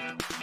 go,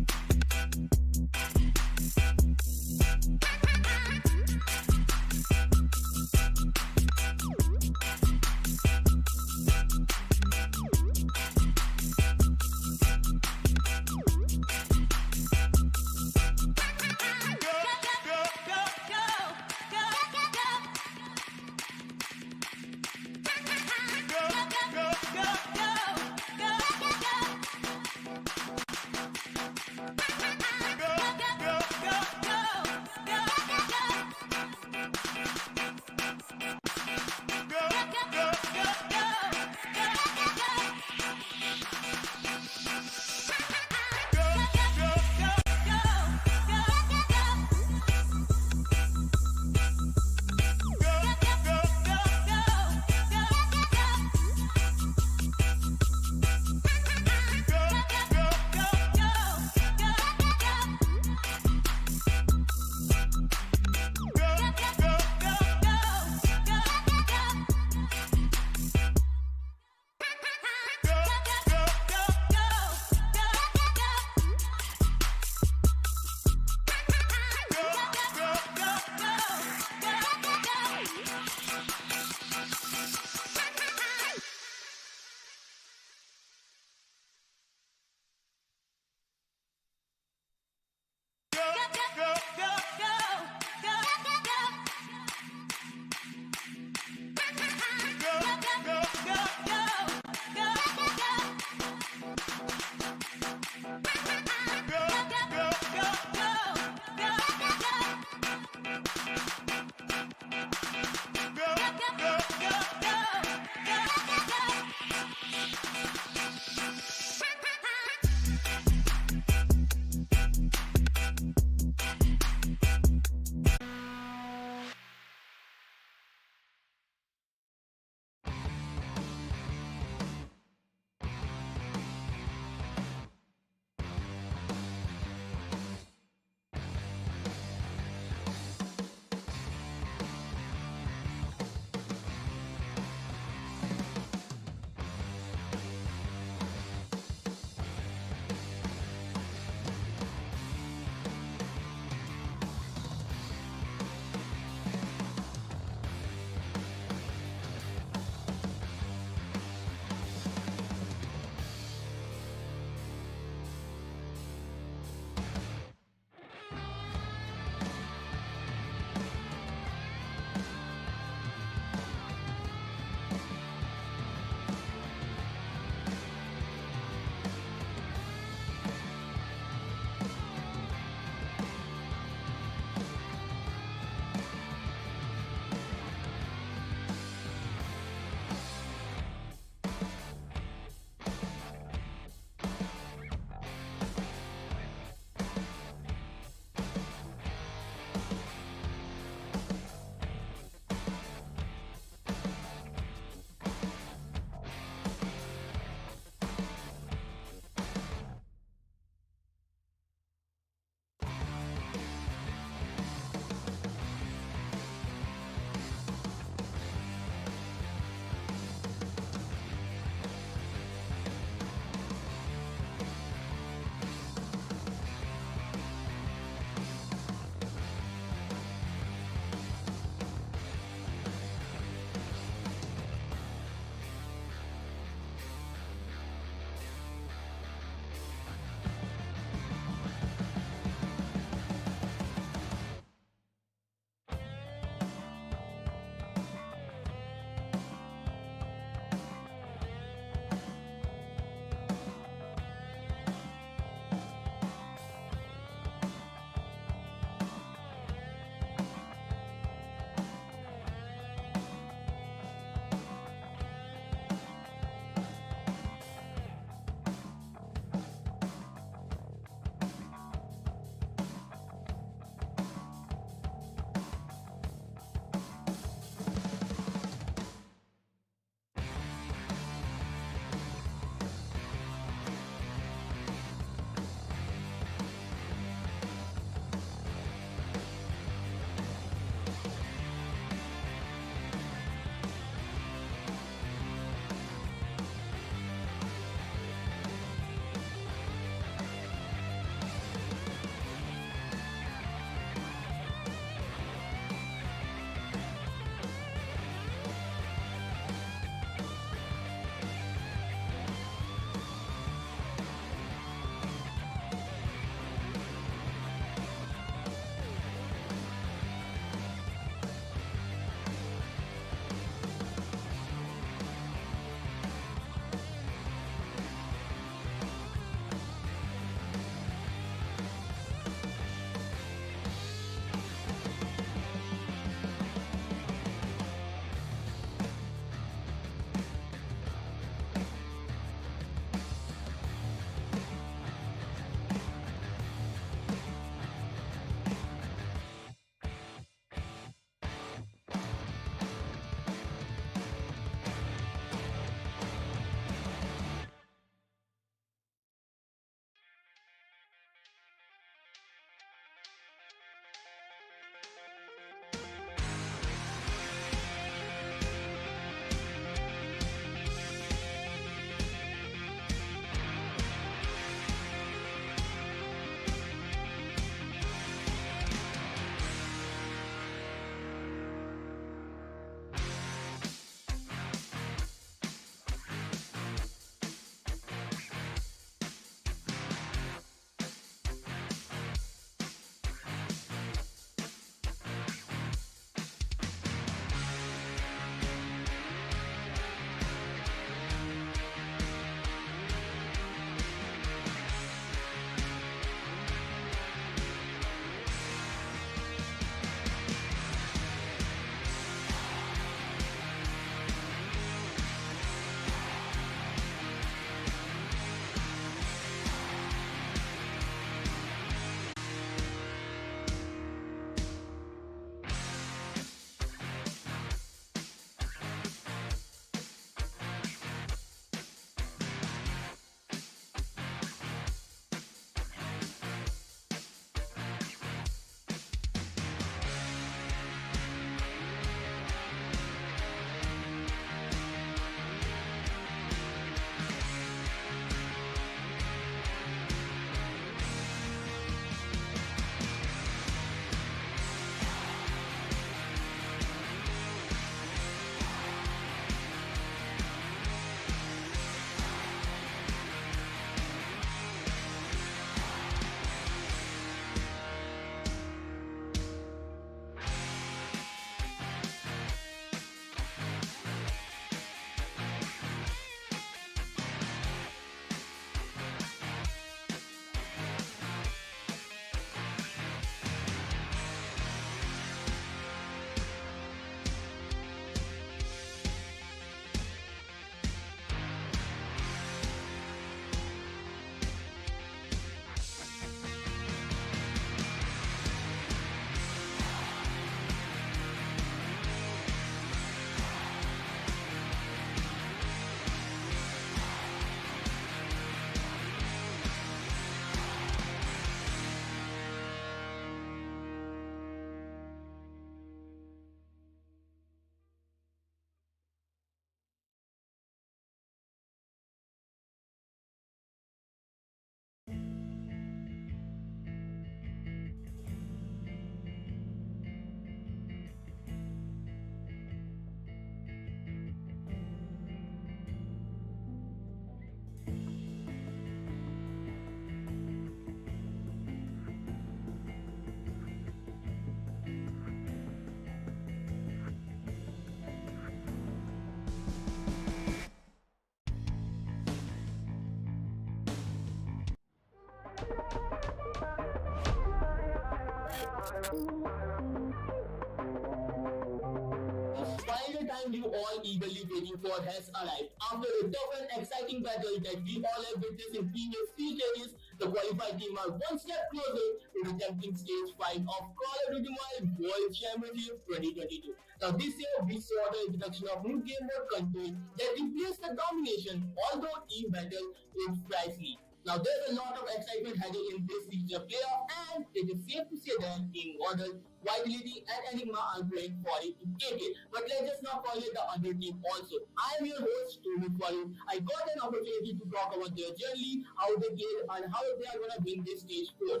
time you all eagerly waiting for has arrived. After a tough and exciting battle that we all have witnessed in previous three series, the qualified team are one step closer to the tempting stage 5 of Call of Duty Mobile World Championship 2022. Now this year we saw the introduction of new game mode control that replaced the domination, although team battle is pricey. Now there's a lot of excitement headed in this season playoff, and it is safe to say that Team Model, Vitality and Enigma are playing for it to take it. But let's just not forget the other team also. I am your host, Tumi Faru. I got an opportunity to talk about their journey, how they did and how they are gonna win this stage 4.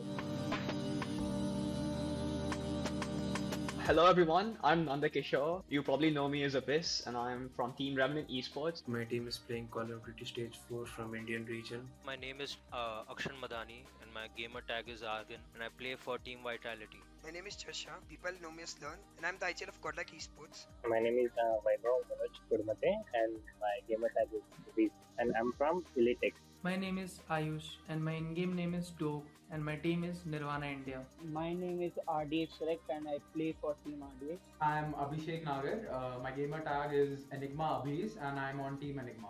Hello everyone, I'm Nanda Kishore. You probably know me as Abyss and I'm from Team Remnant Esports. My team is playing Call of Duty Stage 4 from Indian region. My name is Akshan Madani and my gamer tag is Argan and I play for Team Vitality. My name is Chasha. People know me as Learn, and I'm the IGL of Godlike Esports. My name is Vaibhav Manoj Kurmate and my gamer tag is Viz and I'm from Elitex. My name is Ayush and my in-game name is Dope and my team is Nirvana India. My name is RDX Select and I play for Team RDX. I'm Abhishek Nagar. My gamer tag is Enigma Abhis and I'm on Team Enigma.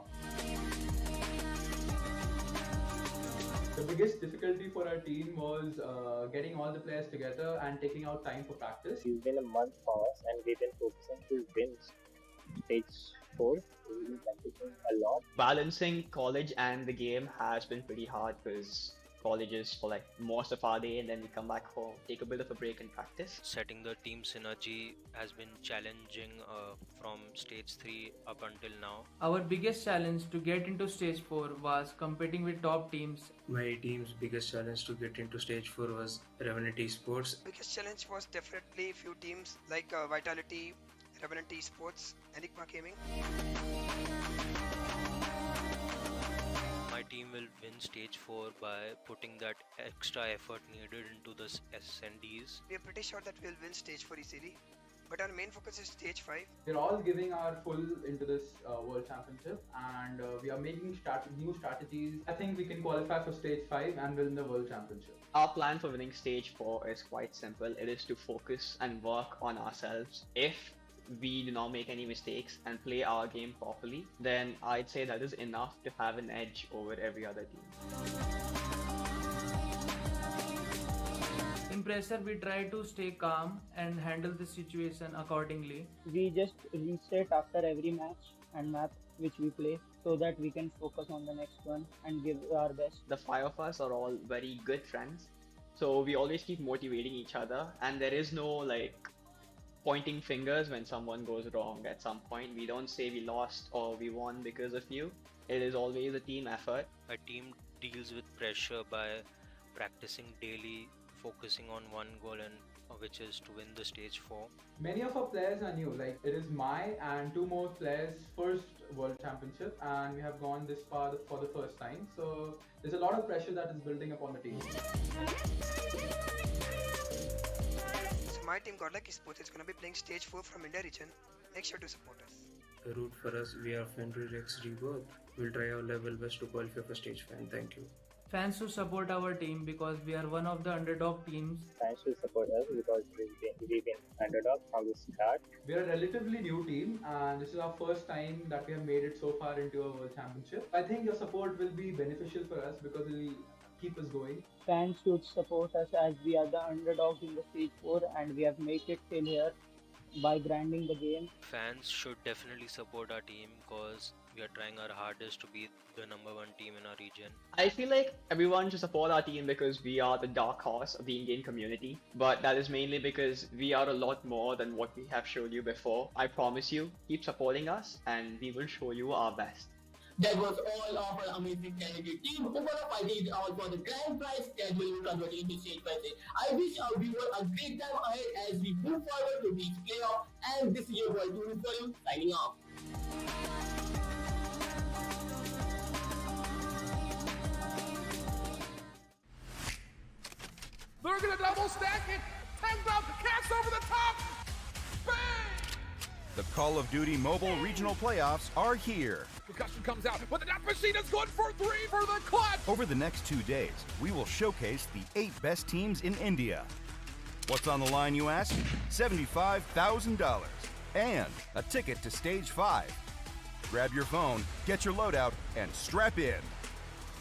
The biggest difficulty for our team was getting all the players together and taking out time for practice. It's been a month for us and we've been focusing to win stage 4. We've been practicing a lot. Balancing college and the game has been pretty hard because college is for like most of our day and then we come back home, take a bit of a break and practice. Setting the team synergy has been challenging from stage 3 up until now. Our biggest challenge to get into stage 4 was competing with top teams. My team's biggest challenge to get into Stage 4 was Revenant Esports. Biggest challenge was definitely few teams like Vitality, Revenant Esports, Enigma Gaming. My team will win stage 4 by putting that extra effort needed into the S&Ds. We are pretty sure that we'll win stage 4 easily, but our main focus is stage 5. We're all giving our full into this World Championship and we are making new strategies. I think we can qualify for stage 5 and win the World Championship. Our plan for winning stage 4 is quite simple. It is to focus and work on ourselves. If we do not make any mistakes and play our game properly, then I'd say that is enough to have an edge over every other team. In pressure, we try to stay calm and handle the situation accordingly. We just reset after every match and map which we play so that we can focus on the next one and give our best. The 5 of us are all very good friends, so we always keep motivating each other and there is no like pointing fingers when someone goes wrong at some point. We don't say we lost or we won because of you. It is always a team effort. My team deals with pressure by practicing daily, focusing on one goal and which is to win the stage 4. Many of our players are new, like it is my and 2 more players' first World Championship and we have gone this far for the first time. So there's a lot of pressure that is building up on the team. My team Godlike Esports is going to be playing stage 4 from India region. Make sure to support us. Root for us, we are Fenrir X Rebirth. We'll try our level best to qualify for stage 5. Thank you. Fans should support our team because we are one of the underdog teams. Fans should support us because we've been underdog from the start. We're a relatively new team and this is our first time that we have made it so far into a World Championship. I think your support will be beneficial for us because it will keep us going. Fans should support us as we are the underdogs in the stage 4 and we have made it till here by grinding the game. Fans should definitely support our team because we are trying our hardest to be the #1 team in our region. I feel like everyone should support our team because we are the dark horse of the in-game community, but that is mainly because we are a lot more than what we have showed you before. I promise you, keep supporting us and we will show you our best. That was all of our amazing talented team who were fighting out for the grand prize that will be converted into stage 5. I wish our viewers a great time ahead as we move forward to reach playoff, and this is your boy Tumi Faru signing off. They're gonna double stack it. 10,000 cast over the top. Bang! The Call of Duty Mobile Regional Playoffs are here. Concussion comes out, but the death machine is good for 3 for the clutch. Over the next 2 days, we will showcase the 8 best teams in India. What's on the line, you ask? $75,000. and a ticket to Stage 5. Grab your phone, get your loadout, and strap in.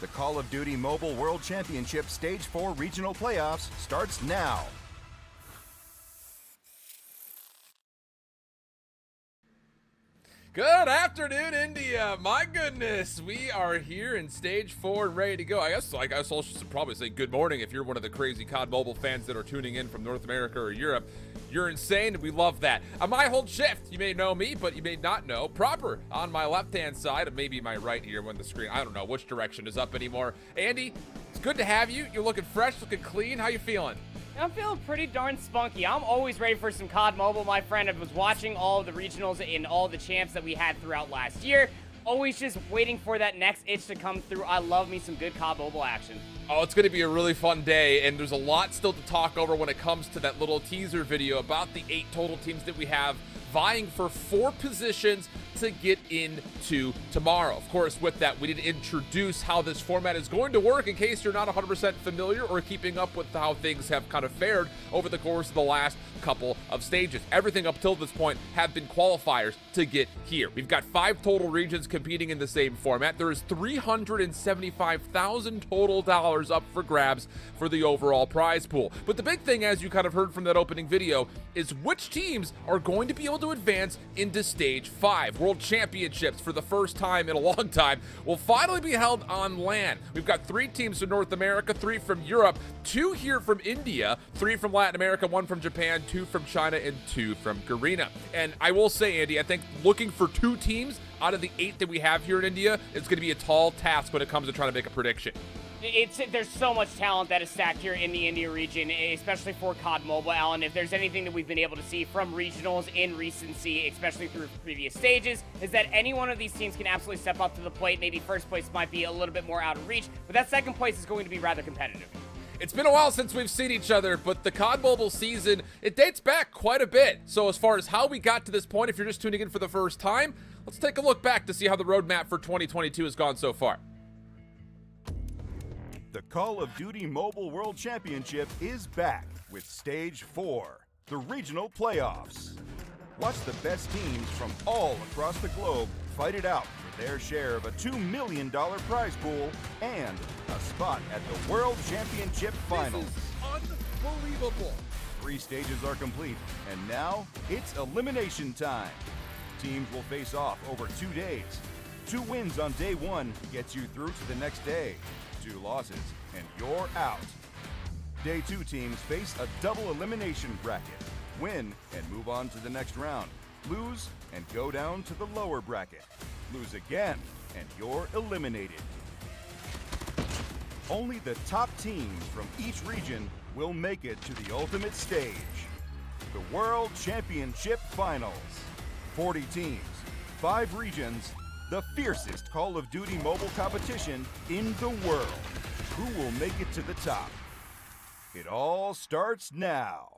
The Call of Duty Mobile World Championship Stage 4 Regional Playoffs starts now. Good afternoon, India. My goodness, we are here in Stage 4 and ready to go. I guess I should probably say good morning if you're one of the crazy COD Mobile fans that are tuning in from North America or Europe. You're insane, and we love that. My whole shift, you may know me, but you may not know. Proper on my left-hand side, maybe my right here when the screen, I don't know which direction is up anymore. Andy, it's good to have you. You're looking fresh, looking clean. How you feeling? I'm feeling pretty darn spunky. I'm always ready for some COD Mobile, my friend. I was watching all of the regionals and all the champs that we had throughout last year. Always just waiting for that next itch to come through. I love me some good COD Mobile action. Oh, it's going to be a really fun day, and there's a lot still to talk over when it comes to that little teaser video about the 8 total teams that we have vying for 4 positions to get into tomorrow. Of course, with that, we need to introduce how this format is going to work in case you're not 100% familiar or keeping up with how things have kind of fared over the course of the last couple of stages. Everything up till this point have been qualifiers to get here. We've got 5 total regions competing in the same format. There is $375,000 total dollars up for grabs for the overall prize pool. But the big thing, as you kind of heard from that opening video, is which teams are going to be able to advance into Stage 5. World Championships, for the first time in a long time, will finally be held on LAN. We've got 3 teams from North America, 3 from Europe, 2 here from India, 3 from Latin America, 1 from Japan, 2 from China, and 2 from Garena. And I will say, Andy, I think looking for 2 teams out of the 8 that we have here in India is going to be a tall task when it comes to trying to make a prediction. There's so much talent that is stacked here in the India region, especially for COD Mobile, Alan. If there's anything that we've been able to see from regionals in recency, especially through previous stages, is that any one of these teams can absolutely step up to the plate. Maybe first place might be a little bit more out of reach, but that second place is going to be rather competitive. It's been a while since we've seen each other, but the COD Mobile season, it dates back quite a bit. So as far as how we got to this point, if you're just tuning in for the first time, let's take a look back to see how the roadmap for 2022 has gone so far. The Call of Duty Mobile World Championship is back with Stage 4, the regional playoffs. Watch the best teams from all across the globe fight it out for their share of a $2 million prize pool and a spot at the World Championship Finals. This is unbelievable. 3 stages are complete, and now it's elimination time. Teams will face off over 2 days. 2 wins on day 1 gets you through to the next day. 2 losses, and you're out. Day 2 teams face a double elimination bracket. Win and move on to the next round. Lose and go down to the lower bracket. Lose again, and you're eliminated. Only the top teams from each region will make it to the ultimate stage, the World Championship Finals. 40 teams, 5 regions, the fiercest Call of Duty mobile competition in the world. Who will make it to the top? It all starts now.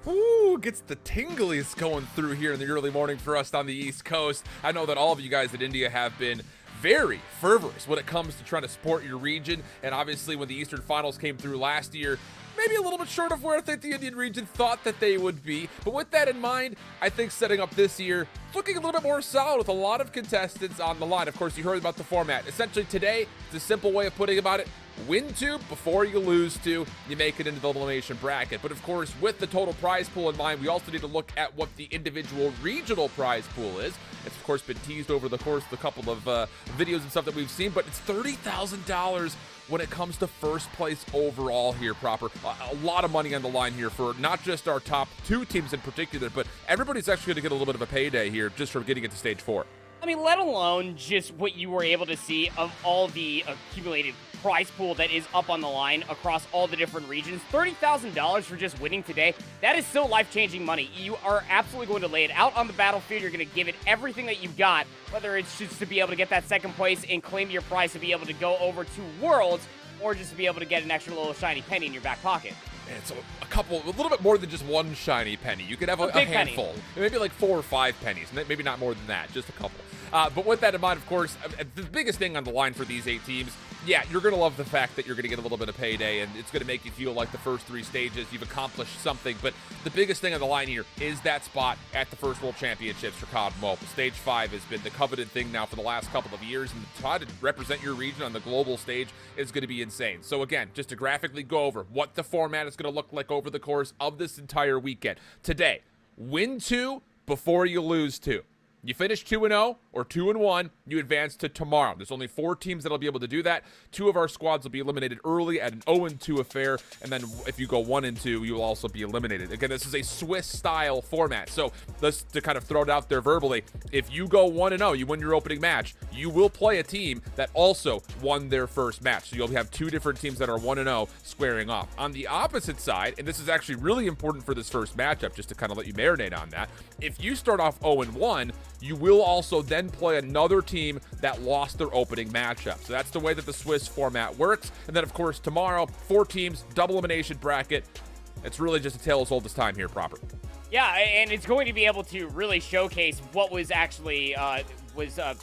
Ooh, gets the tinglies going through here in the early morning for us on the East Coast. I know that all of you guys in India have been very fervorous when it comes to trying to support your region, and obviously when the Eastern Finals came through last year, maybe a little bit short of where I think the Indian region thought that they would be. But with that in mind, I think setting up this year, looking a little bit more solid with a lot of contestants on the line. Of course, you heard about the format. Essentially today, it's a simple way of putting about it. Win 2 before you lose 2, you make it into the elimination bracket. But of course, with the total prize pool in mind, we also need to look at what the individual regional prize pool is. It's of course been teased over the course of the couple of videos and stuff that we've seen, but it's $30,000 when it comes to first place overall here, Proper. A lot of money on the line here for not just our top 2 teams in particular, but everybody's actually going to get a little bit of a payday here just from getting into Stage 4. I mean, let alone just what you were able to see of all the accumulated prize pool that is up on the line across all the different regions. $30,000 for just winning today. That is still life-changing money. You are absolutely going to lay it out on the battlefield. You're going to give it everything that you've got, whether it's just to be able to get that second place and claim your prize to be able to go over to Worlds, or just to be able to get an extra little shiny penny in your back pocket. It's a little bit more than just one shiny penny. You could have a handful, penny. Maybe like 4 or 5 pennies, maybe not more than that, just a couple. But with that in mind, of course, the biggest thing on the line for these 8 teams yeah, you're going to love the fact that you're going to get a little bit of payday, and it's going to make you feel like the first 3 stages, you've accomplished something. But the biggest thing on the line here is that spot at the first World Championships for COD Mobile. Stage 5 has been the coveted thing now for the last couple of years, and to try to represent your region on the global stage is going to be insane. So again, just to graphically go over what the format is going to look like over the course of this entire weekend. Today, win 2 before you lose 2. You finish 2-0 or 2-1, you advance to tomorrow. There's only 4 teams that'll be able to do that. 2 of our squads will be eliminated early at an 0-2 affair, and then if you go 1-2, you will also be eliminated. Again, this is a Swiss-style format, so let's to kind of throw it out there verbally. If you go 1-0, you win your opening match, you will play a team that also won their first match. So you'll have 2 different teams that are 1-0 squaring off. On the opposite side, and this is actually really important for this first matchup, just to kind of let you marinate on that, if you start off 0-1, you will also then play another team that lost their opening matchup. So that's the way that the Swiss format works. And then, of course, tomorrow, 4 teams, double elimination bracket. It's really just a tale as old as time here proper. Yeah, and it's going to be able to really showcase what was actually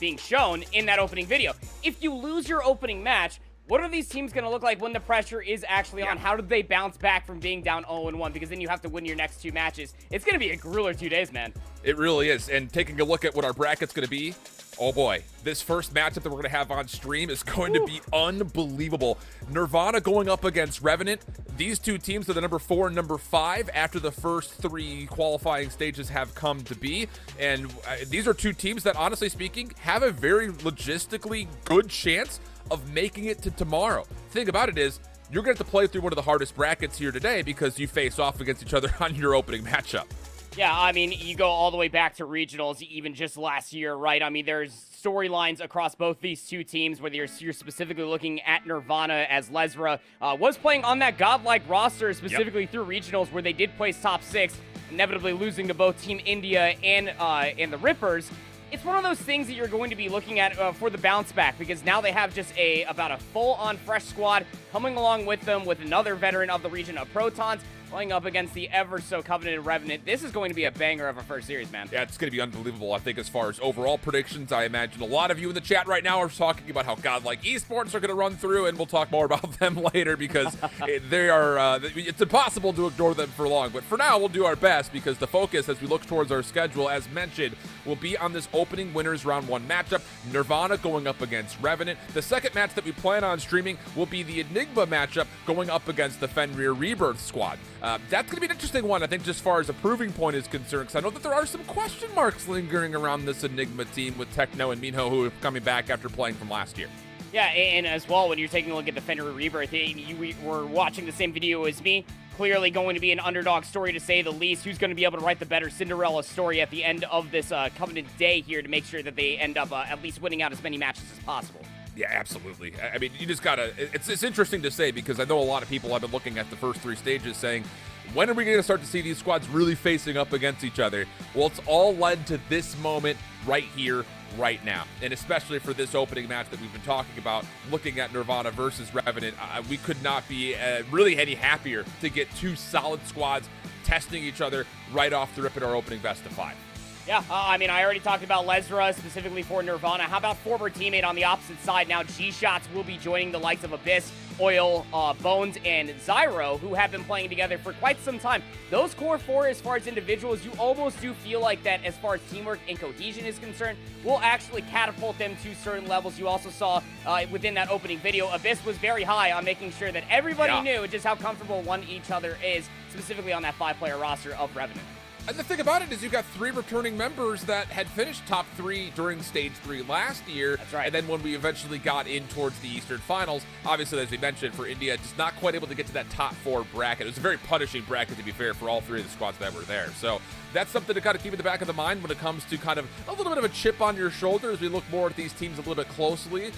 being shown in that opening video. If you lose your opening match, what are these teams going to look like when the pressure is actually on? How do they bounce back from being down 0-1? Because then you have to win your next 2 matches. It's going to be a grueler 2 days, man. It really is. And taking a look at what our bracket's going to be, oh boy, this first matchup that we're going to have on stream is going to be unbelievable. Nirvana going up against Revenant. These 2 teams are the number 4 and number 5 after the first 3 qualifying stages have come to be. And these are 2 teams that, honestly speaking, have a very logistically good chance of making it to tomorrow. The thing about it is, you're going to have to play through one of the hardest brackets here today because you face off against each other on your opening matchup. Yeah, I mean, you go all the way back to regionals, even just last year, right? I mean, there's storylines across both these 2 teams, whether you're specifically looking at Nirvana, as Lesra was playing on that godlike roster, specifically through regionals, where they did place top 6, inevitably losing to both Team India and the Rippers. It's one of those things that you're going to be looking at for the bounce back, because now they have just about a full-on fresh squad coming along with them, with another veteran of the region of Protons, going up against the ever-so-coveted Revenant. This is going to be a banger of a first series, man. Yeah, it's going to be unbelievable. I think as far as overall predictions, I imagine a lot of you in the chat right now are talking about how godlike esports are going to run through, and we'll talk more about them later because they are. It's impossible to ignore them for long. But for now, we'll do our best because the focus as we look towards our schedule, as mentioned, will be on this opening winners round 1 matchup. Nirvana going up against Revenant. The second match that we plan on streaming will be the Enigma matchup going up against the Fenrir Rebirth squad. That's going to be an interesting one, I think, just as far as a proving point is concerned, because I know that there are some question marks lingering around this Enigma team with Techno and Minho, who are coming back after playing from last year. Yeah, and as well, when you're taking a look at the Fenrir Rebirth, you were watching the same video as me. Clearly going to be an underdog story, to say the least. Who's going to be able to write the better Cinderella story at the end of this Covenant day here to make sure that they end up at least winning out as many matches as possible? Yeah, absolutely. I mean, you just gotta. It's interesting to say because I know a lot of people have been looking at the first 3 stages saying, when are we going to start to see these squads really facing up against each other? Well, it's all led to this moment right here, right now. And especially for this opening match that we've been talking about, looking at Nirvana versus Revenant, we could not be really any happier to get 2 solid squads testing each other right off the rip in our opening best of 5. Yeah, I mean, I already talked about Lesra specifically for Nirvana. How about former teammate on the opposite side? Now G-Shots will be joining the likes of Abyss, Oil, Bones, and Zyro, who have been playing together for quite some time. Those core 4, as far as individuals, you almost do feel like that, as far as teamwork and cohesion is concerned, will actually catapult them to certain levels. You also saw within that opening video, Abyss was very high on making sure that everybody knew just how comfortable one each other is, specifically on that 5-player roster of Revenant. And the thing about it is you got 3 returning members that had finished top 3 during Stage 3 last year. That's right. And then when we eventually got in towards the Eastern Finals, obviously, as we mentioned, for India, just not quite able to get to that top 4 bracket. It was a very punishing bracket, to be fair, for all 3 of the squads that were there. So that's something to kind of keep in the back of the mind when it comes to kind of a little bit of a chip on your shoulder as we look more at these teams a little bit closely,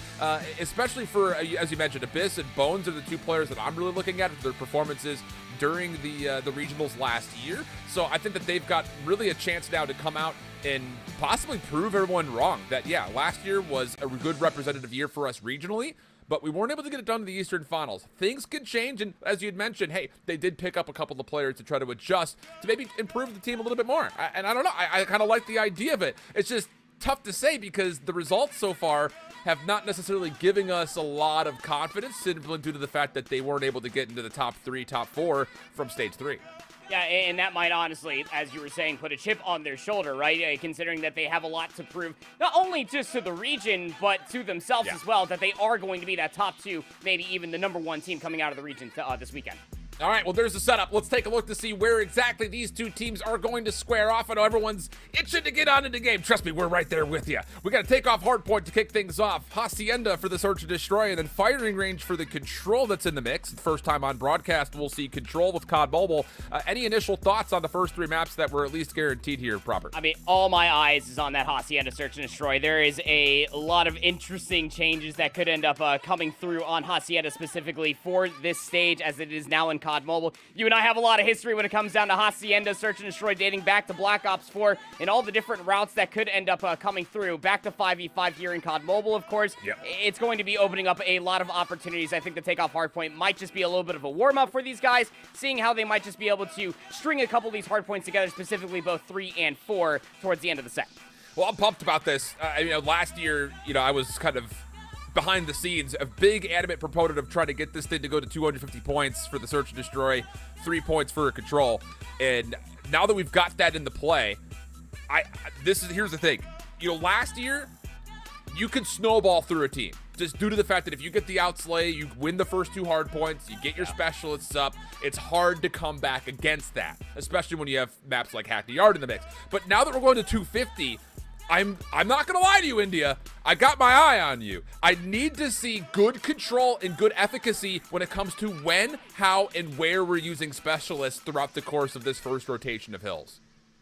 especially for, as you mentioned, Abyss and Bones are the 2 players that I'm really looking at for their performances during the regionals last year. So I think that they've got really a chance now to come out and possibly prove everyone wrong that, yeah, last year was a good representative year for us regionally, but we weren't able to get it done in the Eastern Finals. Things could change, and as you'd mentioned, hey, they did pick up a couple of players to try to adjust to maybe improve the team a little bit more. And I don't know, I kind of like the idea of it. It's just, tough to say because the results so far have not necessarily given us a lot of confidence simply due to the fact that they weren't able to get into the top 3, top 4 from stage 3. Yeah, and that might honestly, as you were saying, put a chip on their shoulder, right? Considering that they have a lot to prove, not only just to the region, but to themselves as well, that they are going to be that top 2, maybe even the number 1 team coming out of the region this weekend. All right, well, there's the setup. Let's take a look to see where exactly these two teams are going to square off. I know everyone's itching to get on into the game. Trust me, we're right there with you. We got to take off Hardpoint to kick things off. Hacienda for the Search and Destroy, and then Firing Range for the Control that's in the mix. First time on broadcast, we'll see Control with COD Mobile. Any initial thoughts on the first 3 maps that were at least guaranteed here, proper? I mean, all my eyes is on that Hacienda Search and Destroy. There is a lot of interesting changes that could end up coming through on Hacienda specifically for this stage as it is now in COD Mobile. You and I have a lot of history when it comes down to Hacienda Search and Destroy, dating back to Black Ops 4 and all the different routes that could end up coming through. Back to 5v5 here in COD Mobile, of course. Yep. It's going to be opening up a lot of opportunities. I think the takeoff hardpoint might just be a little bit of a warm-up for these guys, seeing how they might just be able to string a couple of these hardpoints together, specifically both 3 and 4, towards the end of the set. Well, I'm pumped about this. Last year, I was kind of behind the scenes, a big adamant proponent of trying to get this thing to go to 250 points for the Search and Destroy, 3 points for a Control. And now that we've got that into play, here's the thing. Last year, you could snowball through a team just due to the fact that if you get the outslay, you win the first 2 hard points, you get your specialists up, it's hard to come back against that, especially when you have maps like Hackney Yard in the mix. But now that we're going to 250, I'm not going to lie to you, India. I got my eye on you. I need to see good control and good efficacy when it comes to when, how, and where we're using specialists throughout the course of this first rotation of hills.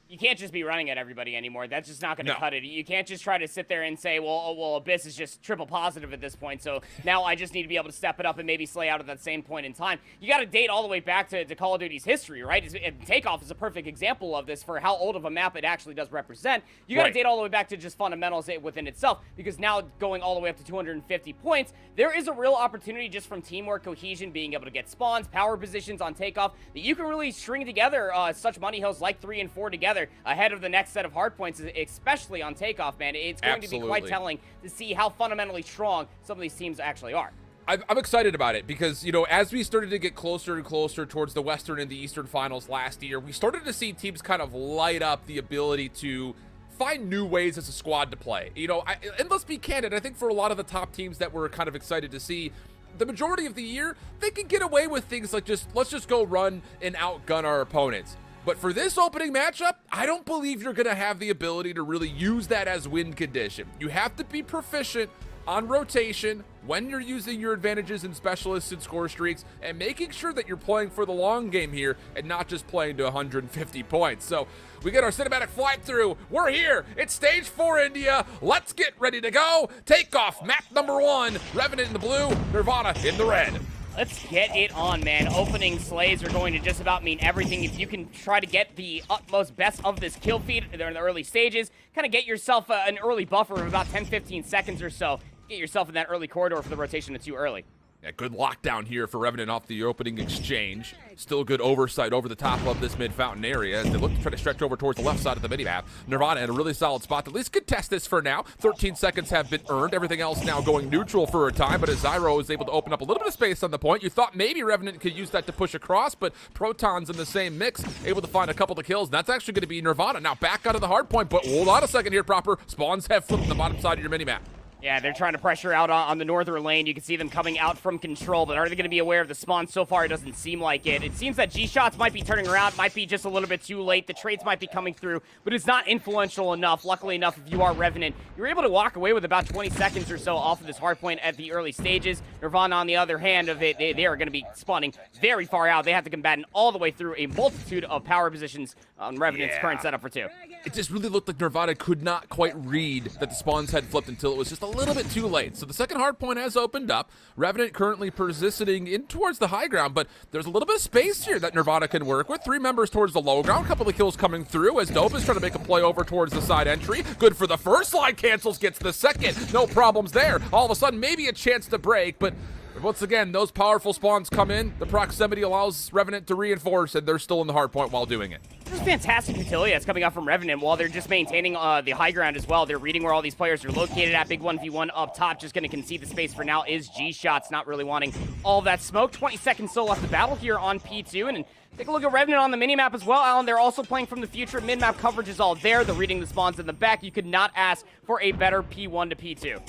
You can't just be running at everybody anymore. That's just not going to cut it. You can't just try to sit there and say, well, Abyss is just triple positive at this point, so now I just need to be able to step it up and maybe slay out at that same point in time. You got to date all the way back to Call of Duty's history, right? Takeoff is a perfect example of this for how old of a map it actually does represent. You got to date all the way back to just fundamentals within itself, because now going all the way up to 250 points, there is a real opportunity just from teamwork, cohesion, being able to get spawns, power positions on Takeoff, that you can really string together such money hills like 3 and 4 together ahead of the next set of hardpoints, especially on Takeoff, man. It's going to be quite telling to see how fundamentally strong some of these teams actually are. I'm excited about it because, as we started to get closer and closer towards the Western and the Eastern finals last year, we started to see teams kind of light up the ability to find new ways as a squad to play. And let's be candid, I think for a lot of the top teams that we're kind of excited to see, the majority of the year, they can get away with things like let's just go run and outgun our opponents. But for this opening matchup, I don't believe you're going to have the ability to really use that as win condition. You have to be proficient on rotation when you're using your advantages and specialists and score streaks and making sure that you're playing for the long game here and not just playing to 150 points. So we get our cinematic flight through. We're here. It's stage 4, India. Let's get ready to go. Takeoff, map number 1. Revenant in the blue, Nirvana in the red. Let's get it on, man. Opening slays are going to just about mean everything. If you can try to get the utmost best of this kill feed, they're in the early stages, kind of get yourself an early buffer of about 10-15 seconds or so. Get yourself in that early corridor for the rotation that's too early. Yeah, good lockdown here for Revenant off the opening exchange. Still good oversight over the top of this mid-fountain area as they look to try to stretch over towards the left side of the minimap. Nirvana in a really solid spot to at least contest this for now. 13 seconds have been earned. Everything else now going neutral for a time, but as Zyro is able to open up a little bit of space on the point, you thought maybe Revenant could use that to push across, but Proton's in the same mix, able to find a couple of kills, and that's actually going to be Nirvana. Now back out of the hard point, but hold on a second here, proper. Spawns have flipped on the bottom side of your minimap. Yeah, they're trying to pressure out on the northern lane. You can see them coming out from control, but are they going to be aware of the spawn? So far, it doesn't seem like it. It seems that G-Shots might be turning around, might be just a little bit too late. The trades might be coming through, but it's not influential enough. Luckily enough, if you are Revenant, you're able to walk away with about 20 seconds or so off of this hardpoint at the early stages. Nirvana, on the other hand of it, they are going to be spawning very far out. They have to combat all the way through a multitude of power positions on Revenant's current setup for 2. It just really looked like Nirvana could not quite read that the spawns had flipped until it was just a little bit too late. So the second hard point has opened up. Revenant currently positioning in towards the high ground, but there's a little bit of space here that Nirvana can work with. 3 members towards the low ground. A couple of kills coming through as Dope is trying to make a play over towards the side entry. Good for the first slide, cancels, gets the second. No problems there. All of a sudden, maybe a chance to break, but Once again, those powerful spawns come in. The proximity allows Revenant to reinforce, and they're still in the hard point while doing it. There's fantastic utility that's coming out from Revenant while they're just maintaining the high ground as well. They're reading where all these players are located at. Big 1v1 up top, just going to concede the space for now is G-Shots, not really wanting all that smoke. 20 seconds still left the battle here on P2, and take a look at Revenant on the minimap as well, Alan. They're also playing from the future. Mid-map coverage is all there. They're reading the spawns in the back. You could not ask for a better P1 to P2.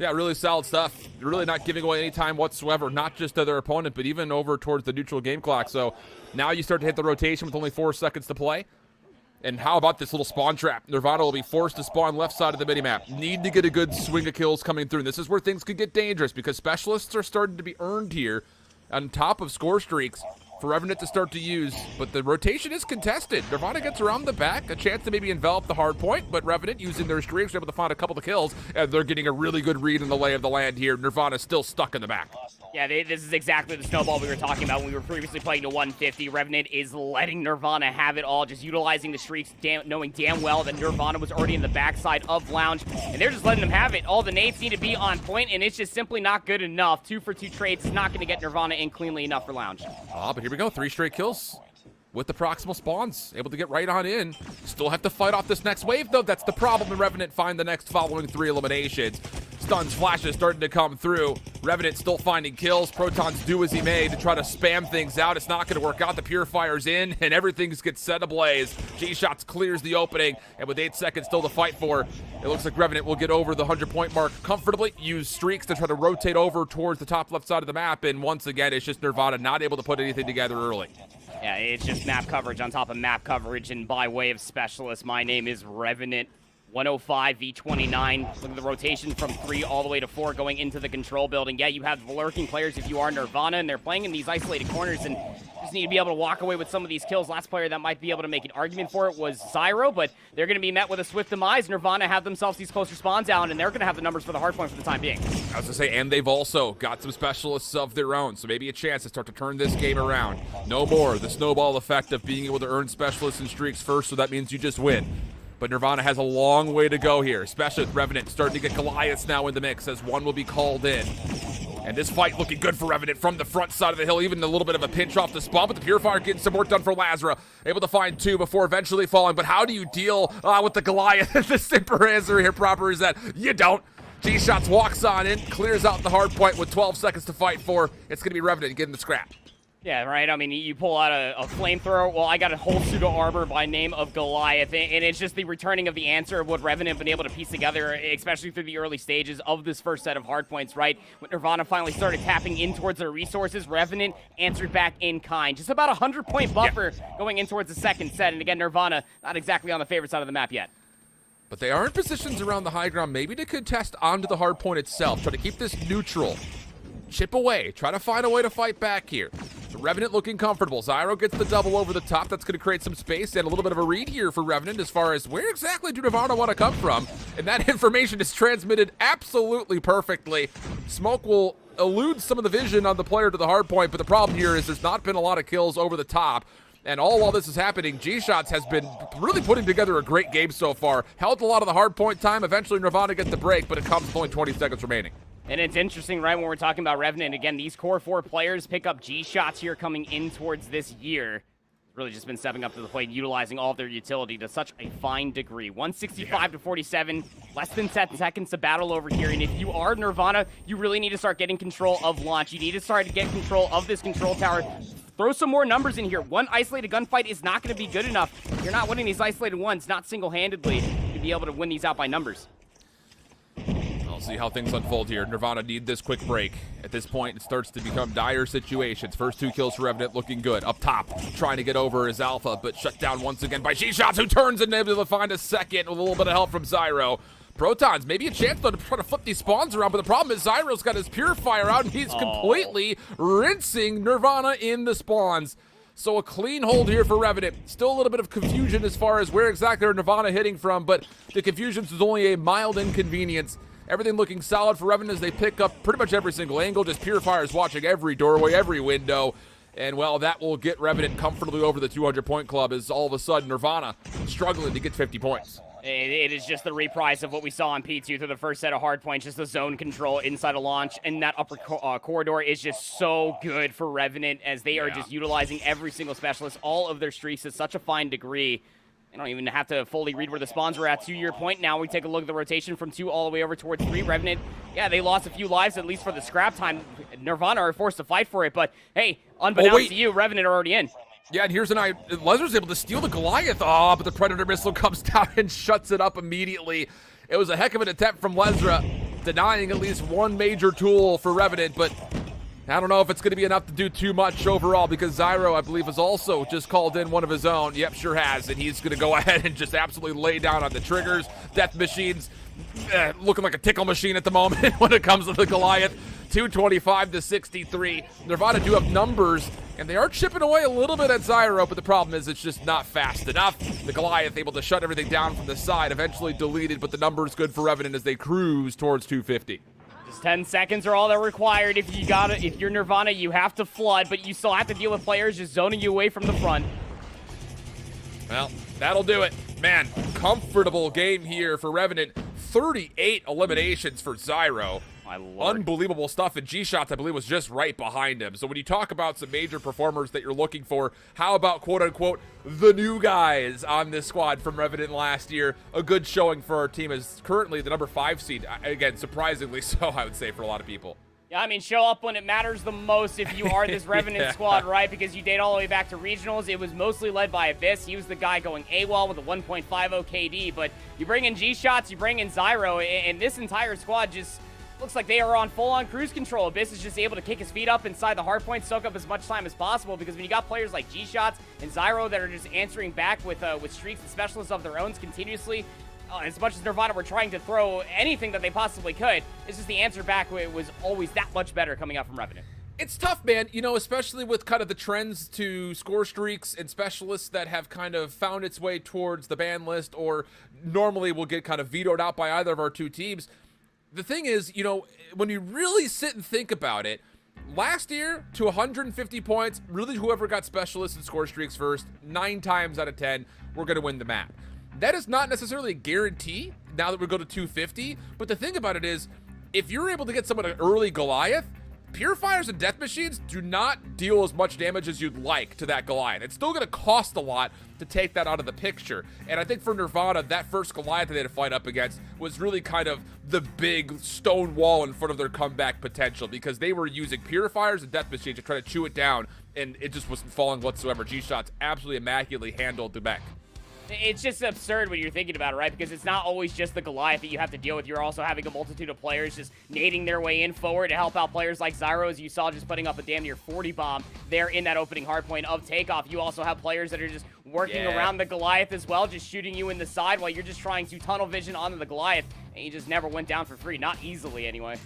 Yeah, really solid stuff. You're really not giving away any time whatsoever, not just to their opponent, but even over towards the neutral game clock. So now you start to hit the rotation with only 4 seconds to play. And how about this little spawn trap? Nirvana will be forced to spawn left side of the minimap. Need to get a good swing of kills coming through. And this is where things could get dangerous because specialists are starting to be earned here on top of score streaks for Revenant to start to use, but the rotation is contested. Nirvana gets around the back, a chance to maybe envelop the hard point, but Revenant, using their streaks, are able to find a couple of kills, and they're getting a really good read in the lay of the land here. Nirvana's still stuck in the back. Yeah, this is exactly the snowball we were talking about when we were previously playing to 150. Revenant is letting Nirvana have it all, just utilizing the streaks, knowing damn well that Nirvana was already in the backside of Lounge, and they're just letting them have it. All the nades need to be on point, and it's just simply not good enough. 2 for 2 trades is not going to get Nirvana in cleanly enough for Lounge. But here we go, 3 straight kills with the proximal spawns, able to get right on in. Still have to fight off this next wave, though. That's the problem, and Revenant find the next following 3 eliminations. Stuns, flashes starting to come through. Revenant still finding kills. Protons do as he may to try to spam things out. It's not going to work out. The Purifier's in, and everything gets set ablaze. G-Shots clears the opening, and with 8 seconds still to fight for, it looks like Revenant will get over the 100-point mark comfortably, use streaks to try to rotate over towards the top left side of the map, and once again, it's just Nirvana not able to put anything together early. Yeah, it's just map coverage on top of map coverage, and by way of specialist, my name is Revenant. 105 V29. Look at the rotation from 3 all the way to 4 going into the control building. Yeah, you have lurking players if you are Nirvana, and they're playing in these isolated corners, and just need to be able to walk away with some of these kills. Last player that might be able to make an argument for it was Zyro, but they're going to be met with a swift demise. Nirvana have themselves these closer spawns down, and they're going to have the numbers for the hard point for the time being. I was going to say, and they've also got some specialists of their own, so maybe a chance to start to turn this game around. No more the snowball effect of being able to earn specialists and streaks first, so that means you just win. But Nirvana has a long way to go here, especially with Revenant starting to get Goliaths now in the mix as one will be called in. And this fight looking good for Revenant from the front side of the hill, even a little bit of a pinch off the spawn, but the Purifier getting some work done for Lazara. Able to find 2 before eventually falling, but how do you deal with the Goliath? The simple answer here proper is that you don't. G-Shots walks on in, clears out the hard point with 12 seconds to fight for. It's going to be Revenant getting the scrap. Yeah, right. I mean, you pull out a flamethrower. Well, I got a whole pseudo armor by name of Goliath, and it's just the returning of the answer of what Revenant been able to piece together, especially through the early stages of this first set of hardpoints, right? When Nirvana finally started tapping in towards their resources, Revenant answered back in kind. Just about 100-point buffer going in towards the second set, and again, Nirvana not exactly on the favorite side of the map yet. But they are in positions around the high ground, maybe to contest onto the hard point itself, try to keep this neutral. Chip away, try to find a way to fight back here. The Revenant looking comfortable. Zyro gets the double over the top. That's going to create some space and a little bit of a read here for Revenant as far as where exactly do Nirvana want to come from. And that information is transmitted absolutely perfectly. Smoke will elude some of the vision on the player to the hard point, but the problem here is there's not been a lot of kills over the top. And all while this is happening, G-Shots has been really putting together a great game so far. Held a lot of the hard point time. Eventually Nirvana gets the break, but it comes with only 20 seconds remaining. And it's interesting, right, when we're talking about Revenant, again, these core 4 players pick up G-Shots here coming in towards this year. Really just been stepping up to the plate, utilizing all of their utility to such a fine degree. 165 to 47, less than 10 seconds to battle over here. And if you are Nirvana, you really need to start getting control of launch. You need to start to get control of this control tower. Throw some more numbers in here. One isolated gunfight is not going to be good enough. You're not winning these isolated ones, not single-handedly, to be able to win these out by numbers. We'll see how things unfold here. Nirvana need this quick break. At this point, it starts to become dire situations. First 2 kills for Revenant looking good. Up top, trying to get over is Alpha, but shut down once again by G-Shots, who turns and able to find a second with a little bit of help from Zyro. Protons, maybe a chance though to try to flip these spawns around, but the problem is Zyro's got his Purifier out and he's completely rinsing Nirvana in the spawns. So a clean hold here for Revenant. Still a little bit of confusion as far as where exactly are Nirvana hitting from, but the confusion is only a mild inconvenience. Everything looking solid for Revenant as they pick up pretty much every single angle. Just Purifiers watching every doorway, every window. And, well, that will get Revenant comfortably over the 200-point club as all of a sudden Nirvana struggling to get 50 points. It is just the reprise of what we saw on P2 through the first set of hardpoints, just the zone control inside of launch, and that upper corridor is just so good for Revenant as they are just utilizing every single specialist, all of their streaks to such a fine degree. They don't even have to fully read where the spawns were at. To your point, now we take a look at the rotation from 2 all the way over towards 3. Revenant, yeah, they lost a few lives, at least for the scrap time. Nirvana are forced to fight for it, but hey, unbeknownst to you, Revenant are already in. Yeah, and here's an eye. Lezer's able to steal the Goliath. Oh, but the Predator missile comes down and shuts it up immediately. It was a heck of an attempt from Lezra, denying at least one major tool for Revenant, but I don't know if it's going to be enough to do too much overall because Zyro, I believe, has also just called in one of his own. Yep, sure has, and he's going to go ahead and just absolutely lay down on the triggers. Death Machines looking like a tickle machine at the moment when it comes to the Goliath. 225 to 63. Nirvana do have numbers, and they are chipping away a little bit at Zyro, but the problem is it's just not fast enough. The Goliath able to shut everything down from the side, eventually deleted, but the numbers good for Revenant as they cruise towards 250. Just 10 seconds are all that required. If you're Nirvana, you have to flood, but you still have to deal with players just zoning you away from the front. Well, that'll do it. Man, comfortable game here for Revenant. 38 eliminations for Zyro. My Lord. Unbelievable stuff, and G-Shots, I believe, was just right behind him. So when you talk about some major performers that you're looking for, how about, quote-unquote, the new guys on this squad from Revenant last year? A good showing for our team as currently the number 5 seed. Again, surprisingly so, I would say, for a lot of people. Yeah, I mean, show up when it matters the most if you are this Revenant squad, right? Because you date all the way back to regionals. It was mostly led by Abyss. He was the guy going AWOL with a 1.50 KD. But you bring in G-Shots, you bring in Zyro, and this entire squad just looks like they are on full-on cruise control. Abyss is just able to kick his feet up inside the hardpoint, soak up as much time as possible, because when you got players like G-Shots and Zyro that are just answering back with streaks and specialists of their own continuously, as much as Nirvana were trying to throw anything that they possibly could, it's just the answer back was always that much better coming out from Revenant. It's tough, man, you know, especially with kind of the trends to score streaks and specialists that have kind of found its way towards the ban list or normally will get kind of vetoed out by either of our two teams. The thing is, you know, when you really sit and think about it, last year to 150 points, really whoever got specialists and score streaks first, 9 times out of 10, we're going to win the map. That is not necessarily a guarantee now that we go to 250, but the thing about it is, if you're able to get someone an early Goliath, Purifiers and Death Machines do not deal as much damage as you'd like to that Goliath. It's still going to cost a lot to take that out of the picture. And I think for Nirvana, that first Goliath that they had to fight up against was really kind of the big stone wall in front of their comeback potential because they were using Purifiers and Death Machines to try to chew it down, and it just wasn't falling whatsoever. G-Shots absolutely immaculately handled the mech. It's just absurd when you're thinking about it, right? Because it's not always just the Goliath that you have to deal with. You're also having a multitude of players just nading their way in forward to help out players like Zyro, as you saw, just putting up a damn near 40 bomb there in that opening hardpoint of takeoff. You also have players that are just working around the Goliath as well, just shooting you in the side while you're just trying to tunnel vision onto the Goliath, and you just never went down for free. Not easily, anyway.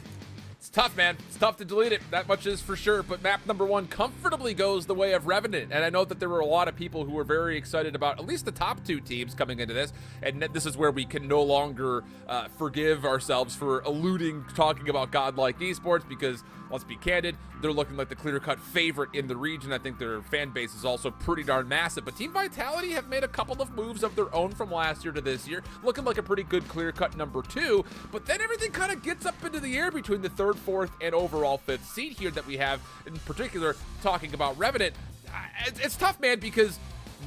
It's tough, man. It's tough to delete it. That much is for sure. But map number 1 comfortably goes the way of Revenant. And I know that there were a lot of people who were very excited about at least the top 2 teams coming into this. And this is where we can no longer forgive ourselves for alluding, talking about godlike esports, because let's be candid, they're looking like the clear-cut favorite in the region. I think their fan base is also pretty darn massive. But Team Vitality have made a couple of moves of their own from last year to this year, looking like a pretty good clear-cut number 2. But then everything kind of gets up into the air between the 3rd, 4th, and overall 5th seed here that we have, in particular, talking about Revenant. It's tough, man, because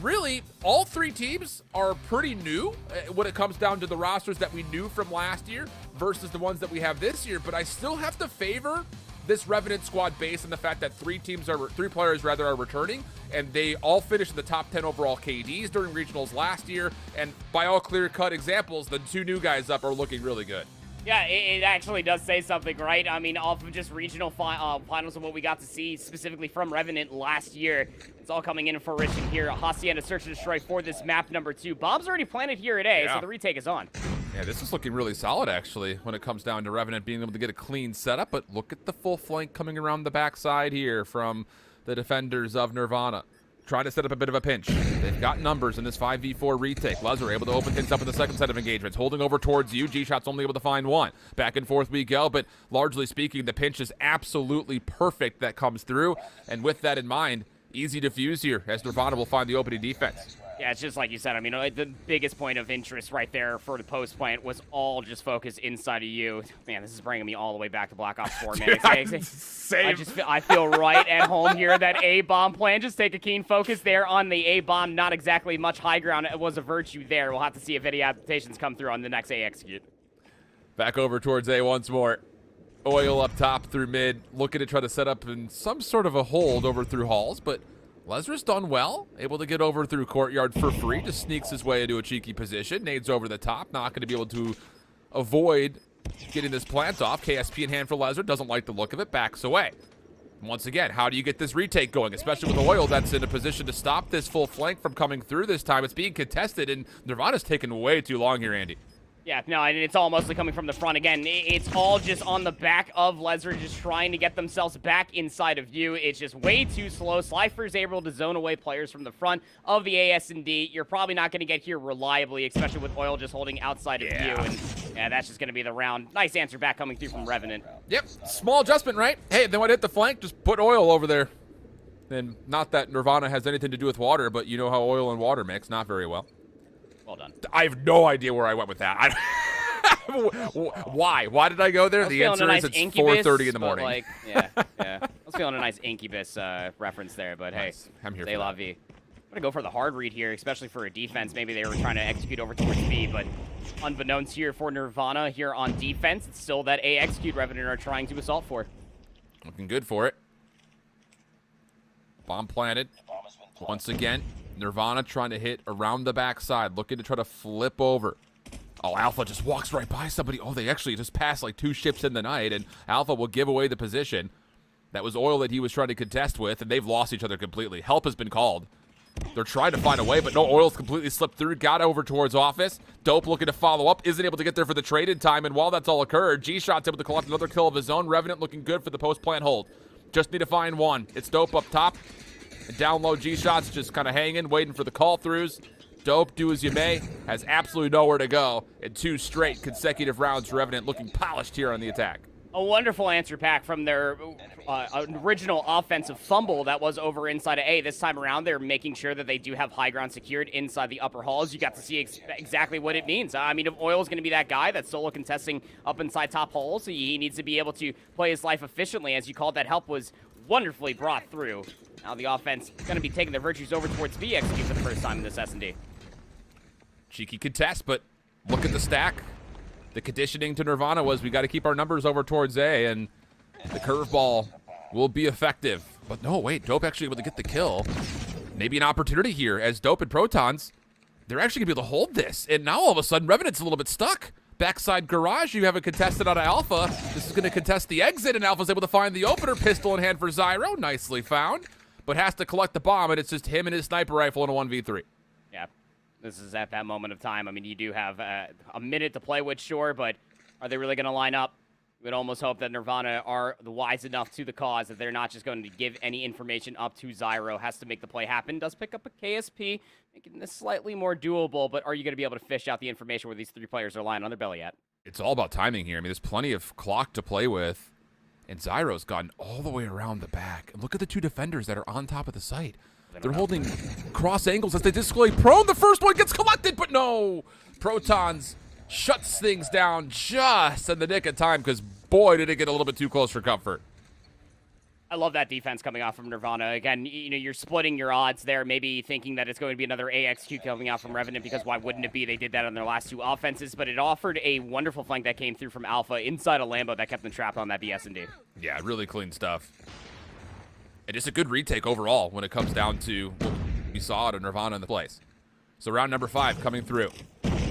really, all 3 teams are pretty new when it comes down to the rosters that we knew from last year versus the ones that we have this year. But I still have to favor this Revenant squad based on the fact that 3 players are returning, and they all finished in the top 10 overall KDs during regionals last year. And by all clear-cut examples, the 2 new guys up are looking really good. Yeah, it actually does say something, right? I mean, off of just regional finals and what we got to see specifically from Revenant last year, it's all coming in fruition here. Hacienda search and destroy for this map number 2. Bomb's already planted here at A, so the retake is on. Yeah, this is looking really solid, actually, when it comes down to Revenant being able to get a clean setup. But look at the full flank coming around the backside here from the defenders of Nirvana, trying to set up a bit of a pinch. They've got numbers in this 5v4 retake. Lezer able to open things up in the second set of engagements, holding over towards you. G-Shot's only able to find 1. Back and forth we go, but largely speaking, the pinch is absolutely perfect that comes through. And with that in mind, easy defuse here as Nirvana will find the opening defense. Yeah, it's just like you said. I mean, the biggest point of interest right there for the post plant was all just focused inside of you. Man, this is bringing me all the way back to Black Ops 4, man. Same. I feel right at home here. That A-bomb plan, just take a keen focus there on the A-bomb. Not exactly much high ground. It was a virtue there. We'll have to see if any adaptations come through on the next A execute. Back over towards A once more. Oil up top through mid, looking to try to set up in some sort of a hold over through halls, but Lesrar's done well, able to get over through courtyard for free, just sneaks his way into a cheeky position, nades over the top, not going to be able to avoid getting this plant off. KSP in hand for Lesrar, doesn't like the look of it, backs away. Once again, how do you get this retake going, especially with Oil that's in a position to stop this full flank from coming through this time? It's being contested, and Nirvana's taking way too long here, Andy. Yeah, no, and it's all mostly coming from the front. Again, it's all just on the back of Lesrar, just trying to get themselves back inside of you. It's just way too slow. Slifer's able to zone away players from the front of the AS&D. You're probably not going to get here reliably, especially with Oil just holding outside of you. And yeah, that's just going to be the round. Nice answer back coming through from Revenant. Yep, small adjustment, right? Hey, then when I hit the flank, just put Oil over there. And not that Nirvana has anything to do with water, but you know how oil and water mix, not very well. Well done. I have no idea where I went with that. Why? Why did I go there? The answer is it's 4:30 in the morning. Like, yeah. I was feeling a nice Incubus reference there, but nice. Hey, I'm here for la vie. I'm going to go for the hard read here, especially for a defense. Maybe they were trying to execute over towards B, but unbeknownst here for Nirvana here on defense, it's still that A execute Revenant are trying to assault for. Looking good for it. Bomb planted. Once again, Nirvana trying to hit around the backside, looking to try to flip over. Oh, Alpha just walks right by somebody. Oh, they actually just passed like 2 ships in the night, and Alpha will give away the position. That was Oil that he was trying to contest with, and they've lost each other completely. Help has been called. They're trying to find a way, but no, Oil's completely slipped through, got over towards Office. Dope looking to follow up, isn't able to get there for the trade in time, and while that's all occurred, G-Shot's able to collect another kill of his own. Revenant looking good for the post-plant hold. Just need to find one. It's Dope up top. And down low, G-Shot's just kind of hanging, waiting for the call-throughs. Dope, do as you may, has absolutely nowhere to go. In 2 straight consecutive rounds, Revenant looking polished here on the attack. A wonderful answer back from their original offensive fumble that was over inside of A. This time around, they're making sure that they do have high ground secured inside the upper halls. You got to see exactly what it means. I mean, if Oil's going to be that guy that's solo contesting up inside top halls, he needs to be able to play his life efficiently. As you called, that help was wonderfully brought through. Now the offense is going to be taking their virtues over towards B execute for the first time in this S&D. Cheeky contest, but look at the stack. The conditioning to Nirvana was we got to keep our numbers over towards A, and the curveball will be effective. But no, wait, Dope actually able to get the kill. Maybe an opportunity here as Dope and Protons, they're actually going to be able to hold this. And now all of a sudden, Revenant's a little bit stuck. Backside garage, you have a contested out of Alpha. This is going to contest the exit, and Alpha's able to find the opener. Pistol in hand for Zyro, nicely found. But has to collect the bomb, and it's just him and his sniper rifle in a 1v3. Yeah, this is at that moment of time. I mean, you do have a minute to play with, sure, but are they really going to line up? We'd almost hope that Nirvana are the wise enough to the cause that they're not just going to give any information up to Zyro. Has to make the play happen. Does pick up a KSP, making this slightly more doable, but are you going to be able to fish out the information where these 3 players are lying on their belly at? It's all about timing here. I mean, there's plenty of clock to play with, and Zyro's gotten all the way around the back. And look at the 2 defenders that are on top of the site. They're holding cross angles as they display prone. The first one gets collected, but no! Protons shuts things down just in the nick of time, because boy, did it get a little bit too close for comfort. I love that defense coming off from Nirvana. Again, you know, you're splitting your odds there, maybe thinking that it's going to be another AXQ coming out from Revenant, because why wouldn't it be? They did that on their last 2 offenses, but it offered a wonderful flank that came through from Alpha inside of Lambo that kept them trapped on that BS&D. Yeah, really clean stuff. And just a good retake overall when it comes down to what we saw out of Nirvana in the place. So round number 5 coming through.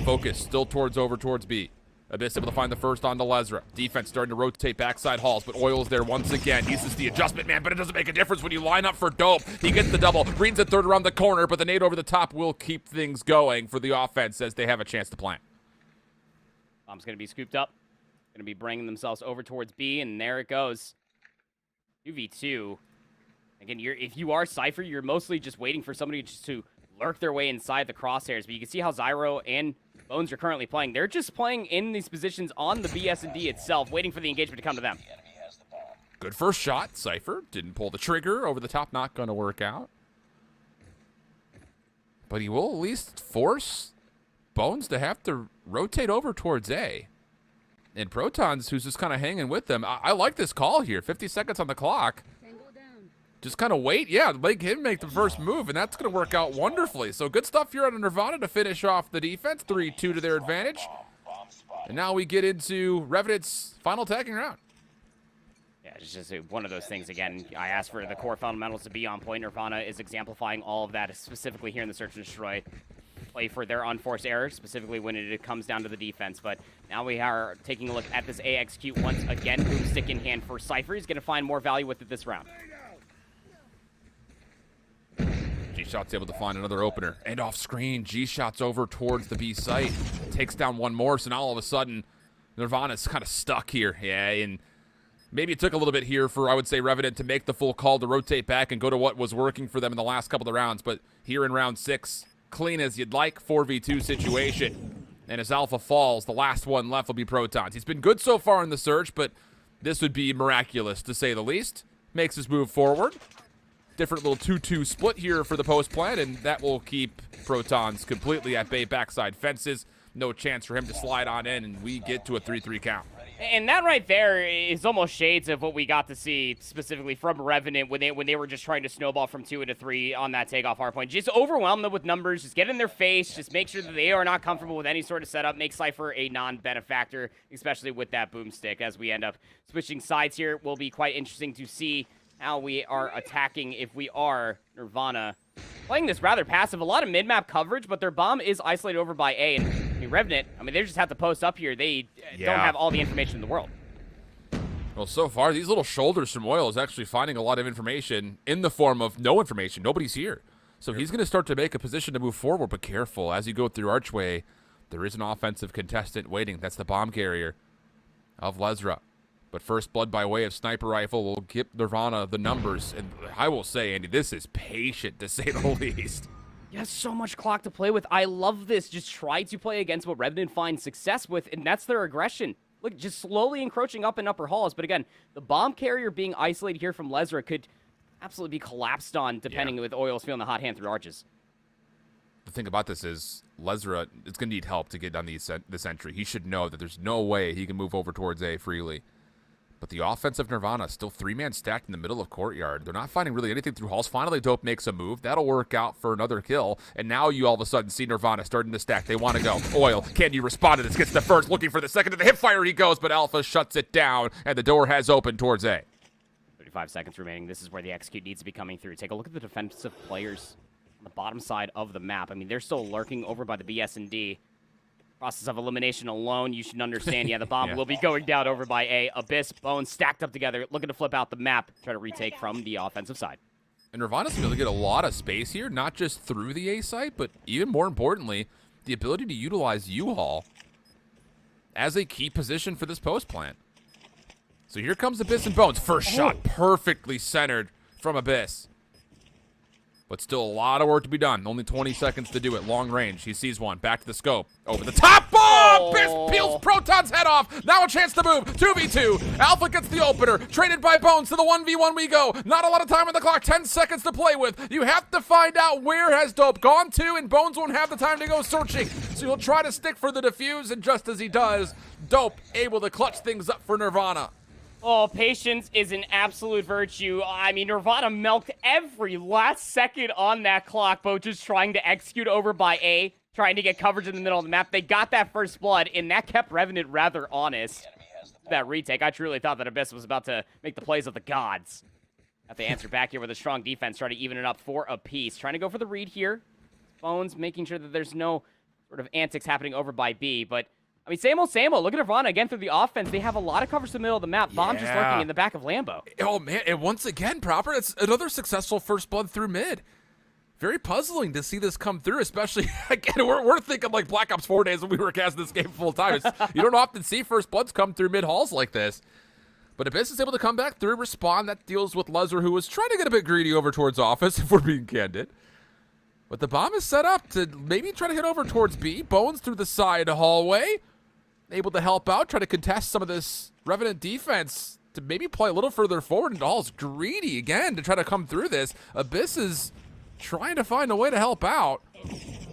Focus still over towards B. Abyss able to find the first onto Lesra. Defense starting to rotate backside halls, but Oil's there once again. Uses the adjustment, man, but it doesn't make a difference when you line up for Dope. He gets the double. Reads a third around the corner, but the nade over the top will keep things going for the offense as they have a chance to plant. Bomb's going to be scooped up. Going to be bringing themselves over towards B, and there it goes. 2v2. Again, if you are Cypher, you're mostly just waiting for somebody just to lurk their way inside the crosshairs, but you can see how Zyro and Bones are currently playing. They're just playing in these positions on the BS&D itself, waiting for the engagement to come to them. Good first shot. Cypher didn't pull the trigger. Over the top, not going to work out. but he will at least force Bones to have to rotate over towards A. And Protons, who's just kind of hanging with them. I like this call here. 50 seconds on the clock. Just kind of wait. Yeah, make him make the first move, and that's going to work out wonderfully. So good stuff here out of Nirvana to finish off the defense. 3-2 to their advantage. And now we get into Revenant's final attacking round. Yeah, it's just one of those things. Again, I asked for the core fundamentals to be on point. Nirvana is exemplifying all of that, specifically here in the Search and Destroy. Play for their unforced errors, specifically when it comes down to the defense. But now we are taking a look at this A execute once again. Boomstick in hand for Cypher. He's going to find more value with it this round. G-Shot's able to find another opener. And off screen, G-Shot's over towards the B site. Takes down one more, so now all of a sudden, Nirvana's kind of stuck here. Yeah, and maybe it took a little bit here for, I would say, Revenant to make the full call to rotate back and go to what was working for them in the last couple of rounds. But here in round 6, clean as you'd like, 4v2 situation. And as Alpha falls, the last one left will be Protons. He's been good so far in the search, but this would be miraculous, to say the least. Makes his move forward. Different little 2-2 split here for the post plan, and that will keep Protons completely at bay backside fences. No chance for him to slide on in, and we get to a 3-3 count. And that right there is almost shades of what we got to see specifically from Revenant when they were just trying to snowball from 2 into 3 on that takeoff hardpoint. Just overwhelm them with numbers, just get in their face, just make sure that they are not comfortable with any sort of setup, make Cypher a non-benefactor, especially with that boomstick. As we end up switching sides here, will be quite interesting to see how we are attacking if we are Nirvana. Playing this rather passive, a lot of mid-map coverage, but their bomb is isolated over by A, and Revenant, I mean, they just have to post up here. They don't have all the information in the world. Well, so far, these little shoulders from Oil is actually finding a lot of information in the form of no information. Nobody's here. So he's going to start to make a position to move forward, but careful. As you go through Archway, there is an offensive contestant waiting. That's the bomb carrier of Lesra. But first blood by way of sniper rifle will give Nirvana the numbers. And I will say, Andy, this is patient, to say the least. You have so much clock to play with. I love this. Just try to play against what Revenant finds success with, and that's their aggression. Look, just slowly encroaching up in upper halls. But again, the bomb carrier being isolated here from Lesra could absolutely be collapsed on, depending with Oil's feeling the hot hand through arches. The thing about this is Lesra is going to need help to get down this entry. He should know that there's no way he can move over towards A freely. But the offensive Nirvana still 3-man stacked in the middle of Courtyard. They're not finding really anything through halls. Finally, Dope makes a move. That'll work out for another kill. And now you all of a sudden see Nirvana starting to stack. They want to go. Oil, can you respond to this? Gets the first, looking for the second. To the hip fire he goes, but Alpha shuts it down, and the door has opened towards A. 35 seconds remaining. This is where the execute needs to be coming through. Take a look at the defensive players on the bottom side of the map. I mean, they're still lurking over by the BS&D. Process of elimination alone, you should understand, the bomb will be going down over by A. Abyss, Bones stacked up together, looking to flip out the map, try to retake from the offensive side. And Nirvana's going to get a lot of space here, not just through the A site, but even more importantly, the ability to utilize U-Haul as a key position for this post plant. So here comes Abyss and Bones. First shot perfectly centered from Abyss. But still a lot of work to be done. Only 20 seconds to do it. Long range. He sees one. Back to the scope. Over the top. Bomb! Abyss peels Proton's head off. Now a chance to move. 2v2. Alpha gets the opener. Traded by Bones to the 1v1 we go. Not a lot of time on the clock. 10 seconds to play with. You have to find out where has Dope gone to, and Bones won't have the time to go searching. So he'll try to stick for the defuse, and just as he does, Dope able to clutch things up for Nirvana. Oh, patience is an absolute virtue. I mean, Nirvana milked every last second on that clock, both just trying to execute over by A, trying to get coverage in the middle of the map. They got that first blood, and that kept Revenant rather honest. That retake, I truly thought that Abyss was about to make the plays of the gods. Have to answer back here with a strong defense, try to even it up for a piece. Trying to go for the read here. Bones making sure that there's no sort of antics happening over by B, but I mean, same old. Look at Nirvana again through the offense. They have a lot of coverage in the middle of the map. Bomb just lurking in the back of Lambo. Oh, man. And once again, Proper, it's another successful first blood through mid. Very puzzling to see this come through, especially, again, we're thinking like Black Ops 4 days when we were casting this game full time. You don't often see first bloods come through mid halls like this. But Abyss is able to come back through, respond. That deals with Lesser, who was trying to get a bit greedy over towards office, if we're being candid. But the bomb is set up to maybe try to hit over towards B. Bones through the side hallway. Able to help out, try to contest some of this Revenant defense to maybe play a little further forward. And Dahl's greedy again to try to come through this. Abyss is trying to find a way to help out.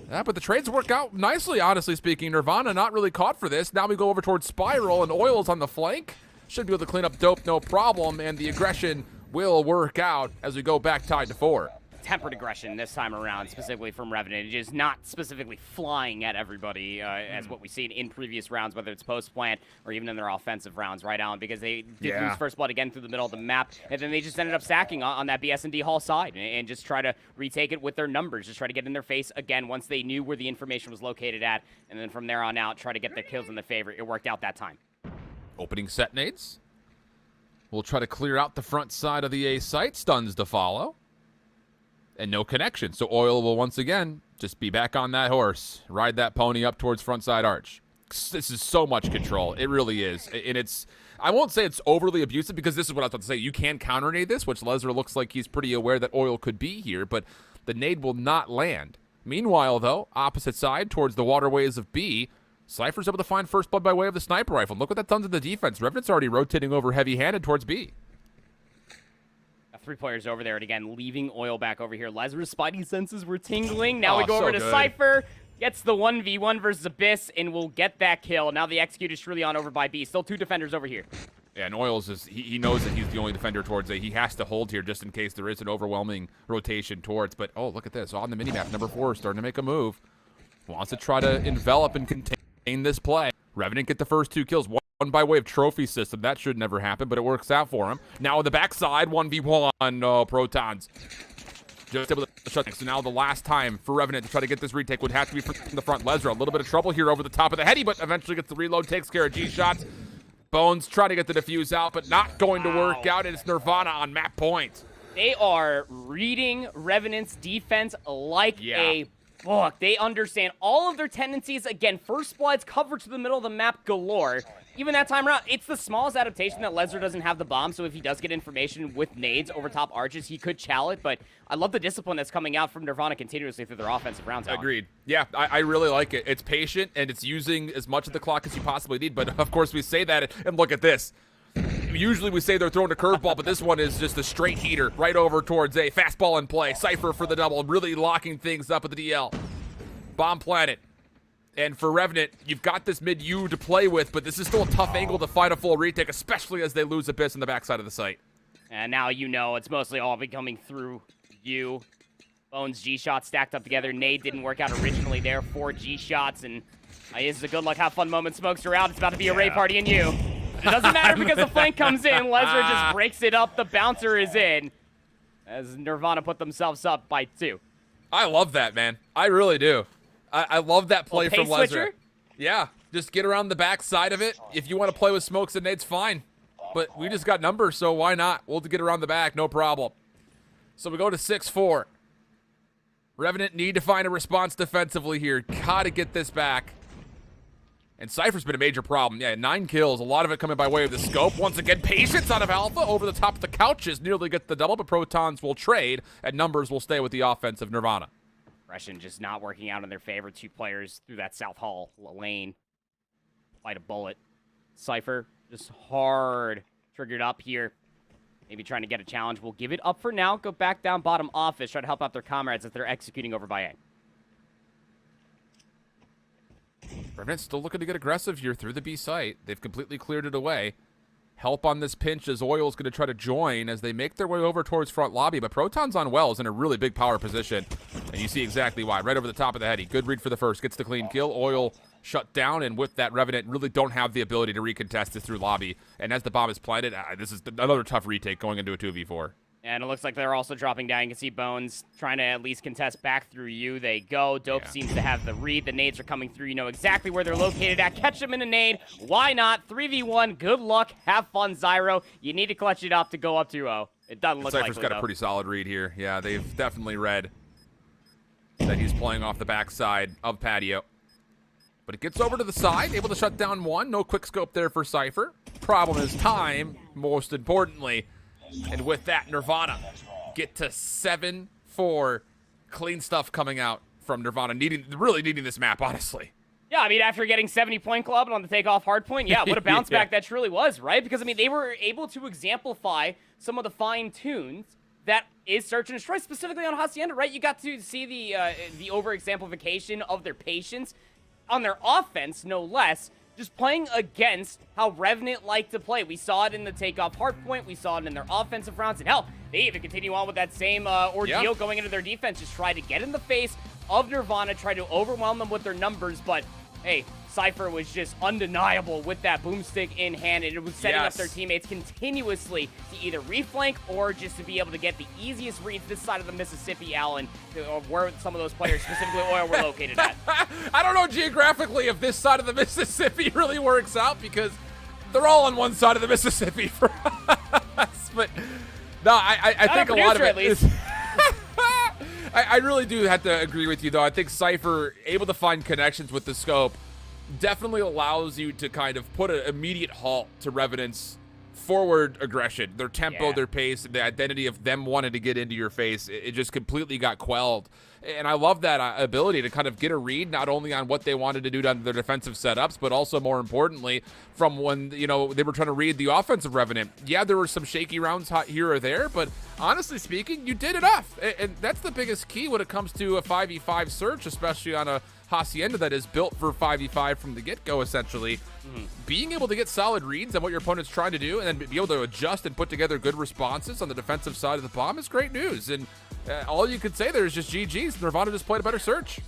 Yeah, but the trades work out nicely, honestly speaking. Nirvana not really caught for this. Now we go over towards Spiral, and Oil's on the flank. Should be able to clean up Dope, no problem, and the aggression will work out as we go back tied to 4. Tempered aggression this time around, specifically from Revenant. It is not specifically flying at everybody as what we've seen in previous rounds, whether it's post-plant or even in their offensive rounds, right, Alan? Because they did lose first blood again through the middle of the map, and then they just ended up sacking on that BS&D Hall side and just try to retake it with their numbers, just try to get in their face again once they knew where the information was located at, and then from there on out, try to get their kills in their favor. It worked out that time. Opening set nades. We'll try to clear out the front side of the A site. Stuns to follow. And no connection. So Oil will once again just be back on that horse. Ride that pony up towards front side arch. This is so much control. It really is. And it's, I won't say it's overly abusive because this is what I was about to say. You can counter nade this, which Lesnar looks like he's pretty aware that Oil could be here, but the nade will not land. Meanwhile, though, opposite side towards the waterways of B, Cypher's able to find first blood by way of the sniper rifle. Look what that done to the defense. Revenant's already rotating over heavy-handed towards B. 3 players over there, and again, leaving Oil back over here. Lazarus' spidey senses were tingling. Now we go over to Cypher. Gets the 1v1 versus Abyss, and will get that kill. Now the execute is truly on over by B. Still 2 defenders over here. Yeah, and Oils is, he knows that he's the only defender towards A. He has to hold here just in case there is an overwhelming rotation towards. But, oh, look at this. On the minimap, number 4 starting to make a move. Wants to try to envelop and contain this play. Revenant get the first 2 kills. One by way of trophy system. That should never happen, but it works out for him. Now on the backside, 1v1. No, Protons. Just able to shut. So now the last time for Revenant to try to get this retake would have to be from the front. Lesnar, a little bit of trouble here over the top of the heady, but eventually gets the reload, takes care of G-shots. Bones trying to get the defuse out, but not going to work out. It's Nirvana on map point. They are reading Revenant's defense like a book. They understand all of their tendencies. Again, first blood's covered to the middle of the map galore. Even that time around, it's the smallest adaptation that Lesnar doesn't have the bomb, so if he does get information with nades over top arches, he could chow it, but I love the discipline that's coming out from Nirvana continuously through their offensive rounds. Agreed. Yeah, I really like it. It's patient, and it's using as much of the clock as you possibly need, but of course we say that, and look at this. Usually we say they're throwing a curveball, but this one is just a straight heater right over towards A. Fastball in play. Cypher for the double, really locking things up at the DL. Bomb planet. And for Revenant, you've got this mid-U to play with, but this is still a tough angle to find a full retake, especially as they lose Abyss in the backside of the site. And now you know it's mostly all be coming through you. Bones G-shots stacked up together. Nade didn't work out originally there. 4 G-shots, and this is a good luck, have fun moment. Smokes are out. It's about to be a raid party in you. It doesn't matter because the flank comes in. Lesnar just breaks it up. The bouncer is in as Nirvana put themselves up by 2. I love that, man. I really do. I love that play from Lesnar. Switcher? Yeah, just get around the back side of it. If you want to play with smokes and nades, fine. But we just got numbers, so why not? We'll get around the back, no problem. So we go to 6-4. Revenant need to find a response defensively here. Gotta get this back. And Cypher's been a major problem. Yeah, 9 kills, a lot of it coming by way of the scope. Once again, patience out of Alpha over the top of the couches. Nearly gets the double, but Protons will trade, and numbers will stay with the offense of Nirvana. Aggression just not working out in their favor. 2 players through that South Hall lane. Light a bullet. Cypher just hard triggered up here. Maybe trying to get a challenge. We'll give it up for now. Go back down bottom office. Try to help out their comrades as they're executing over by A. Revenant's still looking to get aggressive here through the B site. They've completely cleared it away. Help on this pinch as Oil's going to try to join as they make their way over towards front lobby. But Proton's on Wells in a really big power position. And you see exactly why. Right over the top of the heady. Good read for the first. Gets the clean kill. Oil shut down. And with that, Revenant really don't have the ability to recontest this through lobby. And as the bomb is planted, this is another tough retake going into a 2v4. And it looks like they're also dropping down. You can see Bones trying to at least contest back through you. They go. Dope seems to have the read. The nades are coming through. You know exactly where they're located at. Catch them in a nade. Why not? 3v1. Good luck. Have fun, Zyro. You need to clutch it up to go up 2-0. It doesn't look like Cypher's got a pretty solid read here. Yeah, they've definitely read that he's playing off the backside of Patio. But it gets over to the side. Able to shut down 1. No quick scope there for Cypher. Problem is time, most importantly. And with that, Nirvana get to 7-4. Clean stuff coming out from Nirvana. Really needing this map, honestly. Yeah, I mean, after getting 70 point club on the takeoff hard point, yeah, what a bounce back that truly was, right? Because, I mean, they were able to exemplify some of the fine tunes that is Search and Destroy, specifically on Hacienda, right? You got to see the over-exemplification of their patience on their offense, no less, just playing against how Revenant like to play. We saw it in the takeoff hardpoint. We saw it in their offensive rounds. And hell, they even continue on with that same ordeal going into their defense. Just try to get in the face of Nirvana, try to overwhelm them with their numbers. But, hey, Cypher was just undeniable with that boomstick in hand, and it was setting up their teammates continuously to either reflank or just to be able to get the easiest reads this side of the Mississippi, Allen, where some of those players, specifically Oil, were located at. I don't know geographically if this side of the Mississippi really works out, because they're all on one side of the Mississippi for us. But no, I think a lot of it is. I really do have to agree with you, though. I think Cypher, able to find connections with the scope, definitely allows you to kind of put an immediate halt to Revenant's forward aggression. Their tempo, their pace, the identity of them wanting to get into your face, it just completely got quelled. And I love that ability to kind of get a read, not only on what they wanted to do to their defensive setups, but also, more importantly, from when, they were trying to read the offensive Revenant. Yeah, there were some shaky rounds here or there, but honestly speaking, you did enough. And that's the biggest key when it comes to a 5v5 search, especially on a Hacienda that is built for 5v5 from the get-go, essentially. Being able to get solid reads on what your opponent's trying to do and then be able to adjust and put together good responses on the defensive side of the bomb is great news. And all you could say there is just GG's. Nirvana just played a better search.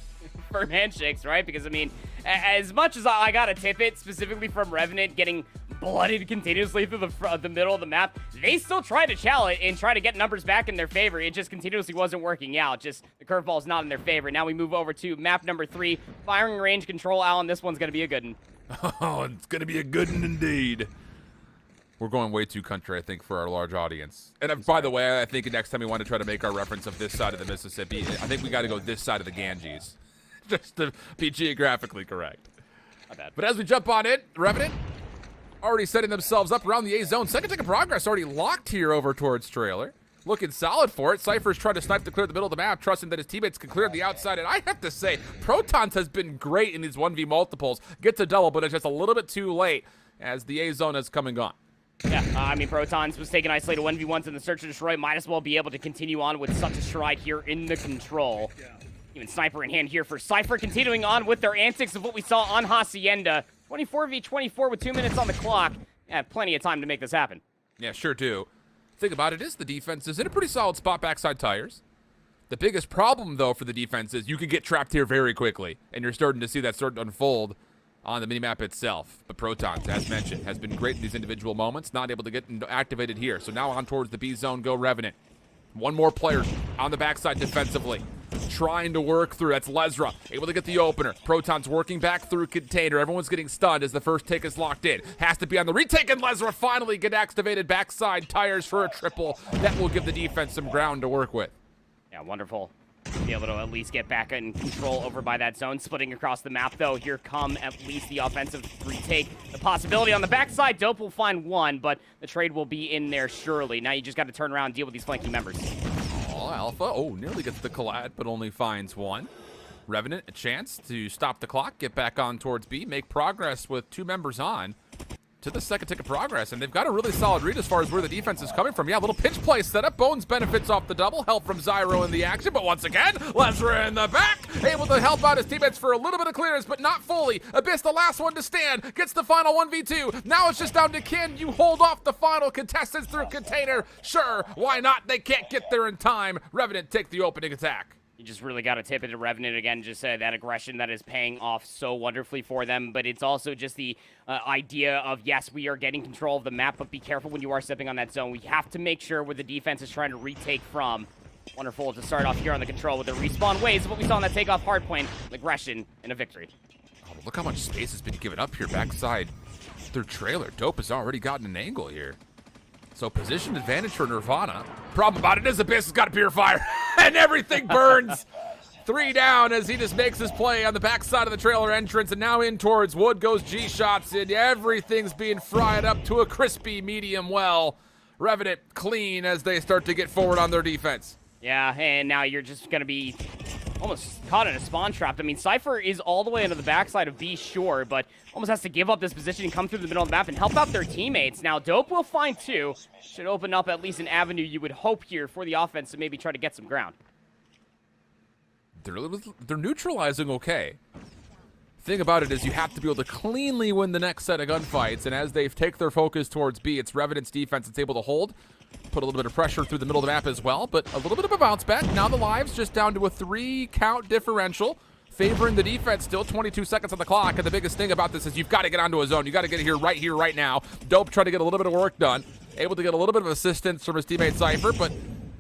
Firm handshakes, right? Because, I mean, as much as I got to tip it, specifically from Revenant getting blooded continuously through the middle of the map, they still tried to challenge and try to get numbers back in their favor. It just continuously wasn't working out. Just the curveball's not in their favor. Now we move over to map number 3, firing range control. Alan, this one's going to be a good one. Oh, it's going to be a good one indeed. We're going way too country, I think, for our large audience. And by the way, I think next time we want to try to make our reference of this side of the Mississippi, I think we got to go this side of the Ganges, just to be geographically correct. Not bad. But as we jump on it, Revenant already setting themselves up around the A zone. Second tick of progress already locked here over towards trailer. Looking solid for it. Cypher's trying to snipe to clear the middle of the map, trusting that his teammates can clear the outside. And I have to say, Protons has been great in these 1v multiples. Gets a double, but it's just a little bit too late as the A zone has come and gone. Yeah, I mean, Protons was taking isolated 1v1s in the Search and Destroy. Might as well be able to continue on with such a stride here in the control. Even Sniper in hand here for Cypher, continuing on with their antics of what we saw on Hacienda. 24v24 with 2 minutes on the clock. Yeah, plenty of time to make this happen. Yeah, sure do. Thing about it is the defense is in a pretty solid spot backside tires. The biggest problem, though, for the defense is you can get trapped here very quickly, and you're starting to see that start to unfold on the minimap itself. But Protons, as mentioned, has been great in these individual moments, not able to get activated here. So now on towards the B zone, go Revenant. One more player on the backside defensively, trying to work through. That's Lesra, able to get the opener. Protons working back through container. Everyone's getting stunned as the first take is locked in. Has to be on the retake, and Lesra finally get activated backside tires for a triple. That will give the defense some ground to work with. Yeah, wonderful. Be able to at least get back in control over by that zone. Splitting across the map, though. Here come at least the offensive retake. The possibility on the backside. Dope will find one, but the trade will be in there surely. Now you just got to turn around and deal with these flanking members. Oh, Alpha. Oh, nearly gets the collide, but only finds one. Revenant, a chance to stop the clock, get back on towards B, make progress with 2 members on to the second tick of progress, and they've got a really solid read as far as where the defense is coming from. Yeah, a little pinch play set up. Bones benefits off the double. Help from Zyro in the action, but once again, Lesra in the back, able to help out his teammates for a little bit of clearance, but not fully. Abyss, the last one to stand, gets the final 1v2. Now it's just down to can you hold off the final contestants through container? Sure, why not? They can't get there in time. Revenant take the opening attack. You just really got to tip it to Revenant again, just that aggression that is paying off so wonderfully for them. But it's also just the idea of, yes, we are getting control of the map, but be careful when you are stepping on that zone. We have to make sure where the defense is trying to retake from. Wonderful to start off here on the control with the respawn waves of what we saw on that takeoff hardpoint, aggression, and a victory. Oh, look how much space has been given up here backside. Their trailer. Dope has already gotten an angle here. So position advantage for Nirvana. Problem about it is Abyss has got a purifier and everything burns. 3 down as he just makes his play on the backside of the trailer entrance, and now in towards Wood goes G-shots, and everything's being fried up to a crispy medium well. Revenant clean as they start to get forward on their defense. Yeah, and now you're just going to be almost caught in a spawn trap. I mean, Cypher is all the way into the backside of B, sure, but almost has to give up this position and come through the middle of the map and help out their teammates. Now, Dope will find 2. Should open up at least an avenue you would hope here for the offense to maybe try to get some ground. They're neutralizing okay. Thing about it is you have to be able to cleanly win the next set of gunfights, and as they take their focus towards B, it's Revenant's defense that's able to hold, put a little bit of pressure through the middle of the map as well, but a little bit of a bounce back. Now the lives just down to a 3-count differential, favoring the defense. Still 22 seconds on the clock, and the biggest thing about this is you've got to get onto a zone. You got to get it here, right now. Dope trying to get a little bit of work done, able to get a little bit of assistance from his teammate Cypher, but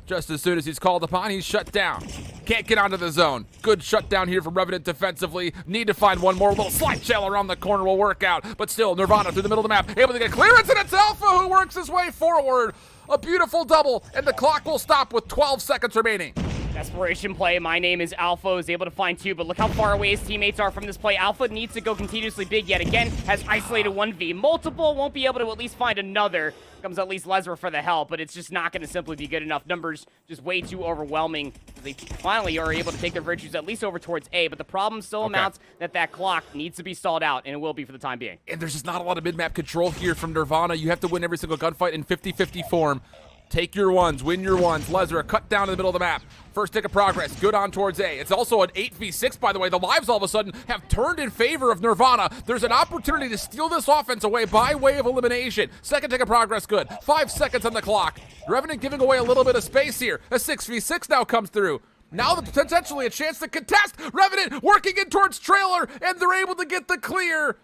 just as soon as he's called upon, he's shut down. Can't get onto the zone. Good shutdown here from Revenant defensively. Need to find one more. Little slide shell around the corner will work out. But still, Nirvana through the middle of the map. Able to get clearance, and it's Alpha who works his way forward. A beautiful double, and the clock will stop with 12 seconds remaining. Desperation play. My name is Alpha. Is able to find 2, but look how far away his teammates are from this play. Alpha needs to go continuously big yet again. Has isolated 1v. Multiple, won't be able to at least find another. Comes at least Lesnar for the help, but it's just not going to simply be good enough. Numbers just way too overwhelming. They finally are able to take their virtues at least over towards A, but the problem still amounts that clock needs to be stalled out, and it will be for the time being. And there's just not a lot of mid-map control here from Nirvana. You have to win every single gunfight in 50-50 form. Take your ones, win your ones. Lesnar, cut down in the middle of the map. First tick of progress, good on towards A. It's also an 8v6, by the way. The lives all of a sudden have turned in favor of Nirvana. There's an opportunity to steal this offense away by way of elimination. Second tick of progress, good. 5 seconds on the clock. Revenant giving away a little bit of space here. A 6v6 now comes through. Now potentially a chance to contest. Revenant working in towards trailer, and they're able to get the clear.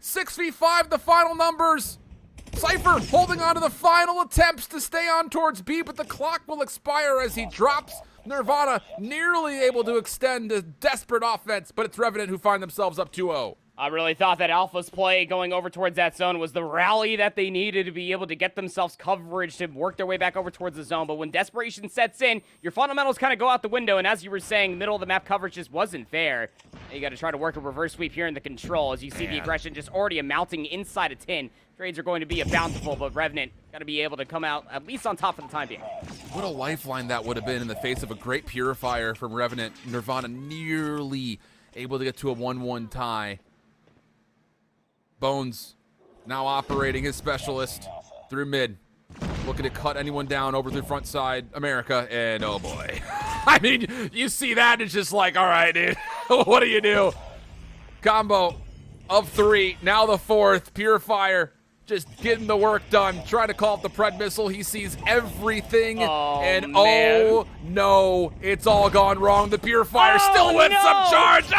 6v5, the final numbers. Cypher holding on to the final attempts to stay on towards B, but the clock will expire as he drops. Nirvana nearly able to extend a desperate offense, but it's Revenant who find themselves up 2-0. I really thought that Alpha's play going over towards that zone was the rally that they needed to be able to get themselves coverage to work their way back over towards the zone. But when desperation sets in, your fundamentals kind of go out the window. And as you were saying, middle of the map coverage just wasn't there. You got to try to work a reverse sweep here in the control as you see the aggression just already amounting inside of 10. Trades are going to be a bountiful, but Revenant got to be able to come out at least on top for the time being. What a lifeline that would have been in the face of a great purifier from Revenant. Nirvana nearly able to get to a 1-1 tie. Bones now operating his specialist through mid. Looking to cut anyone down over through front side America, and oh boy. I mean, you see that, it's just like, all right, dude, what do you do? Combo of 3, now the 4th. Purifier just getting the work done, trying to call up the Pred missile. He sees everything, and oh no, it's all gone wrong. The Purifier still with some charge.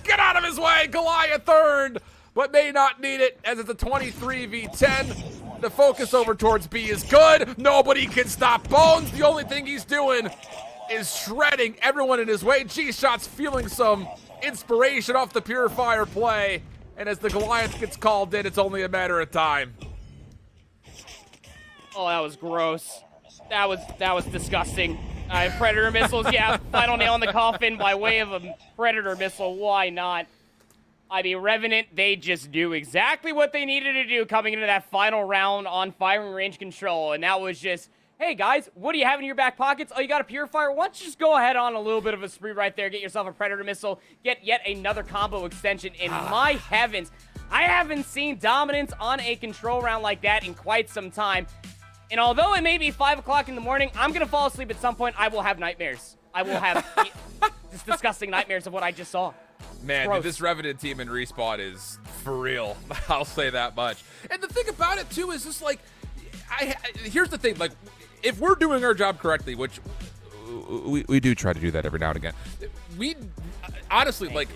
Get out of his way. Goliath earned, but may not need it as it's a 23v10. The focus over towards B is good. Nobody can stop Bones. The only thing he's doing is shredding everyone in his way. G-Shot's feeling some inspiration off the Purifier play. And as the Goliath gets called in, it's only a matter of time. Oh, that was gross. That was disgusting. Predator missiles, yeah, final nail in the coffin by way of a Predator missile. Why not? I mean, Revenant, they just knew exactly what they needed to do coming into that final round on firing range control. And that was just, hey, guys, what do you have in your back pockets? Oh, you got a Purifier? Why don't you just go ahead on a little bit of a spree right there, get yourself a Predator missile, get yet another combo extension. And my heavens, I haven't seen dominance on a control round like that in quite some time. And although it may be 5 o'clock in the morning, I'm going to fall asleep at some point. I will have nightmares. I will have just disgusting nightmares of what I just saw. Man, dude, this Revenant team in Respawn is for real. I'll say that much. And the thing about it, too, is just like, here's the thing. Like, if we're doing our job correctly, which we do try to do that every now and again, we honestly, like,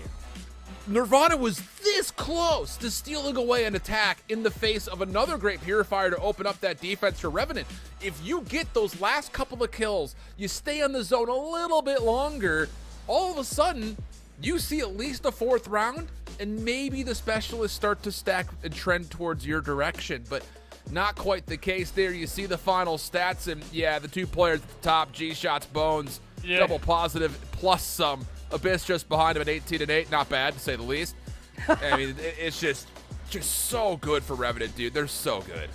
Nirvana was this close to stealing away an attack in the face of another great Purifier to open up that defense for Revenant. If you get those last couple of kills, you stay on the zone a little bit longer, all of a sudden, you see at least a 4th round, and maybe the specialists start to stack and trend towards your direction, but not quite the case there. You see the final stats, and yeah, the 2 players at the top, G-Shots, Bones, double positive, plus some. Abyss just behind him at 18-8, not bad to say the least. I mean, it's just so good for Revenant, dude. They're so good.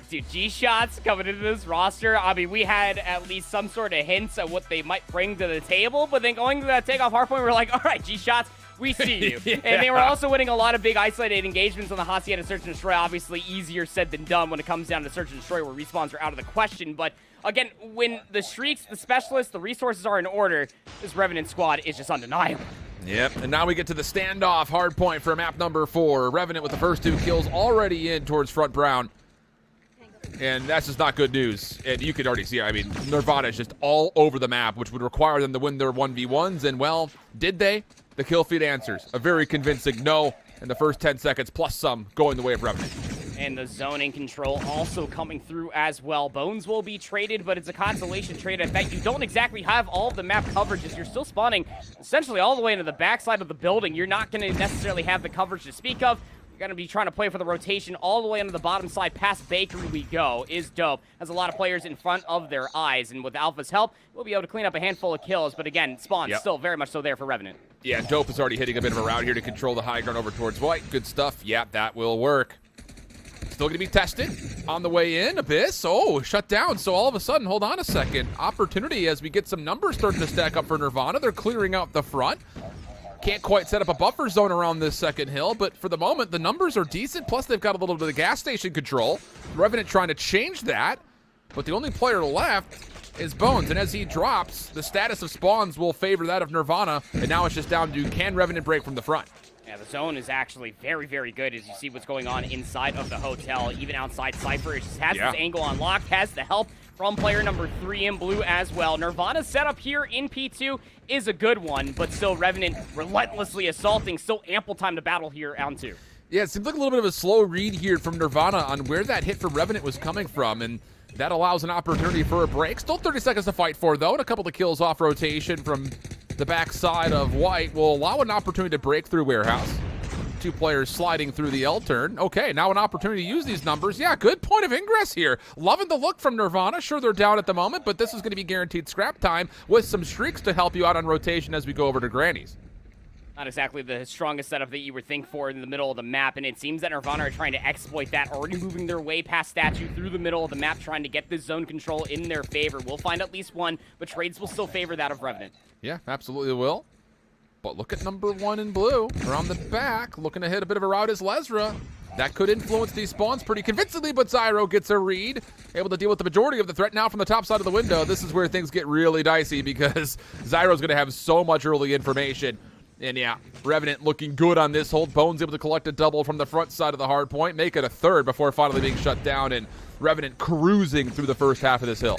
Dude, G-Shots coming into this roster. I mean, we had at least some sort of hints at what they might bring to the table, but then going to that takeoff hardpoint, we're like, all right, G-Shots, we see you. Yeah. And they were also winning a lot of big isolated engagements on the Hacienda Search and Destroy. Obviously, easier said than done when it comes down to Search and Destroy, where respawns are out of the question. But again, when the streaks, the specialists, the resources are in order, this Revenant squad is just undeniable. Yep, and now we get to the standoff hard point for map number 4. Revenant with the first 2 kills already in towards Front Brown. And that's just not good news. And you could already see, I mean, Nirvana is just all over the map, which would require them to win their 1v1s. And, well, did they? The kill feed answers a very convincing no in the first 10 seconds, plus some going the way of Revenant. And the zoning control also coming through as well. Bones will be traded, but it's a consolation trade at that. You don't exactly have all of the map coverage as you're still spawning essentially all the way into the backside of the building. You're not going to necessarily have the coverage to speak of. You're going to be trying to play for the rotation all the way into the bottom side. Past Bakery we go is dope. Has a lot of players in front of their eyes, and with Alpha's help, we'll be able to clean up a handful of kills. But again, Spawn's still very much so there for Revenant. Yeah, Dope is already hitting a bit of a route here to control the high ground over towards White. Good stuff. Yeah, that will work. Still going to be tested on the way in. Abyss. Oh, shut down. So all of a sudden, hold on a second. Opportunity as we get some numbers starting to stack up for Nirvana. They're clearing out the front. Can't quite set up a buffer zone around this second hill, but for the moment, the numbers are decent. Plus, they've got a little bit of gas station control. Revenant trying to change that, but the only player left is Bones. And as he drops, the status of spawns will favor that of Nirvana, and now it's just down to can Revenant break from the front? Yeah, the zone is actually very, very good as you see what's going on inside of the hotel. Even outside, Cypher just has his angle unlocked, has the help from player number 3 in blue as well. Nirvana's setup here in P2 is a good one, but still Revenant relentlessly assaulting. Still ample time to battle here on 2. Yeah, it seems like a little bit of a slow read here from Nirvana on where that hit for Revenant was coming from, and that allows an opportunity for a break. Still 30 seconds to fight for, though, and a couple of kills off rotation from the backside of White will allow an opportunity to break through Warehouse. 2 players sliding through the L turn. Okay, now an opportunity to use these numbers. Yeah, good point of ingress here. Loving the look from Nirvana. Sure, they're down at the moment, but this is going to be guaranteed scrap time with some streaks to help you out on rotation as we go over to Granny's. Not exactly the strongest setup that you would think for in the middle of the map, and it seems that Nirvana are trying to exploit that, already moving their way past Statue through the middle of the map, trying to get this zone control in their favor. We'll find at least one, but trades will still favor that of Revenant. Yeah, absolutely will. But look at number 1 in blue. Around the back, looking to hit a bit of a route is Lesra. That could influence these spawns pretty convincingly, but Zyro gets a read. Able to deal with the majority of the threat now from the top side of the window. This is where things get really dicey because Zyro's going to have so much early information. And yeah, Revenant looking good on this hold. Bones able to collect a double from the front side of the hard point, make it a third before finally being shut down, and Revenant cruising through the first half of this hill.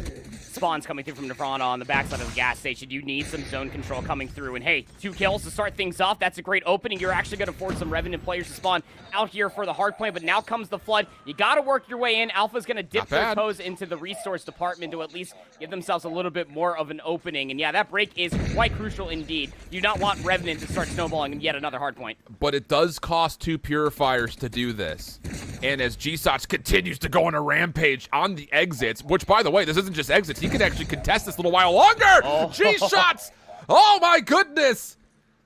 Spawns coming through from Nirvana on the backside of the gas station. You need some zone control coming through. And hey, 2 kills to start things off. That's a great opening. You're actually going to force some Revenant players to spawn out here for the hard point. But now comes the flood. You got to work your way in. Alpha's going to dip their toes into the resource department to at least give themselves a little bit more of an opening. And yeah, that break is quite crucial indeed. You do not want Revenant to start snowballing in yet another hard point. But it does cost 2 purifiers to do this. And as G-Sots continues to go on a rampage on the exits, which, by the way, this isn't just exits. He could actually contest this a little while longer. G-Shots! Oh, my goodness!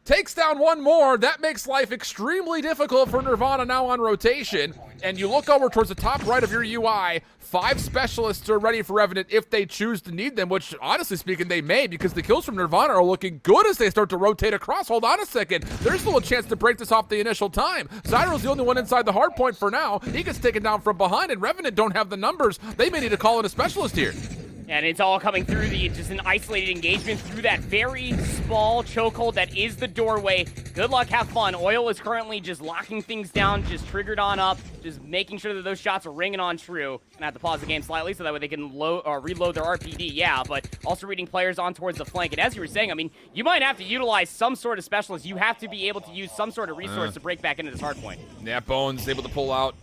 Takes down 1 more. That makes life extremely difficult for Nirvana now on rotation. And you look over towards the top right of your UI. 5 specialists are ready for Revenant if they choose to need them, which, honestly speaking, they may, because the kills from Nirvana are looking good as they start to rotate across. Hold on a second. There's still a chance to break this off the initial time. Zyro's the only one inside the hard point for now. He gets taken down from behind, and Revenant don't have the numbers. They may need to call in a specialist here. And it's all coming through just an isolated engagement through that very small chokehold that is the doorway. Good luck, have fun. Oil is currently just locking things down, just triggered on up, just making sure that those shots are ringing on true. Gonna have to pause the game slightly so that way they can reload their RPD, yeah, but also reading players on towards the flank. And as you were saying, I mean, you might have to utilize some sort of specialist. You have to be able to use some sort of resource to break back into this hard point. Yeah, Bones able to pull out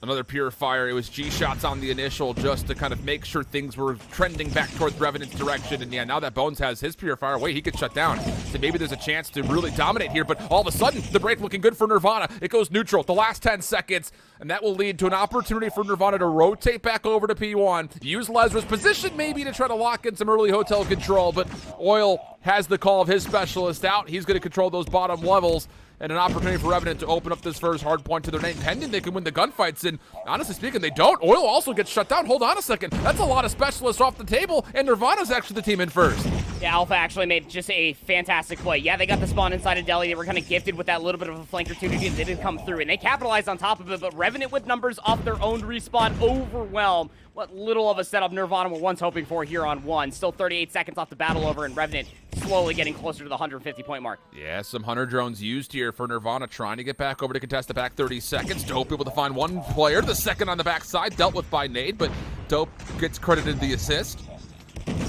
another purifier. It was G-Shots on the initial just to kind of make sure things were trending back towards Revenant's direction. And yeah, now that Bones has his purifier away, he gets shut down. So maybe there's a chance to really dominate here. But all of a sudden, the break looking good for Nirvana. It goes neutral the last 10 seconds. And that will lead to an opportunity for Nirvana to rotate back over to P1. Use Lesra's position maybe to try to lock in some early hotel control. But Oil has the call of his specialist out. He's going to control those bottom levels. and an opportunity for Revenant to open up this first hard point to their name, pending they can win the gunfights, and honestly speaking, they don't. Oil also gets shut down. Hold on a second. That's a lot of specialists off the table, and Nirvana's actually the team in first. Yeah, Alpha actually made just a fantastic play. Yeah, they got the spawn inside of Delhi. They were kind of gifted with that little bit of a flanker opportunity, and they did come through, and they capitalized on top of it, but Revenant with numbers off their own respawn overwhelm what little of a setup Nirvana were once hoping for here on 1. Still 38 seconds off the battle over, and Revenant slowly getting closer to the 150-point mark. Yeah, some Hunter drones used here for Nirvana, trying to get back over to contest the back 30 seconds. Dope able to find one player, the second on the backside, dealt with by Nade, but Dope gets credited the assist.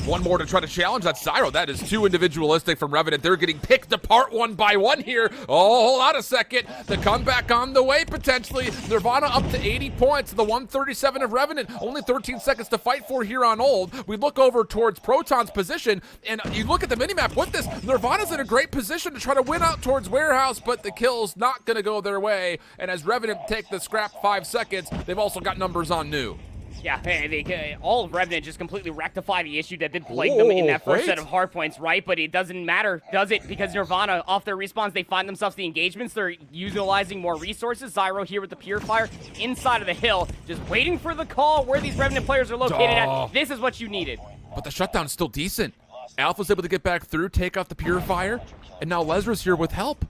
One more to try to challenge that Zyro. That is too individualistic from Revenant. They're getting picked apart one by one here. Oh, hold on a second. The comeback on the way, potentially. Nirvana up to 80 points. The 137 of Revenant. Only 13 seconds to fight for here on Old. We look over towards Proton's position, and you look at the minimap with this. Nirvana's in a great position to try to win out towards Warehouse, but the kill's not going to go their way. And as Revenant take the scrap 5 seconds, they've also got numbers on New. Yeah, all of Revenant just completely rectified the issue that did plague them in that first set of hard points, right? But it doesn't matter, does it? Because Nirvana, off their respawns, they find themselves the engagements. They're utilizing more resources. Zyro here with the Purifier inside of the hill, just waiting for the call where these Revenant players are located at. This is what you needed. But the shutdown's still decent. Alpha's able to get back through, take off the Purifier, and now Lesra's here with help.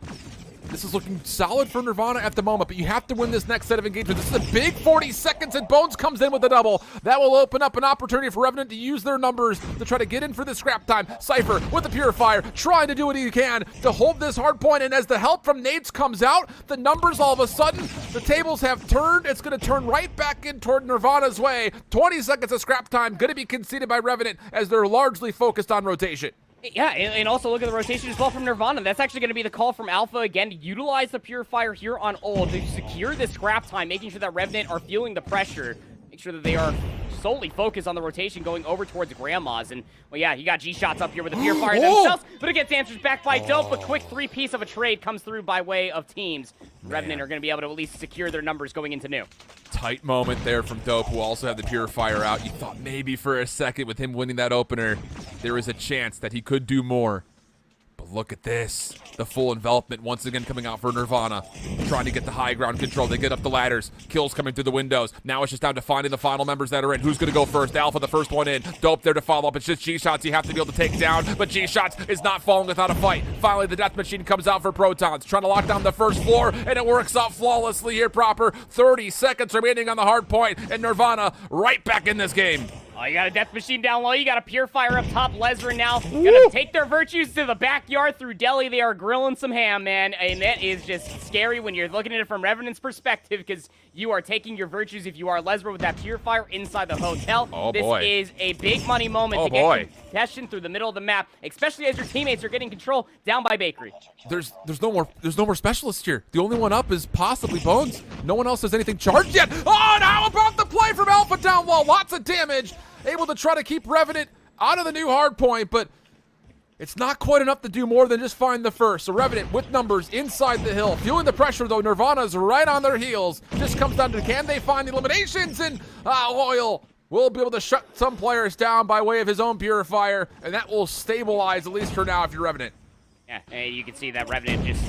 This is looking solid for Nirvana at the moment, but you have to win this next set of engagements. This is a big 40 seconds, and Bones comes in with a double. That will open up an opportunity for Revenant to use their numbers to try to get in for the scrap time. Cypher with the Purifier, trying to do what he can to hold this hard point, and as the help from Nades comes out, the numbers all of a sudden, the tables have turned. It's going to turn right back in toward Nirvana's way. 20 seconds of scrap time, going to be conceded by Revenant as they're largely focused on rotation. Yeah, and also look at the rotation as well from Nirvana. That's actually going to be the call from Alpha again to utilize the Purifier here on Old to secure this scrap time, making sure that Revenant are feeling the pressure, make sure that they are solely focused on the rotation going over towards Grandma's. And, well, yeah, you got G-Shots up here with the Purifier themselves, but it gets answers back by Dope. A quick 3-piece of a trade comes through by way of teams. Revenant are going to be able to at least secure their numbers going into New. Tight moment there from Dope, who also had the Purifier out. You thought maybe for a second with him winning that opener, there was a chance that he could do more. But look at this. The full envelopment once again coming out for Nirvana. Trying to get the high ground control. They get up the ladders. Kills coming through the windows. Now it's just down to finding the final members that are in. Who's going to go first? Alpha, the first one in. Dope there to follow up. It's just G-Shots you have to be able to take down. But G-Shots is not falling without a fight. Finally, the death machine comes out for Protons. Trying to lock down the first floor, and it works out flawlessly here proper. 30 seconds remaining on the hard point, and Nirvana right back in this game. Oh, you got a Death Machine down low. You got a Purifier up top. Lesra now gonna take their virtues to the backyard through Delhi. They are grilling some ham, man. And that is just scary when you're looking at it from Revenant's perspective, because you are taking your virtues if you are Lesra with that Purifier inside the hotel. This is a big money moment to get congestion through the middle of the map, especially as your teammates are getting control down by Bakery. There's no more specialists here. The only one up is possibly Bones. No one else has anything charged yet. Oh, now about the play from Alpha down low. Lots of damage. Able to try to keep Revenant out of the new hard point, but it's not quite enough to do more than just find the first. So Revenant with numbers inside the hill. Feeling the pressure, though. Nirvana's right on their heels. Just comes down to, can they find the eliminations? And Oil will be able to shut some players down by way of his own Purifier, and that will stabilize, at least for now, if you're Revenant. Yeah, and you can see that Revenant just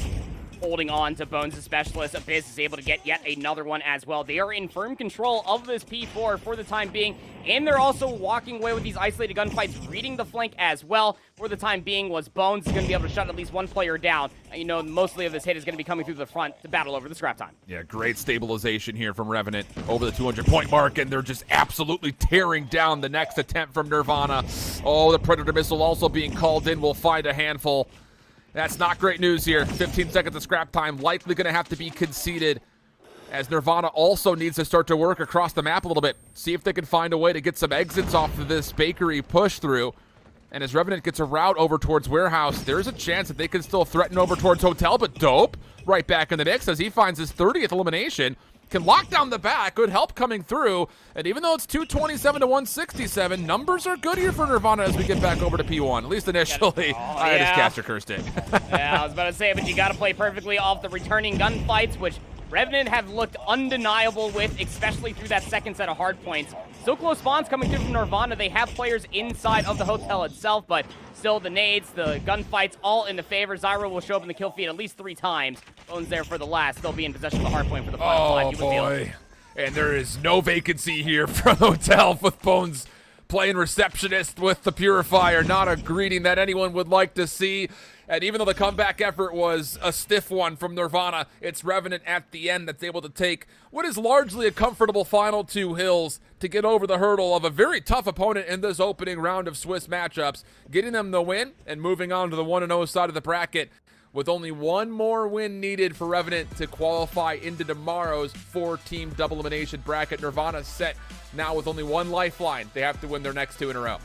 holding on to Bones' specialist. Abyss is able to get yet another one as well. They are in firm control of this P4 for the time being, and they're also walking away with these isolated gunfights, reading the flank as well. For the time being, was Bones is going to be able to shut at least one player down. And you know, mostly of this hit is going to be coming through the front to battle over the scrap time. Yeah, great stabilization here from Revenant over the 200-point mark, and they're just absolutely tearing down the next attempt from Nirvana. Oh, the Predator missile also being called in. We'll find a handful. That's not great news here. 15 seconds of scrap time, likely going to have to be conceded, as Nirvana also needs to start to work across the map a little bit. See if they can find a way to get some exits off of this Bakery push through. And as Revenant gets a route over towards Warehouse, there's a chance that they can still threaten over towards Hotel, but Dope right back in the mix as he finds his 30th elimination. Can lock down the back, good help coming through, and even though it's 227 to 167, numbers are good here for Nirvana as we get back over to P1, at least initially. I just caster cursed it. Yeah, I was about to say, but you got to play perfectly off the returning gunfights, which Revenant have looked undeniable with, especially through that second set of hard points. Still close spawns coming through from Nirvana. They have players inside of the hotel itself, but still the nades, the gunfights, all in the favor. Zyro will show up in the kill feed at least 3 times. Bones there for the last. They'll be in possession of the hard point for the final 5. Oh, boy. And there is no vacancy here from Hotel with Bones playing receptionist with the Purifier. Not a greeting that anyone would like to see. And even though the comeback effort was a stiff one from Nirvana, it's Revenant at the end that's able to take what is largely a comfortable final 2 hills to get over the hurdle of a very tough opponent in this opening round of Swiss matchups, getting them the win and moving on to the 1-0 side of the bracket with only one more win needed for Revenant to qualify into tomorrow's 4-team double elimination bracket. Nirvana set now with only one lifeline. They have to win their next 2 in a row.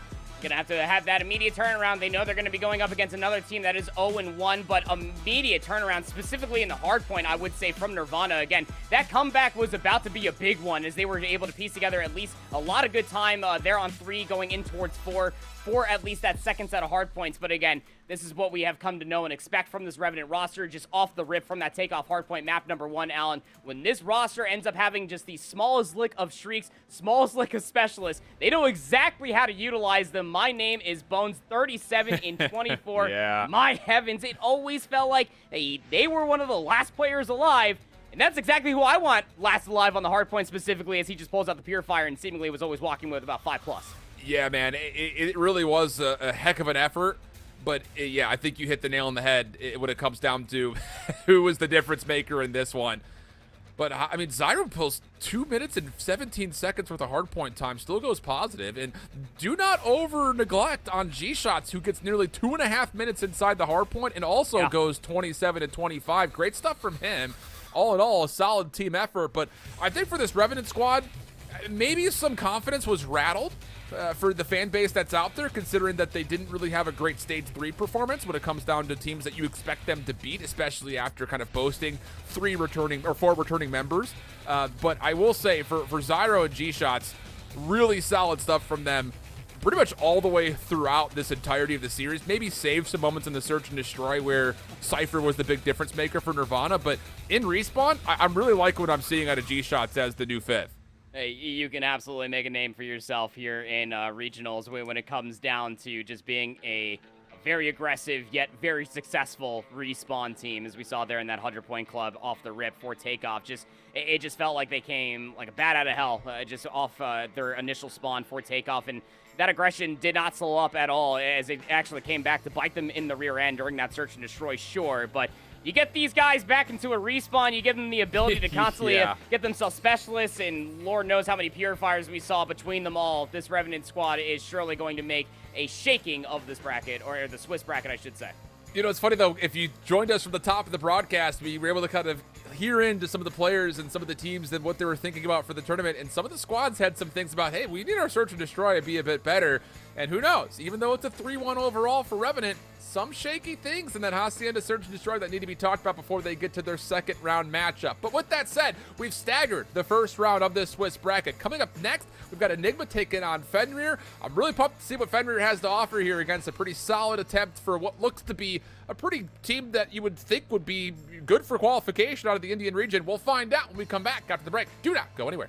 Gonna have to have that immediate turnaround. They know they're gonna be going up against another team that is 0-1, but immediate turnaround, specifically in the hard point, I would say, from Nirvana. Again, that comeback was about to be a big one as they were able to piece together at least a lot of good time there on 3, going in towards 4 for at least that second set of hard points. But again, this is what we have come to know and expect from this Revenant roster, just off the rip from that takeoff hardpoint map number 1, Alan. When this roster ends up having just the smallest lick of streaks, smallest lick of specialists, they know exactly how to utilize them. My name is Bones, 37 in 24. Yeah. My heavens, it always felt like they were one of the last players alive. And that's exactly who I want last alive on the hardpoint specifically, as he just pulls out the Purifier and seemingly was always walking with about 5+. Yeah, man, it really was a heck of an effort. But, yeah, I think you hit the nail on the head when it comes down to who was the difference maker in this one. But, I mean, Zyro pulls 2 minutes and 17 seconds worth of hardpoint time, still goes positive. And do not over-neglect on G-Shots, who gets nearly 2.5 minutes inside the hardpoint and also goes 27 and 25. Great stuff from him. All in all, a solid team effort. But I think for this Revenant squad, maybe some confidence was rattled for the fan base that's out there, considering that they didn't really have a great Stage 3 performance when it comes down to teams that you expect them to beat, especially after kind of boasting 4 returning members. But I will say, for Zyro and G-Shots, really solid stuff from them pretty much all the way throughout this entirety of the series. Maybe save some moments in the Search and Destroy where Cypher was the big difference maker for Nirvana, but in Respawn, I'm really liking what I'm seeing out of G-Shots as the new 5th. Hey, you can absolutely make a name for yourself here in regionals when it comes down to just being a very aggressive yet very successful Respawn team, as we saw there in that 100-point club off the rip for takeoff. It just felt like they came like a bat out of hell, just off their initial spawn for takeoff, and that aggression did not slow up at all as it actually came back to bite them in the rear end during that Search and Destroy, sure, but you get these guys back into a respawn, you give them the ability to constantly get themselves specialists, and Lord knows how many Purifiers we saw between them all. This Revenant squad is surely going to make a shaking of this bracket, or the Swiss bracket, I should say. You know, it's funny, though, if you joined us from the top of the broadcast, we were able to kind of hear into some of the players and some of the teams and what they were thinking about for the tournament, and some of the squads had some things about, hey, we need our Search and Destroy to be a bit better, and who knows, even though it's a 3-1 overall for Revenant, some shaky things in that Hacienda Search and Destroy that need to be talked about before they get to their second round matchup. But with that said, we've staggered the first round of this Swiss bracket. Coming up next, we've got Enigma taking on Fenrir. I'm really pumped to see what Fenrir has to offer here against a pretty solid attempt for what looks to be a pretty team that you would think would be good for qualification out of the Indian region. We'll find out when we come back after the break. Do not go anywhere.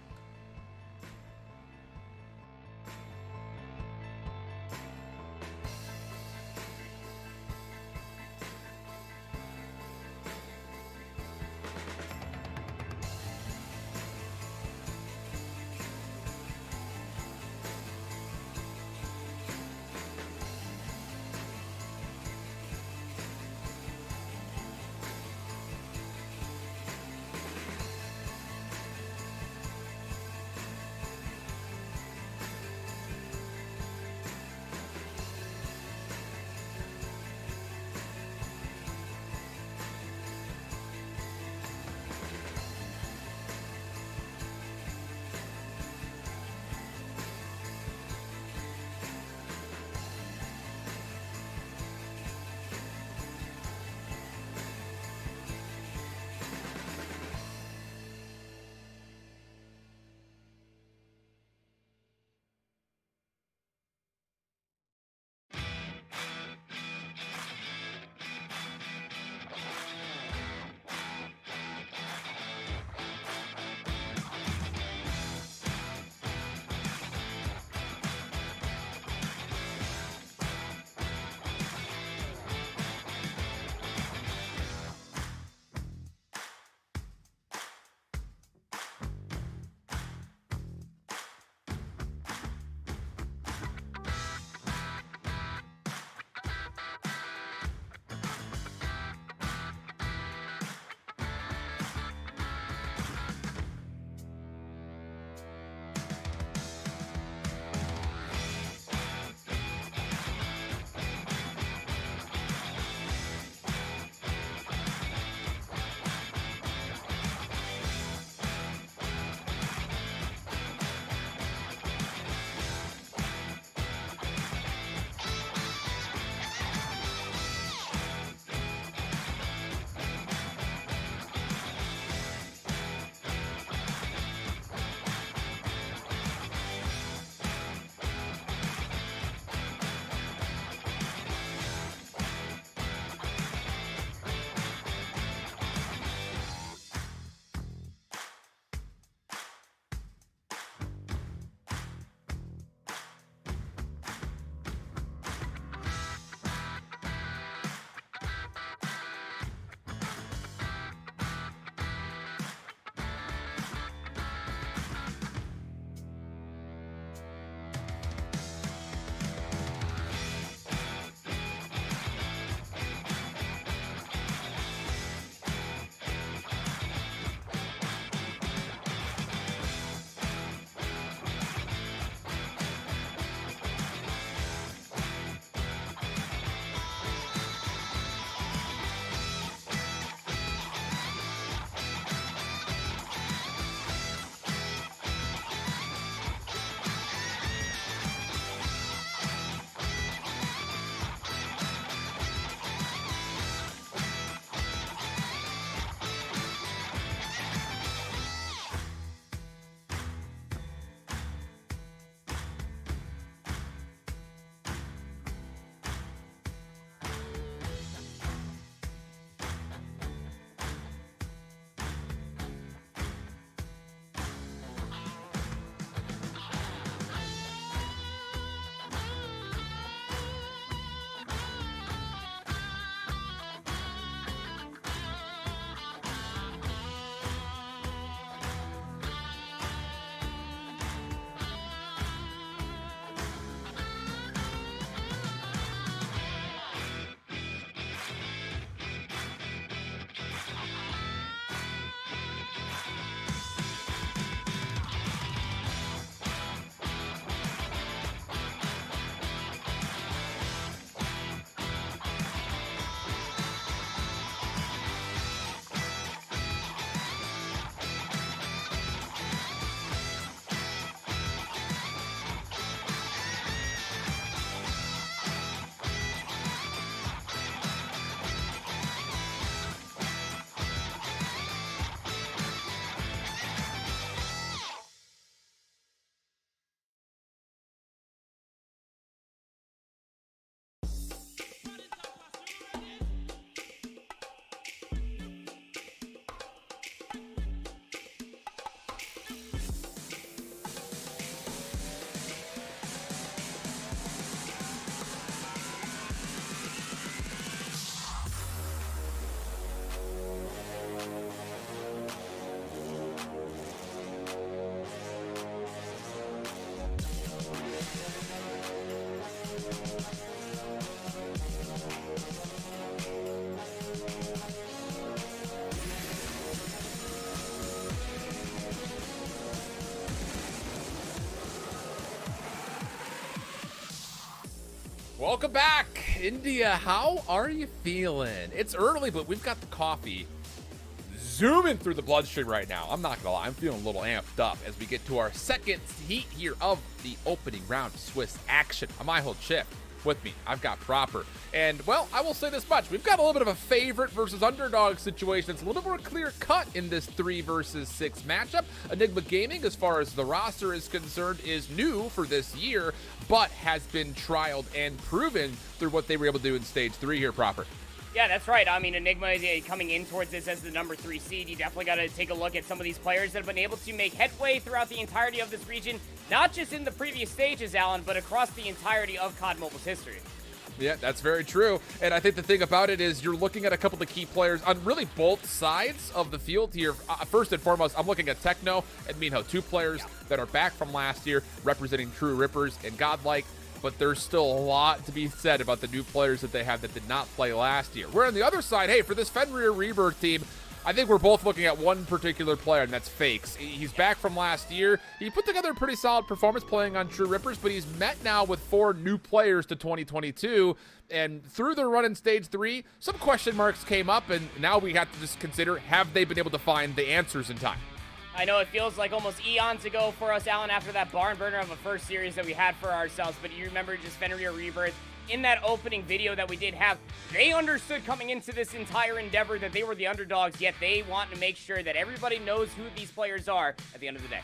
Welcome back, India. How are you feeling? It's early, but we've got the coffee zooming through the bloodstream right now. I'm not gonna lie, I'm feeling a little amped up as we get to our second heat here of the opening round of Swiss action. I'm Ihol Chip. With me, I've got Proper. And, well, I will say this much. We've got a little bit of a favorite versus underdog situation. It's a little bit more clear cut in this 3 versus 6 matchup. Enigma Gaming, as far as the roster is concerned, is new for this year, but has been trialed and proven through what they were able to do in Stage 3 here, Proper. Yeah, that's right. I mean, Enigma is coming in towards this as the number 3 seed. You definitely got to take a look at some of these players that have been able to make headway throughout the entirety of this region, not just in the previous stages, Alan, but across the entirety of COD Mobile's history. Yeah, that's very true. And I think the thing about it is you're looking at a couple of the key players on really both sides of the field here. First and foremost, I'm looking at Techno and Minho, 2 players that are back from last year representing True Rippers and Godlike. But there's still a lot to be said about the new players that they have that did not play last year. Where on the other side, hey, for this Fenrir Rebirth team, I think we're both looking at one particular player, and that's Fakes. He's back from last year. He put together a pretty solid performance playing on True Rippers, but he's met now with 4 new players to 2022. And through their run in Stage 3, some question marks came up, and now we have to just consider, have they been able to find the answers in time? I know it feels like almost eons ago for us, Alan, after that barn burner of a first series that we had for ourselves, but you remember just Fenrir Rebirth, in that opening video that we did have, they understood coming into this entire endeavor that they were the underdogs, yet they want to make sure that everybody knows who these players are at the end of the day.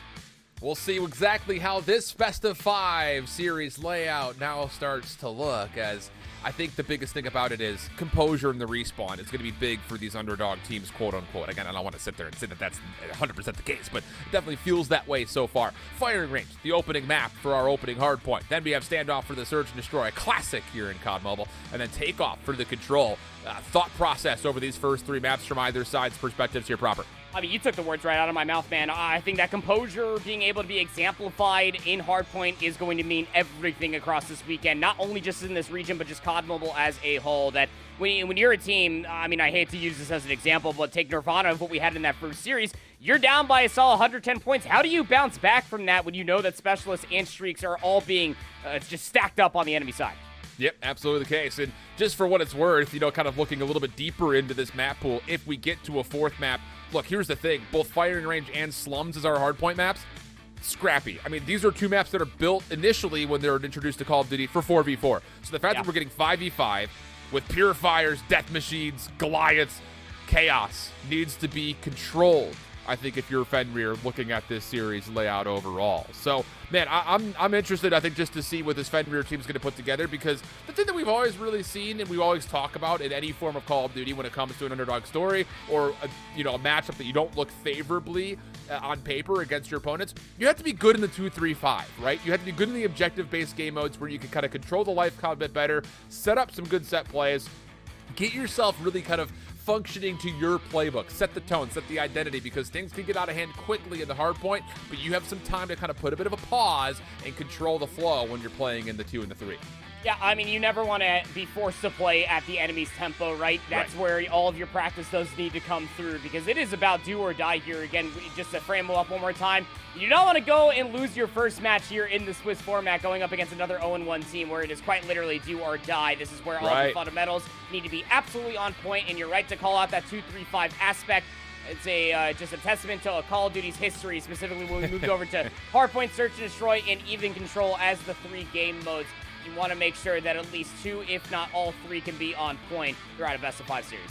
We'll see exactly how this Best of 5 series layout now starts to look, as I think the biggest thing about it is composure in the respawn. It's going to be big for these underdog teams, quote unquote. Again, I don't want to sit there and say that that's 100% the case, but it definitely feels that way so far. Firing range, the opening map for our opening hardpoint. Then we have standoff for the Search and Destroy, a classic here in COD Mobile, and then takeoff for the Control. Thought process over these first 3 maps from either side's perspectives here, Proper. I mean, you took the words right out of my mouth, man. I think that composure being able to be exemplified in Hardpoint is going to mean everything across this weekend, not only just in this region, but just COD Mobile as a whole. That when you're a team, I mean, I hate to use this as an example, but take Nirvana of what we had in that first series. You're down by a solid 110 points. How do you bounce back from that when you know that Specialists and Streaks are all being just stacked up on the enemy side? Yep, absolutely the case. And just for what it's worth, you know, kind of looking a little bit deeper into this map pool, if we get to a 4th map, look, here's the thing. Both Firing Range and Slums as our hardpoint maps, scrappy. I mean, these are 2 maps that are built initially when they were introduced to Call of Duty for 4v4. So the fact that we're getting 5v5 with Purifiers, Death Machines, Goliaths, Chaos needs to be controlled, I think, if you're Fenrir looking at this series layout overall. So, man, I'm interested, I think, just to see what this Fenrir team's going to put together, because the thing that we've always really seen and we always talk about in any form of Call of Duty when it comes to an underdog story or a matchup that you don't look favorably on paper against your opponents, you have to be good in the 2-3-5, right? You have to be good in the objective-based game modes where you can kind of control the life count a bit better, set up some good set plays, get yourself really kind of functioning to your playbook, set the tone, set the identity, because things can get out of hand quickly in the hard point, but you have some time to kind of put a bit of a pause and control the flow when you're playing in the 2 and the 3. Yeah, I mean, you never want to be forced to play at the enemy's tempo, right? That's where all of your practice does need to come through, because it is about do or die here. Again, just to frame it up one more time, you don't want to go and lose your first match here in the Swiss format going up against another 0-1 team where it is quite literally do or die. This is where all of the fundamentals need to be absolutely on point, and you're right to call out that 2-3-5 aspect. It's just a testament to Call of Duty's history, specifically when we moved over to Hardpoint, Search and Destroy, and even Control as the 3 game modes. You want to make sure that at least 2, if not all 3, can be on point throughout a best of 5 series.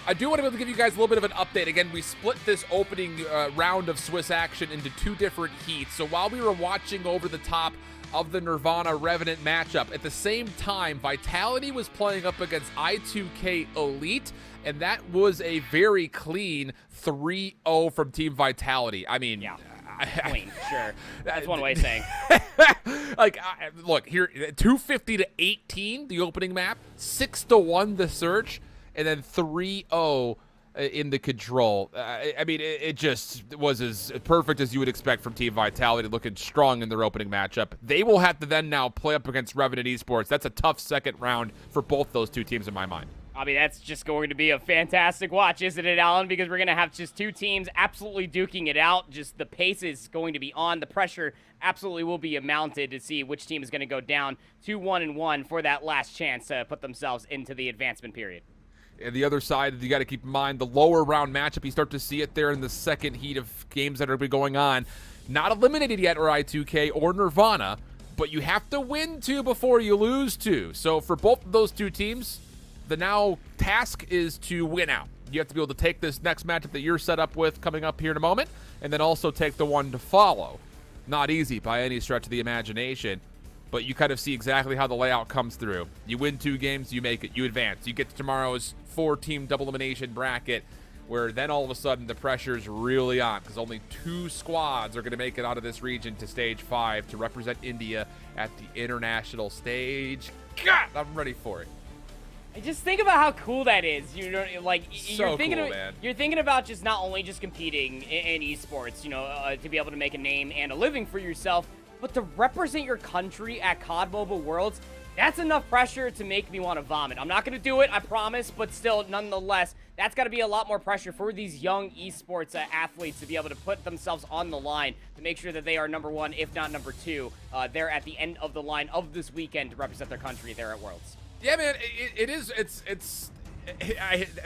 I do want to be able to give you guys a little bit of an update. Again, we split this opening round of Swiss action into 2 different heats. So while we were watching over the top of the Nirvana Revenant matchup, at the same time, Vitality was playing up against I2K Elite, and that was a very clean 3-0 from Team Vitality. I mean... Yeah. Clean, sure. That's one way of saying. Look, here, 250-18, the opening map, 6-1 the Search, and then 3-0 in the Control. I mean, it just was as perfect as you would expect from Team Vitality, looking strong in their opening matchup. They will have to then now play up against Revenant Esports. That's a tough second round for both those 2 teams in my mind. I mean, that's just going to be a fantastic watch, isn't it, Alan? Because we're going to have just two teams absolutely duking it out. Just the pace is going to be on. The pressure absolutely will be mounted to see which team is going to go down 2-1-1 for that last chance to put themselves into the advancement period. And the other side, you got to keep in mind the lower round matchup. You start to see it there in the second heat of games that are going on. Not eliminated yet, or I2K or Nirvana, but you have to win 2 before you lose 2. So for both of those two teams, the now task is to win out. You have to be able to take this next matchup that you're set up with coming up here in a moment, and then also take the one to follow. Not easy by any stretch of the imagination, but you kind of see exactly how the layout comes through. You win 2 games, you make it, you advance. You get to tomorrow's 4-team double elimination bracket, where then all of a sudden the pressure's really on, because only 2 squads are going to make it out of this region to stage 5 to represent India at the international stage. God, I'm ready for it. Just think about how cool that is. You know, like you're thinking, cool, man. You're thinking about just not only just competing in esports, you know, to be able to make a name and a living for yourself, but to represent your country at COD Mobile Worlds. That's enough pressure to make me want to vomit. I'm not going to do it, I promise, but still, nonetheless, that's got to be a lot more pressure for these young esports athletes to be able to put themselves on the line to make sure that they are number 1, if not number 2, there at the end of the line of this weekend to represent their country there at Worlds. Yeah, man,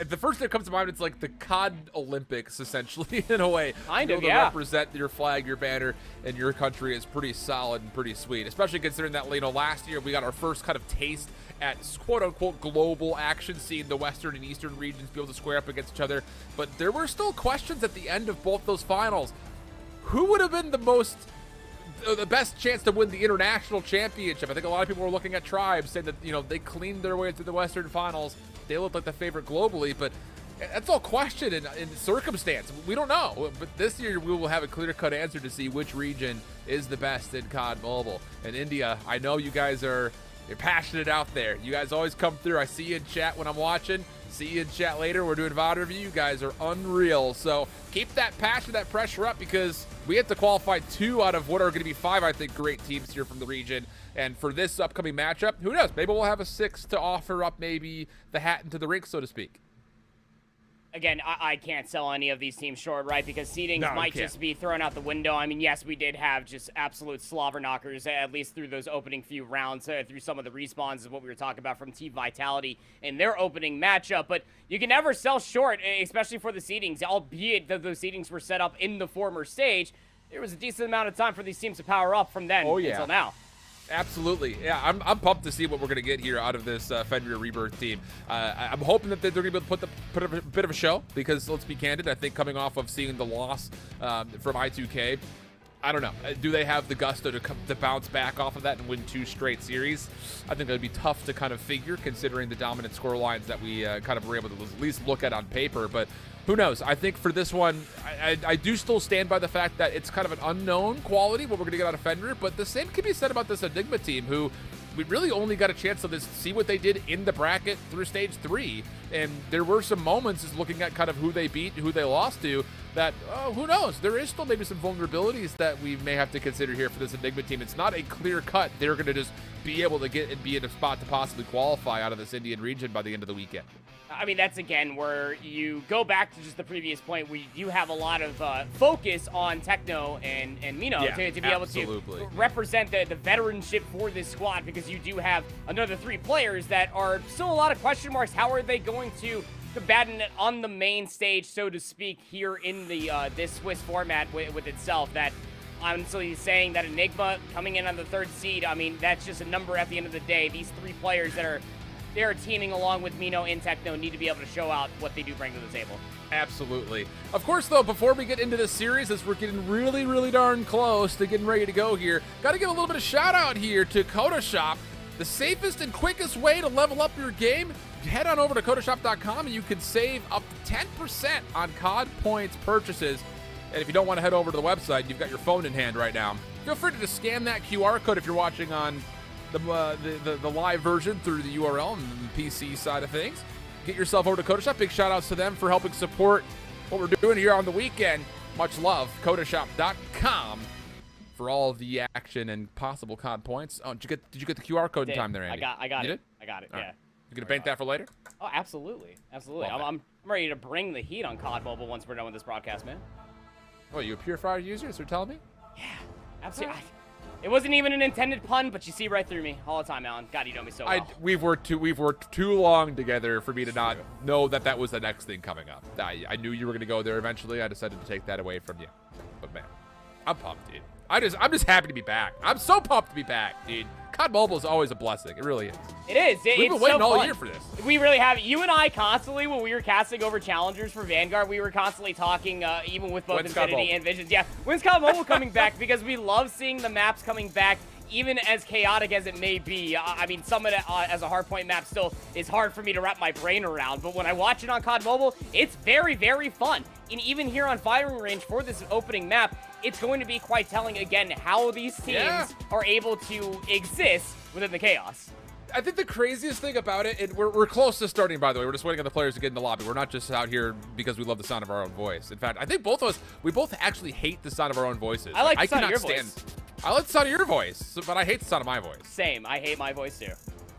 the first thing that comes to mind, it's like the COD Olympics, essentially, in a way. Kind of, to represent your flag, your banner, and your country is pretty solid and pretty sweet, especially considering that, you know, last year we got our first kind of taste at quote-unquote global action, seeing the Western and Eastern regions be able to square up against each other. But there were still questions at the end of both those finals. Who would have been the best chance to win the international championship? I think a lot of people were looking at Tribes, saying that, you know, they cleaned their way through the Western finals. They looked like the favorite globally, but that's all question in circumstance. We don't know. But this year we will have a clear-cut answer to see which region is the best in COD Mobile. And India, I know you guys you're passionate out there. You guys always come through. I see you in chat when I'm watching. See you in chat later. We're doing VOD review. You guys are unreal. So keep that passion, that pressure up, because we have to qualify 2 out of what are going to be 5, I think, great teams here from the region. And for this upcoming matchup, who knows? Maybe we'll have a 6 to offer up maybe the hat into the rink, so to speak. Again, I can't sell any of these teams short, right? Because seedings might just be thrown out the window. I mean, yes, we did have just absolute slobber knockers, at least through those opening few rounds, through some of the respawns is what we were talking about from Team Vitality in their opening matchup. But you can never sell short, especially for the seedings, albeit that those seedings were set up in the former stage. There was a decent amount of time for these teams to power up from then until now. Absolutely. Yeah, I'm pumped to see what we're going to get here out of this Fenrir Rebirth team. I'm hoping that they're going to be able to put a bit of a show, because let's be candid, I think coming off of seeing the loss from I2K, I don't know. Do they have the gusto to bounce back off of that and win 2 straight series? I think that would be tough to kind of figure, considering the dominant score lines that we kind of were able to at least look at on paper. But who knows? I think for this one, I do still stand by the fact that it's kind of an unknown quality what we're going to get out of Fenrir. But the same can be said about this Enigma team, who we really only got a chance to see what they did in the bracket through stage 3. And there were some moments, just looking at kind of who they beat, who they lost to, that, who knows? There is still maybe some vulnerabilities that we may have to consider here for this Enigma team. It's not a clear cut. They're going to just be able to get and be in a spot to possibly qualify out of this Indian region by the end of the weekend. I mean, that's, again, where you go back to just the previous point where you have a lot of focus on Techno and Mino to be able to represent the veteranship for this squad, because you do have another 3 players that are still a lot of question marks. How are they going to combat it on the main stage, so to speak, here in the this Swiss format with itself? That honestly saying that Enigma coming in on the 3rd seed, I mean, that's just a number at the end of the day. These 3 players that are teaming along with Mino and Techno need to be able to show out what they do bring to the table. Absolutely. Of course, though, before we get into this series, as we're getting really, really darn close to getting ready to go here, got to give a little bit of shout out here to Kodashop. The safest and quickest way to level up your game, head on over to Kodashop.com and you can save up to 10% on COD points purchases. And if you don't want to head over to the website, you've got your phone in hand right now. Feel free to just scan that QR code if you're watching on the live version through the URL and the PC side of things. Get yourself over to Kodashop. Big shout outs to them for helping support what we're doing here on the weekend. Much love. Kodashop.com for all of the action and possible COD points. Oh, did you get the QR code in time there, Andy? I got you it. Did? I got it. All Yeah. right. You gonna bank that for later? Oh, absolutely. Absolutely. Love I'm ready to bring the heat on COD Mobile once we're done with this broadcast, man. Oh, you a Purifier user? So you're telling me? Yeah, absolutely. It wasn't even an intended pun, but you see right through me all the time, Alan. God, you know me so well. We've worked too long together for me to not know that was the next thing coming up. I knew you were gonna go there eventually. I decided to take that away from you. But man, I'm pumped, dude. I'm just happy to be back. I'm so pumped to be back, dude. COD Mobile is always a blessing. It really is. It is. We've been waiting all year for this. We really have. You and I constantly, when we were casting over challengers for Vanguard, we were constantly talking, even with both Infinity and Visions. Yeah, when's COD Mobile coming back? Because we love seeing the maps coming back, even as chaotic as it may be. I mean, some of it as a hardpoint map still is hard for me to wrap my brain around. But when I watch it on COD Mobile, it's very, very fun. And even here on Firing Range for this opening map, it's going to be quite telling, again, how these teams are able to exist within the chaos. I think the craziest thing about it, and we're close to starting, by the way. We're just waiting on the players to get in the lobby. We're not just out here because we love the sound of our own voice. In fact, I think both of us, we both actually hate the sound of our own voices. I like the sound of your voice. I like the sound of your voice, but I hate the sound of my voice. Same. I hate my voice, too.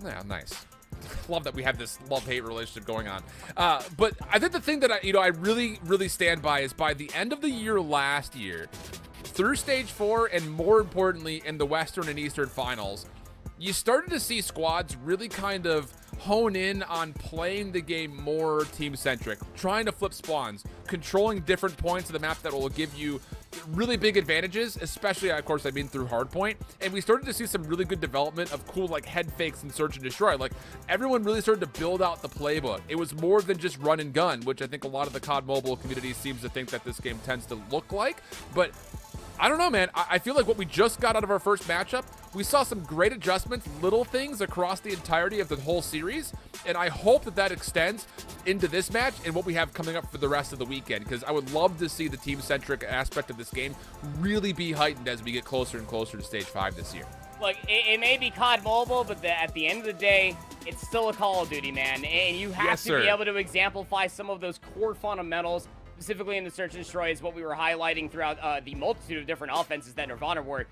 Yeah, nice. Love that we have this love-hate relationship going on. But I think the thing that I really, really stand by is by the end of the year last year, through Stage 4, and more importantly, in the Western and Eastern Finals, you started to see squads really kind of hone in on playing the game more team-centric, trying to flip spawns, controlling different points of the map that will give you really big advantages, especially, of course, I mean through hardpoint. And we started to see some really good development of cool, like, head fakes and search and destroy. Like, everyone really started to build out the playbook. It was more than just run and gun, which I think a lot of the COD Mobile community seems to think that this game tends to look like. But I don't know, man. I feel like what we just got out of our first matchup, we saw some great adjustments, little things across the entirety of the whole series, and I hope that extends into this match and what we have coming up for the rest of the weekend, because I would love to see the team-centric aspect of this game really be heightened as we get closer and closer to Stage 5 this year. Look, it may be COD Mobile, but at the end of the day, it's still a Call of Duty, man, and you have to be able to exemplify some of those core fundamentals, specifically in the search and destroy, is what we were highlighting throughout the multitude of different offenses that Nirvana were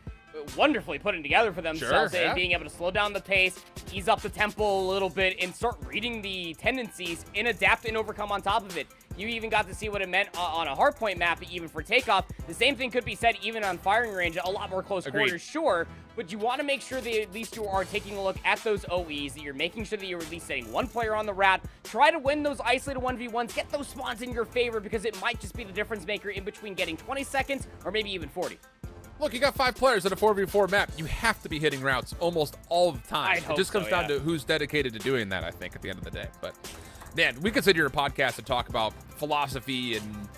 wonderfully putting together for themselves, and being able to slow down the pace, ease up the tempo a little bit, and start reading the tendencies and adapt and overcome on top of it. You even got to see what it meant on a hardpoint map, even for takeoff. The same thing could be said even on Firing Range, a lot more close quarters, sure, but you want to make sure that at least you are taking a look at those OEs, that you're making sure that you're at least setting one player on the rat, try to win those isolated 1v1s, get those spawns in your favor, because it might just be the difference maker in between getting 20 seconds or maybe even 40. Look, you got 5 players in a 4v4 map. You have to be hitting routes almost all the time. It just comes down to who's dedicated to doing that, I think, at the end of the day. But, man, we could sit here in a podcast and talk about philosophy and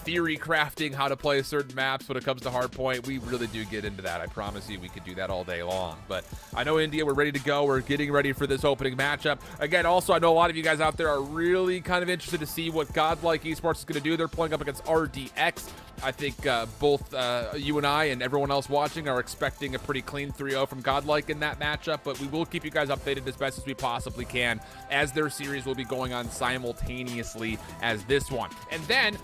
theory crafting, how to play certain maps when it comes to hardpoint. We really do get into that. I promise you we could do that all day long. But I know, India, we're ready to go. We're getting ready for this opening matchup. Again, also, I know a lot of you guys out there are really kind of interested to see what Godlike Esports is going to do. They're playing up against RDX. I think both you and I and everyone else watching are expecting a pretty clean 3-0 from Godlike in that matchup, but we will keep you guys updated as best as we possibly can, as their series will be going on simultaneously as this one. And then,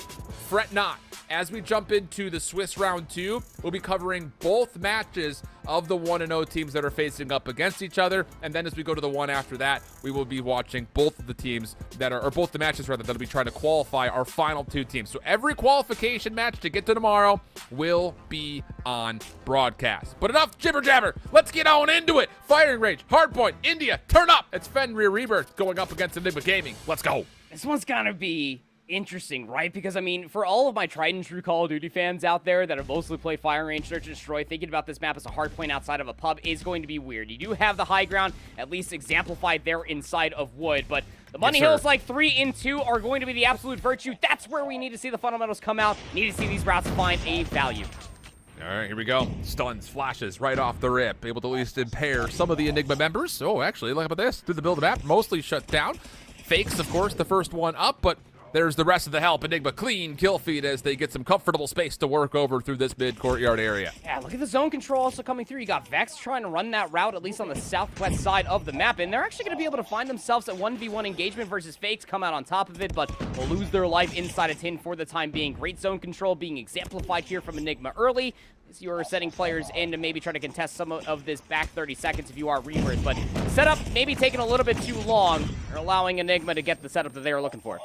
fret not, as we jump into the Swiss round 2, we'll be covering both matches of the 1-0 teams that are facing up against each other, and then as we go to the one after that, we will be watching both of the teams that are, or both the matches rather, that'll be trying to qualify our final 2 teams. So every qualification match to get to tomorrow will be on broadcast. But enough jibber jabber, let's get on into it. Firing Range, Hardpoint, India, turn up. It's Fenrir Rebirth going up against Enigma Gaming. Let's go. This one's gonna be interesting, right? Because, I mean, for all of my tried and true Call of Duty fans out there that have mostly played Firing Range, Search and Destroy, thinking about this map as a hardpoint outside of a pub is going to be weird. You do have the high ground, at least exemplified there inside of wood, but the money hills like 3 and 2 are going to be the absolute virtue. That's where we need to see the fundamentals come out. Need to see these routes find a value. All right, here we go. Stuns, flashes right off the rip. Able to at least impair some of the Enigma members. Oh, actually, look about this. Through the build map, mostly shut down. Fakes, of course, the first one up, but There's the rest of the help. Enigma clean kill feed as they get some comfortable space to work over through this mid-courtyard area. Yeah, look at the zone control also coming through. You got Vex trying to run that route, at least on the southwest side of the map, and they're actually going to be able to find themselves at 1v1 engagement versus Fakes, come out on top of it, but will lose their life inside a tin for the time being. Great zone control being exemplified here from Enigma early. You are setting players in to maybe try to contest some of this back 30 seconds if you are Rebirth, but setup maybe taking a little bit too long, or allowing Enigma to get the setup that they were looking for.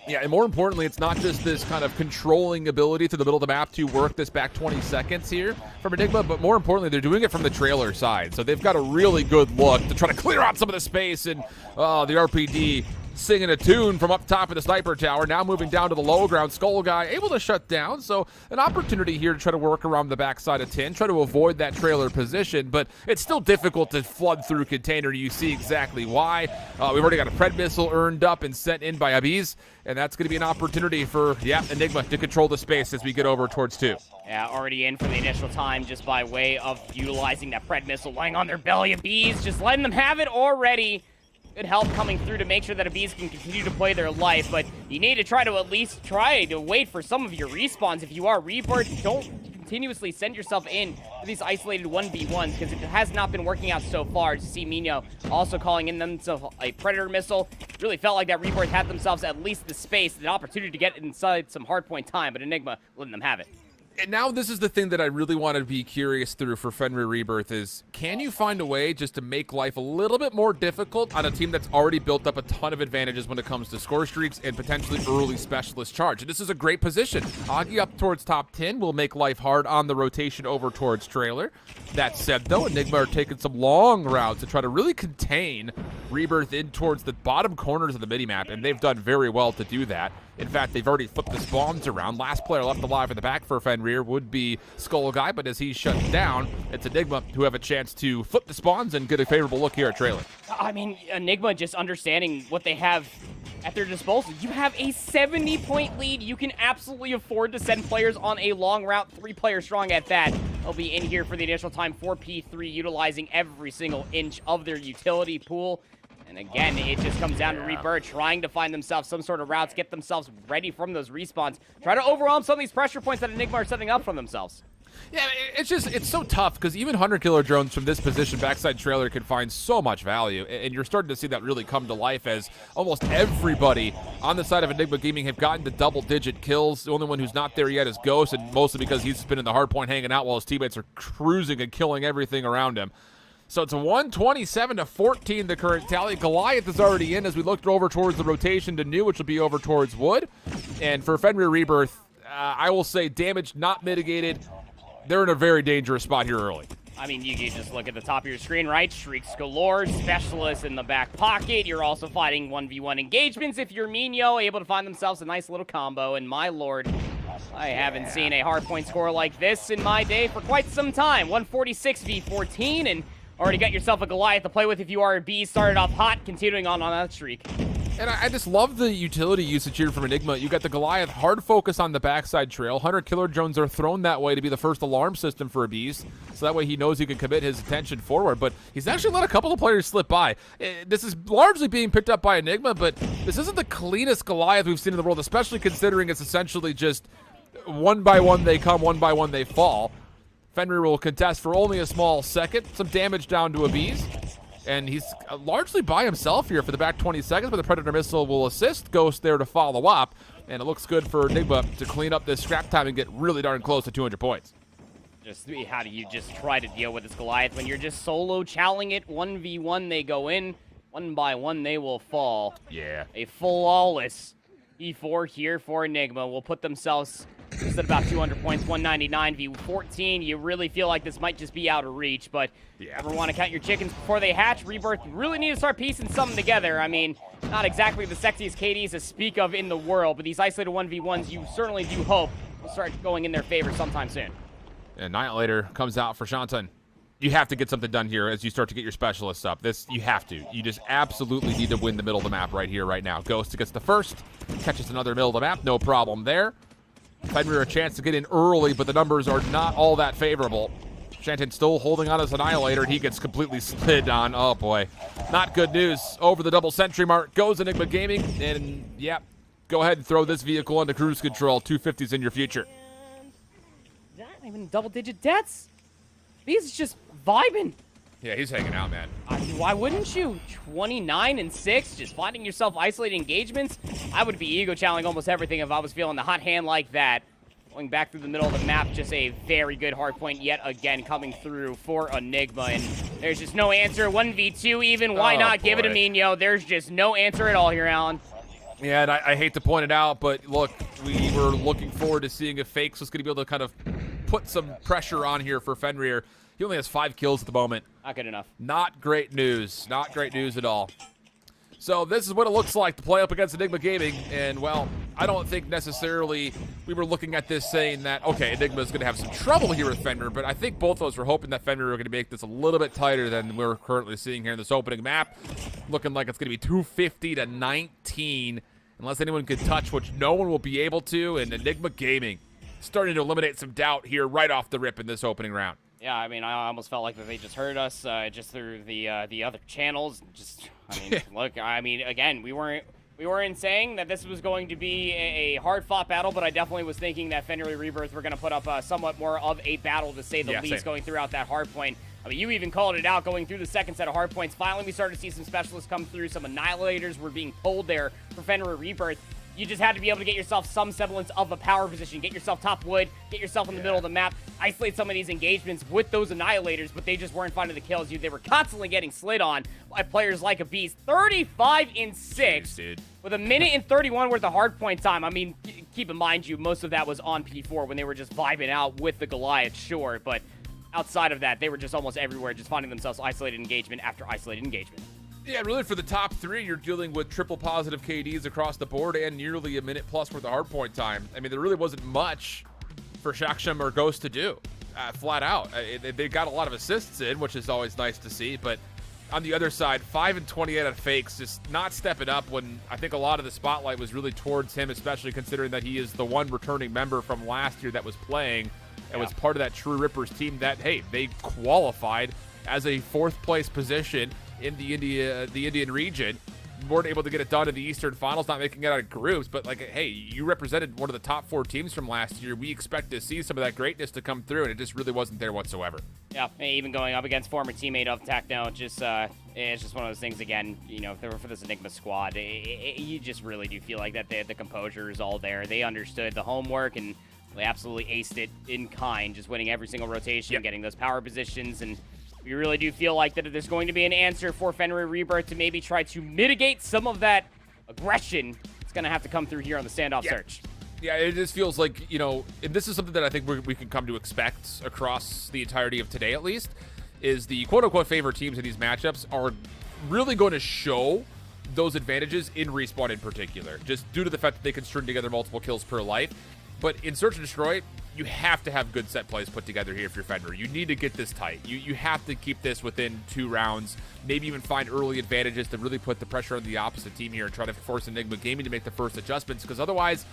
Yeah, and more importantly, it's not just this kind of controlling ability to the middle of the map to work this back 20 seconds here from Enigma, but more importantly, they're doing it from the trailer side. So they've got a really good look to try to clear out some of the space, and the RPD singing a tune from up top of the sniper tower, now moving down to the low ground. Skull Guy able to shut down, so an opportunity here to try to work around the backside of tin, try to avoid that trailer position, but it's still difficult to flood through container. You see exactly why. We've already got a Pred missile earned up and sent in by Abiz, and that's going to be an opportunity for, Enigma to control the space as we get over towards 2. Yeah, already in for the initial time just by way of utilizing that Pred missile lying on their belly. Abiz just letting them have it already. Good help coming through to make sure that Abiz can continue to play their life, but you need to try to at least wait for some of your respawns. If you are Rebirth, don't continuously send yourself in to these isolated 1v1s, because it has not been working out so far. To see Mino also calling in themselves a Predator missile, really felt like that Rebirth had themselves at least the space, the opportunity to get inside some hardpoint time, but Enigma letting them have it. And now this is the thing that I really want to be curious through for Fenrir Rebirth is, can you find a way just to make life a little bit more difficult on a team that's already built up a ton of advantages when it comes to score streaks and potentially early specialist charge? And this is a great position. Augie up towards top 10 will make life hard on the rotation over towards trailer. That said, though, Enigma are taking some long routes to try to really contain Rebirth in towards the bottom corners of the mini-map, and they've done very well to do that. In fact, they've already flipped the spawns around. Last player left alive in the back for Fenrir would be Skull Guy, but as he's shut down, it's Enigma who have a chance to flip the spawns and get a favorable look here at trailer. I mean, Enigma just understanding what they have at their disposal. You have a 70-point lead. You can absolutely afford to send players on a long route, 3 players strong at that. They'll be in here for the initial time, 4P3, utilizing every single inch of their utility pool. And again, it just comes down to Rebirth trying to find themselves some sort of routes, get themselves ready from those respawns, try to overwhelm some of these pressure points that Enigma are setting up for themselves. Yeah, it's so tough because even 100 killer drones from this position backside trailer can find so much value, and you're starting to see that really come to life as almost everybody on the side of Enigma Gaming have gotten to double-digit kills. The only one who's not there yet is Ghost, and mostly because he's been in the hard point hanging out while his teammates are cruising and killing everything around him. So it's a 127-14, the current tally. Goliath is already in as we looked over towards the rotation to New, which will be over towards Wood. And for Fenrir Rebirth, I will say damage not mitigated. They're in a very dangerous spot here early. I mean, you can just look at the top of your screen, right? Shrieks galore, specialists in the back pocket. You're also fighting 1v1 engagements if you're Mino, able to find themselves a nice little combo. And my lord, I haven't seen a hardpoint score like this in my day for quite some time. 146 v 14, and already got yourself a Goliath to play with if you are a B. Started off hot, continuing on that streak. And I just love the utility usage here from Enigma. You got the Goliath, hard focus on the backside trail. 100 killer drones are thrown that way to be the first alarm system for Abiz, so that way he knows he can commit his attention forward. But he's actually let a couple of players slip by. This is largely being picked up by Enigma, but this isn't the cleanest Goliath we've seen in the world, especially considering it's essentially just one by one they come, one by one they fall. Fenrir will contest for only a small second. Some damage down to Abiz. And he's largely by himself here for the back 20 seconds, but the Predator missile will assist Ghost there to follow up. And it looks good for Enigma to clean up this scrap time and get really darn close to 200 points. Just how do you just try to deal with this Goliath when you're just solo chowing it? 1v1 they go in, one by one they will fall. Yeah. A flawless E4 here for Enigma will put themselves just at about 200 points, 199 v 14. You really feel like this might just be out of reach, but never want to count your chickens before they hatch. Rebirth really need to start piecing something together. I mean, not exactly the sexiest KDs to speak of in the world, but these isolated 1v1s you certainly do hope will start going in their favor sometime soon. Annihilator comes out for Shantan. You have to get something done here as you start to get your specialists up. You have to. You just absolutely need to win the middle of the map right here, right now. Ghost gets the first, catches another middle of the map, no problem there. Fenrir a chance to get in early, but the numbers are not all that favorable. Shantan still holding on as Annihilator, and he gets completely slid on. Oh, boy. Not good news. Over the double century mark goes Enigma Gaming, and, yeah, go ahead and throw this vehicle into cruise control. 250's in your future. Not even double-digit deaths. He's just vibing. Yeah, he's hanging out, man. I mean, why wouldn't you? 29-6, just finding yourself isolated engagements. I would be ego channeling almost everything if I was feeling the hot hand like that. Going back through the middle of the map, just a very good hard point yet again coming through for Enigma. And there's just no answer. 1v2 even. Why not give it to Mino? There's just no answer at all here, Alan. Yeah, and I hate to point it out, but look, we were looking forward to seeing if Fakes was going to be able to kind of put some pressure on here for Fenrir. He only has 5 kills at the moment. Not good enough. Not great news. Not great news at all. So this is what it looks like to play up against Enigma Gaming. And, well, I don't think necessarily we were looking at this saying that, okay, Enigma is going to have some trouble here with Fenrir, but I think both of us were hoping that Fenrir were going to make this a little bit tighter than we're currently seeing here in this opening map. Looking like it's going to be 250-19, unless anyone can touch, which no one will be able to, and Enigma Gaming starting to eliminate some doubt here right off the rip in this opening round. Yeah, I mean, I almost felt like that they just heard us just through the other channels. Just, I mean, look, I mean, again, we weren't saying that this was going to be a hard-fought battle, but I definitely was thinking that Fenrir Rebirth were going to put up somewhat more of a battle, to say the least, going throughout that hard point. I mean, you even called it out going through the second set of hard points. Finally, we started to see some specialists come through. Some annihilators were being pulled there for Fenrir Rebirth. You just had to be able to get yourself some semblance of a power position. Get yourself top wood, get yourself in the middle of the map, isolate some of these engagements with those annihilators, but they just weren't finding the kills. They were constantly getting slid on by players like a beast. 35-6 with a minute and 31 worth of hard point time. I mean, keep in mind, most of that was on P4 when they were just vibing out with the Goliath, sure, but outside of that, they were just almost everywhere, just finding themselves isolated engagement after isolated engagement. Yeah, really for the top 3, you're dealing with triple positive KDs across the board and nearly a minute plus worth of hardpoint time. I mean, there really wasn't much for Shaksham or Ghost to do, flat out. They got a lot of assists in, which is always nice to see, but on the other side, 5 and 28 on Fakes, just not stepping up when I think a lot of the spotlight was really towards him, especially considering that he is the one returning member from last year that was playing and was part of that True Rippers team that, hey, they qualified as a 4th place position in the Indian region. Weren't able to get it done in the Eastern Finals, not making it out of groups, but like, hey, you represented one of the top 4 teams from last year. We expect to see some of that greatness to come through, and it just really wasn't there whatsoever. Yeah, even going up against former teammate of Techno, just it's just one of those things, again, for this Enigma squad, you just really do feel like that the composure is all there. They understood the homework, and they absolutely aced it in kind, just winning every single rotation, getting those power positions, and we really do feel like that there's going to be an answer for Fenrir Rebirth to maybe try to mitigate some of that aggression. It's going to have to come through here on the standoff search. Yeah, it just feels like, and this is something that I think we can come to expect across the entirety of today at least, is the quote-unquote favorite teams in these matchups are really going to show those advantages in Respawn in particular, just due to the fact that they can string together multiple kills per life. But in Search and Destroy, you have to have good set plays put together here if you're Fenrir. You need to get this tight. You have to keep this within 2 rounds, maybe even find early advantages to really put the pressure on the opposite team here and try to force Enigma Gaming to make the first adjustments, because otherwise,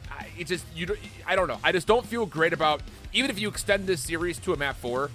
I don't know. I just don't feel great about, even if you extend this series to a map 4,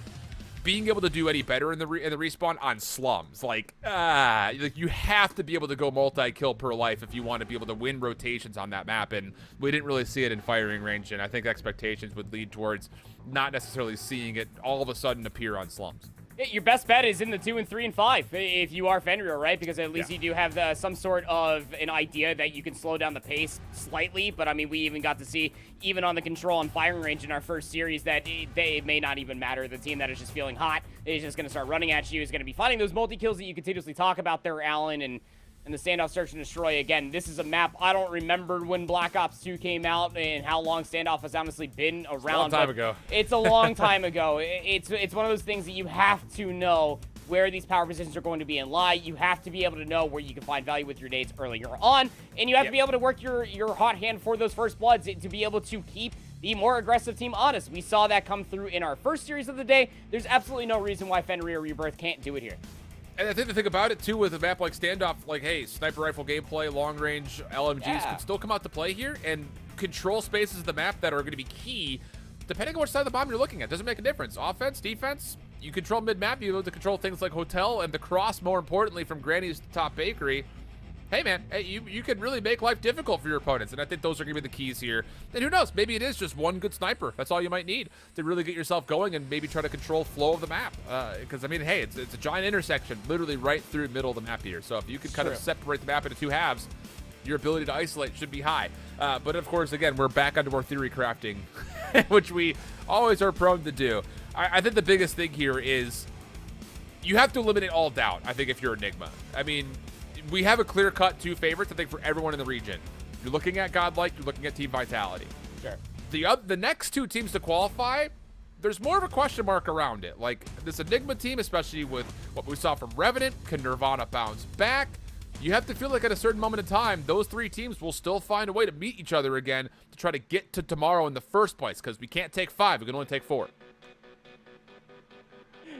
being able to do any better in the Respawn on slums. Like you have to be able to go multi-kill per life if you want to be able to win rotations on that map, and we didn't really see it in firing range, and I think expectations would lead towards not necessarily seeing it all of a sudden appear on slums. Your best bet is in the 2 and 3 and 5 if you are Fenrir, right? Because at least you do have some sort of an idea that you can slow down the pace slightly. But I mean, we even got to see, even on the control and firing range in our first series, that it may not even matter. The team that is just feeling hot is just going to start running at you, is going to be finding those multi-kills that you continuously talk about there, Alan, and the standoff search and destroy. Again, this is a map I don't remember when Black Ops 2 came out and how long standoff has honestly been around. It's a long time ago. It's a long time ago. It's one of those things that you have to know where these power positions are going to be and lie. You have to be able to know where you can find value with your nades earlier on, and you have to be able to work your hot hand for those first bloods to be able to keep the more aggressive team honest. We saw that come through in our first series of the day. There's absolutely no reason why Fenrir Rebirth can't do it here. And I think the thing about it, too, with a map like Standoff, like, hey, sniper rifle gameplay, long-range LMGs can still come out to play here and control spaces of the map that are going to be key, depending on which side of the bomb you're looking at. Doesn't make a difference. Offense, defense, you control mid-map, you able to control things like Hotel and the cross, more importantly, from Granny's to Top Bakery. hey man, hey, you can really make life difficult for your opponents, and I think those are going to be the keys here. And who knows, maybe it is just one good sniper. That's all you might need to really get yourself going and maybe try to control flow of the map. Because, I mean, hey, it's a giant intersection literally right through the middle of the map here. So if you could kind of separate the map into two halves, your ability to isolate should be high. But, of course, again, we're back onto our theory crafting, which we always are prone to do. I think the biggest thing here is you have to eliminate all doubt, I think, if you're Enigma. I mean, we have a clear-cut 2 favorites, I think, for everyone in the region. You're looking at Godlike, you're looking at Team Vitality. Sure. The next 2 teams to qualify, there's more of a question mark around it. Like, this Enigma team, especially with what we saw from Revenant, can Nirvana bounce back? You have to feel like at a certain moment in time, those 3 teams will still find a way to meet each other again to try to get to tomorrow in the first place, because we can't take 5, we can only take 4.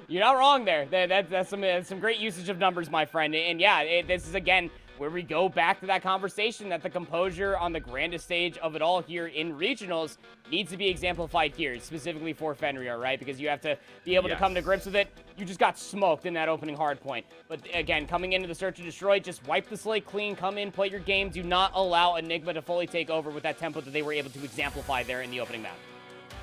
You're not wrong there. That's some great usage of numbers, my friend. And yeah, this is, again, where we go back to that conversation that the composure on the grandest stage of it all here in regionals needs to be exemplified here, specifically for Fenrir, right? Because you have to be able to come to grips with it. You just got smoked in that opening hard point. But again, coming into the Search and Destroy, just wipe the slate clean, come in, play your game. Do not allow Enigma to fully take over with that tempo that they were able to exemplify there in the opening map.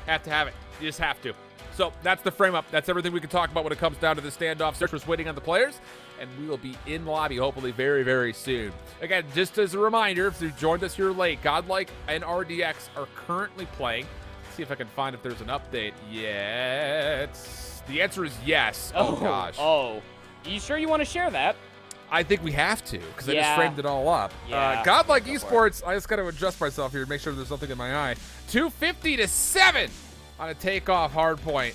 Have to have it. You just have to. So that's the frame up. That's everything we can talk about when it comes down to the standoff. Search was waiting on the players, and we will be in lobby hopefully very, very soon. Again, just as a reminder, if you joined us here late, Godlike and RDX are currently playing. Let's see if I can find if there's an update yet. The answer is yes. Oh gosh. Oh. You sure you want to share that? I think we have to, because I just framed it all up. Yeah. Godlike Esports, I just got to adjust myself here and make sure there's something in my eye. 250-7 on a takeoff hard point.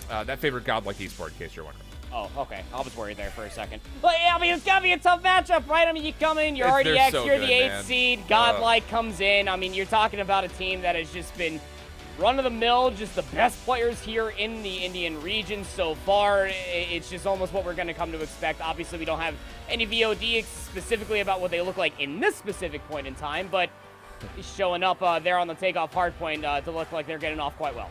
That favored Godlike Esports, in case you're wondering. Oh, okay. I was worried there for a second. But yeah, I mean, it's got to be a tough matchup, right? I mean, you come in, you're RDX, so you're good, the 8th man. seed, Godlike comes in. I mean, you're talking about a team that has just been run-of-the-mill, just the best players here in the Indian region so far. It's just almost what we're going to come to expect. Obviously, we don't have any VOD specifically about what they look like in this specific point in time, but showing up there on the takeoff hard point to look like they're getting off quite well.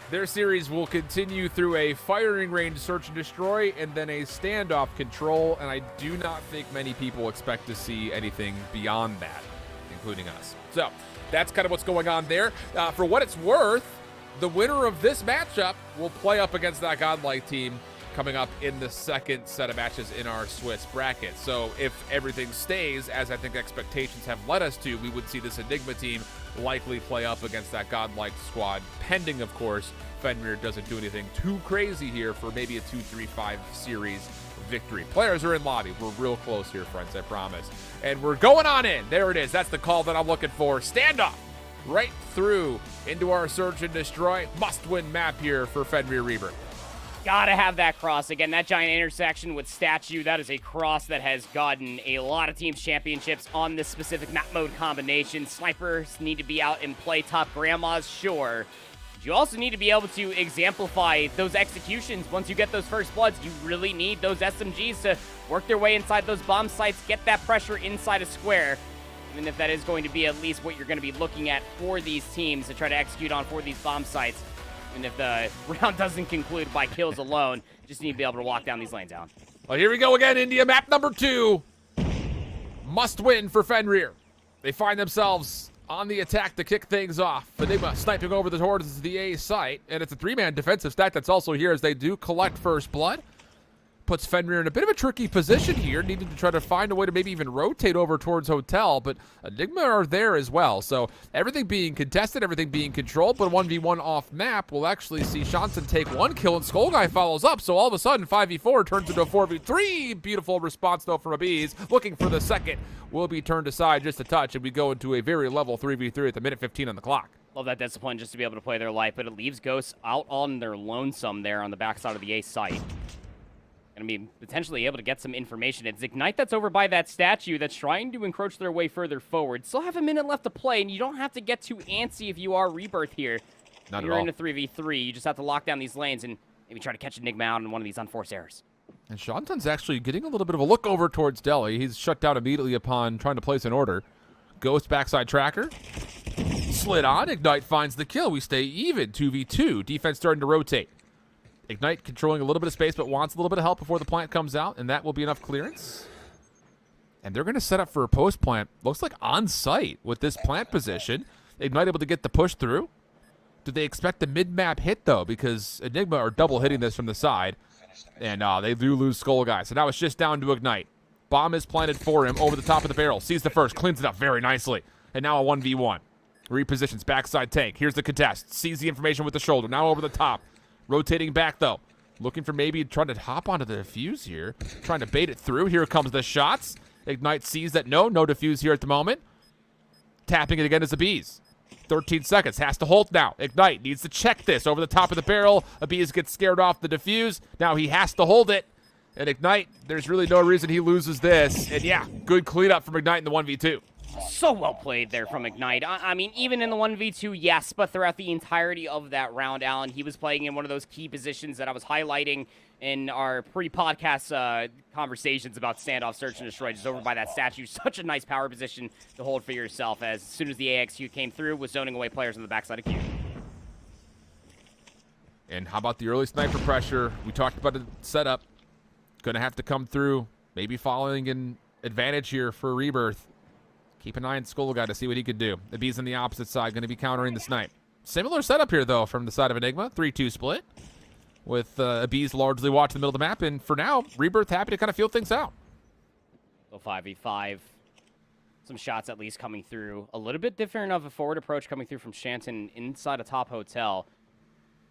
Their series will continue through a firing range search and destroy and then a standoff control, and I do not think many people expect to see anything beyond that, including us. So that's kind of what's going on there. For what it's worth, the winner of this matchup will play up against that Godlike team coming up in the second set of matches in our Swiss bracket. So if everything stays as I think expectations have led us to, we would see this Enigma team likely play up against that Godlike squad, pending, of course, Fenrir doesn't do anything too crazy here for maybe a 2-3-5 series victory. Players are in lobby. We're real close here, friends, I promise. And we're going on in. There it is. That's the call that I'm looking for. Standoff right through into our search and destroy. Must-win map here for Fenrir Rebirth. Gotta have that cross. Again, that giant intersection with Statue, that is a cross that has gotten a lot of teams championships on this specific map mode combination. Snipers need to be out and play top grandmas, sure. But you also need to be able to exemplify those executions. Once you get those first bloods, you really need those SMGs to work their way inside those bomb sites, get that pressure inside a square. Even if that is going to be at least what you're going to be looking at for these teams to try to execute on for these bomb sites. And if the round doesn't conclude by kills alone, just need to be able to walk down these lanes out. Well, here we go again, India. Map number 2. Must win for Fenrir. They find themselves on the attack to kick things off. Enigma sniping over towards the A site. And it's a 3-man defensive stack that's also here as they do collect first blood. Puts Fenrir in a bit of a tricky position here, needing to try to find a way to maybe even rotate over towards Hotel, but Enigma are there as well. So everything being contested, everything being controlled, but 1v1 off map, we'll actually see Shanson take 1 kill and Skullguy follows up. So all of a sudden 5v4 turns into a 4v3. Beautiful response though from Abiz. Looking for the second, will be turned aside just a touch, and we go into a very level 3v3 at the minute 15 on the clock. Love that discipline just to be able to play their life, but it leaves Ghosts out on their lonesome there on the backside of the A site. Going to be potentially able to get some information. It's Ignite that's over by that statue that's trying to encroach their way further forward. Still have a minute left to play, and you don't have to get too antsy if you are Rebirth here. Not You're at all. in a 3v3. You just have to lock down these lanes and maybe try to catch Enigma out in one of these unforced errors. And Shanton's actually getting a little bit of a look over towards Delhi. He's shut down immediately upon trying to place an order. Ghost backside tracker. Slid on. Ignite finds the kill. We stay even. 2v2. Defense starting to rotate. Ignite controlling a little bit of space, but wants a little bit of help before the plant comes out, and that will be enough clearance. And they're going to set up for a post plant. Looks like on site with this plant position. Ignite able to get the push through. Do they expect the mid-map hit, though? Because Enigma are double hitting this from the side. And they do lose Skull Guy. So now it's just down to Ignite. Bomb is planted for him over the top of the barrel. Sees the first. Cleans it up very nicely. And now a 1v1. Repositions. Backside tank. Here's the contest. Sees the information with the shoulder. Now over the top. Rotating back, though. Looking for maybe trying to hop onto the defuse here. Trying to bait it through. Here comes the shots. Ignite sees that no defuse here at the moment. Tapping it again as Abiz. 13 seconds. Has to hold now. Ignite needs to check this over the top of the barrel. Abiz gets scared off the defuse. Now he has to hold it. And Ignite, there's really no reason he loses this. And yeah, good cleanup from Ignite in the 1v2. So well played there from Ignite. I mean, even in the 1v2, yes, but throughout the entirety of that round, Alan, he was playing in one of those key positions that I was highlighting in our pre-podcast conversations about standoff, search, and destroy, just over by that statue. Such a nice power position to hold for yourself, as soon as the AXQ came through, was zoning away players on the backside of Q. And how about the early sniper pressure? We talked about the setup. Going to have to come through. Maybe following an advantage here for Rebirth. Keep an eye on Skull Guy to see what he can do. The B's on the opposite side, going to be countering the snipe. Similar setup here, though, from the side of Enigma. 3-2 split. With Abiz largely watching the middle of the map. And for now, Rebirth happy to kind of feel things out. So 5v5. Some shots at least coming through. A little bit different of a forward approach coming through from Shanton inside a top hotel.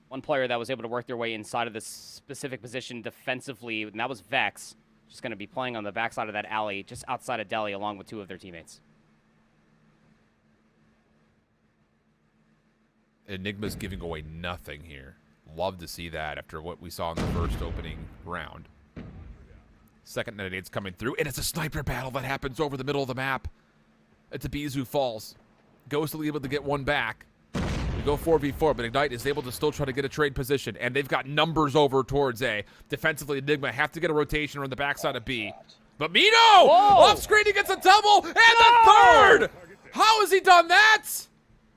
One player that was able to work their way inside of this specific position defensively, and that was Vex. Just going to be playing on the backside of that alley, just outside of Delhi, along with two of their teammates. Enigma's giving away nothing here. Love to see that after what we saw in the first opening round. Second nades coming through, and it's a sniper battle that happens over the middle of the map. It's Abiz who falls. Goes to be able to get one back. We go 4v4, but Ignite is able to still try to get a trade position, and they've got numbers over towards A. Defensively, Enigma have to get a rotation on the backside of B. But Mino! Off screen, he gets a double, and the third! How has he done that?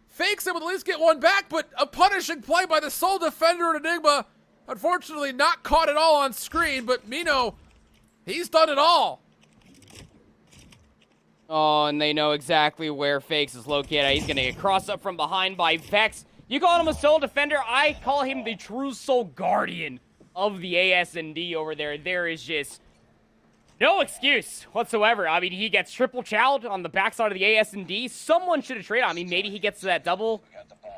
Fakes him with at least get one back, but a punishing play by the sole defender at Enigma. Unfortunately, not caught at all on screen, but Mino, he's done it all. Oh, and they know exactly where Fakes is located. He's going to get crossed up from behind by Vex. You call him a sole defender. I call him the true sole guardian of the AS&D over there. There is just no excuse whatsoever. I mean, he gets triple chowed on the backside of the AS&D. Someone should have traded. I mean, maybe he gets to that double.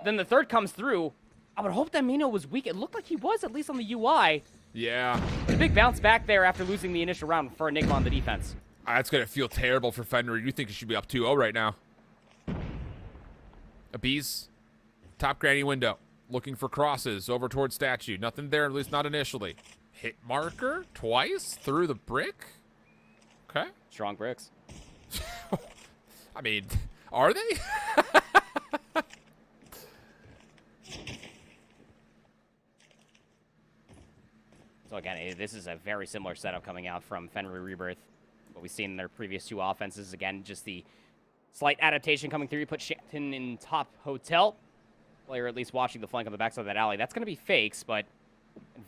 Then the third comes through. I would hope that Mino was weak. It looked like he was, at least on the UI. Yeah. But a big bounce back there after losing the initial round for Enigma on the defense. That's going to feel terrible for Fender. You think he should be up 2-0 right now. Abiz, top granny window. Looking for crosses over towards statue. Nothing there, at least not initially. Hit marker twice through the brick. Okay. Strong bricks. I mean, are they? So again, this is a very similar setup coming out from Fenrir Rebirth. What we've seen in their previous two offenses. Again, just the slight adaptation coming through. You put Shanton in top hotel. Player at least watching the flank on the backside of that alley. That's going to be Fakes, but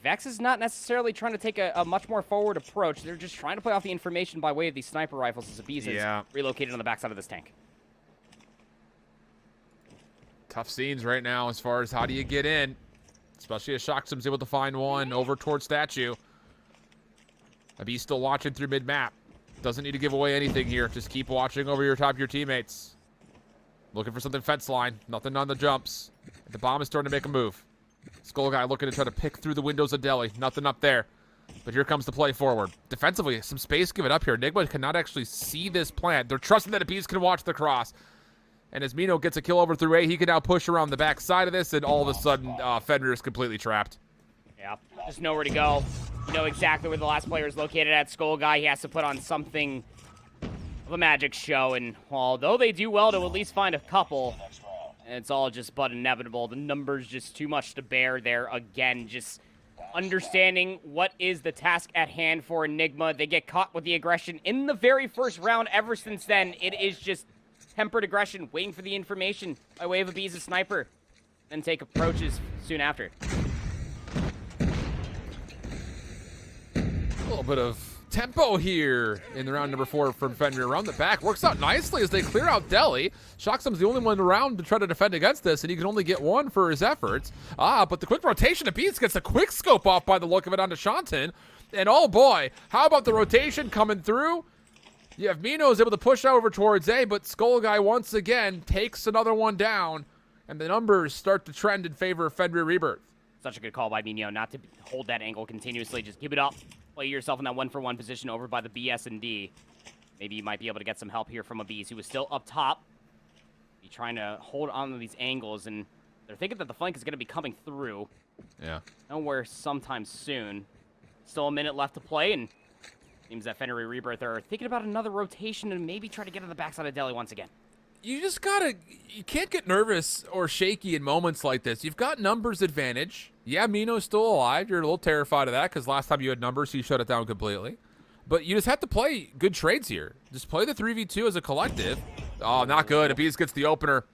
Vex is not necessarily trying to take a much more forward approach. They're just trying to play off the information by way of these sniper rifles as Abiz is relocated on the backside of this tank. Tough scenes right now as far as how do you get in. Especially as Shocksum's able to find one over towards statue. Abiz still watching through mid-map. Doesn't need to give away anything here. Just keep watching over your top of your teammates. Looking for something fence line. Nothing on the jumps. The bomb is starting to make a move. Skull Guy looking to try to pick through the windows of Delhi. Nothing up there. But here comes the play forward. Defensively, some space given up here. Enigma cannot actually see this plant. They're trusting that Abiz can watch the cross. And as Mino gets a kill over through A, he can now push around the back side of this, and all of a sudden, Fender is completely trapped. Yeah, just nowhere to go. You know exactly where the last player is located at. Skull Guy, he has to put on something of a magic show, and although they do well to at least find a couple, it's all just but inevitable. The numbers just too much to bear there. Again, just understanding what is the task at hand for Enigma. They get caught with the aggression in the very first round. Ever since then, it is just tempered aggression, waiting for the information by way of Abiz's sniper, then take approaches soon after. A little bit of tempo here in the round number 4 from Fenrir. Around the back works out nicely as they clear out Deli. Shoxum's the only one around to try to defend against this, and he can only get 1 for his efforts. But the quick rotation of Beats gets a quick scope off by the look of it onto Shantan. And oh boy, how about the rotation coming through? You have Mino is able to push over towards A, but Skull Guy once again takes another one down, and the numbers start to trend in favor of Fenrir Rebirth. Such a good call by Mino not to hold that angle continuously. Just keep it up. Play yourself in that 1-for-1 position over by the BS and D. Maybe you might be able to get some help here from a Bees who was still up top. Be trying to hold on to these angles, and they're thinking that the flank is going to be coming through. Yeah. Nowhere sometime soon. Still a minute left to play, and seems that Fenrir Rebirth are thinking about another rotation and maybe try to get on the backside of Deli once again. You can't get nervous or shaky in moments like this. You've got numbers advantage. Yeah, Mino's still alive. You're a little terrified of that because last time you had numbers, you shut it down completely. But you just have to play good trades here. Just play the 3v2 as a collective. Oh, not good. Abiz gets the opener.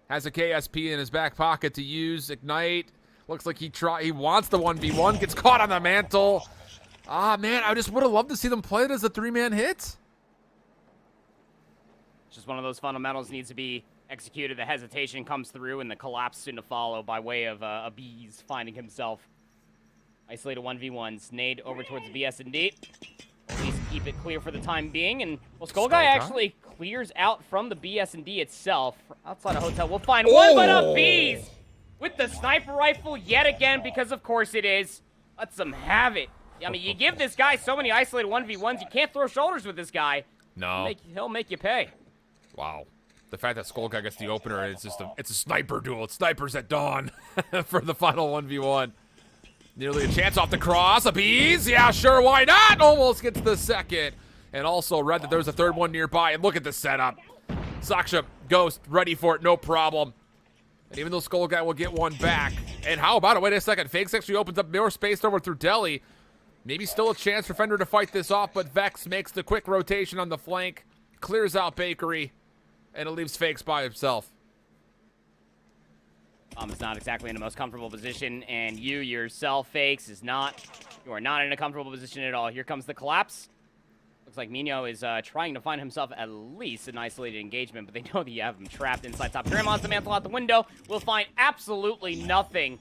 Has a KSP in his back pocket to use. Ignite. Looks like he wants the 1v1. Gets caught on the mantle. Ah, man, I just would have loved to see them play it as a 3-man hit. Just one of those fundamentals needs to be executed. The hesitation comes through and the collapse soon to follow by way of Abiz finding himself isolated 1v1s. Nade over towards BS&D. At least keep it clear for the time being. And, well, Skull Guy actually clears out from the BS&D itself. Outside of Hotel, we'll find one, but Abiz with the sniper rifle yet again, because of course it is. Lets them have it. I mean, you give this guy so many isolated 1v1s, you can't throw shoulders with this guy. No. He'll make you pay. Wow. The fact that Skull Guy gets the opener, it's a sniper duel. It's snipers at dawn for the final 1v1. Nearly a chance off the cross. Abiz, yeah, sure, why not? Almost gets the second. And also read that there's a third one nearby. And look at the setup. Saksha, Ghost, ready for it, no problem. And even though Skull Guy will get one back. And how about it? Wait a second. Fakes actually opens up more space over through Deli. Maybe still a chance for Fender to fight this off, but Vex makes the quick rotation on the flank. Clears out Bakery. And it leaves Fakes by himself. Is not exactly in the most comfortable position, and you yourself, Fakes, you are not in a comfortable position at all. Here comes the collapse. Looks like Mino is trying to find himself at least an isolated engagement, but they know that you have him trapped inside top. Dramon's the mantle out the window. We'll find absolutely nothing.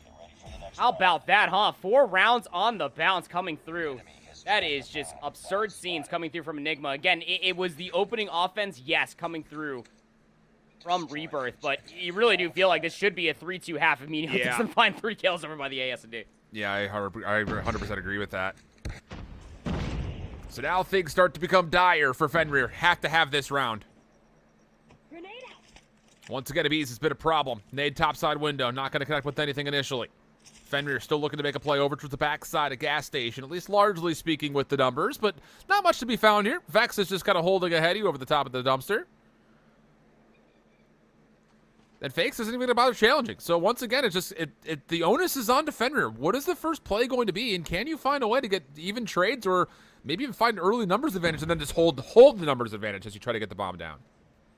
How about that, huh? 4 rounds on the bounce coming through. That is just absurd scenes coming through from Enigma. Again, it was the opening offense, yes, coming through from Rebirth, but you really do feel like this should be a 3-2 half if Mino doesn't find 3 kills over by the AS&D. Yeah, I 100% agree with that. So now things start to become dire for Fenrir. Have to have this round. Once again, Abiz has been a problem. Nade topside window, not going to connect with anything initially. Fenrir still looking to make a play over towards the backside of gas station, at least largely speaking with the numbers, but not much to be found here. Vex is just kind of holding a heady over the top of the dumpster. And Fakes isn't even going to bother challenging. So once again, it's just the onus is on to Fenrir. What is the first play going to be, and can you find a way to get even trades or maybe even find an early numbers advantage and then just hold the numbers advantage as you try to get the bomb down?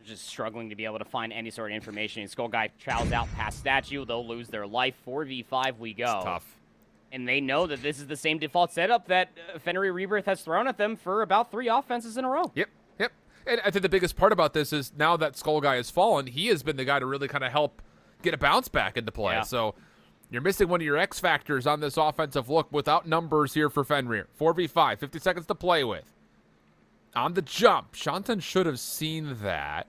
Just struggling to be able to find any sort of information. Skull Guy trows out past statue. They'll lose their life. 4v5 we go. It's tough. And they know that this is the same default setup that Fenrir Rebirth has thrown at them for about 3 offenses in a row. Yep. And I think the biggest part about this is now that Skull Guy has fallen, he has been the guy to really kind of help get a bounce back into play. Yeah. So you're missing one of your X factors on this offensive look without numbers here for Fenrir. 4v5, 50 seconds to play with. On the jump, Shantan should have seen that.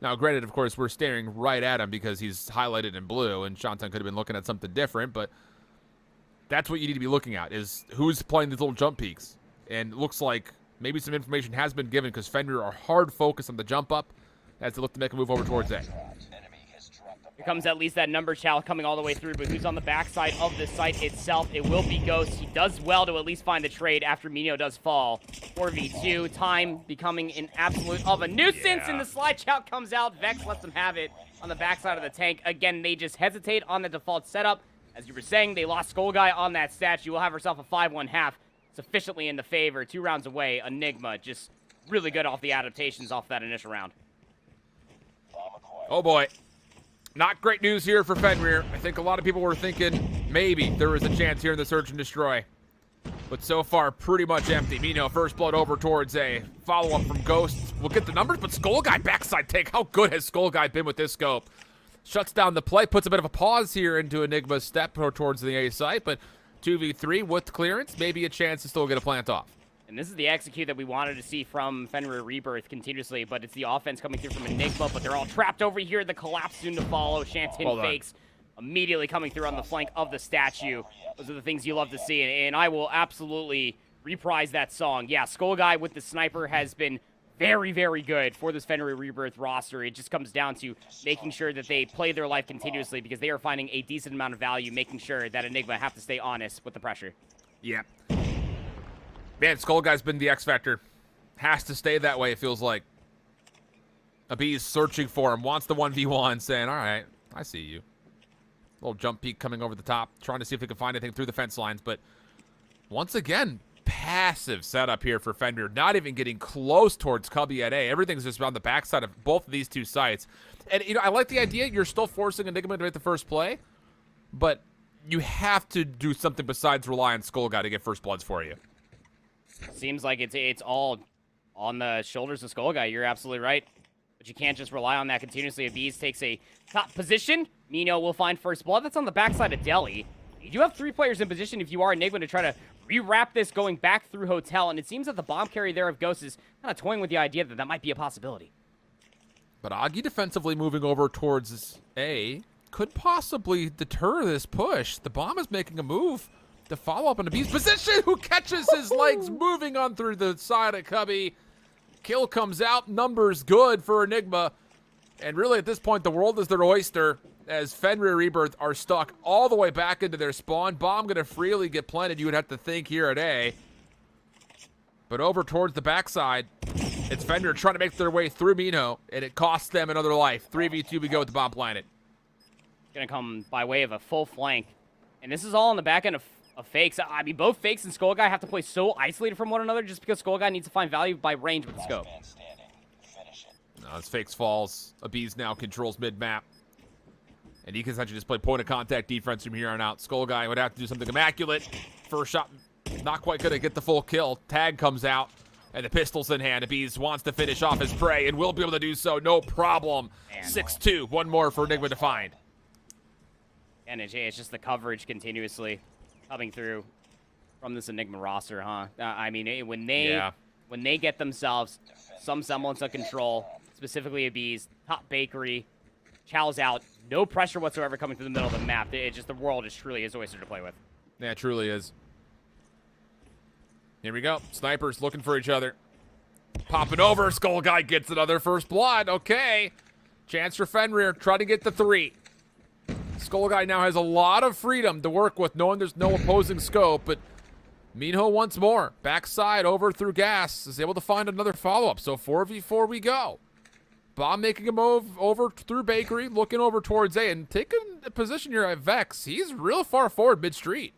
Now, granted, of course, we're staring right at him because he's highlighted in blue, and Shantan could have been looking at something different, but that's what you need to be looking at, is who's playing these little jump peaks. And it looks like maybe some information has been given because Fenrir are hard focused on the jump up as they look to make a move over towards A. Here comes at least that number challenge coming all the way through, but who's on the backside of the site itself? It will be Ghost. He does well to at least find the trade after Mino does fall. 4v2, time becoming an absolute of a nuisance, and the slide shout comes out. Vex lets them have it on the backside of the tank. Again, they just hesitate on the default setup. As you were saying, they lost Skull Guy on that statue. We'll have herself a 5-1 half. Sufficiently in the favor. 2 rounds away. Enigma just really good off the adaptations off that initial round. Oh boy. Not great news here for Fenrir. I think a lot of people were thinking maybe there was a chance here in the Search and Destroy. but so far pretty much empty. Mino, first blood over towards a follow-up from Ghost. We'll get the numbers, but Skull Guy backside take. How good has Skull Guy been with this scope? Shuts down the play, puts a bit of a pause here into Enigma's step towards the A site, but 2v3 with clearance, maybe a chance to still get a plant off. And this is the execute that we wanted to see from Fenrir Rebirth continuously, but it's the offense coming through from Enigma, but they're all trapped over here. The collapse soon to follow. Shanton fakes immediately coming through on the flank of the statue. Those are the things you love to see, and I will absolutely reprise that song. Yeah, Skull Guy with the sniper has been very, very good for this Fenrir Rebirth roster. It just comes down to making sure that they play their life continuously because they are finding a decent amount of value, making sure that Enigma have to stay honest with the pressure. Yeah. Man, Skull Guy's been the X Factor. Has to stay that way, it feels like. Abi's searching for him, wants the 1v1, saying, all right, I see you. Little jump peek coming over the top, trying to see if he can find anything through the fence lines, but once again, passive setup here for Fenrir. Not even getting close towards Cubby at A. Everything's just on the backside of both of these two sites. And, you know, I like the idea you're still forcing Enigma to make the first play, but you have to do something besides rely on Skull Guy to get first bloods for you. Seems like it's all on the shoulders of Skull Guy. You're absolutely right. But you can't just rely on that continuously. Abiz takes a top position. Mino will find first blood. That's on the backside of Delhi. You do have 3 players in position if you are Enigma to try to rewrap this going back through Hotel, and it seems that the bomb carry there of Ghost is kind of toying with the idea that that might be a possibility. But Augie defensively moving over towards A could possibly deter this push. The bomb is making a move to follow up on Abi's position, who catches his legs moving on through the side of Cubby. Kill comes out, numbers good for Enigma. And really at this point, the world is their oyster as Fenrir Rebirth are stuck all the way back into their spawn. Bomb going to freely get planted, you would have to think, here at A. But over towards the backside, it's Fenrir trying to make their way through Mino, and it costs them another life. 3v2 we go with the bomb planet. Going to come by way of a full flank. And this is all on the back end of fakes. I mean, both fakes and Skull Guy have to play so isolated from one another just because Skull Guy needs to find value by range with the scope. As fakes falls, Abiz now controls mid-map. And he can essentially just play point-of-contact defense from here on out. Skull Guy would have to do something immaculate. First shot, not quite going to get the full kill. Tag comes out, and the pistol's in hand. Abiz wants to finish off his prey and will be able to do so, no problem. 6-2, one more for Enigma to find. And it's just the coverage continuously coming through from this Enigma roster, huh? I mean, when they get themselves some semblance of control, specifically Abiz, top bakery, Chow's out, no pressure whatsoever coming through the middle of the map. It's just the world is truly his oyster to play with. Yeah, it truly is. Here we go. Snipers looking for each other. Popping over. Skull Guy gets another first blood. Okay. Chance for Fenrir. Try to get the 3. Skull Guy now has a lot of freedom to work with, knowing there's no opposing scope, but Minho once more. Backside over through gas. Is able to find another follow-up. So 4v4 we go. Bomb making a move over through Bakery, looking over towards A, and taking a position here at Vex. He's real far forward mid-street.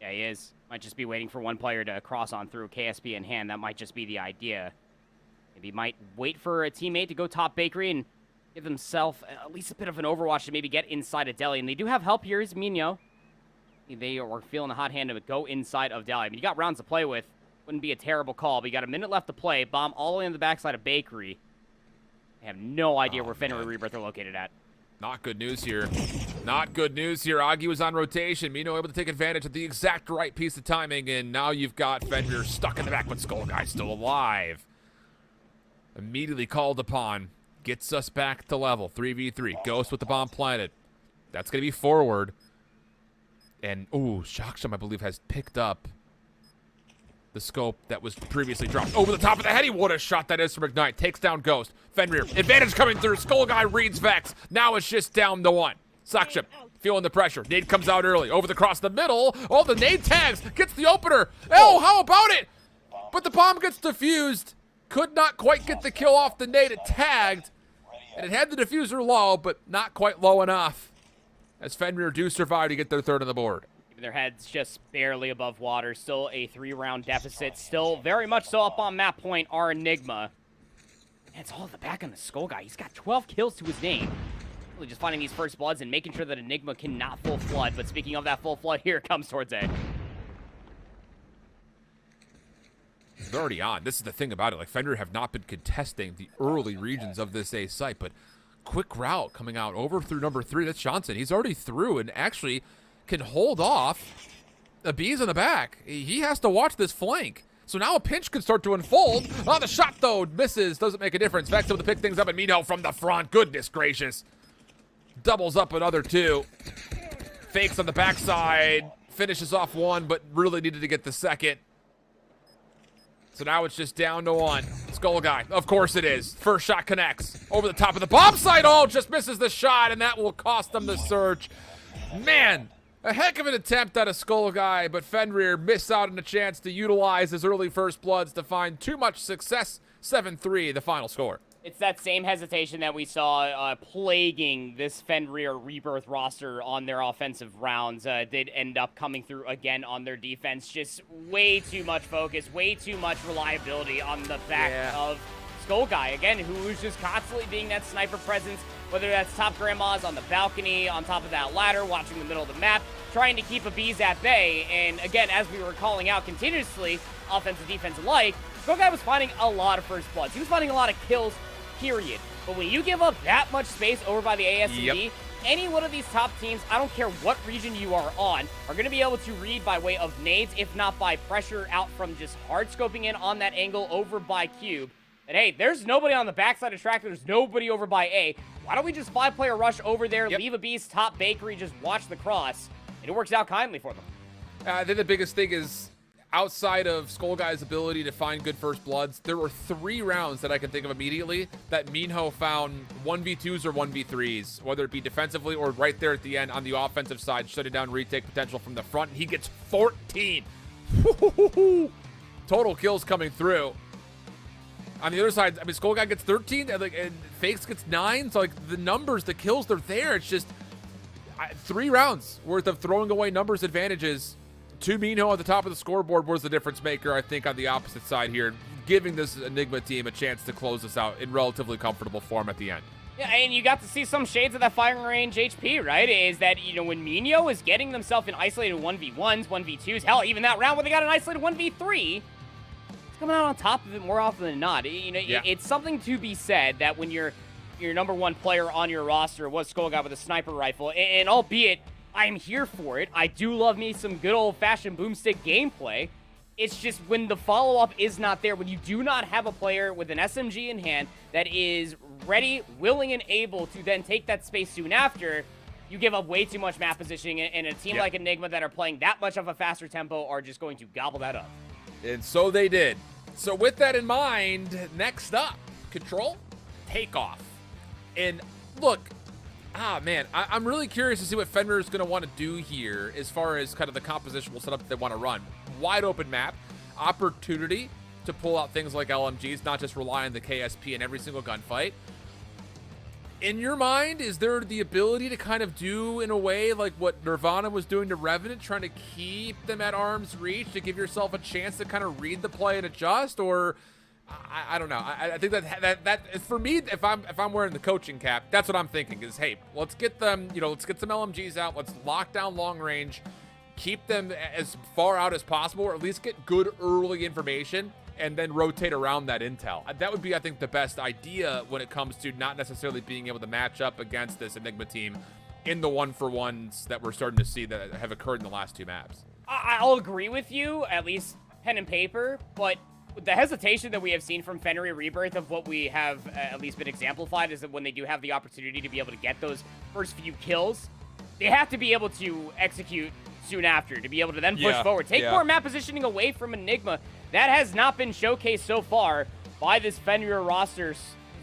Yeah, he is. Might just be waiting for one player to cross on through, KSP in hand. That might just be the idea. Maybe might wait for a teammate to go top Bakery and give themselves at least a bit of an overwatch to maybe get inside of Delhi. And they do have help here. Is Mino. They are feeling the hot hand to go inside of Delhi. I mean, you got rounds to play with. Wouldn't be a terrible call, but you got a minute left to play. Bomb all the way on the backside of Bakery. I have no idea where Fenrir Rebirth are located at. Not good news here. Not good news here. Augie was on rotation. Mino able to take advantage of the exact right piece of timing, and now you've got Fenrir stuck in the back, but Skull Guy still alive. Immediately called upon. Gets us back to level. 3v3. Ghost with the bomb planted. That's going to be forward. And, ooh, Shaksham, I believe, has picked up the scope that was previously dropped. Over the top of the head, he would have shot that is from Ignite. Takes down Ghost. Fenrir, advantage coming through. Skull Guy reads Vex. Now it's just down to 1. Saksham, feeling the pressure. Nade comes out early. Over the cross the middle. Oh, the nade tags. Gets the opener. Oh, how about it? But the bomb gets defused. Could not quite get the kill off the nade. It tagged. And it had the diffuser low, but not quite low enough. As Fenrir do survive to get their 3rd on the board. Their heads just barely above water. Still a 3-round deficit. Still very much so up on map point are Enigma. And it's all at the back on the Skull Guy. He's got 12 kills to his name. Really just finding these first bloods and making sure that Enigma cannot full flood. But speaking of that full flood, here it comes towards A. They're already on. This is the thing about it. Like, Fenrir have not been contesting the early regions of this A site, but quick route coming out over through number 3. That's Johnson. He's already through and actually can hold off the Bees in the back. He has to watch this flank. So now a pinch could start to unfold. Oh, the shot, though, misses. Doesn't make a difference. Vex able to pick things up, and Mino from the front. Goodness gracious. Doubles up another 2. Fakes on the backside. Finishes off 1, but really needed to get the second. So now it's just down to 1. Skull Guy. Of course it is. First shot connects. Over the top of the bomb site. Oh, just misses the shot, and that will cost them the search. Man. A heck of an attempt at a Skull Guy, but Fenrir missed out on a chance to utilize his early first bloods to find too much success. 7-3, the final score. It's that same hesitation that we saw plaguing this Fenrir Rebirth roster on their offensive rounds. Did end up coming through again on their defense. Just way too much focus, way too much reliability on the back of Skull Guy, again, who's just constantly being that sniper presence, whether that's top grandmas on the balcony, on top of that ladder, watching the middle of the map, trying to keep a Bees at bay. And again, as we were calling out continuously, offense and defense alike, Skull Guy was finding a lot of first bloods. He was finding a lot of kills, period. But when you give up that much space over by the ASCD, any one of these top teams, I don't care what region you are on, are going to be able to read by way of nades, if not by pressure out from just hard scoping in on that angle over by Cube. And hey, there's nobody on the backside of track. There's nobody over by A. Why don't we just 5-player rush over there, leave a Beast top bakery, just watch the cross, and it works out kindly for them. I think the biggest thing is, outside of Skull Guy's ability to find good first bloods, there were 3 rounds that I can think of immediately that Minho found 1v2s or 1v3s, whether it be defensively or right there at the end on the offensive side, shutting down retake potential from the front. He gets 14. Total kills coming through. On the other side, I mean, Skull Guy gets 13, and Fakes gets 9. So, like, the numbers, the kills, they're there. It's just 3 rounds worth of throwing away numbers advantages. To Minho at the top of the scoreboard was the difference maker, I think, on the opposite side here, giving this Enigma team a chance to close this out in relatively comfortable form at the end. Yeah, and you got to see some shades of that firing range HP, right? Is that, you know, when Minho is getting themselves in isolated 1v1s, 1v2s, hell, even that round where they got an isolated 1v3, coming out on top of it more often than not. You know, it's something to be said that when your number 1 player on your roster was Skull Guy with a sniper rifle, and albeit I'm here for it, I do love me some good old-fashioned boomstick gameplay. It's just when the follow-up is not there, when you do not have a player with an SMG in hand that is ready, willing, and able to then take that space soon after, you give up way too much map positioning, and a team like Enigma that are playing that much of a faster tempo are just going to gobble that up. And so they did. So with that in mind, next up, Control, Takeoff. And look, man, I'm really curious to see what Fenrir is going to want to do here as far as kind of the compositional setup that they want to run. Wide open map, opportunity to pull out things like LMGs, not just rely on the KSP in every single gunfight. In your mind, is there the ability to kind of do in a way like what Nirvana was doing to Revenant, trying to keep them at arm's reach to give yourself a chance to kind of read the play and adjust? Or I don't know. I think that for me, if I'm wearing the coaching cap, that's what I'm thinking is, hey, let's get them, let's get some LMGs out. Let's lock down long range, keep them as far out as possible, or at least get good early information, and then rotate around that intel. That would be, I think, the best idea when it comes to not necessarily being able to match up against this Enigma team in the 1-for-1s that we're starting to see that have occurred in the last 2 maps. I'll agree with you, at least pen and paper, but the hesitation that we have seen from Fenrir Rebirth of what we have at least been exemplified is that when they do have the opportunity to be able to get those first few kills, they have to be able to execute soon after to be able to then push forward. Take more map positioning away from Enigma. That has not been showcased so far by this Fenrir roster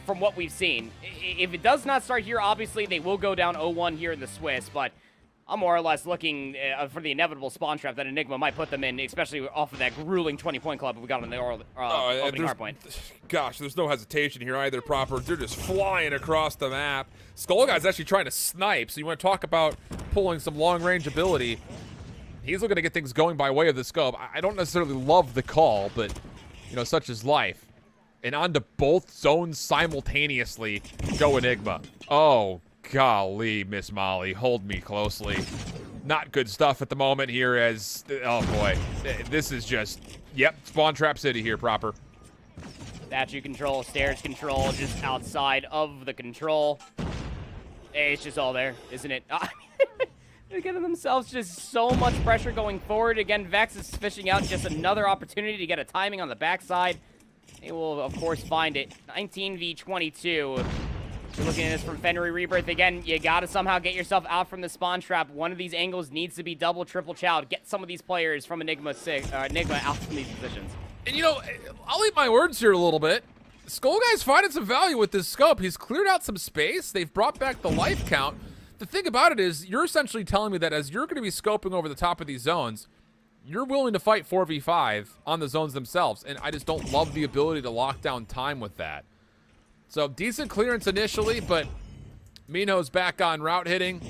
from what we've seen. If it does not start here, obviously they will go down 0-1 here in the Swiss, but I'm more or less looking for the inevitable spawn trap that Enigma might put them in, especially off of that grueling 20-point club we got on the opening hardpoint. Gosh, there's no hesitation here either, Proper. They're just flying across the map. Skull Guy's actually trying to snipe, so you want to talk about pulling some long-range ability. He's looking to get things going by way of the scope. I don't necessarily love the call, but, such is life. And onto both zones simultaneously. Go Enigma. Oh, golly, Miss Molly. Hold me closely. not good stuff at the moment here as, oh boy, this is just, yep, Spawn Trap City here proper. Statue control, stairs control, just outside of the control. Hey, it's just all there, isn't it? They're giving themselves just so much pressure going forward. Again, Vex is fishing out just another opportunity to get a timing on the backside. They will, of course, find it. 19v22. You're looking at this from Fenrir Rebirth. Again, you got to somehow get yourself out from the spawn trap. One of these angles needs to be double, triple chowed. Get some of these players from Enigma out from these positions. And, you know, I'll eat my words here a little bit. Skull Guy's finding some value with this scope. He's cleared out some space. They've brought back the life count. The thing about it is, you're essentially telling me that as you're going to be scoping over the top of these zones, you're willing to fight 4v5 on the zones themselves, and I just don't love the ability to lock down time with that. So, decent clearance initially, but Mino's back on route hitting,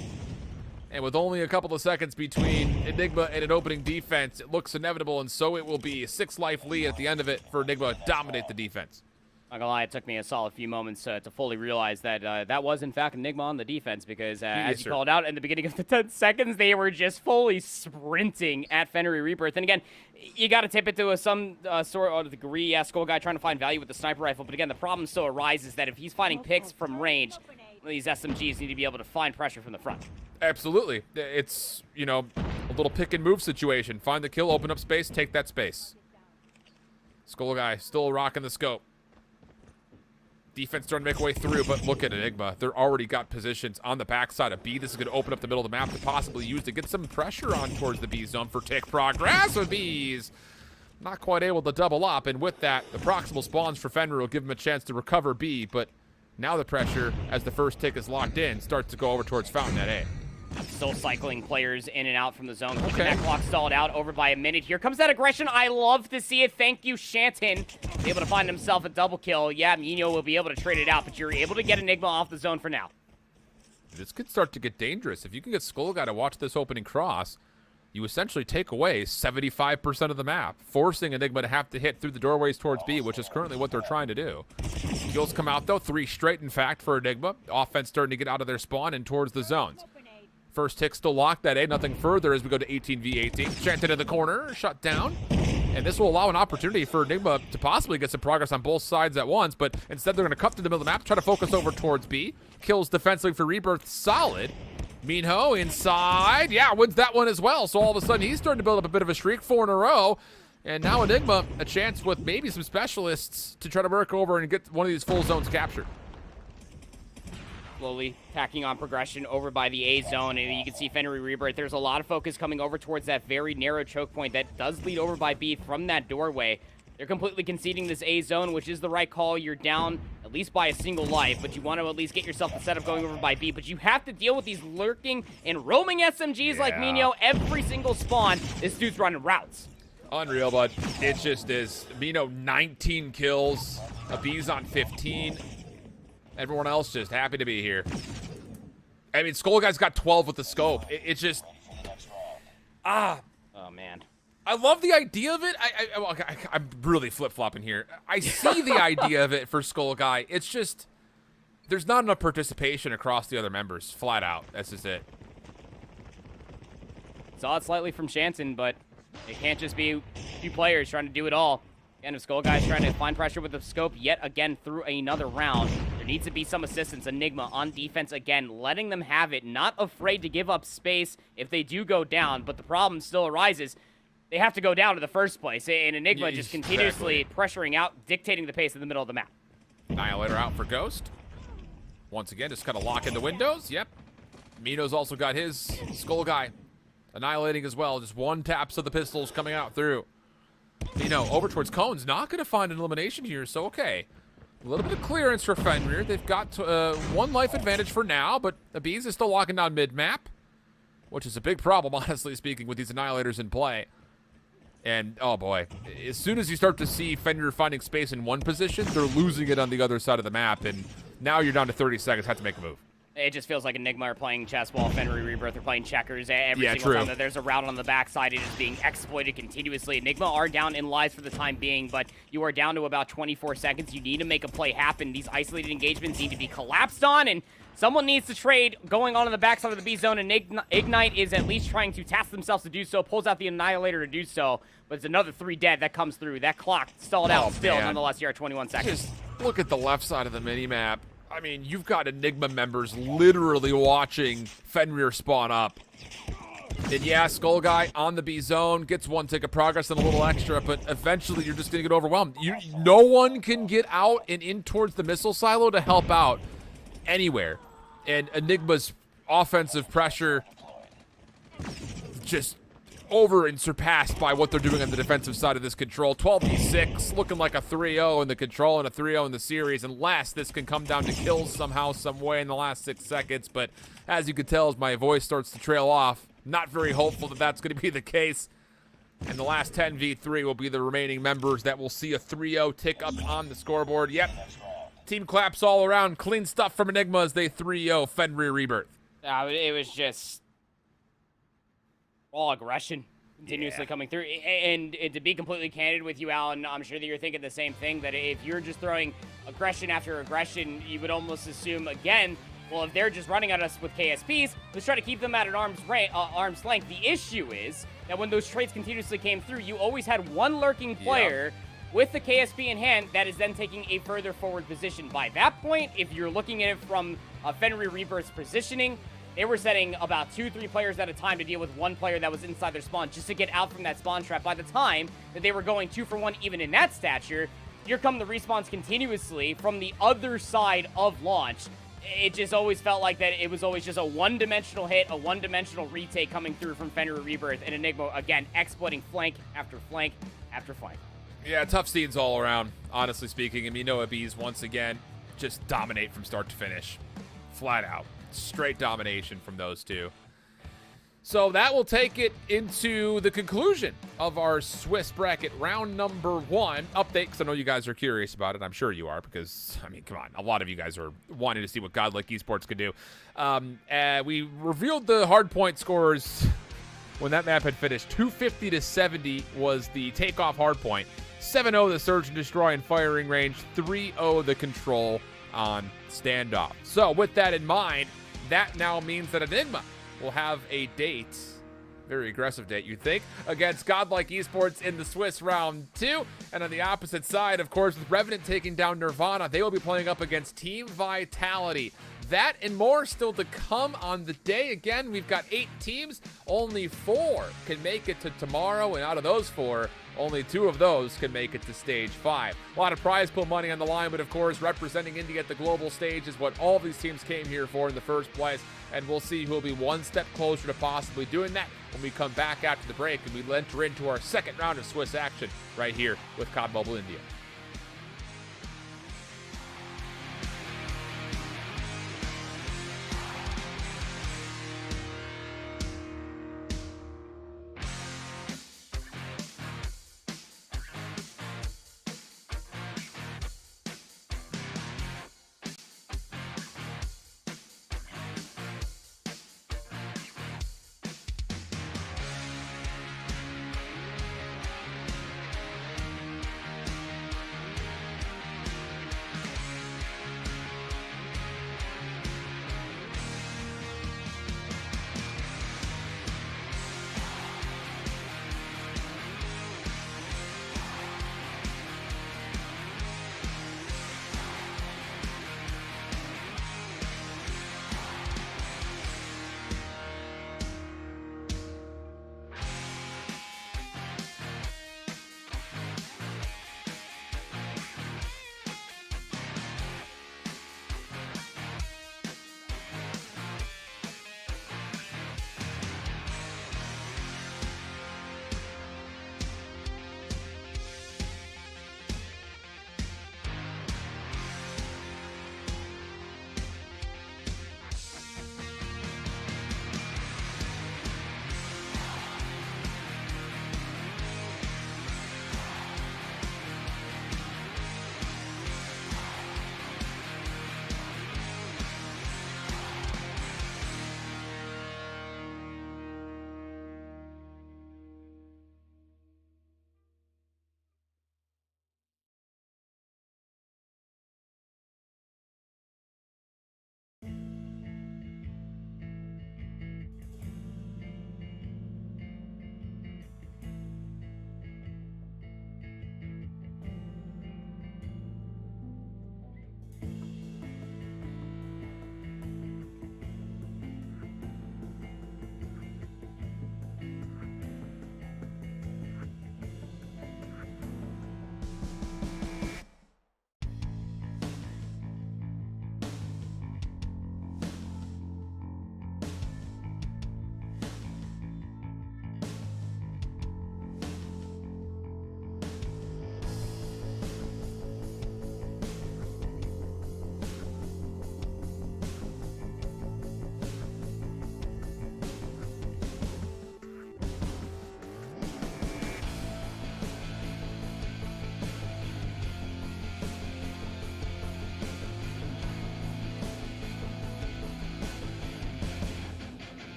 and with only a couple of seconds between Enigma and an opening defense, it looks inevitable, and so it will be a 6-life lead at the end of it for Enigma to dominate the defense. Not gonna lie, it took me a solid few moments to fully realize that that was, in fact, Enigma on the defense because, as you called out in the beginning of the 10 seconds, they were just fully sprinting at Fenrir Rebirth. And again, you got to tip it to some sort of degree. Yeah, Skull Guy trying to find value with the sniper rifle. But again, the problem still arises that if he's finding picks from range, these SMGs need to be able to find pressure from the front. Absolutely. It's, you know, a little pick and move situation. Find the kill, open up space, take that space. Skull Guy still rocking the scope. Defense starting to make a way through, but look at Enigma. They're already got positions on the backside of B. This is going to open up the middle of the map to possibly use to get some pressure on towards the B zone for tick progress with Bs. Not quite able to double up, and with that, the proximal spawns for Fenrir will give him a chance to recover B, but now the pressure, as the first tick is locked in, starts to go over towards Fountain at A. Still cycling players in and out from the zone. Keeping that clock stalled out over by a minute. Here comes that aggression. I love to see it. Thank you, Shanton. Able to find himself a double kill. Yeah, Mino will be able to trade it out, but you're able to get Enigma off the zone for now. This could start to get dangerous. If you can get Skull Guy to watch this opening cross, you essentially take away 75% of the map, forcing Enigma to have to hit through the doorways towards B, which is currently what they're trying to do. Kills come out, though. 3 straight, in fact, for Enigma. Offense starting to get out of their spawn and towards the zones. First tick still locked at A. Nothing further as we go to 18v18. Chanted in the corner, shut down. And this will allow an opportunity for Enigma to possibly get some progress on both sides at once, but instead they're going to cut through the middle of the map, try to focus over towards B. Kills defensively for Rebirth, solid. Minho inside, yeah, wins that one as well. So all of a sudden he's starting to build up a bit of a streak, 4 in a row. And now Enigma, a chance with maybe some specialists to try to work over and get one of these full zones captured. Slowly tacking on progression over by the A zone, and you can see Fenrir Rebirth. There's a lot of focus coming over towards that very narrow choke point that does lead over by B from that doorway. They're completely conceding this A zone, which is the right call. You're down at least by a single life, but you want to at least get yourself the setup going over by B. But you have to deal with these lurking and roaming SMGs like Mino every single spawn. This dude's running routes. Unreal, bud. It just is. Mino 19 kills, a B's on 15. Everyone else just happy to be here. I mean, Skull Guy's got 12 with the scope. It's just... Oh, man. I love the idea of it. I'm really flip-flopping here. I see the idea of it for Skull Guy. It's just... There's not enough participation across the other members. Flat out. That's just it. Saw it slightly from Shanton, but it can't just be a few players trying to do it all. Again, if Skull Guy's trying to find pressure with the scope yet again through another round, there needs to be some assistance. Enigma on defense again, letting them have it, not afraid to give up space if they do go down, but the problem still arises. They have to go down to the first place, and Enigma just continuously pressuring out, dictating the pace in the middle of the map. Annihilator out for Ghost. Once again, just kind of lock into windows. Yep. Mino's also got his. Skull Guy annihilating as well. Just one taps of the pistols coming out through. Mino over towards Cone's not going to find an elimination here, so okay. A little bit of clearance for Fenrir. They've got 1 life advantage for now, but Abiz is still locking down mid-map, which is a big problem, honestly speaking, with these Annihilators in play. And, oh boy, as soon as you start to see Fenrir finding space in one position, they're losing it on the other side of the map, and now you're down to 30 seconds, have to make a move. It just feels like Enigma are playing chess while Fenrir Rebirth are playing checkers every single time that there's a route on the backside. It is being exploited continuously. Enigma are down in lives for the time being, but you are down to about 24 seconds. You need to make a play happen. These isolated engagements need to be collapsed on, and Someone needs to trade going on in the backside of the B zone, and Ignite is at least trying to task themselves to do so, pulls out the Annihilator to do so, but it's another 3 dead that comes through. That clock stalled out still, man. nonetheless, here at 21 seconds. Just look at the left side of the minimap. I mean, you've got Enigma members literally watching Fenrir spawn up. And yeah, Skull Guy on the B zone gets 1 tick of progress and a little extra, but eventually you're just going to get overwhelmed. No one can get out and in towards the missile silo to help out anywhere. And Enigma's offensive pressure just over and surpassed by what they're doing on the defensive side of this control. 12v6, looking like a 3-0 in the control and a 3-0 in the series, unless this can come down to kills somehow, some way in the last 6 seconds. But as you can tell, as my voice starts to trail off, not very hopeful that that's going to be the case. And the last 10v3 will be the remaining members that will see a 3-0 tick up on the scoreboard. Yep, team claps all around. Clean stuff from Enigma as they 3-0 Fenrir Rebirth. It was just all aggression continuously coming through. And to be completely candid with you, Alan, I'm sure that you're thinking the same thing, that if you're just throwing aggression after aggression, you would almost assume, again, well, if they're just running at us with KSPs, let's try to keep them at an arm's length. The issue is that when those trades continuously came through, you always had one lurking player with the KSP in hand that is then taking a further forward position. By that point, if you're looking at it from Fenrir Rebirth's positioning, they were setting about 2-3 players at a time to deal with one player that was inside their spawn just to get out from that spawn trap. By the time that they were going 2 for 1 even in that stature, here come the respawns continuously from the other side of launch. It just always felt like that it was always just a one-dimensional hit, a one-dimensional retake coming through from Fenrir Rebirth, and Enigma, again, exploiting flank after flank after flank. Yeah, tough scenes all around, honestly speaking. And Noah Bees, once again, just dominate from start to finish. Flat out. Straight domination from those two. So that will take it into the conclusion of our Swiss bracket round number 1 update, because I know you guys are curious about it. I'm sure you are, because, I mean, come on. A lot of you guys are wanting to see what Godlike Esports could do. We revealed the hardpoint scores when that map had finished. 250 to 70 was the takeoff hardpoint. 7-0 the Search and Destroy in firing range. 3-0 the control on standoff. So with that in mind, that now means that Enigma will have a date, very aggressive date, you'd think, against Godlike Esports in the Swiss round 2. And on the opposite side, of course, with Revenant taking down Nirvana, they will be playing up against Team Vitality. That and more still to come on the day. Again, we've got 8 teams. Only 4 can make it to tomorrow, and out of those 4, only 2 of those can make it to stage 5. A lot of prize pool money on the line, but of course, representing India at the global stage is what all these teams came here for in the first place. And we'll see who will be one step closer to possibly doing that when we come back after the break and we enter into our second round of Swiss action right here with COD Mobile India.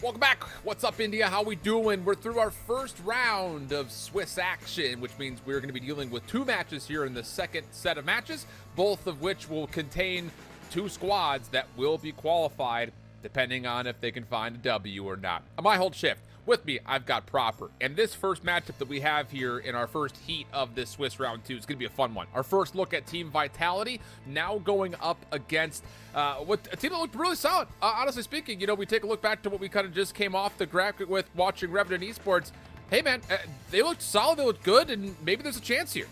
Welcome back. What's up, India? How we doing? We're through our first round of Swiss action, which means we're going to be dealing with 2 matches here in the second set of matches, both of which will contain 2 squads that will be qualified depending on if they can find a W or not. My whole shift. With me, I've got Proper. And this first matchup that we have here in our first heat of this Swiss round 2 is going to be a fun one. Our first look at Team Vitality, now going up against a team that looked really solid. Honestly speaking, you know, we take a look back to what we kind of just came off the bracket with watching Revenant Esports. Hey, man, they looked solid, they looked good, and maybe there's a chance here.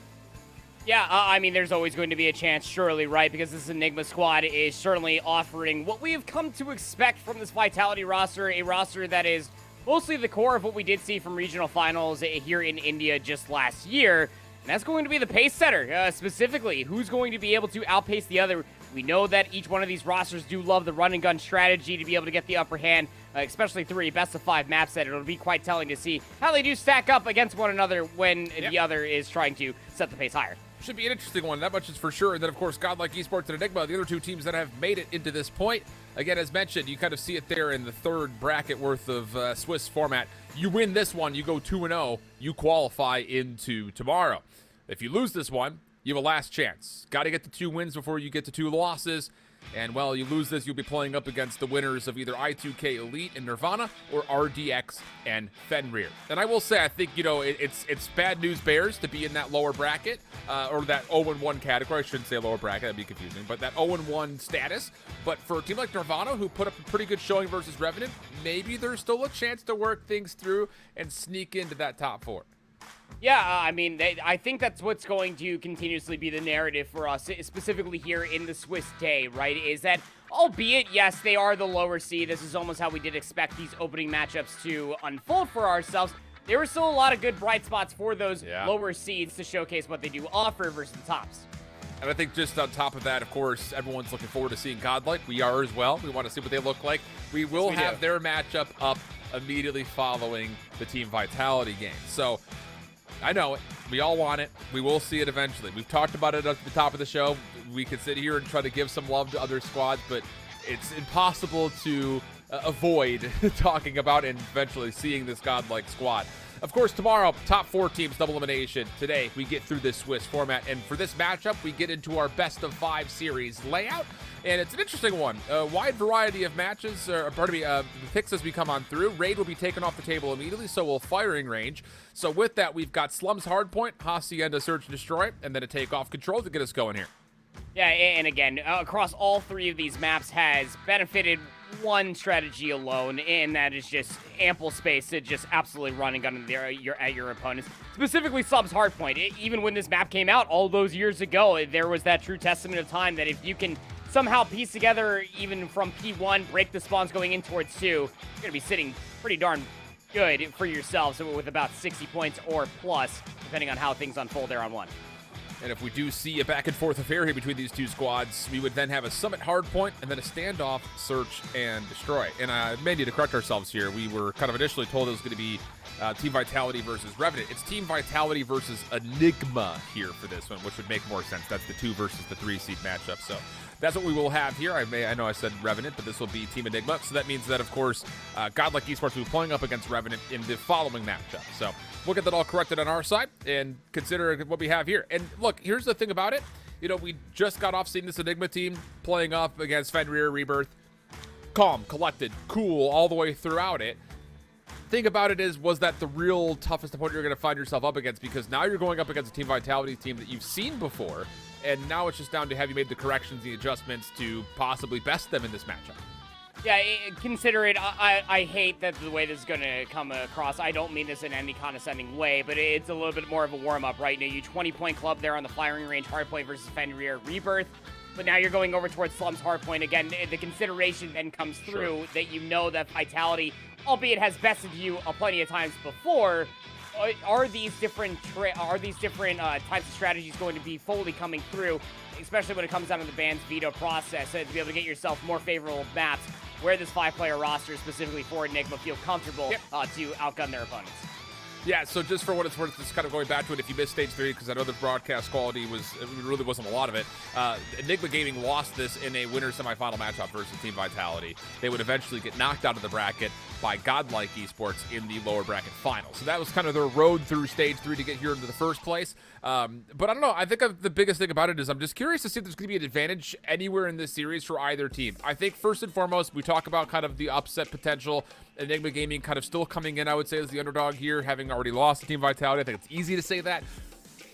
Yeah, I mean, there's always going to be a chance, surely, right? Because this Enigma squad is certainly offering what we have come to expect from this Vitality roster, a roster that is mostly the core of what we did see from regional finals here in India just last year. And that's going to be the pace setter, specifically. Who's going to be able to outpace the other? We know that each one of these rosters do love the run and gun strategy to be able to get the upper hand, especially through a best of 5 map set. It'll be quite telling to see how they do stack up against one another when the other is trying to set the pace higher. Should be an interesting one, that much is for sure. And then, of course, Godlike Esports and Enigma, the other 2 teams that have made it into this point. Again, as mentioned, you kind of see it there in the third bracket worth of Swiss format. You win this one, you go 2-0, you qualify into tomorrow. If you lose this one, you have a last chance. Got to get to 2 wins before you get to 2 losses. And, well, you lose this, you'll be playing up against the winners of either I2K Elite and Nirvana or RDX and Fenrir. And I will say, I think, you know, it's bad news bears to be in that lower bracket, or that 0-1 category. I shouldn't say lower bracket, that'd be confusing, but that 0-1 status. But for a team like Nirvana, who put up a pretty good showing versus Revenant, maybe there's still a chance to work things through and sneak into that top 4. Yeah, I mean, I think that's what's going to continuously be the narrative for us, specifically here in the Swiss day, right? Is that, albeit, yes, they are the lower seed. This is almost how we did expect these opening matchups to unfold for ourselves. There were still a lot of good bright spots for those lower seeds to showcase what they do offer versus the tops. And I think just on top of that, of course, everyone's looking forward to seeing Godlike. We are as well. We want to see what they look like. We will have their matchup up immediately following the Team Vitality game. So, I know it. We all want it. We will see it eventually. We've talked about it at the top of the show. We could sit here and try to give some love to other squads, but it's impossible to avoid talking about and eventually seeing this godlike squad. Of course, tomorrow, top 4 teams, double elimination. Today, we get through this Swiss format, and for this matchup, we get into our best of 5 series layout, and it's an interesting one. A wide variety of matches, the picks as we come on through. Raid will be taken off the table immediately, so will firing range. So with that, we've got Slums Hardpoint, Hacienda Search and Destroy, and then a Takeoff Control to get us going here. Yeah, and again, across all 3 of these maps has benefited one strategy alone, and that is just ample space to just absolutely run and gun at your opponents. Specifically, Slums Hardpoint. Even when this map came out all those years ago, there was that true testament of time that if you can somehow piece together, even from P1, break the spawns going in towards 2, you're going to be sitting pretty darn good for yourselves with about 60 points or plus, depending on how things unfold there on 1. And if we do see a back and forth affair here between these 2 squads, we would then have a Summit Hardpoint and then a standoff Search and Destroy. And I may need to correct ourselves here. We were kind of initially told it was going to be Team Vitality versus Revenant. It's Team Vitality versus Enigma here for this one, which would make more sense. That's the 2 versus the 3 seed matchup. So that's what we will have here. I know I said Revenant, but this will be Team Enigma. So that means that, of course, Godlike Esports will be playing up against Revenant in the following matchup. So we'll get that all corrected on our side and consider what we have here. And look, here's the thing about it. You know, we just got off seeing this Enigma team playing up against Fenrir, Rebirth. Calm, collected, cool all the way throughout it. Thing about it is, was that the real toughest opponent you're going to find yourself up against? Because now you're going up against a Team Vitality team that you've seen before, and now it's just down to have you made the corrections, the adjustments to possibly best them in this matchup. Yeah, consider it. I hate that the way this is going to come across. I don't mean this in any condescending way, but it's a little bit more of a warm-up, right? Now, you 20-point club there on the firing range, Hardpoint versus Fenrir, Rebirth. But now you're going over towards Slums Hardpoint. Again, the consideration then comes through that you know that Vitality, albeit has bested you plenty of times before, are these different types of strategies going to be fully coming through, especially when it comes down to the ban's veto process, to be able to get yourself more favorable maps where this 5-player roster, specifically for Enigma, feel comfortable to outgun their opponents. Yeah, so just for what it's worth, just kind of going back to it, if you missed Stage 3, because I know the broadcast quality really wasn't a lot of it, Enigma Gaming lost this in a winner semifinal matchup versus Team Vitality. They would eventually get knocked out of the bracket by Godlike Esports in the lower bracket final. So that was kind of their road through Stage 3 to get here into the first place. But I don't know, I think the biggest thing about it is I'm just curious to see if there's going to be an advantage anywhere in this series for either team. I think first and foremost, we talk about kind of the upset potential. Enigma Gaming kind of still coming in, I would say, as the underdog here, having already lost to Team Vitality. I think it's easy to say that.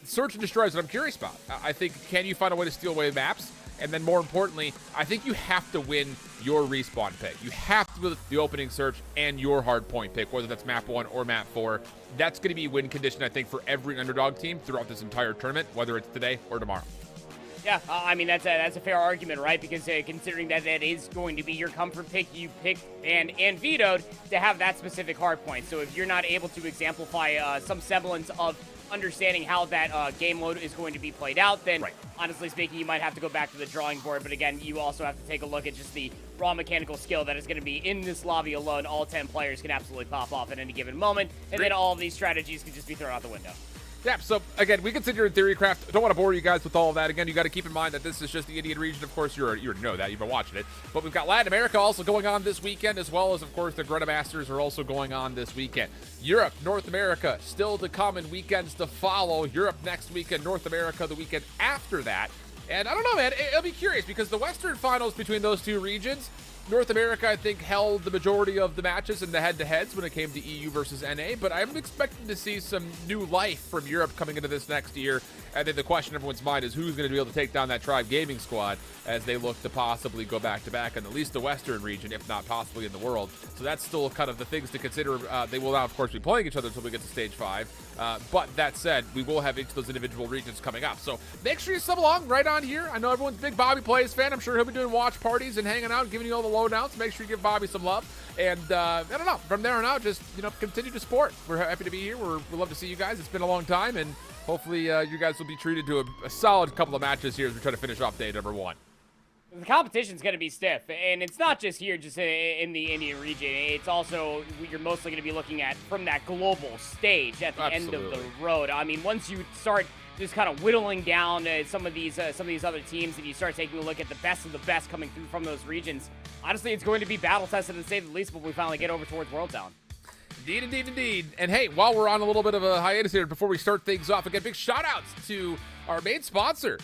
Search and Destroy is what I'm curious about. I think, can you find a way to steal away maps? And then more importantly, I think you have to win your respawn pick. You have to win the opening search and your hard point pick, whether that's map 1 or map 4. That's going to be win condition, I think, for every underdog team throughout this entire tournament, whether it's today or tomorrow. Yeah, I mean, that's a fair argument, right? Because considering that is going to be your comfort pick, you picked and vetoed to have that specific hard point. So if you're not able to exemplify some semblance of understanding how that game mode is going to be played out, then honestly speaking, you might have to go back to the drawing board. But again, you also have to take a look at just the raw mechanical skill that is going to be in this lobby alone. All 10 players can absolutely pop off at any given moment, and then all of these strategies can just be thrown out the window. Yeah, so again, we consider in Theorycraft. Don't want to bore you guys with all of that. Again, you got to keep in mind that this is just the Indian region. Of course, you already know that. You've been watching it. But we've got Latin America also going on this weekend, as well as, of course, the Greta Masters are also going on this weekend. Europe, North America, still to come and weekends to follow. Europe next weekend, North America the weekend after that. And I don't know, man. It'll be curious because the Western finals between those two regions, North America, I think, held the majority of the matches in the head-to-heads when it came to EU versus NA, but I'm expecting to see some new life from Europe coming into this next year. I think the question in everyone's mind is who's going to be able to take down that Tribe Gaming squad as they look to possibly go back-to-back in at least the Western region, if not possibly in the world. So that's still kind of the things to consider. They will now, of course, be playing each other until we get to Stage 5. But that said, we will have each of those individual regions coming up. So make sure you sub along right on here. I know everyone's a big Bobby Plays fan. I'm sure he'll be doing watch parties and hanging out, giving you all the lowdowns. Make sure you give Bobby some love. And I don't know, from there on out, just continue to support. We're happy to be here. We love to see you guys. It's been a long time, and hopefully you guys will be treated to a solid couple of matches here as we try to finish off day number 1. The competition's going to be stiff, and it's not just here, just in the Indian region. It's also, you're mostly going to be looking at from that global stage at the end of the road. I mean, once you start just kind of whittling down some of these other teams, and you start taking a look at the best of the best coming through from those regions, honestly, it's going to be battle tested to say the least when we finally get over towards World Town. Indeed. And hey, while we're on a little bit of a hiatus here, before we start things off, again, big shout outs to our main sponsor,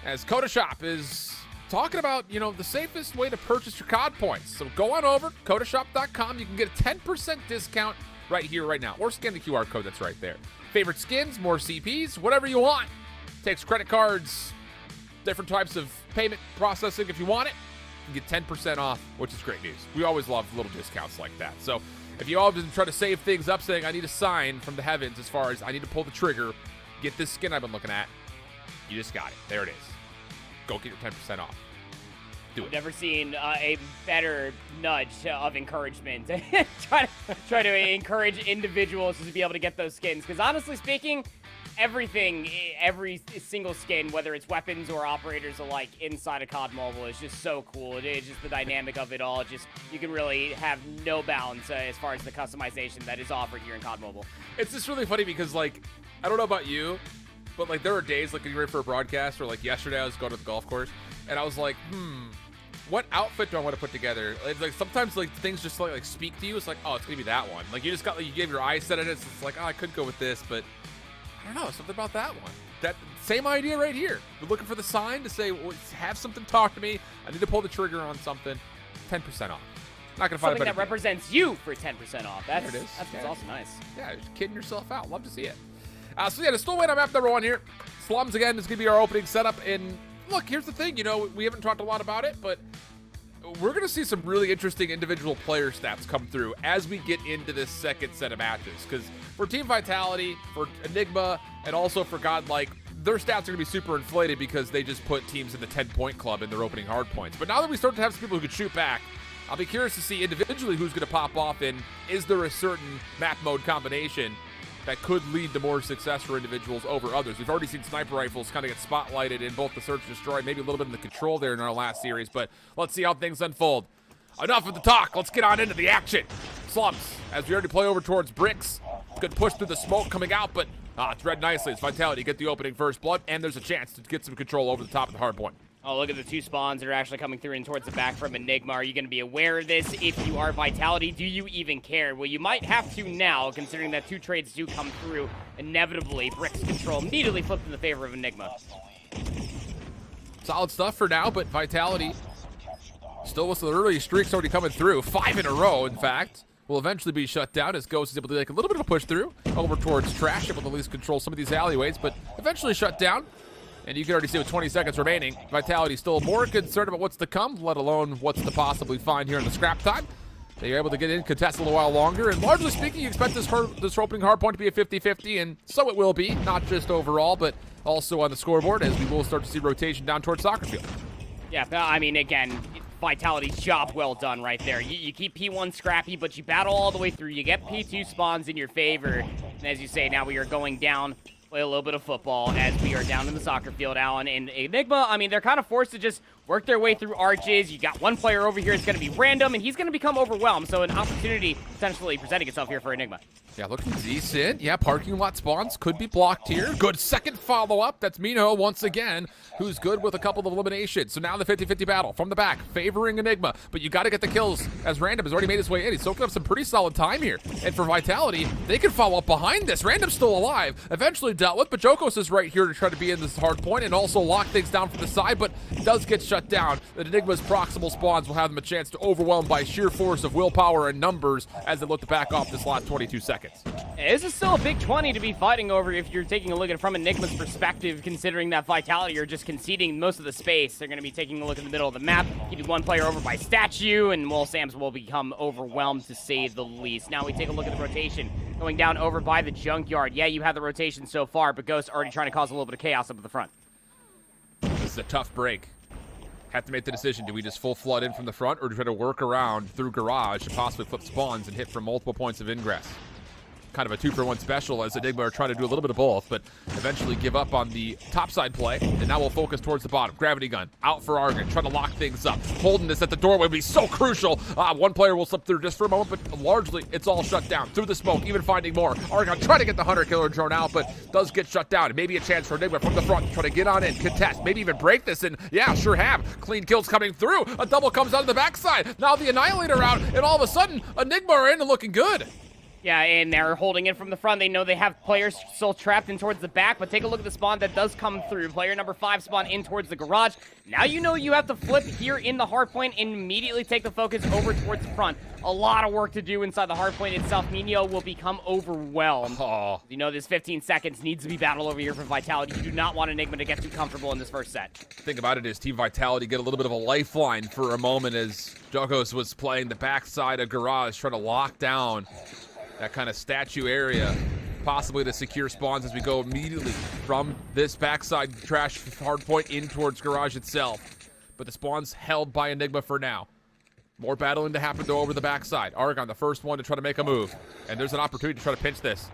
as Coda Shop is talking about, the safest way to purchase your COD points. So go on over, codashop.com. You can get a 10% discount right here, right now, or scan the QR code that's right there. Favorite skins, more CPs, whatever you want. Takes credit cards, different types of payment processing if you want it. You get 10% off, which is great news. We always love little discounts like that. So if you all just try to save things up saying, I need a sign from the heavens as far as I need to pull the trigger, get this skin I've been looking at, you just got it. There it is. Go get your 10% off. I've never seen a better nudge of encouragement. try to encourage individuals to be able to get those skins. Because honestly speaking, every single skin, whether it's weapons or operators alike inside of COD Mobile, is just so cool. It's just the dynamic of it all. Just, you can really have no bounds as far as the customization that is offered here in COD Mobile. It's just really funny because, I don't know about you, but, there are days, when you're ready for a broadcast, or, yesterday I was going to the golf course, and I was like, what outfit do I want to put together? It's sometimes, things just, speak to you. It's like, oh, it's going to be that one. You just got, you gave your eyes set at it. It's like, oh, I could go with this, but I don't know, something about that one. That same idea right here. You're looking for the sign to say, well, have something talk to me. I need to pull the trigger on something. 10% off. Not gonna find something that represents you for 10% off. That's there it is. That's also nice. Yeah, just kidding yourself out. Love to see it. So yeah, to still wait on map number 1 here. Slums again is gonna be our opening setup. And look, here's the thing. We haven't talked a lot about it, but we're gonna see some really interesting individual player stats come through as we get into this second set of matches. Because for Team Vitality, for Enigma, and also for Godlike, their stats are going to be super inflated because they just put teams in the 10-point club in their opening hard points. But now that we start to have some people who can shoot back, I'll be curious to see individually who's going to pop off, and is there a certain map mode combination that could lead to more success for individuals over others. We've already seen sniper rifles kind of get spotlighted in both the Search and Destroy, maybe a little bit in the Control there in our last series, but let's see how things unfold. Enough of the talk. Let's get on into the action. Slums, as we already play over towards Bricks. Good push through the smoke coming out, but it's read nicely. It's Vitality get the opening first blood, and there's a chance to get some control over the top of the hard point. Oh, look at the two spawns that are actually coming through and towards the back from Enigma. Are you going to be aware of this? If you are Vitality, do you even care? Well, you might have to now, considering that two trades do come through. Inevitably, Brick's control immediately flipped in the favor of Enigma. Solid stuff for now, but Vitality still with the early streaks already coming through. 5 in a row, in fact. Will eventually be shut down as Ghost is able to take a little bit of a push through over towards Trash, able to at least control some of these alleyways, but eventually shut down. And you can already see with 20 seconds remaining, Vitality still more concerned about what's to come, let alone what's to possibly find here in the scrap time. They're able to get in, contest a little while longer, and largely speaking, you expect this opening hard point to be a 50-50, and so it will be, not just overall, but also on the scoreboard, as we will start to see rotation down towards soccer field. Yeah, I mean, again, Vitality's job well done right there. You keep P1 scrappy, but you battle all the way through. You get P2 spawns in your favor, and as you say, now we are going down. Play a little bit of football as we are down in the soccer field, Alan. And Enigma, I mean, they're kind of forced to just work their way through arches. You got one player over here. It's going to be random, and he's going to become overwhelmed. So an opportunity potentially presenting itself here for Enigma. Yeah, looking decent. Yeah, parking lot spawns could be blocked here. Good second follow-up. That's Mino once again, who's good with a couple of eliminations. So now the 50-50 battle from the back, favoring Enigma. But you got to get the kills as Random has already made his way in. He's soaking up some pretty solid time here. And for Vitality, they can follow up behind this. Random's still alive. Eventually dealt with, but Jokos is right here to try to be in this hard point and also lock things down from the side, but does get shut down. The Enigma's proximal spawns will have them a chance to overwhelm by sheer force of willpower and numbers as they look to back off this last 22 seconds. This is still a big 20 to be fighting over if you're taking a look at it from Enigma's perspective, considering that Vitality are just conceding most of the space. They're going to be taking a look in the middle of the map, keeping one player over by statue, and Sam's will become overwhelmed to say the least. Now we take a look at the rotation going down over by the junkyard. Yeah, you have the rotation so far, but Ghost already trying to cause a little bit of chaos up at the front. This is a tough break. Have to make the decision. Do we just full flood in from the front, or do we try to work around through garage to possibly flip spawns and hit from multiple points of ingress? Kind of a 2-for-1 special as Enigma are trying to do a little bit of both, but eventually give up on the topside play, and now we'll focus towards the bottom. Gravity gun out for Argon, trying to lock things up. Holding this at the doorway would be so crucial. One player will slip through just for a moment, but largely it's all shut down. Through the smoke, even finding more. Argon trying to get the Hunter-Killer drone out, but does get shut down. Maybe a chance for Enigma from the front, try to get on in, contest, maybe even break this, and yeah, sure have. Clean kills coming through. A double comes out of the backside. Now the Annihilator out, and all of a sudden, Enigma are in and looking good. Yeah, and they're holding it from the front. They know they have players still trapped in towards the back, but take a look at the spawn that does come through. Player number 5 spawn in towards the garage. Now you know you have to flip here in the hard point and immediately take the focus over towards the front. A lot of work to do inside the hard point itself. Nino will become overwhelmed. Oh. You know this 15 seconds needs to be battled over here for Vitality. You do not want Enigma to get too comfortable in this first set. The thing about it is Team Vitality get a little bit of a lifeline for a moment as Jokos was playing the backside of garage, trying to lock down that kind of statue area, possibly to secure spawns as we go immediately from this backside trash hard point in towards garage itself. But the spawn's held by Enigma for now. More battling to happen though over the backside. Argon, the first one to try to make a move. And there's an opportunity to try to pinch this.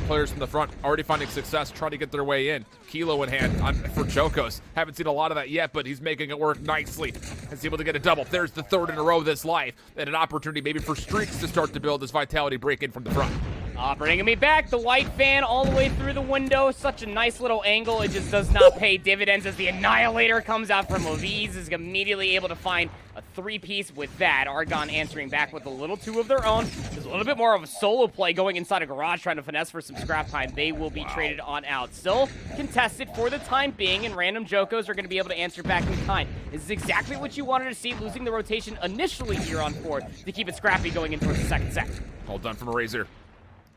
Players from the front already finding success, trying to get their way in. Kilo in hand for Jokos. Haven't seen a lot of that yet, but he's making it work nicely. He's able to get a double. There's the third in a row of this life. And an opportunity maybe for streaks to start to build as Vitality break in from the front. Bringing me back, the white fan all the way through the window. Such a nice little angle. It just does not pay dividends as the Annihilator comes out from Leviz. Is immediately able to find a 3-piece with that. Argon answering back with a little 2 of their own. There's a little bit more of a solo play going inside a garage, trying to finesse for some scrap time. They will be traded on out. Still contested for the time being, and random Jokos are going to be able to answer back in kind. This is exactly what you wanted to see, losing the rotation initially here on 4 to keep it scrappy going into the second set. All done from a Razor.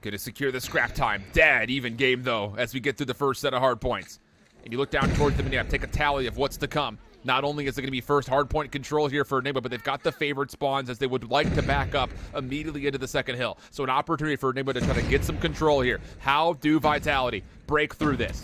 Gonna secure the scrap time. Dead even game though as we get through the first set of hard points. And you look down towards the map, take a tally of what's to come. Not only is it going to be first hard point control here for Enigma, but they've got the favored spawns as they would like to back up immediately into the second hill. So an opportunity for Enigma to try to get some control here. How do Vitality break through this?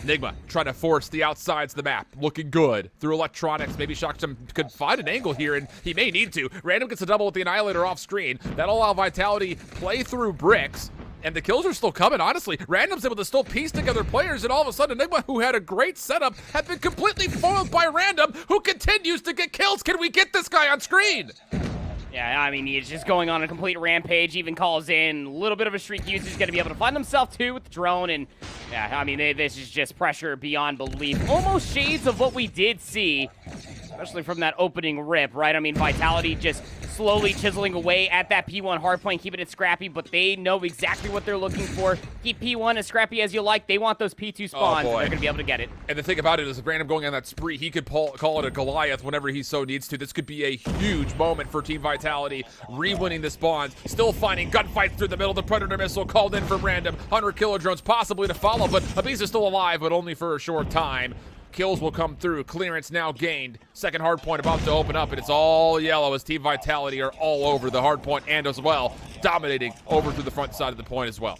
Enigma trying to force the outsides of the map. Looking good through electronics. Maybe Shockjum could find an angle here, and he may need to. Random gets a double with the Annihilator off screen. That'll allow Vitality play through bricks. And the kills are still coming, honestly. Random's able to still piece together players, and all of a sudden, Enigma, who had a great setup, have been completely foiled by Random, who continues to get kills. Can we get this guy on screen? Yeah, I mean, he's just going on a complete rampage, even calls in a little bit of a streak usage. He's going to be able to find himself, too, with the drone. And, yeah, I mean, this is just pressure beyond belief. Almost shades of what we did see, especially from that opening rip, right? I mean, Vitality just slowly chiseling away at that P1 hardpoint, keeping it scrappy, but they know exactly what they're looking for. Keep P1 as scrappy as you like. They want those P2 spawns, and they're going to be able to get it. And the thing about it is, if Random going on that spree, he could call it a Goliath whenever he so needs to. This could be a huge moment for Team Vitality, re-winning the spawns, still finding gunfights through the middle. The Predator missile called in from Random. 100 killer drones possibly to follow, but Abiz is still alive, but only for a short time. Kills will come through. Clearance now gained. Second hard point about to open up, and it's all yellow as Team Vitality are all over the hard point and as well, dominating over through the front side of the point as well.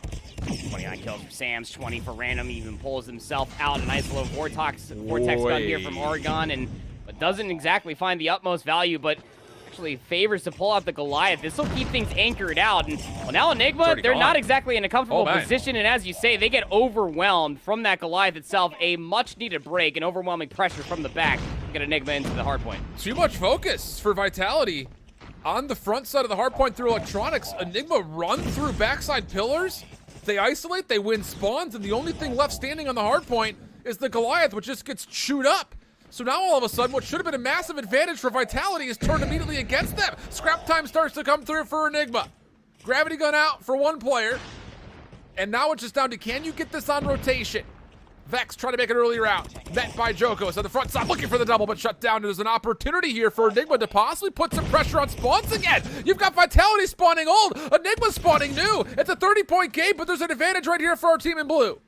29 kills for Sam's, 20 for Random. He even pulls himself out. A nice little vortex gun here from Oregon, but doesn't exactly find the utmost value, but actually favors to pull out the Goliath. This will keep things anchored out. And well, now Enigma, they're not exactly in a comfortable position, and as you say, they get overwhelmed from that Goliath itself. A much-needed break and overwhelming pressure from the back to get Enigma into the hardpoint. Too much focus for Vitality on the front side of the hardpoint through electronics. Enigma run through backside pillars. They isolate, they win spawns, and the only thing left standing on the hardpoint is the Goliath, which just gets chewed up. So now all of a sudden, what should have been a massive advantage for Vitality is turned immediately against them. Scrap time starts to come through for Enigma. Gravity gun out for one player. And now it's just down to, can you get this on rotation? Vex trying to make an earlier out. Met by Jokos on the front side, looking for the double, but shut down. There's an opportunity here for Enigma to possibly put some pressure on spawns again. You've got Vitality spawning old, Enigma spawning new. It's a 30-point game, but there's an advantage right here for our team in blue.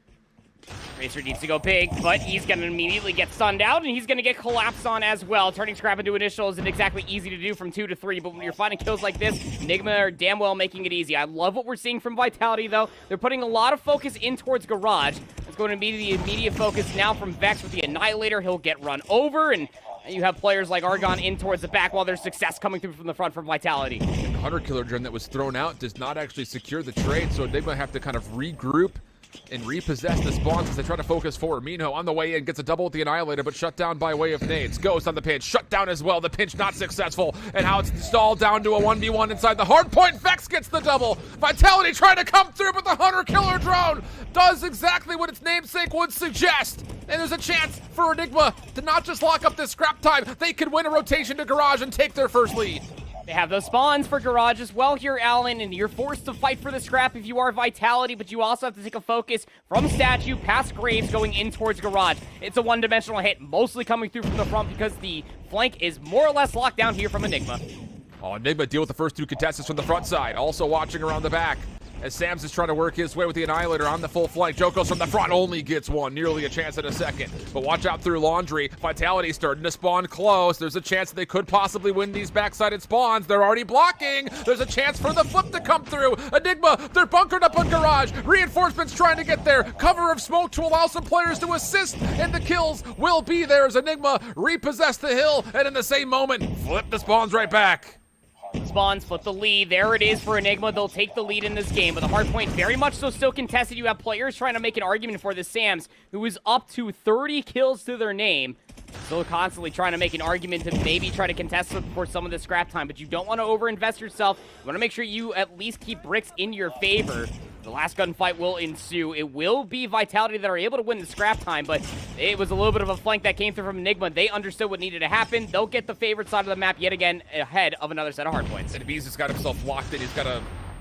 Racer needs to go big, but he's going to immediately get stunned out, and he's going to get collapsed on as well. Turning scrap into initial isn't exactly easy to do from 2 to 3, but when you're finding kills like this, Enigma are damn well making it easy. I love what we're seeing from Vitality, though. They're putting a lot of focus in towards Garage. It's going to be the immediate focus now from Vex with the Annihilator. He'll get run over, and you have players like Argon in towards the back while there's success coming through from the front from Vitality. The 100 killer drone that was thrown out does not actually secure the trade, so Enigma have to kind of regroup and repossess the spawns as they try to focus forward. Minho on the way in, gets a double with the Annihilator, but shut down by way of nades. Ghost on the pinch, shut down as well. The pinch not successful, and how it's stalled down to a 1v1 inside the hard point. Vex gets the double. Vitality trying to come through, but the Hunter Killer drone does exactly what its namesake would suggest. And there's a chance for Enigma to not just lock up this scrap time, they could win a rotation to Garage and take their first lead. They have those spawns for Garage as well here, Alan, and you're forced to fight for the scrap if you are Vitality, but you also have to take a focus from Statue past Graves going in towards Garage. It's a one-dimensional hit, mostly coming through from the front because the flank is more or less locked down here from Enigma. Oh, Enigma deal with the first two contestants from the front side, also watching around the back. As Sams is trying to work his way with the Annihilator on the full flank. Jokos from the front only gets one, nearly a chance at a second. But watch out through Laundry. Vitality starting to spawn close. There's a chance that they could possibly win these backsided spawns. They're already blocking. There's a chance for the flip to come through. Enigma, they're bunkered up on Garage. Reinforcements trying to get there. Cover of smoke to allow some players to assist, and the kills will be there as Enigma repossess the hill, and in the same moment, flip the spawns right back. Spawns flip the lead. There it is for Enigma. They'll take the lead in this game, but the hard point very much so still contested. You have players trying to make an argument for the Sams, who is up to 30 kills to their name. Still constantly trying to make an argument to maybe try to contest for some of the scrap time, but you don't want to overinvest yourself. You want to make sure you at least keep bricks in your favor. The last gunfight will ensue. It will be Vitality that are able to win the scrap time, but it was a little bit of a flank that came through from Enigma. They understood what needed to happen. They'll get the favorite side of the map yet again ahead of another set of hardpoints. And Abiz has got himself locked in. He's got a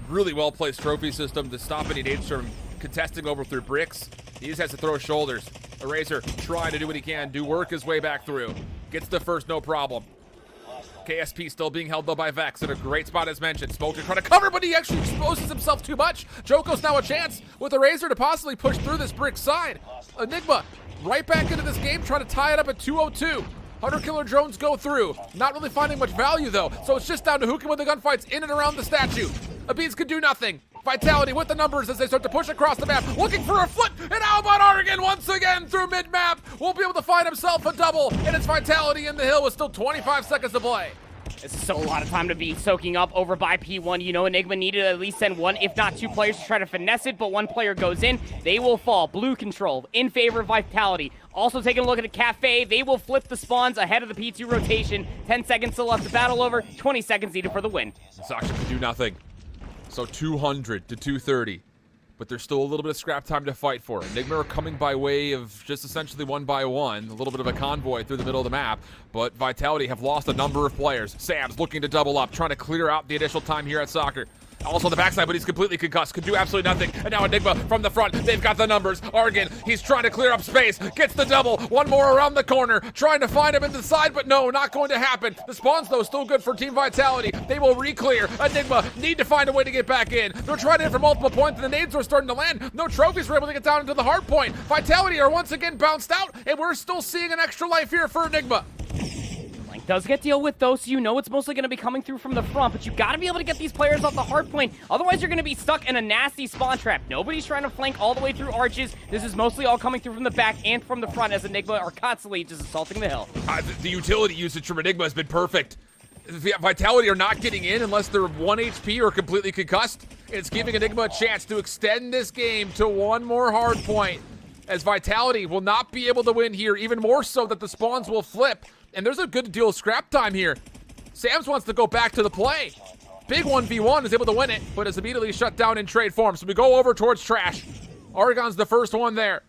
really well-placed trophy system to stop any nades from contesting over through bricks. He just has to throw shoulders. Eraser trying to do what he can, do work his way back through. Gets the first, no problem. KSP still being held though by Vex at a great spot as mentioned. Smoker trying to cover, but he actually exposes himself too much. Joko's now a chance with a Razor to possibly push through this brick side. Enigma right back into this game trying to tie it up at 202. 100 killer drones go through. Not really finding much value though, so it's just down to who can win the gunfights in and around the statue. Abiz could do nothing. Vitality with the numbers as they start to push across the map, looking for a flip, and how about Oregon once again through mid-map? Won't be able to find himself a double, and it's Vitality in the hill with still 25 seconds to play. This is still a lot of time to be soaking up over by P1. You know, Enigma needed to at least send one, if not two players to try to finesse it, but one player goes in. They will fall. Blue control in favor of Vitality. Also taking a look at the Cafe. They will flip the spawns ahead of the P2 rotation. 10 seconds still left to battle over. 20 seconds needed for the win. Sasha can do nothing. So 200 to 230. But there's still a little bit of scrap time to fight for. Enigma are coming by way of just essentially one by one, a little bit of a convoy through the middle of the map, but Vitality have lost a number of players. Sam's looking to double up, trying to clear out the additional time here at Soccer. Also on the backside, but he's completely concussed, can do absolutely nothing. And now Enigma from the front, they've got the numbers. Argan, he's trying to clear up space, gets the double, one more around the corner, trying to find him in the side, but no, not going to happen. The spawns, though, still good for Team Vitality. They will re-clear. Enigma need to find a way to get back in. They're trying to hit for multiple points, and the nades are starting to land. No trophies were able to get down into the hard point. Vitality are once again bounced out, and we're still seeing an extra life here for Enigma. Does get deal with though, so you know it's mostly going to be coming through from the front, but you got to be able to get these players off the hard point. Otherwise, you're going to be stuck in a nasty spawn trap. Nobody's trying to flank all the way through arches. This is mostly all coming through from the back and from the front as Enigma are constantly just assaulting the hill. The utility usage from Enigma has been perfect. Vitality are not getting in unless they're 1 HP or completely concussed. It's giving Enigma a chance to extend this game to one more hard point, as Vitality will not be able to win here, even more so that the spawns will flip. And there's a good deal of scrap time here. Sam's wants to go back to the play. Big 1v1 is able to win it, but is immediately shut down in trade form. So we go over towards Trash. Argon's the first one there.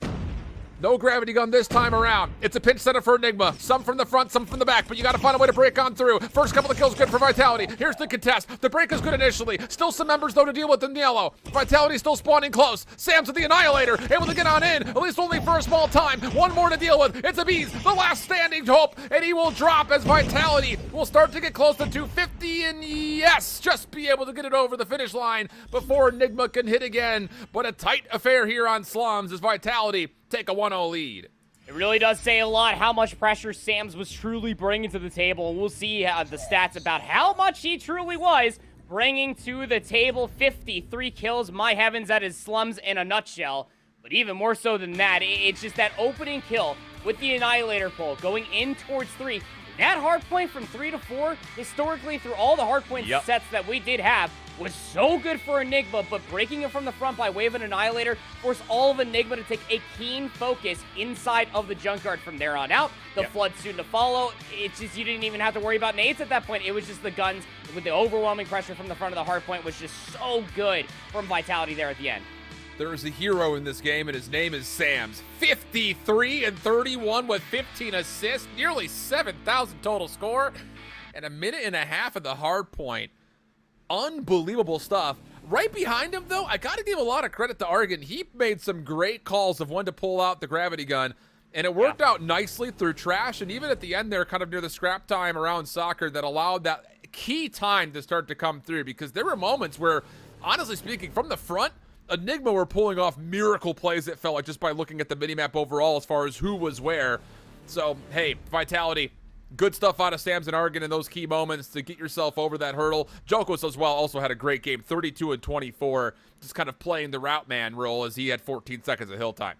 No gravity gun this time around. It's a pinch setup for Enigma. Some from the front, some from the back, but you gotta find a way to break on through. First couple of kills good for Vitality. Here's the contest. The break is good initially. Still some members, though, to deal with in yellow. Vitality still spawning close. Sam's with the Annihilator, able to get on in, at least only for a small time. One more to deal with. It's a Bees, the last standing hope, and he will drop as Vitality will start to get close to 250, and yes, just be able to get it over the finish line before Enigma can hit again. But a tight affair here on Slums as Vitality take a 1-0 lead. It really does say a lot how much pressure Sam's was truly bringing to the table, and we'll see the stats about how much he truly was bringing to the table. 53 kills, my heavens, that is Slums in a nutshell. But even more so than that, it's just that opening kill with the Annihilator pull going in towards 3. That hard point from 3 to 4, historically through all the hard point sets that we did have, was so good for Enigma, but breaking it from the front by way of an Annihilator forced all of Enigma to take a keen focus inside of the Junkyard from there on out. The flood soon to follow. It's just, you didn't even have to worry about nades at that point. It was just the guns with the overwhelming pressure from the front of the hard point was just so good from Vitality there at the end. There is a hero in this game, and his name is Sam's. 53 and 31 with 15 assists, nearly 7,000 total score, and a minute and a half at the hard point. Unbelievable stuff. Right behind him, though, I got to give a lot of credit to Argan. He made some great calls of when to pull out the gravity gun, and it worked out nicely through Trash, and even at the end there, kind of near the scrap time around Soccer, that allowed that key time to start to come through, because there were moments where, honestly speaking, from the front, Enigma were pulling off miracle plays, it felt like, just by looking at the minimap overall as far as who was where. So, hey, Vitality, good stuff out of Sam's and Argan in those key moments to get yourself over that hurdle. Jokos as well also had a great game, 32 and 24, just kind of playing the route man role as he had 14 seconds of hill time.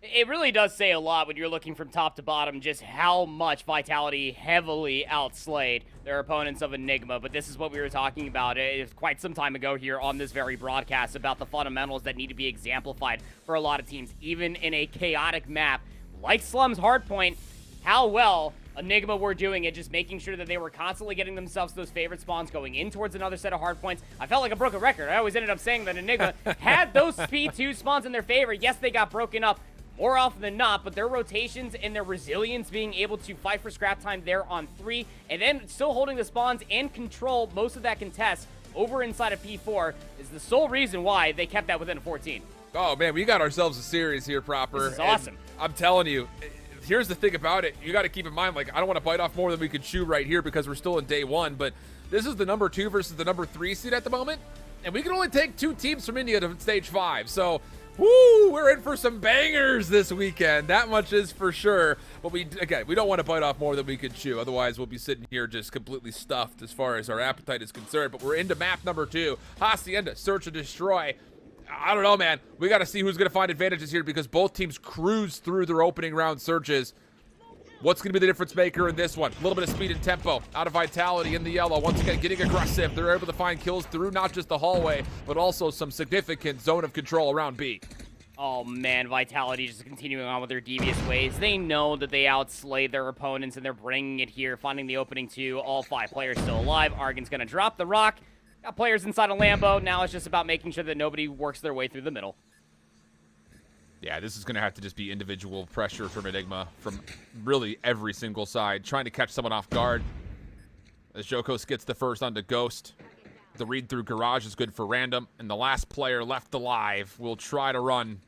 It really does say a lot when you're looking from top to bottom just how much Vitality heavily outslayed their opponents of Enigma. But this is what we were talking about quite some time ago here on this very broadcast about the fundamentals that need to be exemplified for a lot of teams, even in a chaotic map like Slum's Hardpoint. How well Enigma were doing it, just making sure that they were constantly getting themselves those favorite spawns going in towards another set of hard points. I felt like a broken record. I always ended up saying that Enigma had those speed 2 spawns in their favor. Yes, they got broken up more often than not, but their rotations and their resilience being able to fight for scrap time there on 3, and then still holding the spawns and control most of that contest over inside of P4 is the sole reason why they kept that within a 14. Oh, man, we got ourselves a series here proper. This is awesome. I'm telling you, here's the thing about it. You got to keep in mind, like, I don't want to bite off more than we could chew right here because we're still in day 1, but this is the number 2 versus the number 3 seed at the moment, and we can only take 2 teams from India to stage 5, so woo, we're in for some bangers this weekend. That much is for sure. But we don't want to bite off more than we could chew. Otherwise, we'll be sitting here just completely stuffed as far as our appetite is concerned. But we're into map number 2. Hacienda, Search and Destroy. I don't know, man. We got to see who's going to find advantages here because both teams cruise through their opening round searches. What's going to be the difference maker in this one? A little bit of speed and tempo out of Vitality in the yellow. Once again, getting aggressive. They're able to find kills through not just the hallway, but also some significant zone of control around B. Oh man, Vitality just continuing on with their devious ways. They know that they outslayed their opponents and they're bringing it here, finding the opening two. All 5 players still alive. Argon's going to drop the rock. Got players inside of Lambo. Now it's just about making sure that nobody works their way through the middle. Yeah, this is going to have to just be individual pressure from Enigma from really every single side, trying to catch someone off guard. As Jokos gets the first onto Ghost. The read through Garage is good for Random, and the last player left alive will try to run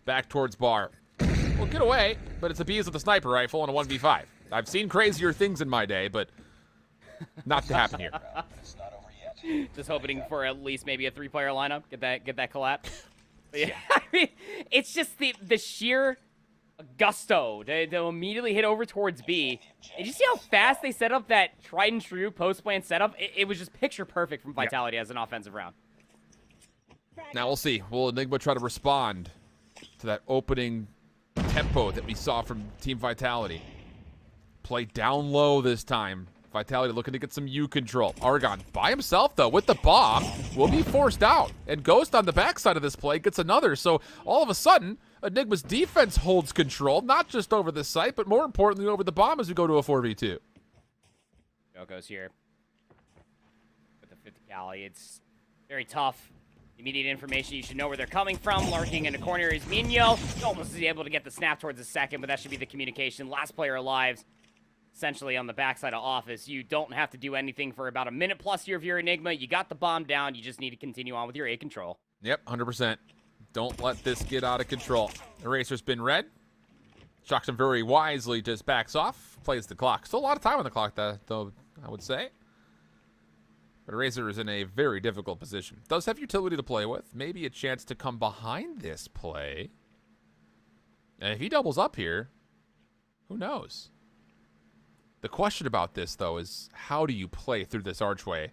back towards Bar. Well, get away, but it's a Bees with a sniper rifle and a 1v5. I've seen crazier things in my day, but not to happen here. Just hoping for at least maybe a 3-player lineup. Get that collapse. Yeah, I mean, it's just the sheer gusto to immediately hit over towards B. And you see how fast they set up that tried and true post-plant setup? It was just picture perfect from Vitality as an offensive round. Now we'll see. Will Enigma try to respond to that opening tempo that we saw from Team Vitality? Play down low this time. Vitality looking to get some U control. Argon by himself, though, with the bomb, will be forced out. And Ghost on the backside of this play gets another. So all of a sudden, Enigma's defense holds control, not just over the site, but more importantly over the bomb as we go to a 4v2. Joko's here with the 50 cal. It's very tough. Immediate information, you should know where they're coming from. Lurking in the corner is Minho. Almost is able to get the snap towards the second, but that should be the communication. Last player alive. Essentially on the backside of Office. You don't have to do anything for about a minute plus here of your Enigma. You got the bomb down. You just need to continue on with your A control. Yep, 100%. Don't let this get out of control. Eraser's been red. Shocks him very wisely, just backs off, plays the clock. Still a lot of time on the clock, though, I would say. But Eraser is in a very difficult position. Does have utility to play with. Maybe a chance to come behind this play. And if he doubles up here, who knows? The question about this, though, is how do you play through this archway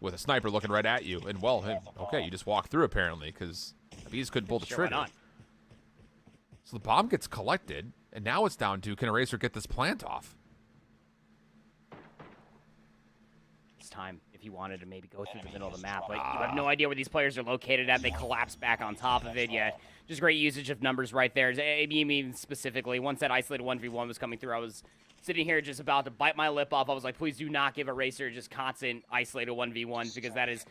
with a sniper looking right at you? And, well, okay, you just walk through, apparently, because Bees couldn't pull the trigger. So the bomb gets collected, and now it's down to, can Eraser get this plant off? It's time if you wanted to maybe go through the middle of the map. But you have no idea where these players are located at. They collapse back on top of it. Yeah, just great usage of numbers right there. Even specifically, once that isolated 1v1 was coming through, I was sitting here just about to bite my lip off. I was like, please do not give Eraser just constant isolated 1v1s because that is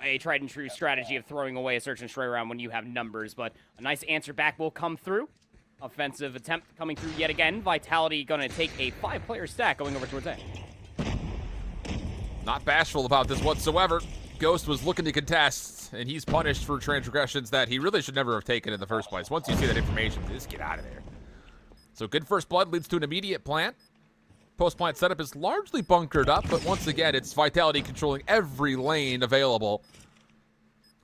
a tried and true strategy of throwing away a search and destroy round when you have numbers. But a nice answer back will come through. Offensive attempt coming through yet again. Vitality going to take a 5-player stack going over towards A. Not bashful about this whatsoever. Ghost was looking to contest, and he's punished for transgressions that he really should never have taken in the first place. Once you see that information, just get out of there. So good first blood leads to an immediate plant. Post-plant setup is largely bunkered up, but once again, it's Vitality controlling every lane available,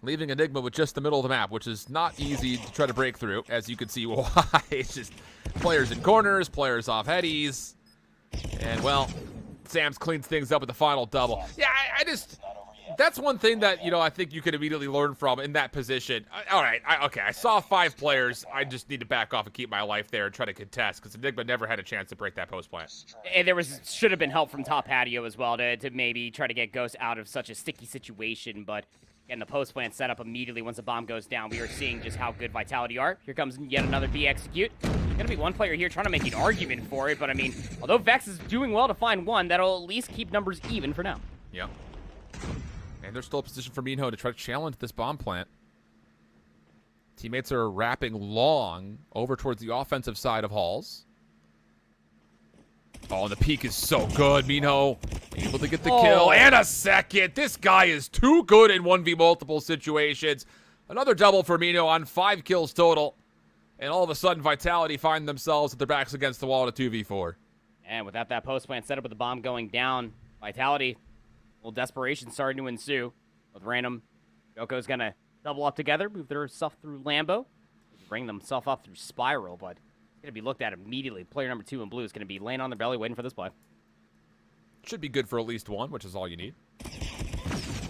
leaving Enigma with just the middle of the map, which is not easy to try to break through, as you can see why. It's just players in corners, players off headies, and, well, Sam's cleans things up with the final double. Yeah, I just... That's one thing that, I think you could immediately learn from in that position. All right, okay, I saw 5 players. I just need to back off and keep my life there and try to contest because Enigma never had a chance to break that post plant. And there should have been help from top patio as well to maybe try to get Ghost out of such a sticky situation, but getting the post plant set up immediately once the bomb goes down, we are seeing just how good Vitality are. Here comes yet another B execute. Going to be one player here trying to make an argument for it, but I mean, although Vex is doing well to find one, that'll at least keep numbers even for now. Yep. And there's still a position for Minho to try to challenge this bomb plant. Teammates are wrapping long over towards the offensive side of Halls. Oh, and the peak is so good. Minho able to get the kill and a second. This guy is too good in 1v multiple situations. Another double for Minho on 5 kills total. And all of a sudden, Vitality find themselves with their backs against the wall at a 2v4. And without that post plant setup with the bomb going down, Vitality... Well, desperation starting to ensue with Random. Joko's going to double up together, move their stuff through Lambo, bring themselves up through Spiral, but it's going to be looked at immediately. Player number 2 in blue is going to be laying on their belly waiting for this play. Should be good for at least one, which is all you need.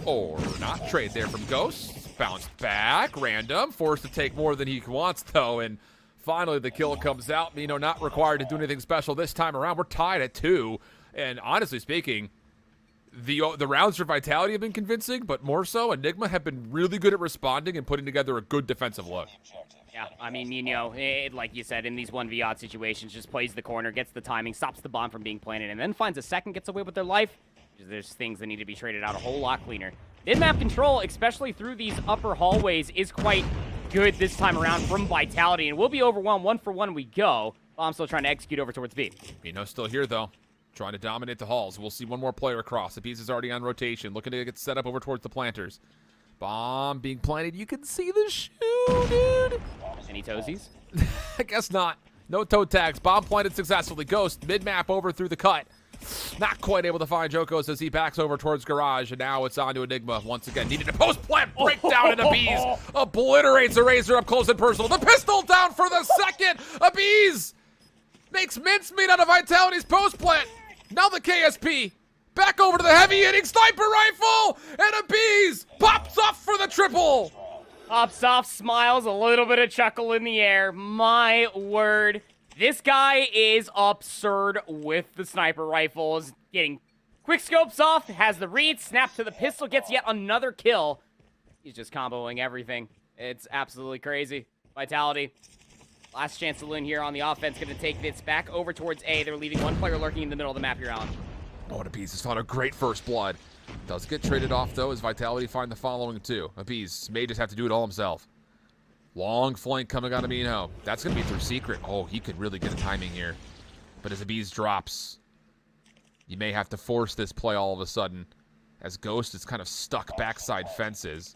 Or not. Trade there from Ghost. Bounced back. Random. Forced to take more than he wants, though, and Finally, the kill comes out. Not required to do anything special this time around. We're tied at 2. And honestly speaking, the rounds for Vitality have been convincing, but more so, Enigma have been really good at responding and putting together a good defensive look. Yeah, I mean, Nino, like you said, in these 1v odd situations, just plays the corner, gets the timing, stops the bomb from being planted, and then finds a second, gets away with their life. There's things that need to be traded out a whole lot cleaner. Mid-map control, especially through these upper hallways, is quite good this time around from Vitality, and we'll be overwhelmed 1-for-1 we go. I'm still trying to execute over towards B. Mino's still here, though, trying to dominate the halls. We'll see one more player across. The piece is already on rotation, looking to get set up over towards the planters. Bomb being planted. You can see the shoe, dude. Any toesies? I guess not. No toe tags. Bomb planted successfully. Ghost mid-map over through the cut. Not quite able to find Jokos as he backs over towards Garage, and now it's on to Enigma once again. Needed a post-plant breakdown, and Abiz obliterates a Razor up close and personal. The pistol down for the second. Abiz makes mincemeat out of Vitality's post-plant. Now the KSP back over to the heavy-hitting sniper rifle, and Abiz pops off for the triple. Pops off, smiles, a little bit of chuckle in the air. My word. This guy is absurd with the sniper rifles. Getting quick scopes off, has the read, snap to the pistol, gets yet another kill. He's just comboing everything. It's absolutely crazy. Vitality. Last chance to win here on the offense. Going to take this back over towards A. They're leaving one player lurking in the middle of the map here, Alan. Abiz has found a great first blood. Does get traded off, though, as Vitality find the following two. Abiz may just have to do it all himself. Long flank coming out of Mino. That's going to be through Secret. Oh, he could really get a timing here. But as Abiz drops, you may have to force this play all of a sudden, as Ghost is kind of stuck backside fences.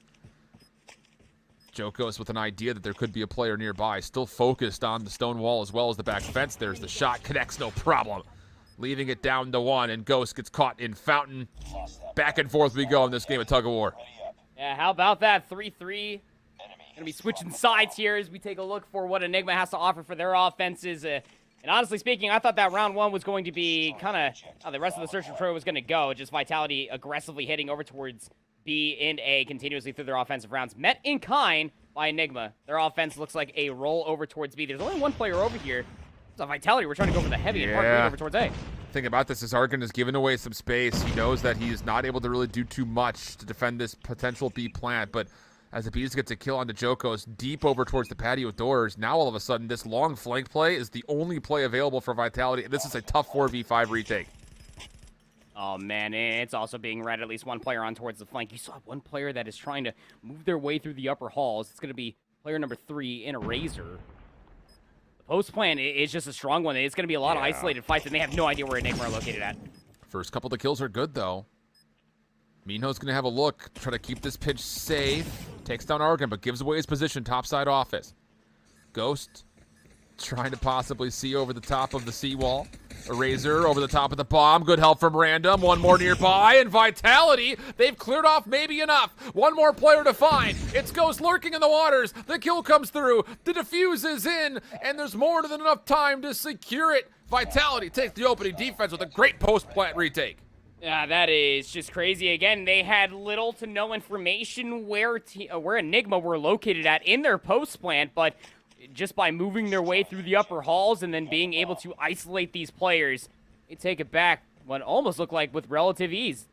Jokos with an idea that there could be a player nearby, still focused on the stone wall as well as the back fence. There's the shot, connects, no problem. Leaving it down to 1, and Ghost gets caught in Fountain. Back and forth we go in this game of tug of war. Yeah, how about that? 3-3. Gonna be switching sides here as we take a look for what Enigma has to offer for their offenses. And honestly speaking, I thought that round 1 was going to be kind of how the rest of the search and control was going to go. Just Vitality aggressively hitting over towards B and A continuously through their offensive rounds. Met in kind by Enigma. Their offense looks like a roll over towards B. There's only one player over here. So Vitality, we're trying to go for the heavy and hard lead over towards A. Thing about this is Argon is giving away some space. He knows that he is not able to really do too much to defend this potential B plant, but as Abiz gets a kill onto Jokos deep over towards the patio doors, now all of a sudden this long flank play is the only play available for Vitality. This is a tough 4v5 retake. Oh man, it's also being read at least one player on towards the flank. You saw one player that is trying to move their way through the upper halls. It's going to be player number 3 in a Razor. The post plan is just a strong one. It's going to be a lot of isolated fights, and they have no idea where Enigma are located at. First couple of the kills are good, though. Mino's going to have a look, try to keep this pitch safe. Takes down Argon, but gives away his position topside office. Ghost trying to possibly see over the top of the seawall. A Razor over the top of the bomb. Good help from Random. One more nearby, and Vitality, they've cleared off maybe enough. One more player to find. It's Ghost lurking in the waters. The kill comes through. The defuse is in, and there's more than enough time to secure it. Vitality takes the opening defense with a great post-plant retake. Yeah, that is just crazy. Again, they had little to no information where Enigma were located at in their post plant, but just by moving their way through the upper halls and then being able to isolate these players, they take it back what almost looked like with relative ease.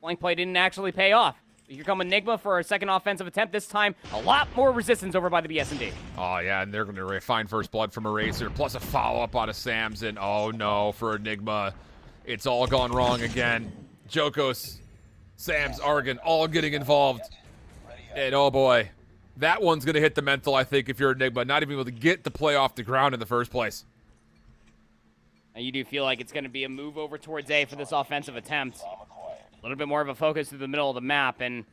Flank play didn't actually pay off. Here come Enigma for a second offensive attempt. This time, a lot more resistance over by the BS&D. Oh, yeah, and they're going to find first blood from a Razor, plus a follow-up out of Sam's, and oh no, for Enigma. It's all gone wrong again. Jokos, Sam's, Argon, all getting involved. And oh boy, that one's going to hit the mental, I think, if you're Enigma. Not even able to get the play off the ground in the first place. And you do feel like it's going to be a move over towards A for this offensive attempt. A little bit more of a focus through the middle of the map. And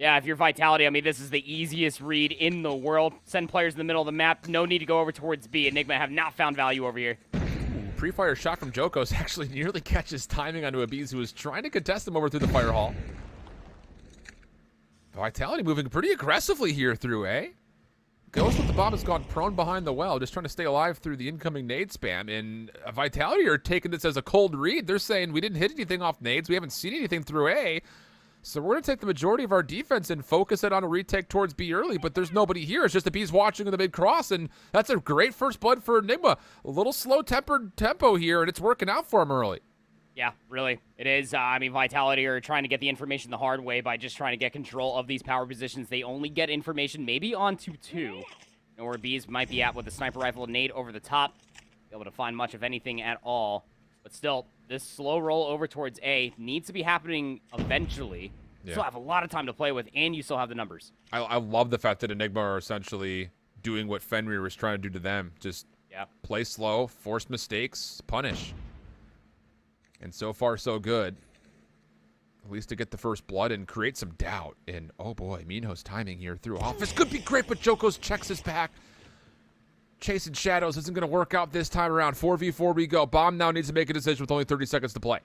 yeah, if you're Vitality, I mean, this is the easiest read in the world. Send players in the middle of the map. No need to go over towards B. Enigma have not found value over here. Pre-fire shot from Jokos actually nearly catches timing onto Abiz, who was trying to contest him over through the fire hall. Vitality moving pretty aggressively here through A. Ghost with the bomb has gone prone behind the well, just trying to stay alive through the incoming nade spam. And Vitality are taking this as a cold read. They're saying we didn't hit anything off nades. We haven't seen anything through A. So we're going to take the majority of our defense and focus it on a retake towards B early, but there's nobody here. It's just the B's watching in the mid-cross, and that's a great first blood for Enigma. A little slow-tempered tempo here, and it's working out for him early. Yeah, really. It is. I mean, Vitality are trying to get the information the hard way by just trying to get control of these power positions. They only get information maybe onto 2. And where Bees might be at with the sniper rifle nade over the top. Be able to find much of anything at all. But still, this slow roll over towards A needs to be happening eventually. You still have a lot of time to play with, and you still have the numbers. I love the fact that Enigma are essentially doing what Fenrir was trying to do to them. Just play slow, force mistakes, punish. And so far, so good. At least to get the first blood and create some doubt. And, oh boy, Minho's timing here through offense could be great, but Jokos checks his back. Chasing shadows isn't going to work out this time around. 4v4 we go. Bomb now needs to make a decision with only 30 seconds to play.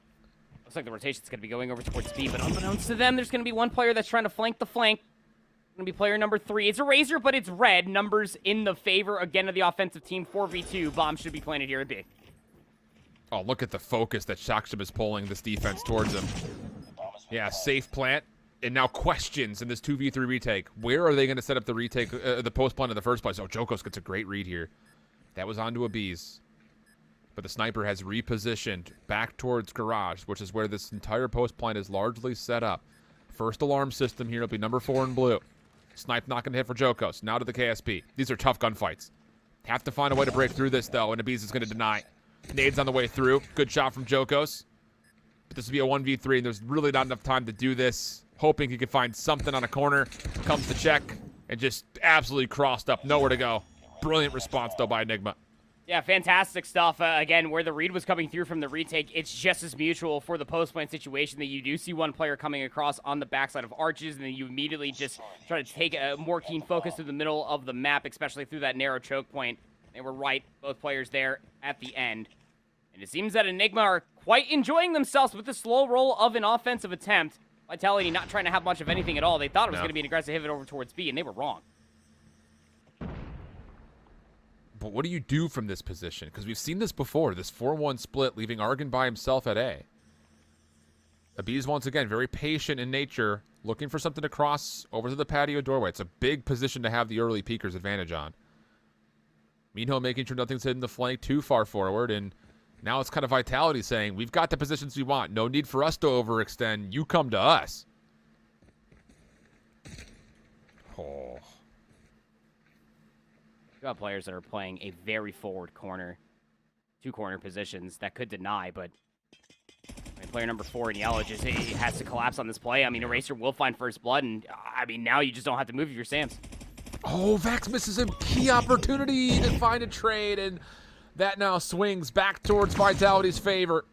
Looks like the rotation's going to be going over towards B, but unbeknownst to them, there's going to be one player that's trying to flank the flank. Going to be player number 3. It's a Razor, but it's red. Numbers in the favor, again, of the offensive team. 4v2. Bomb should be planted here at B. Oh, look at the focus that Shaksham is pulling this defense towards him. Yeah, safe plant. And now questions in this 2v3 retake. Where are they going to set up the retake, the post plant in the first place? Oh, Jokos gets a great read here. That was onto a Bees. But the sniper has repositioned back towards garage, which is where this entire post plant is largely set up. First alarm system here will be number 4 in blue. Snipe not going to hit for Jokos. Now to the KSP. These are tough gunfights. Have to find a way to break through this, though, and Abiz is going to deny. Nades on the way through. Good shot from Jokos. But this will be a 1v3, and there's really not enough time to do this. Hoping he could find something on a corner. Comes to check, and just absolutely crossed up. Nowhere to go. Brilliant response, though, by Enigma. Yeah, fantastic stuff. Again, where the read was coming through from the retake, it's just as mutual for the post-plant situation that you do see one player coming across on the backside of arches, and then you immediately just try to take a more keen focus to the middle of the map, especially through that narrow choke point. They were right, both players there at the end. And it seems that Enigma are quite enjoying themselves with the slow roll of an offensive attempt. Vitality not trying to have much of anything at all. They thought it was going to be an aggressive pivot over towards B, and they were wrong. But what do you do from this position? Because we've seen this before, this 4-1 split, leaving Argon by himself at A. Abiz, once again, very patient in nature, looking for something to cross over to the patio doorway. It's a big position to have the early peekers advantage on. Minho making sure nothing's hidden the flank too far forward, and now it's kind of Vitality saying, we've got the positions we want. No need for us to overextend. You come to us. Oh. You got players that are playing a very forward corner, 2 corner positions that could deny, but I mean, player number 4 in yellow just he has to collapse on this play. I mean, Eraser will find first blood, and I mean, now you just don't have to move if you're Sams. Oh, Vax misses a key opportunity to find a trade, and that now swings back towards Vitality's favor.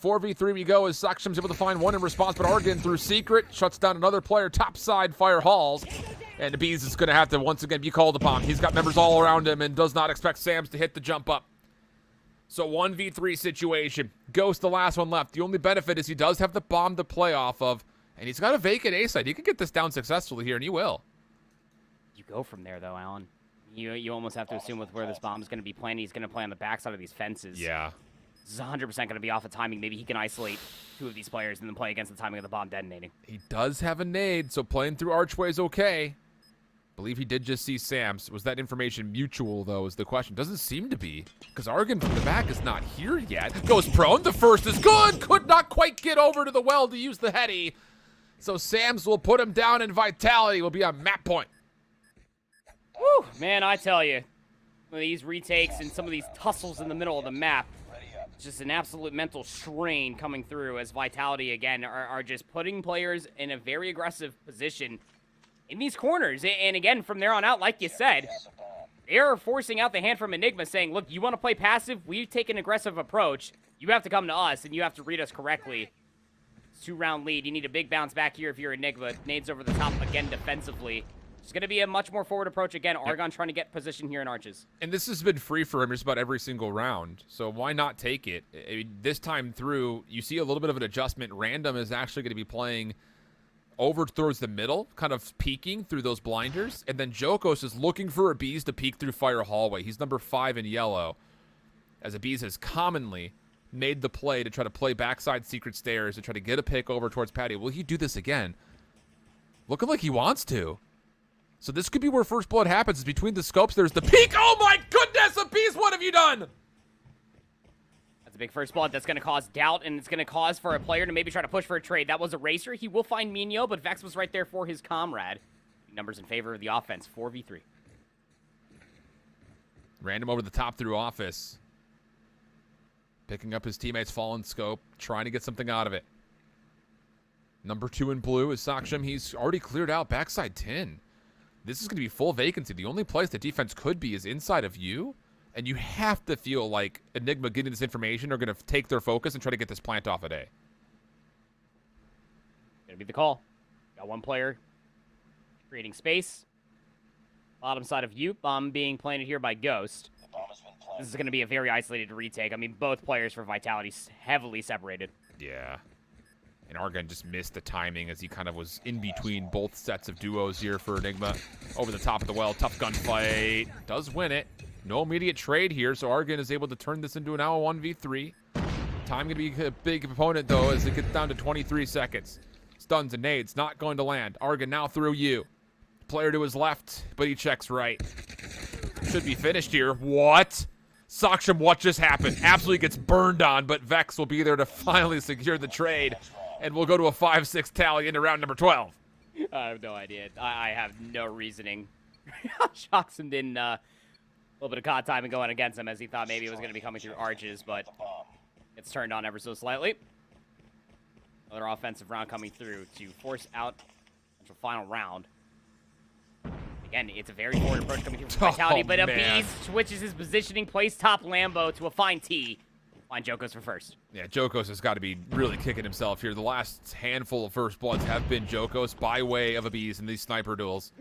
4v3 we go as Saksham's able to find one in response, but Argon through secret shuts down another player topside fire halls. And the Bees is going to have to once again be called upon. He's got members all around him and does not expect Sams to hit the jump up. So 1v3 situation. Ghost the last one left. The only benefit is he does have the bomb to play off of. And he's got a vacant A side. He can get this down successfully here, and he will. You go from there, though, Alan. You almost have to assume with where this bomb is going to be planted, he's going to play on the backside of these fences. Yeah. This is 100% going to be off of timing. Maybe he can isolate 2 of these players and then play against the timing of the bomb detonating. He does have a nade, so playing through archway is okay. Believe he did just see Sams. Was that information mutual, though, is the question. Doesn't seem to be, because Argon from the back is not here yet. Goes prone. The first is good. Could not quite get over to the well to use the heady. So Sams will put him down, and Vitality will be on map point. Woo! Man, I tell you, some of these retakes and some of these tussles in the middle of the map, just an absolute mental strain coming through as Vitality, again, are just putting players in a very aggressive position in these corners. And again, from there on out, like you said, they're forcing out the hand from Enigma saying, look, you want to play passive? We take an aggressive approach. You have to come to us, and you have to read us correctly. It's 2-round lead. You need a big bounce back here if you're Enigma. Nades over the top again defensively. It's going to be a much more forward approach. Again, Argon trying to get position here in Arches. And this has been free for him just about every single round, so why not take it? I mean, this time through, you see a little bit of an adjustment. Random is actually going to be playing over towards the middle, kind of peeking through those blinders, and then Jokos is looking for Abiz to peek through fire hallway. He's number 5 in yellow, as Abiz has commonly made the play to try to play backside secret stairs to try to get a pick over towards Patty. Will he do this again? Looking like he wants to. So this could be where first blood happens. Is between the scopes. There's the peak. Oh my goodness, Abyss, what have you done? That's a big first blood. That's going to cause doubt, and it's going to cause for a player to maybe try to push for a trade. That was Eraser. He will find Minho, but Vex was right there for his comrade. Numbers in favor of the offense, 4v3. Random over the top through Office. Picking up his teammate's fallen scope, trying to get something out of it. Number 2 in blue is Saksham. He's already cleared out backside 10. This is going to be full vacancy. The only place the defense could be is inside of you. And you have to feel like Enigma getting this information are going to take their focus and try to get this plant off a day. Gonna be the call. Got one player creating space. Bottom side of you. Bomb being planted here by Ghost. This is going to be a very isolated retake. I mean, both players for Vitality heavily separated. Yeah. And Argon just missed the timing as he kind of was in between both sets of duos here for Enigma. Over the top of the well. Tough gunfight. Does win it. No immediate trade here, so Argon is able to turn this into now a 1v3. Time going to be a big opponent, though, as it gets down to 23 seconds. Stuns and nades not going to land. Argon now through you. Player to his left, but he checks right. Should be finished here. What? Saksham, what just happened? Absolutely gets burned on, but Vex will be there to finally secure the trade. And we'll go to a 5-6 tally into round number 12. I have no idea. I have no reasoning. Shoxham didn't, a little bit of caught time and going against him as he thought maybe it was going to be coming through arches, but it's turned on ever so slightly. Another offensive round coming through to force out the final round. Again, it's a very forward approach coming through from Vitality, but Abyss switches his positioning, plays top Lambo to a fine T. Find Jokos for first. Yeah, Jokos has got to be really kicking himself here. The last handful of first bloods have been Jokos by way of Abyss in these sniper duels.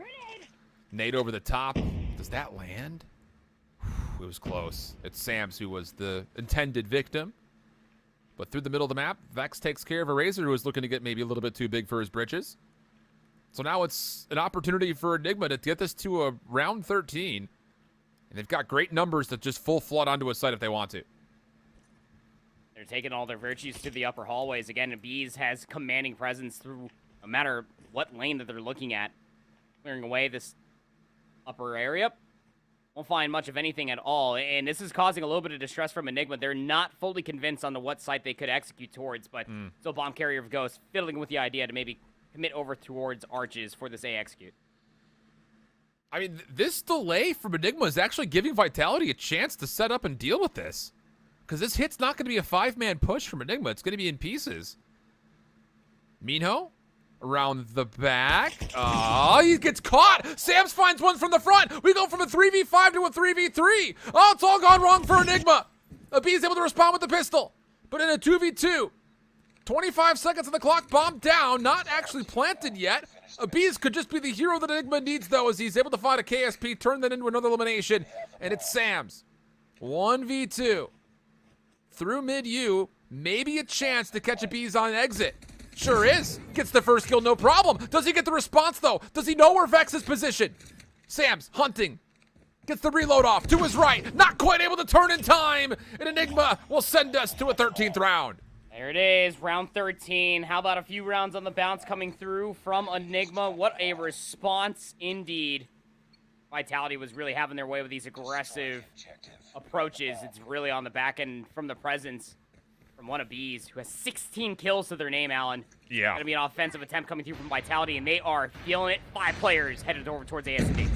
Nade over the top. Does that land? It was close. It's Sams who was the intended victim. But through the middle of the map, Vex takes care of Eraser, who was looking to get maybe a little bit too big for his britches. So now it's an opportunity for Enigma to get this to a round 13. And they've got great numbers to just full flood onto a site if they want to. They're taking all their virtues to the upper hallways. Again, Bees has commanding presence through no matter what lane that they're looking at. Clearing away this upper area. Won't find much of anything at all. And this is causing a little bit of distress from Enigma. They're not fully convinced on what site they could execute towards. But still bomb carrier of Ghost fiddling with the idea to maybe commit over towards arches for this A execute. I mean, this delay from Enigma is actually giving Vitality a chance to set up and deal with this. Because this hit's not going to be a 5-man push from Enigma. It's going to be in pieces. Minho around the back. Oh, he gets caught. Sams finds one from the front. We go from a 3v5 to a 3v3. Oh, it's all gone wrong for Enigma. Abyss able to respond with the pistol. But in a 2v2, 25 seconds on the clock, bomb down. Not actually planted yet. Abyss could just be the hero that Enigma needs, though, as he's able to find a KSP, turn that into another elimination. And it's Sams. 1v2. Through mid-U, maybe a chance to catch Abyss on exit. Sure is. Gets the first kill, no problem. Does he get the response, though? Does he know where Vex is positioned? Sams hunting. Gets the reload off to his right. Not quite able to turn in time. And Enigma will send us to a 13th round. There it is, round 13. How about a few rounds on the bounce coming through from Enigma? What a response indeed. Vitality was really having their way with these aggressive approaches. It's really on the back end from the presence from one of Bees, who has 16 kills to their name, Alan. Yeah. Gonna be an offensive attempt coming through from Vitality, and they are feeling it. 5 players headed over towards ASD.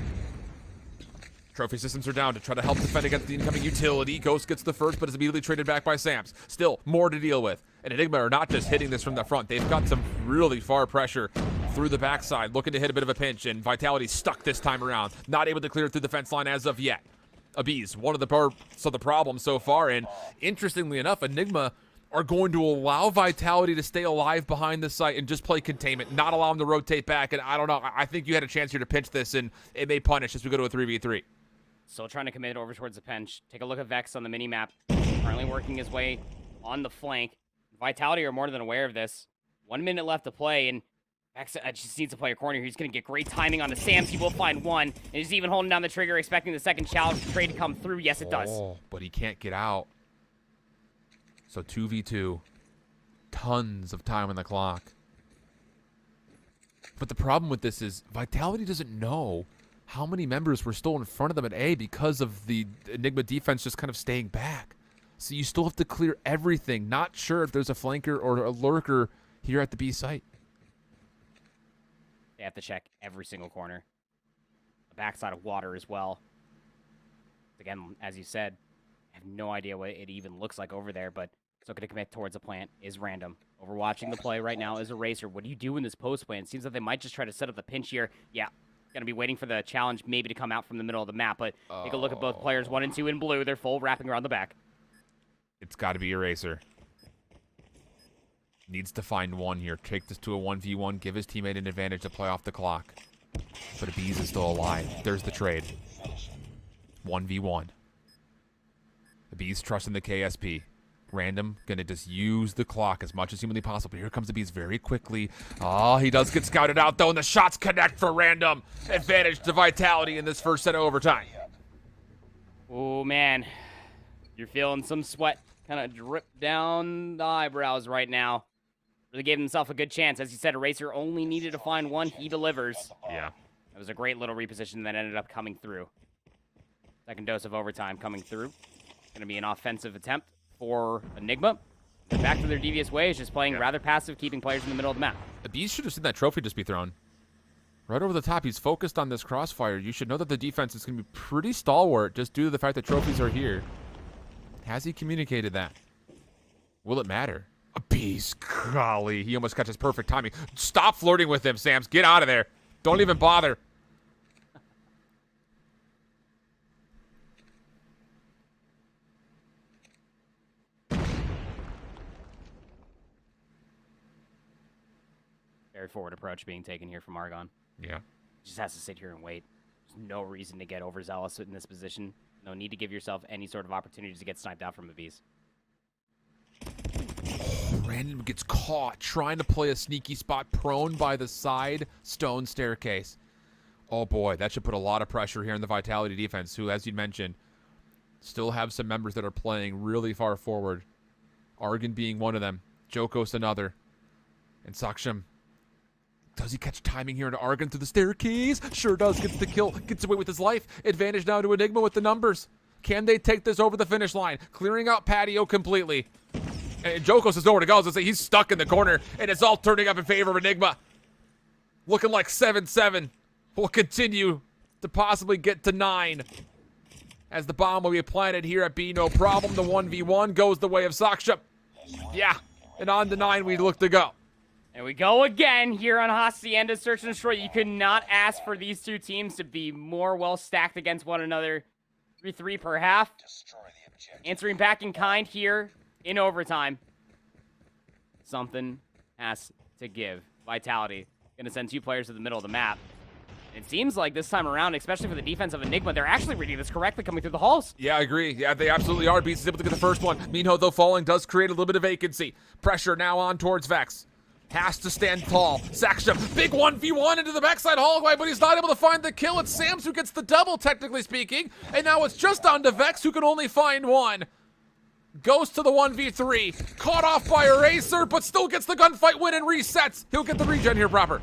Trophy systems are down to try to help defend against the incoming utility. Ghost gets the first, but is immediately traded back by Sams. Still, more to deal with. And Enigma are not just hitting this from the front. They've got some really far pressure through the backside, looking to hit a bit of a pinch, and Vitality stuck this time around. Not able to clear through the fence line as of yet. Abyss, one of the parts of the problem so far, and interestingly enough, Enigma are going to allow Vitality to stay alive behind the site and just play containment, not allow them to rotate back, and I don't know, I think you had a chance here to pinch this, and it may punish as we go to a 3v3. Still trying to commit over towards the pinch. Take a look at Vex on the mini-map. Currently working his way on the flank. Vitality are more than aware of this. 1 minute left to play, and Vex just needs to play a corner. He's going to get great timing on the Sams. He will find one, and he's even holding down the trigger, expecting the second challenge trade to come through. Yes, it does. But he can't get out. So 2v2. Tons of time on the clock. But the problem with this is Vitality doesn't know how many members were still in front of them at A because of the Enigma defense just kind of staying back. So you still have to clear everything. Not sure if there's a flanker or a lurker here at the B site. They have to check every single corner. The backside of water as well. Again, as you said, I have no idea what it even looks like over there, but still going to commit towards a plant is random. Overwatching the play right now is Eraser. What do you do in this post plan? It seems like they might just try to set up the pinch here. Yeah, going to be waiting for the challenge maybe to come out from the middle of the map, but take a look at both players, 1 and 2 in blue. They're full wrapping around the back. It's got to be Eraser. Needs to find one here. Take this to a 1v1. Give his teammate an advantage to play off the clock. But Abiz is still alive. There's the trade. 1v1. Abiz trusting the KSP. Random, gonna just use the clock as much as humanly possible. Here comes Abiz very quickly. Oh, he does get scouted out though, and the shots connect for Random. Advantage to Vitality in this first set of overtime. Oh man, you're feeling some sweat kind of drip down the eyebrows right now. Really gave himself a good chance. As you said, Eraser only needed to find one. He delivers. Yeah. That was a great little reposition that ended up coming through. Second dose of overtime coming through. Going to be an offensive attempt for Enigma. They're back to their devious ways, just playing rather passive, keeping players in the middle of the map. Abiz should have seen that trophy just be thrown. Right over the top. He's focused on this crossfire. You should know that the defense is going to be pretty stalwart just due to the fact that trophies are here. Has he communicated that? Will it matter? Abiz, golly, he almost catches perfect timing. Stop flirting with him, Sams. Get out of there. Don't even bother. Very forward approach being taken here from Argon. Yeah. Just has to sit here and wait. There's no reason to get overzealous in this position. No need to give yourself any sort of opportunity to get sniped out from Abiz. Random gets caught trying to play a sneaky spot, prone by the side stone staircase. Oh boy, that should put a lot of pressure here in the Vitality defense, who, as you mentioned, still have some members that are playing really far forward. Argon being one of them, Jokos another, and Saksham. Does he catch timing here into Argon through the staircase? Sure does. Gets the kill. Gets away with his life. Advantage now to Enigma with the numbers. Can they take this over the finish line? Clearing out patio completely. And Jokos has nowhere to go. So he's stuck in the corner, and it's all turning up in favor of Enigma. Looking like 7-7. Will continue to possibly get to 9. As the bomb will be planted here at B, no problem. The 1v1 goes the way of Saksham. Yeah, and on to 9 we look to go. And we go again here on Hacienda Search and Destroy. You could not ask for these two teams to be more well stacked against one another. 3-3 per half. Answering back in kind here in overtime. Something has to give. Vitality going to send 2 players to the middle of the map. It seems like this time around, especially for the defense of Enigma, they're actually reading this correctly coming through the halls. Yeah, I agree. Yeah, they absolutely are. Beast is able to get the first one. Minho, though, falling does create a little bit of vacancy. Pressure now on towards Vex. Has to stand tall. Saksham, big 1v1 into the backside hallway, but he's not able to find the kill. It's Sams who gets the double, technically speaking. And now it's just on to Vex, who can only find one. Goes to the 1v3. Caught off by Eraser, but still gets the gunfight win and resets. He'll get the regen here proper.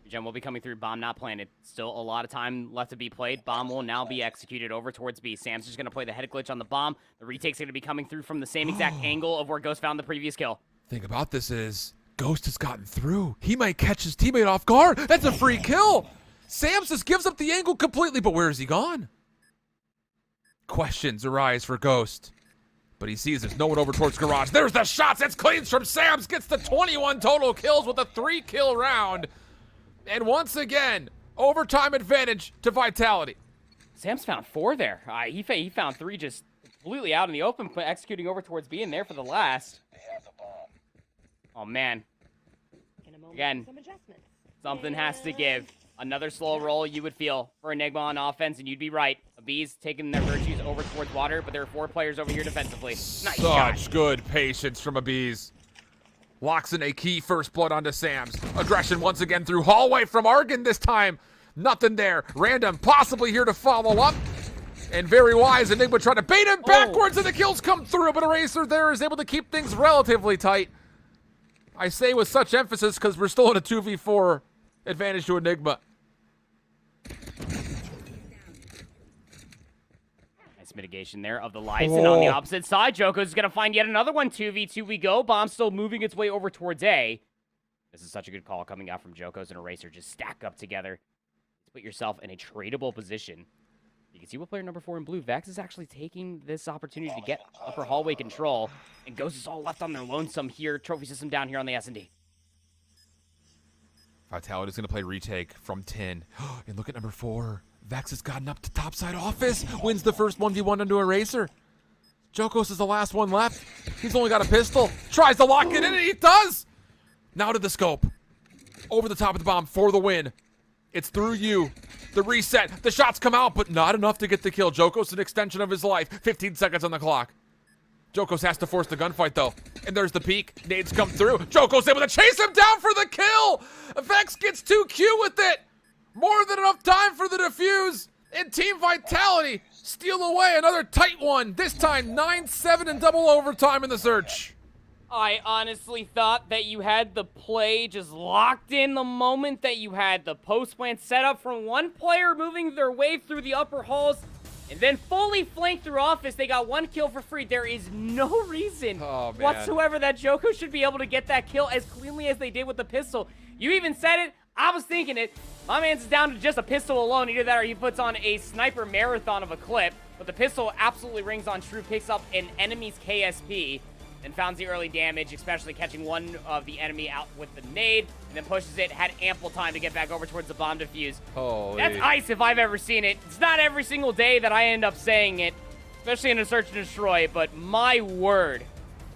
Regen will be coming through. Bomb not planted. Still a lot of time left to be played. Bomb will now be executed over towards B. Sam's just going to play the head glitch on the bomb. The retake's going to be coming through from the same exact angle of where Ghost found the previous kill. Thing about this is, Ghost has gotten through. He might catch his teammate off guard. That's a free kill. Sams just gives up the angle completely, but where is he gone? Questions arise for Ghost. But he sees there's no one over towards Garage. There's the shots. It's cleans from Sams. Gets the 21 total kills with a 3-kill round. And once again, overtime advantage to Vitality. Sams found 4 there. He found 3 just completely out in the open, executing over towards B and there for the last. Oh, man. Again, something has to give. Another slow roll you would feel for Enigma on offense, and you'd be right. Abiz taking their virtues over towards water, but there are 4 players over here defensively. Nice shot. Such good patience from Abiz. Locks in a key first blood onto Sams. Aggression once again through hallway from Argon this time. Nothing there. Random possibly here to follow up. And very wise, Enigma trying to bait him backwards, and the kills come through, but Eraser there is able to keep things relatively tight. I say with such emphasis because we're still in a 2v4 advantage to Enigma. Nice mitigation there of the Lyson on the opposite side. Joko's going to find yet another one. 2v2 we go. Bomb still moving its way over towards A. This is such a good call coming out from Joko's and Eraser. Just stack up together to put yourself in a tradable position. You can see what player number 4 in blue, Vex, is actually taking this opportunity to get upper hallway control. And Ghost is all left on their lonesome here. Trophy system down here on the S&D. Vitality's going to play retake from 10. And look at number 4. Vex has gotten up to topside office. Wins the first 1v1 into Eraser. Jokos is the last one left. He's only got a pistol. Tries to lock it in, and he does! Now to the scope. Over the top of the bomb for the win. It's through you. The reset. The shots come out, but not enough to get the kill. Jokos an extension of his life. 15 seconds on the clock. Jokos has to force the gunfight, though. And there's the peek. Nades come through. Jokos able to chase him down for the kill! Vex gets 2Q with it! More than enough time for the defuse! And Team Vitality steal away another tight one. This time 9-7 in double overtime in the search. I honestly thought that you had the play just locked in the moment that you had the post plant set up from one player moving their way through the upper halls and then fully flanked through office. They got one kill for free. There is no reason whatsoever that Joko should be able to get that kill as cleanly as they did with the pistol. You even said it. I was thinking it. My man's down to just a pistol alone. Either that or he puts on a sniper marathon of a clip. But the pistol absolutely rings on true. Picks up an enemy's KSP. And found the early damage, especially catching one of the enemy out with the nade, and then pushes it, had ample time to get back over towards the bomb defuse. That's ice if I've ever seen it. It's not every single day that I end up saying it, especially in a search and destroy, but my word,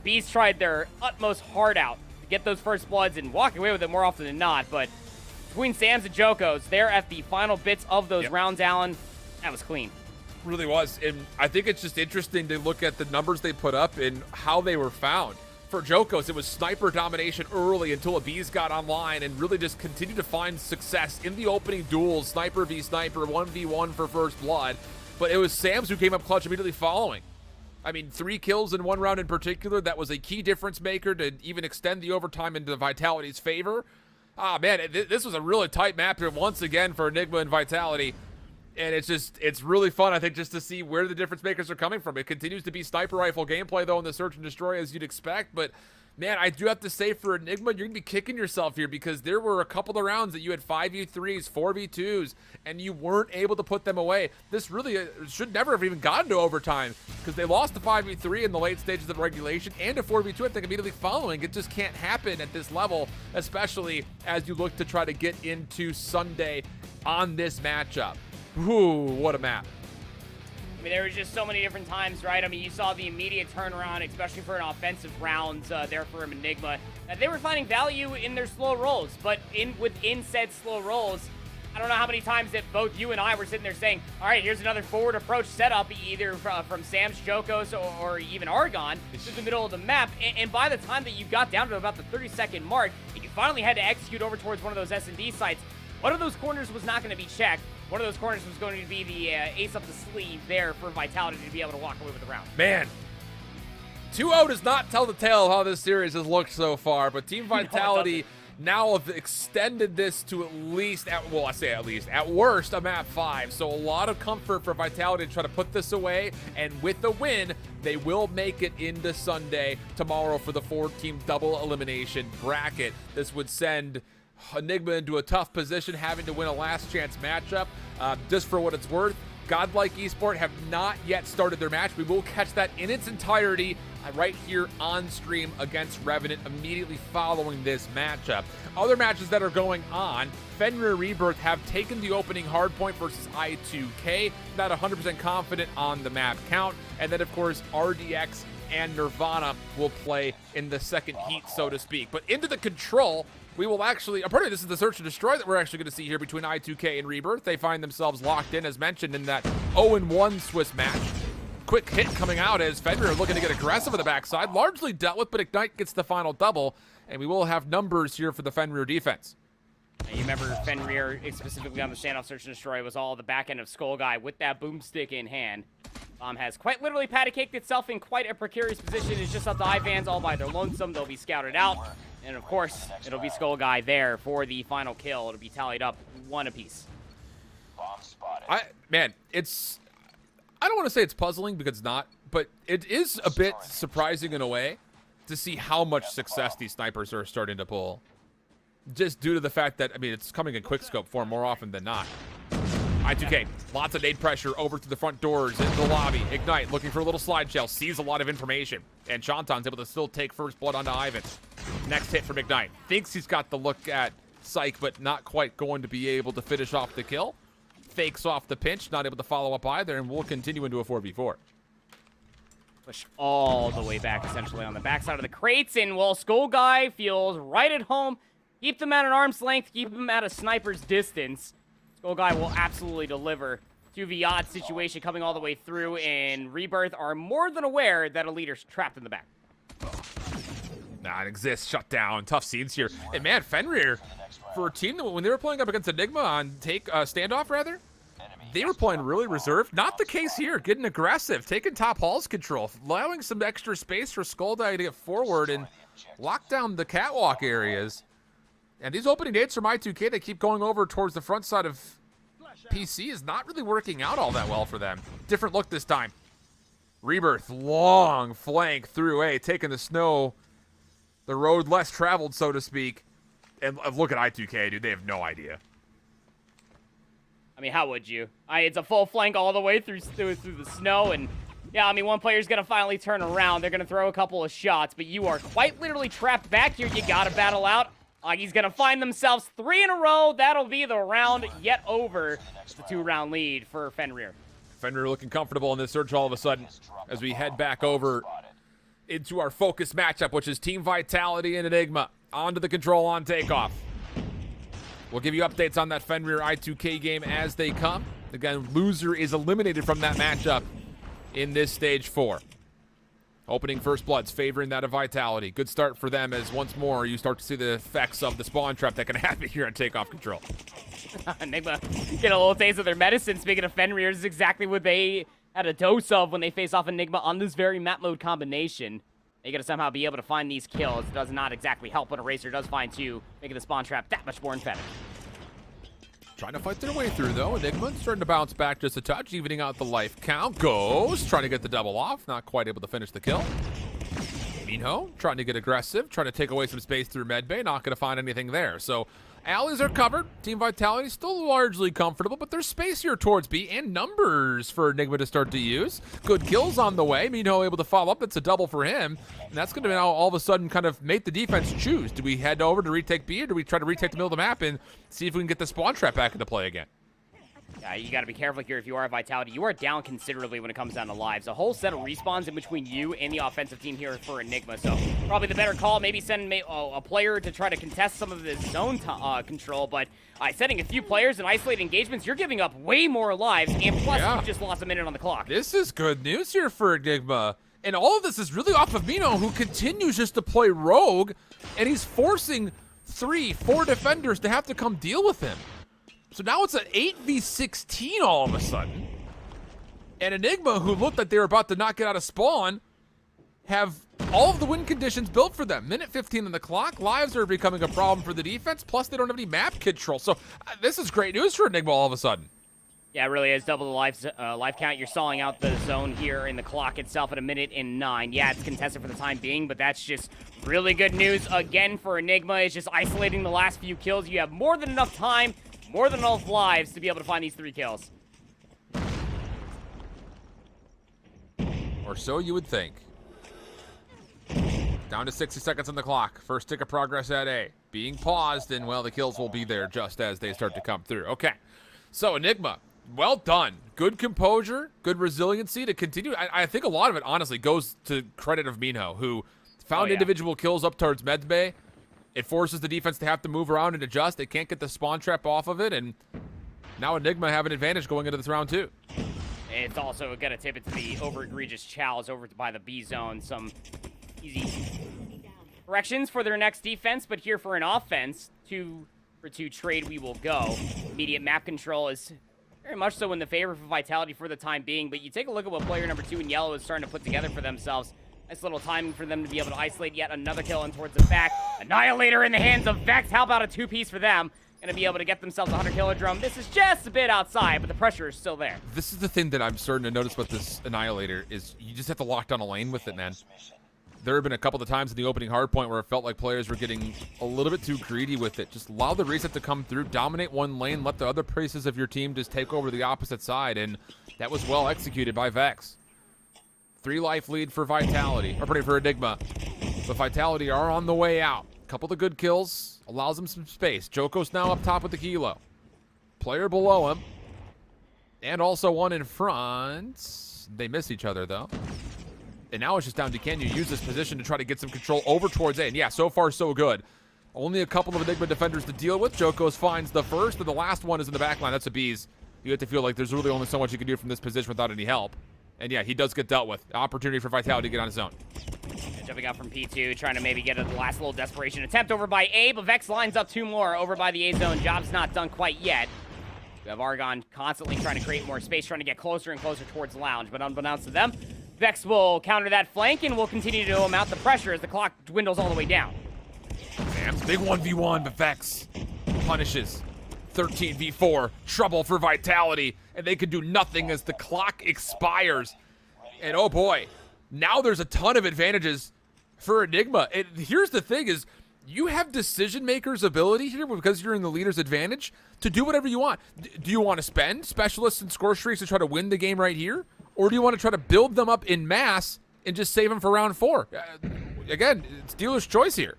Beast tried their utmost heart out to get those first bloods and walk away with it more often than not, but between Sam's and Joko's, they're at the final bits of those rounds, Alan. That was clean. Really was, and I think it's just interesting to look at the numbers they put up and how they were found. For Jokos, it was sniper domination early until Abiz got online and really just continued to find success in the opening duels, sniper v sniper, 1v1 for first blood, but it was Sam's who came up clutch immediately following. I mean, 3 kills in one round in particular, that was a key difference maker to even extend the overtime into Vitality's favor. Ah, man, this was a really tight map here once again for Enigma and Vitality. And it's really fun, I think, just to see where the difference makers are coming from. It continues to be sniper rifle gameplay, though, in the search and destroy, as you'd expect. But, man, I do have to say, for Enigma, you're going to be kicking yourself here because there were a couple of rounds that you had 5v3s, 4v2s, and you weren't able to put them away. This really should never have even gotten to overtime because they lost the 5v3 in the late stages of regulation and a 4v2, I think, immediately following. It just can't happen at this level, especially as you look to try to get into Sunday on this matchup. Ooh, what a map. I mean, there was just so many different times, right? I mean, you saw the immediate turnaround, especially for an offensive round there for Enigma. They were finding value in their slow rolls, but within said slow rolls, I don't know how many times that both you and I were sitting there saying, all right, here's another forward approach setup, either from Sam's, Jokos, or even Argon, to the middle of the map. And by the time that you got down to about the 30-second mark, and you finally had to execute over towards one of those S&D sites, one of those corners was not going to be checked. One of those corners was going to be the ace up the sleeve there for Vitality to be able to walk away with the round. Man, 2-0 does not tell the tale of how this series has looked so far, but Team Vitality now have extended this to at least, at worst, a map 5. So a lot of comfort for Vitality to try to put this away, and with the win, they will make it into Sunday tomorrow for the 4-team double elimination bracket. This would send Enigma into a tough position, having to win a last chance matchup. Just for what it's worth, Godlike Esport have not yet started their match. We will catch that in its entirety right here on stream against Revenant immediately following this matchup. Other matches that are going on, Fenrir Rebirth have taken the opening hardpoint versus I2K. Not 100% confident on the map count. And then, of course, RDX and Nirvana will play in the second heat, so to speak. But into the control, we will actually, apparently this is the search and destroy that we're actually going to see here between I2K and Rebirth. They find themselves locked in, as mentioned, in that 0-1 Swiss match. Quick hit coming out as Fenrir looking to get aggressive on the backside. Largely dealt with, but Ignite gets the final double, and we will have numbers here for the Fenrir defense. You remember Fenrir, specifically on the standoff search and destroy, was all the back end of Skull Guy with that boomstick in hand. Has quite literally patty-caked itself in quite a precarious position. It's just up to Ivans all by their lonesome. They'll be scouted out. And of course, it'll be Skull Guy there for the final kill. It'll be tallied up 1 apiece. Man, it's... I don't want to say it's puzzling because it's not, but it is a bit surprising in a way to see how much success these snipers are starting to pull. Just due to the fact that, I mean, it's coming in quickscope form more often than not. I2K, lots of nade pressure over to the front doors into the lobby. Ignite, looking for a little slide shell, sees a lot of information. And Shantan's able to still take first blood onto Ivan. Next hit from Ignite. Thinks he's got the look at Psych, but not quite going to be able to finish off the kill. Fakes off the pinch, not able to follow up either, and we'll continue into a 4v4. Push all the way back, essentially, on the backside of the crates. And while Skull Guy feels right at home, keep them at an arm's length, keep them at a sniper's distance. Skull Guy will absolutely deliver. 2v odd situation coming all the way through, and Rebirth are more than aware that a leader's trapped in the back. Nah, it exists. Shut down. Tough scenes here. And man, Fenrir, for a team that when they were playing up against Enigma on standoff, rather, they were playing really reserved. Not the case here. Getting aggressive, taking top halls control, allowing some extra space for Skull Guy to get forward and lock down the catwalk areas. And these opening nades from I2K that keep going over towards the front side of PC is not really working out all that well for them. Different look this time. Rebirth, long flank through A, taking the snow, the road less traveled, so to speak. And look at I2K, dude. They have no idea. I mean, how would you? It's a full flank all the way through the snow, and yeah, I mean, one player's gonna finally turn around. They're gonna throw a couple of shots, but you are quite literally trapped back here. You gotta battle out. He's gonna find themselves 3 in a row. That'll be the round yet over. It's a 2-round lead for Fenrir. Fenrir looking comfortable in this search all of a sudden as we head back over into our focus matchup, which is Team Vitality and Enigma. Onto the control on takeoff. We'll give you updates on that Fenrir I2K game as they come. Again, loser is eliminated from that matchup in this stage 4. Opening first bloods favoring that of Vitality. Good start for them as once more you start to see the effects of the spawn trap that can happen here on takeoff control. Enigma get a little taste of their medicine. Speaking of Fenrir, is exactly what they had a dose of when they face off Enigma on this very map mode combination. They gotta somehow be able to find these kills. It does not exactly help when Eraser does find 2, making the spawn trap that much more emphatic. Trying to fight their way through, though. Enigma starting to bounce back just a touch, evening out the life count. Ghost trying to get the double off, not quite able to finish the kill. Minho trying to get aggressive, trying to take away some space through medbay, not going to find anything there. So alleys are covered. Team Vitality still largely comfortable, but there's space here towards B and numbers for Enigma to start to use. Good kills on the way. Minho able to follow up. That's a double for him. And that's going to now all of a sudden kind of make the defense choose. Do we head over to retake B, or do we try to retake the middle of the map and see if we can get the spawn trap back into play again? Yeah, you got to be careful here if you are Vitality. You are down considerably when it comes down to lives. A whole set of respawns in between you and the offensive team here for Enigma. So probably the better call, maybe send a player to try to contest some of this zone control. But sending a few players in isolated engagements, you're giving up way more lives. And plus, you just lost a minute on the clock. This is good news here for Enigma. And all of this is really off of Minho, who continues just to play rogue. And he's forcing 3-4 defenders to have to come deal with him. So now it's an 8v16 all of a sudden. And Enigma, who looked like they were about to not get out of spawn, have all of the win conditions built for them. Minute 15 on the clock. Lives are becoming a problem for the defense. Plus, they don't have any map control. So this is great news for Enigma all of a sudden. Yeah, it really is. Double the life count. You're stalling out the zone here in the clock itself at 1:09. Yeah, it's contested for the time being, but that's just really good news again for Enigma. It's just isolating the last few kills. You have more than enough time, more than enough lives to be able to find these 3 kills. Or so you would think. Down to 60 seconds on the clock. First tick of progress at A. Being paused, and, well, the kills will be there just as they start to come through. Okay. So, Enigma, well done. Good composure, good resiliency to continue. I think a lot of it, honestly, goes to credit of Minho, who found individual kills up towards Medbay. It forces the defense to have to move around and adjust. They can't get the spawn trap off of it, and now Enigma have an advantage going into this round, too. It's also going to tip it to the over-egregious Chows over by the B zone. Some easy corrections for their next defense, but here for an offense to for 2 trade we will go. Immediate map control is very much so in the favor for Vitality for the time being, but you take a look at what player number 2 in yellow is starting to put together for themselves. Nice little timing for them to be able to isolate yet another kill in towards the back. Annihilator in the hands of Vex. How about a 2-piece for them? Gonna be able to get themselves a 100 kilodrome. This is just a bit outside, but the pressure is still there. This is the thing that I'm starting to notice about this Annihilator is you just have to lock down a lane with it, man. There have been a couple of times in the opening hardpoint where it felt like players were getting a little bit too greedy with it. Just allow the reset to come through, dominate one lane, let the other pieces of your team just take over the opposite side, and that was well executed by Vex. 3 life lead for Vitality, or for Enigma. But Vitality are on the way out. Couple of good kills, allows them some space. Joko's now up top with the kilo. Player below him. And also one in front. They miss each other, though. And now it's just down to can you use this position to try to get some control over towards A. And yeah, so far so good. Only a couple of Enigma defenders to deal with. Joko's finds the first, and the last one is in the back line. That's a Bees. You have to feel like there's really only so much you can do from this position without any help. And yeah, he does get dealt with. Opportunity for Vitality to get on his own. Jumping out from P2, trying to maybe get a last little desperation attempt over by A, but Vex lines up 2 more over by the A zone. Job's not done quite yet. We have Argon constantly trying to create more space, trying to get closer and closer towards Lounge, but unbeknownst to them, Vex will counter that flank and will continue to amount the pressure as the clock dwindles all the way down. Sam's big 1v1, but Vex punishes. 13v4, trouble for Vitality, and they can do nothing as the clock expires. And oh boy, now there's a ton of advantages for Enigma. And here's the thing is, you have decision makers' ability here because you're in the leader's advantage to do whatever you want. Do you want to spend specialists and score streaks to try to win the game right here? Or do you want to try to build them up in mass and just save them for round 4? Again, it's dealer's choice here.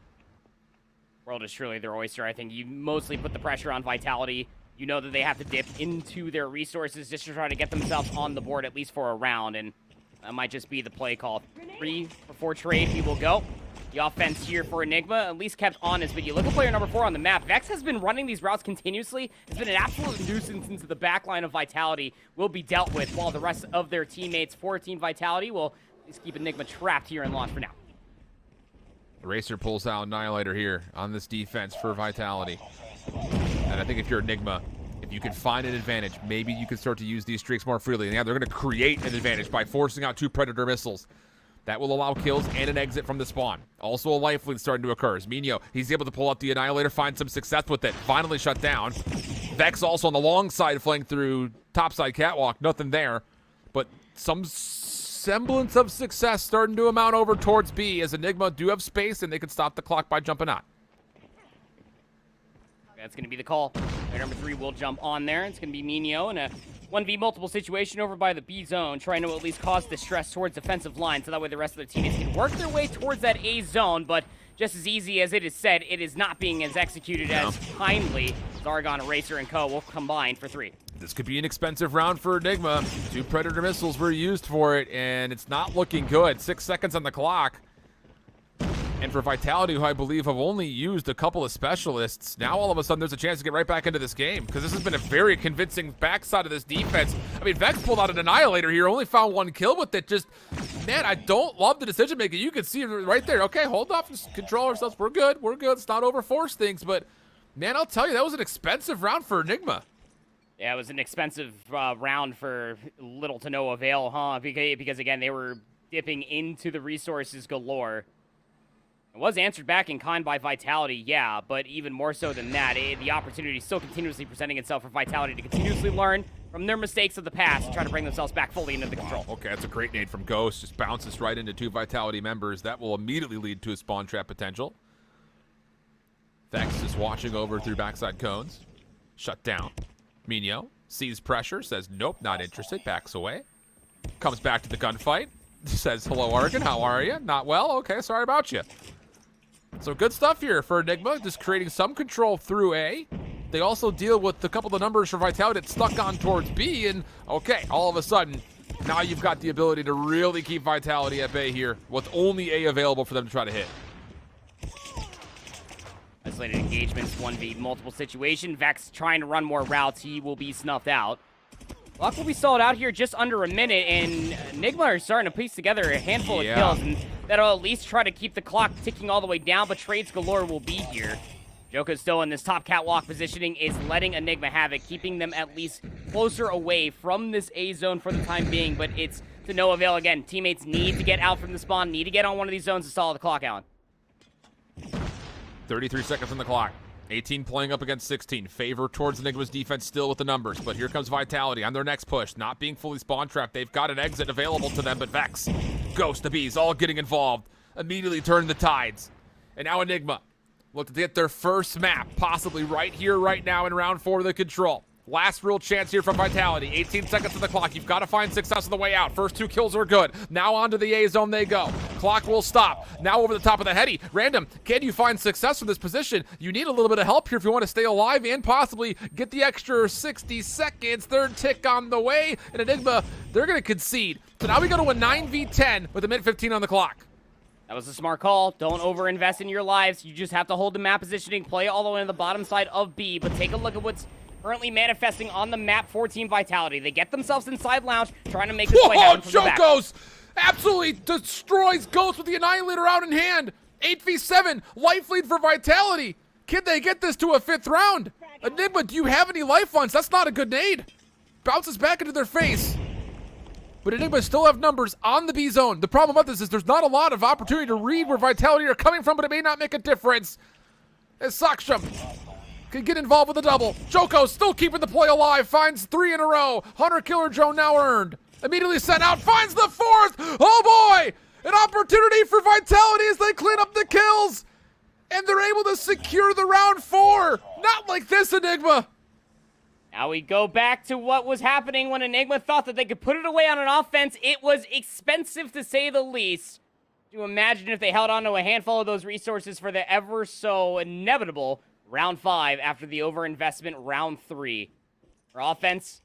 World is truly their oyster. I think you mostly put the pressure on Vitality. You know that they have to dip into their resources just to try to get themselves on the board at least for a round, and that might just be the play call. 3 for 4 trade, we will go. The offense here for Enigma at least kept honest, but you look at player number 4 on the map. Vex has been running these routes continuously. It's been an absolute nuisance into the back line of Vitality will be dealt with, while the rest of their teammates for Team Vitality will at least keep Enigma trapped here in launch for now. Racer pulls out Annihilator here on this defense for Vitality. And I think if you're Enigma, if you can find an advantage, maybe you can start to use these streaks more freely. And yeah, they're going to create an advantage by forcing out 2 Predator missiles. That will allow kills and an exit from the spawn. Also a life lead starting to occur. Minho, he's able to pull out the Annihilator, find some success with it. Finally shut down. Vex also on the long side flank through topside catwalk. Nothing there. But some semblance of success starting to amount over towards B as Enigma do have space and they can stop the clock by jumping out. That's going to be the call. Player number 3 will jump on there. It's going to be Minho in a 1v multiple situation over by the B zone, trying to at least cause distress towards defensive line so that way the rest of their teammates can work their way towards that A zone, but just as easy as it is said, it is not being as executed as kindly. Zargon, Eraser, and Co. will combine for 3. This could be an expensive round for Enigma. 2 Predator missiles were used for it, and it's not looking good. 6 seconds on the clock. And for Vitality, who I believe have only used a couple of specialists, now all of a sudden there's a chance to get right back into this game, because this has been a very convincing backside of this defense. I mean, Vex pulled out an Annihilator here, only found 1 kill with it. Just, man, I don't love the decision making. You can see it right there. Okay, hold off, just control ourselves. We're good. Let's not overforce things. But, man, I'll tell you, that was an expensive round for Enigma. Yeah, it was an expensive round for little to no avail, huh? Because again, they were dipping into the resources galore. It was answered back in kind by Vitality, yeah, but even more so than that, the opportunity is still continuously presenting itself for Vitality to continuously learn from their mistakes of the past and try to bring themselves back fully into the control. Okay, that's a great nade from Ghost. Just bounces right into 2 Vitality members. That will immediately lead to a spawn trap potential. Vex is watching over through backside cones. Shut down. Minho sees pressure, says nope, not interested, backs away. Comes back to the gunfight. Says, hello, Argon, how are you? Not well? Okay, sorry about you. So good stuff here for Enigma, just creating some control through A. They also deal with a couple of numbers for Vitality that's stuck on towards B, and okay, all of a sudden, now you've got the ability to really keep Vitality at bay here with only A available for them to try to hit. Isolated engagements, 1v multiple situation. Vex trying to run more routes, he will be snuffed out. Luck will be stalled out here just under a minute, and Enigma are starting to piece together a handful of kills, and that'll at least try to keep the clock ticking all the way down, but trades galore will be here. Joko's still in this top catwalk positioning, is letting Enigma have it, keeping them at least closer away from this A zone for the time being, but it's to no avail again. Teammates need to get out from the spawn, need to get on one of these zones to stall the clock, Alan. 33 seconds on the clock. 18 playing up against 16. Favor towards Enigma's defense still with the numbers, but here comes Vitality on their next push. Not being fully spawn trapped. They've got an exit available to them, but Vex, Ghost, the Bees, all getting involved. Immediately turn the tides. And now Enigma look to get their first map, possibly right here, right now in round 4 of the Control. Last real chance here from Vitality. 18 seconds on the clock. You've got to find success on the way out. First 2 kills are good. Now onto the A zone they go. Clock will stop. Now over the top of the heady. Random, can you find success from this position? You need a little bit of help here if you want to stay alive and possibly get the extra 60 seconds. Third tick on the way. And Enigma, they're going to concede. So now we go to a 9v10 with a minute 15 on the clock. That was a smart call. Don't overinvest in your lives. You just have to hold the map positioning, play all the way to the bottom side of B, but take a look at what's currently manifesting on the map for Team Vitality. They get themselves inside Lounge, trying to make this play happen from the back. Joko's absolutely destroys Ghost with the Annihilator out in hand. 8v7, life lead for Vitality. Can they get this to a 5th round? Enigma, do you have any life funds? That's not a good nade. Bounces back into their face. But Enigma still have numbers on the B zone. The problem about this is there's not a lot of opportunity to read where Vitality are coming from, but it may not make a difference. As Saksham can get involved with a double. Joko still keeping the play alive, finds 3 in a row. Hunter Killer Drone now earned. Immediately sent out, finds the 4th. Oh boy! An opportunity for Vitality as they clean up the kills. And they're able to secure the round 4. Not like this, Enigma. Now we go back to what was happening when Enigma thought that they could put it away on an offense. It was expensive to say the least. To imagine if they held on to a handful of those resources for the ever so inevitable round 5 after the overinvestment round 3. For offense,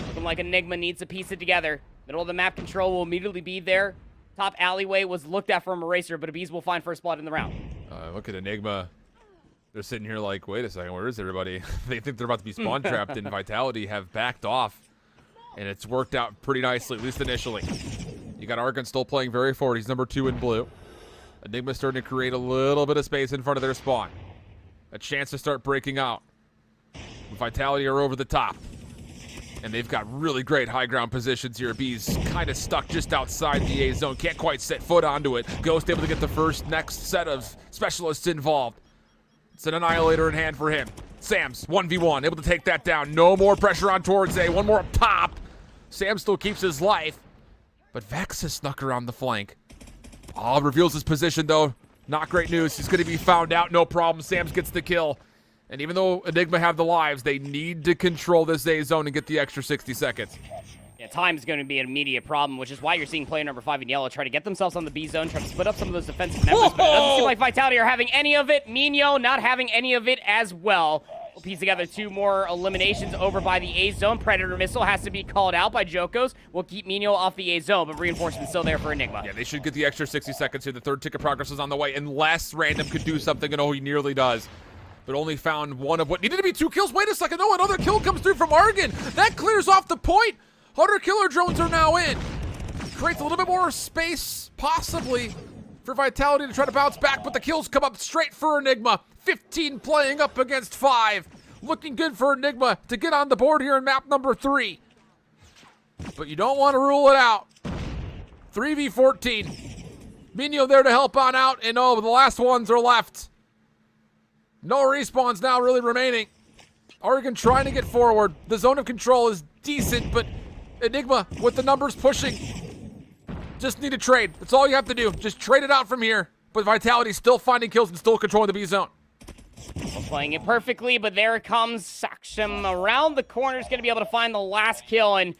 looking like Enigma needs to piece it together. Middle of the map control will immediately be there. Top alleyway was looked at from Eraser, but Abiz will find first blood in the round. Look at Enigma. They're sitting here like, wait a second, where is everybody? They think they're about to be spawn trapped, and Vitality have backed off. And it's worked out pretty nicely, at least initially. You got Argon still playing very forward. He's number 2 in blue. Enigma's starting to create a little bit of space in front of their spawn. A chance to start breaking out. Vitality are over the top. And they've got really great high ground positions here. B's kind of stuck just outside the A zone. Can't quite set foot onto it. Ghost able to get the first next set of specialists involved. It's an Annihilator in hand for him. Sam's 1v1, able to take that down. No more pressure on towards A. One more up top. Sam still keeps his life. But Vex has snuck around the flank. Reveals his position, though. Not great news. He's going to be found out. No problem. Sam's gets the kill. And even though Enigma have the lives, they need to control this A zone and get the extra 60 seconds. Yeah, time's going to be an immediate problem, which is why you're seeing player number 5 in yellow try to get themselves on the B zone, try to split up some of those defensive members, but it doesn't seem like Vitality are having any of it. Minho not having any of it as well. We'll piece together 2 more eliminations over by the A zone. Predator missile has to be called out by Jokos. We'll keep Minho off the A zone, but reinforcement's still there for Enigma. Yeah, they should get the extra 60 seconds here. The 3rd tick of progress is on the way, unless Random could do something, and he nearly does. But only found 1 of what needed to be 2 kills. Wait a second, no, another kill comes through from Argon. That clears off the point. Hunter Killer Drones are now in. Creates a little bit more space, possibly, for Vitality to try to bounce back, but the kills come up straight for Enigma. 15 playing up against 5. Looking good for Enigma to get on the board here in map number 3. But you don't want to rule it out. 3v14. Minho there to help on out, and the last ones are left. No respawns now really remaining. Argon trying to get forward. The zone of control is decent, but Enigma with the numbers pushing. Just need a trade. That's all you have to do. Just trade it out from here. But Vitality still finding kills and still controlling the B zone. Well, playing it perfectly, but there it comes. Saksham around the corner is going to be able to find the last kill. And,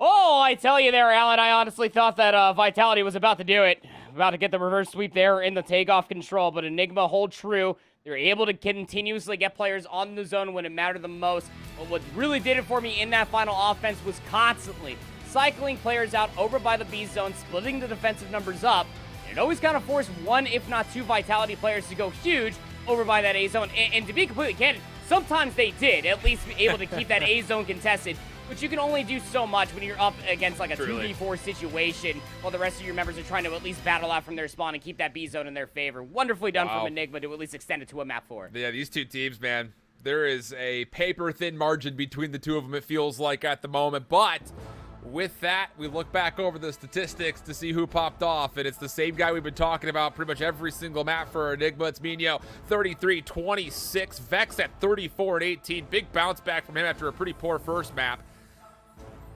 I tell you there, Alan, I honestly thought that Vitality was about to do it. About to get the reverse sweep there in the takeoff control, but Enigma hold true. They're able to continuously get players on the zone when it mattered the most. But what really did it for me in that final offense was constantly cycling players out over by the B zone, splitting the defensive numbers up. And it always kind of forced 1, if not 2 Vitality players to go huge over by that A zone. And to be completely candid, sometimes they did at least be able to keep that A zone contested. But you can only do so much when you're up against like a Truly. 2v4 situation while the rest of your members are trying to at least battle out from their spawn and keep that B zone in their favor. Wonderfully done from Enigma to at least extend it to a map 4. Yeah, these two teams, man, there is a paper-thin margin between the two of them, it feels like, at the moment. But with that, we look back over the statistics to see who popped off, and it's the same guy we've been talking about pretty much every single map for Enigma. It's Mino, 33-26. Vex at 34-18. Big bounce back from him after a pretty poor first map.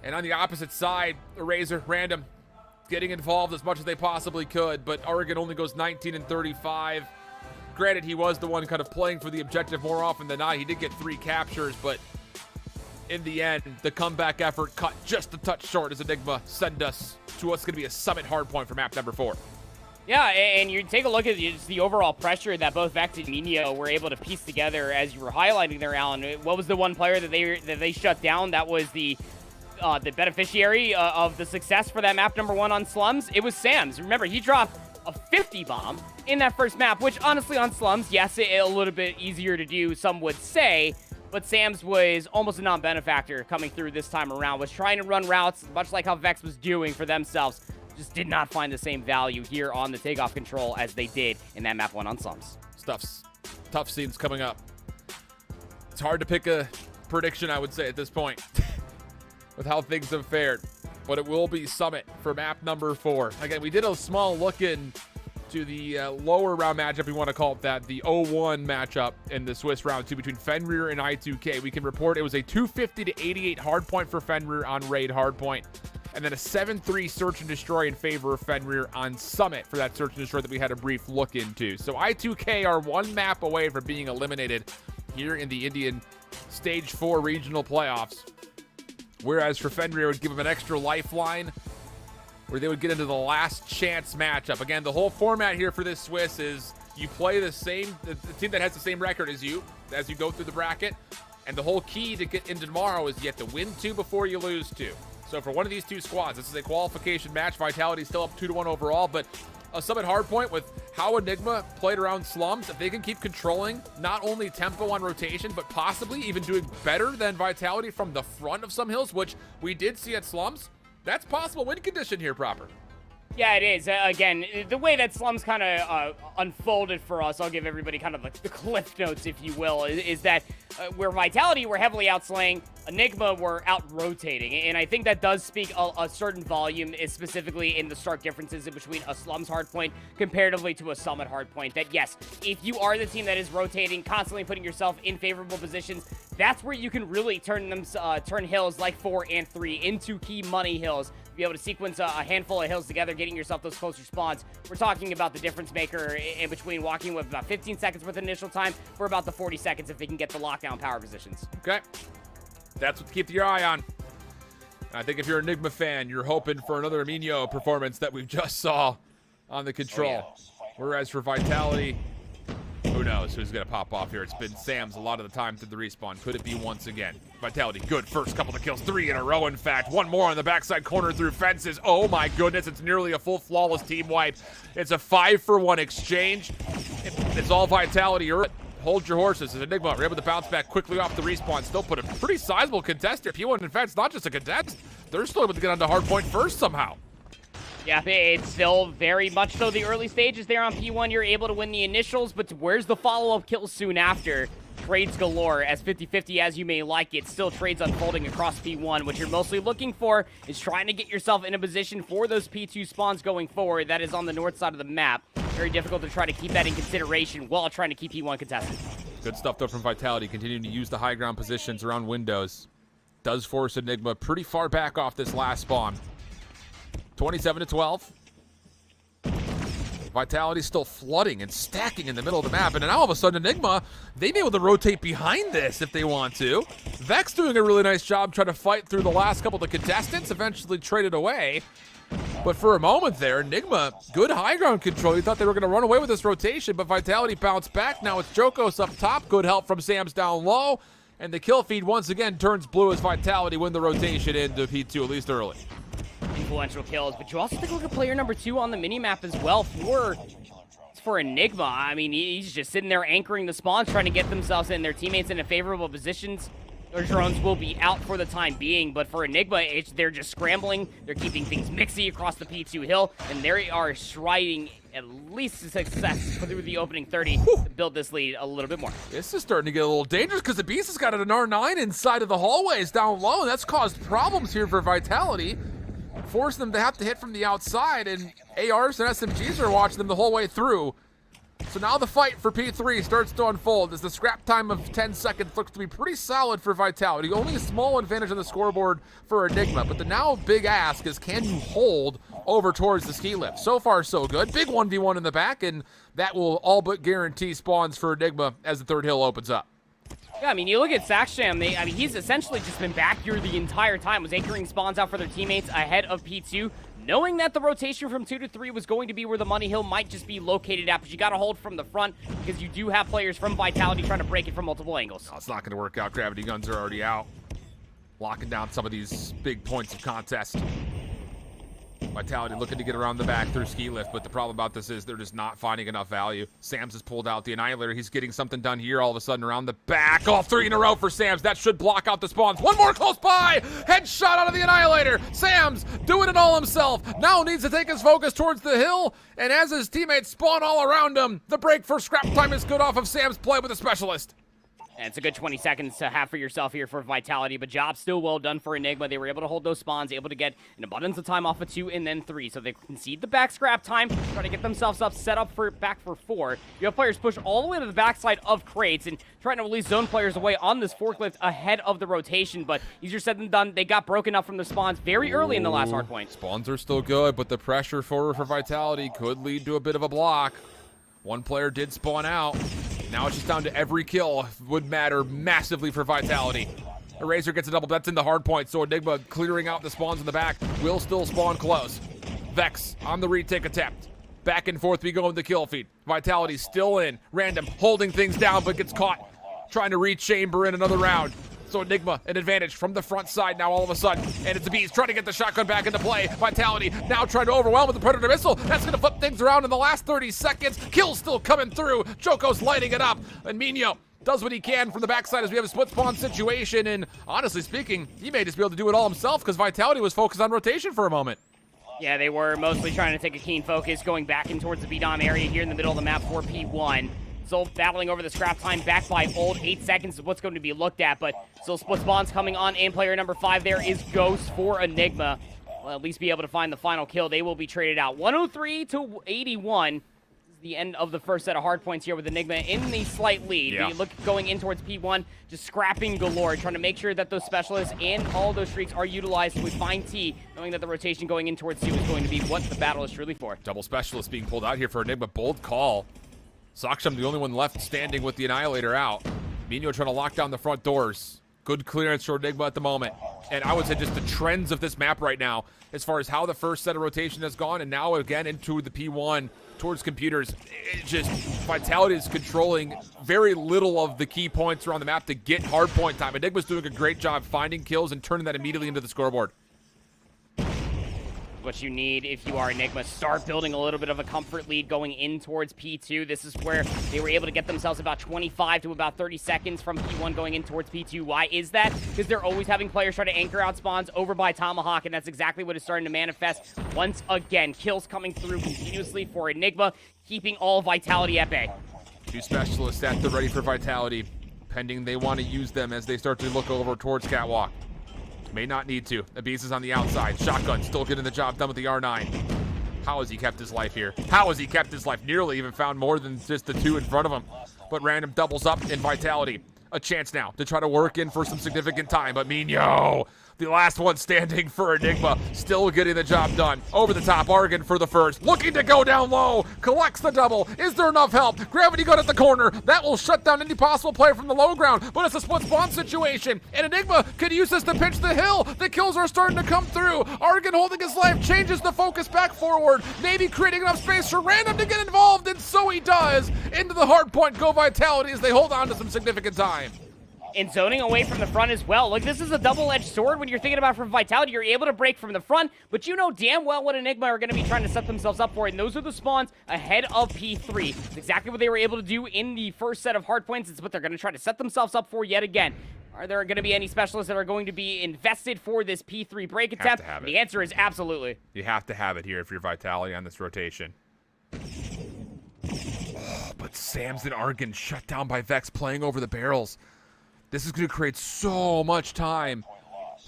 And on the opposite side, Razor, Random, getting involved as much as they possibly could, but Oregon only goes 19-35. Granted, he was the one kind of playing for the objective more often than not. He did get 3 captures, but in the end, the comeback effort cut just a touch short as Enigma send us to what's going to be a summit hardpoint for map number 4. Yeah, and you take a look at just the overall pressure that both Vex and Nino were able to piece together as you were highlighting there, Alan. What was the one player that they shut down that was the beneficiary of the success for that map number 1 on Slums? It was Sam's. Remember, he dropped a 50 bomb in that first map, which honestly on Slums, yes, a little bit easier to do, some would say, but Sam's was almost a non-benefactor coming through this time around, was trying to run routes, much like how Vex was doing for themselves, just did not find the same value here on the takeoff control as they did in that map 1 on Slums. Stuff's tough scenes coming up. It's hard to pick a prediction, I would say, at this point. With how things have fared, but it will be Summit for map number 4. Again, we did a small look into the lower round matchup, we want to call it that, the 0-1 matchup in the Swiss round 2 between Fenrir and I2K. We can report it was a 250-88 hardpoint for Fenrir on Raid hardpoint, and then a 7-3 search and destroy in favor of Fenrir on Summit for that search and destroy that we had a brief look into. So I2K are 1 map away from being eliminated here in the Indian Stage 4 regional playoffs. Whereas for Fenrir, it would give them an extra lifeline where they would get into the last chance matchup. Again, the whole format here for this Swiss is you play the team that has the same record as you go through the bracket. And the whole key to get into tomorrow is you have to win 2 before you lose 2. So for one of these 2 squads, this is a qualification match. Vitality still up 2-1 overall, but a Summit hardpoint with how Enigma played around Slums, if they can keep controlling not only tempo on rotation, but possibly even doing better than Vitality from the front of some hills, which we did see at Slums, that's possible win condition here proper. Yeah, it is. Again, the way that Slums kind of unfolded for us, I'll give everybody kind of like the cliff notes, if you will, is that where Vitality were heavily outslaying, Enigma were out-rotating. And I think that does speak a certain volume, specifically in the stark differences in between a Slums hardpoint comparatively to a Summit hardpoint. That, yes, if you are the team that is rotating, constantly putting yourself in favorable positions, that's where you can really turn hills like 4 and 3 into key money hills. Be able to sequence a handful of hills together, getting yourself those closer spawns. We're talking about the difference maker in between walking with about 15 seconds worth of initial time for about the 40 seconds if they can get the lockdown power positions. Okay. That's what to keep your eye on. I think if you're an Enigma fan, you're hoping for another Mino performance that we just saw on the control. Whereas for Vitality, who knows who's going to pop off here. It's been Sam's a lot of the time through the respawn. Could it be once again? Vitality, good first couple of kills. 3 in a row, in fact. 1 more on the backside corner through fences. Oh my goodness, it's nearly a full flawless team wipe. It's a 5-for-1 exchange. It's all Vitality. Hold your horses. As Enigma are able to bounce back quickly off the respawn. Still put a pretty sizable contest here. P1, in fact, it's not just a contest. They're still able to get onto hardpoint first somehow. Yeah, it's still very much so the early stages there on P1. You're able to win the initials, but where's the follow-up kill soon after? Trades galore, as 50-50 as you may like it. Still trades unfolding across P1. What you're mostly looking for is trying to get yourself in a position for those P2 spawns going forward. That is on the north side of the map. Very difficult to try to keep that in consideration while trying to keep P1 contested. Good stuff, though, from Vitality. Continuing to use the high ground positions around windows. Does force Enigma pretty far back off this last spawn. 27-12. Vitality still flooding and stacking in the middle of the map. And then all of a sudden, Enigma, they'd be able to rotate behind this if they want to. Vex doing a really nice job trying to fight through the last couple of the contestants, eventually traded away. But for a moment there, Enigma, good high ground control. You thought they were going to run away with this rotation, but Vitality bounced back. Now it's Jokos up top. Good help from Sam's down low. And the kill feed once again turns blue as Vitality win the rotation into P2, at least early. Influential kills, but you also take a look at player number 2 on the minimap as well for Enigma. I mean, he's just sitting there anchoring the spawns, trying to get themselves and their teammates into favorable positions. Their drones will be out for the time being, but for Enigma, they're just scrambling. They're keeping things mixy across the P2 hill, and they are striding at least a success through the opening 30 to build this lead a little bit more. This is starting to get a little dangerous because the Beast has got an R9 inside of the hallways down low, and that's caused problems here for Vitality, forcing them to have to hit from the outside, and ARs and SMGs are watching them the whole way through. So now the fight for P3 starts to unfold as the scrap time of 10 seconds looks to be pretty solid for Vitality. Only a small advantage on the scoreboard for Enigma, but the now big ask is, can you hold over towards the ski lift? So far, so good. Big 1v1 in the back, and that will all but guarantee spawns for Enigma as the third hill opens up. Yeah, I mean, you look at Saxsham, he's essentially just been back here the entire time, was anchoring spawns out for their teammates ahead of P2, knowing that the rotation from 2 to 3 was going to be where the money hill might just be located at, but you got to hold from the front because you do have players from Vitality trying to break it from multiple angles. No, it's not going to work out. Gravity guns are already out, locking down some of these big points of contest. Vitality looking to get around the back through ski lift, but the problem about this is they're just not finding enough value. Sams has pulled out the Annihilator. He's getting something done here all of a sudden around the back. All 3 in a row for Sams. That should block out the spawns. One more close by. Headshot out of the Annihilator. Sams doing it all himself. Now needs to take his focus towards the hill, and as his teammates spawn all around him, the break for scrap time is good off of Sam's play with a specialist. And it's a good 20 seconds to have for yourself here for Vitality, but job still well done for Enigma. They were able to hold those spawns, able to get an abundance of time off of 2 and then 3. So they concede the back scrap time, try to get themselves up, set up for back for 4. You have players push all the way to the backside of crates and trying to release zone players away on this forklift ahead of the rotation, but easier said than done. They got broken up from the spawns very early in the last hard point. Spawns are still good, but the pressure for Vitality could lead to a bit of a block. One player did spawn out. Now it's just down to every kill would matter massively for Vitality. Eraser gets a double. That's in the hard point, so Enigma clearing out the spawns in the back will still spawn close. Vex on the retake attempt. Back and forth we go in the kill feed. Vitality still in. Random holding things down, but gets caught trying to rechamber in another round. So Enigma, an advantage from the front side now all of a sudden. And it's the Beast trying to get the shotgun back into play. Vitality now trying to overwhelm with the Predator missile. That's going to flip things around in the last 30 seconds. Kill's still coming through. Joko's lighting it up. And Minho does what he can from the backside as we have a split spawn situation. And honestly speaking, he may just be able to do it all himself because Vitality was focused on rotation for a moment. Yeah, they were mostly trying to take a keen focus, going back in towards the B-Dom area here in the middle of the map for P1. Still battling over the scrap time, back by old. 8 seconds is what's going to be looked at, but still split spawns coming on in. Player number 5 there is Ghost for Enigma. Will at least be able to find the final kill. They will be traded out. 103 to 81. This is the end of the first set of hard points here with Enigma in the slight lead. Yeah. We look going in towards P1, just scrapping galore, trying to make sure that those specialists and all those streaks are utilized with fine T, knowing that the rotation going in towards 2 is going to be what the battle is truly for. Double specialist being pulled out here for Enigma. Bold call. Saksham, the only one left standing with the Annihilator out. Minho trying to lock down the front doors. Good clearance for Enigma at the moment. And I would say just the trends of this map right now, as far as how the first set of rotation has gone, and now again into the P1 towards computers. It just, Vitality is controlling very little of the key points around the map to get hard point time. Enigma's doing a great job finding kills and turning that immediately into the scoreboard. What you need if you are Enigma. Start building a little bit of a comfort lead going in towards P2. This is where they were able to get themselves about 25 to about 30 seconds from P1 going in towards P2. Why is that? Because they're always having players try to anchor out spawns over by Tomahawk, and that's exactly what is starting to manifest once again. Kills coming through continuously for Enigma, keeping all Vitality at bay. 2 specialists at the ready for Vitality, pending they want to use them as they start to look over towards Catwalk. May not need to. Abyss is on the outside. Shotgun still getting the job done with the R9. How has he kept his life here? How has he kept his life? Nearly even found more than just the 2 in front of him. But Random doubles up in Vitality. A chance now to try to work in for some significant time. But Minho, the last one standing for Enigma, still getting the job done. Over the top, Argon for the first. Looking to go down low. Collects the double. Is there enough help? Gravity gun at the corner. That will shut down any possible player from the low ground. But it's a split spawn situation. And Enigma could use this to pinch the hill. The kills are starting to come through. Argon holding his life. Changes the focus back forward. Maybe creating enough space for Random to get involved. And so he does. Into the hard point go Vitality as they hold on to some significant time. And zoning away from the front as well. Look, this is a double-edged sword when you're thinking about from Vitality. You're able to break from the front, but you know damn well what Enigma are going to be trying to set themselves up for, and those are the spawns ahead of P3. It's exactly what they were able to do in the first set of hard points. It's what they're going to try to set themselves up for yet again. Are there going to be any specialists that are going to be invested for this P3 break Have attempt? to have it. The answer is absolutely. You have to have it here if you're Vitality on this rotation. Oh, but Sam's and Argon shut down by Vex playing over the barrels. This is going to create so much time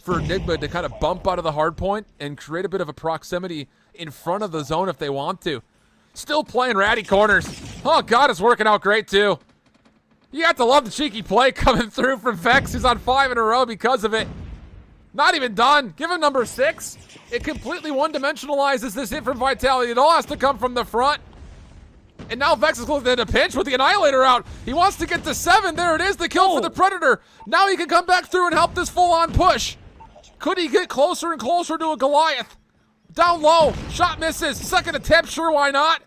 for Enigma to kind of bump out of the hard point and create a bit of a proximity in front of the zone if they want to. Still playing ratty corners. Oh, God, it's working out great, too. You have to love the cheeky play coming through from Vex. He's on 5 in a row because of it. Not even done. Give him number 6. It completely one-dimensionalizes this hit from Vitality. It all has to come from the front. And now Vex is looking at a pinch with the Annihilator out. He wants to get to 7. There it is, the kill for the Predator. Now he can come back through and help this full-on push. Could he get closer and closer to a Goliath? Down low, shot misses. Second attempt, sure, why not?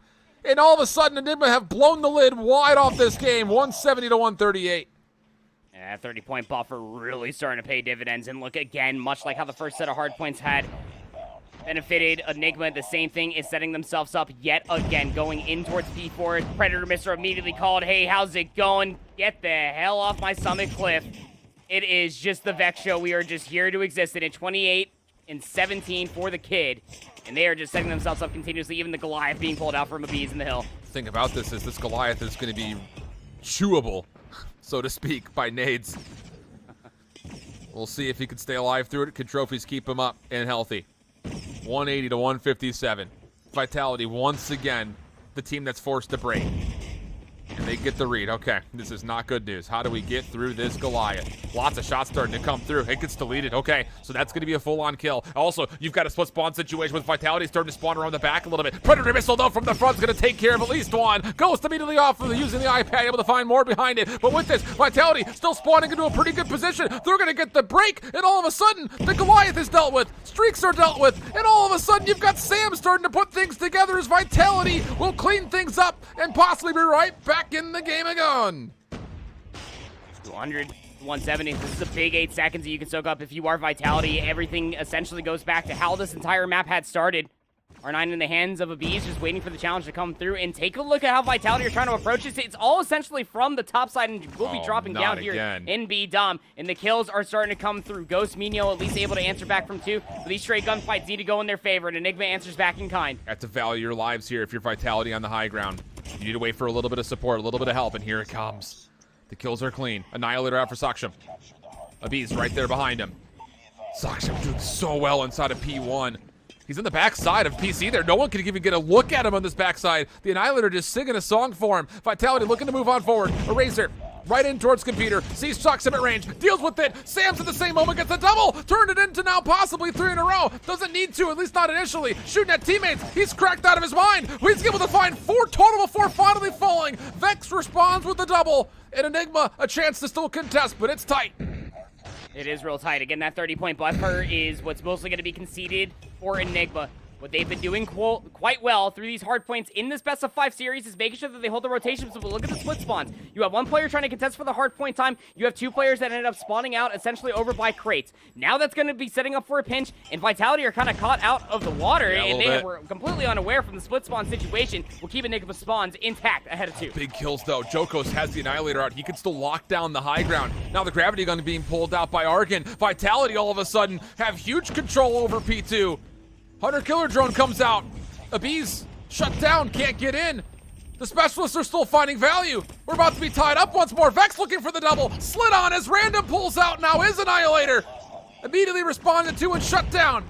And all of a sudden, Enigma have blown the lid wide off this game, 170 to 138. Yeah, 30-point buffer really starting to pay dividends. And look again, much like how the first set of hard points had benefited Enigma, the same thing is setting themselves up yet again, going in towards P4. Predator Mister immediately called, hey, how's it going? Get the hell off my summit cliff. It is just the Vex show. We are just here to exist in it. 28 and 17 for the kid. And they are just setting themselves up continuously, even the Goliath being pulled out from a bees in the hill. The thing about this is this Goliath is going to be chewable, so to speak, by nades. We'll see if he can stay alive through it. Could trophies keep him up and healthy? 180 to 157. Vitality once again, the team that's forced to break. And they get the read. Okay, this is not good news. How do we get through this Goliath? Lots of shots starting to come through. It gets deleted. Okay, so that's going to be a full-on kill. Also, you've got a split spawn situation with Vitality starting to spawn around the back a little bit. Predator missile, though, from the front is going to take care of at least one. Ghost immediately off of using the iPad, able to find more behind it. But with this, Vitality still spawning into a pretty good position. They're going to get the break, and all of a sudden, the Goliath is dealt with. Streaks are dealt with, and all of a sudden, you've got Sam starting to put things together as Vitality will clean things up and possibly be right back in the game again. 200, 170. This is a big 8 seconds that you can soak up if you are Vitality. Everything essentially goes back to how this entire map had started. R9 in the hands of a bees, just waiting for the challenge to come through. And take a look at how Vitality are trying to approach this. It's all essentially from the top side, and will be dropping down here in B Dom. And the kills are starting to come through. Ghost Minio at least able to answer back from 2. But these straight gunfights need to go in their favor, and Enigma answers back in kind. You have to value your lives here if you're Vitality on the high ground. You need to wait for a little bit of support, a little bit of help, and here it comes. The kills are clean. Annihilator out for Saksham. Abiz right there behind him. Saksham doing so well inside of P1. He's in the backside of PC there. No one can even get a look at him on this backside. The Annihilator just singing a song for him. Vitality looking to move on forward. Eraser right in towards Computer. Sees Saksham at range. Deals with it. Sam's at the same moment. Gets a double. Turned it into now possibly 3 in a row. Doesn't need to, at least not initially. Shooting at teammates. He's cracked out of his mind. He's able to find 4 total before finally falling. Vex responds with the double. And Enigma a chance to still contest, but it's tight. It is real tight. Again, that 30-point buffer is what's mostly going to be conceded for Enigma. What they've been doing quite well through these hard points in this best of 5 series is making sure that they hold the rotations. So look at the split spawns. You have one player trying to contest for the hard point time. You have 2 players that ended up spawning out essentially over by crates. Now that's going to be setting up for a pinch, and Vitality are kind of caught out of the water, and they were completely unaware from the split spawn situation. Will keep Enigma spawns intact ahead of 2. Big kills though. Jokos has the Annihilator out. He can still lock down the high ground. Now the gravity gun being pulled out by Argon. Vitality all of a sudden have huge control over P2. Hunter Killer Drone comes out. Abiz shut down, can't get in. The specialists are still finding value. We're about to be tied up once more. Vex looking for the double. Slid on as Random pulls out now is Annihilator. Immediately responded to and shut down.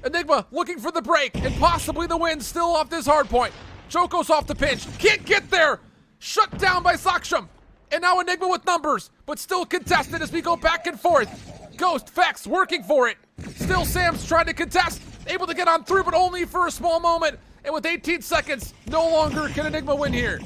Enigma looking for the break and possibly the win still off this hard point. Jokos off the pinch. Can't get there. Shut down by Saksham. And now Enigma with numbers, but still contested as we go back and forth. Ghost, Vex working for it. Still Sam's trying to contest. Able to get on through, but only for a small moment. And with 18 seconds, no longer can Enigma win here.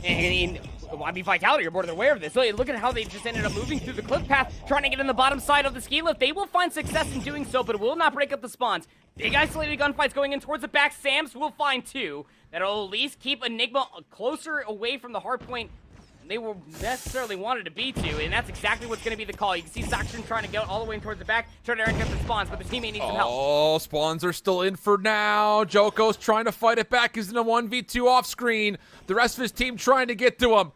And I mean, Vitality are more than aware of this. Look at how they just ended up moving through the cliff path, trying to get in the bottom side of the ski lift. They will find success in doing so, but it will not break up the spawns. Big isolated gunfights going in towards the back. Sam's will find 2. That'll at least keep Enigma closer away from the hard point they were necessarily wanted to be to, and that's exactly what's going to be the call. You can see Saksham trying to go all the way towards the back, trying to intercept the spawns, but the teammate needs some help. Oh, spawns are still in for now. Joko's trying to fight it back. He's in a 1v2 off screen. The rest of his team trying to get to him.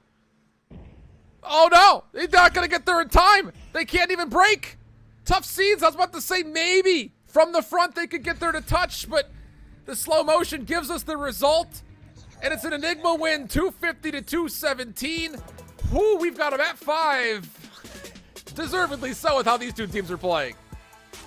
Oh no, they're not gonna get there in time. They can't even break. Tough seeds, I was about to say maybe from the front they could get there to touch, but the slow motion gives us the result. And it's an Enigma win, 250 to 217. Whoo, we've got them at 5. Deservedly so with how these two teams are playing.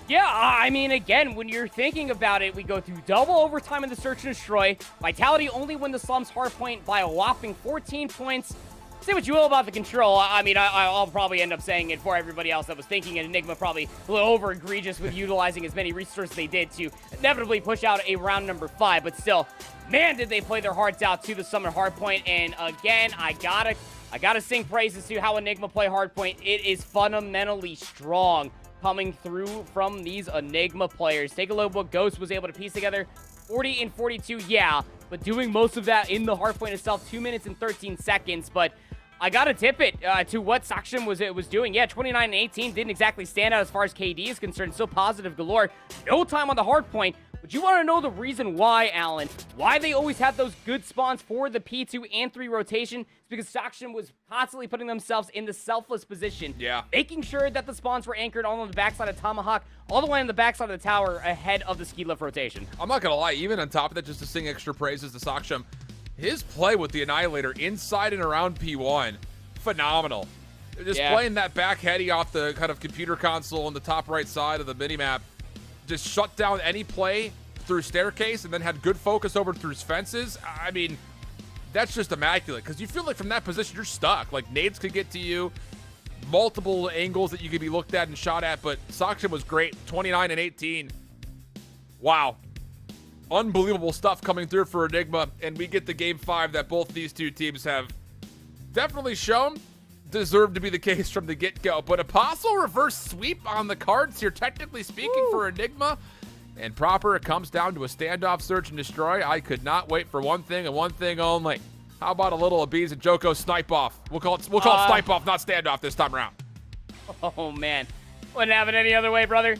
Yeah, I mean, again, when you're thinking about it, we go through double overtime in the Search and Destroy. Vitality only win the Slums hardpoint by a whopping 14 points. Say what you will about the control. I mean, I'll probably end up saying it for everybody else that was thinking, and Enigma probably a little over egregious with utilizing as many resources they did to inevitably push out a round number 5. But still, man, did they play their hearts out to the Summit hardpoint. And again, I gotta sing praises to how Enigma play hardpoint. It is fundamentally strong coming through from these Enigma players. Take a look at what Ghost was able to piece together. 40 and 42, yeah, but doing most of that in the hardpoint itself, 2 minutes and 13 seconds. But I gotta tip it to what Saksham was doing. Yeah, 29 and 18 didn't exactly stand out as far as KD is concerned. Still positive galore. No time on the hardpoint. But you want to know the reason why, Alan? Why they always have those good spawns for the P2 and 3 rotation? It's because Saksham was constantly putting themselves in the selfless position. Yeah. Making sure that the spawns were anchored all on the backside of Tomahawk, all the way on the backside of the tower ahead of the ski lift rotation. I'm not going to lie, even on top of that, just to sing extra praises to Saksham, his play with the Annihilator inside and around P1, phenomenal. Just playing that back heady off the kind of computer console on the top right side of the minimap, just shut down any play through staircase and then had good focus over through fences. I mean, that's just immaculate because you feel like from that position you're stuck. Like nades could get to you, multiple angles that you could be looked at and shot at, but Saksham was great. 29 and 18. Wow. Unbelievable stuff coming through for Enigma, and we get the game 5 that both these two teams have definitely shown deserved to be the case from the get-go. But Apostle reverse sweep on the cards here, technically speaking, for Enigma. And proper, it comes down to a standoff search and destroy. I could not wait for one thing and one thing only. How about a little Abiz and Joko snipe off? We'll call it snipe off, not standoff this time around. Oh man, wouldn't have it any other way, brother.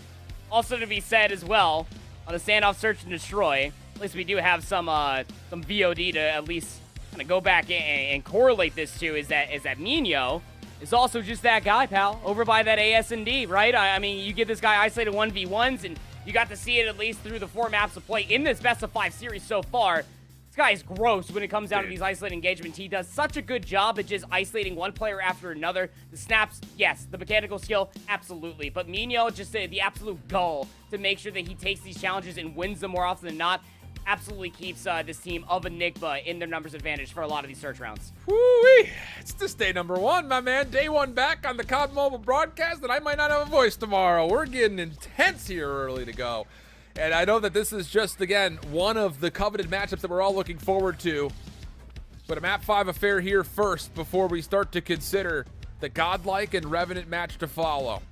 Also to be said as well, on the standoff search and destroy, at least we do have some VOD to at least kind of go back and correlate this to. Is that Mino is also just that guy, pal, over by that AS&D, right? I mean, you get this guy isolated 1v1s, and you got to see it at least through the 4 maps of play in this best of 5 series so far. This guy is gross when it comes down to these isolated engagements. He does such a good job at just isolating one player after another. The snaps, yes. The mechanical skill, absolutely. But Mino, just the absolute goal to make sure that he takes these challenges and wins them more often than not, absolutely keeps this team of Enigma in their numbers advantage for a lot of these search rounds. Woo-wee. It's just day number 1, my man. Day 1 back on the COD Mobile broadcast, and I might not have a voice tomorrow. We're getting intense here early to go. And I know that this is just, again, one of the coveted matchups that we're all looking forward to. But a Map 5 affair here first before we start to consider the Godlike and Revenant match to follow.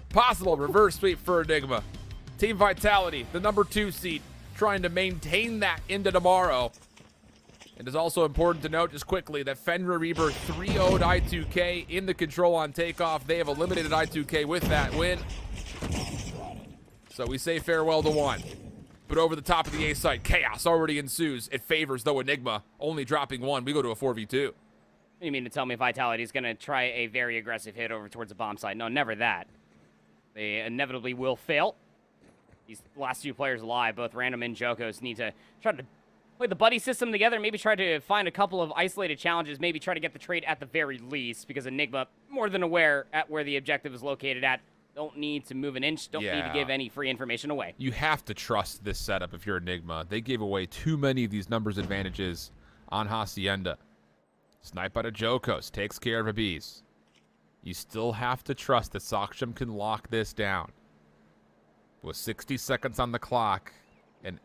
Possible reverse sweep for Enigma. Team Vitality, the number 2 seed, trying to maintain that into tomorrow. It is also important to note just quickly that Fenrir Reaper 3-0'd I2K in the control on takeoff. They have eliminated I2K with that win. So we say farewell to 1. But over the top of the A site, chaos already ensues. It favors, though, Enigma, only dropping 1. We go to a 4v2. You mean to tell me Vitality is going to try a very aggressive hit over towards the bomb site? No, never that. They inevitably will fail. These last 2 players alive, both Random and Jokos, need to try to play the buddy system together, maybe try to find a couple of isolated challenges, maybe try to get the trade at the very least, because Enigma, more than aware at where the objective is located at, don't need to move an inch, don't need to give any free information away. You have to trust this setup if you're Enigma. They gave away too many of these numbers advantages on Hacienda. Snipe out of Jokos, takes care of Abiz. You still have to trust that Saksham can lock this down. With 60 seconds on the clock, and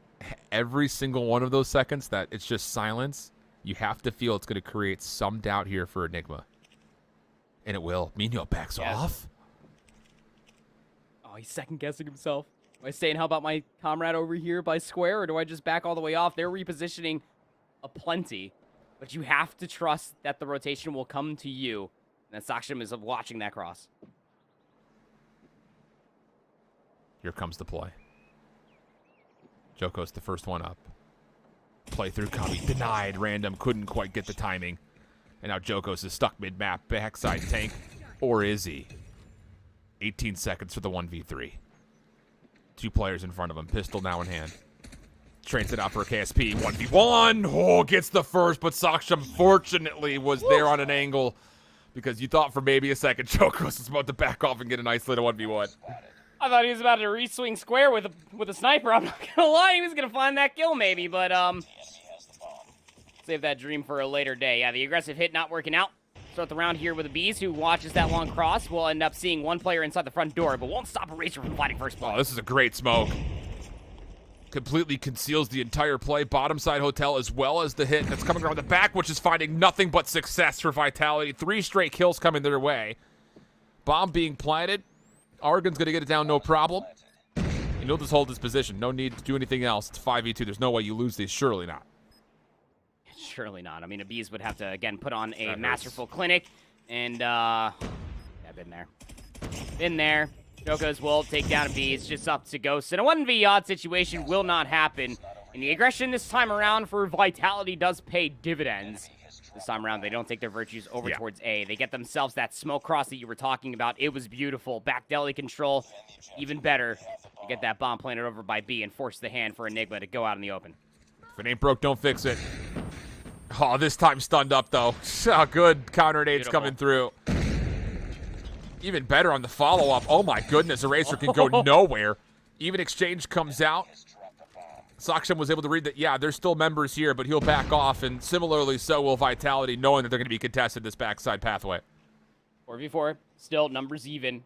every single one of those seconds that it's just silence, you have to feel it's going to create some doubt here for Enigma. And it will. Mino backs off. Oh, he's second-guessing himself. Am I saying, how about my comrade over here by square, or do I just back all the way off? They're repositioning aplenty, but you have to trust that the rotation will come to you, and that Saksham is watching that cross. Here comes the play. Joko's the first one up. Play through coming. Denied. Random. Couldn't quite get the timing. And now Jokos is stuck mid-map, backside tank. Or is he? 18 seconds for the 1v3. 2 players in front of him. Pistol now in hand. Trains it out for a KSP. 1v1. Oh, gets the first, but Saksham fortunately was there on an angle because you thought for maybe a second Jokos was about to back off and get an isolated 1v1. I thought he was about to re-swing square with a sniper. I'm not gonna lie, he was gonna find that kill maybe, but save that dream for a later day. Yeah, the aggressive hit not working out. Start the round here with the Bees, who watches that long cross. We'll end up seeing one player inside the front door, but won't stop a racer from fighting first play. Oh, this is a great smoke. Completely conceals the entire play. Bottom side hotel as well as the hit that's coming around the back, which is finding nothing but success for Vitality. 3 straight kills coming their way. Bomb being planted. Argon's going to get it down, no problem. And he'll just hold his position. No need to do anything else. It's 5v2. There's no way you lose these. Surely not. Surely not. I mean, a Bees would have to, again, put on a masterful clinic. And, yeah, been there. Been there. Jokos will take down a Bees, just up to Ghost. And a 1v odd situation will not happen. And the aggression this time around for Vitality does pay dividends. This time around, they don't take their virtues over towards A. They get themselves that smoke cross that you were talking about. It was beautiful. Back deli control, even better. They get that bomb planted over by B and force the hand for Enigma to go out in the open. If it ain't broke, don't fix it. Oh, this time stunned up, though. Oh, good counter nades coming through. Even better on the follow-up. Oh, my goodness. Eraser can go nowhere. Even exchange comes out. Saksham was able to read that, yeah, there's still members here, but he'll back off, and similarly so will Vitality, knowing that they're going to be contested this backside pathway. 4v4, still numbers even.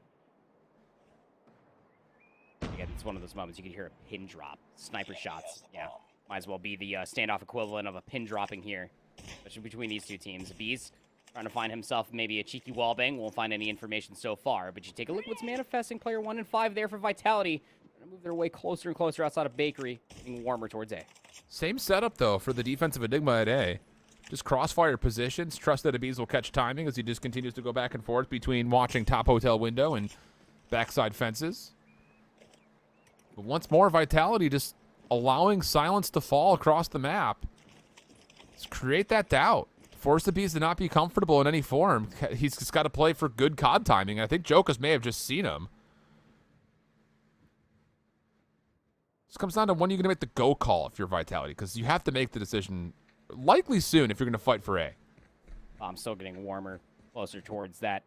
Again, it's one of those moments you can hear a pin drop. Sniper shots, yeah. Might as well be the standoff equivalent of a pin dropping here, especially between these two teams. Bees trying to find himself maybe a cheeky wallbang. Won't find any information so far, but you take a look at what's manifesting. Player 1 and 5 there for Vitality. Gonna move their way closer and closer outside of Bakery, getting warmer towards A. Same setup, though, for the defensive Enigma at A. Just crossfire positions. Trust that Abiz will catch timing as he just continues to go back and forth between watching top hotel window and backside fences. But once more, Vitality just allowing silence to fall across the map. Just create that doubt. Force the Bees to not be comfortable in any form. He's just got to play for good COD timing. I think Jokas may have just seen him. This comes down to when you're going to make the go call if you're Vitality, because you have to make the decision likely soon if you're going to fight for A. I'm still getting warmer, closer towards that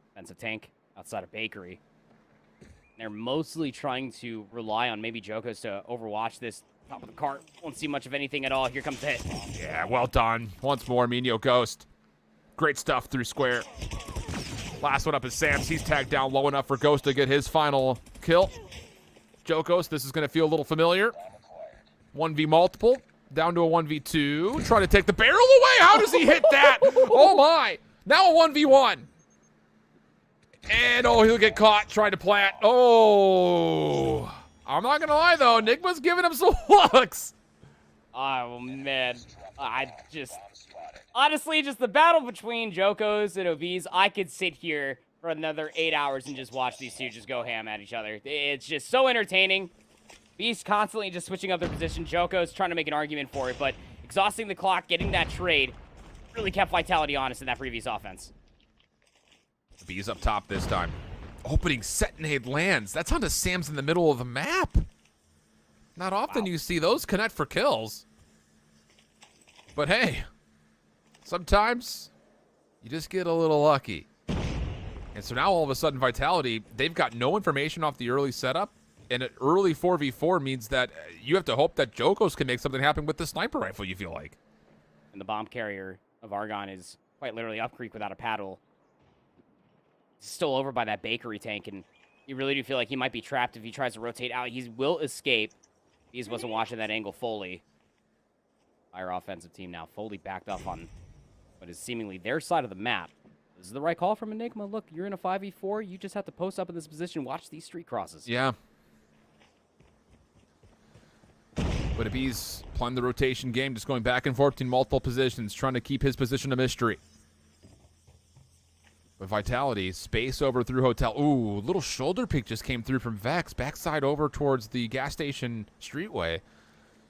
defensive tank outside of Bakery. They're mostly trying to rely on maybe Jokos to overwatch this top of the cart. Won't see much of anything at all. Here comes the hit. Yeah, well done. Once more, Minio Ghost. Great stuff through square. Last one up is Sam's. He's tagged down low enough for Ghost to get his final kill. Jokos, this is going to feel a little familiar. 1v multiple. Down to a 1v2. Trying to take the barrel away. How does he hit that? Oh, my. Now a 1v1. And, oh, he'll get caught trying to plant. Oh. I'm not going to lie, though. Enigma's giving him some looks. Oh, man. I just... Honestly, just the battle between Jokos and Oviz, I could sit here for another 8 hours and just watch these two just go ham at each other. It's just so entertaining. Beast constantly just switching up their position. Jokos trying to make an argument for it, but exhausting the clock, getting that trade, really kept Vitality honest in that previous offense. Bees up top this time. Opening set nade lands. That's onto Sam's in the middle of the map. Not often you see those connect for kills. But hey, sometimes you just get a little lucky. And so now all of a sudden Vitality, they've got no information off the early setup. And an early 4v4 means that you have to hope that Jokos can make something happen with the sniper rifle, you feel like. And the bomb carrier of Argon is quite literally up creek without a paddle. Still over by that Bakery tank, and you really do feel like he might be trapped if he tries to rotate out. He will escape. He just wasn't watching that angle fully. Our offensive team now fully backed up on what is seemingly their side of the map. This is the right call from Enigma. Look, you're in a 5v4. You just have to post up in this position. Watch these street crosses. Yeah. But Abiz playing the rotation game, just going back and forth between multiple positions, trying to keep his position a mystery. But Vitality, space over through hotel. Ooh, little shoulder peek just came through from Vex. Backside over towards the gas station streetway.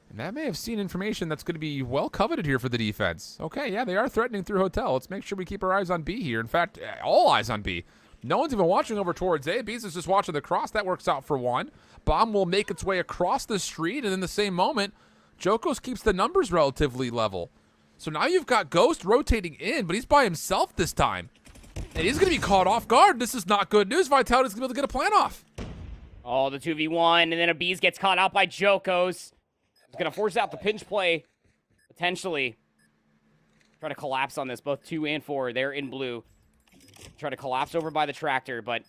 And that may have seen information that's going to be well coveted here for the defense. Okay, yeah, they are threatening through hotel. Let's make sure we keep our eyes on B here. In fact, all eyes on B. No one's even watching over towards A. Bees is just watching the cross. That works out for one. Bomb will make its way across the street, and in the same moment, Jokos keeps the numbers relatively level. So now you've got Ghost rotating in, but he's by himself this time. And he's going to be caught off guard. This is not good news. Vitality's going to be able to get a plan off. Oh, the 2v1, and then Abiz gets caught out by Jokos. He's going to force out the pinch play, potentially. Try to collapse on this. Both 2 and 4, they're in blue. Try to collapse over by the tractor, but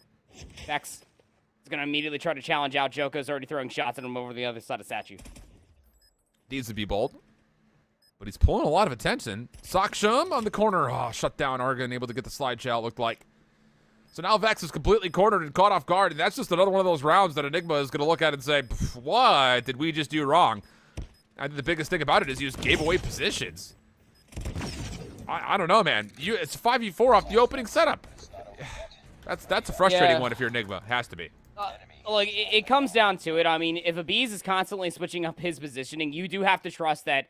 Vex is going to immediately try to challenge out. Joko's already throwing shots at him over the other side of statue. Needs to be bold, but he's pulling a lot of attention. Saksham on the corner. Oh, shut down. Argon able to get the slide shot, looked like. So now Vex is completely cornered and caught off guard, and that's just another one of those rounds that Enigma is going to look at and say, what did we just do wrong? I think the biggest thing about it is you just gave away positions. I don't know, man. It's 5v4 off the opening setup. That's a frustrating one if you're Enigma. It has to be. Look, it comes down to it. I mean, if Abiz is constantly switching up his positioning, you do have to trust that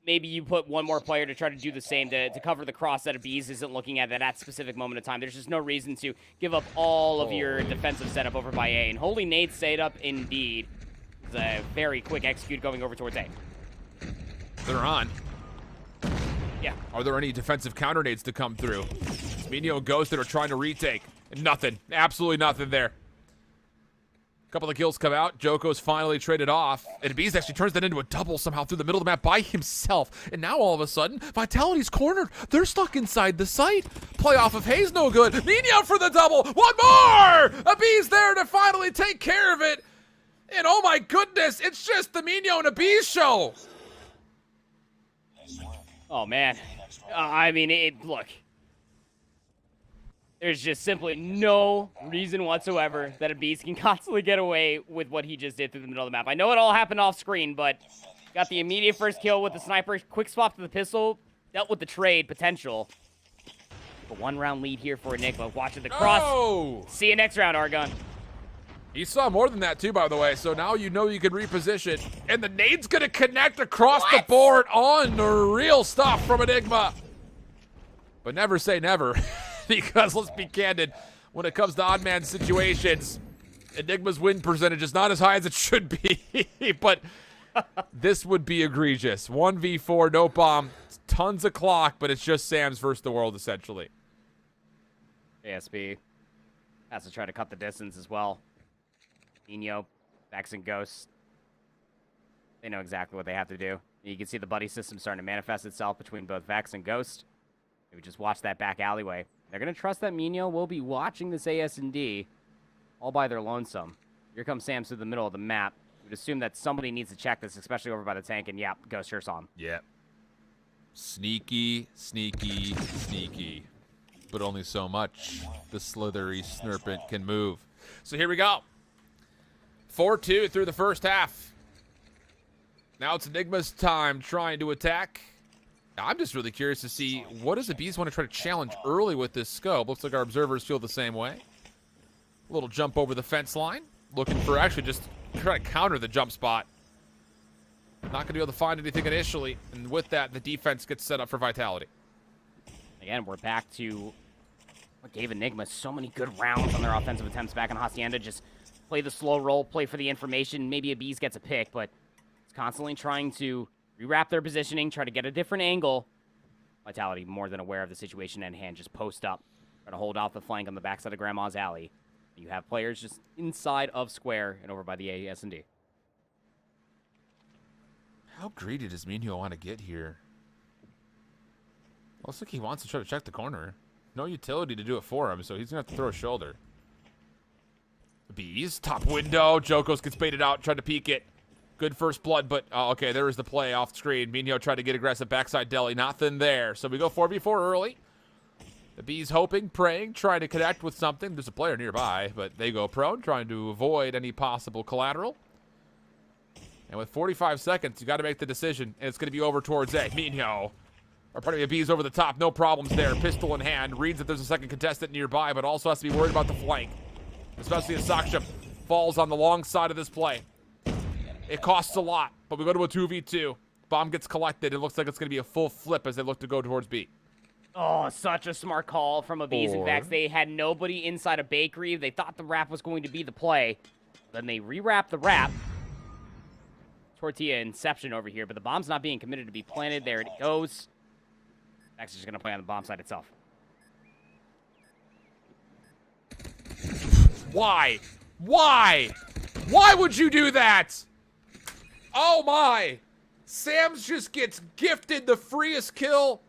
maybe you put one more player to try to do the same to cover the cross that Abiz isn't looking at that specific moment of time. There's just no reason to give up all of your defensive setup over by A. And Holy Nate's setup, indeed, is a very quick execute going over towards A. They're on. Yeah. Are there any defensive counter nades to come through? Minio and Ghost that are trying to retake. Nothing. Absolutely nothing there. Couple of kills come out. Joko's finally traded off. And Abiz actually turns that into a double somehow through the middle of the map by himself. And now all of a sudden, Vitality's cornered. They're stuck inside the site. Play off of Hayes, no good. Minio for the double. One more! Abiz there to finally take care of it. And oh my goodness, it's just the Minio and Abiz show. Oh, man. I mean, look. There's just simply no reason whatsoever that Abiz can constantly get away with what he just did through the middle of the map. I know it all happened off screen, but got the immediate first kill with the sniper. Quick swap to the pistol. Dealt with the trade potential. A 1-round lead here for Enigma. Watching the cross. Oh! See you next round, Argon. He saw more than that, too, by the way. So now you know you can reposition. And the nade's going to connect across the board on the real stuff from Enigma. But never say never. Because let's be candid, when it comes to odd man situations, Enigma's win percentage is not as high as it should be. But this would be egregious. 1v4, no bomb, tons of clock, but it's just Sam's versus the world, essentially. ASP has to try to cut the distance as well. Nino, Vex, and Ghost. They know exactly what they have to do. You can see the buddy system starting to manifest itself between both Vex and Ghost. We just watch that back alleyway. They're going to trust that Minio will be watching this AS&D all by their lonesome. Here comes Sam through the middle of the map. We'd assume that somebody needs to check this, especially over by the tank, and yeah, Ghost sure saw him. Yeah. Sneaky, sneaky, sneaky. But only so much the slithery snurpant can move. So here we go. 4-2 through the first half. Now it's Enigma's time trying to attack. I'm just really curious to see what does the Bees want to try to challenge early with this scope. Looks like our observers feel the same way. A little jump over the fence line. Looking for actually just try to counter the jump spot. Not going to be able to find anything initially. And with that, the defense gets set up for Vitality. Again, we're back to what gave Enigma so many good rounds on their offensive attempts back on Hacienda. Just play the slow roll, play for the information. Maybe a Bees gets a pick, but it's constantly trying to rewrap their positioning, try to get a different angle. Vitality more than aware of the situation at hand. Just post up. Try to hold off the flank on the backside of Grandma's Alley. You have players just inside of square and over by the AS&D. How greedy does Minho want to get here? Looks like he wants to try to check the corner. No utility to do it for him, so he's going to have to throw a shoulder. Bees, top window. Jokos gets baited out, tried to peek it. Good first blood, but okay, there is the play off screen. Minho tried to get aggressive backside deli. Nothing there. So we go 4v4 early. The Bees hoping, praying, trying to connect with something. There's a player nearby, but they go prone, trying to avoid any possible collateral. And with 45 seconds, you got to make the decision, and it's going to be over towards A. Minho, or pardon me, Bees over the top. No problems there. Pistol in hand. Reads that there's a second contestant nearby, but also has to be worried about the flank. Especially as Saksham falls on the long side of this play. It costs a lot, but we go to a 2v2. Bomb gets collected. It looks like it's going to be a full flip as they look to go towards B. Oh, such a smart call from Abiz. In fact, they had nobody inside a bakery. They thought the wrap was going to be the play. Then they rewrap the wrap. Tortilla inception over here, but the bomb's not being committed to be planted. There it goes. Vex is just going to play on the bomb side itself. Why? Why? Why would you do that? Oh my. Sam's just gets gifted the freest kill.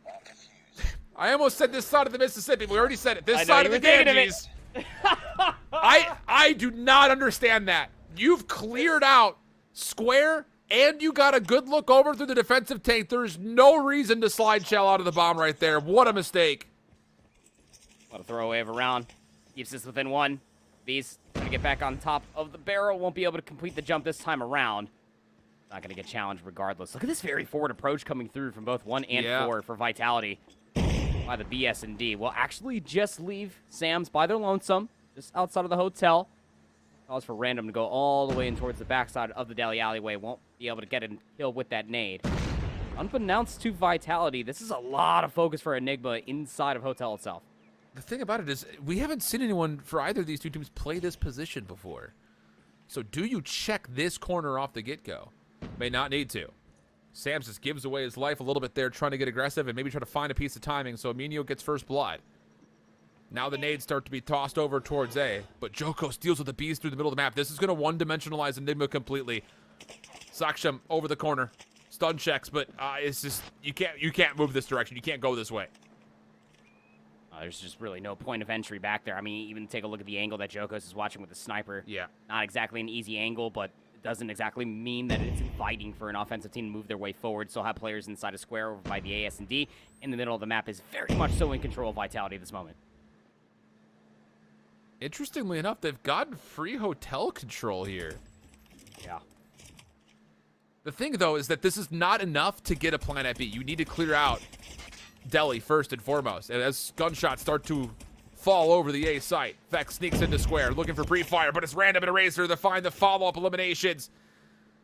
I almost said this side of the Mississippi, but we already said it. This side of the Ganges. I do not understand that. You've cleared out square, and you got a good look over through the defensive tank. There's no reason to slide shell out of the bomb right there. What a mistake. What a throwaway of a round. Keeps this within one. Bees trying to get back on top of the barrel. Won't be able to complete the jump this time around. Not going to get challenged regardless. Look at this very forward approach coming through from both 1 and 4 for Vitality by the BS&D. Will actually just leave Sam's by their lonesome, just outside of the hotel. Calls for random to go all the way in towards the backside of the deli alleyway. Won't be able to get a kill with that nade. Unbeknownst to Vitality, this is a lot of focus for Enigma inside of hotel itself. The thing about it is we haven't seen anyone for either of these two teams play this position before. So do you check this corner off the get-go? May not need to. Sam's just gives away his life a little bit there, trying to get aggressive and maybe try to find a piece of timing, so Aminio gets first blood. Now the nades start to be tossed over towards A, but Joko steals with the Bs through the middle of the map. This is going to one-dimensionalize Enigma completely. Saksham over the corner. Stun checks, but it's just, you can't move this direction. You can't go this way. There's just really no point of entry back there. I mean, even take a look at the angle that Jokos is watching with the sniper. Yeah. Not exactly an easy angle, but it doesn't exactly mean that it's inviting for an offensive team to move their way forward. Still have players inside a square over by the AS&D. In the middle of the map is very much so in control of Vitality at this moment. Interestingly enough, they've gotten free hotel control here. Yeah. The thing, though, is that this is not enough to get a plan at B. You need to clear out Deli first and foremost. And as gunshots start to fall over the A site, Vex sneaks into square, looking for pre-fire, but it's random and Eraser to find the follow-up eliminations.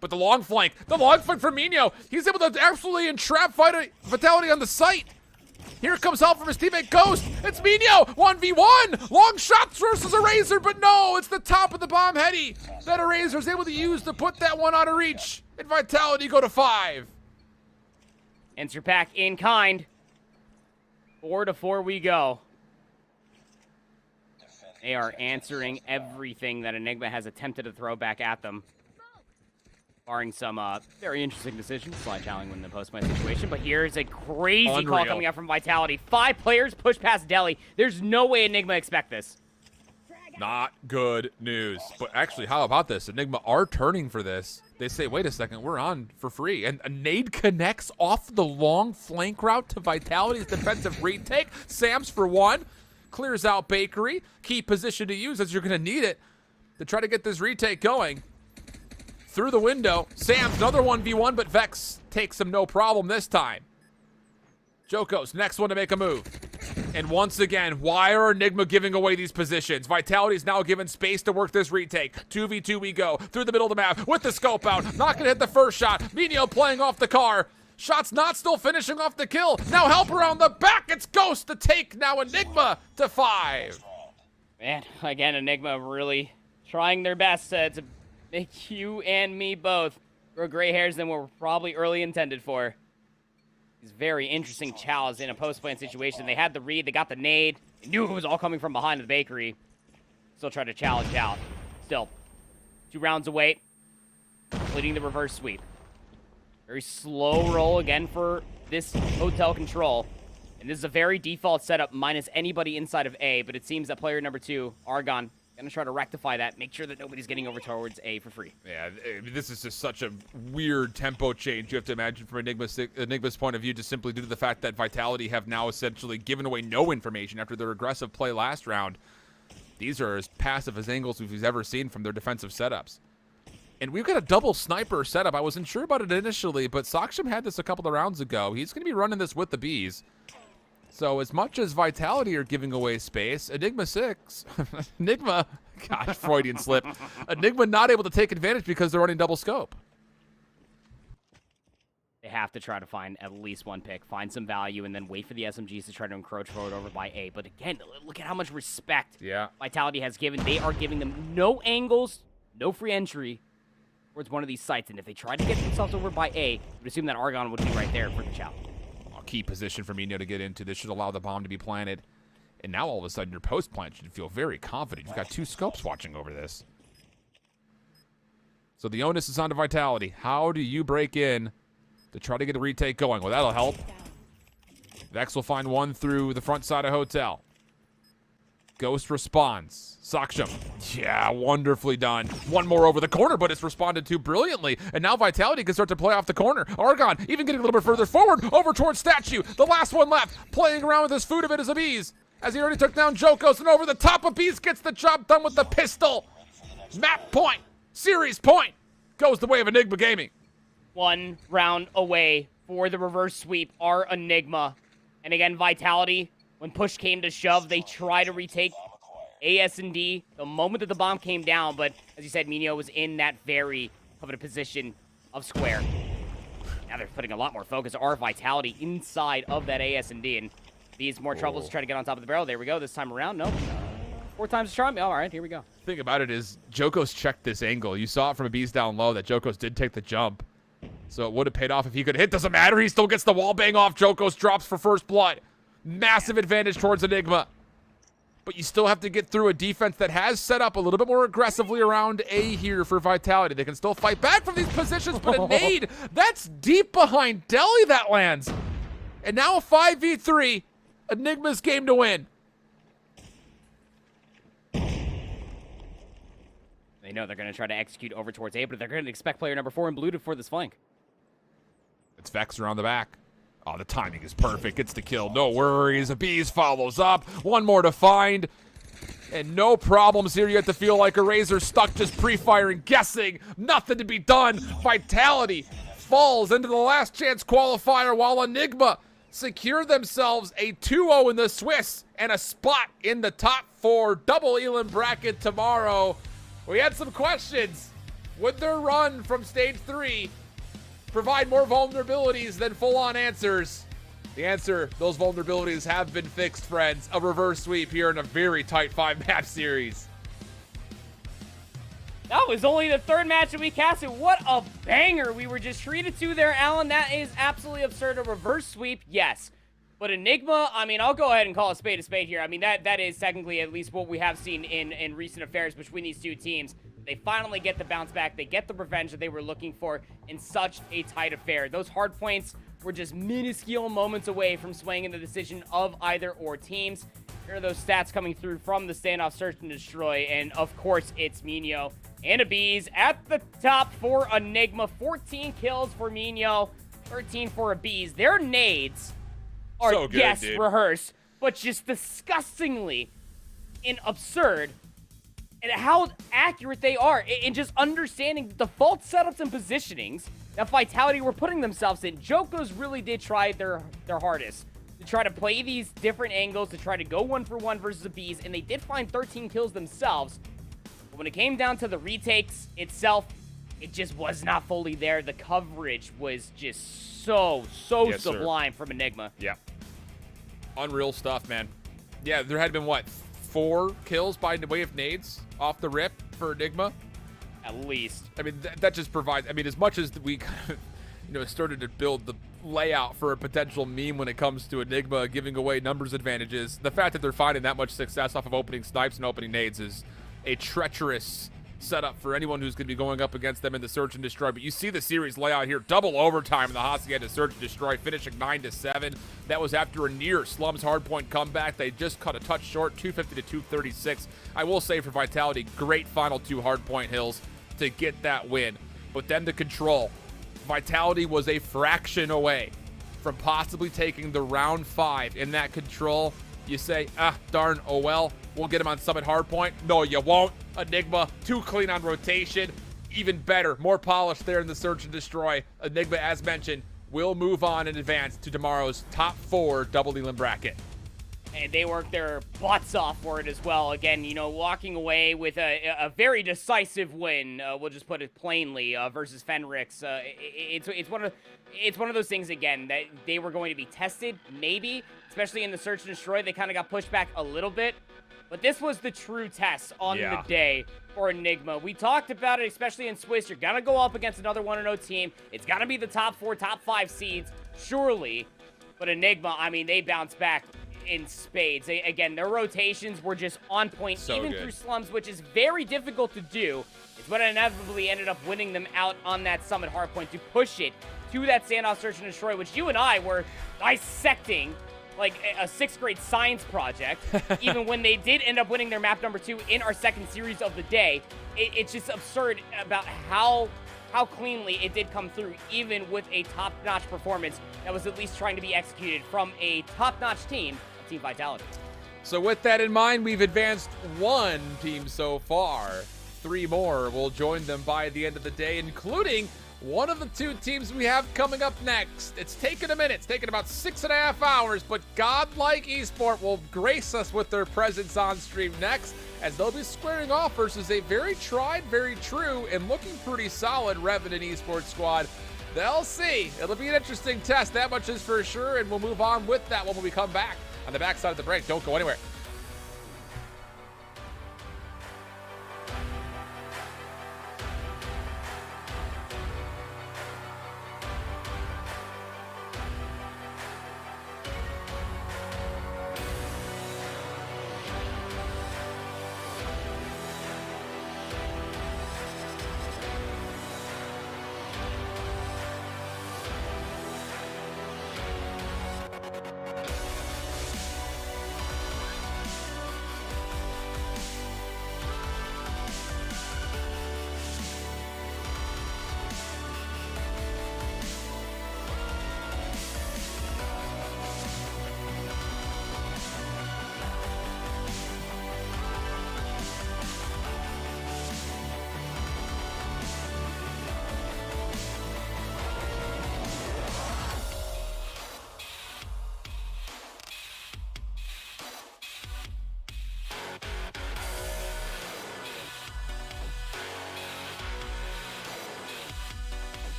But the long flank from Mino, he's able to absolutely entrap Vitality on the site. Here comes help from his teammate Ghost. It's Mino, 1v1. Long shots versus Eraser, but no, it's the top of the bomb heady that Eraser's able to use to put that one out of reach. And Vitality go to 5. Answer pack in kind. 4-4 we go. They are answering everything that Enigma has attempted to throw back at them. Barring some very interesting decisions. Slide challenge in the post-play situation. But here's a crazy call coming out from Vitality. 5 players push past Deli. There's no way Enigma expect this. Not good news. But actually, how about this? Enigma are turning for this. They say, wait a second, we're on for free. And a nade connects off the long flank route to Vitality's defensive retake. Sam's for 1. Clears out Bakery. Key position to use as you're going to need it to try to get this retake going. Through the window. Sam's another 1v1, but Vex takes him no problem this time. Joko's next one to make a move. And once again, why are Enigma giving away these positions? Vitality's now given space to work this retake. 2v2 we go. Through the middle of the map with the scope out. Not going to hit the first shot. Mino playing off the car. Shots not still finishing off the kill. Now help around the back. It's Ghost to take now Enigma to 5. Man, again, Enigma really trying their best to make you and me both grow gray hairs than what we're probably early intended for. These very interesting chows in a post-plant situation. They had the read, they got the nade, they knew it was all coming from behind the bakery. Still trying to challenge out. Still, 2 rounds away, completing the reverse sweep. Very slow roll again for this hotel control. And this is a very default setup minus anybody inside of A, but it seems that player number 2, Argon, gonna try to rectify that, make sure that nobody's getting over towards A for free. Yeah, this is just such a weird tempo change you have to imagine from Enigma's point of view, just simply due to the fact that Vitality have now essentially given away no information after their aggressive play last round. These are as passive as angles we've ever seen from their defensive setups. And we've got a double sniper setup. I wasn't sure about it initially, but Saksham had this a couple of rounds ago. He's going to be running this with the Bees. So as much as Vitality are giving away space, Enigma, gosh, Freudian slip. Enigma not able to take advantage because they're running double scope. They have to try to find at least one pick, find some value, and then wait for the SMGs to try to encroach forward over by A. But again, look at how much respect Vitality has given. They are giving them no angles, no free entry towards one of these sites. And if they try to get themselves over by A, you would assume that Argon would be right there for the challenge. Key position for Mino to get into. This should allow the bomb to be planted. And now all of a sudden your post plant should feel very confident. You've got 2 scopes watching over this. So the onus is on to Vitality. How do you break in to try to get a retake going? Well, that'll help. Vex will find one through the front side of Hotel. Ghost responds. Saksham. Yeah, wonderfully done. One more over the corner, but it's responded to brilliantly. And now Vitality can start to play off the corner. Argon even getting a little bit further forward, over towards Statue. The last one left, playing around with his food of it as a Bees. As he already took down Jokos, and over the top of Bees gets the job done with the pistol. Map point, series point, goes the way of Enigma Gaming. 1 round away for the reverse sweep are Enigma. And again, Vitality, when push came to shove, they try to retake AS&D the moment that the bomb came down, but as you said, Mino was in that very coveted position of square. Now they're putting a lot more focus on Vitality inside of that AS&D, and these more troubles to try to get on top of the barrel. There we go, this time around. Nope. 4 times the charm. All right, here we go. The thing about it is, Jokos checked this angle. You saw it from a Bees down low that Jokos did take the jump. So it would have paid off if he could hit. Doesn't matter. He still gets the wall bang off. Jokos drops for first blood. Massive advantage towards Enigma. But you still have to get through a defense that has set up a little bit more aggressively around A here for Vitality. They can still fight back from these positions, but a nade, that's deep behind Delhi that lands. And now a 5v3. Enigma's game to win. They know they're going to try to execute over towards A, but they're going to expect player number 4 in blue for this flank. It's Vex around the back. Oh, the timing is perfect. Gets the kill. No worries. A Bees follows up. One more to find. And no problems here. You have to feel like a Razor stuck just pre-firing, guessing. Nothing to be done. Vitality falls into the last chance qualifier while Enigma secure themselves a 2-0 in the Swiss and a spot in the top 4 double Elam bracket tomorrow. We had some questions. Would their run from stage 3 provide more vulnerabilities than full-on answers? The answer, those vulnerabilities have been fixed, friends. A reverse sweep here in a very tight 5-map series. That was only the 3rd match that we casted. What a banger we were just treated to there, Alan. That is absolutely absurd. A reverse sweep, yes. But Enigma, I mean, I'll go ahead and call a spade here. I mean, that is technically at least what we have seen in recent affairs between these two teams. They finally get the bounce back. They get the revenge that they were looking for in such a tight affair. Those hard points were just minuscule moments away from swaying in the decision of either or teams. Here are those stats coming through from the standoff search and destroy. And of course, it's Mino and a Bees at the top for Enigma. 14 kills for Mino, 13 for a Bees. Their nades are, so good, yes, dude, rehearsed, but just disgustingly and absurd. And how accurate they are in just understanding the default setups and positionings that Vitality were putting themselves in. Jokos really did try their hardest to try to play these different angles, to try to go 1-for-1 versus the Bees, and they did find 13 kills themselves. But when it came down to the retakes itself, it just was not fully there. The coverage was just so yes, sublime from Enigma. Yeah. Unreal stuff, man. Yeah, there had been, what, 4 kills by way of nades off the rip for Enigma? At least. I mean, that just provides, I mean, as much as we started to build the layout for a potential meme when it comes to Enigma giving away numbers advantages, the fact that they're finding that much success off of opening snipes and opening nades is a treacherous setup for anyone who's going to be going up against them in the search and destroy. But you see the series layout here, double overtime, and the Husky had to search and destroy, finishing 9-7. That was after a near Slums hardpoint comeback. They just cut a touch short, 250 to 236. I will say for Vitality, great final 2 hardpoint hills to get that win. But then the control. Vitality was a fraction away from possibly taking the round 5 in that control. You say, darn, oh well, we'll get him on Summit hardpoint. No, you won't. Enigma, too clean on rotation. Even better, more polished there in the search and destroy. Enigma, as mentioned, will move on and advance to tomorrow's top 4 double Elam bracket. and they worked their butts off for it as well. Again, you know, walking away with a very decisive win. We'll just put it plainly versus Fenrix. It's one of those things again that they were going to be tested, maybe, especially in the search and destroy. They kind of got pushed back a little bit, but this was the true test on the day for Enigma. We talked about it, especially in Swiss. You're gonna go up against another 1-0 team. It's gonna be the top 4, top 5 seeds, surely. But Enigma, I mean, they bounced back in spades. Again, their rotations were just on point, even through slums, which is very difficult to do. It's what inevitably ended up winning them out on that Summit hardpoint to push it to that standoff search and destroy, which you and I were dissecting like a 6th grade science project. Even when they did end up winning their map number 2 in our second series of the day, it's just absurd about how cleanly it did come through, even with a top-notch performance that was at least trying to be executed from a top-notch team, Team Vitality. So with that in mind, we've advanced 1 team so far. 3 more will join them by the end of the day, including one of the 2 teams we have coming up next. It's taken a minute. It's taken about 6.5 hours, but Godlike Esport will grace us with their presence on stream next, as they'll be squaring off versus a very tried, very true, and looking pretty solid Revenant Esports squad. They'll see. It'll be an interesting test, that much is for sure, and we'll move on with that when we come back on the backside of the break. Don't go anywhere.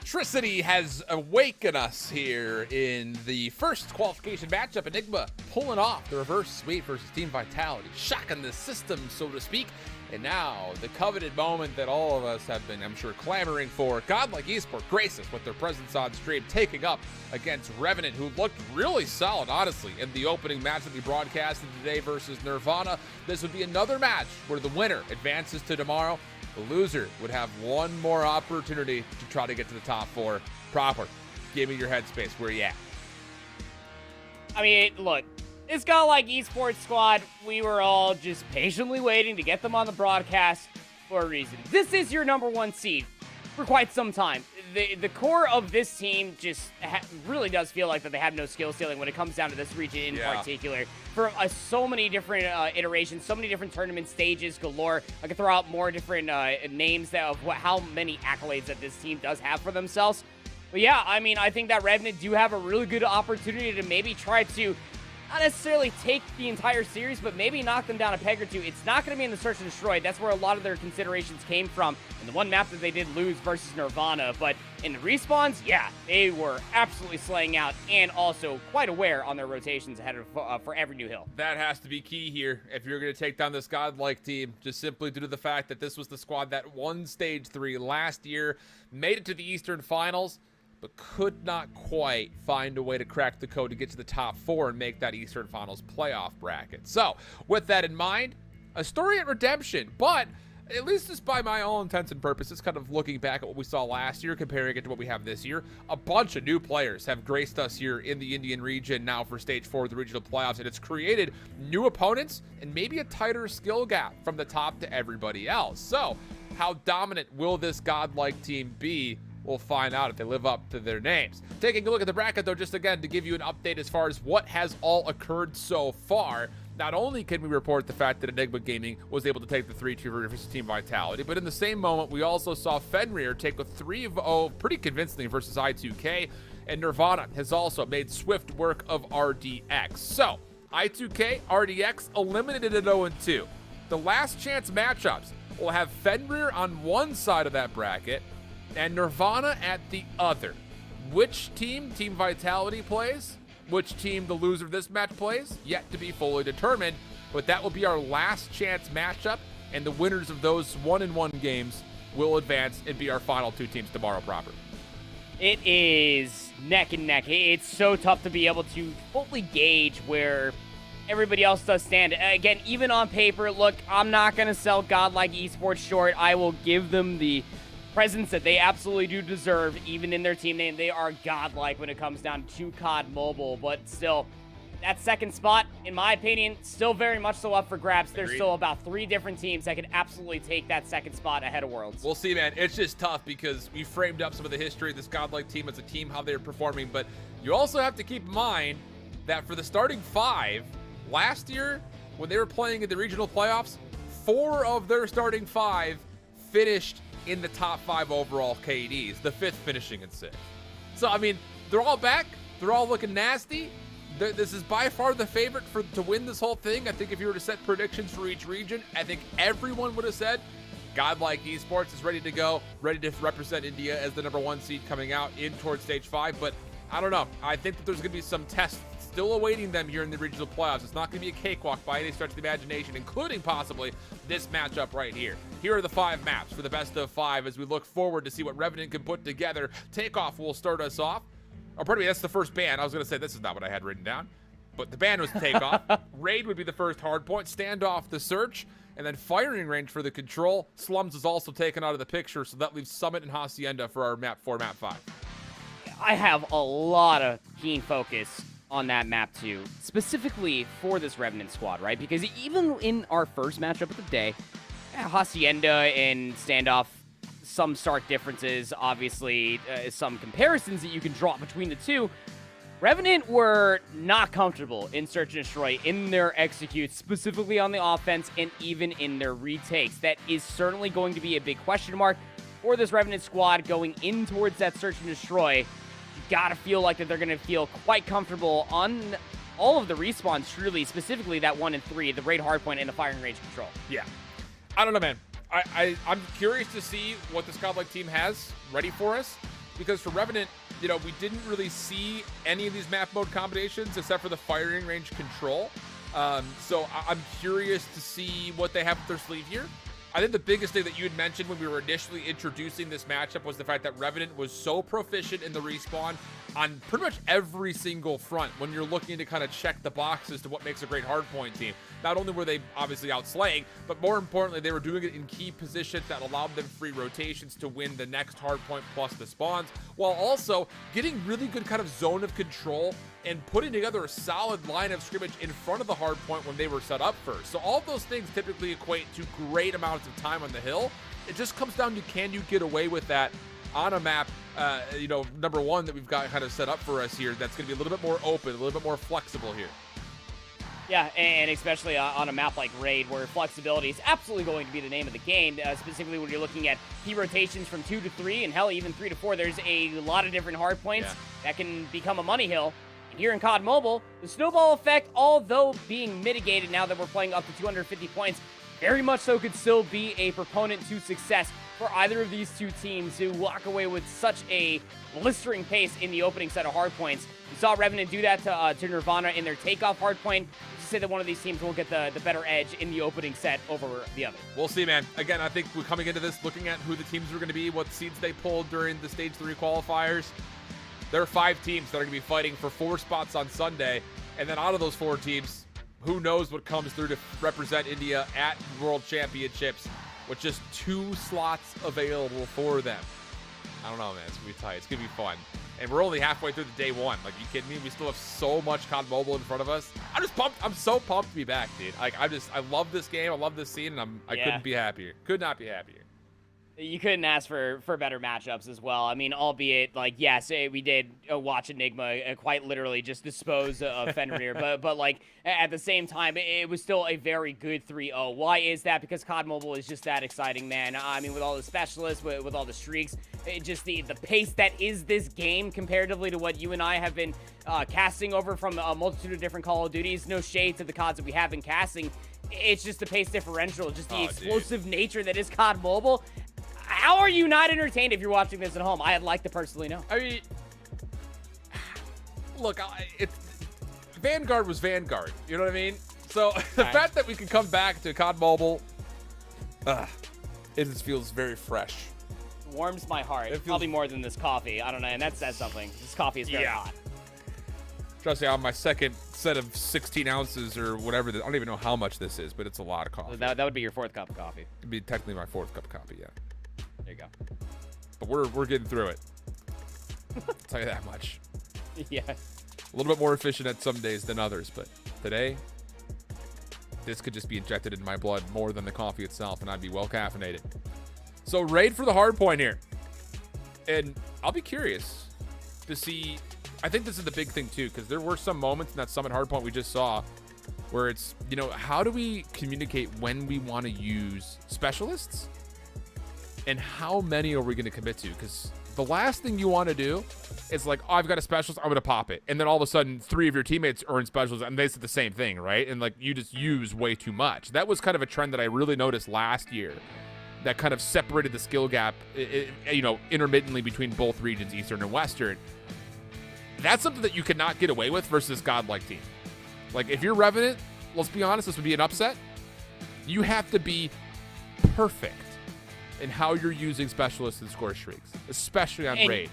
electricity has awakened us here in the first qualification matchup. Enigma pulling off the reverse sweep versus Team Vitality, shocking the system, so to speak. And now, the coveted moment that all of us have been, I'm sure, clamoring for. Godlike Esports grace us with their presence on stream, taking up against Revenant, who looked really solid, honestly, in the opening match that we broadcasted today versus Nirvana. This would be another match where the winner advances to tomorrow. The loser would have one more opportunity to try to get to the top 4 proper. Give me your headspace. Where you at? I mean, look, this Godlike Esports squad, we were all just patiently waiting to get them on the broadcast for a reason. This is your number 1 seed for quite some time. The core of this team just really does feel like that they have no skill ceiling when it comes down to this region in particular. For so many different iterations, so many different tournament stages galore. I could throw out more different names of how many accolades that this team does have for themselves. But yeah, I mean, I think that Revenant do have a really good opportunity to maybe try to not necessarily take the entire series, but maybe knock them down a peg or two. It's not going to be in the Search and Destroy. That's where a lot of their considerations came from in the one map that they did lose versus Nirvana. But in the respawns, yeah, they were absolutely slaying out and also quite aware on their rotations ahead of for every new hill. That has to be key here if you're going to take down this Godlike team, just simply due to the fact that this was the squad that won Stage 3 last year, made it to the Eastern Finals, but could not quite find a way to crack the code to get to the top 4 and make that Eastern Finals playoff bracket. So, with that in mind, a story at redemption, but at least just by my own intents and purposes, kind of looking back at what we saw last year, comparing it to what we have this year, a bunch of new players have graced us here in the Indian region now for Stage 4 of the regional playoffs, and it's created new opponents and maybe a tighter skill gap from the top to everybody else. So, how dominant will this Godlike team be? We'll find out if they live up to their names. Taking a look at the bracket, though, just again to give you an update as far as what has all occurred so far. Not only can we report the fact that Enigma Gaming was able to take the 3-2 versus Team Vitality, but in the same moment, we also saw Fenrir take a 3-0 pretty convincingly versus I2K, and Nirvana has also made swift work of RDX. So, I2K, RDX eliminated at 0-2. The last chance matchups will have Fenrir on one side of that bracket, and Nirvana at the other. Which team Team Vitality plays, which team the loser of this match plays, yet to be fully determined, but that will be our last chance matchup, and the winners of those 1-1 games will advance and be our final 2 teams tomorrow proper. It is neck and neck. It's so tough to be able to fully gauge where everybody else does stand. Again, even on paper, look, I'm not going to sell Godlike Esports short. I will give them the presence that they absolutely do deserve, even in their team name. They are godlike when it comes down to COD Mobile, but still, that second spot, in my opinion, still very much so up for grabs. There's still about 3 different teams that could absolutely take that second spot ahead of Worlds. We'll see, man. It's just tough because we framed up some of the history of this godlike team as a team, how they're performing, but you also have to keep in mind that for the starting 5, last year, when they were playing in the regional playoffs, 4 of their starting 5 finished in the top 5 overall KDs, the 5th finishing in 6th. So, I mean, they're all back. They're all looking nasty. This is by far the favorite to win this whole thing. I think if you were to set predictions for each region, I think everyone would have said Godlike Esports is ready to go, ready to represent India as the number 1 seed coming out in towards Stage 5. But I don't know. I think that there's going to be some tests still awaiting them here in the regional playoffs. It's not going to be a cakewalk by any stretch of the imagination, including possibly this matchup right here. Here are the 5 maps for the best of 5 as we look forward to see what Revenant can put together. Takeoff will start us off. Oh, pardon me, that's the first ban. I was going to say this is not what I had written down, but the ban was Takeoff. Raid would be the first hard point. Standoff, the Search, and then firing range for the Control. Slums is also taken out of the picture, so that leaves Summit and Hacienda for our map 4, map 5. I have a lot of keen focus on that map too, specifically for this Revenant squad, right? Because even in our first matchup of the day, Hacienda and Standoff, some stark differences, obviously, some comparisons that you can draw between the two. Revenant were not comfortable in Search and Destroy in their executes, specifically on the offense and even in their retakes. That is certainly going to be a big question mark for this Revenant squad going in towards that Search and Destroy. Gotta feel like that they're gonna feel quite comfortable on all of the respawns, truly, specifically that 1 and 3, the raid hardpoint and the firing range control. Yeah, I don't know, man. I'm curious to see what this Godlike team has ready for us. because for Revenant, you know, we didn't really see any of these map mode combinations except for the firing range control. So I'm curious to see what they have up their sleeve here. I think the biggest thing that you had mentioned when we were initially introducing this matchup was the fact that Revenant was so proficient in the respawn on pretty much every single front when you're looking to kind of check the boxes to what makes a great hardpoint team. Not only were they obviously outslaying, but more importantly, they were doing it in key positions that allowed them free rotations to win the next hardpoint plus the spawns, while also getting really good kind of zone of control and putting together a solid line of scrimmage in front of the hardpoint when they were set up first. So all of those things typically equate to great amounts of time on the hill. It just comes down to, can you get away with that on a map, you know, number one that we've got kind of set up for us here, that's going to be a little bit more open, a little bit more flexible here. Yeah, and especially on a map like Raid, where flexibility is absolutely going to be the name of the game, specifically when you're looking at key rotations from 2 to 3, and hell, even 3 to 4. There's a lot of different hard points that can become a money hill. And here in COD Mobile, the snowball effect, although being mitigated now that we're playing up to 250 points, very much so could still be a proponent to success for either of these two teams who walk away with such a blistering pace in the opening set of hardpoints. We saw Revenant do that to Nirvana in their takeoff hardpoint. To say that one of these teams will get the better edge in the opening set over the other. We'll see, man. Again, I think we're coming into this looking at who the teams are going to be, what seeds they pulled during the Stage 3 qualifiers. There are 5 teams that are going to be fighting for 4 spots on Sunday, and then out of those 4 teams, who knows what comes through to represent India at World Championships with just 2 slots available for them. I don't know, man. It's going to be tight. It's going to be fun. And we're only halfway through the day one. Like, you kidding me? We still have so much COD Mobile in front of us. I'm just pumped. I'm so pumped to be back, dude. Like, I love this game. I love this scene, and I couldn't be happier. Could not be happier. You couldn't ask for better matchups as well. I mean, albeit, like, yes, we did watch Enigma quite literally just dispose of Fenrir, but like, at the same time, it was still a very good 3-0. Why is that? Because COD Mobile is just that exciting, man. I mean, with all the specialists, with all the streaks, just the pace that is this game comparatively to what you and I have been casting over from a multitude of different Call of Duties. No shade to the CODs that we have been casting. It's just the pace differential, just the explosive nature that is COD Mobile. How are you not entertained if you're watching this at home? I'd like to personally know. I mean, look, Vanguard was Vanguard. You know what I mean? So the fact that we can come back to COD Mobile, it just feels very fresh. Warms my heart. Probably more than this coffee. I don't know, and that says something. This coffee is very hot. Trust me, on my second set of 16 ounces or whatever, I don't even know how much this is, but it's a lot of coffee. That would be your 4th cup of coffee. It'd be technically my 4th cup of coffee, yeah. There you go. But we're getting through it. I'll tell you that much. Yeah. A little bit more efficient at some days than others, but today, this could just be injected into my blood more than the coffee itself, and I'd be well caffeinated. So Raid for the hard point here. And I'll be curious to see. I think this is the big thing too, because there were some moments in that Summit hardpoint we just saw where it's, you know, how do we communicate when we want to use specialists? And how many are we going to commit to? Because the last thing you want to do is like, oh, I've got a specialist, I'm going to pop it. And then all of a sudden, 3 of your teammates are in specialists, and they said the same thing, right? And like, you just use way too much. That was kind of a trend that I really noticed last year that kind of separated the skill gap, you know, intermittently between both regions, Eastern and Western. That's something that you cannot get away with versus godlike team. Like, if you're Revenant, let's be honest, this would be an upset. You have to be perfect in how you're using specialists and score streaks, especially on Raid.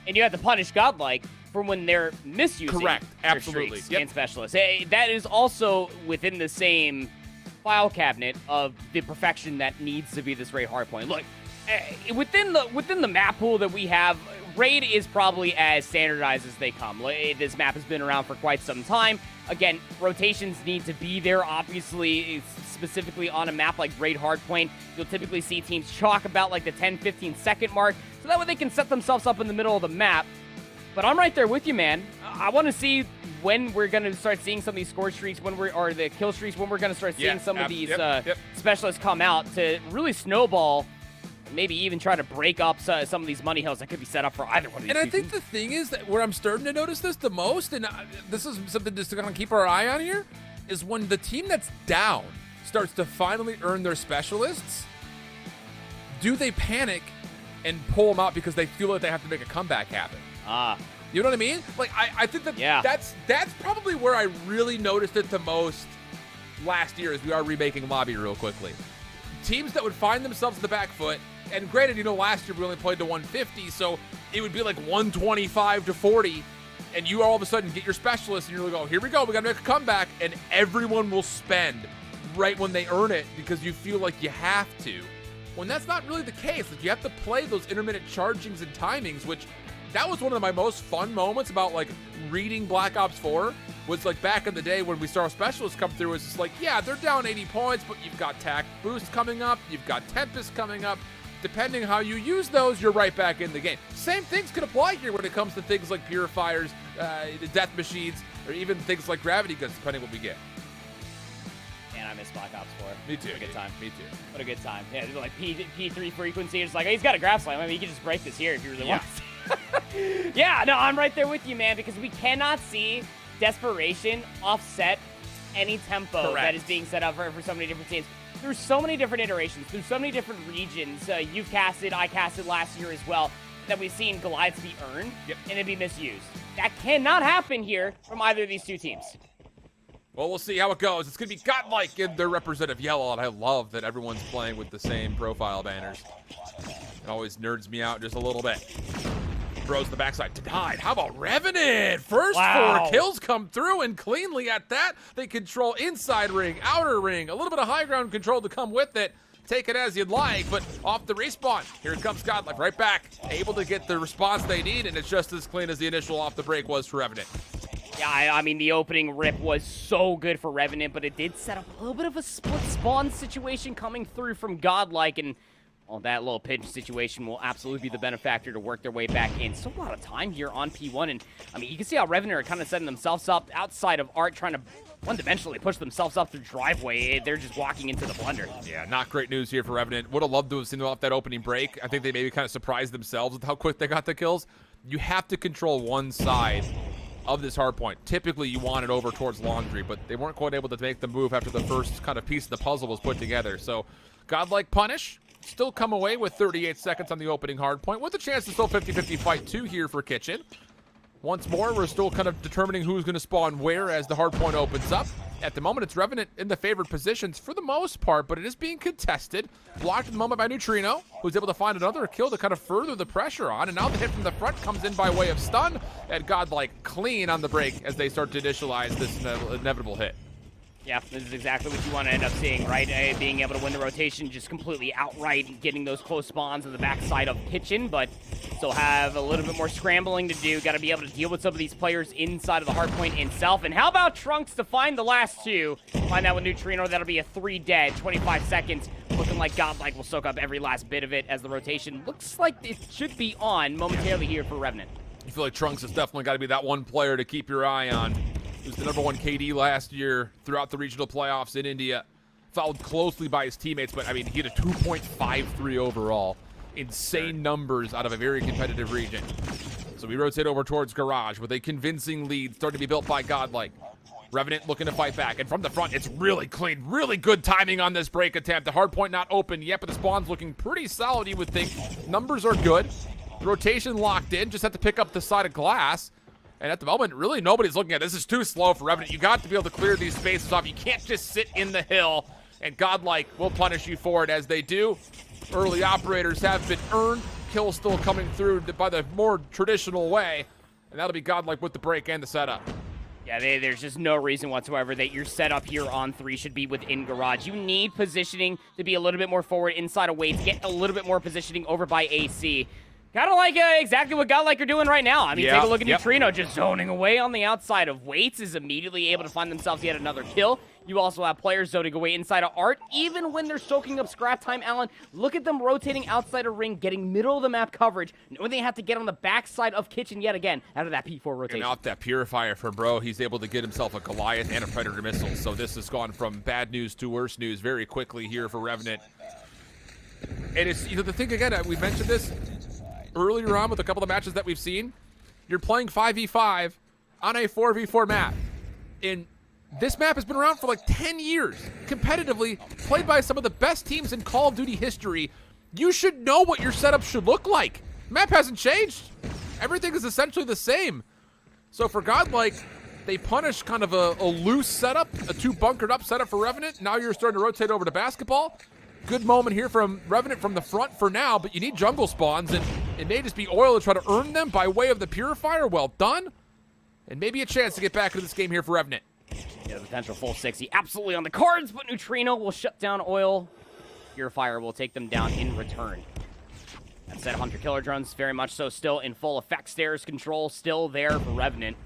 And you have to punish godlike for when they're misusing their streaks and specialists. That is also within the same file cabinet of the perfection that needs to be this Raid hardpoint. Look, within the map pool that we have, Raid is probably as standardized as they come. This map has been around for quite some time. Again, rotations need to be there. Obviously, specifically on a map like Raid Hardpoint, you'll typically see teams chalk about like the 10-15 second mark, so that way they can set themselves up in the middle of the map. But I'm right there with you, man. I want to see when we're going to start seeing some of these score streaks, or the kill streaks, when we're going to start seeing some of these specialists come out to really snowball, maybe even try to break up some of these money hills that could be set up for either one of these. And I think the thing is that where I'm starting to notice this the most, and this is something just to kind of keep our eye on here, is when the team that's down starts to finally earn their specialists, do they panic and pull them out because they feel like they have to make a comeback happen. You know what I mean? Like, I think that that's probably where I really noticed it the most last year, as we are remaking Lobby real quickly. Teams that would find themselves in the back foot, and granted, last year we only played to 150, so it would be like 125 to 40, and you all of a sudden get your specialist, and you're like, oh, here we go, we got to make a comeback, and everyone will spend right when they earn it because you feel like you have to. When that's not really the case. Like, you have to play those intermittent chargings and timings, which that was one of my most fun moments about like reading Black Ops 4 was like back in the day when we saw specialists come through. It's just like, yeah, they're down 80 points, but you've got TAC Boost coming up, you've got Tempest coming up. Depending how you use those, you're right back in the game. Same things could apply here when it comes to things like Purifiers, the Death Machines, or even things like Gravity Guns, depending what we get. Man, I miss Black Ops 4. Me too. What a good time. Me too. What a good time. Yeah, like P3 frequency. It's like, oh, he's got a grab slam. I mean, you can just break this here if you really want to. Yeah, no, I'm right there with you, man, because we cannot see Desperation offset any tempo that is being set up for so many different teams. Through so many different iterations, through so many different regions, you've casted, I casted last year as well, that we've seen Goliaths be earned and it be misused. That cannot happen here from either of these two teams. Well, we'll see how it goes. It's going to be Godlike in their representative yellow, and I love that everyone's playing with the same profile banners. It always nerds me out just a little bit. Throws the backside. Denied. How about Revenant? First 4 kills come through, and cleanly at that, they control inside ring, outer ring, a little bit of high ground control to come with it. Take it as you'd like, but off the respawn. Here comes Godlike right back. Able to get the response they need, and it's just as clean as the initial off the break was for Revenant. Yeah, I mean, the opening rip was so good for Revenant, but it did set up a little bit of a split spawn situation coming through from Godlike, and well, that little pinch situation will absolutely be the benefactor to work their way back in. Still a lot of time here on P1, and I mean, you can see how Revenant are kind of setting themselves up outside of Art, trying to one-dimensionally push themselves up through driveway. They're just walking into the blender. Yeah, not great news here for Revenant. Would have loved to have seen them off that opening break. I think they maybe kind of surprised themselves with how quick they got the kills. You have to control one side of this hard point. Typically, you want it over towards Laundry, but they weren't quite able to make the move after the first kind of piece of the puzzle was put together. So, Godlike punish. Still come away with 38 seconds on the opening hard point, with a chance to still 50-50 fight 2 here for Kitchen. Once more, we're still kind of determining who's going to spawn where as the hard point opens up. At the moment, it's Revenant in the favored positions for the most part, but it is being contested. Blocked at the moment by Neutrino, who's able to find another kill to kind of further the pressure on. And now the hit from the front comes in by way of stun. And Godlike clean on the break as they start to initialize this inevitable hit. Yeah, this is exactly what you want to end up seeing, right? Being able to win the rotation just completely outright, getting those close spawns on the backside of Kitchen, but still have a little bit more scrambling to do. Got to be able to deal with some of these players inside of the hardpoint itself. And how about Trunks to find the last 2? Find that with Neutrino. That'll be a 3 dead, 25 seconds. Looking like Godlike will soak up every last bit of it as the rotation looks like it should be on momentarily here for Revenant. You feel like Trunks has definitely got to be that one player to keep your eye on. He was the #1 KD last year throughout the regional playoffs in India. Followed closely by his teammates, but I mean, he had a 2.53 overall. Insane numbers out of a very competitive region. So we rotate over towards Garage with a convincing lead starting to be built by Godlike. Revenant looking to fight back, and from the front, it's really clean. Really good timing on this break attempt. The hardpoint not open yet, but the spawn's looking pretty solid, you would think. Numbers are good. The rotation locked in, just have to pick up the side of glass. And at the moment, really nobody's looking at it. This is too slow for Revenant. You got to be able to clear these spaces off. You can't just sit in the hill, and Godlike will punish you for it as they do. Early operators have been earned. Kills still coming through by the more traditional way, and that'll be Godlike with the break and the setup. Yeah, there's just no reason whatsoever that your setup here on 3 should be within Garage. You need positioning to be a little bit more forward inside of Waits, get a little bit more positioning over by AC. Kind of like exactly what Godlike are doing right now. I mean, take a look at Neutrino just zoning away on the outside of Waits, is immediately able to find themselves yet another kill. You also have players zoning away inside of Art, even when they're soaking up scrap time, Alan. Look at them rotating outside of Ring, getting middle of the map coverage, knowing they have to get on the backside of Kitchen yet again out of that P4 rotation. And off that Purifier for Bro, he's able to get himself a Goliath and a Predator missile. So this has gone from bad news to worse news very quickly here for Revenant. And it's, you know, the thing again, we mentioned this earlier on with a couple of matches that we've seen. You're playing 5v5 on a 4v4 map. And this map has been around for like 10 years, competitively, played by some of the best teams in Call of Duty history. You should know what your setup should look like. Map hasn't changed. Everything is essentially the same. So for Godlike, they punish kind of a loose setup, a too bunkered up setup for Revenant. Now you're starting to rotate over to basketball. Good moment here from Revenant from the front for now, but you need jungle spawns, and it may just be Oil to try to earn them by way of the Purifier. Well done. And maybe a chance to get back into this game here for Revenant. Yeah, the potential full 60 absolutely on the cards, but Neutrino will shut down Oil. Purifier will take them down in return. That said, Hunter Killer Drones very much so still in full effect. Stairs control still there for Revenant.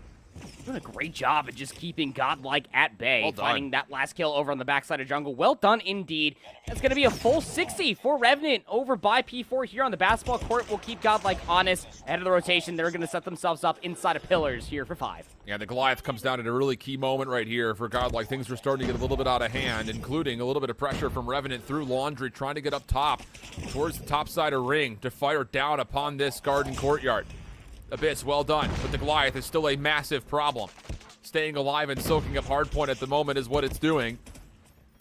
Doing a great job at just keeping Godlike at bay. Well done. Finding that last kill over on the backside of jungle. Well done indeed. That's going to be a full 60 for Revenant over by P4 here on the basketball court. Will keep Godlike honest. Ahead of the rotation, they're going to set themselves up inside of pillars here for 5. Yeah, the Goliath comes down at a really key moment right here for Godlike. Things are starting to get a little bit out of hand, including a little bit of pressure from Revenant through Laundry, trying to get up top towards the top side of Ring to fire down upon this garden courtyard. Abyss, well done, but the Goliath is still a massive problem. Staying alive and soaking up hardpoint at the moment is what it's doing.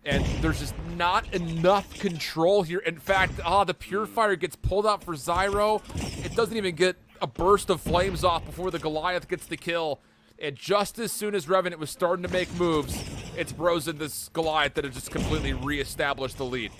And there's just not enough control here. In fact, the Purifier gets pulled out for Zyro. It doesn't even get a burst of flames off before the Goliath gets the kill. And just as soon as Revenant was starting to make moves, it's Bros in this Goliath that have just completely reestablished the lead.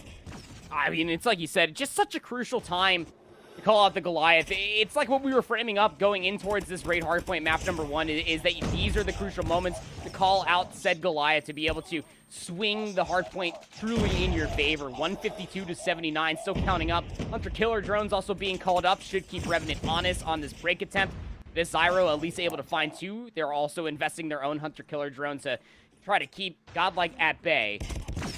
I mean, it's like you said, just such a crucial time to call out the Goliath. It's like what we were framing up going in towards this raid hardpoint map number 1 is that these are the crucial moments to call out said Goliath to be able to swing the hardpoint truly in your favor. 152 to 79, still counting up. Hunter Killer Drones also being called up should keep Revenant honest on this break attempt. This Zyro at least able to find 2. They're also investing their own Hunter Killer Drone to try to keep Godlike at bay.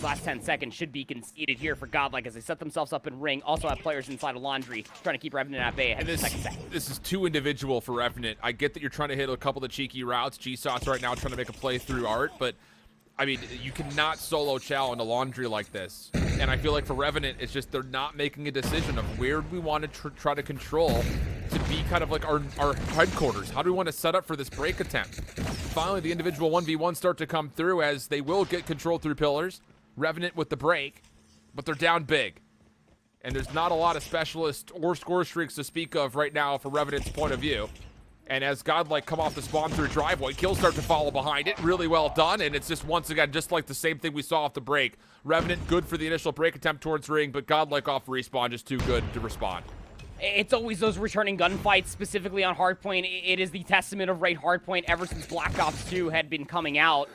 Last 10 seconds should be conceded here for Godlike as they set themselves up in Ring. Also have players inside of Laundry trying to keep Revenant at bay ahead of the second set. This is too individual for Revenant. I get that you're trying to hit a couple of the cheeky routes. G-Sots right now trying to make a play through Art, but I mean, you cannot solo chow into Laundry like this. And I feel like for Revenant, it's just they're not making a decision of where do we want to try to control to be kind of like our headquarters. How do we want to set up for this break attempt? Finally, the individual 1v1 start to come through as they will get control through pillars. Revenant with the break, but they're down big. And there's not a lot of specialists or score streaks to speak of right now from Revenant's point of view. And as Godlike come off the spawn through driveway, kills start to follow behind it. Really well done, and it's just once again, just like the same thing we saw off the break. Revenant good for the initial break attempt towards Ring, but Godlike off respawn just too good to respond. It's always those returning gunfights, specifically on Hardpoint. It is the testament of Raid Hardpoint ever since Black Ops 2 had been coming out.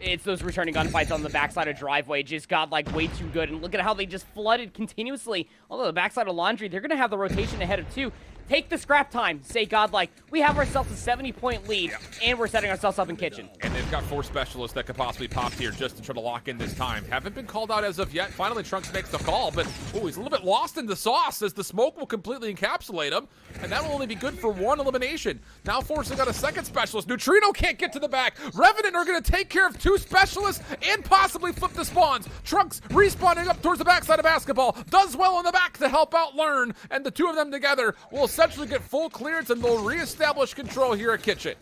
It's those returning gunfights on the backside of driveway. Just got like way too good. And look at how they just flooded continuously. Although the backside of Laundry, they're going to have the rotation ahead of 2. Take the scrap time. Say Godlike, we have ourselves a 70-point lead, and we're setting ourselves up in kitchen. And they've got 4 specialists that could possibly pop here just to try to lock in this time. Haven't been called out as of yet. Finally, Trunks makes the call, but he's a little bit lost in the sauce as the smoke will completely encapsulate him, and that will only be good for 1 elimination. Now forcing out a second specialist. Neutrino can't get to the back. Revenant are going to take care of 2 specialists and possibly flip the spawns. Trunks respawning up towards the backside of basketball. Does well in the back to help out Learn, and the 2 of them together will essentially get full clearance and they'll reestablish control here at Kitchen.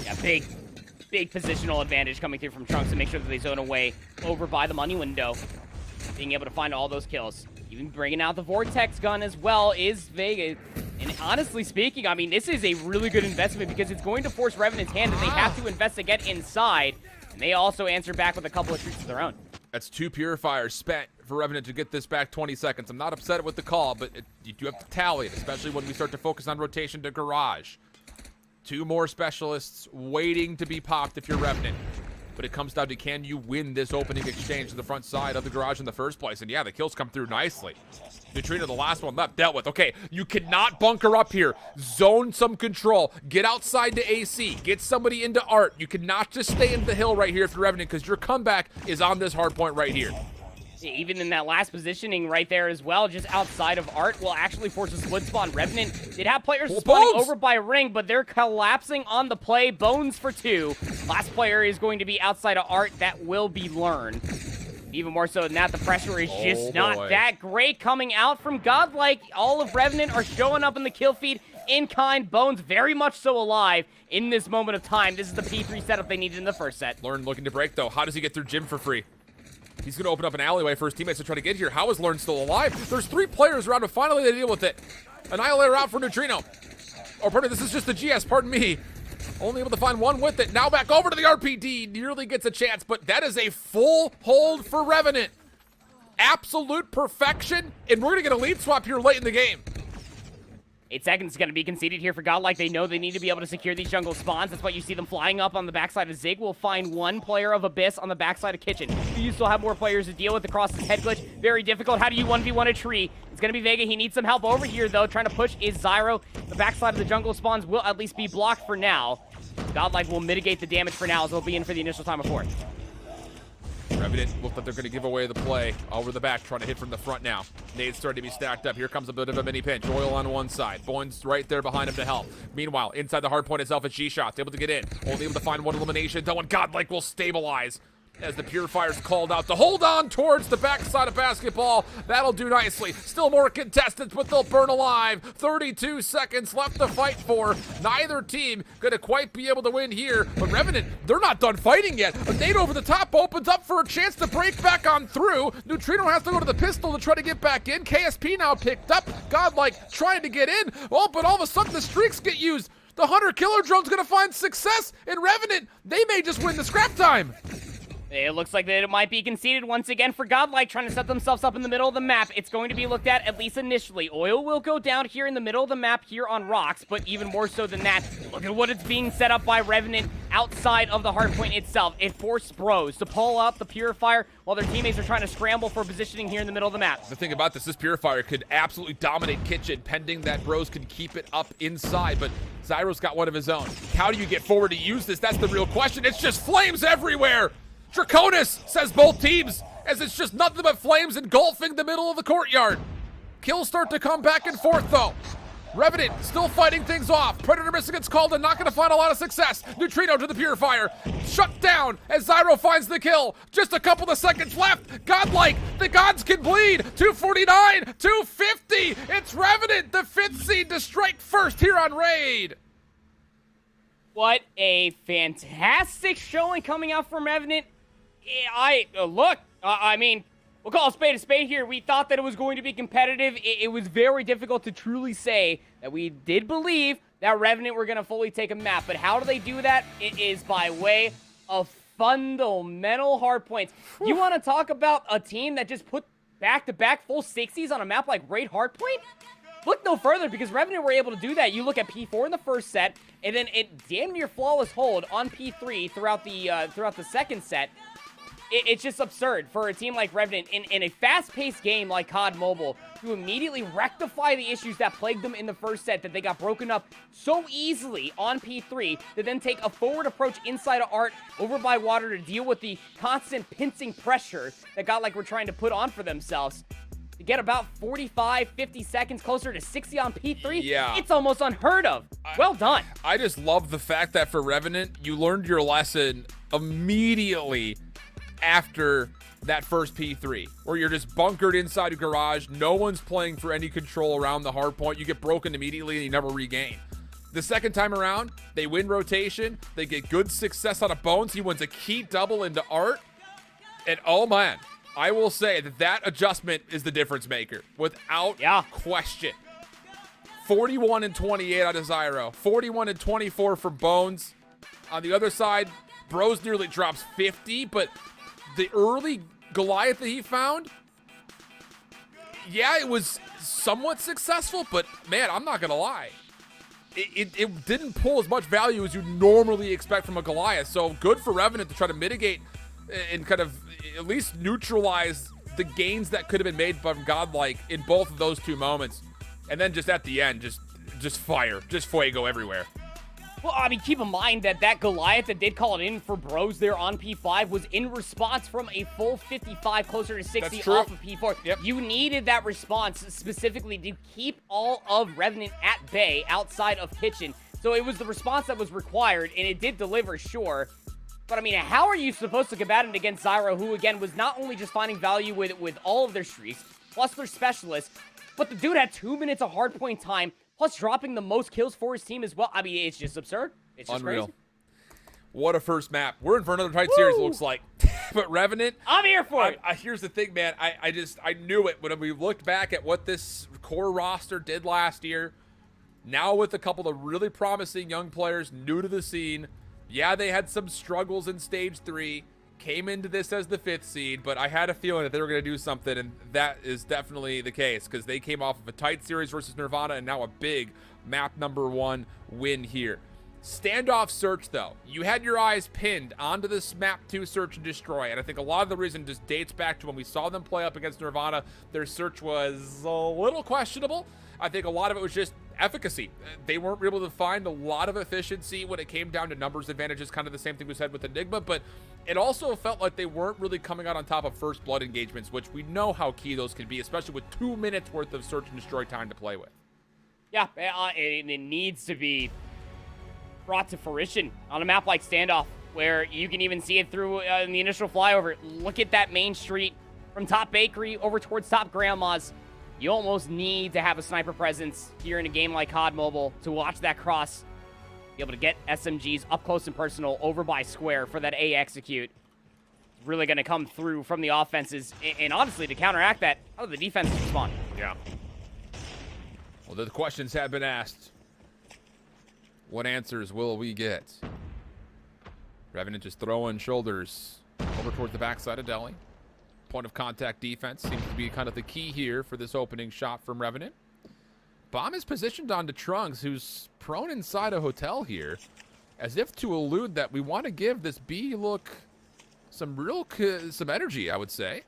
Yeah, big positional advantage coming through from Trunks to make sure that they zone away over by the money window. Being able to find all those kills. Even bringing out the Vortex gun as well is Vega. And honestly speaking, I mean, this is a really good investment because it's going to force Revenant's hand and they have to invest to get inside. And they also answer back with a couple of shoots of their own. That's 2 purifiers spent for Revenant to get this back 20 seconds. I'm not upset with the call, but you do have to tally it, especially when we start to focus on rotation to Garage. 2 more specialists waiting to be popped if you're Revenant. But it comes down to, can you win this opening exchange to the front side of the Garage in the first place? And yeah, the kills come through nicely. Neutrino, the last one left, dealt with. Okay, you cannot bunker up here. Zone some control. Get outside to AC. Get somebody into Art. You cannot just stay in the hill right here if you're Revenant because your comeback is on this hard point right here. Even in that last positioning right there as well, just outside of Art, will actually force a split spawn. Revenant did have players spawning over by Ring, but they're collapsing on the play. Bones for 2. Last player is going to be outside of Art. That will be Learn. Even more so than that, the pressure is just not that great coming out from Godlike. All of Revenant are showing up in the kill feed in kind. Bones very much so alive in this moment of time. This is the P3 setup they needed in the first set. Learn looking to break, though. How does he get through Gym for free? He's going to open up an alleyway for his teammates to try to get here. How is Learn still alive? There's 3 players around, but finally they deal with it. Annihilator out for Neutrino. Oh, pardon me, this is just the GS, pardon me. Only able to find one with it. Now back over to the RPD. Nearly gets a chance, but that is a full hold for Revenant. Absolute perfection, and we're going to get a lead swap here late in the game. 8 seconds is going to be conceded here for Godlike. They know they need to be able to secure these jungle spawns. That's why you see them flying up on the backside of Zig. We'll find 1 player of Abyss on the backside of Kitchen. You still have more players to deal with across this head glitch. Very difficult. How do you 1v1 a tree? It's going to be Vega. He needs some help over here, though. Trying to push is Zyro. The backside of the jungle spawns will at least be blocked for now. Godlike will mitigate the damage for now, as they'll be in for the initial time of 4. Revenant look like they're going to give away the play over the back, trying to hit from the front now. Nade's starting to be stacked up. Here comes a bit of a mini pinch. Oil on one side. Boyne's right there behind him to help. Meanwhile, inside the hard point itself, it's G-Shots able to get in. Only able to find 1 elimination, though, and Godlike will stabilize as the Purifier's called out to hold on towards the backside of basketball. That'll do nicely. Still more contestants, but they'll burn alive. 32 seconds left to fight for. Neither team gonna quite be able to win here, but Revenant, they're not done fighting yet. A nade over the top opens up for a chance to break back on through. Neutrino has to go to the pistol to try to get back in. KSP now picked up. Godlike trying to get in. Oh, but all of a sudden the streaks get used. The Hunter Killer Drone's gonna find success, and Revenant, they may just win the scrap time. It looks like that it might be conceded once again for Godlike, trying to set themselves up in the middle of the map. It's going to be looked at least initially. Oil will go down here in the middle of the map here on rocks, but even more so than that, look at what it's being set up by Revenant outside of the hardpoint itself. It forced Bros to pull up the Purifier while their teammates are trying to scramble for positioning here in the middle of the map. The thing about this Purifier could absolutely dominate Kitchen, pending that Bros can keep it up inside, but Zyro's got one of his own. How do you get forward to use this? That's the real question. It's just flames everywhere. Draconis, says both teams, as it's just nothing but flames engulfing the middle of the courtyard. Kills start to come back and forth, though. Revenant still fighting things off. Predator missing gets called and not going to find a lot of success. Neutrino to the Purifier. Shut down as Zyro finds the kill. Just a couple of seconds left. Godlike, the gods can bleed. 249, 250. It's Revenant, the 5th seed to strike first here on Raid. What a fantastic showing coming out from Revenant. I mean, we'll call a spade here. We thought that it was going to be competitive. It was very difficult to truly say that we did believe that Revenant were going to fully take a map. But how do they do that? It is by way of fundamental hard points. You want to talk about a team that just put back-to-back full 60s on a map like Raid Hardpoint? Look no further, because Revenant were able to do that. You look at P4 in the first set, and then it damn near flawless hold on P3 throughout the second set. It's just absurd for a team like Revenant in a fast-paced game like COD Mobile to immediately rectify the issues that plagued them in the first set, that they got broken up so easily on P3, to then take a forward approach inside of Art over by water to deal with the constant pincing pressure that Godlike were trying to put on for themselves. To get about 45, 50 seconds closer to 60 on P3, yeah, it's almost unheard of. Well done. I just love the fact that for Revenant, you learned your lesson immediately after that first P3, where you're just bunkered inside a garage. No one's playing for any control around the hard point. You get broken immediately and you never regain. The second time around, they win rotation. They get good success out of Bones. He wins a key double into Art. And oh man, I will say that adjustment is the difference maker, without question. 41 and 28 out of Zyro. 41 and 24 for Bones. On the other side, Bros nearly drops 50, but the early Goliath that he found, yeah, it was somewhat successful, but man, I'm not gonna lie. It didn't pull as much value as you normally expect from a Goliath, so good for Revenant to try to mitigate and kind of at least neutralize the gains that could have been made from Godlike in both of those two moments. And then just at the end, just fire, just fuego everywhere. Well, I mean, keep in mind that Goliath that did call it in for Bros there on P5 was in response from a full 55, closer to 60 off of P4. Yep. You needed that response specifically to keep all of Revenant at bay outside of Kitchen. So it was the response that was required, and it did deliver, sure. But, I mean, how are you supposed to combat it against Zyro, who, again, was not only just finding value with all of their streaks, plus their specialists, but the dude had 2 minutes of hardpoint time, plus dropping the most kills for his team as well. I mean, it's just absurd. It's just unreal. Crazy. What a first map. We're in for another tight series, it looks like. But Revenant, I'm here for it. Here's the thing, man. I knew it when we looked back at what this core roster did last year. Now with a couple of really promising young players new to the scene. Yeah, they had some struggles in Stage 3. Came into this as the 5th seed, but I had a feeling that they were going to do something, and that is definitely the case because they came off of a tight series versus Nirvana and now a big map #1 win here. Standoff search, though. You had your eyes pinned onto this map 2 search and destroy, and I think a lot of the reason just dates back to when we saw them play up against Nirvana. Their search was a little questionable. I think a lot of it was just efficacy. They weren't able to find a lot of efficiency when it came down to numbers advantages, kind of the same thing we said with Enigma, but it also felt like they weren't really coming out on top of first blood engagements, which we know how key those can be, especially with 2 minutes worth of search and destroy time to play with. Yeah, it needs to be brought to fruition on a map like Standoff, where you can even see it through in the initial flyover. Look at that main street from Top Bakery over towards Top Grandma's. You almost need to have a sniper presence here in a game like COD Mobile to watch that cross, be able to get SMGs up close and personal over by Square for that A execute. It's really going to come through from the offenses, and honestly, to counteract that, how do the defenses respond? Yeah. Well, the questions have been asked. What answers will we get? Revenant just throwing shoulders over towards the backside of Delhi. Point of contact defense seems to be kind of the key here for this opening shot from Revenant. Bomb is positioned onto Trunks, who's prone inside a hotel here, as if to allude that we want to give this B look some energy, I would say.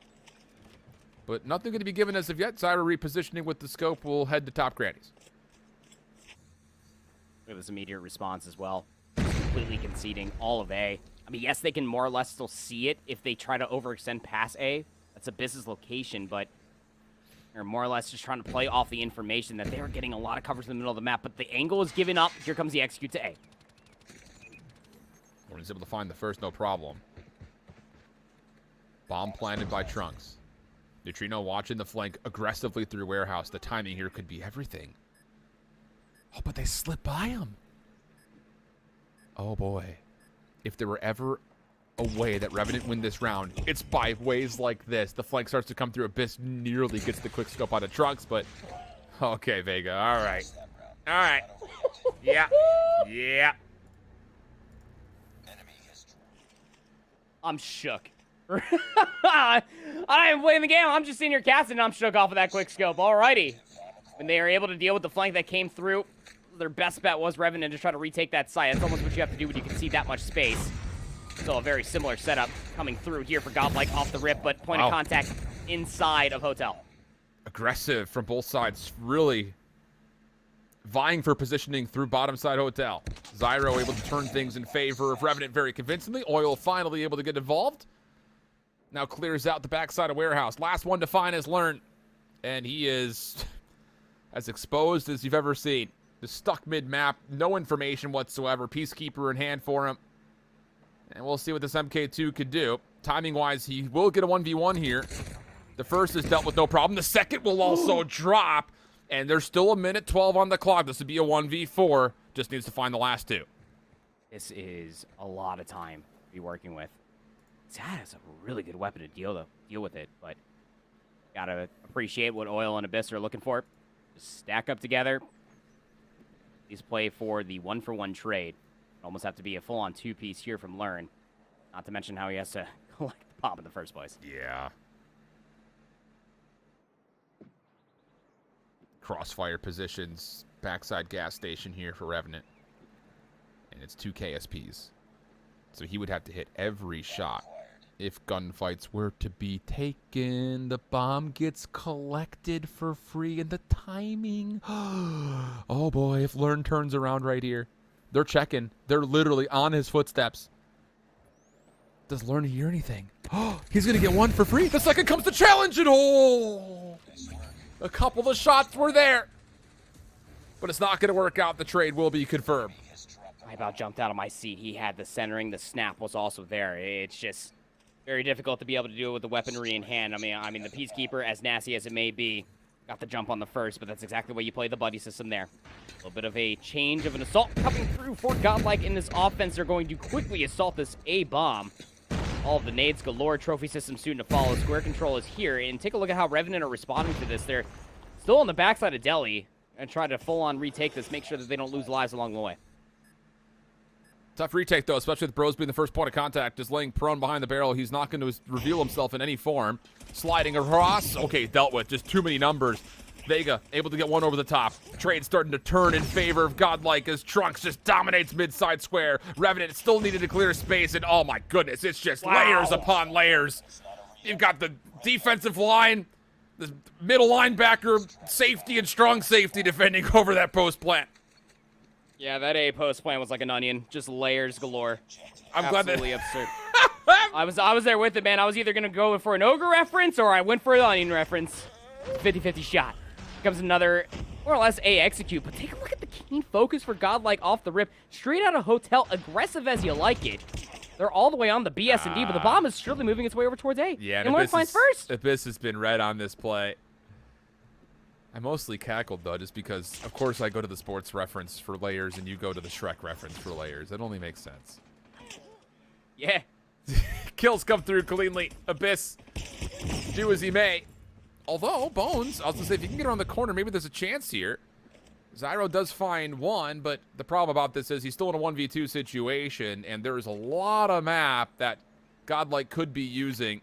But nothing going to be given as of yet. Zyra repositioning with the scope will head to Top Grannies. Look at this immediate response as well. Completely conceding all of A. I mean, yes, they can more or less still see it if they try to overextend past A. That's a business location, but they're more or less just trying to play off the information that they're getting a lot of coverage in the middle of the map, but the angle is given up. Here comes the execute to A. When he's able to find the first, no problem. Bomb planted by Trunks. Neutrino watching the flank aggressively through warehouse. The timing here could be everything. Oh, but they slip by him. Oh, boy. If there were ever a way that Revenant win this round, it's by ways like this. The flank starts to come through. Abyss nearly gets the quick scope out of Trunks, but okay, Vega. All right. All right. Yeah. Yeah. I'm shook. I ain't playing the game. I'm just sitting here casting, and I'm shook off of that quick scope. Alrighty. When they are able to deal with the flank that came through, their best bet was Revenant to try to retake that site. That's almost what you have to do when you can see that much space. Still a very similar setup coming through here for Godlike off the rip, but point of contact inside of Hotel. Aggressive from both sides, really vying for positioning through bottom side Hotel. Zyro able to turn things in favor of Revenant very convincingly. Oil finally able to get involved. Now clears out the backside of Warehouse. Last one to find is Learn. And he is as exposed as you've ever seen. Just stuck mid-map, no information whatsoever. Peacekeeper in hand for him. And we'll see what this MK2 could do. Timing-wise, he will get a 1v1 here. The first is dealt with no problem. The second will also drop. And there's still a minute 12 on the clock. This would be a 1v4. Just needs to find the last two. This is a lot of time to be working with. Zad has a really good weapon to deal with it, but gotta appreciate what Oil and Abyss are looking for. Just stack up together. These play for the 1-for-1 trade. Almost have to be a full-on two-piece here from Learn. Not to mention how he has to collect the bomb in the first place. Yeah. Crossfire positions, backside gas station here for Revenant. And it's 2 KSPs. So he would have to hit every shot. If gunfights were to be taken, the bomb gets collected for free, and the timing. Oh boy, if Learn turns around right here. They're checking. They're literally on his footsteps. Does Learn hear anything? Oh, he's going to get one for free. The second comes the challenge, and oh! A couple of shots were there. But it's not going to work out. The trade will be confirmed. I about jumped out of my seat. He had the centering. The snap was also there. It's just very difficult to be able to do it with the weaponry in hand. I mean, the Peacekeeper, as nasty as it may be, got the jump on the first, but that's exactly the way you play the buddy system there. A little bit of a change of an assault coming through for Godlike in this offense. They're going to quickly assault this A-bomb. All of the nades galore, trophy system soon to follow. Square control is here, and take a look at how Revenant are responding to this. They're still on the backside of Delhi and trying to full-on retake this, make sure that they don't lose lives along the way. Tough retake, though, especially with Bros being the first point of contact. Just laying prone behind the barrel. He's not going to reveal himself in any form. Sliding across. Okay, dealt with. Just too many numbers. Vega able to get one over the top. Trade starting to turn in favor of Godlike as Trunks just dominates mid-side square. Revenant still needed to clear space, and oh my goodness, it's just layers upon layers. You've got the defensive line, the middle linebacker, safety, and strong safety defending over that post plant. Yeah, that A post plant was like an onion, just layers galore. I'm absolutely glad that absurd. I was there with it, man. I was either gonna go for an ogre reference or I went for an onion reference. 50-50 shot. Comes another more or less A execute, but take a look at the keen focus for Godlike off the rip, straight out of hotel, aggressive as you like it. They're all the way on the BS and D, but the bomb is surely moving its way over towards A. Yeah, and Abyss finds first. Abyss has been red on this play. I mostly cackled, though, just because, of course, I go to the sports reference for layers and you go to the Shrek reference for layers. It only makes sense. Yeah. Kills come through cleanly. Abyss, do as he may. Although, Bones, I was going to say, if you can get around the corner, maybe there's a chance here. Zyro does find one, but the problem about this is he's still in a 1v2 situation, and there's a lot of map that Godlike could be using.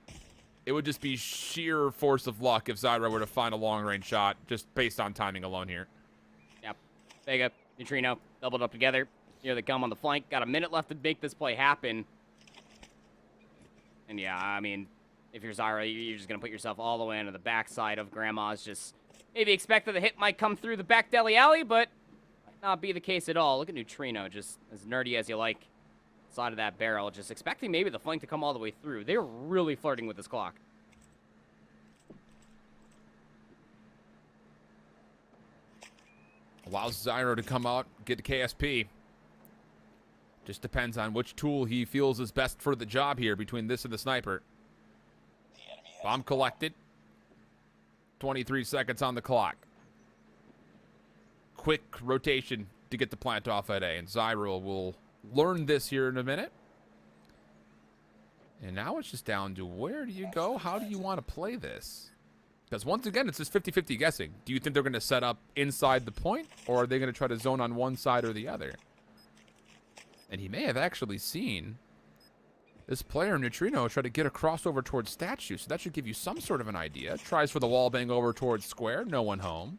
It would just be sheer force of luck if Zyro were to find a long-range shot, just based on timing alone here. Yep. Vega, Neutrino, doubled up together. Near the gum on the flank. Got a minute left to make this play happen. And yeah, I mean, if you're Zyro, you're just going to put yourself all the way into the backside of Grandma's. Just maybe expect that the hit might come through the back deli alley, but might not be the case at all. Look at Neutrino, just as nerdy as you like. Side of that barrel, just expecting maybe the flank to come all the way through. They're really flirting with this clock. Allows Zyro to come out, get to KSP. Just depends on which tool he feels is best for the job here between this and the sniper. Bomb collected. 23 seconds on the clock. Quick rotation to get the plant off at A, and Zyro will learn this here in a minute. And now it's just down to where do you go? How do you want to play this? Because once again, it's just 50-50 guessing. Do you think they're going to set up inside the point, or are they going to try to zone on one side or the other? And he may have actually seen this player, Neutrino, try to get a crossover towards Statue, so that should give you some sort of an idea. Tries for the wall bang over towards Square. No one home.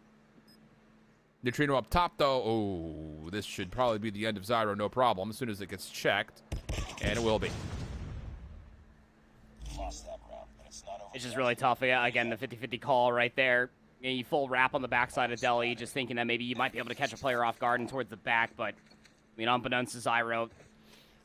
Neutrino up top, though. Oh, this should probably be the end of Zyro, no problem, as soon as it gets checked. And it will be. It's just really tough. Again, the 50-50 call right there. You full wrap on the backside of Delhi, just thinking that maybe you might be able to catch a player off guard and towards the back, but, I mean, unbeknownst to Zyro,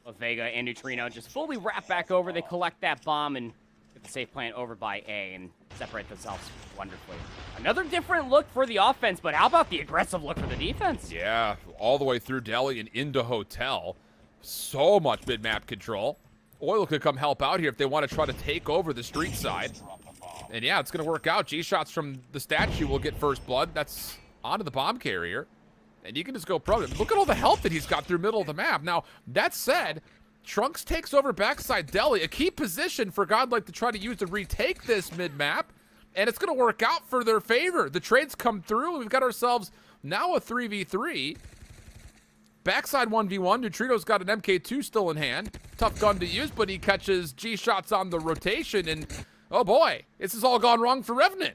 with Vega and Neutrino just fully wrap back over. They collect that bomb and get the safe plant over by A and separate themselves wonderfully. Another different look for the offense, but how about the aggressive look for the defense? Yeah, all the way through Delhi and into Hotel. So much mid-map control. Oil could come help out here if they want to try to take over the street side. And yeah, it's going to work out. G-shots from the Statue will get first blood. That's onto the bomb carrier. And you can just go pro. Look at all the health that he's got through middle of the map. Now, that said, Trunks takes over backside Delhi, a key position for Godlike to try to use to retake this mid-map. And it's going to work out for their favor. The trades come through, and we've got ourselves now a 3v3. Backside 1v1. Neutrino's got an MK2 still in hand. Tough gun to use, but he catches G-shots on the rotation, and oh boy, this has all gone wrong for Revenant.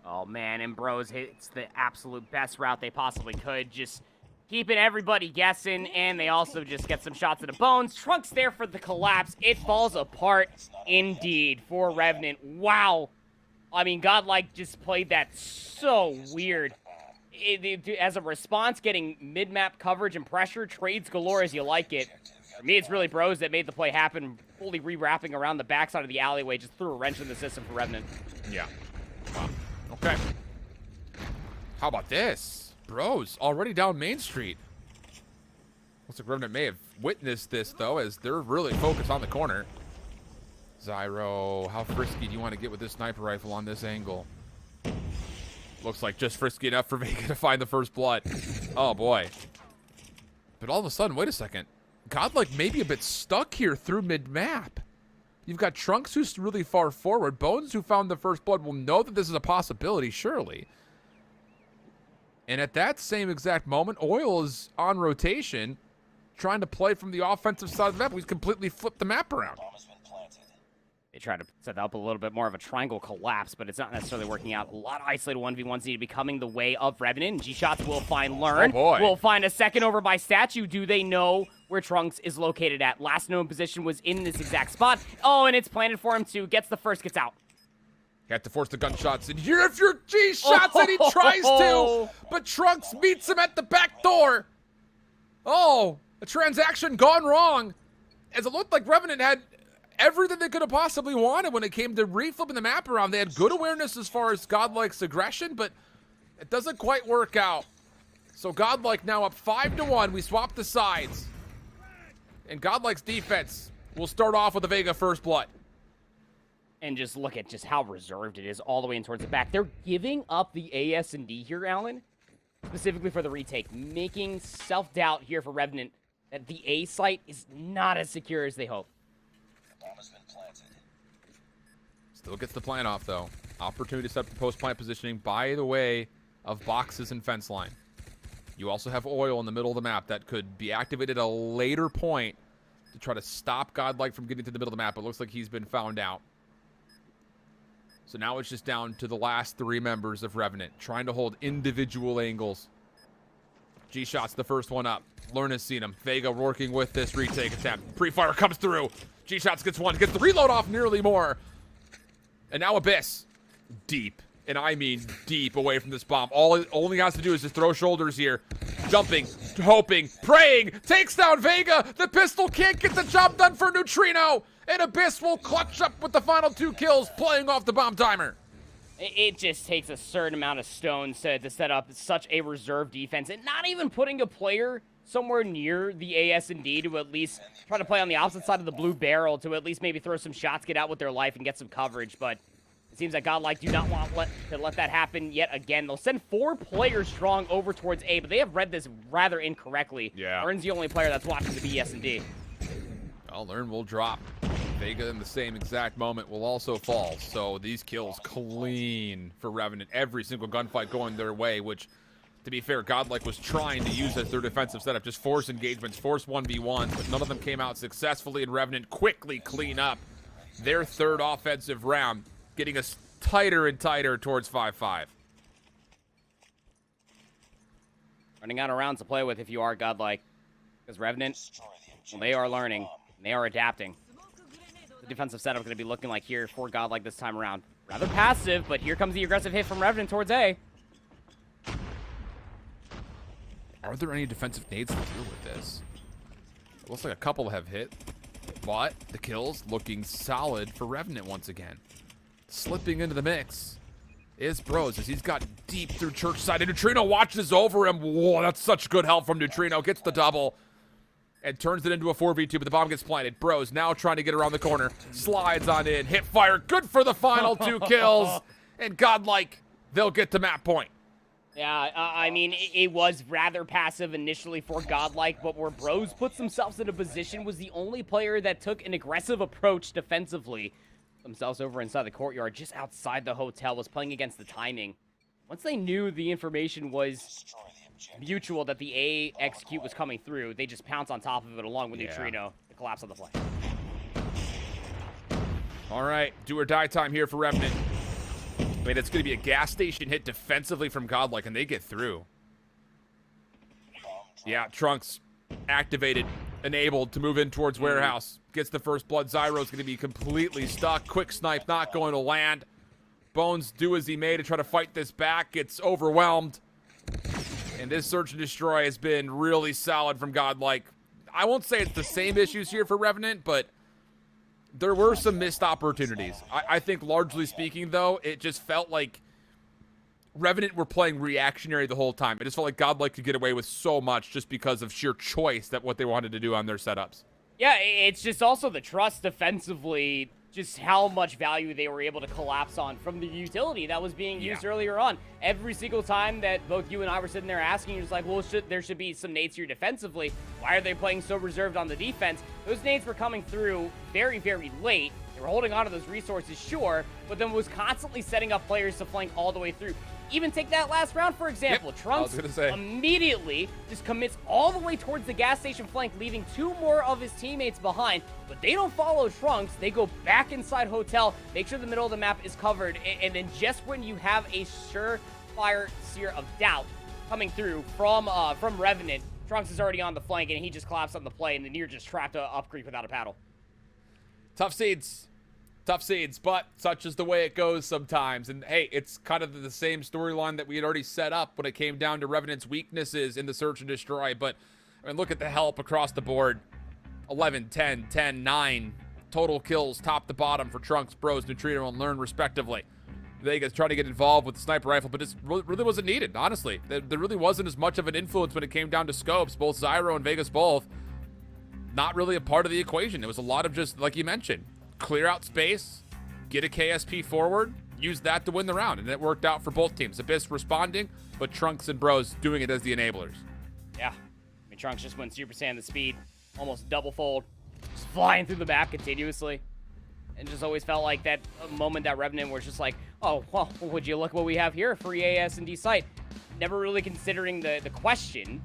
Oh man, and Bros hits the absolute best route they possibly could, just keeping everybody guessing, and they also just get some shots at the bones. Trunks there for the collapse. It falls apart indeed for Revenant. Wow. I mean, Godlike just played that so weird. As a response, getting mid-map coverage and pressure, trades galore as you like it. For me, it's really Bros that made the play happen, fully re-wrapping around the backside of the alleyway, just threw a wrench in the system for Revenant. Yeah. Wow. Okay. How about this? Bros already down Main Street. Looks like Revenant may have witnessed this, though, as they're really focused on the corner. Zyro, how frisky do you want to get with this sniper rifle on this angle? Looks like just frisky enough for Vega to find the first blood. Oh, boy. But all of a sudden, wait a second. Godlike may be a bit stuck here through mid-map. You've got Trunks, who's really far forward. Bones, who found the first blood, will know that this is a possibility, surely. And at that same exact moment, Oil is on rotation, trying to play from the offensive side of the map. He's completely flipped the map around. They try to set up a little bit more of a triangle collapse, but it's not necessarily working out. A lot of isolated 1v1s need to be coming the way of Revenant. G-Shots will find Learn. Oh boy. Will find a second over by Statue. Do they know where Trunks is located at? Last known position was in this exact spot. Oh, and it's planted for him too. Gets the first, gets out. You have to force the gunshots. And here if you're G-Shots, and he tries to, but Trunks meets him at the back door. Oh, a transaction gone wrong. As it looked like Revenant had everything they could have possibly wanted when it came to reflipping the map around. They had good awareness as far as Godlike's aggression, but it doesn't quite work out. So Godlike now up 5-1. We swap the sides. And Godlike's defense will start off with the Vega first blood. And just look at just how reserved it is all the way in towards the back. They're giving up the AS&D here, Alan, specifically for the retake, making self-doubt here for Revenant that the A site is not as secure as they hope. Still gets the plant off, though. Opportunity to set up the post-plant positioning by the way of boxes and fence line. You also have Oil in the middle of the map that could be activated at a later point to try to stop Godlike from getting to the middle of the map. It looks like he's been found out. So now it's just down to the last 3 members of Revenant, trying to hold individual angles. G-Shot's the first one up. Learn has seen him. Vega working with this retake attempt. Pre-fire comes through. G-Shots gets one, gets the reload off nearly more. And now Abyss, deep, and I mean deep away from this bomb. All he has to do is just throw shoulders here. Jumping, hoping, praying, takes down Vega. The pistol can't get the job done for Neutrino. And Abyss will clutch up with the final 2 kills, playing off the bomb timer. It just takes a certain amount of stones to set up such a reserve defense, and not even putting a player somewhere near the AS&D to at least try to play on the opposite side of the blue barrel to at least maybe throw some shots, get out with their life, and get some coverage. But it seems like Godlike do not want to let that happen yet again. They'll send 4 players strong over towards A, but they have read this rather incorrectly. Yeah. Learn's the only player that's watching the BS&D. Well, Learn will drop. Vega in the same exact moment will also fall. So these kills clean for Revenant. Every single gunfight going their way, which, to be fair, Godlike was trying to use as their defensive setup. Just force engagements, force 1v1s, but none of them came out successfully, and Revenant quickly clean up their 3rd offensive round, getting us tighter and tighter towards 5-5. Running out of rounds to play with if you are Godlike. Because Revenant, well, they are learning. They are adapting. The defensive setup going to be looking like here for Godlike this time around. Rather passive, but here comes the aggressive hit from Revenant towards A. Are there any defensive nades to deal with this? It looks like a couple have hit, but the kills looking solid for Revenant once again. Slipping into the mix is Bros, as he's got deep through church side, and Neutrino watches over him. Whoa, that's such good help from Neutrino. Gets the double and turns it into a 4v2, but the bomb gets planted. Bros now trying to get around the corner. Slides on in, hip fire, good for the final 2 kills. And Godlike, they'll get to map point. Yeah, I mean, it was rather passive initially for Godlike, but where Bros puts themselves in a position was the only player that took an aggressive approach defensively. Themselves over inside the courtyard, just outside the hotel, was playing against the timing. Once they knew the information was mutual that the A execute was coming through, they just pounce on top of it along with Neutrino to collapse on the play. All right, do or die time here for Revenant. I mean, it's going to be a gas station hit defensively from Godlike, and they get through. Yeah, Trunks activated, enabled to move in towards Warehouse. Gets the first blood. Zyro's going to be completely stuck. Quick snipe not going to land. Bones do as he may to try to fight this back. Gets overwhelmed. And this search and destroy has been really solid from Godlike. I won't say it's the same issues here for Revenant, but there were some missed opportunities. I think largely speaking, though, it just felt like Revenant were playing reactionary the whole time. It just felt like Godlike could get away with so much just because of sheer choice that what they wanted to do on their setups. Yeah, it's just also the trust defensively, just how much value they were able to collapse on from the utility that was being used earlier on. Every single time that both you and I were sitting there asking, you're just like, well, there should be some nades here defensively. Why are they playing so reserved on the defense? Those nades were coming through very, very late, They were holding on to those resources, sure, but then was constantly setting up players to flank all the way through. Even take that last round, for example. Yep, Trunks immediately just commits all the way towards the gas station flank, leaving 2 more of his teammates behind. But they don't follow Trunks. They go back inside Hotel, make sure the middle of the map is covered, and then just when you have a surefire sear of doubt coming through from Revenant, Trunks is already on the flank, and he just collapsed on the play, and then you're just trapped up creep without a paddle. Tough seeds, but such is the way it goes sometimes. And hey, it's kind of the same storyline that we had already set up when it came down to Revenant's weaknesses in the search and destroy. But I mean, look at the help across the board. 11, 10, 10, 9 total kills top to bottom for Trunks, Bros, Neutrino, and Learn respectively. Vegas trying to get involved with the sniper rifle, but it really wasn't needed, honestly. There really wasn't as much of an influence when it came down to scopes. Both Zyro and Vegas both not really a part of the equation. It was a lot of just, like you mentioned, clear out space, get a KSP forward, use that to win the round, and it worked out for both teams. Abyss responding, but Trunks and Bros doing it as the enablers. Yeah, I mean, Trunks just went Super Saiyan the speed, almost double fold, just flying through the map continuously. And just always felt like that moment that Revenant was just like, oh, well, would you look what we have here, free AS&D site? Never really considering the question,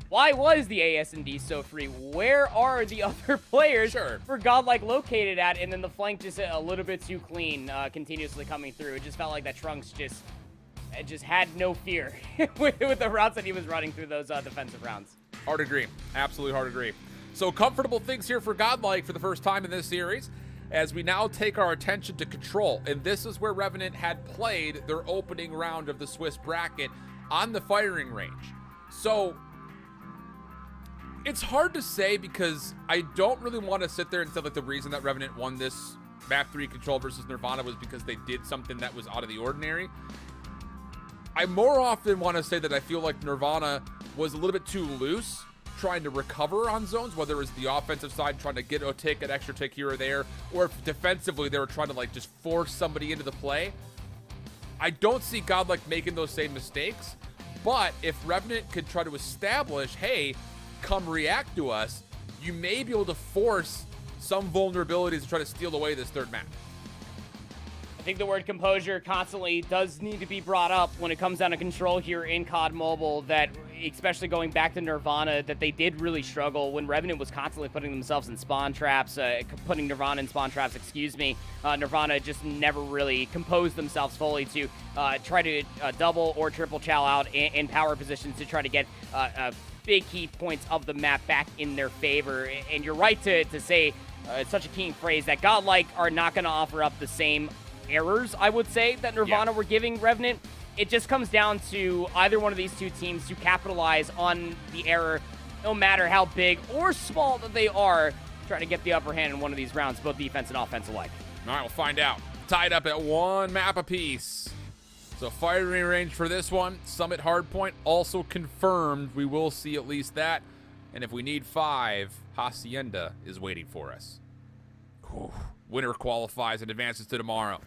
why was the AS&D so free? Where are the other players for Godlike located at? And then the flank just a little bit too clean, continuously coming through. It just felt like that Trunks just had no fear with the routes that he was running through those defensive rounds. Hard agree. Absolutely hard agree. So comfortable things here for Godlike for the first time in this series, as we now take our attention to Control. And this is where Revenant had played their opening round of the Swiss bracket on the firing range. So it's hard to say, because I don't really want to sit there and say like the reason that Revenant won this map 3 Control versus Nirvana was because they did something that was out of the ordinary. I more often want to say that I feel like Nirvana was a little bit too loose trying to recover on zones, whether it was the offensive side trying to get a tick, an extra tick here or there, or if defensively they were trying to like just force somebody into the play. I don't see Godlike making those same mistakes, but if Revenant could try to establish, hey, come react to us, you may be able to force some vulnerabilities to try to steal away this third map. I think the word composure constantly does need to be brought up when it comes down to Control here in COD Mobile, that especially going back to Nirvana, that they did really struggle when Revenant was constantly putting themselves in spawn traps, putting Nirvana in spawn traps, Nirvana just never really composed themselves fully to try to double or triple chow out in power positions to try to get big key points of the map back in their favor. And you're right to say it's such a key phrase that Godlike are not going to offer up the same errors, I would say, that Nirvana were giving Revenant. It just comes down to either one of these two teams to capitalize on the error, no matter how big or small that they are, trying to get the upper hand in one of these rounds, both defense and offense alike. All right, we'll find out. Tied up at 1 map apiece. So firing range for this one. Summit Hardpoint also confirmed. We will see at least that. And if we need 5, Hacienda is waiting for us. Whew. Winner qualifies and advances to tomorrow.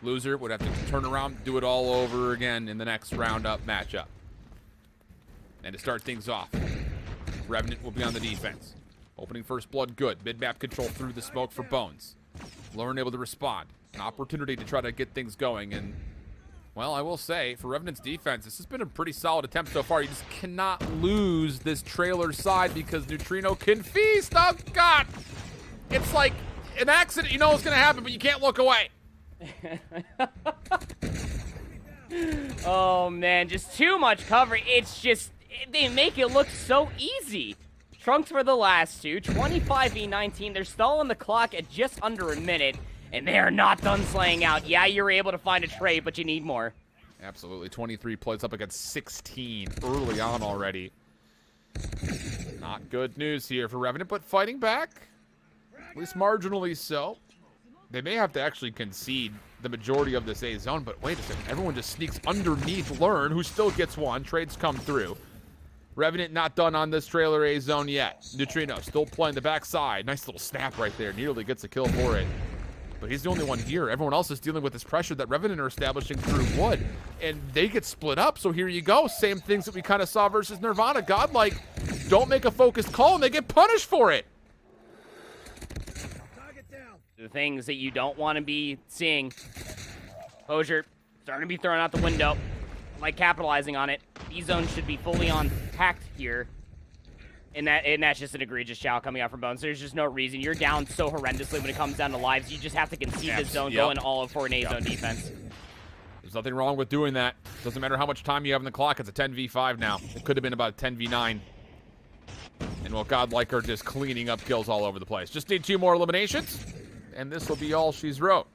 Loser would have to turn around, do it all over again in the next round-up matchup. And to start things off, Revenant will be on the defense. Opening first blood good. Mid-map control through the smoke for Bones. Learn able to respond. An opportunity to try to get things going. And, well, I will say, for Revenant's defense, this has been a pretty solid attempt so far. You just cannot lose this trailer side because Neutrino can feast. Oh, God! It's like an accident. You know what's going to happen, but you can't look away. Oh man, just too much cover. It's just, they make it look so easy. Trunks for the last two, 25v19. They're stalling the clock at just under a minute, and they are not done slaying out. Yeah, you're able to find a trade, but you need more. Absolutely. 23 plays up against 16 early on already. Not good news here for Revenant, but fighting back, at least marginally so. They may have to actually concede the majority of this A zone, but wait a second. Everyone just sneaks underneath Learn, who still gets one. Trades come through. Revenant not done on this trailer A zone yet. Neutrino still playing the backside. Nice little snap right there. Nearly gets a kill for it. But he's the only one here. Everyone else is dealing with this pressure that Revenant are establishing through wood. And they get split up, so here you go. Same things that we kind of saw versus Nirvana. Godlike don't make a focused call, and they get punished for it. The things that you don't want to be seeing. Hosier starting to be thrown out the window. Like capitalizing on it. B-zone should be fully on tact here. And that's just an egregious chow coming out from Bones. There's just no reason. You're down so horrendously when it comes down to lives. You just have to concede this zone going all for an A-zone defense. There's nothing wrong with doing that. Doesn't matter how much time you have on the clock. It's a 10v5 now. It could have been about a 10v9. And well, Godlike are just cleaning up kills all over the place. Just need 2 more eliminations, and this will be all she's wrote.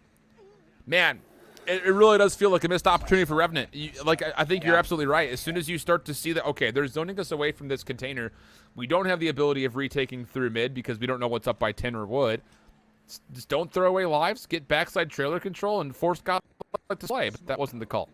Man, it really does feel like a missed opportunity for Revenant. I think you're absolutely right. As soon as you start to see that, okay, they're zoning us away from this container. We don't have the ability of retaking through mid because we don't know what's up by 10 or wood. Just don't throw away lives, get backside trailer control, and force Godlike to play. But that wasn't the call.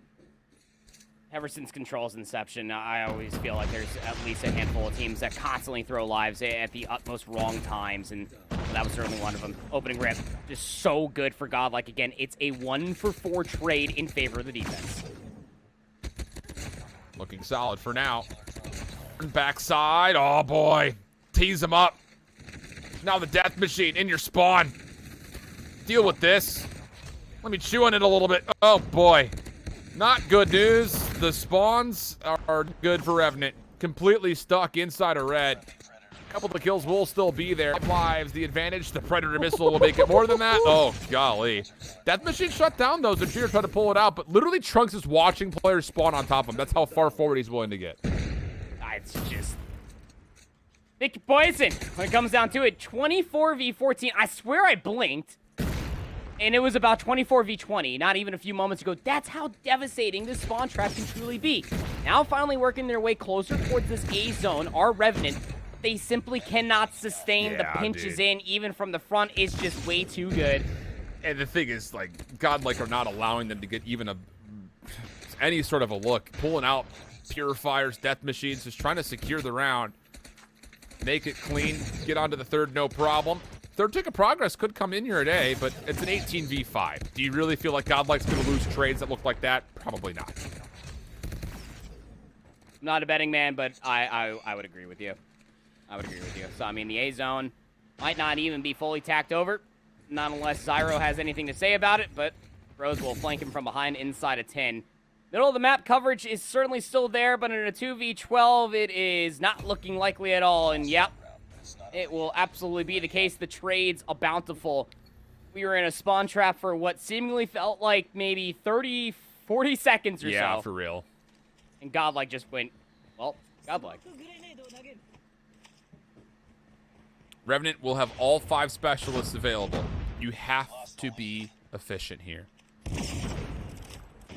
Ever since Control's inception, I always feel like there's at least a handful of teams that constantly throw lives at the utmost wrong times, and that was certainly one of them. Opening ramp, just so good for Godlike. Again, it's a 1-for-4 trade in favor of the defense. Looking solid for now. Backside, oh boy. Tease him up. Now the death machine in your spawn. Deal with this. Let me chew on it a little bit. Oh boy. Not good news. The spawns are good for Revenant. Completely stuck inside of red. A couple of the kills will still be there. 5 lives, the advantage. The Predator missile will make it more than that. Oh, golly. Death machine shut down, though. Zafir tried to pull it out, but literally Trunks is watching players spawn on top of him. That's how far forward he's willing to get. It's just thick poison when it comes down to it. 24v14. I swear I blinked. And it was about 24v20, not even a few moments ago. That's how devastating this spawn trap can truly be. Now finally working their way closer towards this A zone, our Revenant, they simply cannot sustain the pinches in, even from the front. It's just way too good. And the thing is, like, Godlike are not allowing them to get even any sort of a look. Pulling out purifiers, death machines, just trying to secure the round. Make it clean, get onto the third, no problem. Third tick of progress could come in here today, but it's an 18v5. Do you really feel like Godlike's going to lose trades that look like that? Probably not. I'm not a betting man, but I would agree with you. I would agree with you. So, I mean, the A zone might not even be fully tacked over, not unless Zyro has anything to say about it, but Rose will flank him from behind inside of 10. Middle of the map coverage is certainly still there, but in a 2v12, it is not looking likely at all. And yep, it will absolutely be the case. The trades are bountiful. We were in a spawn trap for what seemingly felt like maybe 30, 40 seconds or so. Yeah, for real. And Godlike just went, well, Godlike. Revenant will have all 5 specialists available. You have to be efficient here.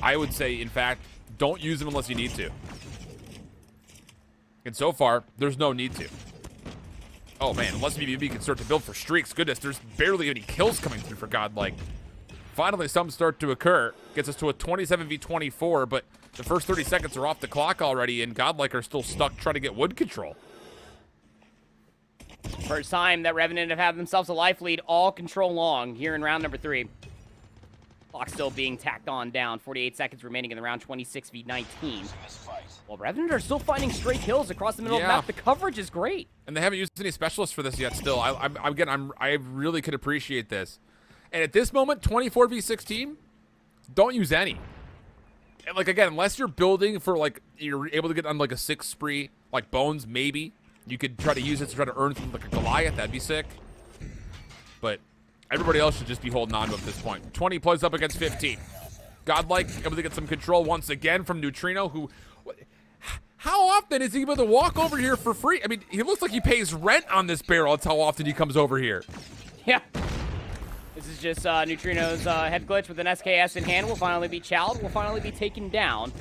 I would say, in fact, don't use them unless you need to. And so far, there's no need to. Oh, man, unless BBB can start to build for streaks. Goodness, there's barely any kills coming through for Godlike. Finally, some start to occur. Gets us to a 27v24, but the first 30 seconds are off the clock already, and Godlike are still stuck trying to get wood control. First time that Revenant have had themselves a life lead all control long here in round number 3. Clock still being tacked on down. 48 seconds remaining in the round, 26v19. Well, Revenant are still finding stray kills across the middle of the map. The coverage is great. And they haven't used any specialists for this yet still. I really could appreciate this. And at this moment, 24v16, don't use any. And like, again, unless you're building for, like, you're able to get on, like, a 6 spree, like Bones, maybe. You could try to use it to try to earn something like a Goliath. That'd be sick. But everybody else should just be holding on to at this point. 20 plays up against 15. Godlike able to get some control once again from Neutrino, who... How often is he able to walk over here for free? I mean, he looks like he pays rent on this barrel. That's how often he comes over here. Yeah. This is just Neutrino's head glitch with an SKS in hand. Will finally be chowed. Will finally be taken down.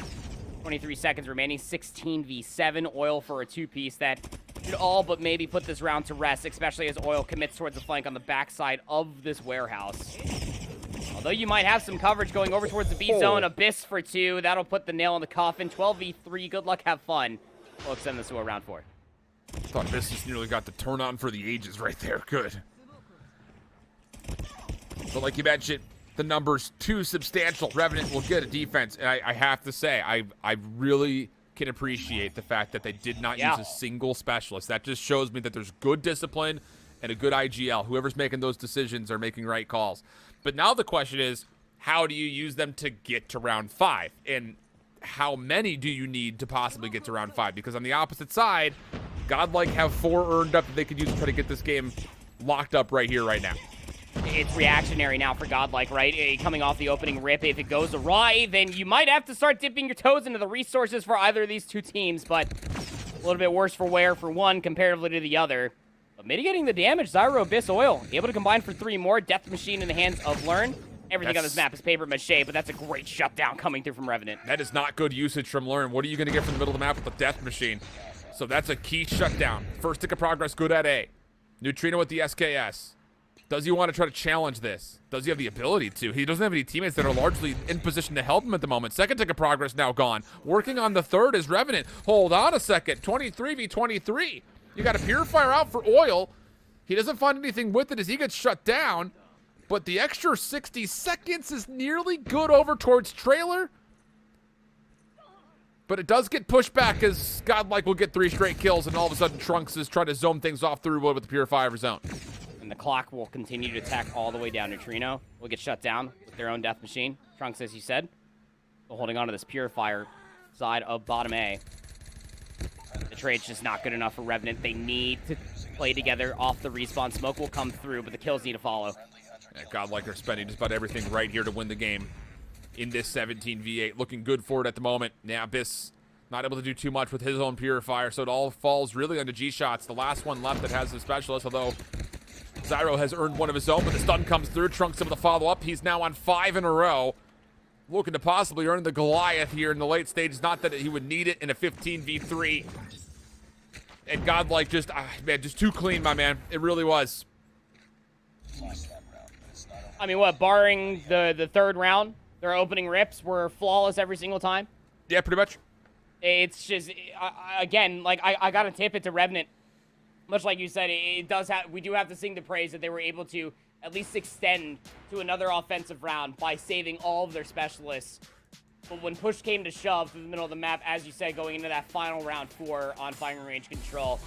23 seconds remaining. 16v7. Oil for a 2-piece that should all but maybe put this round to rest, especially as Oil commits towards the flank on the backside of this warehouse. Although you might have some coverage going over towards the B zone. Abyss for 2. That'll put the nail in the coffin. 12v3. Good luck. Have fun. We'll extend this to a round 4. I thought Abyss just nearly got the turn on for the ages right there. Good. But like you mentioned, the number's too substantial. Revenant will get a defense. And I have to say, I really can appreciate the fact that they did not use a single specialist. That just shows me that there's good discipline and a good IGL. Whoever's making those decisions are making right calls. But now the question is, how do you use them to get to round 5? And how many do you need to possibly get to round 5? Because on the opposite side, Godlike have 4 earned up that they could use to try to get this game locked up right here, right now. It's reactionary now for Godlike, right? Coming off the opening rip, if it goes awry, then you might have to start dipping your toes into the resources for either of these two teams, but a little bit worse for wear for one comparatively to the other. But mitigating the damage, Zyro, Abyss, Oil, able to combine for 3 more. Death Machine in the hands of Learn. Everything on this map is paper mache, but that's a great shutdown coming through from Revenant. That is not good usage from Learn. What are you going to get from the middle of the map with the Death Machine? So that's a key shutdown. First tick of progress, good at A. Neutrino with the SKS. Does he want to try to challenge this? Does he have the ability to? He doesn't have any teammates that are largely in position to help him at the moment. Second tick of progress now gone. Working on the third is Revenant. Hold on a second. 23v23. You got a Purifier out for Oil. He doesn't find anything with it as he gets shut down. But the extra 60 seconds is nearly good over towards Trailer. But it does get pushed back as Godlike will get 3 straight kills, and all of a sudden Trunks is trying to zone things off through wood with the Purifier of his own. And the clock will continue to attack all the way down. Neutrino will get shut down with their own Death Machine. Trunks, as you said, holding on to this Purifier side of bottom A. The trade's just not good enough for Revenant. They need to play together off the respawn. Smoke will come through, but the kills need to follow. Yeah, Godlike are spending just about everything right here to win the game in this 17v8. Looking good for it at the moment. Now Abyss not able to do too much with his own Purifier, so it all falls really onto G-Shots. The last one left that has the specialist, although Zyro has earned one of his own, but the stun comes through. Trunks able to follow up. He's now on 5 in a row. Looking to possibly earn the Goliath here in the late stages. Not that he would need it in a 15v3. And Godlike just, man, just too clean, my man. It really was. I mean, what, barring the third round, their opening rips were flawless every single time? Yeah, pretty much. It's just, again, like, I got to tip it to Revenant. Much like you said, we do have to sing the praise that they were able to at least extend to another offensive round by saving all of their specialists. But when push came to shove through the middle of the map, as you said, going into that final round 4 on firing range control,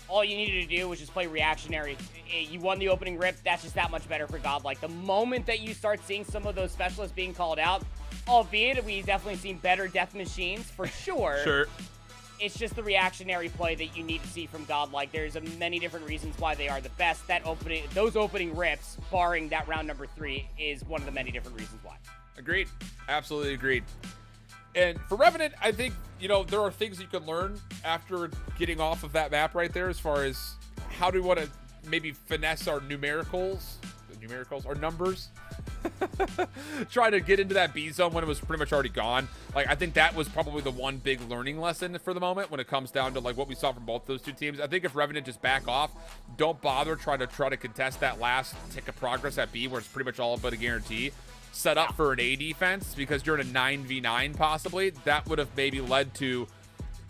all you needed to do was just play reactionary. You won the opening rip. That's just that much better for Godlike. The moment that you start seeing some of those specialists being called out, albeit we've definitely seen better Death Machines for sure. Sure. It's just the reactionary play that you need to see from Godlike. There's many different reasons why they are the best. Those opening rips, barring that round number 3, is one of the many different reasons why. Agreed. Absolutely agreed. And for Revenant, I think, you know, there are things you can learn after getting off of that map right there as far as how do we want to maybe finesse our our numbers. Try to get into that B zone when it was pretty much already gone. Like, I think that was probably the one big learning lesson for the moment when it comes down to like what we saw from both those two teams. I think if Revenant just back off, don't bother trying to contest that last tick of progress at B where it's pretty much all but a guarantee. Set up for an A defense because you're in a 9v9 possibly. That would have maybe led to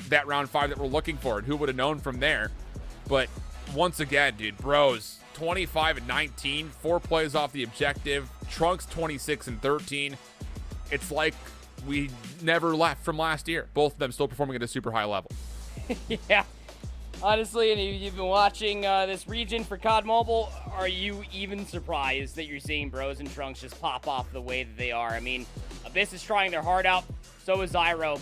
that round 5 that we're looking for, and who would have known from there. But once again, dude, bros, 25 and 19, 4 plays off the objective. Trunks 26 and 13. It's like we never left from last year. Both of them still performing at a super high level. Yeah. Honestly, and you've been watching this region for COD Mobile, are you even surprised that you're seeing Bros and Trunks just pop off the way that they are? I mean, Abyss is trying their heart out, so is Zyro.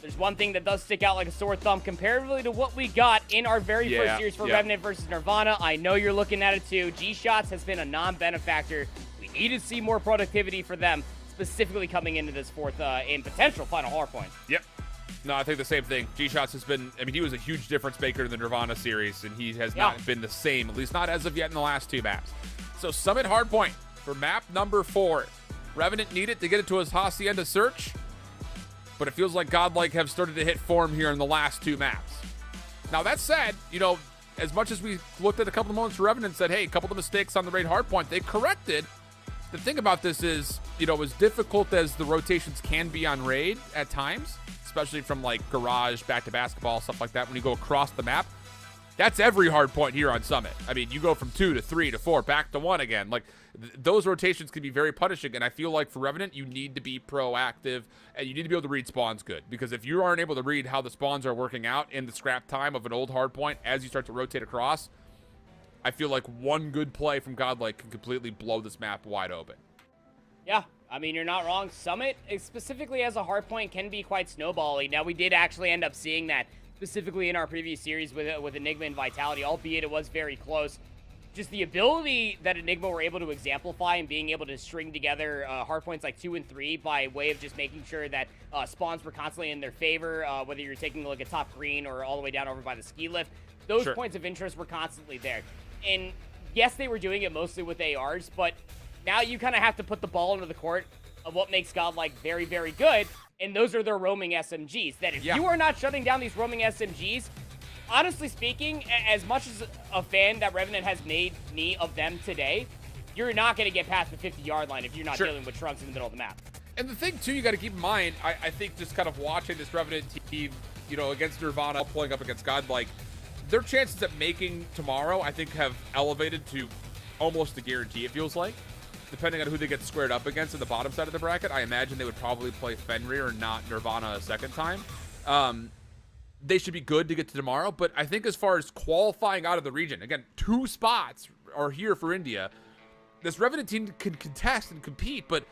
There's one thing that does stick out like a sore thumb comparatively to what we got in our very first series for Revenant versus Nirvana. I know you're looking at it too. G-Shots has been a non-benefactor. We need to see more productivity for them, specifically coming into this fourth and potential final hardpoint. Yep. No, I think the same thing. G-Shots has been, I mean, he was a huge difference maker in the Nirvana series, and he has not been the same, at least not as of yet in the last 2 maps. So Summit Hardpoint for map number 4. Revenant needed to get it to his Hacienda search, but it feels like Godlike have started to hit form here in the last 2 maps. Now, that said, you know, as much as we looked at a couple of moments for Revenant and said, hey, a couple of mistakes on the raid hardpoint, they corrected. The thing about this is, you know, as difficult as the rotations can be on raid at times, especially from like garage back to basketball, stuff like that, when you go across the map, that's every hard point here on Summit. I mean, you go from 2 to 3 to 4 back to 1 again. Like, those rotations can be very punishing, and I feel like for Revenant, you need to be proactive, and you need to be able to read spawns good, because if you aren't able to read how the spawns are working out in the scrap time of an old hard point as you start to rotate across, I feel like one good play from Godlike can completely blow this map wide open. Yeah, I mean, you're not wrong. Summit, specifically as a hardpoint, can be quite snowbally. Now, we did actually end up seeing that specifically in our previous series with Enigma and Vitality, albeit it was very close. Just the ability that Enigma were able to exemplify and being able to string together hardpoints like 2 and 3 by way of just making sure that spawns were constantly in their favor, whether you're taking a look at top green or all the way down over by the ski lift. Those points of interest were constantly there. And yes, they were doing it mostly with ARs, but now you kind of have to put the ball into the court of what makes Godlike very, very good, and those are their roaming SMGs. That if you are not shutting down these roaming SMGs, honestly speaking, as much as a fan that Revenant has made me of them today, you're not going to get past the 50-yard line if you're not dealing with Trunks in the middle of the map. And the thing, too, you got to keep in mind, I think just kind of watching this Revenant team, you know, against Nirvana, pulling up against Godlike, their chances at making tomorrow, I think, have elevated to almost a guarantee, it feels like. Depending on who they get squared up against in the bottom side of the bracket, I imagine they would probably play Fenrir and not Nirvana a second time. They should be good to get to tomorrow, but I think as far as qualifying out of the region, again, 2 spots are here for India. This Revenant team can contest and compete, but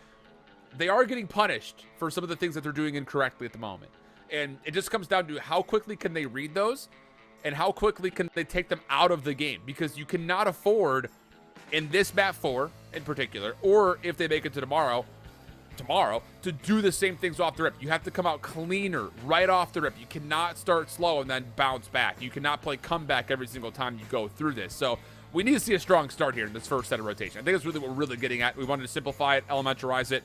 they are getting punished for some of the things that they're doing incorrectly at the moment. And it just comes down to how quickly can they read those and how quickly can they take them out of the game, because you cannot afford in this map 4 in particular, or if they make it to tomorrow, to do the same things off the rip. You have to come out cleaner right off the rip. You cannot start slow and then bounce back. You cannot play comeback every single time you go through this. So we need to see a strong start here in this first set of rotation. I think that's really what we're really getting at. We wanted to simplify it, elementarize it,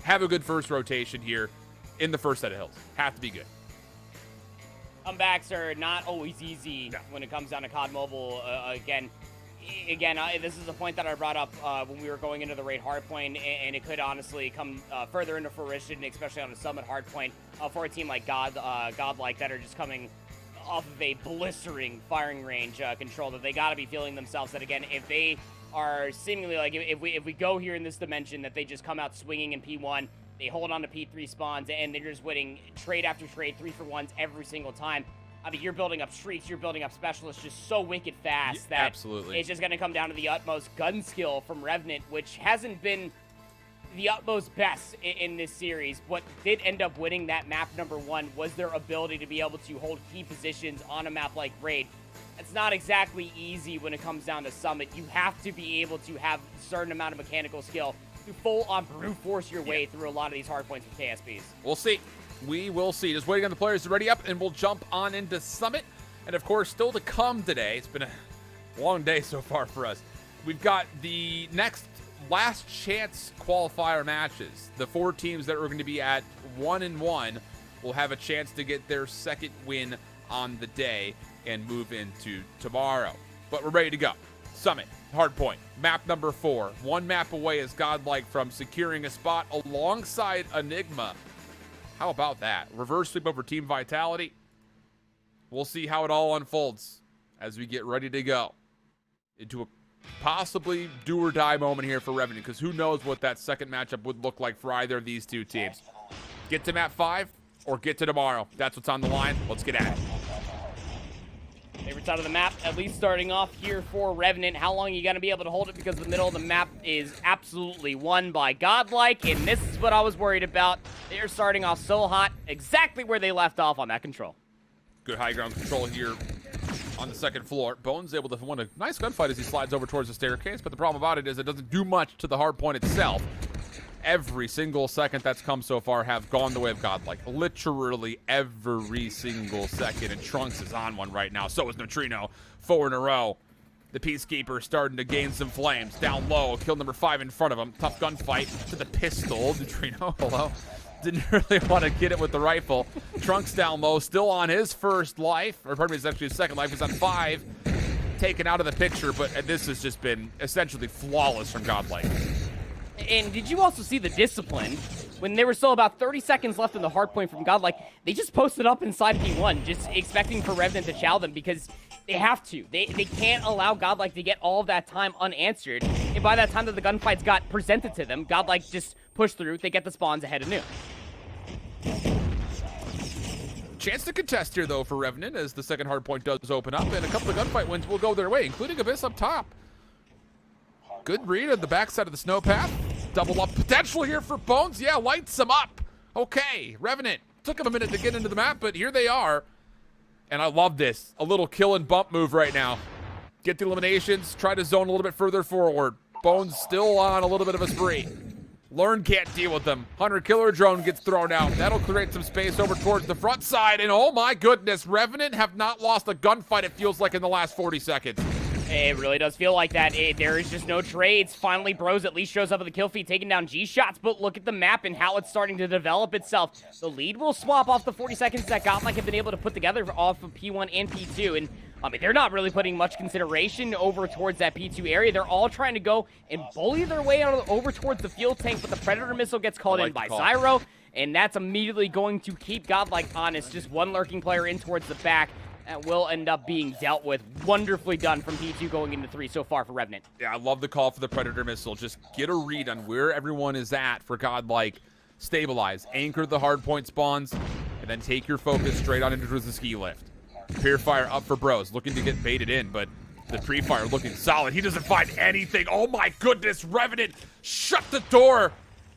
have a good first rotation here in the first set of hills. Have to be good. Comebacks are not always easy when it comes down to COD Mobile. Again, this is a point that I brought up when we were going into the raid hardpoint, and it could honestly come further into fruition, especially on a Summit hardpoint for a team like Godlike that are just coming off of a blistering firing range control that they got to be feeling themselves. That again, if they are seemingly like if we go here in this dimension, that they just come out swinging in P1, they hold on to P3 spawns, and they're just winning trade after trade, 3-for-1s every single time. I mean, you're building up streaks, you're building up specialists just so wicked fast that it's just going to come down to the utmost gun skill from Revenant, which hasn't been the utmost best in this series. What did end up winning that map number 1 was their ability to be able to hold key positions on a map like Raid. It's not exactly easy when it comes down to Summit. You have to be able to have a certain amount of mechanical skill to full-on brute force your way through a lot of these hardpoints with KSPs. We'll see. We will see. Just waiting on the players to ready up, and we'll jump on into Summit. And, of course, still to come today. It's been a long day so far for us. We've got the next last chance qualifier matches. The 4 teams that are going to be at 1-1 will have a chance to get their second win on the day and move into tomorrow. But we're ready to go. Summit, hardpoint, map number 4. 1 map away is Godlike from securing a spot alongside Enigma. How about that? Reverse sweep over Team Vitality. We'll see how it all unfolds as we get ready to go into a possibly do or die moment here for Revenant, because who knows what that second matchup would look like for either of these 2 teams. Get to map 5 or get to tomorrow. That's what's on the line. Let's get at it. Favorite side of the map, at least starting off here for Revenant. How long are you going to be able to hold it? Because the middle of the map is absolutely won by Godlike, and this is what I was worried about. They're starting off so hot, exactly where they left off on that control. Good high ground control here on the second floor. Bones able to win a nice gunfight as he slides over towards the staircase, but the problem about it is it doesn't do much to the hard point itself. Every single second that's come so far have gone the way of Godlike. Literally every single second, and Trunks is on one right now. So is Neutrino. 4 in a row. The Peacekeeper starting to gain some flames. Down low, kill number 5 in front of him. Tough gunfight to the pistol. Neutrino, hello. Didn't really want to get it with the rifle. Trunks down low, still on his first life. Or pardon me, it's actually his second life. He's on 5. Taken out of the picture, but this has just been essentially flawless from Godlike. And did you also see the discipline? When there were still about 30 seconds left in the hardpoint from Godlike, they just posted up inside P1, just expecting for Revenant to chow them because they have to. They can't allow Godlike to get all of that time unanswered. And by that time that the gunfights got presented to them, Godlike just pushed through. They get the spawns ahead of New. Chance to contest here, though, for Revenant, as the second hard point does open up, and a couple of gunfight wins will go their way, including Abyss up top. Good read at the backside of the snowpath. Double up potential here for Bones. Yeah, lights him up. Okay, Revenant. Took him a minute to get into the map, but here they are. And I love this. A little kill and bump move right now. Get the eliminations, try to zone a little bit further forward. Bones still on a little bit of a spree. Learn can't deal with them. Hunter Killer Drone gets thrown out. That'll create some space over towards the front side. And oh my goodness, Revenant have not lost a gunfight, it feels like, in the last 40 seconds. It really does feel like that. There is just no trades. Finally, Bros at least shows up at the kill feed, taking down G-Shots, but look at the map and how it's starting to develop itself. The lead will swap off the 40 seconds that Godlike have been able to put together off of P1 and P2, and I mean, they're not really putting much consideration over towards that P2 area. They're all trying to go and bully their way over towards the fuel tank, but the Predator missile gets called in by Zyro, and that's immediately going to keep Godlike honest. Just one lurking player in towards the back. That will end up being dealt with. Wonderfully done from P2 going into 3 so far for Revenant. Yeah, I love the call for the Predator missile. Just get a read on where everyone is at for Godlike. Stabilize, anchor the hardpoint spawns, and then take your focus straight on into the ski lift. Purifier up for Bros, looking to get baited in, but the pre-fire looking solid. He doesn't find anything. Oh my goodness, Revenant shut the door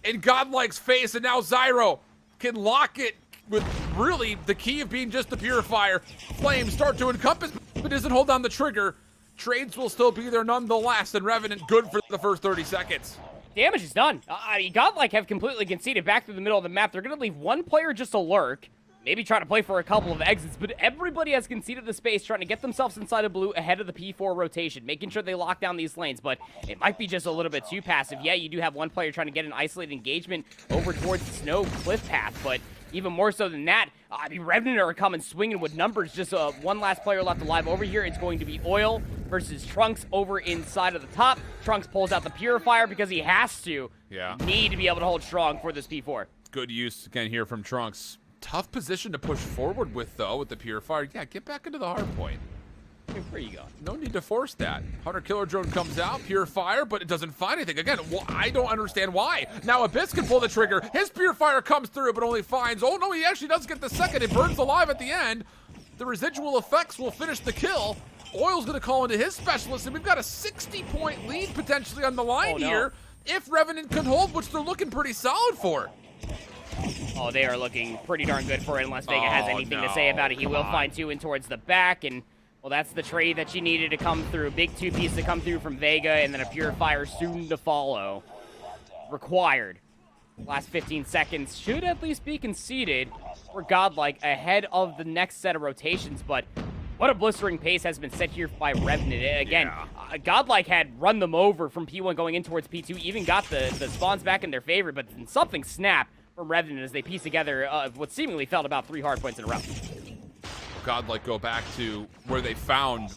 in Godlike's face, and now Zyro can lock it with really the key of being just the Purifier. Flames start to encompass, but doesn't hold down the trigger. Trades will still be there nonetheless, and Revenant good for the first 30 seconds. Damage is done. Godlike have completely conceded back through the middle of the map. They're going to leave one player just to lurk, maybe try to play for a couple of exits, but everybody has conceded the space, trying to get themselves inside of blue ahead of the P4 rotation, making sure they lock down these lanes, but it might be just a little bit too passive. Yeah, you do have one player trying to get an isolated engagement over towards the snow cliff path, but even more so than that, I mean, Revenant are coming swinging with numbers. Just one last player left alive over here. It's going to be Oil versus Trunks over inside of the top. Trunks pulls out the Purifier because he has to. Yeah. Need to be able to hold strong for this P4. Good use again here from Trunks. Tough position to push forward with, though, with the Purifier. Yeah, get back into the hard point. Where you going? No need to force that. Hunter Killer Drone comes out, Purifier, but it doesn't find anything. Again, I don't understand why. Now Abyss can pull the trigger. His Purifier comes through, but only finds... Oh, no, he actually does get the second. It burns alive at the end. The residual effects will finish the kill. Oil's going to call into his specialist, and we've got a 60-point lead potentially on the line here if Revenant can hold, which they're looking pretty solid for. Oh, they are looking pretty darn good for it unless Vega has anything to say about it. He will find two in towards the back, and... well, that's the trade that you needed to come through. Big two-piece to come through from Vega, and then a Purifier soon to follow. Required. Last 15 seconds should at least be conceded for Godlike ahead of the next set of rotations, but what a blistering pace has been set here by Revenant. Again, Godlike had run them over from P1 going in towards P2, even got the spawns back in their favor, but something snapped from Revenant as they piece together what seemingly felt about 3 hard points in a row. Godlike go back to where they found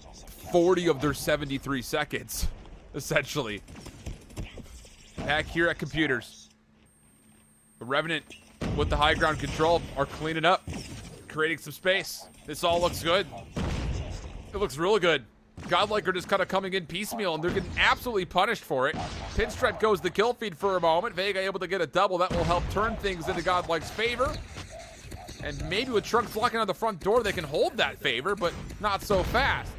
40 of their 73 seconds, essentially. Back here at computers. The Revenant, with the high ground control, are cleaning up, creating some space. This all looks good. It looks really good. Godlike are just kind of coming in piecemeal, and they're getting absolutely punished for it. Pinstripe goes the kill feed for a moment. Vega able to get a double. That will help turn things into Godlike's favor. And maybe with Trunks locking on the front door, they can hold that favor, but not so fast.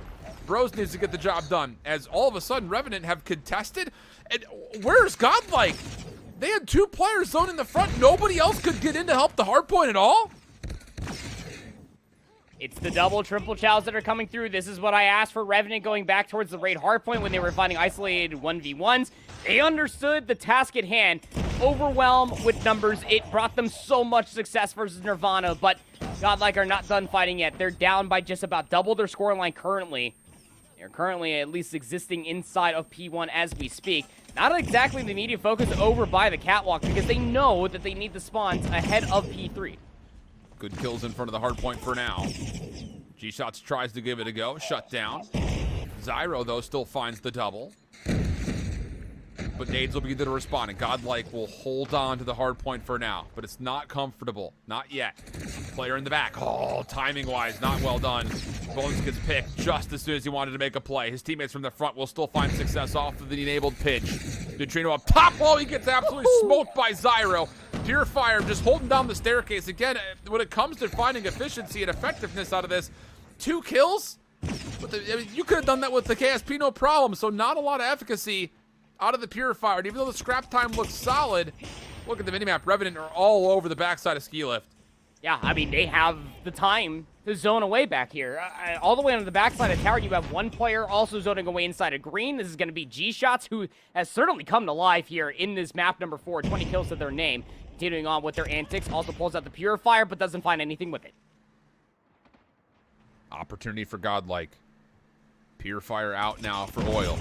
Bros needs to get the job done, as all of a sudden Revenant have contested. And where's Godlike? They had 2 players zone in the front. Nobody else could get in to help the hardpoint at all? It's the double, triple chows that are coming through. This is what I asked for Revenant going back towards the raid hardpoint when they were finding isolated 1v1s. They understood the task at hand. Overwhelm with numbers. It brought them so much success versus Nirvana, but Godlike are not done fighting yet. They're down by just about double their scoreline currently. They're currently at least existing inside of P1 as we speak. Not exactly the immediate focus over by the catwalk because they know that they need the spawns ahead of P3. Good kills in front of the hard point for now. G-Shots tries to give it a go. Shut down. Zyro, though, still finds the double. But nades will be there to respond, and Godlike will hold on to the hard point for now. But it's not comfortable. Not yet. Player in the back. Oh, timing-wise, not well done. Bones gets picked just as soon as he wanted to make a play. His teammates from the front will still find success off of the enabled pitch. Neutrino up top. Oh, he gets absolutely smoked by Zyro. Purifier just holding down the staircase. Again, when it comes to finding efficiency and effectiveness out of this, 2 kills? You could have done that with the KSP, no problem. So not a lot of efficacy out of the Purifier. And even though the scrap time looks solid, look at the minimap. Revenant are all over the backside of Ski Lift. Yeah, I mean, they have the time to zone away back here. All the way on the backside of tower, you have one player also zoning away inside of green. This is going to be G-Shots, who has certainly come to life here in this map number 4. 20 kills to their name. Continuing on with their antics, also pulls out the Purifier, but doesn't find anything with it. Opportunity for Godlike. Purifier out now for Oil.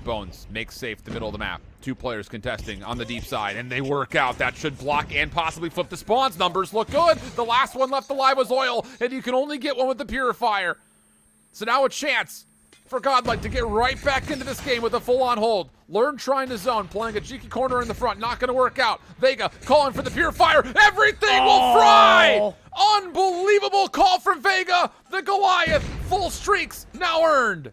Bones makes safe the middle of the map. 2 players contesting on the deep side, and they work out. That should block and possibly flip the spawns. Numbers look good. The last one left alive was Oil, and you can only get one with the Purifier. So now a chance for Godlike to get right back into this game with a full-on hold. Learn trying to zone, playing a cheeky corner in the front. Not going to work out. Vega calling for the Purifier. Everything will fry! Unbelievable call from Vega. The Goliath, full streaks now earned.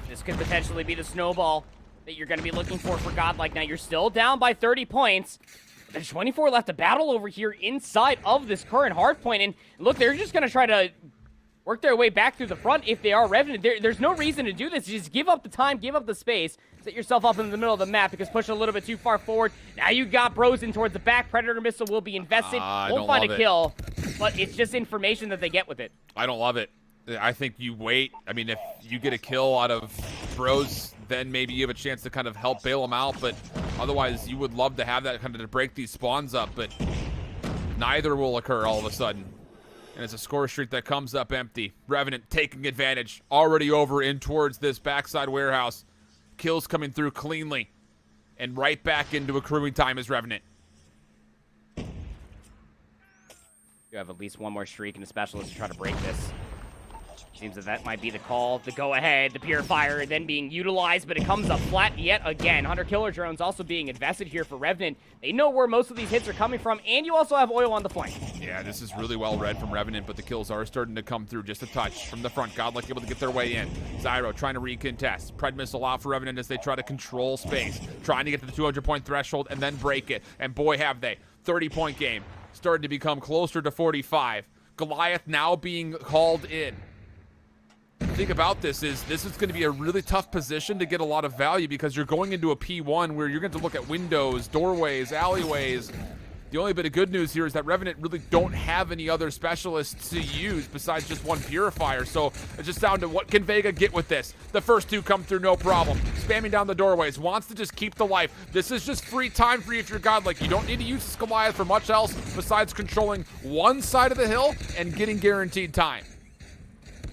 This could potentially be the snowball that you're going to be looking for Godlike. Now, you're still down by 30 points. There's 24 left to battle over here inside of this current hardpoint. And look, they're just going to try to work their way back through the front if they are Revenant. There's no reason to do this. Just give up the time, give up the space, set yourself up in the middle of the map because push a little bit too far forward. Now you got Bros in towards the back. Predator missile will be invested. Won't find a kill, but it's just information that they get with it. I don't love it. I think you wait. I mean, if you get a kill out of Bros, then maybe you have a chance to kind of help bail them out, but otherwise you would love to have that kind of to break these spawns up, but neither will occur all of a sudden. And it's a score streak that comes up empty. Revenant taking advantage, already over in towards this backside warehouse. Kills coming through cleanly, and right back into accruing time as Revenant. You have at least one more streak and a specialist to try to break this. Seems that might be the call, the go-ahead, the Purifier then being utilized, but it comes up flat yet again. Hunter-Killer drones also being invested here for Revenant. They know where most of these hits are coming from, and you also have Oil on the flank. Yeah, this is really well read from Revenant, but the kills are starting to come through just a touch from the front. Godlike able to get their way in. Zyro trying to recontest. Pred missile out for Revenant as they try to control space, trying to get to the 200-point threshold and then break it. And boy, have they. 30-point game. Starting to become closer to 45. Goliath now being called in. The thing about this is going to be a really tough position to get a lot of value because you're going into a P1 where you're going to look at windows, doorways, alleyways. The only bit of good news here is that Revenant really don't have any other specialists to use besides just one Purifier. So it's just down to what can Vega get with this. The first 2 come through no problem. Spamming down the doorways. Wants to just keep the life. This is just free time for you if you're Godlike. You don't need to use this Goliath for much else besides controlling one side of the hill and getting guaranteed time.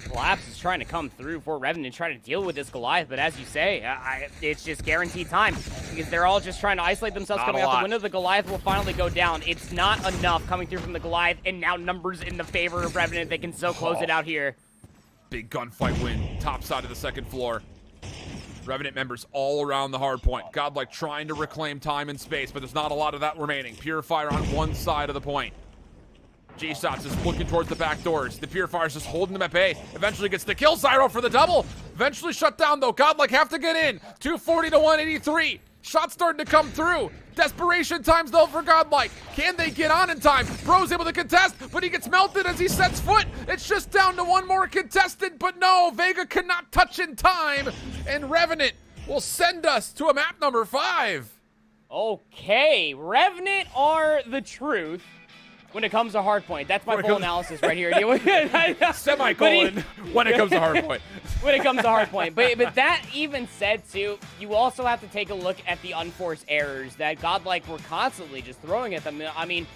Collapse is trying to come through for Revenant, trying to deal with this Goliath, but as you say, it's just guaranteed time because they're all just trying to isolate themselves coming out the window. The Goliath will finally go down. It's not enough coming through from the Goliath, and now numbers in the favor of Revenant. They can still close it out here. Big gunfight win, top side of the second floor. Revenant members all around the hard point. Godlike trying to reclaim time and space, but there's not a lot of that remaining. Purifier on one side of the point. G-Shots is looking towards the back doors. The Purifier's just holding them at bay. Eventually gets the kill. Zyro for the double. Eventually shut down, though. Godlike have to get in. 240 to 183. Shots starting to come through. Desperation times, though, for Godlike. Can they get on in time? Bro's able to contest, but he gets melted as he sets foot. It's just down to one more contestant, but no, Vega cannot touch in time. And Revenant will send us to a map number 5. Okay, Revenant are the truth. When it comes to hardpoint, that's my full analysis right here. Semicolon. When it comes to hardpoint. When it comes to hardpoint. But that even said, too, you also have to take a look at the unforced errors that Godlike were constantly just throwing at them. I mean,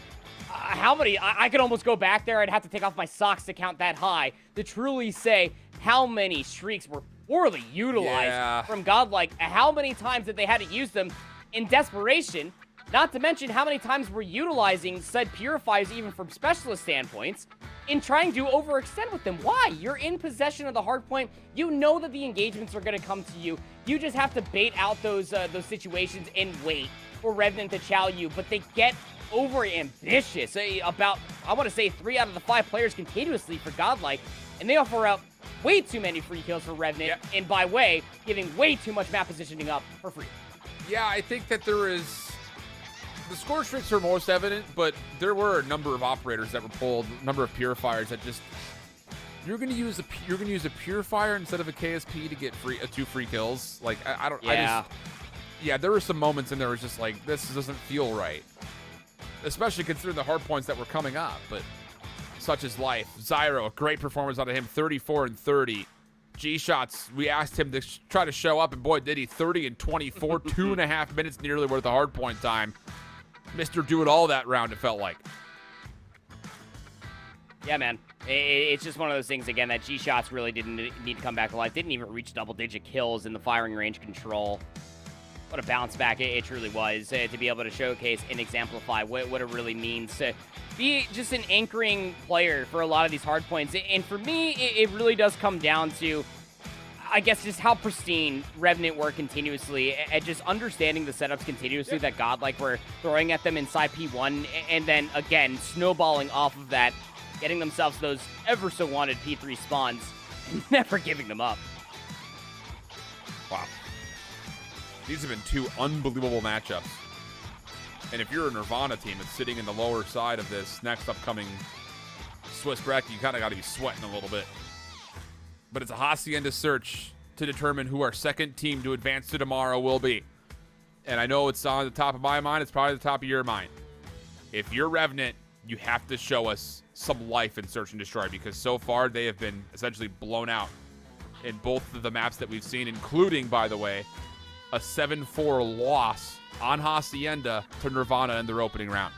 how many? I could almost go back there. I'd have to take off my socks to count that high to truly say how many streaks were poorly utilized from Godlike. How many times that they had to use them in desperation. Not to mention how many times we're utilizing said Purifiers even from specialist standpoints in trying to overextend with them. Why? You're in possession of the hardpoint. You know that the engagements are going to come to you. You just have to bait out those situations and wait for Revenant to chow you. But they get over ambitious about, I want to say, 3 out of the 5 players continuously for Godlike. And they offer out way too many free kills for Revenant. And by way, giving way too much map positioning up for free. Yeah, I think that there is the score streaks are most evident, but there were a number of operators that were pulled, a number of purifiers that just you're gonna use a purifier instead of a KSP to get two free kills. Like I don't. Yeah. There were some moments in there where it was just like this doesn't feel right, especially considering the hard points that were coming up. But such is life. Zyro, a great performance out of him, 34 and 30. G-Shots, we asked him to try to show up, and boy, did he. 30 and 24, 2.5 minutes nearly worth of hard point time. Mr. Do It All that round, it felt like. Yeah, man. It's just one of those things, again, that G-Shots really didn't need to come back to life. Didn't even reach double-digit kills in the firing range control. What a bounce back it truly was to be able to showcase and exemplify what it really means to be just an anchoring player for a lot of these hard points. And for me, it really does come down to, I guess, just how pristine Revenant were continuously at just understanding the setups continuously that Godlike were throwing at them inside P1, and then, again, snowballing off of that, getting themselves those ever-so-wanted P3 spawns, and never giving them up. Wow. These have been two unbelievable matchups. And if you're a Nirvana team that's sitting in the lower side of this next upcoming Swiss bracket, you kind of got to be sweating a little bit. But it's a Hacienda search to determine who our second team to advance to tomorrow will be. And I know it's on the top of my mind. It's probably the top of your mind. If you're Revenant, you have to show us some life in Search and Destroy, because so far they have been essentially blown out in both of the maps that we've seen, including, by the way, a 7-4 loss on Hacienda to Nirvana in their opening round.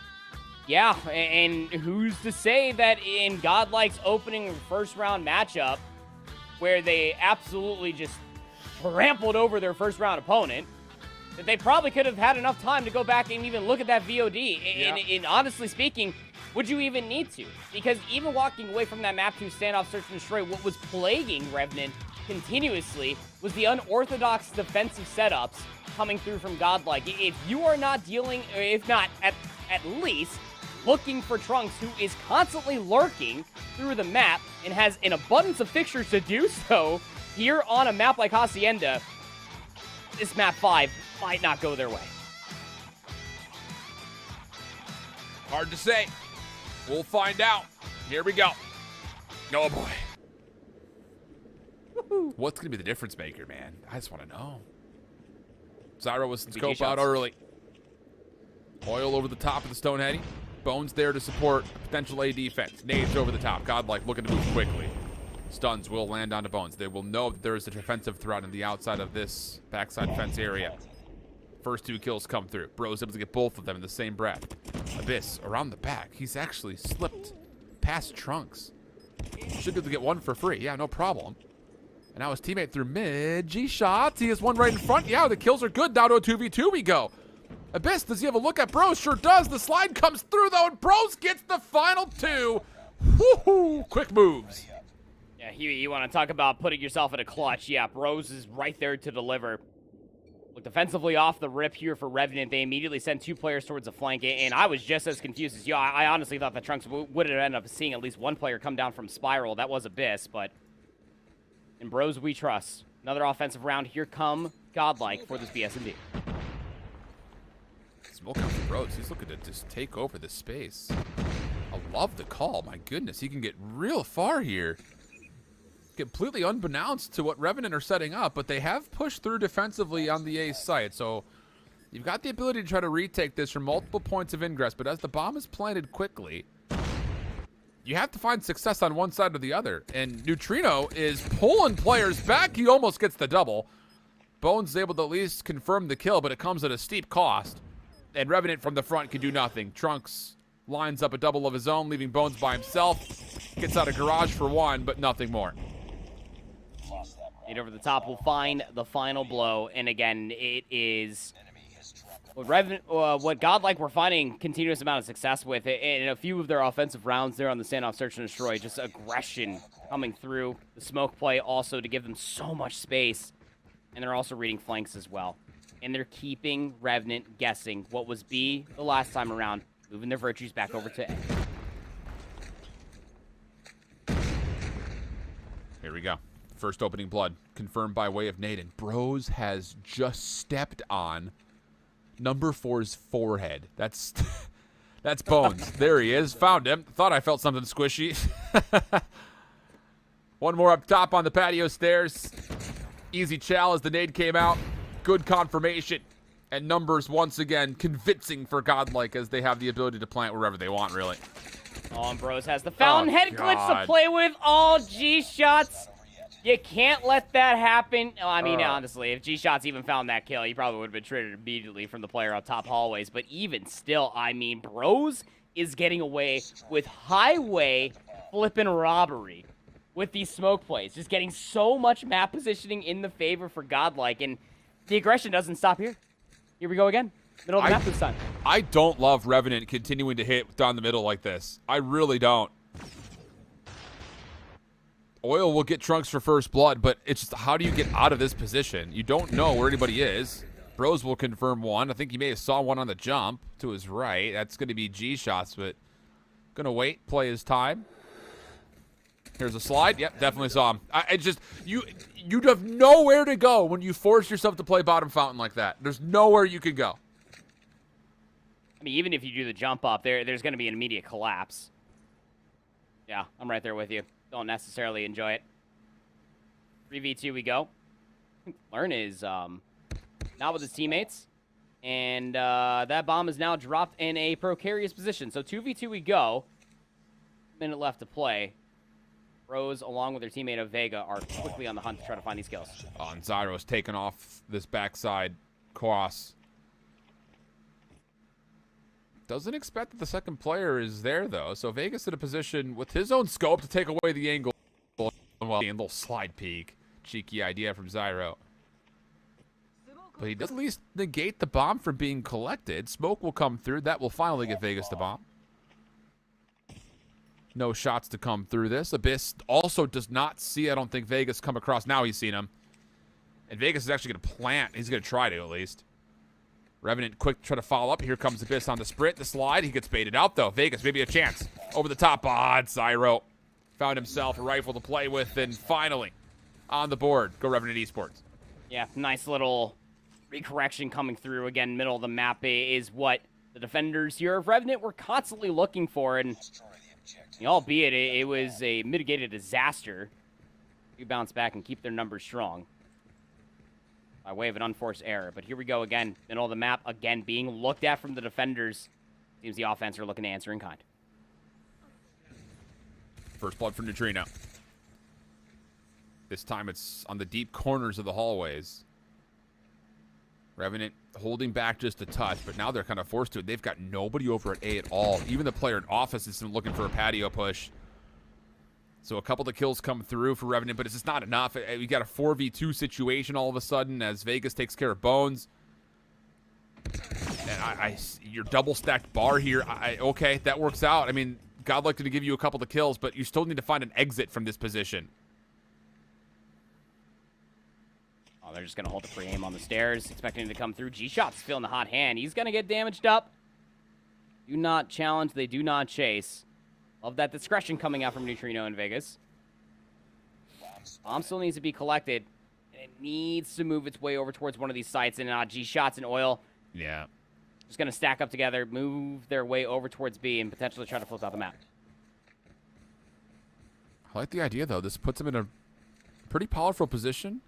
Yeah, and who's to say that in Godlike's opening first round matchup, where they absolutely just trampled over their first round opponent, that they probably could have had enough time to go back and even look at that VOD. Yeah. And honestly speaking, would you even need to? Because even walking away from that map to standoff Search and Destroy, what was plaguing Revenant continuously was the unorthodox defensive setups coming through from Godlike. If you are not dealing, or if not at least looking for Trunks, who is constantly lurking through the map and has an abundance of fixtures to do so here on a map like Hacienda, this map 5 might not go their way. Hard to say. We'll find out. Here we go. Oh, boy. What's going to be the difference maker, man? I just want to know. Zyro with some scope out early. Oil over the top of the Stoneheady. Bones there to support a potential A defense. Nades over the top. Godlike looking to move quickly. Stuns will land onto Bones. They will know that there is a defensive threat on the outside of this backside fence area. First two kills come through. Bro's able to get both of them in the same breath. Abyss around the back. He's actually slipped past Trunks. Should be able to get one for free. Yeah, no problem. And now his teammate through mid. G-Shots. He has one right in front. Yeah, the kills are good. Down to a 2v2 we go. Abyss, does he have a look at Bros? Sure does. The slide comes through, though, and Bros gets the final two. Woohoo! Quick moves. Yeah, you want to talk about putting yourself in a clutch. Yeah, Bros is right there to deliver. Look, defensively off the rip here for Revenant. They immediately sent two players towards the flank, and I was just as confused as you. I honestly thought that Trunks would have ended up seeing at least one player come down from Spiral. That was Abyss, but in Bros we trust. Another offensive round. Here come Godlike for this BS&D. Smoke out for Bros. He's looking to just take over the space. I love the call. My goodness, he can get real far here. Completely unbeknownst to what Revenant are setting up, but they have pushed through defensively on the A site, so you've got the ability to try to retake this from multiple points of ingress, but as the bomb is planted quickly, you have to find success on one side or the other, and Neutrino is pulling players back. He almost gets the double. Bones is able to at least confirm the kill, but it comes at a steep cost, and Revenant from the front can do nothing. Trunks lines up a double of his own, leaving Bones by himself. Gets out of garage for one, but nothing more. And over the top will find the final blow. And again, it is what Godlike were finding continuous amount of success with it in a few of their offensive rounds there on the standoff Search and Destroy. Just aggression coming through. The smoke play also to give them so much space. And they're also reading flanks as well. And they're keeping Revenant guessing what was B the last time around, moving their virtues back over to A. Here we go. First opening blood confirmed by way of Naden. Bros has just stepped on Number 4's forehead. That's that's Bones. There he is. Found him. Thought I felt something squishy. One more up top on the patio stairs. Easy chow as the nade came out. Good confirmation. And numbers once again convincing for Godlike as they have the ability to plant wherever they want, really. Oh, and Bros has the Fountainhead glitch to play with. All G-shots. You can't let that happen. Oh, I mean, honestly, if G-shots even found that kill, he probably would have been traded immediately from the player up top hallways. But even still, I mean, Bros is getting away with highway flipping robbery with these smoke plays. Just getting so much map positioning in the favor for Godlike. And the aggression doesn't stop here. Here we go again. Middle of the map this time. I don't love Revenant continuing to hit down the middle like this. I really don't. Oil will get Trunks for first blood, but it's just how do you get out of this position? You don't know where anybody is. Bros will confirm one. I think he may have saw one on the jump to his right. That's going to be G-shots, but going to wait, play his time. Here's a slide. Yep, definitely saw him. I just, you'd have nowhere to go when you force yourself to play bottom fountain like that. There's nowhere you could go. I mean, even if you do the jump up, there's going to be an immediate collapse. Yeah, I'm right there with you. Don't necessarily enjoy it. 3v2 we go. Learn is not with his teammates. And that bomb is now dropped in a precarious position. So 2v2 we go. Minute left to play. Rose, along with their teammate of Vega, are quickly on the hunt to try to find these kills. Oh, and Zyro's taking off this backside cross. Doesn't expect that the second player is there, though. So Vegas in a position with his own scope to take away the angle. Well, a little slide peek. Cheeky idea from Zyro. But he does at least negate the bomb from being collected. Smoke will come through. That will finally get Vegas the bomb. No shots to come through this. Abyss also does not see, I don't think, Vegas come across. Now he's seen him. And Vegas is actually going to plant. He's going to try to, at least. Revenant quick to try to follow up. Here comes Abyss on the sprint. The slide. He gets baited out, though. Vegas, maybe a chance. Over the top. Zyro found himself a rifle to play with. And finally, on the board, go Revenant Esports. Yeah, nice little recorrection coming through. Again, middle of the map is what the defenders here of Revenant were constantly looking for. And albeit it was a mitigated disaster, you bounce back and keep their numbers strong by way of an unforced error. But here we go again. Middle of the map, again, being looked at from the defenders. Seems the offense are looking to answer in kind. First blood for Neutrino. This time it's on the deep corners of the hallways. Revenant holding back just a touch, but now they're kind of forced to it. They've got nobody over at A at all. Even the player in office is looking for a patio push. So a couple of kills come through for Revenant, but it's just not enough. We got a 4v2 situation all of a sudden as Vegas takes care of Bones. And your double stacked bar here, okay, that works out. I mean, Godlike to give you a couple of kills, but you still need to find an exit from this position. Oh, they're just going to hold the free aim on the stairs, expecting it to come through. G-Shot's feeling the hot hand. He's going to get damaged up. Do not challenge. They do not chase. Love that discretion coming out from Neutrino in Vegas. Bomb still needs to be collected. And it needs to move its way over towards one of these sites. And G-Shots and Oil. Yeah. Just going to stack up together, move their way over towards B, and potentially try to flip out the map. I like the idea, though. This puts him in a pretty powerful position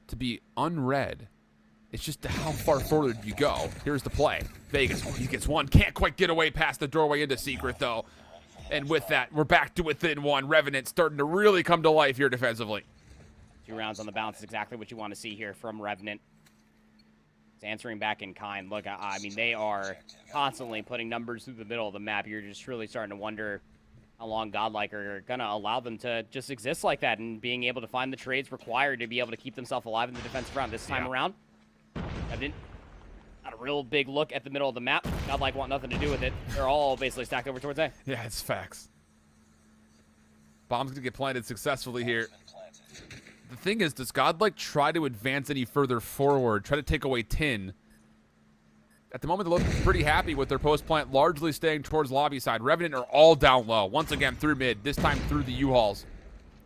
to be unread. It's just how far forward you go. Here's the play. Vegas, he gets one. Can't quite get away past the doorway into Secret, though. And with that, we're back to within one. Revenant starting to really come to life here defensively. 2 rounds on the bounce is exactly what you want to see here from Revenant. It's answering back in kind. Look, I mean, they are constantly putting numbers through the middle of the map. You're just really starting to wonder how long Godlike are going to allow them to just exist like that and being able to find the trades required to be able to keep themselves alive in the defensive round. This time around, Revenant, not a real big look at the middle of the map. Godlike want nothing to do with it. They're all basically stacked over towards A. Yeah, it's facts. Bomb's going to get planted successfully here. The thing is, does Godlike try to advance any further forward, try to take away Tin? At the moment, they're looking pretty happy with their post plant largely staying towards lobby side. Revenant are all down low. Once again, through mid, this time through the U-Hauls.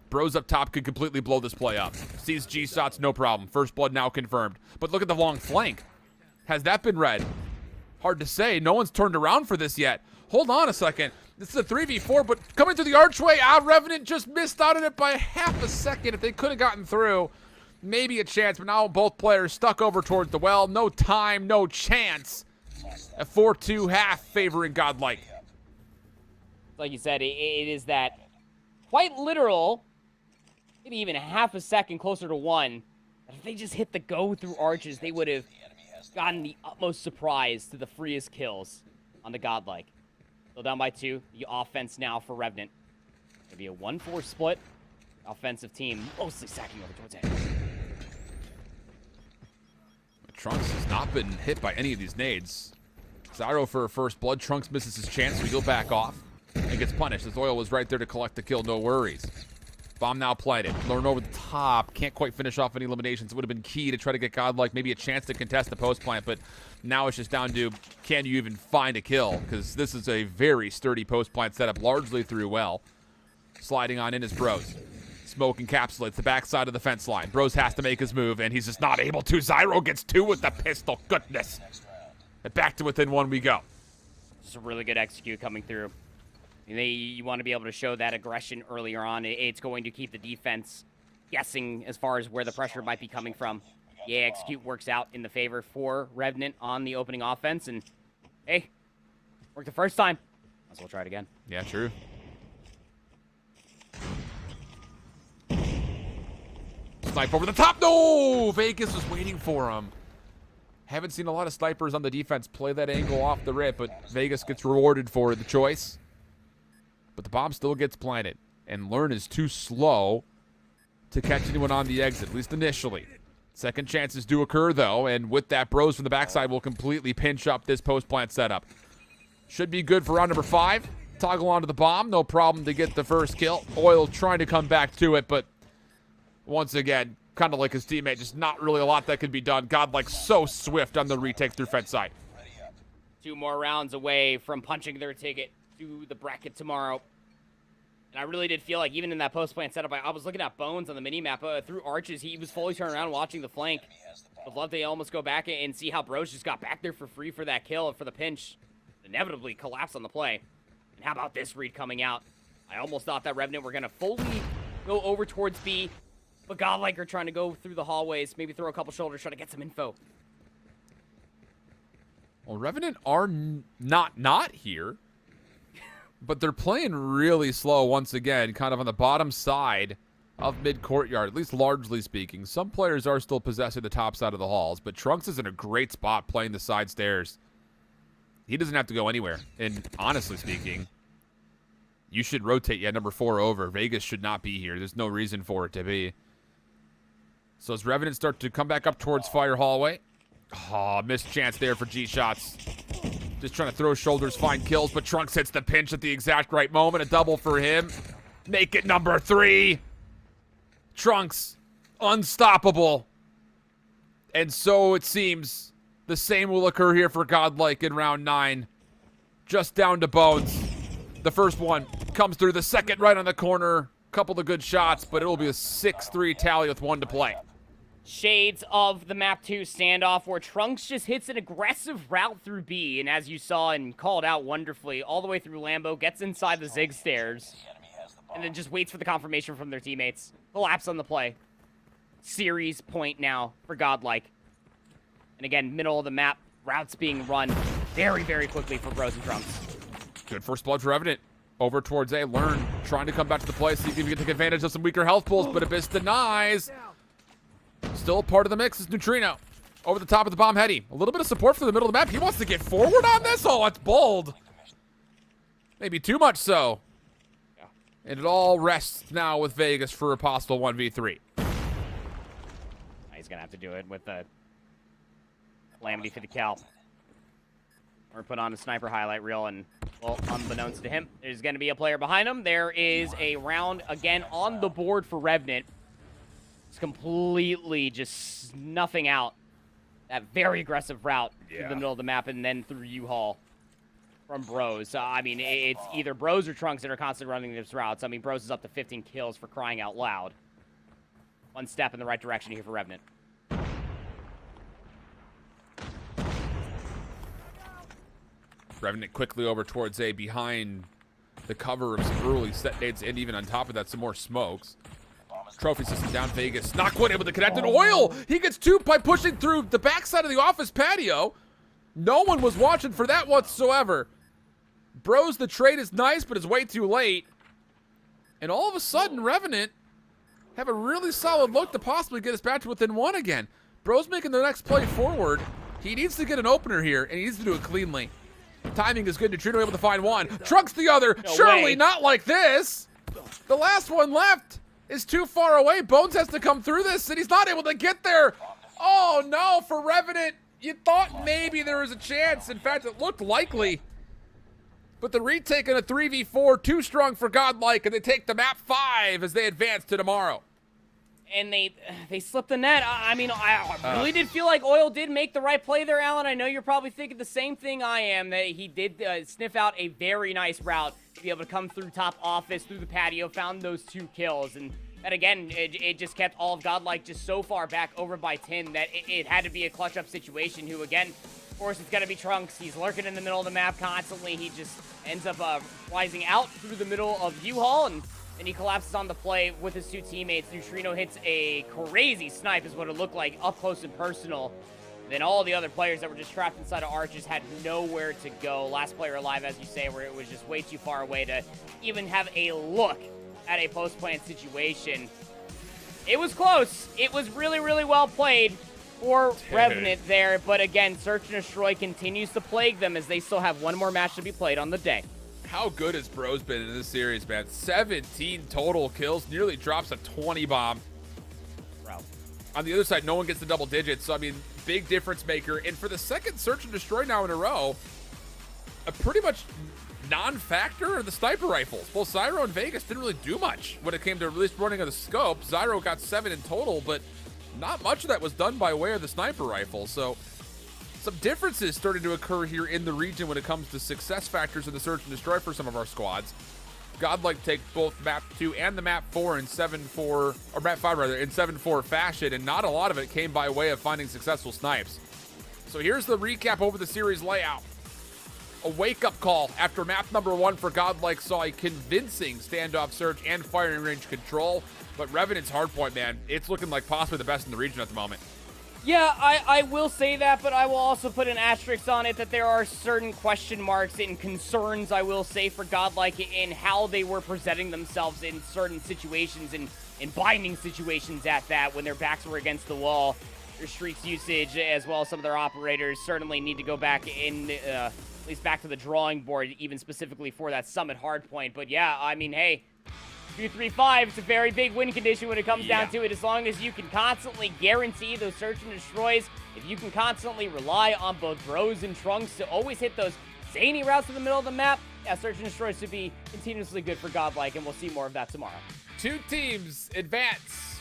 Bros up top could completely blow this play up. Sees G-Shots, no problem. First blood now confirmed. But look at the long flank. Has that been read? Hard to say. No one's turned around for this yet. Hold on a second. This is a 3v4, but coming through the archway, Revenant just missed out on it by half a second. If they could have gotten through, maybe a chance, but now both players stuck over towards the well. No time, no chance. A 4-2 half favoring Godlike. Like you said, it is that quite literal, maybe even a half a second closer to 1. If they just hit the go through arches, they would have gotten the utmost surprise to the freest kills on the Godlike. Still down by 2. The offense now for Revenant. Maybe a 1-4 split. Offensive team mostly sacking over towards it. Trunks has not been hit by any of these nades. Zyro for a first blood. Trunks misses his chance, so he'll back off and gets punished. As Oil was right there to collect the kill, no worries. Bomb now planted. Learn over the top. Can't quite finish off any eliminations. It would have been key to try to get Godlike maybe a chance to contest the post plant, but now it's just down to can you even find a kill? Because this is a very sturdy post plant setup, largely through well. Sliding on in is Bros. Smoke encapsulates the backside of the fence line. Bros has to make his move, and he's just not able to. Zyro gets 2 with the pistol. Goodness. And back to within 1 we go. Just a really good execute coming through. You want to be able to show that aggression earlier on. It's going to keep the defense guessing as far as where the pressure might be coming from. Yeah, execute works out in the favor for Revenant on the opening offense. And, hey, worked the first time. Might as well try it again. Yeah, true. Snipe over the top. No! Vegas was waiting for him. Haven't seen a lot of snipers on the defense play that angle off the rip, but Vegas gets rewarded for the choice. But the bomb still gets planted, and Learn is too slow to catch anyone on the exit, at least initially. Second chances do occur, though, and with that, Bros from the backside will completely pinch up this post-plant setup. Should be good for round number 5. Toggle onto the bomb, no problem to get the first kill. Oil trying to come back to it, but once again, kind of like his teammate, just not really a lot that can be done. Godlike so swift on the retake through fence side. 2 more rounds away from punching their ticket to the bracket tomorrow. And I really did feel like even in that post-plant setup, I was looking at Bones on the mini-map. Through arches, he was fully turned around watching the flank. I'd love to almost go back and see how Bros just got back there for free for that kill and for the pinch. Inevitably collapsed on the play. And how about this read coming out? I almost thought that Revenant were going to fully go over towards B, but Godlike are trying to go through the hallways, maybe throw a couple shoulders, try to get some info. Well, Revenant are not here. But they're playing really slow once again, kind of on the bottom side of mid-courtyard, at least largely speaking. Some players are still possessing the top side of the halls, but Trunks is in a great spot playing the side stairs. He doesn't have to go anywhere. And honestly speaking, you should rotate number 4 over. Vegas should not be here. There's no reason for it to be. So as Revenant start to come back up towards Fire Hallway. Oh, missed chance there for G-shots. Just trying to throw shoulders, find kills, but Trunks hits the pinch at the exact right moment. A double for him. Make it number 3. Trunks, unstoppable. And so it seems the same will occur here for Godlike in round 9. Just down to Bones. The first one comes through, the second right on the corner. Couple of good shots, but it will be a 6-3 tally with 1 to play. Shades of the map 2 standoff where Trunks just hits an aggressive route through B, and as you saw and called out wonderfully, all the way through Lambo, gets inside the Zig stairs, and then just waits for the confirmation from their teammates. Collapse on the play. Series point now for Godlike. And again, middle of the map, routes being run very, very quickly for Bros and Trunks. Good first blood for Revenant. Over towards A. Learn, trying to come back to the play, see if he can take advantage of some weaker health pools, but Abyss denies. Still part of the mix is Neutrino. Over the top of the bomb, Hetty. A little bit of support for the middle of the map. He wants to get forward on this. Oh, that's bold. Maybe too much so. Yeah. And it all rests now with Vegas for a possible 1v3. He's going to have to do it with the Calamity for the Cal. Or put on a sniper highlight reel, and, well, unbeknownst to him, there's going to be a player behind him. There is a round, again, on the board for Revenant. It's completely just snuffing out that very aggressive route through the middle of the map and then through U-Haul from Bros. I mean, it's either Bros or Trunks that are constantly running these routes. I mean, Bros is up to 15 kills for crying out loud. One step in the right direction here for Revenant. Revenant quickly over towards A behind the cover of some early set nades and even on top of that some more smokes. Trophy system down Vegas. Not quite able to connect it. Oil! He gets two by pushing through the backside of the office patio. No one was watching for that whatsoever. Bros, the trade is nice, but it's way too late. And all of a sudden, Revenant have a really solid look to possibly get us back to within one again. Bro's making the next play forward. He needs to get an opener here, and he needs to do it cleanly. Timing is good. Neutrino able to find one. Trunks the other. No Surely way. not like this. The last one left is too far away. Bones has to come through this, and he's not able to get there. Oh, no, for Revenant. You thought maybe there was a chance. In fact, it looked likely. But the retake in a 3v4, too strong for Godlike, and they take the map 5 as they advance to tomorrow. And they slipped the net. I mean, I really did feel like Oil did make the right play there, Alan. I know you're probably thinking the same thing I am, that he did sniff out a very nice route to be able to come through top office, through the patio, found those 2 kills. And again, it just kept all of Godlike just so far back over by 10 that it had to be a clutch-up situation, who, again, of course, it's going to be Trunks. He's lurking in the middle of the map constantly. He just ends up rising out through the middle of U-Haul, and he collapses on the play with his 2 teammates. Neutrino hits a crazy snipe is what it looked like, up close and personal. Then all the other players that were just trapped inside of Arches had nowhere to go. Last player alive, as you say, where it was just way too far away to even have a look at a post-plant situation. It was close. It was really, really well played for Revenant there. But again, Search and Destroy continues to plague them as they still have one more match to be played on the day. How good has Bros been in this series, man? 17 total kills, nearly drops a 20 bomb. Bro. On the other side, no one gets the double digits, so I mean, big difference maker. And for the second Search and Destroy now in a row, a pretty much non-factor are the sniper rifles. Both Zyro and Vegas didn't really do much when it came to at least running of the scope. Zyro got 7 in total, but not much of that was done by way of the sniper rifle. So some differences starting to occur here in the region when it comes to success factors in the Search and Destroy for some of our squads. Godlike take both map 2 and the map 4 in 7-4, or map 5 rather, in 7-4 fashion, and not a lot of it came by way of finding successful snipes. So here's the recap over the series layout. A wake-up call after map number 1 for Godlike saw a convincing standoff search and firing range control, but Revenant's hardpoint, man, it's looking like possibly the best in the region at the moment. Yeah, I will say that, but I will also put an asterisk on it that there are certain question marks and concerns, I will say, for Godlike in how they were presenting themselves in certain situations and in binding situations at that when their backs were against the wall. Their streaks usage, as well as some of their operators, certainly need to go back in, at least back to the drawing board, even specifically for that Summit hardpoint. But yeah, I mean, hey, 2-3-5, it's a very big win condition when it comes down to it, as long as you can constantly guarantee those Search and Destroys, if you can constantly rely on both Bros and Trunks to always hit those zany routes in the middle of the map, yeah, Search and Destroys should be continuously good for Godlike, and we'll see more of that tomorrow. 2 teams advance.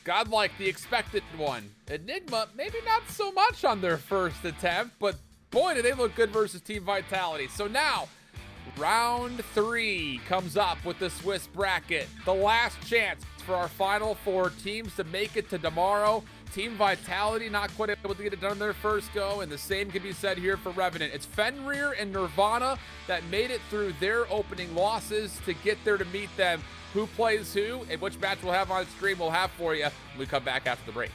Godlike, the expected one. Enigma, maybe not so much on their first attempt, but boy, did they look good versus Team Vitality. So now, round 3 comes up with the Swiss bracket. The last chance for our final 4 teams to make it to tomorrow. Team Vitality not quite able to get it done their first go, and the same can be said here for Revenant. It's Fenrir and Nirvana that made it through their opening losses to get there to meet them. Who plays who and which match we'll have on stream we'll have for you when we come back after the break.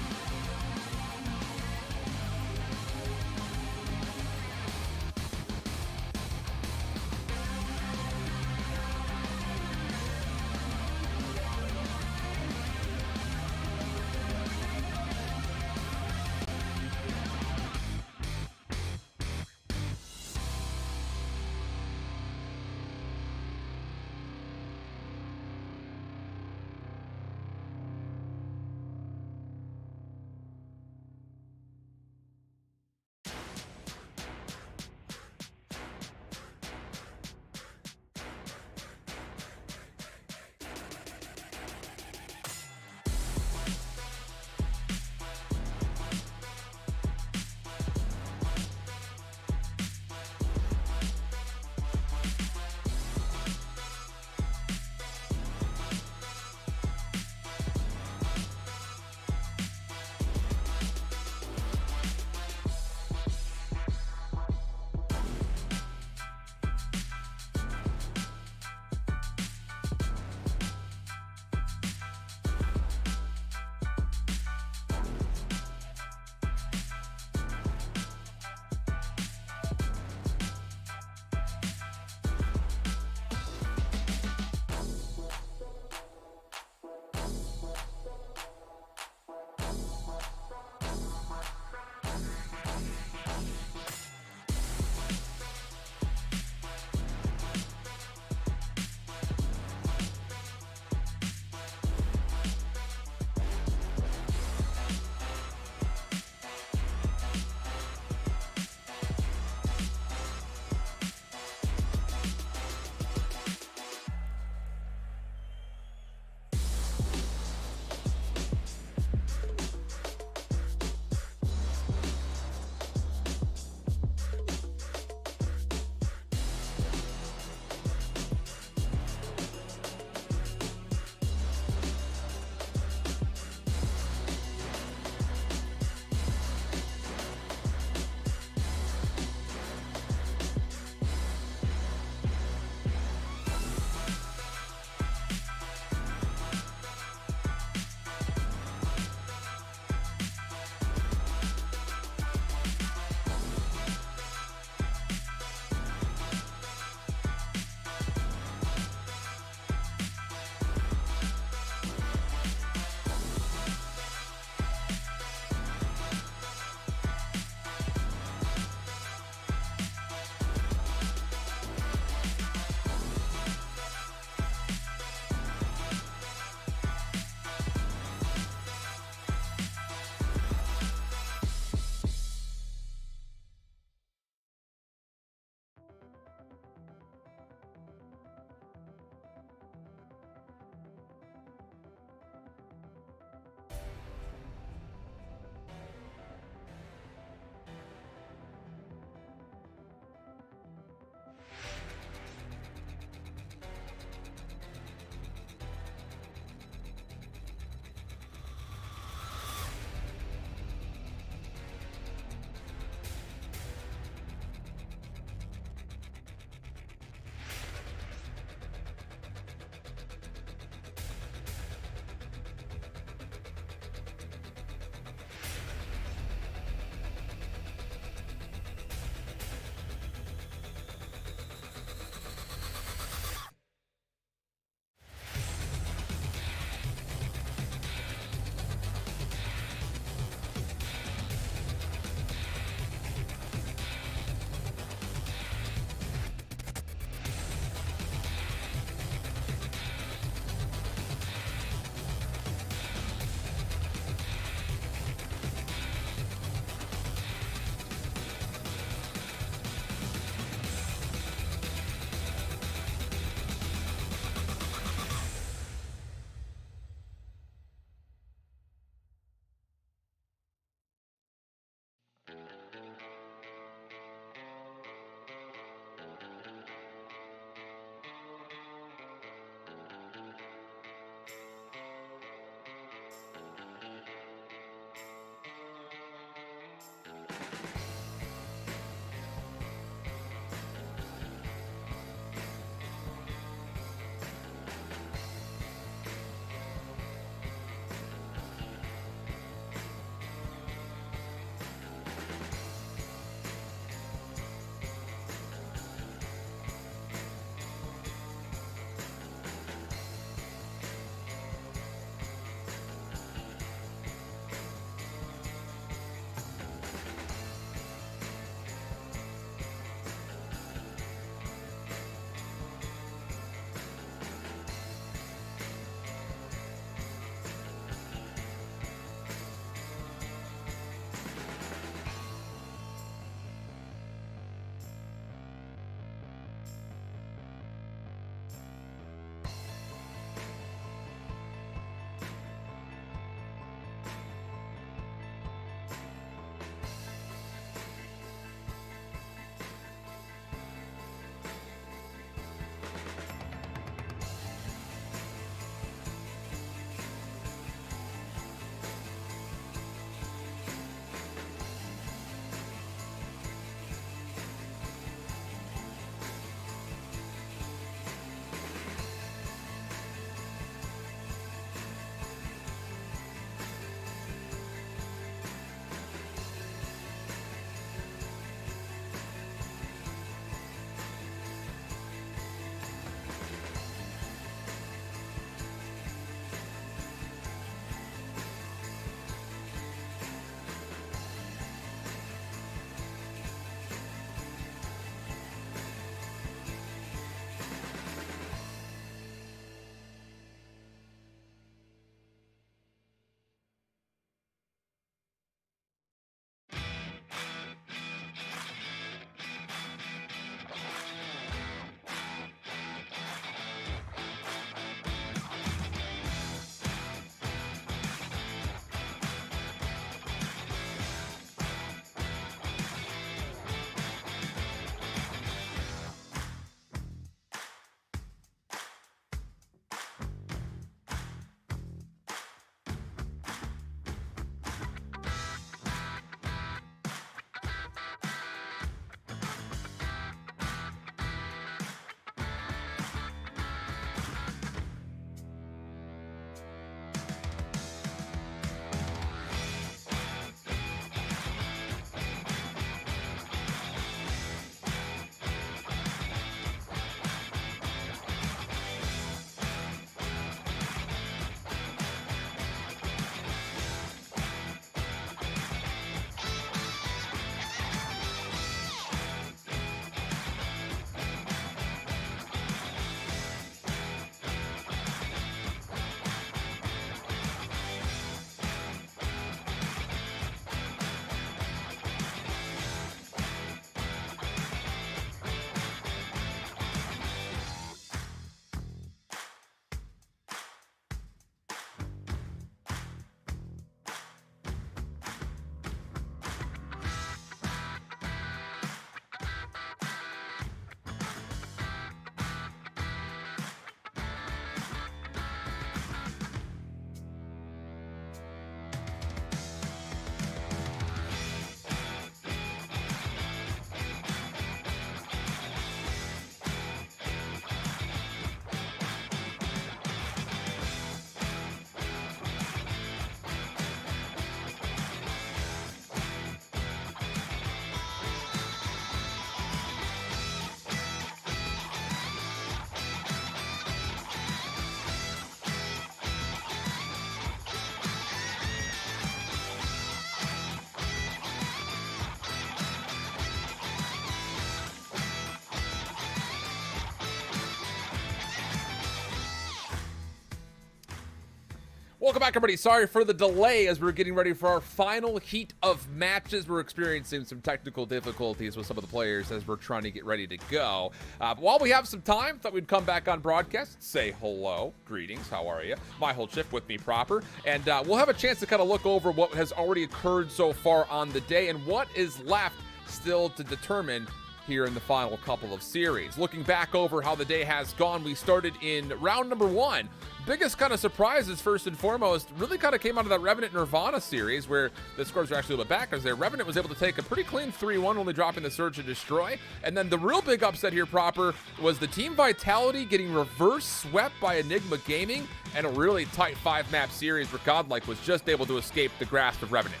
Welcome back, everybody. Sorry for the delay as we're getting ready for our final heat of matches. We're experiencing some technical difficulties with some of the players as we're trying to get ready to go. But while we have some time, thought we'd come back on broadcast, say hello, greetings, how are you? My whole shift with me proper, and we'll have a chance to kind of look over what has already occurred so far on the day and what is left still to determine here in the final couple of series. Looking back over how the day has gone, we started in round number 1. Biggest kind of surprises, first and foremost, really kind of came out of that Revenant Nirvana series where the scores are actually a little bit backwards there. Revenant was able to take a pretty clean 3-1, only dropping the Surge and Destroy. And then the real big upset here proper was the Team Vitality getting reverse swept by Enigma Gaming and a really tight 5-map series where Godlike was just able to escape the grasp of Revenant.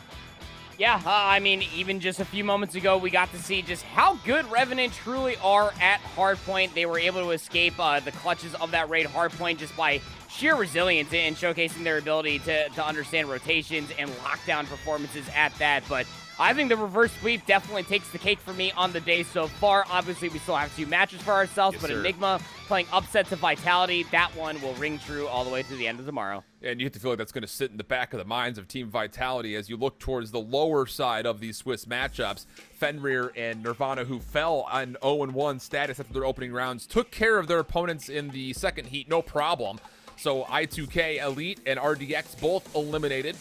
Yeah, I mean, even just a few moments ago, we got to see just how good Revenant truly are at hardpoint. They were able to escape the clutches of that raid hardpoint just by sheer resilience and showcasing their ability to understand rotations and lockdown performances at that. But I think the reverse sweep definitely takes the cake for me on the day so far. Obviously, we still have 2 matches for ourselves, yes, but sir. Enigma playing upset to Vitality, that one will ring true all the way to the end of tomorrow. And you have to feel like that's going to sit in the back of the minds of Team Vitality as you look towards the lower side of these Swiss matchups. Fenrir and Nirvana, who fell on 0-1 status after their opening rounds, took care of their opponents in the second heat, no problem. So I2K, Elite, and RDX both eliminated.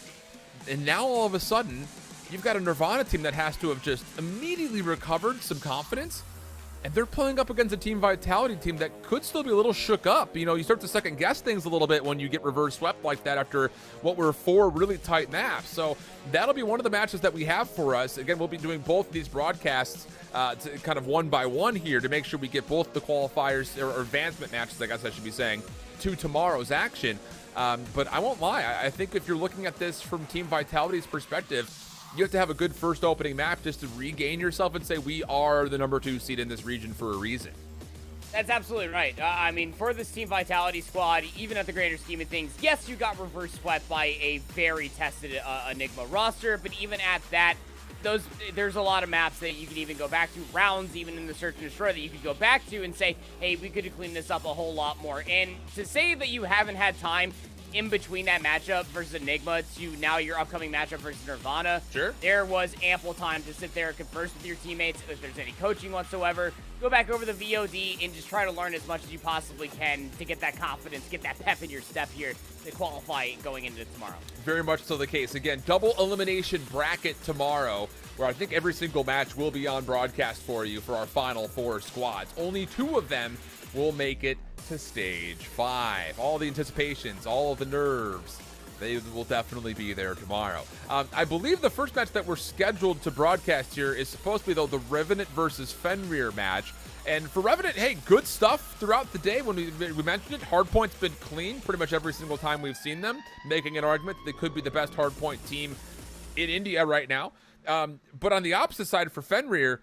And now all of a sudden, you've got a Nirvana team that has to have just immediately recovered some confidence. And they're playing up against a Team Vitality team that could still be a little shook up. You know, you start to second guess things a little bit when you get reverse swept like that after what were 4 really tight maps. So that'll be one of the matches that we have for us. Again, we'll be doing both of these broadcasts to kind of one by one here to make sure we get both the qualifiers or advancement matches, I guess I should be saying, to tomorrow's action. But I won't lie. I think if you're looking at this from Team Vitality's perspective, you have to have a good first opening map just to regain yourself and say we are the number 2 seed in this region for a reason. That's absolutely right. I mean, for this Team Vitality squad, even at the greater scheme of things, yes, you got reverse swept by a very tested Enigma roster, but even at that, there's a lot of maps that you can even go back to, rounds even in the Search and Destroy that you could go back to and say, hey, we could have cleaned this up a whole lot more. And to say that you haven't had time in between that matchup versus Enigma to now your upcoming matchup versus Nirvana, sure, there was ample time to sit there and converse with your teammates. If there's any coaching whatsoever, go back over the VOD and just try to learn as much as you possibly can to get that confidence, get that pep in your step here to qualify going into tomorrow. Very much so the case. Again, double elimination bracket tomorrow, where I think every single match will be on broadcast for you for our final 4 squads. Only 2 of them will make it to stage 5. All the anticipations, all of the nerves, they will definitely be there tomorrow. I believe the first match that we're scheduled to broadcast here is supposed to be, though, the Revenant versus Fenrir match. And for Revenant, hey, good stuff throughout the day. When we mentioned it, Hardpoint's been clean pretty much every single time we've seen them, making an argument that they could be the best Hardpoint team in India right now. But on the opposite side for Fenrir,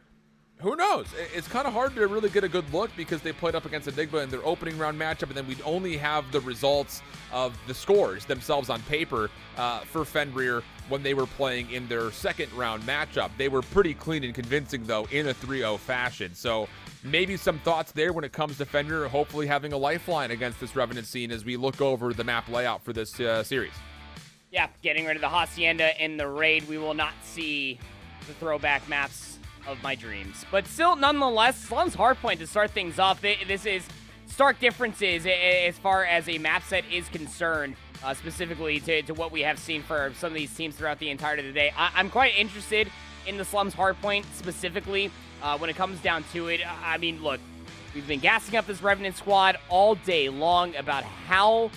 who knows? It's kind of hard to really get a good look because they played up against Enigma in their opening round matchup, and then we'd only have the results of the scores themselves on paper for Fenrir when they were playing in their second round matchup. They were pretty clean and convincing, though, in a 3-0 fashion. So maybe some thoughts there when it comes to Fenrir, hopefully having a lifeline against this Revenant scene as we look over the map layout for this series. Yeah, getting rid of the Hacienda in the raid, we will not see the throwback maps of my dreams. But still, nonetheless, Slum's Hardpoint to start things off. This is stark differences as far as a map set is concerned, specifically to what we have seen for some of these teams throughout the entirety of the day. I'm quite interested in the Slum's Hardpoint specifically when it comes down to it. I mean, look, we've been gassing up this Revenant squad all day long about how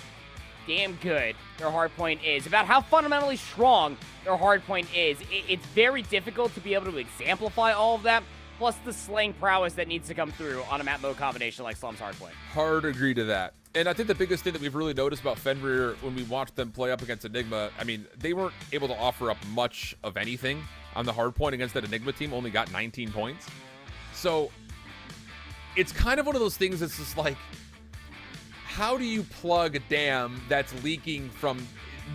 damn good their hardpoint is, about how fundamentally strong their hardpoint is. It's very difficult to be able to exemplify all of that, plus the slaying prowess that needs to come through on a map mode combination like Slum's Hardpoint. Hard agree to that. And I think the biggest thing that we've really noticed about Fenrir when we watched them play up against Enigma, I mean, they weren't able to offer up much of anything on the hardpoint against that Enigma team, only got 19 points. So it's kind of one of those things that's just like, how do you plug a dam that's leaking from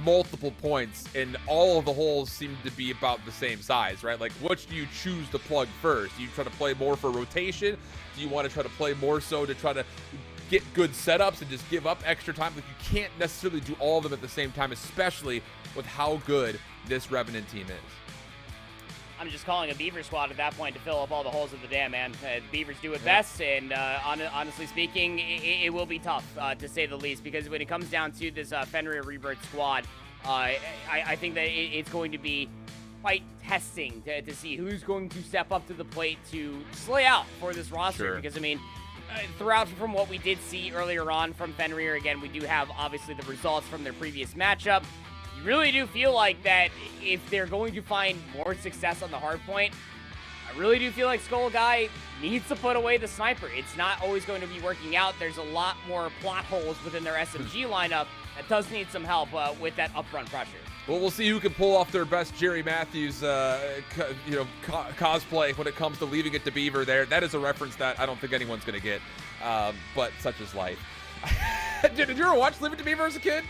multiple points and all of the holes seem to be about the same size, right? Like, which do you choose to plug first? Do you try to play more for rotation? Do you want to try to play more so to try to get good setups and just give up extra time. Like, you can't necessarily do all of them at the same time, especially with how good this Revenant team is. I'm just calling a Beaver squad at that point to fill up all the holes of the dam, man. Beavers do it best, and honestly speaking, it will be tough, to say the least, because when it comes down to this Fenrir Rebirth squad, I think that it's going to be quite testing to see who's going to step up to the plate to slay out for this roster. Sure. Because, I mean, throughout from what we did see earlier on from Fenrir, again, we do have, obviously, the results from their previous matchup. You really do feel like that if they're going to find more success on the hard point, I really do feel like Skull Guy needs to put away the sniper. It's not always going to be working out. There's a lot more plot holes within their SMG lineup that does need some help with that upfront pressure. Well, we'll see who can pull off their best Jerry Matthews, cosplay when it comes to leaving it to Beaver there. That is a reference that I don't think anyone's going to get, but such is life. Did you ever watch Leave It to Beaver as a kid?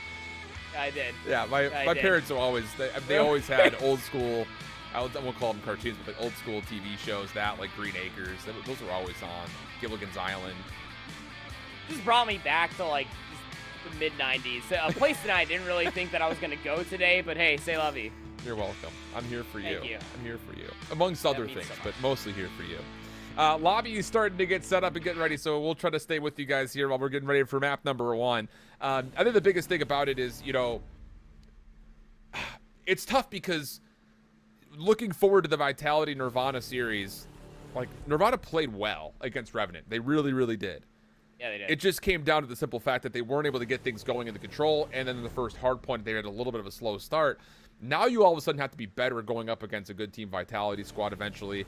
I did. Yeah, my parents are always, they always had old school, I won't call them cartoons, but like old school TV shows that, like Green Acres, those were always on. Gilligan's Island. Just brought me back to like the mid-90s. A place that I didn't really think that I was going to go today, but hey, say la vie. You're welcome. I'm here for you. Thank you. I'm here for you. Amongst other things, so but mostly here for you. Lobby is starting to get set up and getting ready, so we'll try to stay with you guys here while we're getting ready for map number 1. I think the biggest thing about it is, it's tough because looking forward to the Vitality Nirvana series, like, Nirvana played well against Revenant. They really, really did. Yeah, they did. It just came down to the simple fact that they weren't able to get things going in the control, and then in the first hard point, they had a little bit of a slow start. Now you all of a sudden have to be better going up against a good Team Vitality squad eventually.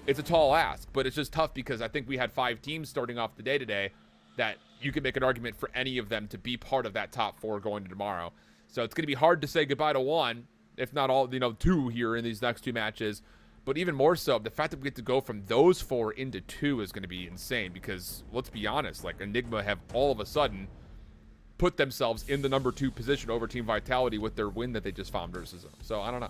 It's a tall ask, but it's just tough because I think we had 5 teams starting off the day today that you could make an argument for any of them to be part of that top 4 going to tomorrow. So it's going to be hard to say goodbye to one, if not all, 2 here in these next 2 matches. But even more so, the fact that we get to go from those 4 into 2 is going to be insane because, let's be honest, like, Enigma have all of a sudden put themselves in the number 2 position over Team Vitality with their win that they just found versus them. So I don't know.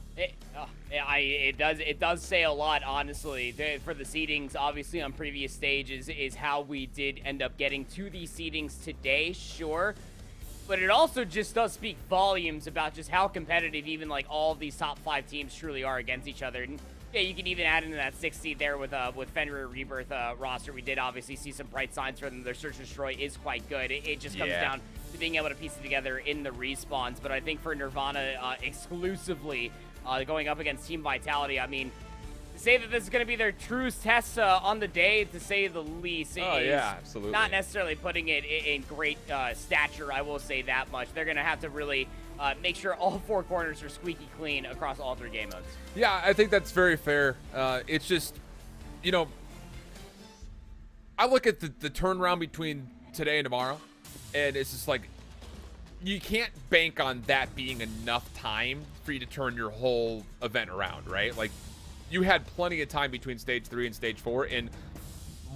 It does say a lot, honestly, for the seedings. Obviously, on previous stages is how we did end up getting to these seedings today, sure. But it also just does speak volumes about just how competitive even like all of these top 5 teams truly are against each other. And yeah, you can even add into that 6th seed there with Fenrir Rebirth roster. We did obviously see some bright signs for them. Their Search and Destroy is quite good. It just comes down to being able to piece it together in the respawns. But I think for Nirvana exclusively going up against Team Vitality, I mean, to say that this is going to be their truest test on the day, to say the least, absolutely. Not necessarily putting it in great stature, I will say that much. They're going to have to really make sure all 4 corners are squeaky clean across all 3 game modes. Yeah, I think that's very fair. It's just, I look at the turnaround between today and tomorrow, and it's just like, you can't bank on that being enough time for you to turn your whole event around, right? Like, you had plenty of time between stage 3 and stage 4, and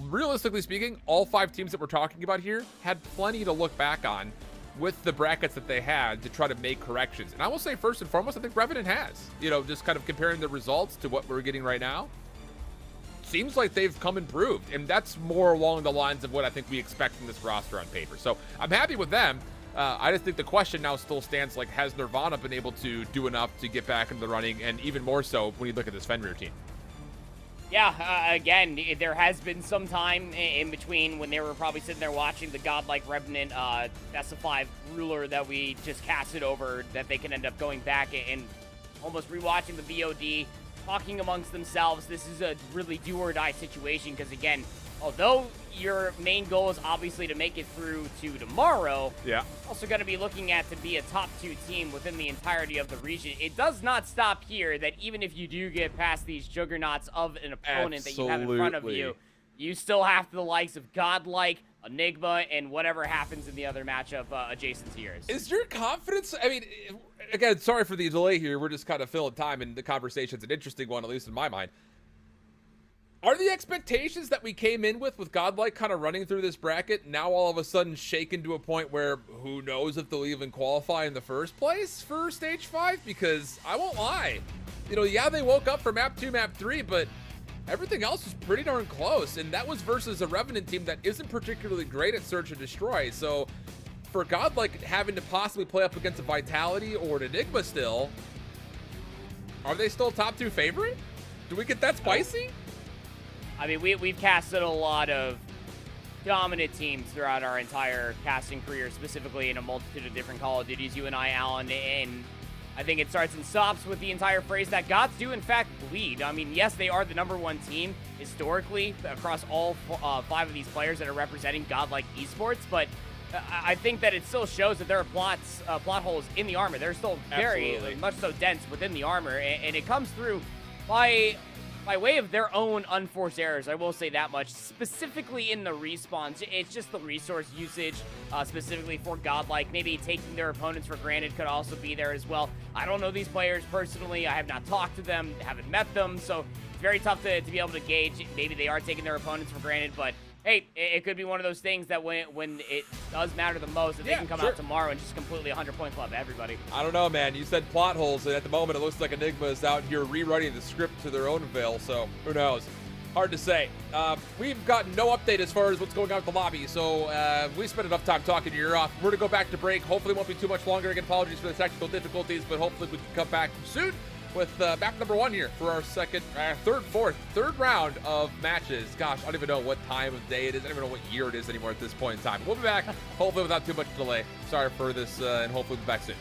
realistically speaking, all 5 teams that we're talking about here had plenty to look back on with the brackets that they had to try to make corrections. And I will say, first and foremost, I think Revenant has. Just kind of comparing the results to what we're getting right now, seems like they've come improved, and that's more along the lines of what I think we expect from this roster on paper. So I'm happy with them. I just think the question now still stands, like, has Nirvana been able to do enough to get back into the running, and even more so when you look at this Fenrir team? Yeah, again, there has been some time in between when they were probably sitting there watching the godlike Revenant best of 5 ruler that we just casted over, that they can end up going back and almost rewatching the VOD, talking amongst themselves. This is a really do-or-die situation because, again, although your main goal is obviously to make it through to tomorrow, also going to be looking at to be a top 2 team within the entirety of the region. It does not stop here that even if you do get past these juggernauts of an opponent that you have in front of you, you still have the likes of Godlike, Enigma, and whatever happens in the other matchup adjacent to yours. Is your confidence, I mean, again, sorry for the delay here. We're just kind of filling time, and the conversation's an interesting one, at least in my mind. Are the expectations that we came in with Godlike kind of running through this bracket now all of a sudden shaken to a point where who knows if they'll even qualify in the first place for stage 5? Because I won't lie, they woke up for map 2, map 3, but everything else was pretty darn close, and that was versus a Revenant team that isn't particularly great at search and destroy. So for Godlike having to possibly play up against a Vitality or an Enigma still, are they still top 2 favorite? Do we get that spicy? I mean, we've casted a lot of dominant teams throughout our entire casting career, specifically in a multitude of different Call of Duties, you and I, Alan, and I think it starts and stops with the entire phrase that gods do, in fact, bleed. I mean, yes, they are the #1 team historically across all 5 of these players that are representing godlike esports, but I think that it still shows that there are plot holes in the armor. They're still very much so dense within the armor, and it comes through by way of their own unforced errors. I will say that much. Specifically in the respawns, it's just the resource usage, specifically for Godlike. Maybe taking their opponents for granted could also be there as well. I don't know these players personally. I have not talked to them, haven't met them, so it's very tough to be able to gauge. Maybe they are taking their opponents for granted, but hey, it could be one of those things that when it does matter the most, that they can come out tomorrow and just completely 100-point club everybody. I don't know, man. You said plot holes, and at the moment it looks like Enigma is out here rewriting the script to their own avail, so who knows? Hard to say. We've gotten no update as far as what's going on with the lobby, so we spent enough time talking your ear off. We're going to go back to break. Hopefully it won't be too much longer. Again, apologies for the technical difficulties, but hopefully we can come back soon with map #1 here for our third round of matches. Gosh, I don't even know what time of day it is. I don't even know what year it is anymore at this point in time. We'll be back, hopefully without too much delay. Sorry for this, and hopefully we'll be back soon.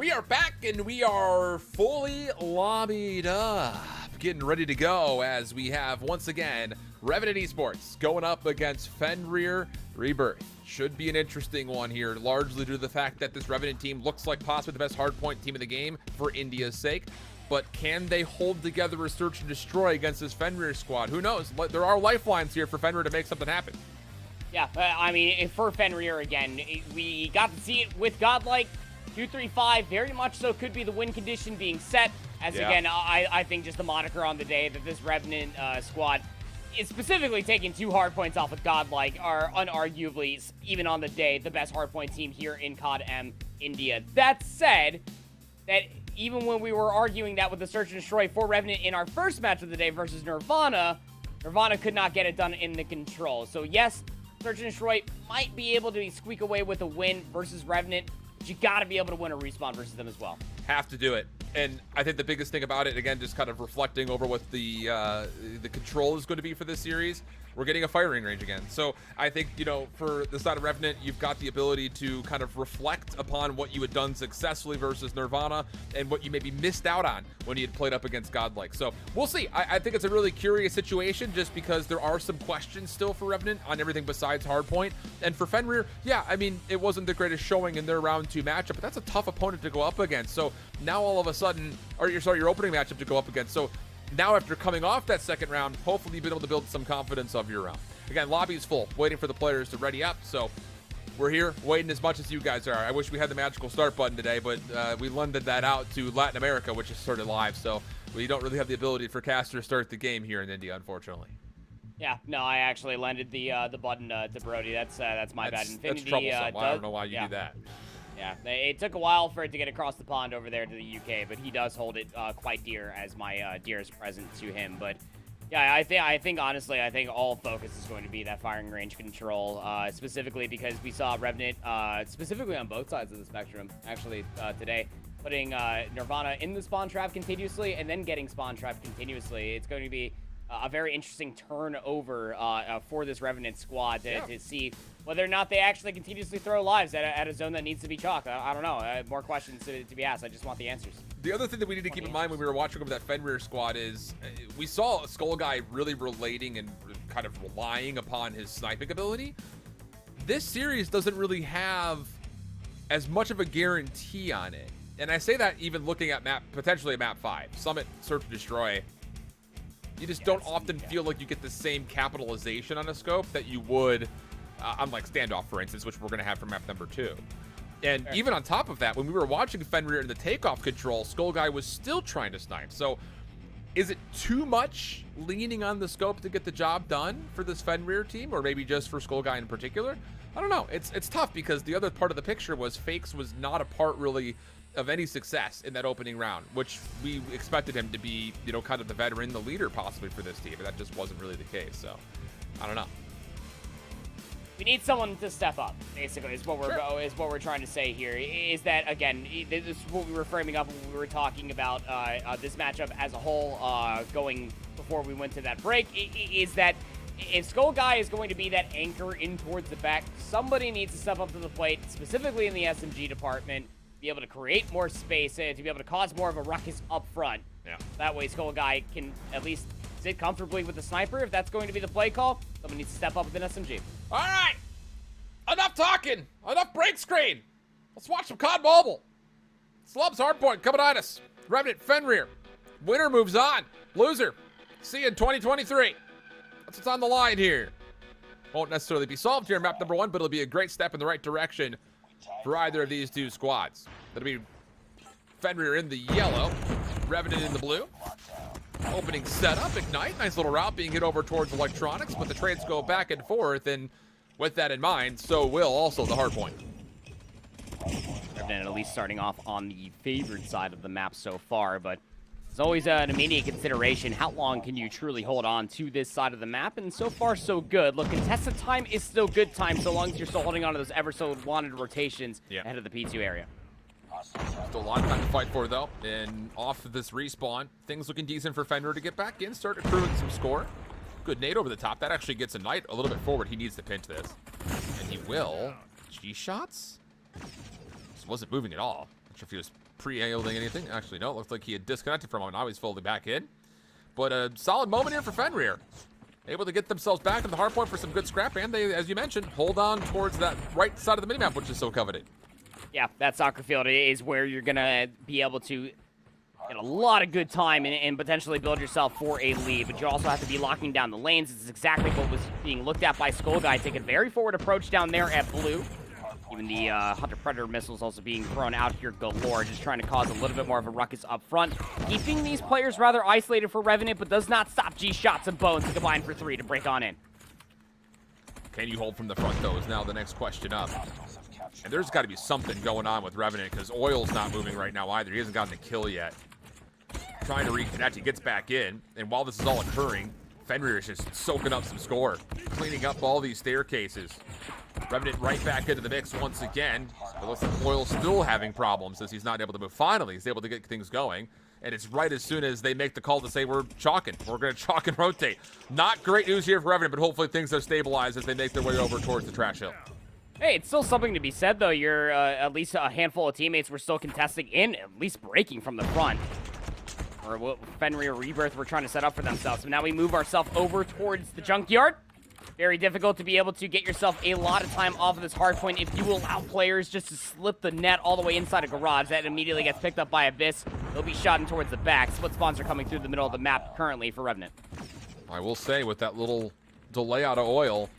We are back and we are fully lobbied up, getting ready to go as we have once again Revenant Esports going up against Fenrir Rebirth. Should be an interesting one here, largely due to the fact that this Revenant team looks like possibly the best hardpoint team in the game for India's sake. But can they hold together a search and destroy against this Fenrir squad? Who knows? There are lifelines here for Fenrir to make something happen. Yeah, I mean, for Fenrir again, we got to see it with Godlike. 2-3-5, very much so could be the win condition being set. As again, I think just the moniker on the day that this Revenant squad is specifically taking 2 hardpoints off of Godlike are unarguably, even on the day, the best hardpoint team here in COD M India. That said, that even when we were arguing that with the Search and Destroy for Revenant in our first match of the day versus Nirvana, Nirvana could not get it done in the control. So yes, Search and Destroy might be able to squeak away with a win versus Revenant, but you gotta be able to win a respawn versus them as well. Have to do it. And I think the biggest thing about it, again, just kind of reflecting over what the control is going to be for this series, we're getting a firing range again. So I think, you know, for the side of Revenant, you've got the ability to kind of reflect upon what you had done successfully versus Nirvana and what you maybe missed out on when you had played up against Godlike. So we'll see. I think it's a really curious situation just because there are some questions still for Revenant on everything besides hardpoint. And for Fenrir, yeah, I mean, it wasn't the greatest showing in their round 2 matchup, but that's a tough opponent to go up against. So now all of a sudden, or your opening matchup to go up against. So now after coming off that second round, hopefully you've been able to build some confidence of your round. Again, lobby is full, waiting for the players to ready up. So we're here waiting as much as you guys are. I wish we had the magical start button today, but we lended that out to Latin America, which is sort of live. So we don't really have the ability for Caster to start the game here in India, unfortunately. Yeah, no, I actually lended the button to Brody. That's my bad. Infinity, that's troublesome. I don't know why you do that. Yeah, it took a while for it to get across the pond over there to the UK, but he does hold it quite dear as my dearest present to him. But yeah, I think honestly, I think all focus is going to be that firing range control, specifically because we saw Revenant, specifically on both sides of the spectrum, actually today, putting Nirvana in the spawn trap continuously and then getting spawn trap continuously. It's going to be a very interesting turnover for this Revenant squad to see whether or not they actually continuously throw lives at a zone that needs to be chalked. I don't know. More questions to be asked. I just want the answers. The other thing that we need to keep in mind when we were watching over that Fenrir squad is we saw a Skull Guy really relating and kind of relying upon his sniping ability. This series doesn't really have as much of a guarantee on it. And I say that even looking at potentially map 5, Summit, Search and Destroy. You just don't often feel like you get the same capitalization on a scope that you would on like Standoff, for instance, which we're going to have for map number 2. And even on top of that, when we were watching Fenrir in the takeoff control, Skull Guy was still trying to snipe. So is it too much leaning on the scope to get the job done for this Fenrir team, or maybe just for Skull Guy in particular? I don't know. It's tough because the other part of the picture was Fakes was not a part really of any success in that opening round, which we expected him to be, you know, kind of the veteran, the leader possibly for this team, but that just wasn't really the case. So I don't know. We need someone to step up, basically, is what we're trying to say here. Is that, again, this is what we were framing up when we were talking about this matchup as a whole going before we went to that break, is that if Skull Guy is going to be that anchor in towards the back, somebody needs to step up to the plate, specifically in the SMG department, be able to create more space, to be able to cause more of a ruckus up front. Yeah. That way Skull Guy can at least sit comfortably with the sniper. If that's going to be the play call, someone needs to step up with an SMG. All right, enough talking, enough break screen. Let's watch some COD Mobile. Slubs Hardpoint coming at us. Revenant Fenrir. Winner moves on. Loser, see you in 2023. That's what's on the line here. Won't necessarily be solved here in map number 1, but it'll be a great step in the right direction for either of these two squads. That'll be Fenrir in the yellow, Revenant in the blue. Opening setup, Ignite, nice little route being hit over towards Electronics, but the trades go back and forth, and with that in mind, so will also the hardpoint. Revenant at least starting off on the favored side of the map so far, but it's always an immediate consideration. How long can you truly hold on to this side of the map? And so far, so good. Look, contested time is still good time, so long as you're still holding on to those ever-so-wanted rotations ahead of the P2 area. Still a lot of time to fight for, though. And off of this respawn, things looking decent for Fenrir to get back in, start accruing some score. Good nade over the top. That actually gets a Knight a little bit forward. He needs to pinch this. And he will. G-shots? Just wasn't moving at all. Not sure if he was pre-yielding anything. Actually, no, it looks like he had disconnected from him. Now he's fully back in. But a solid moment here for Fenrir. Able to get themselves back in the hard point for some good scrap, and they, as you mentioned, hold on towards that right side of the minimap, which is so coveted. Yeah, that soccer field is where you're going to be able to get a lot of good time and potentially build yourself for a lead, but you also have to be locking down the lanes. This is exactly what was being looked at by Skullguy, taking a very forward approach down there at blue. Even the Hunter Predator missiles also being thrown out here galore, just trying to cause a little bit more of a ruckus up front. Keeping these players rather isolated for Revenant, but does not stop G-Shots and Bones to combine for 3 to break on in. Can you hold from the front, though, is now the next question up. And there's got to be something going on with Revenant, because Oil's not moving right now either. He hasn't gotten a kill yet. Trying to reconnect, he gets back in, and while this is all occurring, Fenrir is just soaking up some score, cleaning up all these staircases. Revenant right back into the mix once again. It looks like Oil's still having problems as he's not able to move. Finally, he's able to get things going. And it's right as soon as they make the call to say we're chalking. We're going to chalk and rotate. Not great news here for Revenant, but hopefully things are stabilized as they make their way over towards the trash hill. Hey, it's still something to be said, though. You're at least a handful of teammates were still contesting in, at least breaking from the front. Or what Fenrir Rebirth were trying to set up for themselves. So now we move ourselves over towards the junkyard. Very difficult to be able to get yourself a lot of time off of this hard point if you allow players just to slip the net all the way inside a garage. That immediately gets picked up by Abyss. They'll be shot in towards the back. Split spawns are coming through the middle of the map currently for Revenant. I will say, with that little delay out of Oil,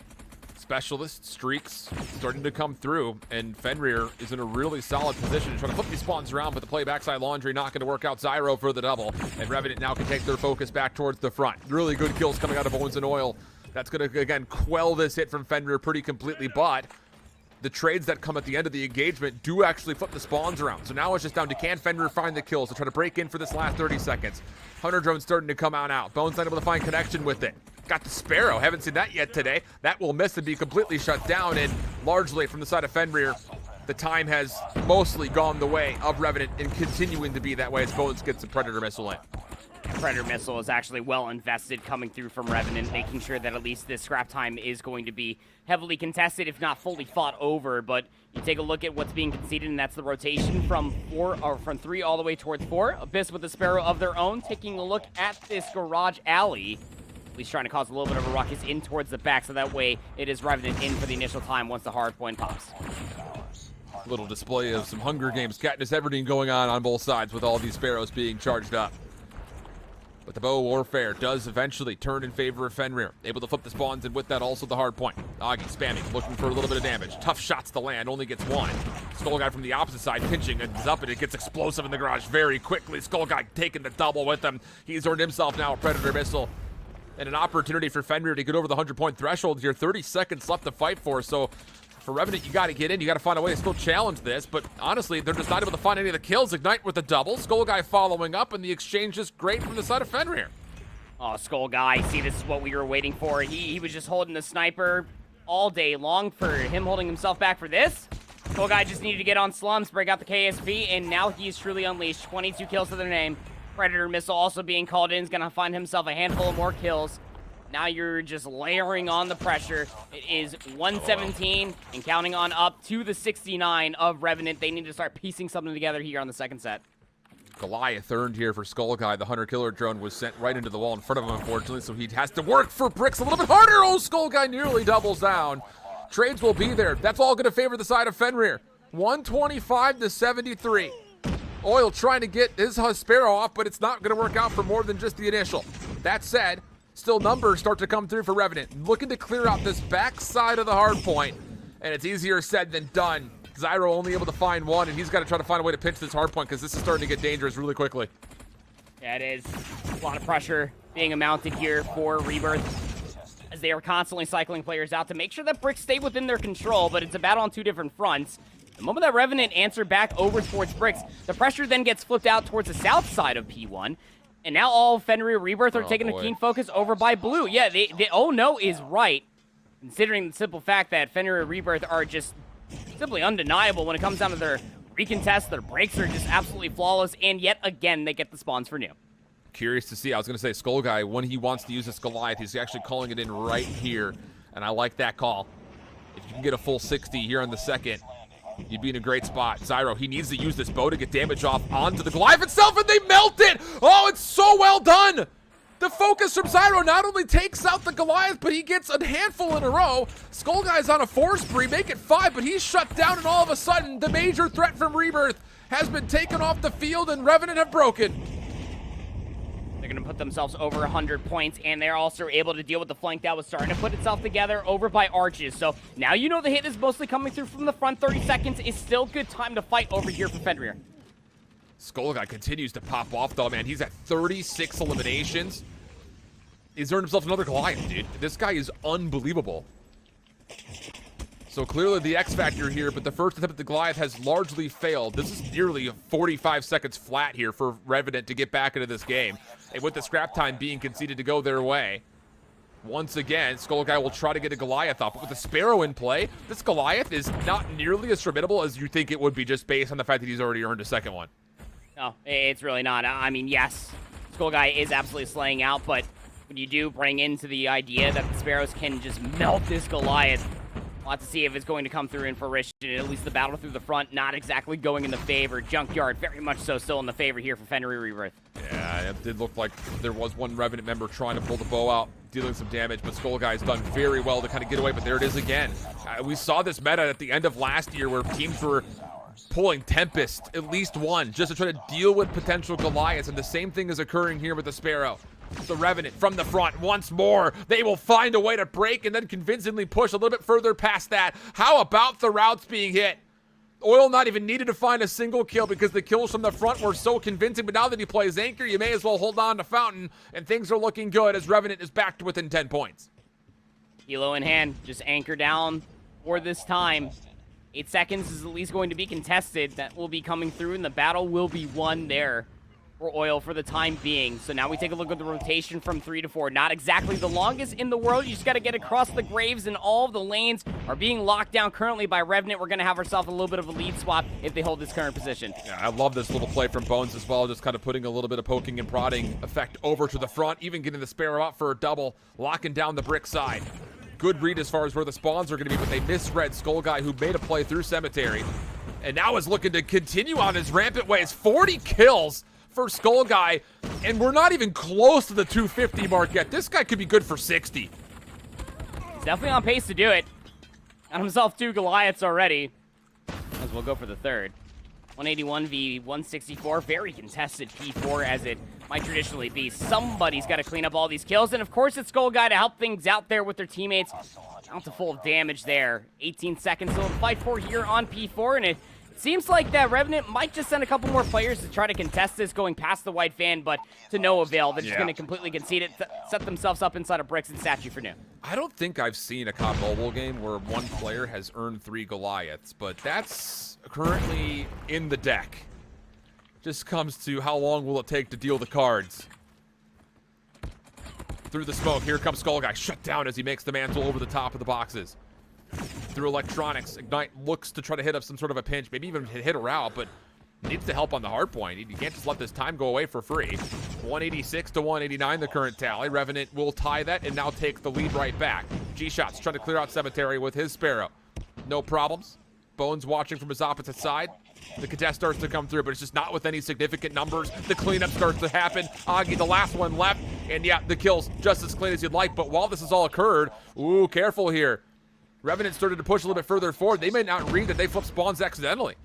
specialist streaks starting to come through, and Fenrir is in a really solid position to try to flip these spawns around, but the play backside laundry not going to work out. Zyro for the double, and Revenant now can take their focus back towards the front. Really good kills coming out of Owens and Oil. That's going to, again, quell this hit from Fenrir pretty completely, but the trades that come at the end of the engagement do actually flip the spawns around. So now it's just down to, can Fenrir find the kills to try to break in for this last 30 seconds? Hunter drone starting to come out. Bones not able to find connection with it. Got the Sparrow. Haven't seen that yet today. That will miss and be completely shut down, and largely from the side of Fenrir, the time has mostly gone the way of Revenant and continuing to be that way as Bones gets the Predator missile in. Predator missile is actually well invested coming through from Revenant, making sure that at least this scrap time is going to be heavily contested, if not fully fought over. But you take a look at what's being conceded, and that's the rotation from 3 all the way towards 4. Abyss with the Sparrow of their own, taking a look at this garage alley. At least trying to cause a little bit of a ruckus in towards the back, so that way it is Revenant in for the initial time once the hard point pops. Little display of some Hunger Games Katniss Everdeen going on both sides with all these Sparrows being charged up. But the bow warfare does eventually turn in favor of Fenrir. Able to flip the spawns, and with that also the hard point. Agi spamming, looking for a little bit of damage. Tough shots to land, only gets 1. Skullguy from the opposite side pinching and is up, and it gets explosive in the garage very quickly. Skullguy taking the double with him. He's earned himself now a Predator missile. And an opportunity for Fenrir to get over the 100-point threshold here. 30 seconds left to fight for, so for Revenant, you got to get in. You got to find a way to still challenge this, but honestly, they're just not able to find any of the kills. Ignite with the double. Skullguy following up, and the exchange is great from the side of Fenrir. Oh, Skullguy, see, this is what we were waiting for. He was just holding the sniper all day long. For him holding himself back for this, Skullguy just needed to get on slums, break out the KSP, and now he's truly unleashed. 22 kills to their name. Predator missile also being called in. Is going to find himself a handful of more kills. Now you're just layering on the pressure. It is 117 and counting on up to the 69 of Revenant. They need to start piecing something together here on the second set. Goliath earned here for Skullguy. The Hunter Killer drone was sent right into the wall in front of him, unfortunately, so he has to work for bricks a little bit harder. Oh, Skullguy nearly doubles down. Trades will be there. That's all going to favor the side of Fenrir. 125 to 73. Oil trying to get his Sparrow off, but it's not going to work out for more than just the initial. That said, still numbers start to come through for Revenant. Looking to clear out this back side of the hard point, and it's easier said than done. Zyro only able to find 1, and he's got to try to find a way to pinch this hard point because this is starting to get dangerous really quickly. Yeah, it is. A lot of pressure being mounted here for Rebirth as they are constantly cycling players out to make sure that bricks stay within their control, but it's a battle on 2 different fronts. The moment that Revenant answered back over towards bricks, the pressure then gets flipped out towards the south side of P1. And now all Fenrir Rebirth are taking a keen focus over by blue. Yeah, they oh no is right, considering the simple fact that Fenrir Rebirth are just simply undeniable when it comes down to their recontest. Their breaks are just absolutely flawless, and yet again, they get the spawns for new. Curious to see. I was going to say Skullguy, when he wants to use this Goliath, he's actually calling it in right here, and I like that call. If you can get a full 60 here on the second, You'd be in a great spot. Zyro, he needs to use this bow to get damage off onto the Goliath itself, and they melt it! Oh, it's so well done! The focus from Zyro not only takes out the Goliath, but he gets a handful in a row. Skull Guy's on a 4 spree, make it 5, but he's shut down, and all of a sudden, the major threat from Rebirth has been taken off the field, and Revenant have broken. They're going to put themselves over 100 points, and they're also able to deal with the flank that was starting to put itself together over by Arches. So now you know the hit is mostly coming through from the front. 30 seconds is still good time to fight over here for Fenrir. Skull Guy continues to pop off, though, man. He's at 36 eliminations. He's earned himself another Goliath, dude. This guy is unbelievable. So clearly the X factor here, but the first attempt at the Goliath has largely failed. This is nearly 45 seconds flat here for Revenant to get back into this game. And with the scrap time being conceded to go their way, once again, Skull Guy will try to get a Goliath off. But with the Sparrow in play, this Goliath is not nearly as formidable as you think it would be just based on the fact that he's already earned a second one. No, it's really not. I mean, yes, Skull Guy is absolutely slaying out, but when you do bring into the idea that the Sparrows can just melt this Goliath, we'll have to see if it's going to come through in fruition. At least the battle through the front, not exactly going in the favor. Junkyard, very much so, still in the favor here for Fenrir Rebirth. Yeah, it did look like there was one Revenant member trying to pull the bow out, dealing some damage, but Skull Guy's done very well to kind of get away, but there it is again. We saw this meta at the end of last year where teams were pulling Tempest, at least one, just to try to deal with potential Goliaths, and the same thing is occurring here with the Sparrow. The Revenant from the front once more. They will find a way to break and then convincingly push a little bit further past that. How about the routes being hit? Oil not even needed to find a single kill because the kills from the front were so convincing, but now that he plays Anchor, you may as well hold on to Fountain, and things are looking good as Revenant is back to within 10 points. Kilo in hand, just Anchor down for this time. 8 seconds is at least going to be contested. That will be coming through, and the battle will be won there for Oil for the time being. So now we take a look at the rotation from 3 to 4. Not exactly the longest in the world. You just got to get across the graves, and all of the lanes are being locked down currently by Revenant. We're going to have ourselves a little bit of a lead swap if they hold this current position. Yeah, I love this little play from Bones as well, just kind of putting a little bit of poking and prodding effect over to the front, even getting the Sparrow out for a double, locking down the brick side. Good read as far as where the spawns are going to be, but they misread Skull Guy, who made a play through Cemetery, and now is looking to continue on his rampant ways. 40 kills for Skull Guy, and we're not even close to the 250 mark yet. This guy could be good for 60. He's definitely on pace to do it. Got himself 2 Goliaths already, as we'll go for the third. 181 v 164, very contested P4 as it might traditionally be. Somebody's got to clean up all these kills, and of course it's Skull Guy to help things out there with their teammates. Down to full damage there. 18 seconds to fight for here on P4, and it seems like that Revenant might just send a couple more players to try to contest this going past the white fan, but to no avail. They're just going to completely concede it, set themselves up inside of bricks and statue for new. I don't think I've seen a COD Mobile game where one player has earned 3 Goliaths, but that's currently in the deck. Just comes to how long will it take to deal the cards. Through the smoke, here comes Skull Guy, shut down as he makes the mantle over the top of the boxes. Through electronics, Ignite looks to try to hit up some sort of a pinch, maybe even hit a route, but needs to help on the hard point. You can't just let this time go away for free. 186 to 189, the current tally. Revenant will tie that and now take the lead right back. G-Shot's trying to clear out Cemetery with his Sparrow. No problems. Bones watching from his opposite side. The contest starts to come through, but it's just not with any significant numbers. The cleanup starts to happen. Augie, the last one left, and yeah, the kill's just as clean as you'd like, but while this has all occurred, ooh, careful here. Revenant started to push a little bit further forward. They may not read that they flipped spawns accidentally.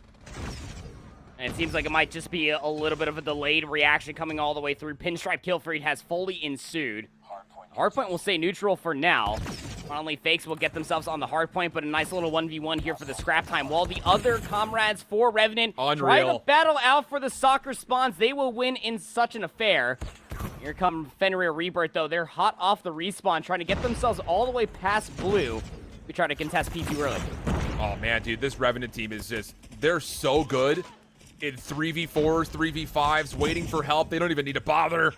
And it seems like it might just be a little bit of a delayed reaction coming all the way through. Pinstripe Killfreed has fully ensued. Hardpoint will stay neutral for now. Finally, Fakes will get themselves on the hardpoint, but a nice little 1v1 here for the scrap time. While the other comrades for Revenant try to battle out for the soccer spawns, they will win in such an affair. Here come Fenrir Rebirth, though. They're hot off the respawn, trying to get themselves all the way past blue. We try to contest P2 early. Oh, man, dude, this Revenant team is just, they're so good in 3v4s, 3v5s, waiting for help. They don't even need to bother.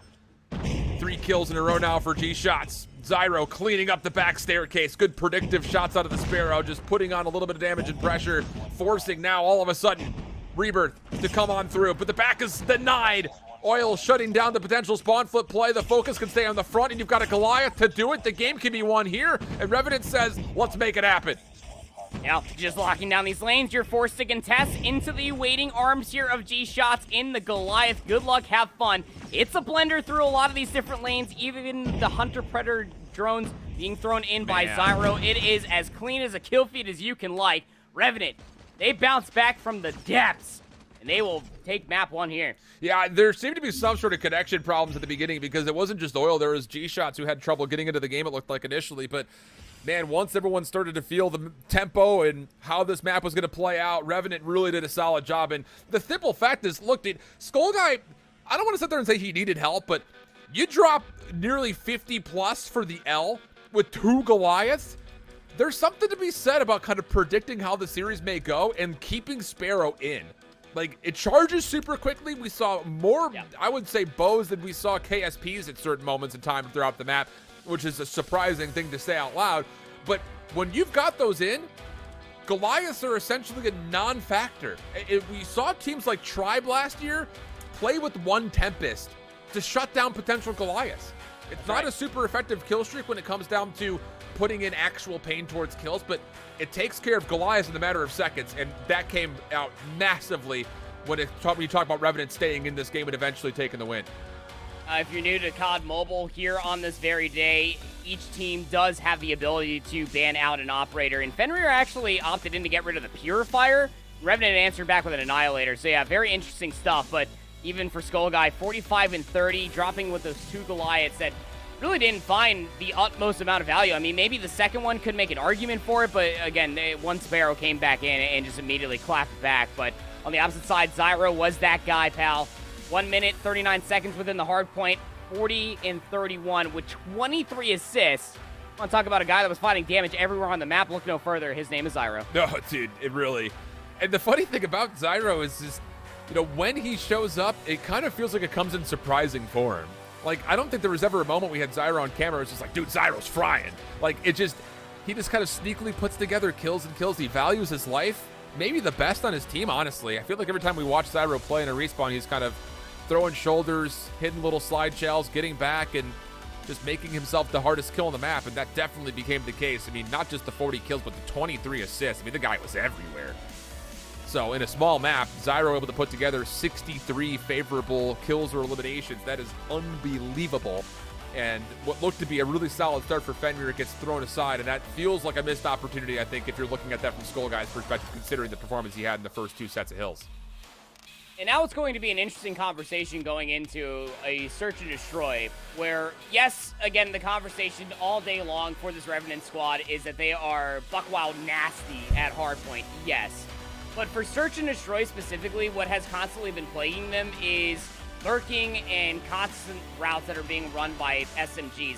3 kills in a row now for G-Shots. Zyro cleaning up the back staircase. Good predictive shots out of the Sparrow, just putting on a little bit of damage and pressure, forcing now all of a sudden Rebirth to come on through, but the back is denied. Oil shutting down the potential spawn flip play. The focus can stay on the front, and you've got a Goliath to do it. The game can be won here, and Revenant says, let's make it happen. Now, just locking down these lanes, you're forced to contest into the waiting arms here of G-Shots in the Goliath. Good luck, have fun. It's a blender through a lot of these different lanes, even the Hunter-Predator drones being thrown in by Zyro. It is as clean as a kill feed as you can like. Revenant, they bounce back from the depths, and they will take map 1 here. Yeah, there seemed to be some sort of connection problems at the beginning because it wasn't just Oil. There was G-Shots who had trouble getting into the game, it looked like initially, but man, once everyone started to feel the tempo and how this map was going to play out, Revenant really did a solid job. And the simple fact is, look, Skullguy, I don't want to sit there and say he needed help, but you drop nearly 50 plus for the L with 2 Goliaths. There's something to be said about kind of predicting how the series may go and keeping Sparrow in. Like, it charges super quickly. We saw more, I would say, bows than we saw KSPs at certain moments in time throughout the map, which is a surprising thing to say out loud. But when you've got those in, Goliaths are essentially a non-factor. We saw teams like Tribe last year play with 1 Tempest to shut down potential Goliaths. It's not a super effective kill streak when it comes down to putting in actual pain towards kills, but it takes care of Goliaths in a matter of seconds, and that came out massively when you talk about Revenant staying in this game and eventually taking the win. If you're new to COD Mobile, here on this very day, each team does have the ability to ban out an operator, and Fenrir actually opted in to get rid of the Purifier. Revenant answered back with an Annihilator, so yeah, very interesting stuff, but even for Skullguy, 45 and 30, dropping with those 2 Goliaths that really didn't find the utmost amount of value. I mean, maybe the second one could make an argument for it, but again, one Sparrow came back in and just immediately clapped back. But on the opposite side, Zyro was that guy, pal. 1 minute, 39 seconds within the hard point, 40 and 31 with 23 assists. I want to talk about a guy that was fighting damage everywhere on the map. Look no further. His name is Zyro. No, dude, it really... And the funny thing about Zyro is just, you know, when he shows up, it kind of feels like it comes in surprising form. Like, I don't think there was ever a moment we had Zyro on camera. It's just like, dude, Zyro's frying. Like, he just kind of sneakily puts together kills and kills. He values his life. Maybe the best on his team, honestly. I feel like every time we watch Zyro play in a respawn, he's kind of throwing shoulders, hitting little slide shells, getting back, and just making himself the hardest kill on the map. And that definitely became the case. I mean, not just the 40 kills, but the 23 assists. I mean, the guy was everywhere. So in a small map, Zyro able to put together 63 favorable kills or eliminations. That is unbelievable. And what looked to be a really solid start for Fenrir gets thrown aside, and that feels like a missed opportunity, I think, if you're looking at that from Skullguy's perspective, considering the performance he had in the first 2 sets of hills. And now it's going to be an interesting conversation going into a search and destroy, where, yes, again, the conversation all day long for this Revenant squad is that they are buck-wild nasty at hardpoint, yes. But for search and destroy specifically, what has constantly been plaguing them is lurking and constant routes that are being run by SMGs.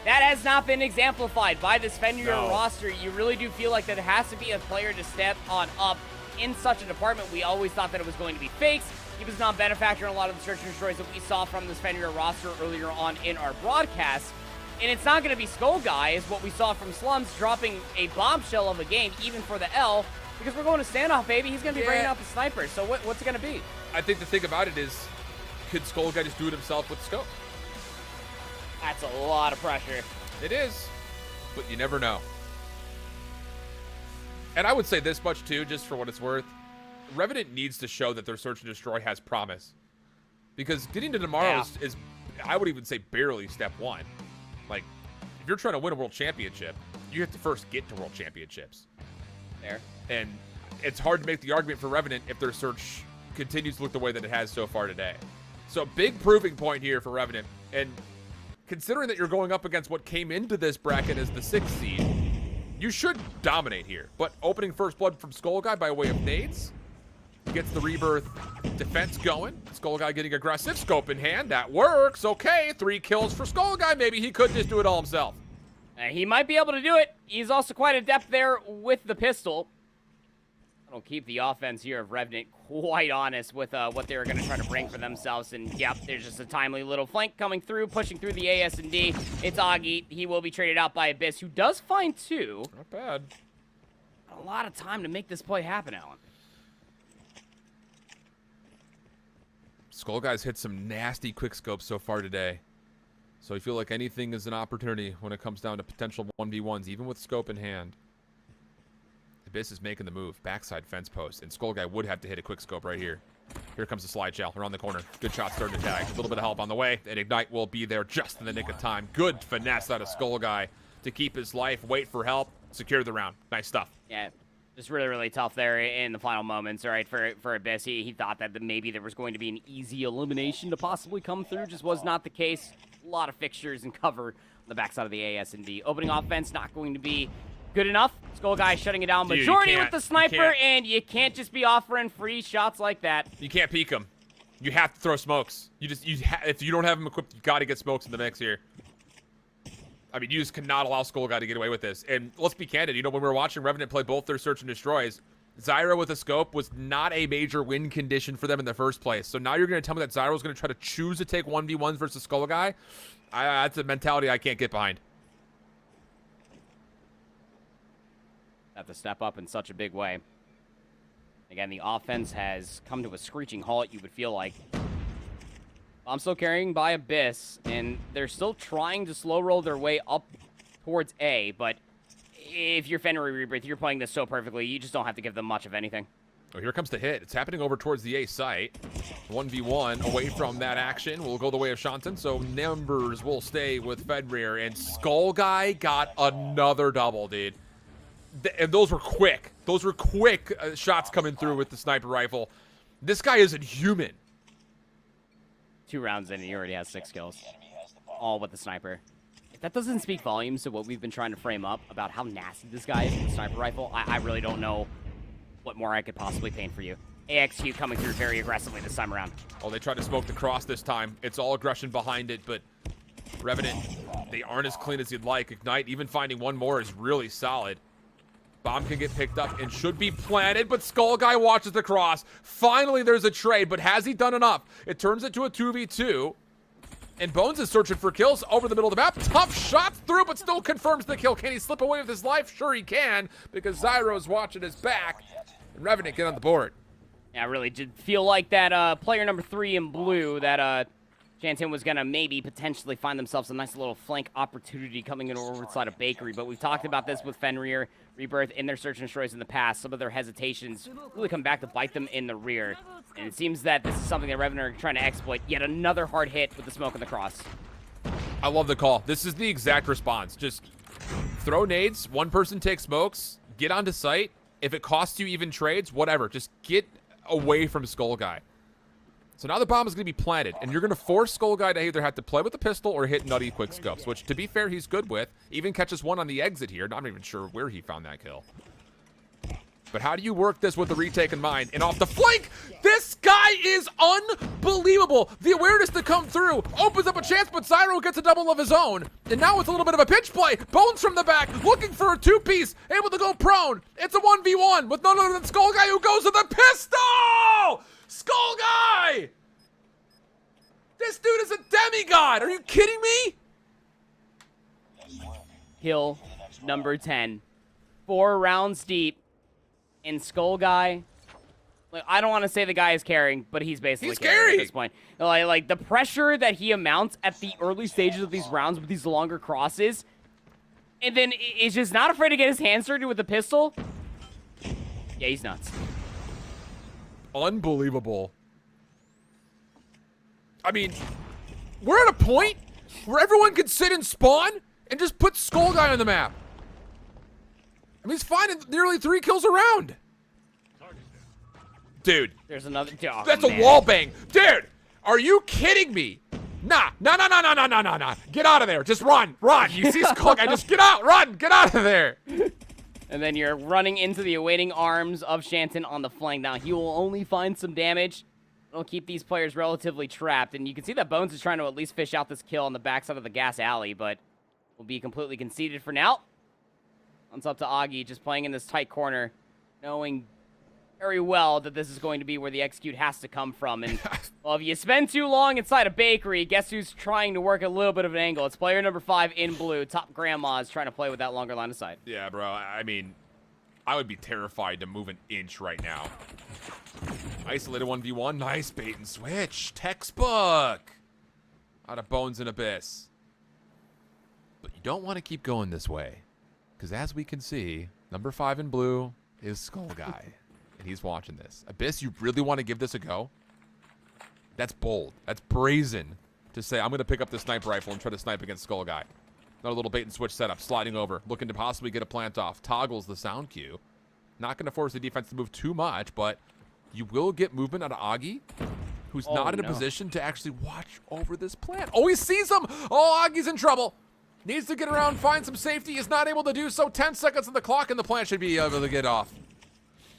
That has not been exemplified by this Fenrir roster. You really do feel like that there has to be a player to step on up in such a department. We always thought that it was going to be fakes. He was not benefactor in a lot of the search and destroys that we saw from this Fenrir roster earlier on in our broadcast. And it's not going to be Skullguy, is what we saw from Slums, dropping a bombshell of a game, even for the L, because we're going to standoff, baby. He's going to be bringing out the sniper. So what's it going to be? I think the thing about it is, could Skullguy just do it himself with scope? That's a lot of pressure. It is, but you never know. And I would say this much too, just for what it's worth. Revenant needs to show that their search and destroy has promise. Because getting to tomorrow is, I would even say, barely step 1. Like, if you're trying to win a world championship, you have to first get to world championships. There. And it's hard to make the argument for Revenant if their search continues to look the way that it has so far today. So big proving point here for Revenant. And considering that you're going up against what came into this bracket as the 6th seed, you should dominate here. But opening first blood from Skullguy by way of nades gets the Rebirth defense going. Skullguy getting aggressive, scope in hand. That works. Okay, 3 kills for Skullguy. Maybe he could just do it all himself. He might be able to do it. He's also quite adept there with the pistol. That'll keep the offense here of Revenant quite honest with what they're going to try to bring for themselves. And, yep, there's just a timely little flank coming through, pushing through the AS&D. It's Augie. He will be traded out by Abyss, who does find 2. Not bad. A lot of time to make this play happen, Alan. Skullguy's hit some nasty quick scopes so far today. So I feel like anything is an opportunity when it comes down to potential 1v1s, even with scope in hand. Abyss is making the move. Backside fence post. And Skullguy would have to hit a quick scope right here. Here comes the slide shell around the corner. Good shot starting to tag. A little bit of help on the way. And Ignite will be there just in the nick of time. Good finesse out of Skullguy to keep his life, wait for help, secure the round. Nice stuff. Yeah, just really, really tough there in the final moments, all right, for Abyss. He thought that maybe there was going to be an easy elimination to possibly come through. Just was not the case. A lot of fixtures and cover on the backside of the AS&D. Opening offense not going to be good enough. Skullguy shutting it down. Dude, Majority with the sniper, and you can't just be offering free shots like that. You can't peek him. You have to throw smokes. If you don't have him equipped, you got to get smokes in the mix here. I mean, you just cannot allow Skullguy to get away with this. And let's be candid. When we were watching Revenant play both their Search and Destroys, Zyro with a scope was not a major win condition for them in the first place. So now you're going to tell me that Zyro's going to try to choose to take 1v1s versus Skullguy? That's a mentality I can't get behind. Have to step up in such a big way. Again, the offense has come to a screeching halt, you would feel like. I'm still carrying by Abyss, and they're still trying to slow roll their way up towards A, but if you're Fenrir Rebirth, you're playing this so perfectly, you just don't have to give them much of anything. Oh, here comes the hit. It's happening over towards the A site. 1v1 away from that action. We'll go the way of Shantan, so numbers will stay with Fenrir, and Skullguy got another double, dude. And those were quick. Those were quick shots coming through with the sniper rifle. This guy isn't human. 2 rounds in, and he already has 6 kills. All with the sniper. If that doesn't speak volumes to what we've been trying to frame up about how nasty this guy is with the sniper rifle, I really don't know what more I could possibly paint for you. AXQ coming through very aggressively this time around. Oh, they tried to smoke the cross this time. It's all aggression behind it, but Revenant, they aren't as clean as you'd like. Ignite, even finding one more is really solid. Bomb can get picked up and should be planted, but Skullguy watches the cross. Finally, there's a trade, but has he done enough? It turns it to a 2v2, and Bones is searching for kills over the middle of the map. Tough shots through, but still confirms the kill. Can he slip away with his life? Sure he can, because Zyro's watching his back, and Revenant get on the board. Yeah, I really did feel like that player number 3 in blue, that Shantan was going to maybe potentially find themselves a nice little flank opportunity coming in over the side of Bakery, but we've talked about this with Fenrir Rebirth in their Search and Destroys in the past. Some of their hesitations really come back to bite them in the rear. And it seems that this is something that Revenant are trying to exploit. Yet another hard hit with the smoke and the cross. I love the call. This is the exact response. Just throw nades, one person takes smokes, get onto site. If it costs you even trades, whatever. Just get away from Skullguy. So now the bomb is going to be planted, and you're going to force Skullguy to either have to play with the pistol or hit nutty quick scopes, which, to be fair, he's good with. Even catches one on the exit here. Not even sure where he found that kill. But how do you work this with the retake in mind? And off the flank, this guy is unbelievable. The awareness to come through opens up a chance, but Zyro gets a double of his own. And now it's a little bit of a pitch play. Bones from the back, looking for a 2-piece, able to go prone. It's a 1v1 with none other than Skullguy, who goes to the pistol! Skullguy! This dude is a demigod. Are you kidding me? Kill number 10. 4 rounds deep. And Skullguy, like, I don't want to say the guy is carrying, but he's basically carrying at this point. Like the pressure that he amounts at the early stages of these rounds with these longer crosses, and then is just not afraid to get his hands dirty with the pistol. Yeah, he's nuts. Unbelievable. I mean, we're at a point where everyone could sit and spawn and just put Skullguy on the map. I mean, he's finding nearly 3 kills a round. Dude. There's another. Oh, that's a wall bang. Dude, are you kidding me? Nah. Get out of there. Just run. You see Skullguy, just get out. Run. Get out of there. And then you're running into the awaiting arms of Shantan on the flank. Now, he will only find some damage. It'll keep these players relatively trapped. And you can see that Bones is trying to at least fish out this kill on the backside of the gas alley, but will be completely conceded for now. It's up to Augie, just playing in this tight corner, knowing very well that this is going to be where the execute has to come from. And, well, if you spend too long inside a bakery, guess who's trying to work a little bit of an angle? It's player number 5 in blue. Top Grandma is trying to play with that longer line of sight. Yeah, bro. I mean, I would be terrified to move an inch right now. Isolated 1v1. Nice bait and switch. Textbook. Out of Bones and Abyss. But you don't want to keep going this way. Because as we can see, number 5 in blue is Skull Guy, and he's watching this. Abyss, you really want to give this a go? That's bold. That's brazen to say, I'm going to pick up the sniper rifle and try to snipe against Skull Guy. Another little bait and switch setup, sliding over, looking to possibly get a plant off. Toggles the sound cue. Not going to force the defense to move too much, but you will get movement out of Augie, who's not in a position to actually watch over this plant. Oh, he sees him! Oh, Augie's in trouble. Needs to get around, find some safety. Is not able to do so. 10 seconds on the clock, and the plant should be able to get off.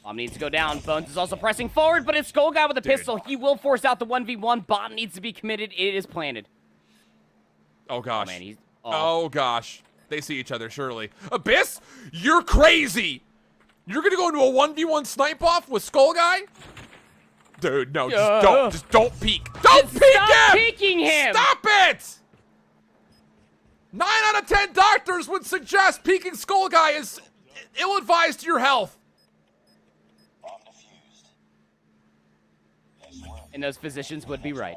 Bomb needs to go down. Bones is also pressing forward, but it's Skull Guy with a pistol. He will force out the 1v1. Bomb needs to be committed. It is planted. Oh, gosh. Oh, man, he's... Oh, gosh. They see each other, surely. Abyss, you're crazy. You're going to go into a 1v1 snipe off with Skull Guy? Dude, no, just don't peek. Don't peek him! Stop peeking him! Stop it! 9 out of 10 doctors would suggest peeking Skull Guy is ill-advised to your health. And those physicians would be right.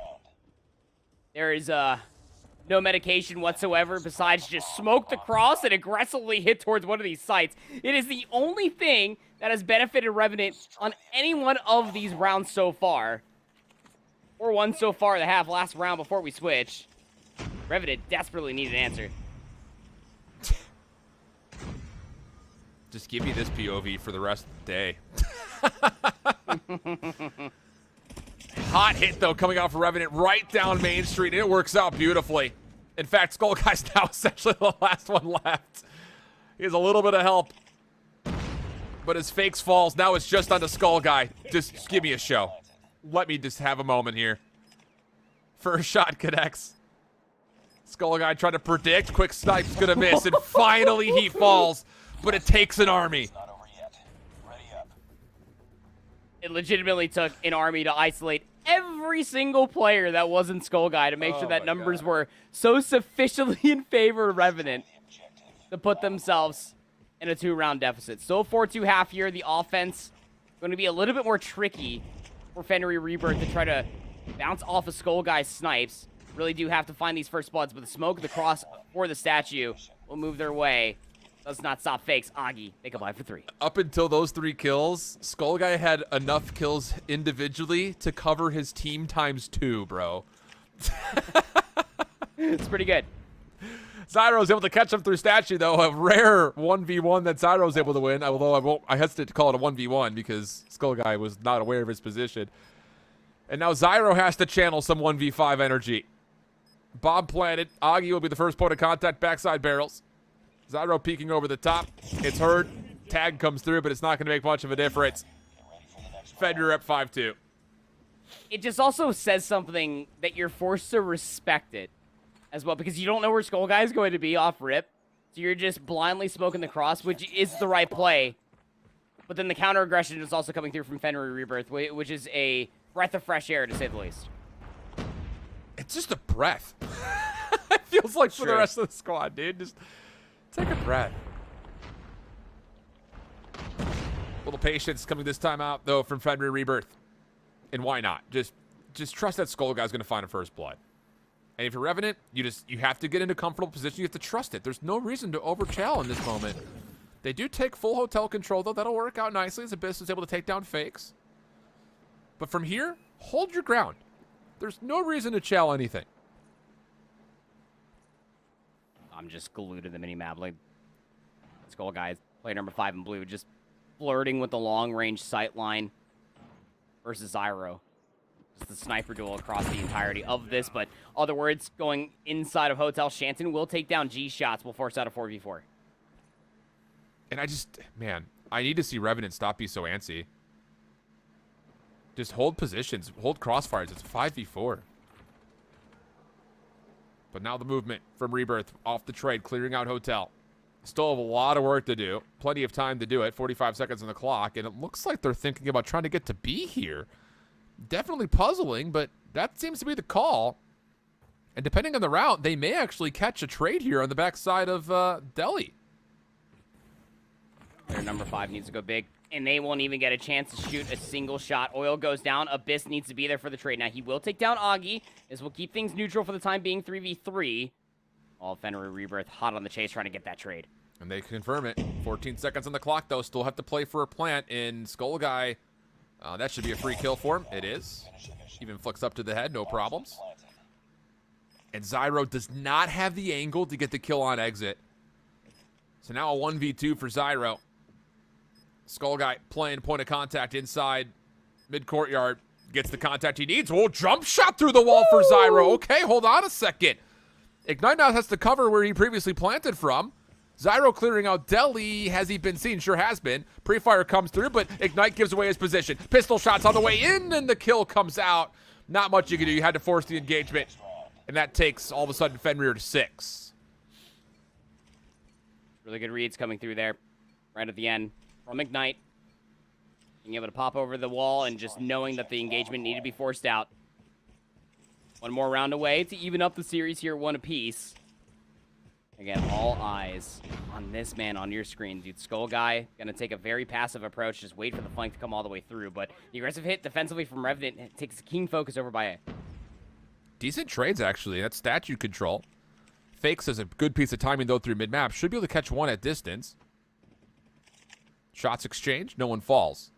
There is no medication whatsoever besides just smoke the cross and aggressively hit towards one of these sites. It is the only thing that has benefited Revenant on any one of these rounds so far. Or one so far, the last round before we switch. Revenant desperately needs an answer. Just give me this POV for the rest of the day. Hot hit, though, coming out for Revenant right down Main Street, and it works out beautifully. In fact, Skull Guy's now essentially the last one left. He has a little bit of help. But his fakes falls. Now it's just on the Skull Guy. Just give me a show. Let me just have a moment here. First shot connects. Skull Guy tried to predict. Quick snipe's gonna miss, and finally he falls. But it takes an army. It legitimately took an army to isolate every single player that wasn't Skull Guy to make sure that numbers were so sufficiently in favor of Revenant to put themselves in a 2-round deficit. Still 4-2 half here. The offense going to be a little bit more tricky for Fenrir Rebirth to try to bounce off of Skull Guy's snipes. Really do have to find these first bloods, but the smoke, the cross, or the statue will move their way. Does not stop fakes. Augie, they combine for 3. Up until those 3 kills, Skull Guy had enough kills individually to cover his team times 2, bro. It's pretty good. Zyro's able to catch him through statue, though. A rare 1v1 that Zyro's able to win, although I hesitate to call it a 1v1 because Skull Guy was not aware of his position. And now Zyro has to channel some 1v5 energy. Bomb planted. Augie will be the first point of contact. Backside barrels. Zyro peeking over the top. It's heard. Tag comes through, but it's not going to make much of a difference. Fenrir up 5-2. It just also says something that you're forced to respect it as well, because you don't know where Skull Guy is going to be off rip. So you're just blindly smoking the cross, which is the right play. But then the counter aggression is also coming through from Fenrir Rebirth, which is a breath of fresh air, to say the least. It's just a breath. It feels like for the rest of the squad, dude. Just take a breath. Little patience coming this time out, though, from Fenrir Rebirth. And why not? Just trust that Skull Guy's going to find a first blood. And if you're Revenant, you have to get into a comfortable position. You have to trust it. There's no reason to overchal in this moment. They do take full hotel control, though. That'll work out nicely as Abyss is able to take down fakes. But from here, hold your ground. There's no reason to chal anything. I'm just glued to the mini-map. Like, Skull Guy, player number 5 in blue, just flirting with the long-range sight line versus Zyro. Just the sniper duel across the entirety of this, but other words, going inside of Hotel, Shanton will take down G shots, will force out a 4v4. And I need to see Revenant stop being so antsy. Just hold positions, hold crossfires. It's 5v4. But now the movement from Rebirth off the trade, clearing out Hotel. Still have a lot of work to do. Plenty of time to do it. 45 seconds on the clock. And it looks like they're thinking about trying to get to B here. Definitely puzzling, but that seems to be the call. And depending on the route, they may actually catch a trade here on the backside of Delhi. Their number 5 needs to go big, and they won't even get a chance to shoot a single shot. Oil goes down. Abyss needs to be there for the trade. Now, he will take down Augie. This will keep ththings neutral for the time being, 3v3. All Fenrir Rebirth hot on the chase, trying to get that trade. And they confirm it. 14 seconds on the clock, though. Still have to play for a plant in Skull Guy. That should be a free kill for him. It is. Even flicks up to the head, no problems. And Zyro does not have the angle to get the kill on exit. So now a 1v2 for Zyro. Skull Guy playing point of contact inside mid-courtyard. Gets the contact he needs. Oh, jump shot through the wall for Zyro. Okay, hold on a second. Ignite now has to cover where he previously planted from. Zyro clearing out Deli. Has he been seen? Sure has been. Pre-fire comes through, but Ignite gives away his position. Pistol shots on the way in, and the kill comes out. Not much you can do. You had to force the engagement, and that takes, all of a sudden, Fenrir to 6. Really good reads coming through there right at the end from Ignite. Being able to pop over the wall and just knowing that the engagement needed to be forced out. One more round away to even up the series here, 1 apiece. Again, all eyes on this man on your screen, dude. Skull Guy gonna take a very passive approach, just wait for the flank to come all the way through. But the aggressive hit defensively from Revenant takes a keen focus over by A. Decent trades, actually. That's statue control. Fakes has a good piece of timing, though, through mid-map. Should be able to catch one at distance. Shots exchanged. No one falls.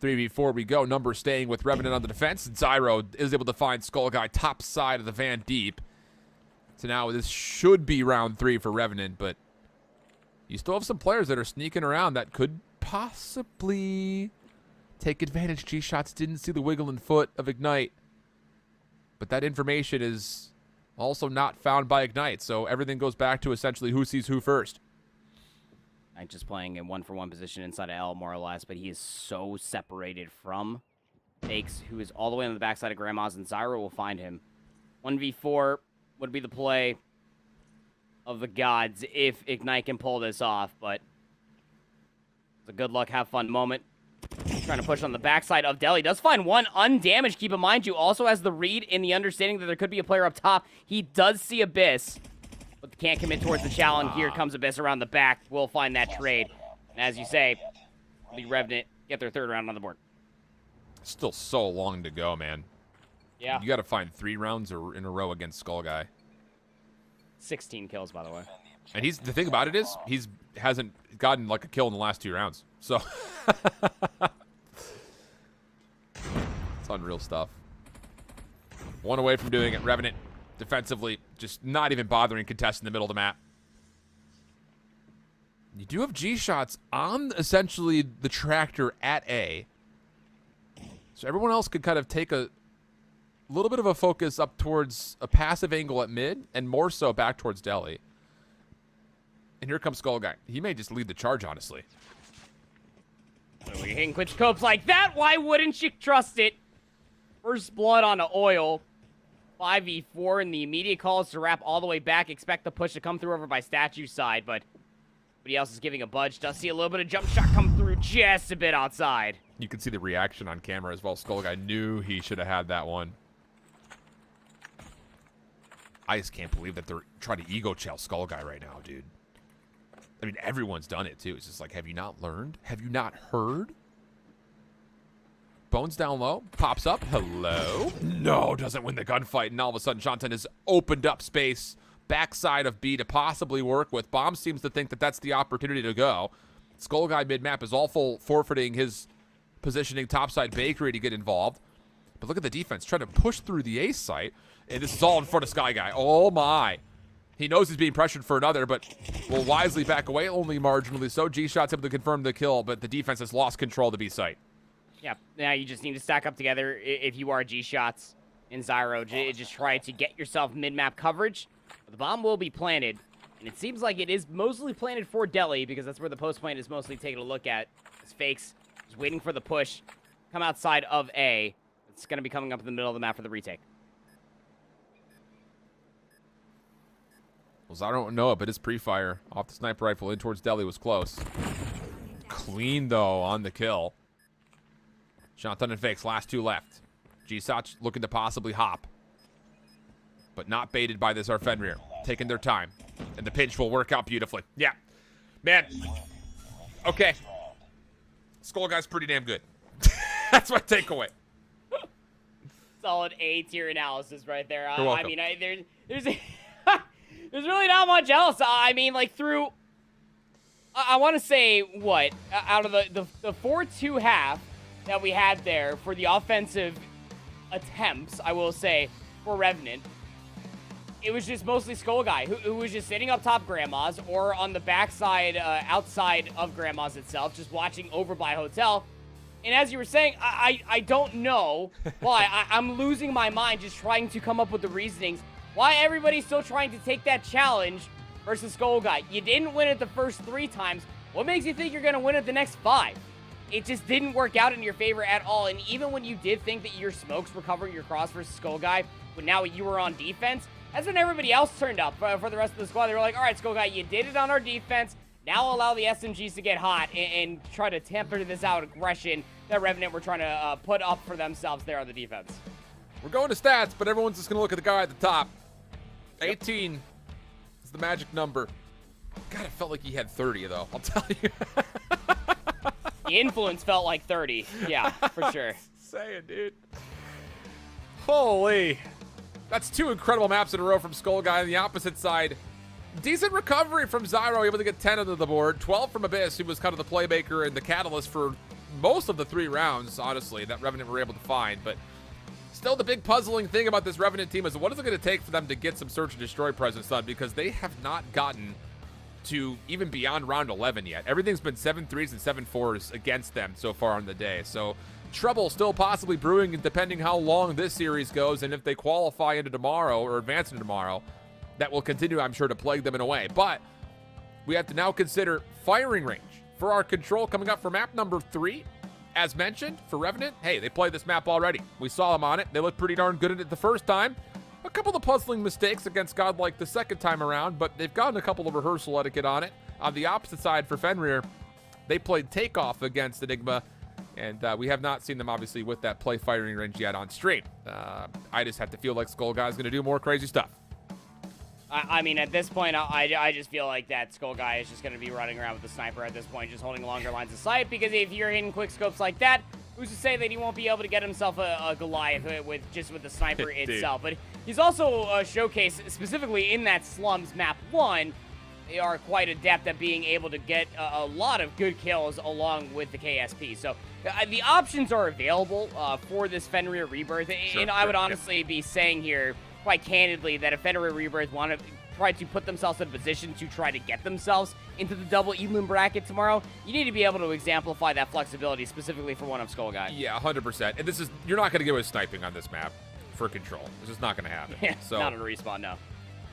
3v4 we go. Number staying with Revenant on the defense. Zyro is able to find Skull Guy top side of the van deep. So now this should be round 3 for Revenant, but you still have some players that are sneaking around that could possibly take advantage. G-Shots didn't see the wiggling foot of Ignite, but that information is also not found by Ignite, so everything goes back to essentially who sees who first. Ignite just playing in 1-for-1 position inside of L, more or less, but he is so separated from Fakes, who is all the way on the backside of Grandma's, and Zyro will find him. 1v4 would be the play of the gods if Ignite can pull this off, but it's a good luck, have fun moment. Trying to push on the backside of Deli. Does find one undamaged. Keep in mind, you also has the read in the understanding that there could be a player up top. He does see Abyss, but can't commit towards the challenge. Here comes Abyss around the back. We'll find that trade. And as you say, the Revenant get their 3rd round on the board. Still so long to go, man. Yeah. You got to find 3 rounds in a row against Skull Guy. 16 kills, by the way. And the thing about it is, hasn't gotten like a kill in the last 2 rounds. So it's unreal stuff. 1 away from doing it. Revenant defensively just not even bothering contesting the middle of the map. You do have G-Shots on essentially the tractor at A. So everyone else could kind of take a little bit of a focus up towards a passive angle at mid, and more so back towards Deli. And here comes Skull Guy. He may just lead the charge, honestly. When you're hitting quick scopes like that, why wouldn't you trust it? First blood on oil. 5v4, and the immediate call is to wrap all the way back. Expect the push to come through over by Statue side, but nobody else is giving a budge. Does see a little bit of jump shot come through just a bit outside. You can see the reaction on camera as well. Skull Guy knew he should have had that one. I just can't believe that they're trying to ego chow Skull Guy right now, dude. I mean, everyone's done it, too. It's just like, have you not learned? Have you not heard? Bones down low. Pops up. Hello? No, doesn't win the gunfight. And all of a sudden, Shantan has opened up space backside of B to possibly work with. Bomb seems to think that that's the opportunity to go. Skull Guy mid-map is all forfeiting his positioning topside bakery to get involved. But look at the defense. Trying to push through the A site. And this is all in front of Sky Guy. Oh, my. He knows he's being pressured for another, but will wisely back away, only marginally so. G-Shot's able to confirm the kill, but the defense has lost control of the B site. Yeah, now you just need to stack up together if you are G-Shots in Zyro. Just try to get yourself mid-map coverage. The bomb will be planted, and it seems like it is mostly planted for Deli, because that's where the post plant is mostly taking a look at. As Fakes is waiting for the push. Come outside of A. It's going to be coming up in the middle of the map for the retake. Well, I don't know it, but his pre-fire off the sniper rifle in towards Deli was close. Clean, though, on the kill. Shantan and Fakes, last 2 left. G-Soch looking to possibly hop. But not baited by this Fenrir. Taking their time. And the pinch will work out beautifully. Yeah. Man. Okay. Skull Guy's pretty damn good. That's my takeaway. Solid A-tier analysis right there. You're welcome. I mean, there's there's really not much else. I mean, like, through I want to say, what, out of the 4-2 half that we had there for the offensive attempts, I will say, for Revenant, it was just mostly Skull Guy, who was just sitting up top Grandma's or on the backside, outside of Grandma's itself, just watching over by Hotel. And as you were saying, I don't know why. I'm losing my mind just trying to come up with the reasonings. Why everybody's still trying to take that challenge versus Skull Guy. You didn't win it the first 3 times. What makes you think you're going to win it the next 5? It just didn't work out in your favor at all. And even when you did think that your smokes were covering your cross versus Skull Guy, but now you were on defense, that's when everybody else turned up for the rest of the squad. They were like, all right, Skull Guy, you did it on our defense. Now allow the SMGs to get hot and try to temper this out aggression that Revenant were trying to put up for themselves there on the defense. We're going to stats, but everyone's just going to look at the guy at the top. 18 is the magic number. God, it felt like he had 30, though. I'll tell you. The influence felt like 30. Yeah, for sure. Saying, dude. Holy. That's 2 incredible maps in a row from Skull Guy on the opposite side. Decent recovery from Zyro, able to get 10 onto the board. 12 from Abyss, who was kind of the playmaker and the catalyst for most of the 3 rounds, honestly, that Revenant were able to find. But still, the big puzzling thing about this Revenant team is what is it going to take for them to get some Search and Destroy presence done? Because they have not gotten to even beyond round 11 yet. Everything's been 7-3s and 7-4s against them so far on the day. So trouble still possibly brewing, depending how long this series goes and if they qualify into tomorrow or advance into tomorrow. That will continue, I'm sure, to plague them in a way. But we have to now consider firing range for our control coming up for map number 3. As mentioned, for Revenant, hey, they played this map already. We saw them on it. They looked pretty darn good at it the first time. A couple of puzzling mistakes against Godlike the second time around, but they've gotten a couple of rehearsal etiquette on it. On the opposite side for Fenrir, they played Takeoff against Enigma, and we have not seen them, obviously, with that play firing range yet on stream. I just have to feel like Skull Guy's going to do more crazy stuff. I mean, at this point, I just feel like that Skull Guy is just going to be running around with the sniper at this point, just holding longer lines of sight, because if you're hitting quick scopes like that, who's to say that he won't be able to get himself a Goliath with the sniper itself? But he's also showcased, specifically in that Slums map 1, they are quite adept at being able to get a lot of good kills along with the KSP. So the options are available for this Fenrir Rebirth, and I would honestly be saying here, quite candidly, that if Fenrir Rebirth want to try to put themselves in a position to try to get themselves into the double Elim bracket tomorrow, you need to be able to exemplify that flexibility specifically for one of Skull Guy. Yeah, 100%. And you're not going to get away with sniping on this map for control. This is not going to happen. Yeah, so, not on a respawn, no.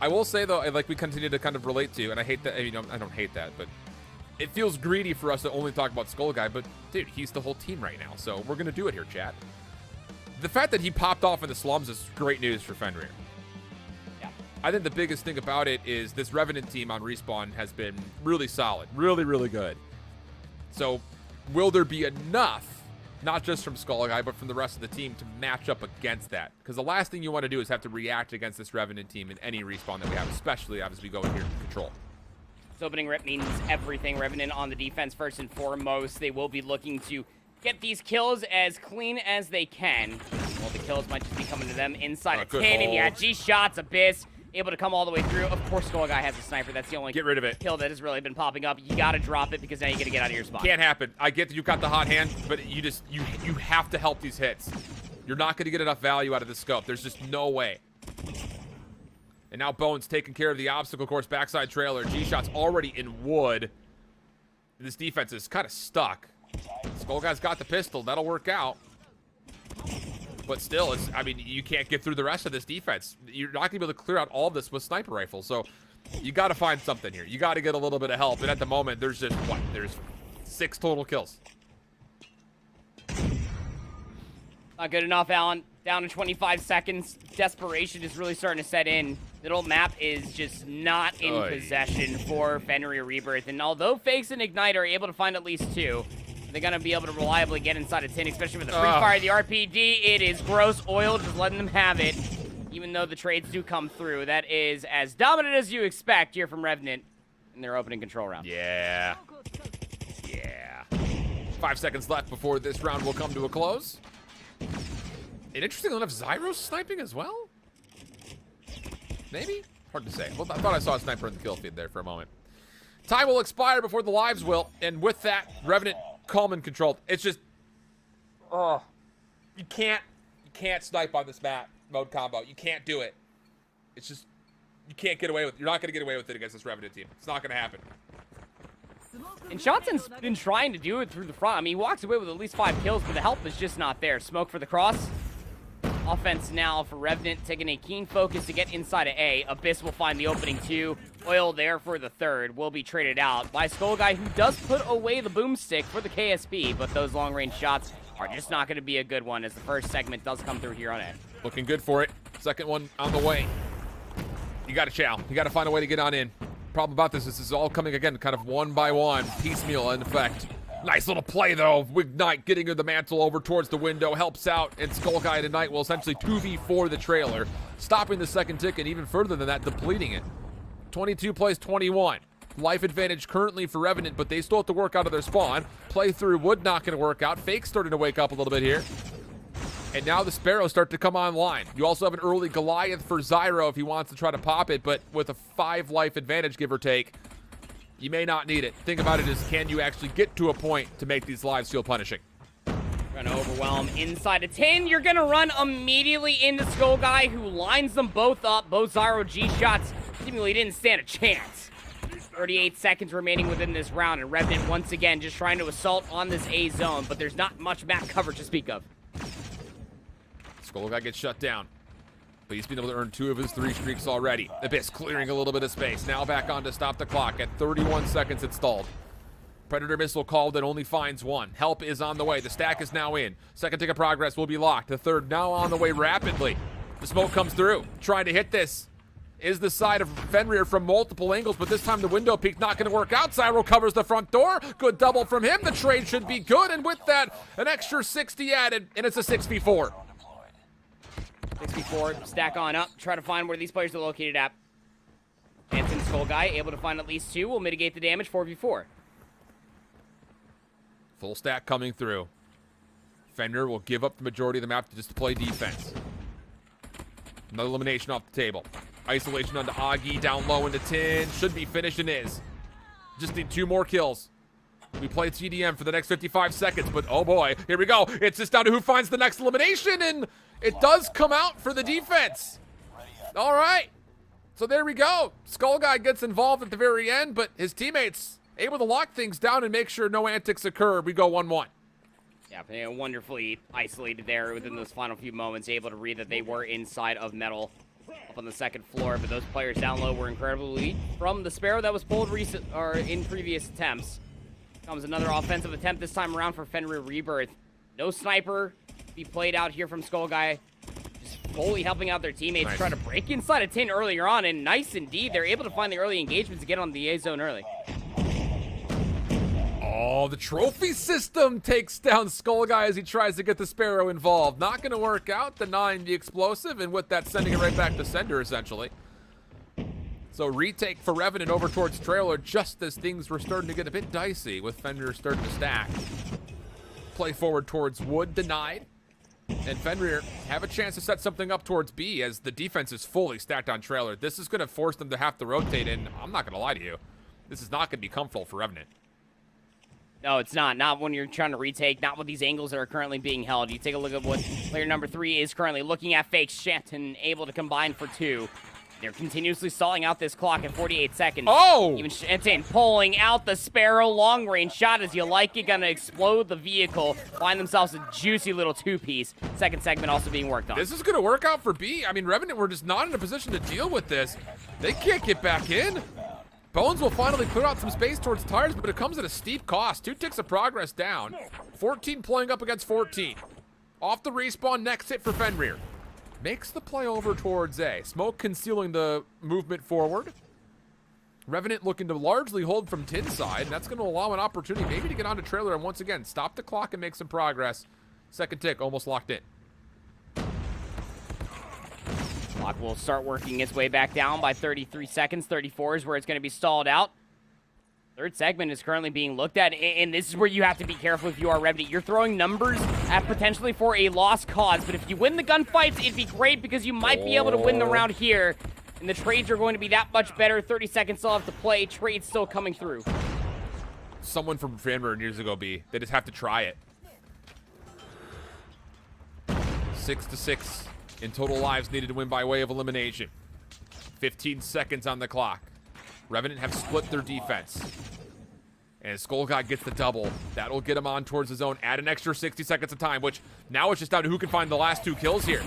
I will say, though, like we continue to kind of relate to, and I hate that, I don't hate that, but it feels greedy for us to only talk about Skull Guy, but dude, he's the whole team right now, so we're going to do it here, chat. The fact that he popped off in the Slums is great news for Fenrir. Yeah. I think the biggest thing about it is this Revenant team on Respawn has been really solid, really, really good. So will there be enough, not just from Skull Guy, but from the rest of the team to match up against that? Because the last thing you want to do is have to react against this Revenant team in any Respawn that we have, especially as we go in here to Control. This opening rip means everything. Revenant on the defense first and foremost. They will be looking to get these kills as clean as they can. Well, the kills might just be coming to them inside of 10. And yeah, G-shots, Abyss, able to come all the way through. Of course, Skull Guy has a sniper. That's the only get rid of it. Kill that has really been popping up. You got to drop it because now you got to get out of your spot. Can't happen. I get that you've got the hot hand, but you have to help these hits. You're not going to get enough value out of this scope. There's just no way. And now Bones taking care of the obstacle course backside trailer. G-shot's already in wood. This defense is kind of stuck. Skull Guy's got the pistol. That'll work out. But still, you can't get through the rest of this defense. You're not going to be able to clear out all of this with sniper rifles. So you got to find something here. You got to get a little bit of help. And at the moment, there's just, there's 6 total kills. Not good enough, Alan. Down to 25 seconds. Desperation is really starting to set in. Middle map is just not in possession for Fenrir Rebirth. And although Fakes and Ignite are able to find at least 2, they're going to be able to reliably get inside of 10, especially with the free fire, the RPD. It is gross oil, just letting them have it, even though the trades do come through. That is as dominant as you expect here from Revenant in their opening control round. Yeah. Yeah. 5 seconds left before this round will come to a close. And interestingly enough, Zyro's sniping as well? Maybe? Hard to say. Well, I thought I saw a sniper in the kill feed there for a moment. Time will expire before the lives will, and with that, Revenant calm and controlled. It's just, oh, you can't snipe on this mode combo. You can't do it. It's just, you can't get away with it. You're not going to get away with it against this Revenant team. It's not going to happen. And Shotzen's been trying to do it through the front. I mean, he walks away with at least 5 kills, but the help is just not there. Smoke for the cross. Offense now for Revenant, taking a keen focus to get inside of A. Abyss will find the opening 2. Oil there for the 3rd. Will be traded out by Skull Guy, who does put away the boomstick for the KSP, but those long-range shots are just not going to be a good one as the first segment does come through here on A. Looking good for it. Second one on the way. You got to chow. You got to find a way to get on in. Problem about this is all coming again kind of one by one, piecemeal in effect. Nice little play though. Wignite getting the mantle over towards the window helps out, and Skull Guy tonight will essentially 2v4 the trailer, stopping the second tick and even further than that, depleting it. 22 plays 21. Life advantage currently for Revenant, but they still have to work out of their spawn. Play through Wood not going to work out. Fake's starting to wake up a little bit here. And now the Sparrows start to come online. You also have an early Goliath for Zyro if he wants to try to pop it, but with a 5 life advantage, give or take, you may not need it. Think about it as, can you actually get to a point to make these lives feel punishing? Gonna overwhelm inside of 10. You're gonna run immediately into Skull Guy, who lines them both up. Both Zyro G shots seemingly didn't stand a chance. 38 seconds remaining within this round, and Revenant once again just trying to assault on this A zone, but there's not much map coverage to speak of. Skull Guy gets shut down, but he's been able to earn 2 of his 3 streaks already. Abyss clearing a little bit of space. Now back on to stop the clock at 31 seconds installed. Predator missile called and only finds 1. Help is on the way. The stack is now in. Second tick of progress will be locked. The 3rd now on the way rapidly. The smoke comes through. Trying to hit this is the side of Fenrir from multiple angles, but this time the window peak not going to work out. Zyro covers the front door. Good double from him. The trade should be good, and with that, an extra 60 added, and it's a 6v4. 6v4, stack on up, try to find where these players are located at. Hanson Skull Guy able to find at least 2, will mitigate the damage, 4v4. Full stack coming through. Fenrir will give up the majority of the map to just play defense. Another elimination off the table. Isolation onto Augie, down low into 10. Should be finished and is. Just need 2 more kills. We play TDM for the next 55 seconds, but oh boy, here we go. It's just down to who finds the next elimination, and it does come out for the defense. All right, so there we go. Skull Guy gets involved at the very end, but his teammates able to lock things down and make sure no antics occur. We go 1-1. Yeah, wonderfully isolated there within those final few moments, able to read that they were inside of metal up on the 2nd floor, but those players down low were incredibly from the Sparrow that was pulled in previous attempts. Comes another offensive attempt this time around for Fenrir Rebirth. No sniper be played out here from Skull Guy. Just fully helping out their teammates, trying to break inside of 10 earlier on, and nice indeed. They're able to find the early engagements to get on the A zone early. Oh, the trophy system takes down Skull Guy as he tries to get the Sparrow involved. Not going to work out, denying the explosive, and with that, sending it right back to sender, essentially. So retake for Revenant over towards trailer just as things were starting to get a bit dicey with Fenrir starting to stack. Play forward towards Wood, denied. And Fenrir have a chance to set something up towards B as the defense is fully stacked on trailer. This is going to force them to have to rotate, and I'm not going to lie to you. This is not going to be comfortable for Revenant. No, it's not. Not when you're trying to retake, not with these angles that are currently being held. You take a look at what player number 3 is currently looking at. Fake Shanton able to combine for 2. They're continuously stalling out this clock at 48 seconds. Oh! Even Shanton pulling out the Sparrow long-range shot as you like it. Gonna explode the vehicle. Find themselves a juicy little 2-piece. Second segment also being worked on. This is going to work out for B. I mean, Revenant were just not in a position to deal with this. They can't get back in. Bones will finally clear out some space towards tires, but it comes at a steep cost. 2 ticks of progress down. 14 playing up against 14. Off the respawn, next hit for Fenrir. Makes the play over towards A. Smoke concealing the movement forward. Revenant looking to largely hold from tin side, and that's going to allow an opportunity maybe to get onto trailer and once again stop the clock and make some progress. Second tick almost locked in. Clock will start working its way back down by 33 seconds. 34 is where it's going to be stalled out. Third segment is currently being looked at, and this is where you have to be careful if you are Revenant. You're throwing numbers at potentially for a lost cause, but if you win the gunfights, it'd be great because you might be able to win the round here. and the trades are going to be that much better. 30 seconds still have to play. Trades still coming through. Someone from Fanware years ago, B. They just have to try it. 6-6 in total lives needed to win by way of elimination. 15 seconds on the clock. Revenant have split their defense. And Skullguy gets the double. That'll get him on towards the zone. Add an extra 60 seconds of time, which now it's just down to who can find the last 2 kills here.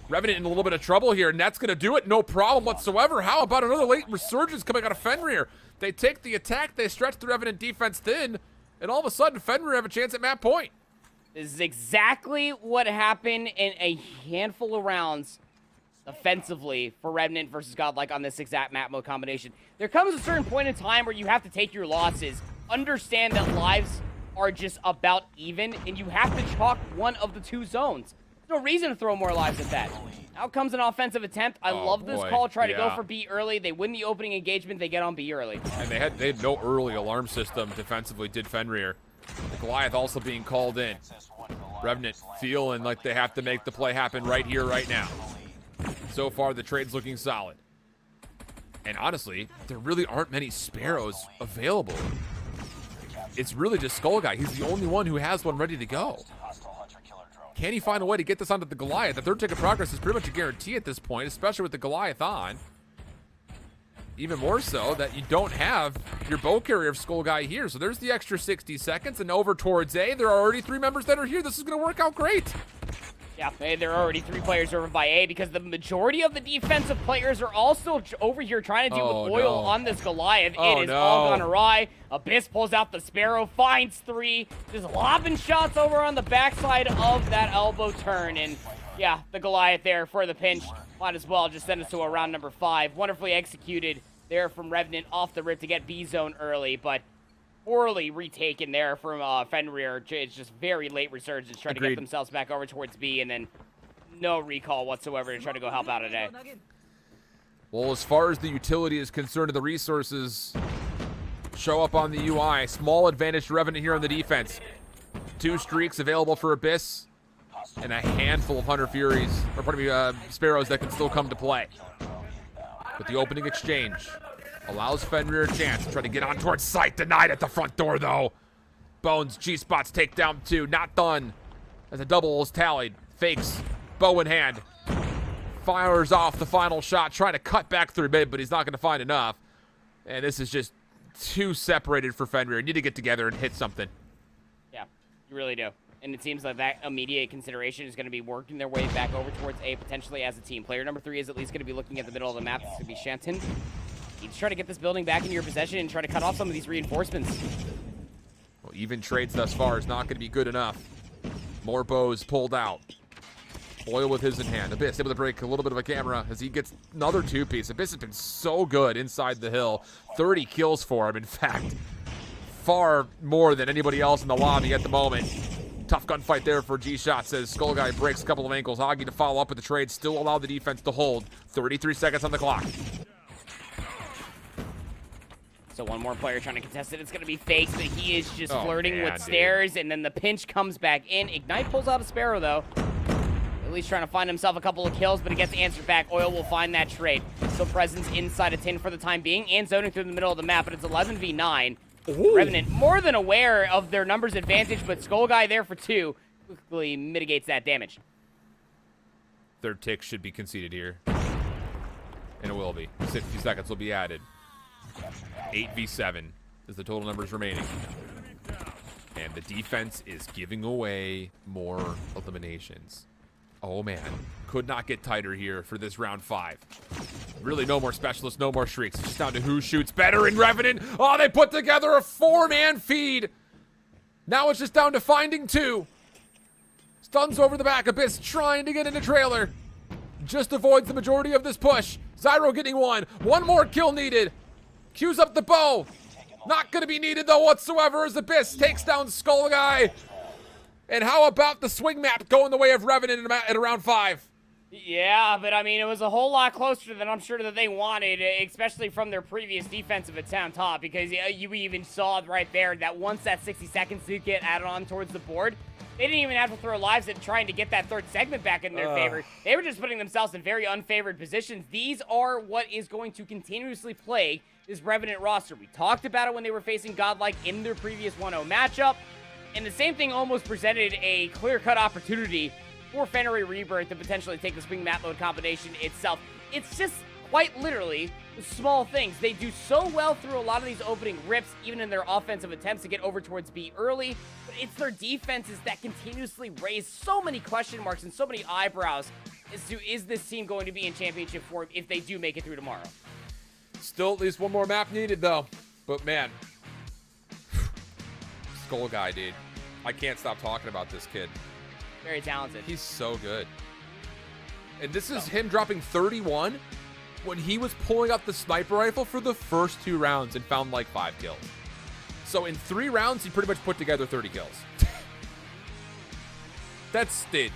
Revenant in a little bit of trouble here, and that's going to do it. No problem whatsoever. How about another late resurgence coming out of Fenrir? They take the attack, they stretch the Revenant defense thin, and all of a sudden, Fenrir have a chance at map point. This is exactly what happened in a handful of rounds offensively for Revenant versus Godlike on this exact map mode combination. There comes a certain point in time where you have to take your losses, understand that lives are just about even, and you have to chalk one of the 2 zones. There's no reason to throw more lives at that. Out comes an offensive attempt. I love this call. Try to go for B early. They win the opening engagement. They get on B early. And they had no early alarm system defensively, did Fenrir. The Goliath also being called in. Revenant feeling like they have to make the play happen right here, right now. So far, the trade's looking solid. And honestly, there really aren't many Sparrows available. It's really just Skullguy. He's the only one who has one ready to go. Can he find a way to get this onto the Goliath? The third tick of progress is pretty much a guarantee at this point, especially with the Goliath on. Even more so that you don't have your bow carrier of Skullguy here. So there's the extra 60 seconds, and over towards A. There are already 3 members that are here. This is going to work out great. Yeah, there are already 3 players over by A because the majority of the defensive players are also over here trying to deal with oil on this Goliath. It is all gone awry. Abyss pulls out the Sparrow, finds 3, just lobbing shots over on the backside of that elbow turn. And yeah, the Goliath there for the pinch. Might as well just send us to a round number 5. Wonderfully executed there from Revenant off the rip to get B zone early, but poorly retaken there from Fenrir. It's just very late resurgence, trying to get themselves back over towards B, and then no recall whatsoever to try to go help out today. Well, as far as the utility is concerned, the resources show up on the UI. Small advantage to Revenant here on the defense. 2 streaks available for Abyss, and a handful of Hunter Furies, or pardon me, Sparrows that can still come to play. But the opening exchange allows Fenrir a chance to try to get on towards site. Denied at the front door, though. Bones, G-Spots take down 2. Not done. As a double is tallied. Fakes. Bow in hand. Fires off the final shot. Trying to cut back through mid, but he's not going to find enough. And this is just too separated for Fenrir. You need to get together and hit something. Yeah, you really do. And it seems like that immediate consideration is going to be working their way back over towards A potentially as a team. Player number 3 is at least going to be looking at the middle of the map. It's going to be Shanton. He's trying to get this building back in your possession and try to cut off some of these reinforcements. Well, even trades thus far is not going to be good enough. More bows pulled out. Oil with his in hand. Abyss able to break a little bit of a camera as he gets another 2-piece. Abyss has been so good inside the hill. 30 kills for him, in fact. Far more than anybody else in the lobby at the moment. Tough gunfight there for G-Shot, says Skullguy breaks a couple of ankles. Augie to follow up with the trade, still allow the defense to hold. 33 seconds on the clock. So one more player trying to contest it. It's going to be Fakes, but he is just flirting with stairs, and then the pinch comes back in. Ignite pulls out a Sparrow, though. At least trying to find himself a couple of kills, but it gets answered back. Oil will find that trade. So presence inside a tin for the time being, and zoning through the middle of the map, but it's 11v9. Ooh. Revenant more than aware of their numbers advantage, but Skullguy there for 2 quickly mitigates that damage. Third tick should be conceded here. And it will be. 60 seconds will be added. 8v7 is the total numbers remaining. And the defense is giving away more eliminations. Oh man, could not get tighter here for this round 5. Really no more specialists, no more shrieks. It's just down to who shoots better in Revenant. Oh, they put together a 4-man feed. Now it's just down to finding 2. Stuns over the back. Abyss trying to get into trailer. Just avoids the majority of this push. Zyro getting 1. 1 more kill needed. Cues up the bow. Not going to be needed, though, whatsoever, as Abyss takes down Skullguy. And how about the swing map going the way of Revenant at around 5? Yeah, but I mean, it was a whole lot closer than I'm sure that they wanted, especially from their previous defensive attempt on top, because you even saw right there that once that 60 seconds did get added on towards the board, They didn't even have to throw lives at trying to get that third segment back in their favor. They were just putting themselves in very unfavored positions. These are what is going to continuously plague this Revenant roster. We talked about it when they were facing Godlike in their previous 1-0 matchup, and the same thing almost presented a clear-cut opportunity for Fenrir Rebirth to potentially take the swing map mode combination itself. It's just quite literally the small things. They do so well through a lot of these opening rips, even in their offensive attempts to get over towards B early, but it's their defenses that continuously raise so many question marks and so many eyebrows as to, is this team going to be in championship form if they do make it through tomorrow? Still at least one more map needed, though. But, man. Skull Guy, dude. I can't stop talking about this kid. Very talented. He's so good. And this is him dropping 31 when he was pulling up the sniper rifle for the first 2 rounds and found like 5 kills. So in 3 rounds, he pretty much put together 30 kills. That's, dude,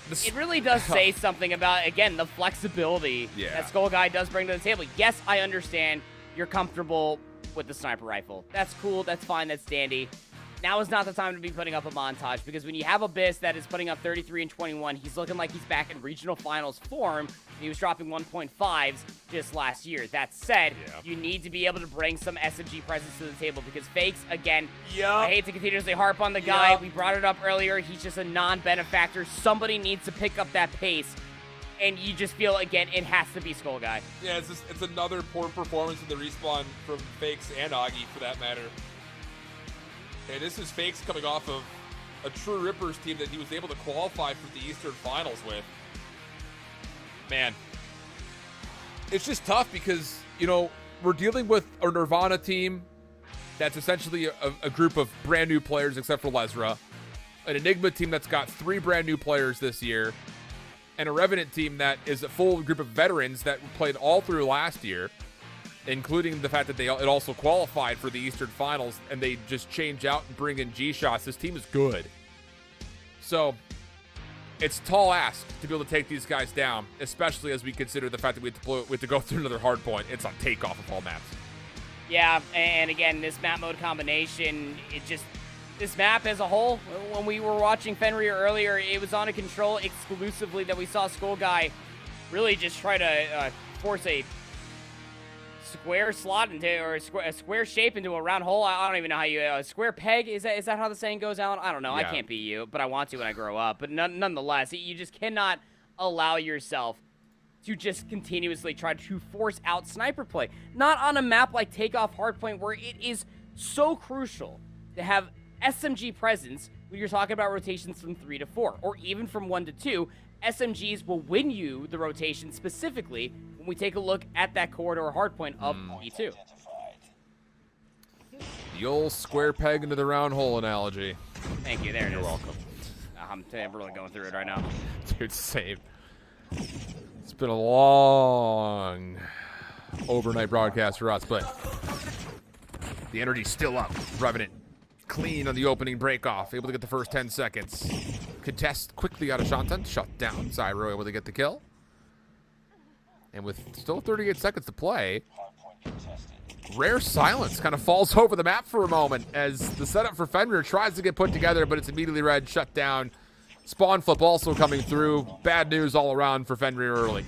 it really does say something about, again, the flexibility that Skull Guy does bring to the table. Yes, I understand you're comfortable with the sniper rifle. That's cool, that's fine, that's dandy. Now is not the time to be putting up a montage, because when you have Abyss that is putting up 33 and 21, he's looking like he's back in regional finals form. He was dropping 1.5s just last year. That said, you need to be able to bring some SMG presence to the table, because Fakes, again, I hate to continuously harp on the guy. We brought it up earlier. He's just a non-benefactor. Somebody needs to pick up that pace, and you just feel, again, it has to be Skull Guy. Yeah, it's another poor performance in the respawn from Fakes and Augie, for that matter. And this is Fakes coming off of a true Rippers team that he was able to qualify for the Eastern Finals with. Man, it's just tough because, you know, we're dealing with a Nirvana team that's essentially a group of brand new players except for Lesra, an Enigma team that's got 3 brand new players this year, and a Revenant team that is a full group of veterans that played all through last year, including the fact that it also qualified for the Eastern Finals, and they just change out and bring in G-Shots. This team is good. So it's a tall ask to be able to take these guys down, especially as we consider the fact that we have to go through another hard point. It's on takeoff of all maps. Yeah, and again, this map mode combination, this map as a whole, when we were watching Fenrir earlier, it was on a control exclusively that we saw Skull Guy really just try to force a square slot into, or a square shape into a round hole. I don't even know how you, square peg, is that how the saying goes, Alan? I don't know. Yeah. I can't be you, but I want to when I grow up. But nonetheless, you just cannot allow yourself to just continuously try to force out sniper play. Not on a map like Takeoff Hardpoint, where it is so crucial to have SMG presence when you're talking about rotations from 3 to 4, or even from 1 to 2. SMGs will win you the rotation specifically when we take a look at that corridor hardpoint of E2. The old square peg into the round hole analogy. Thank you, there it is. You're welcome. I'm really going through it right now. Dude, same. It's been a long overnight broadcast for us, but the energy's still up. Revenant clean on the opening break-off, able to get the first 10 seconds. Contest quickly out of Shantan, shut down. Zyro able to get the kill. And with still 38 seconds to play, rare silence kind of falls over the map for a moment as the setup for Fenrir tries to get put together, but it's immediately read, shut down. Spawn flip also coming through. Bad news all around for Fenrir early.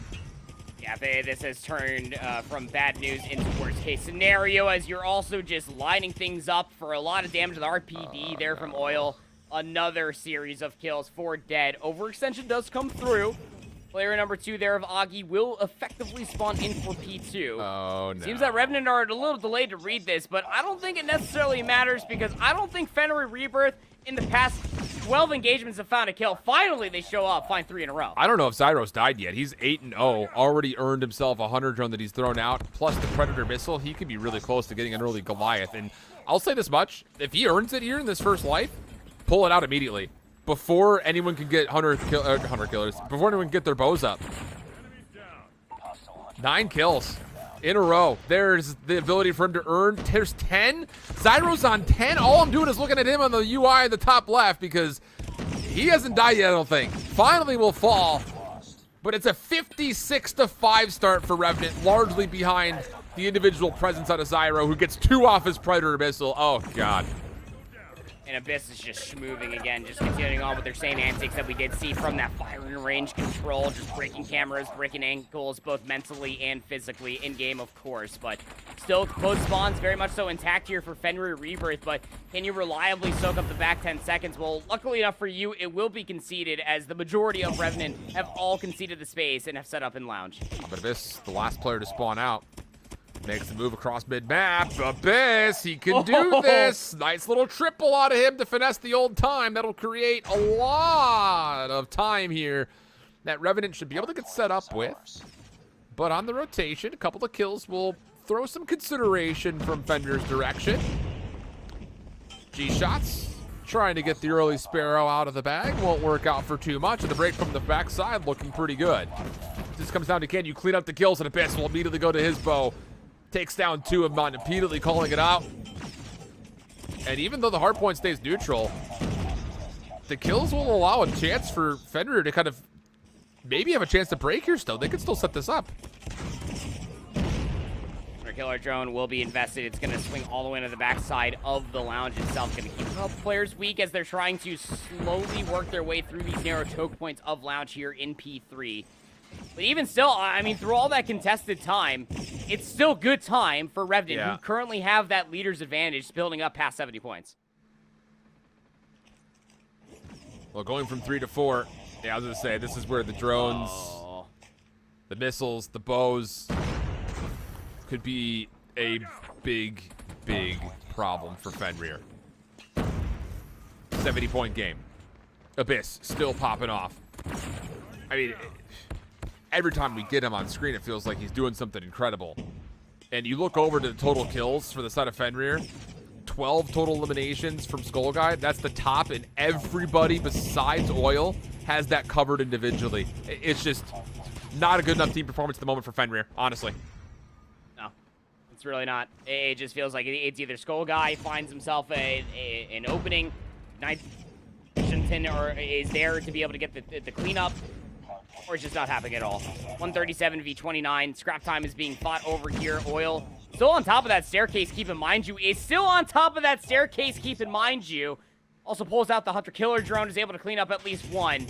Yeah, this has turned from bad news into worst case scenario, as you're also just lining things up for a lot of damage to the RPD there from Oil. Another series of kills for dead. Overextension does come through. Player number 2 there of Augie will effectively spawn in for P2. Oh, no. Seems that Revenant are a little delayed to read this, but I don't think it necessarily matters, because I don't think Fenrir Rebirth in the past 12 engagements have found a kill. Finally, they show up, find 3 in a row. I don't know if Zyro's died yet. He's 8-0, already earned himself a 100 drone that he's thrown out, plus the Predator missile. He could be really close to getting an early Goliath. And I'll say this much, if he earns it here in this first life, pull it out immediately before anyone can get 100 killers, before anyone can get their bows up. 9 kills in a row. There's the ability for him to earn. There's 10. Zyro's on 10. All I'm doing is looking at him on the UI in the top left because he hasn't died yet, I don't think. Finally will fall, but it's a 56-5 start for Revenant, largely behind the individual presence out of Zyro, who gets 2 off his Predator missile. Oh, God. And Abyss is just schmoving again, just continuing on with their same antics that we did see from that firing range control, just breaking cameras, breaking ankles, both mentally and physically, in-game, of course. But still, close spawns very much so intact here for Fenrir Rebirth, but can you reliably soak up the back 10 seconds? Well, luckily enough for you, it will be conceded, as the majority of Revenant have all conceded the space and have set up in Lounge. But Abyss, the last player to spawn out, makes the move across mid-map. Abyss, he can do this. Nice little triple out of him to finesse the old time. That'll create a lot of time here that Revenant should be able to get set up with. But on the rotation, a couple of kills will throw some consideration from Fenrir's direction. G-shots, trying to get the early Sparrow out of the bag. Won't work out for too much. And the break from the backside looking pretty good. This comes down to, can you clean up the kills? And Abyss will immediately go to his bow. Takes down 2 of mine, repeatedly calling it out. And even though the hardpoint stays neutral, the kills will allow a chance for Fenrir to kind of maybe have a chance to break here still. They could still set this up. Our killer drone will be invested. It's going to swing all the way to the backside of the Lounge itself. Going to keep a couple players weak as they're trying to slowly work their way through these narrow choke points of Lounge here in P3. But even still, I mean, through all that contested time, it's still good time for Revenant, who currently have that leader's advantage, building up past 70 points. Well, going from 3 to 4, yeah, I was going to say, this is where the drones, the missiles, the bows could be a big, big problem for Fenrir. 70-point game. Abyss still popping off. I mean, every time we get him on screen, it feels like he's doing something incredible. And you look over to the total kills for the side of Fenrir, 12 total eliminations from Skull Guide. That's the top, and everybody besides Oil has that covered individually. It's just not a good enough team performance at the moment for Fenrir, honestly. No, it's really not. It just feels like it's either Skull Guy finds himself an opening, Washington or is there to be able to get the cleanup, or it's just not happening at all. 137 v 29. Scrap time is being fought over here. Oil still on top of that staircase, keep in mind you. Is still on top of that staircase, keep in mind you. Also pulls out the Hunter-Killer drone, is able to clean up at least one.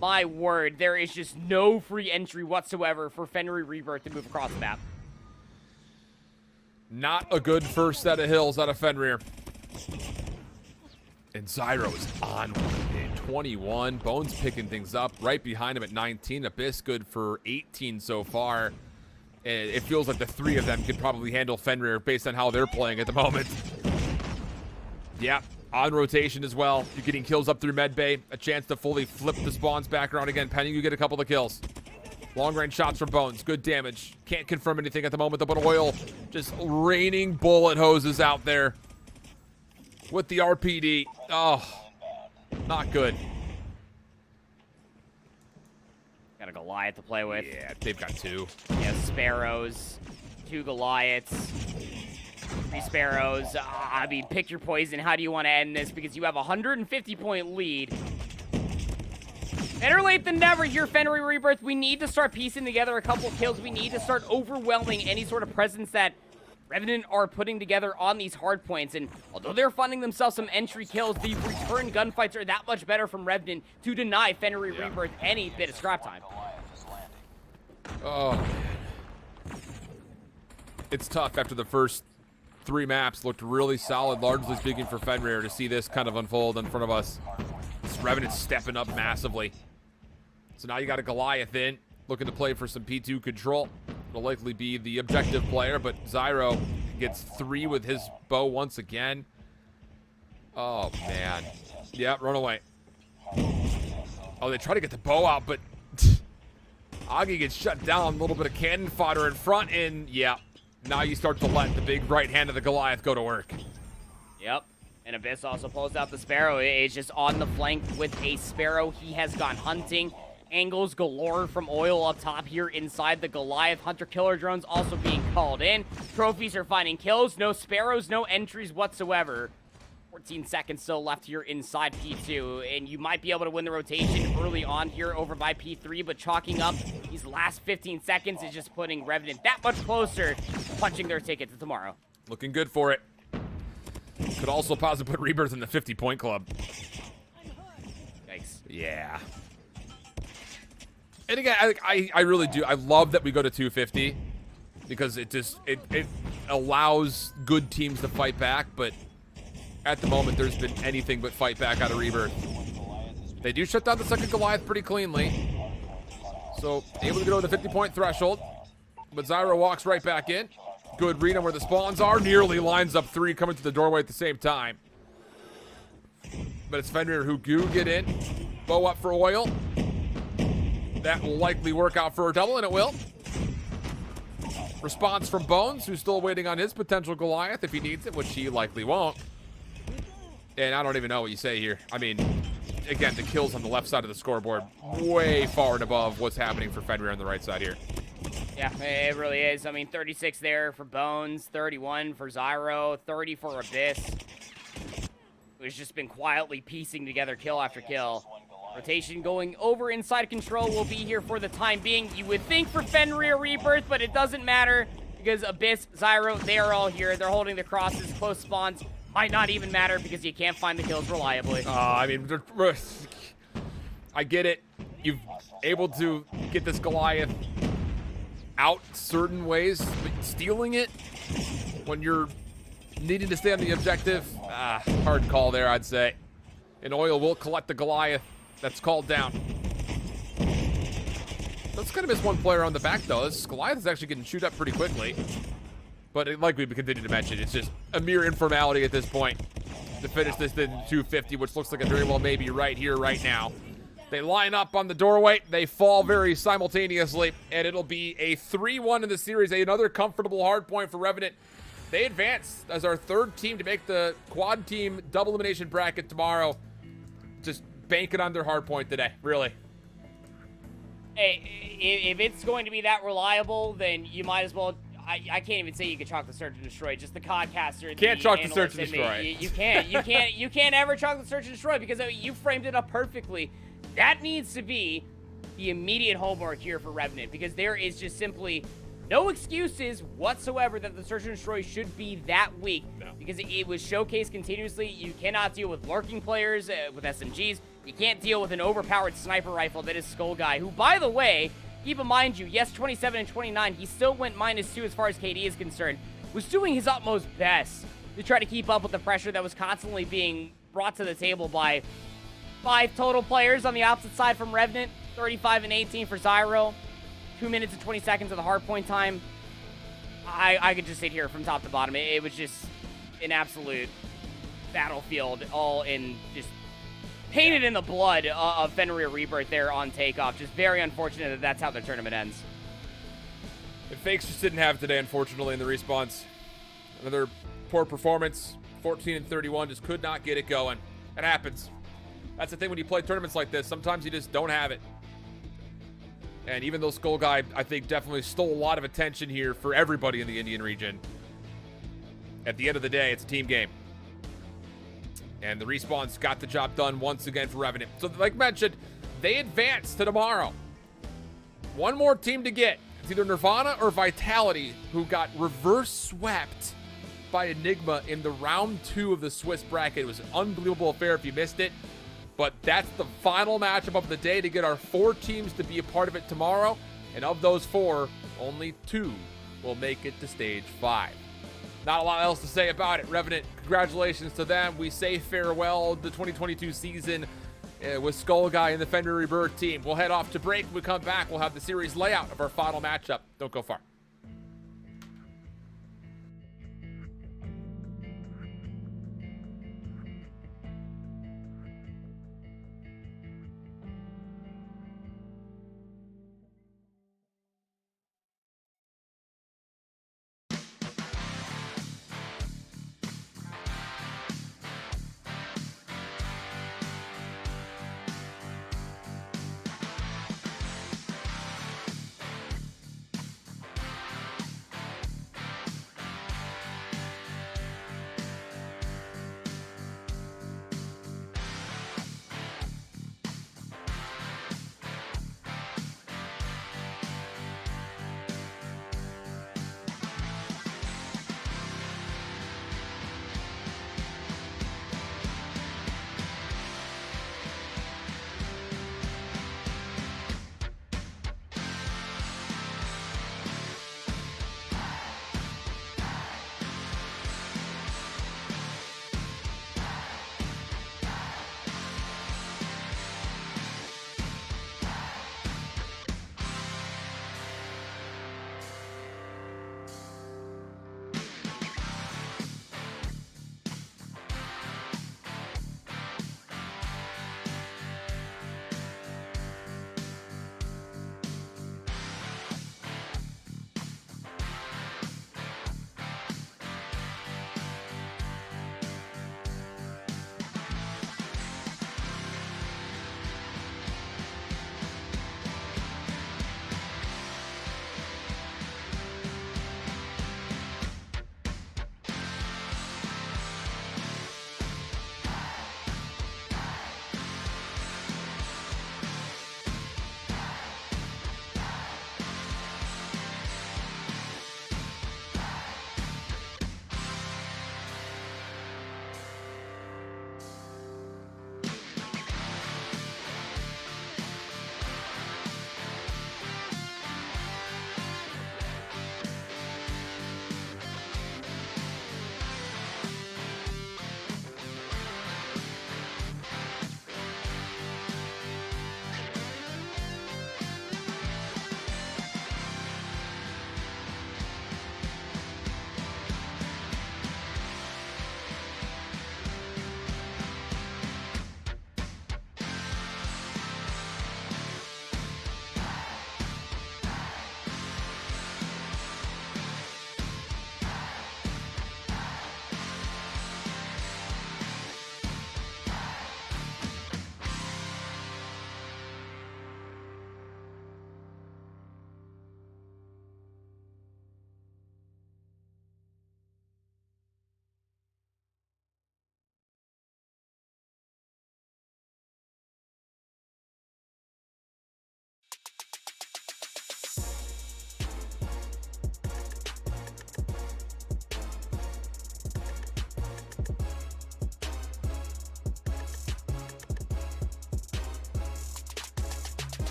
My word, there is just no free entry whatsoever for Fenrir Rebirth to move across the map. Not a good first set of hills out of Fenrir. And Zyro is on in 21. Bones picking things up right behind him at 19. Abyss good for 18 so far. And it feels like the three of them could probably handle Fenrir based on how they're playing at the moment. Yeah, on rotation as well. You're getting kills up through medbay. A chance to fully flip the spawns back around again, pending you get a couple of kills. Long-range shots from Bones. Good damage. Can't confirm anything at the moment, though, but Oil just raining bullet hoses out there with the RPD. Oh, not good. Got a Goliath to play with. Yeah, they've got two. Yeah, Sparrows, 2 Goliaths, 3 Sparrows. I mean, pick your poison. How do you want to end this? Because you have a 150-point lead. Better late than never here, Fenrir Rebirth. We need to start piecing together a couple kills. We need to start overwhelming any sort of presence that Revenant are putting together on these hard points. And although they're finding themselves some entry kills, the return gunfights are that much better from Revenant to deny Fenrir Rebirth any bit of scrap time. Oh, man. It's tough after the first 3 maps looked really solid, largely speaking, for Fenrir to see this kind of unfold in front of us. This Revenant's stepping up massively. So now you got a Goliath in, looking to play for some P2 control. It'll likely be the objective player, but Zyro gets 3 with his bow once again. Oh, man. Yeah, run away. Oh, they try to get the bow out, but Augie gets shut down. A little bit of cannon fodder in front, and yeah, now you start to let the big right hand of the Goliath go to work. Yep. And Abyss also pulls out the Sparrow. It's just on the flank with a Sparrow. He has gone hunting. Angles galore from Oil up top here inside the Goliath. Hunter-Killer drones also being called in. Trophies are finding kills. No Sparrows, no entries whatsoever. 14 seconds still left here inside P2, and you might be able to win the rotation early on here over by P3, but chalking up these last 15 seconds is just putting Revenant that much closer to punching their ticket to tomorrow. Looking good for it. Could also possibly put Rebirth in the 50-point club. Yikes. Yeah. And again, I really do. I love that we go to 250 because it allows good teams to fight back, but at the moment there's been anything but fight back out of Rebirth. They do shut down the second Goliath pretty cleanly. So able to go to the 50-point threshold. But Zyro walks right back in. Good read on where the spawns are. Nearly lines up 3 coming to the doorway at the same time. But it's Fenrir who do get in. Bow up for oil. That will likely work out for a double, and it will. Response from Bones, who's still waiting on his potential Goliath if he needs it, which he likely won't. And I don't even know what you say here. I mean, again, the kills on the left side of the scoreboard way far and above what's happening for Fenrir on the right side here. Yeah, it really is. I mean, 36 there for Bones, 31 for Zyro, 30 for Abyss. Who's just been quietly piecing together kill after kill. Rotation going over inside control will be here for the time being. You would think for Fenrir Rebirth, but it doesn't matter because Abyss, Zyro, they are all here. They're holding the crosses, close spawns. Might not even matter because you can't find the kills reliably. I mean, I get it. You've able to get this Goliath out certain ways, but stealing it when you're needing to stay on the objective, hard call there, I'd say. And Oil will collect the Goliath. That's called down. That's gonna miss one player on the back though. This Goliath is actually getting chewed up pretty quickly. But like we continue to mention, it's just a mere informality at this point to finish this in 250, which looks like a very well maybe right here, right now. They line up on the doorway. They fall very simultaneously, and it'll be a 3-1 in the series. Another comfortable hard point for Revenant. They advance as our third team to make the quad team double elimination bracket tomorrow. Just banking on their hard point today, really. Hey, if it's going to be that reliable, then you might as well. I can't even say you can chalk the search and destroy. Just the codcaster. Can't chalk the search and destroy. You can't ever chalk the search and destroy because you framed it up perfectly. That needs to be the immediate homework here for Revenant because there is just simply no excuses whatsoever that the search and destroy should be that weak because it was showcased continuously. You cannot deal with lurking players with SMGs. You can't deal with an overpowered sniper rifle that is Skull Guy, who, by the way, keep in mind yes, 27 and 29, he still went -2 as far as KD is concerned, was doing his utmost best to try to keep up with the pressure that was constantly being brought to the table by 5 total players on the opposite side from Revenant, 35 and 18 for Zyro, 2 minutes and 20 seconds of the hardpoint time. I could just sit here from top to bottom. It was just an absolute battlefield, all in just painted in the blood of Fenrir Rebirth there on takeoff. Just very unfortunate that that's how the tournament ends. And Fakes just didn't have today, unfortunately, in the response. Another poor performance, 14 and 31, just could not get it going. It happens. That's the thing when you play tournaments like this. Sometimes you just don't have it. And even though Skull Guy, I think, definitely stole a lot of attention here for everybody in the Indian region, at the end of the day, it's a team game. And the Respawns got the job done once again for Revenant. So like mentioned, they advance to tomorrow. One more team to get. It's either Nirvana or Vitality, who got reverse swept by Enigma in the round 2 of the Swiss bracket. It was an unbelievable affair if you missed it. But that's the final matchup of the day to get our 4 teams to be a part of it tomorrow. And of those 4, only 2 will make it to stage 5. Not a lot else to say about it. Revenant, congratulations to them. We say farewell to the 2022 season with Skull Guy and the Fenrir Rebirth team. We'll head off to break. When we come back, we'll have the series layout of our final matchup. Don't go far.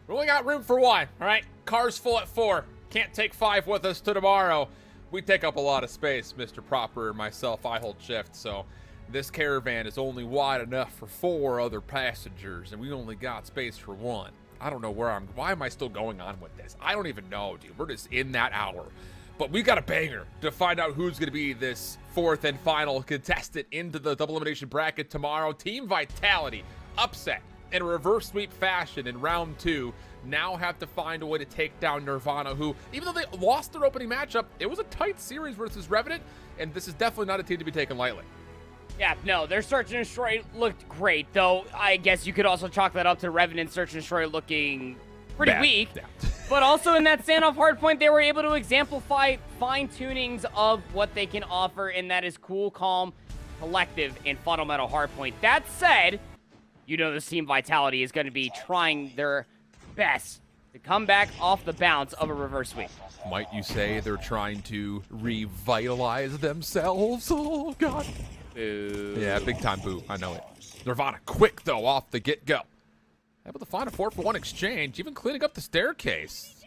We only got room for one, all right? Car's full at 4. Can't take 5 with us to tomorrow. We take up a lot of space, Mr. Proper and myself. I hold shift, so this caravan is only wide enough for 4 other passengers, and we only got space for 1. I don't know why am I still going on with this? I don't even know, dude. We're just in that hour. But we got a banger to find out who's going to be this 4th and final contestant into the double elimination bracket tomorrow. Team Vitality, upset in a reverse sweep fashion in round 2, now have to find a way to take down Nirvana, who, even though they lost their opening matchup, it was a tight series versus Revenant, and this is definitely not a team to be taken lightly. Yeah, no, their Search and Destroy looked great, though I guess you could also chalk that up to Revenant Search and Destroy looking pretty weak. Yeah. But also in that standoff hardpoint, they were able to exemplify fine-tunings of what they can offer, and that is cool, calm, collective, and fundamental hardpoint. That said, you know this Team Vitality is going to be trying their best to come back off the bounce of a reverse sweep. Might you say they're trying to revitalize themselves? Oh, God. Boo. Yeah, big time boo. I know it. Nirvana quick, though, off the get-go. Able to find a 4-for-1 exchange, even cleaning up the staircase.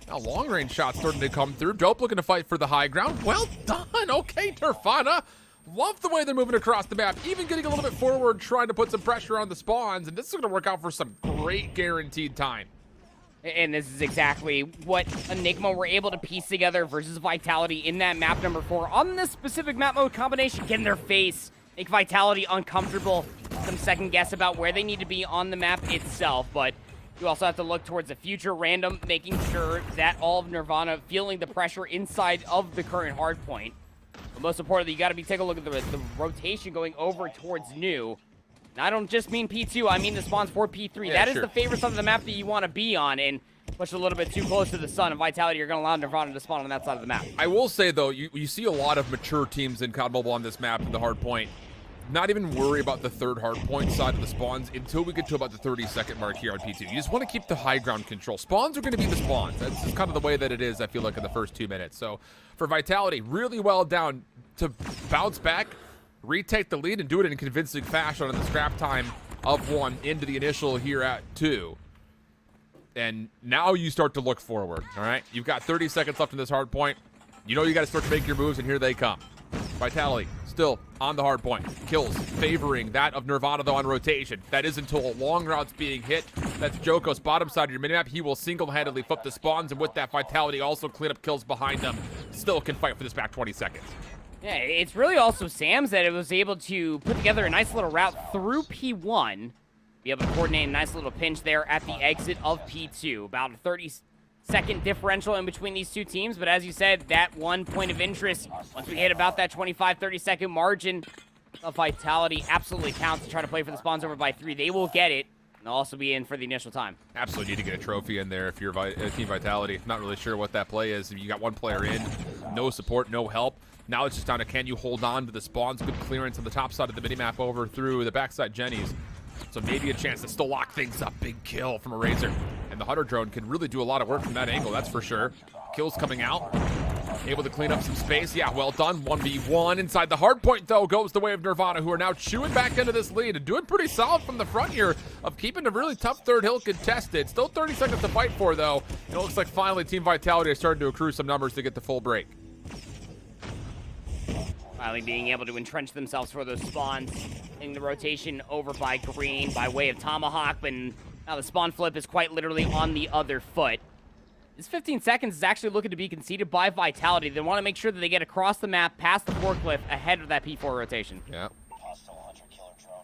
Now long-range shots starting to come through. Dope looking to fight for the high ground. Well done. Okay, Nirvana. Love the way they're moving across the map, even getting a little bit forward, trying to put some pressure on the spawns, and this is going to work out for some great guaranteed time. And this is exactly what Enigma were able to piece together versus Vitality in that map number 4. On this specific map mode combination, get in their face, make Vitality uncomfortable, some second guess about where they need to be on the map itself, but you also have to look towards the future random, making sure that all of Nirvana feeling the pressure inside of the current hardpoint. But most importantly, you got to taking a look at the rotation going over towards new. And I don't just mean P2, I mean the spawns for P3. Yeah, that is the favorite side of the map that you want to be on, and push a little bit too close to the sun, and Vitality are going to allow Nirvana to spawn on that side of the map. I will say, though, you see a lot of mature teams in COD Mobile on this map in the hard point. Not even worry about the third hard point side of the spawns until we get to about the 30-second mark here on P2. You just want to keep the high ground control. Spawns are going to be the spawns. That's just kind of the way that it is, I feel like, in the first 2 minutes. So for Vitality, really well down to bounce back. retake the lead and do it in a convincing fashion on the scrap time of 1 into the initial here at 2. And now you start to look forward, all right? You've got 30 seconds left in this hard point. You know you got to start to make your moves, and here they come. Vitality still on the hard point. Kills favoring that of Nirvana, though, on rotation. That is until a long route's being hit. That's Joko's bottom side of your minimap. He will single-handedly flip the spawns, and with that, Vitality also clean up kills behind them. Still can fight for this back 20 seconds. Yeah, it's really also Sam's that it was able to put together a nice little route through P1. Be able to coordinate a nice little pinch there at the exit of P2. About a 30-second differential in between these two teams, but as you said, that 1 point of interest, once we hit about that 25, 30-second margin of Vitality, absolutely counts to try to play for the spawns over by 3. They will get it, and they'll also be in for the initial time. Absolutely need to get a trophy in there if you're Team Vitality. Not really sure what that play is. You got 1 player in, no support, no help. Now it's just down to can you hold on to the spawns. Good clearance on the top side of the minimap over through the backside Jennies. So maybe a chance to still lock things up. Big kill from a Razor. And the Hunter drone can really do a lot of work from that angle, that's for sure. Kills coming out. Able to clean up some space. Yeah, well done. 1v1 inside the hard point, though, goes the way of Nirvana, who are now chewing back into this lead and doing pretty solid from the front here of keeping a really tough third hill contested. Still 30 seconds to fight for, though. And it looks like finally Team Vitality is starting to accrue some numbers to get the full break. Finally being able to entrench themselves for those spawns. In the rotation over by Green by way of Tomahawk, but now the spawn flip is quite literally on the other foot. This 15 seconds is actually looking to be conceded by Vitality. They want to make sure that they get across the map, past the forklift, ahead of that P4 rotation. Yeah.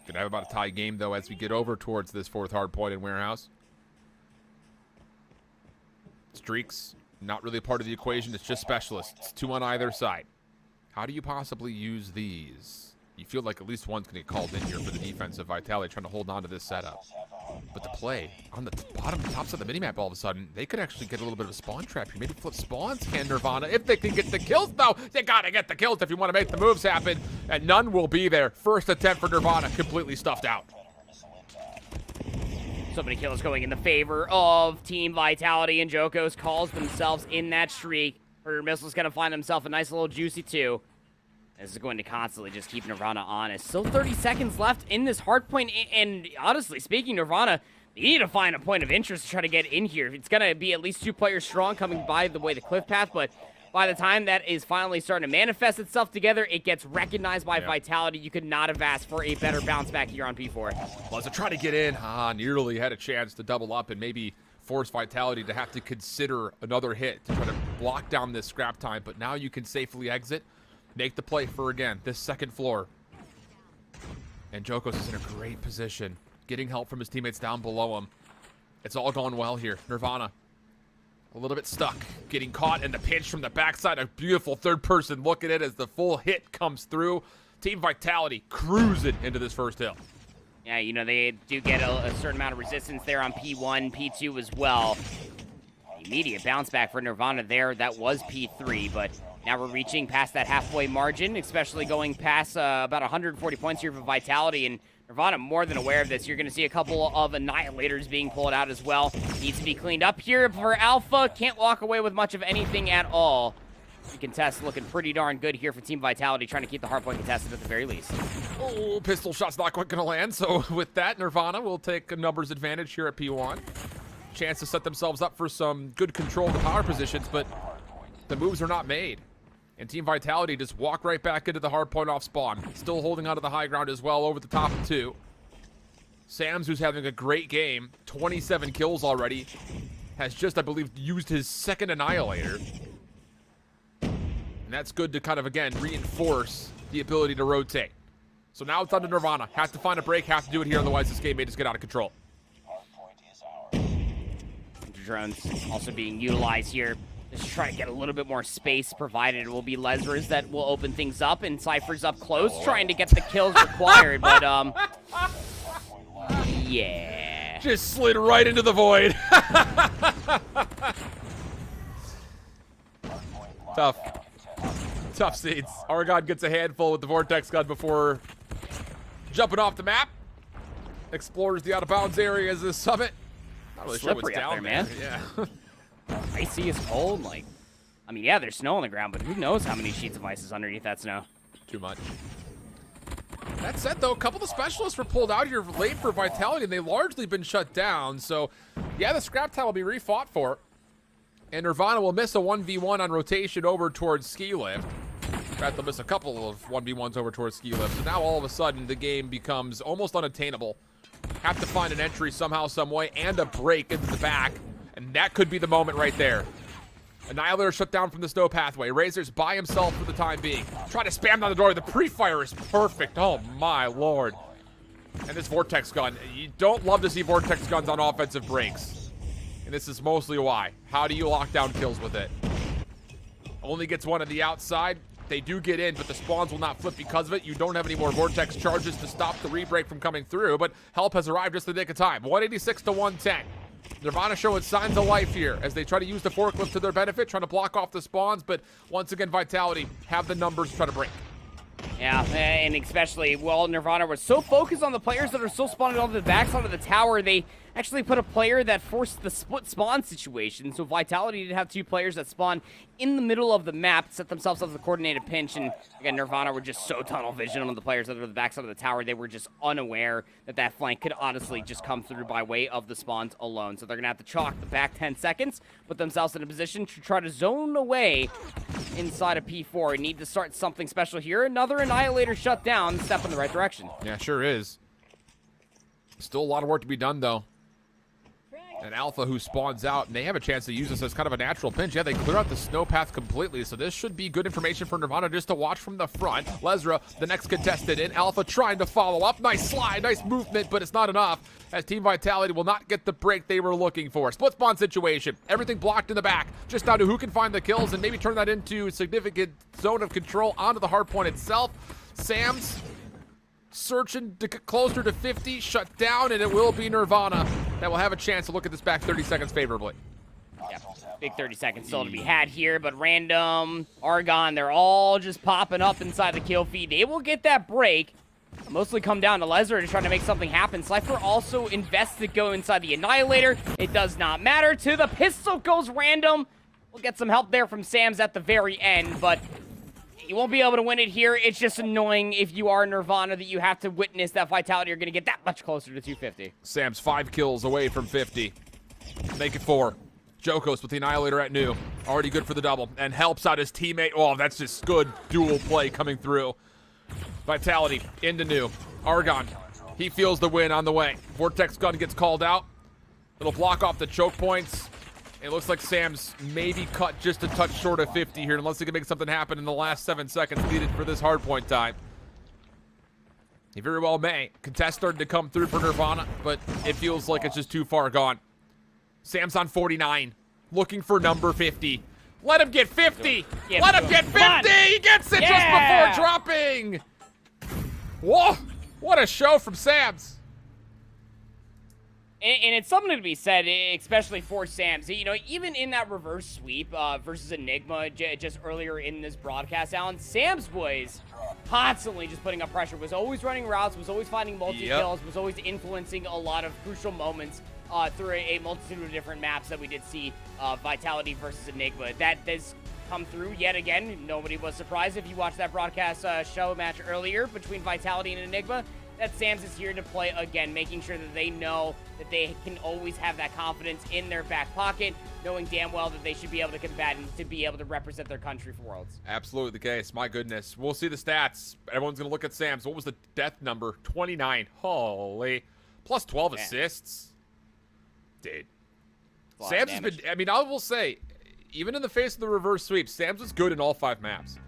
Gonna have about a tie game, though, as we get over towards this 4th hard point in Warehouse. Streaks, not really a part of the equation. It's just specialists. 2 on either side. How do you possibly use these? You feel like at least one's going to get called in here for the defense of Vitality, trying to hold on to this setup. But the play on the bottom, top side of the minimap, all of a sudden, they could actually get a little bit of a spawn trap here. Maybe flip spawns, can Nirvana, if they can get the kills, though. You got to get the kills if you want to make the moves happen, and none will be there. First attempt for Nirvana, completely stuffed out. So many kills going in the favor of Team Vitality, and Jokos calls themselves in that streak. Her Missile's going to find himself a nice little juicy 2. This is going to constantly just keep Nirvana honest. Still 30 seconds left in this hard point, and honestly speaking, Nirvana, you need to find a point of interest to try to get in here. It's going to be at least 2 players strong coming by the way the cliff path, but by the time that is finally starting to manifest itself together, it gets recognized by Vitality. You could not have asked for a better bounce back here on P4. Well, as I try to get in, nearly had a chance to double up and maybe force Vitality to have to consider another hit to try to block down this scrap time, but now you can safely exit. Make the play for, again, this 2nd floor. And Jokos is in a great position, getting help from his teammates down below him. It's all going well here. Nirvana, a little bit stuck, getting caught in the pinch from the backside. A beautiful third-person look at it as the full hit comes through. Team Vitality cruising into this first hill. Yeah, you know, they do get a certain amount of resistance there on P1, P2 as well. The immediate bounce back for Nirvana there, that was P3, but now we're reaching past that halfway margin, especially going past about 140 points here for Vitality, and Nirvana more than aware of this. You're going to see a couple of Annihilators being pulled out as well. Needs to be cleaned up here for Alpha. Can't walk away with much of anything at all. The contest looking pretty darn good here for Team Vitality, trying to keep the hardpoint contested at the very least. Oh, pistol shot's not quite going to land, so with that, Nirvana will take a numbers advantage here at P1. Chance to set themselves up for some good control of the power positions, but the moves are not made. And Team Vitality just walk right back into the hard point off spawn. Still holding onto the high ground as well over the top of 2. Sam's, who's having a great game, 27 kills already, has just, I believe, used his 2nd Annihilator. And that's good to kind of, again, reinforce the ability to rotate. So now it's on to Nirvana. Have to find a break, have to do it here, otherwise this game may just get out of control. Drones also being utilized here. Just try to get a little bit more space provided. It will be Lesras that will open things up, and Cypher's up close trying to get the kills required, but, yeah. Just slid right into the void. Tough seeds. Argon gets a handful with the Vortex gun before jumping off the map. Explores the out-of-bounds area as the summit. Not really sure what's down there, man. Yeah. Icy is cold, like, I mean, yeah, there's snow on the ground, but who knows how many sheets of ice is underneath that snow. Too much. That said, though, a couple of the specialists were pulled out here late for Vitality, and they've largely been shut down. So, yeah, the scrap tile will be refought for. And Nirvana will miss a 1v1 on rotation over towards Ski Lift. In fact, they'll miss a couple of 1v1s over towards Ski Lift. So now all of a sudden, the game becomes almost unattainable. Have to find an entry somehow, some way, and a break into the back. And that could be the moment right there. Annihilator shut down from the snow pathway. Razor's by himself for the time being. Try to spam down the door. The pre-fire is perfect. Oh, my lord. And this Vortex gun. You don't love to see Vortex guns on offensive breaks. And this is mostly why. How do you lock down kills with it? Only gets one on the outside. They do get in, but the spawns will not flip because of it. You don't have any more Vortex charges to stop the re-break from coming through, but help has arrived just in the nick of time. 186 to 110. Nirvana showing signs of life here as they try to use the forklift to their benefit, trying to block off the spawns, but once again, Vitality have the numbers to try to break. Yeah, and especially, well, Nirvana was so focused on the players that are still spawning on the backside of the tower, they actually put a player that forced the split spawn situation. So Vitality did have 2 players that spawn in the middle of the map, set themselves up with a coordinated pinch, and again, Nirvana were just so tunnel vision on the players that are the backside of the tower, they were just unaware that that flank could honestly just come through by way of the spawns alone. So they're going to have to chalk the back 10 seconds, put themselves in a position to try to zone away inside of P4. Need to start something special here. Another Annihilator shut down, step in the right direction. Yeah, sure is. Still a lot of work to be done, though. And Alpha, who spawns out, and they have a chance to use this as kind of a natural pinch. Yeah, they clear out the snow path completely, so this should be good information for Nirvana just to watch from the front. Lesra, the next contestant in. Alpha trying to follow up. Nice slide, nice movement, but it's not enough, as Team Vitality will not get the break they were looking for. Split spawn situation. Everything blocked in the back. Just down to who can find the kills and maybe turn that into a significant zone of control onto the hard point itself. Sam's searching to get closer to 50, shut down, and it will be Nirvana that will have a chance to look at this back 30 seconds favorably. Yeah, big 30 seconds still to be had here, but Random, Argon, they're all just popping up inside the kill feed. They will get that break. Mostly come down to Lesnar to try to make something happen. Slifer also invests to go inside the Annihilator. It does not matter. To the pistol goes Random. We'll get some help there from Sam's at the very end, but you won't be able to win it here. It's just annoying if you are Nirvana that you have to witness that Vitality are going to get that much closer to 250. Sam's 5 kills away from 50. Make it 4. Jokos with the Annihilator at new. Already good for the double. And helps out his teammate. Oh, that's just good dual play coming through. Vitality into new. Argon, he feels the win on the way. Vortex gun gets called out. It'll block off the choke points. It looks like Sam's maybe cut just a touch short of 50 here, unless he can make something happen in the last 7 seconds needed for this hardpoint time. He very well may. Contest started to come through for Nirvana, but it feels like it's just too far gone. Sam's on 49, looking for number 50. Let him get 50! Let him get 50! He gets it just before dropping! Whoa! What a show from Sam's! And it's something to be said, especially for Sam's. You know, even in that reverse sweep versus Enigma just earlier in this broadcast, Alan, Sam's was constantly just putting up pressure, was always running routes, was always finding multi-kills, was always influencing a lot of crucial moments through a multitude of different maps that we did see Vitality versus Enigma. That has come through yet again. Nobody was surprised if you watched that broadcast show match earlier between Vitality and Enigma. That Sam's is here to play again, making sure that they know that they can always have that confidence in their back pocket, knowing damn well that they should be able to combat and to be able to represent their country for Worlds. Absolutely the case. My goodness. We'll see the stats. Everyone's going to look at Sam's. What was the death number? 29. Holy. Plus 12 assists. Dude. Sam's has been, I mean, I will say, even in the face of the reverse sweep, Sam's was good in all 5 maps.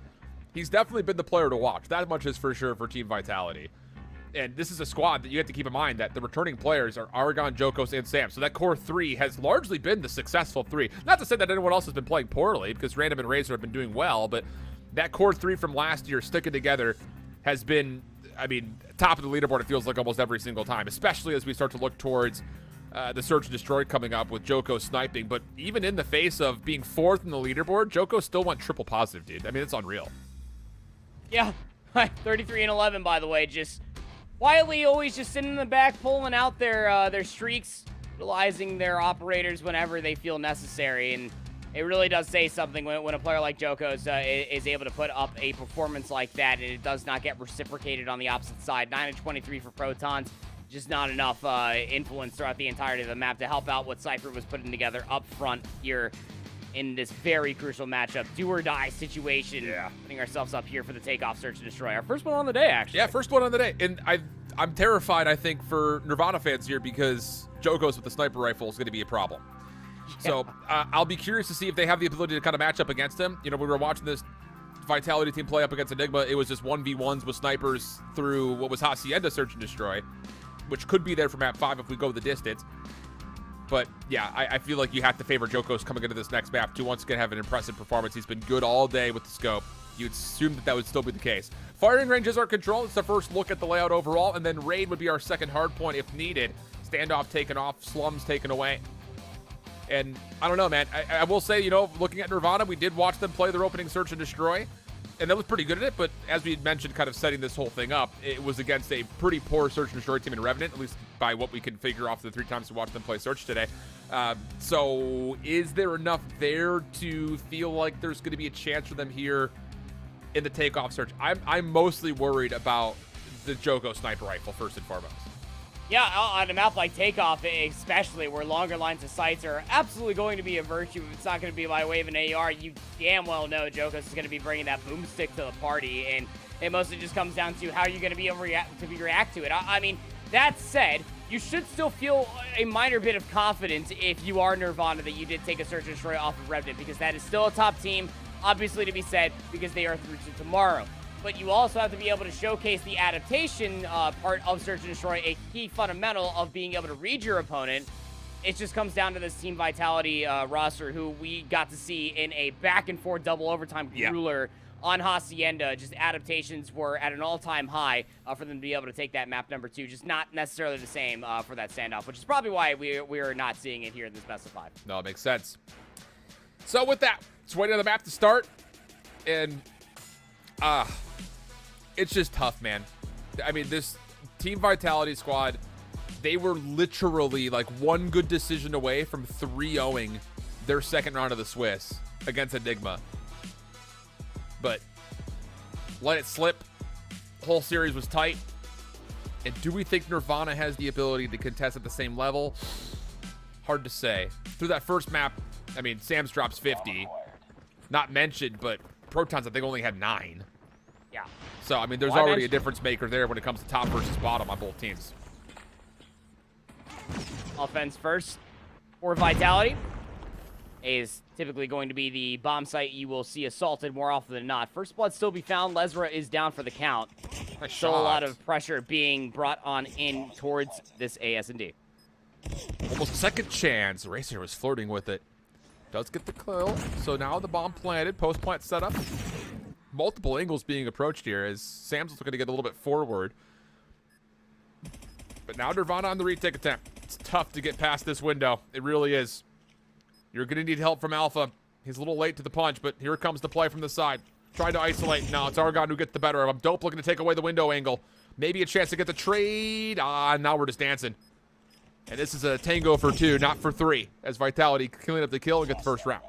He's definitely been the player to watch. That much is for sure for Team Vitality. And this is a squad that you have to keep in mind that the returning players are Aragon, Jokos, and Sam. So that core 3 has largely been the successful 3. Not to say that anyone else has been playing poorly, because Random and Razor have been doing well, but that core 3 from last year sticking together has been, I mean, top of the leaderboard, it feels like almost every single time, especially as we start to look towards the Search and Destroy coming up with Joko sniping. But even in the face of being 4th in the leaderboard, Joko still went triple positive, dude. I mean, it's unreal. Yeah, 33 and 11, by the way, just quietly always just sitting in the back, pulling out their streaks, utilizing their operators whenever they feel necessary. And It really does say something when a player like Jokos is able to put up a performance like that, and it does not get reciprocated on the opposite side. 9 of 23 for Protons. Just not enough influence throughout the entirety of the map to help out what Cypher was putting together up front here in this very crucial matchup. Do or die situation. Yeah. Putting ourselves up here for the takeoff, search, and destroy. Our first one on the day, actually. Yeah, first one on the day. And I'm terrified, I think, for Nirvana fans here because Jokos with the sniper rifle is going to be a problem. Yeah. So I'll be curious to see if they have the ability to kind of match up against him. You know, we were watching this Vitality team play up against Enigma. It was just 1v1s with snipers through what was Hacienda Search and Destroy, which could be there for map 5 if we go the distance. But yeah, I feel like you have to favor Jokos coming into this next map to once again have an impressive performance. He's been good all day with the scope. You'd assume that would still be the case. Firing range is our control. It's the first look at the layout overall, and then raid would be our second hard point if needed. Standoff taken off, slums taken away. And I don't know, man. I will say, you know, looking at Nirvana, we did watch them play their opening Search and Destroy, and that was pretty good at it. But as we had mentioned, kind of setting this whole thing up, it was against a pretty poor Search and Destroy team in Revenant, at least by what we can figure off the 3 times we watched them play Search today. So is there enough there to feel like there's going to be a chance for them here in the takeoff Search? I'm mostly worried about the Joko sniper rifle first and foremost. Yeah, on a map like Takeoff, especially, where longer lines of sights are absolutely going to be a virtue. If it's not going to be by way of an AR, you damn well know Jokos is going to be bringing that boomstick to the party, and it mostly just comes down to how you're going to be able to react to it. I mean, that said, you should still feel a minor bit of confidence if you are Nirvana that you did take a Search and Destroy off of Revenant, because that is still a top team, obviously to be said, because they are through to tomorrow. But you also have to be able to showcase the adaptation part of Search and Destroy, a key fundamental of being able to read your opponent. It just comes down to this Team Vitality roster, who we got to see in a back-and-forth double overtime grueler on Hacienda. Just adaptations were at an all-time high for them to be able to take that map number 2. Just not necessarily the same for that standoff, which is probably why we're not seeing it here in this best of 5. No, it makes sense. So with that, let's wait on the map to start. And it's just tough, man. I mean, this Team Vitality squad, they were literally like one good decision away from 3-0ing their second round of the Swiss against Enigma. But let it slip. The whole series was tight. And do we think Nirvana has the ability to contest at the same level? Hard to say. Through that first map, I mean, Sam's drops 50. Not mentioned, but Protons, I think, only had 9. Yeah. So, I mean, there's already a difference maker there when it comes to top versus bottom on both teams. Offense first for Vitality. A is typically going to be the bomb site you will see assaulted more often than not. First blood still be found. Lesra is down for the count. Nice Still shot. a lot of pressure being brought on in towards this AS&D. Almost a second chance. Racer was flirting with it. Does get the kill. So now the bomb planted. Post-plant setup. Multiple angles being approached here as Sam's looking to get a little bit forward. But now Nirvana on the retake attempt. It's tough to get past this window. It really is. You're going to need help from Alpha. He's a little late to the punch, but here comes the play from the side. Trying to isolate. No, it's Argon who gets the better of him. Dope looking to take away the window angle. Maybe a chance to get the trade. Now we're just dancing. And this is a tango for 2, not for 3, as Vitality clean up the kill and get the first round.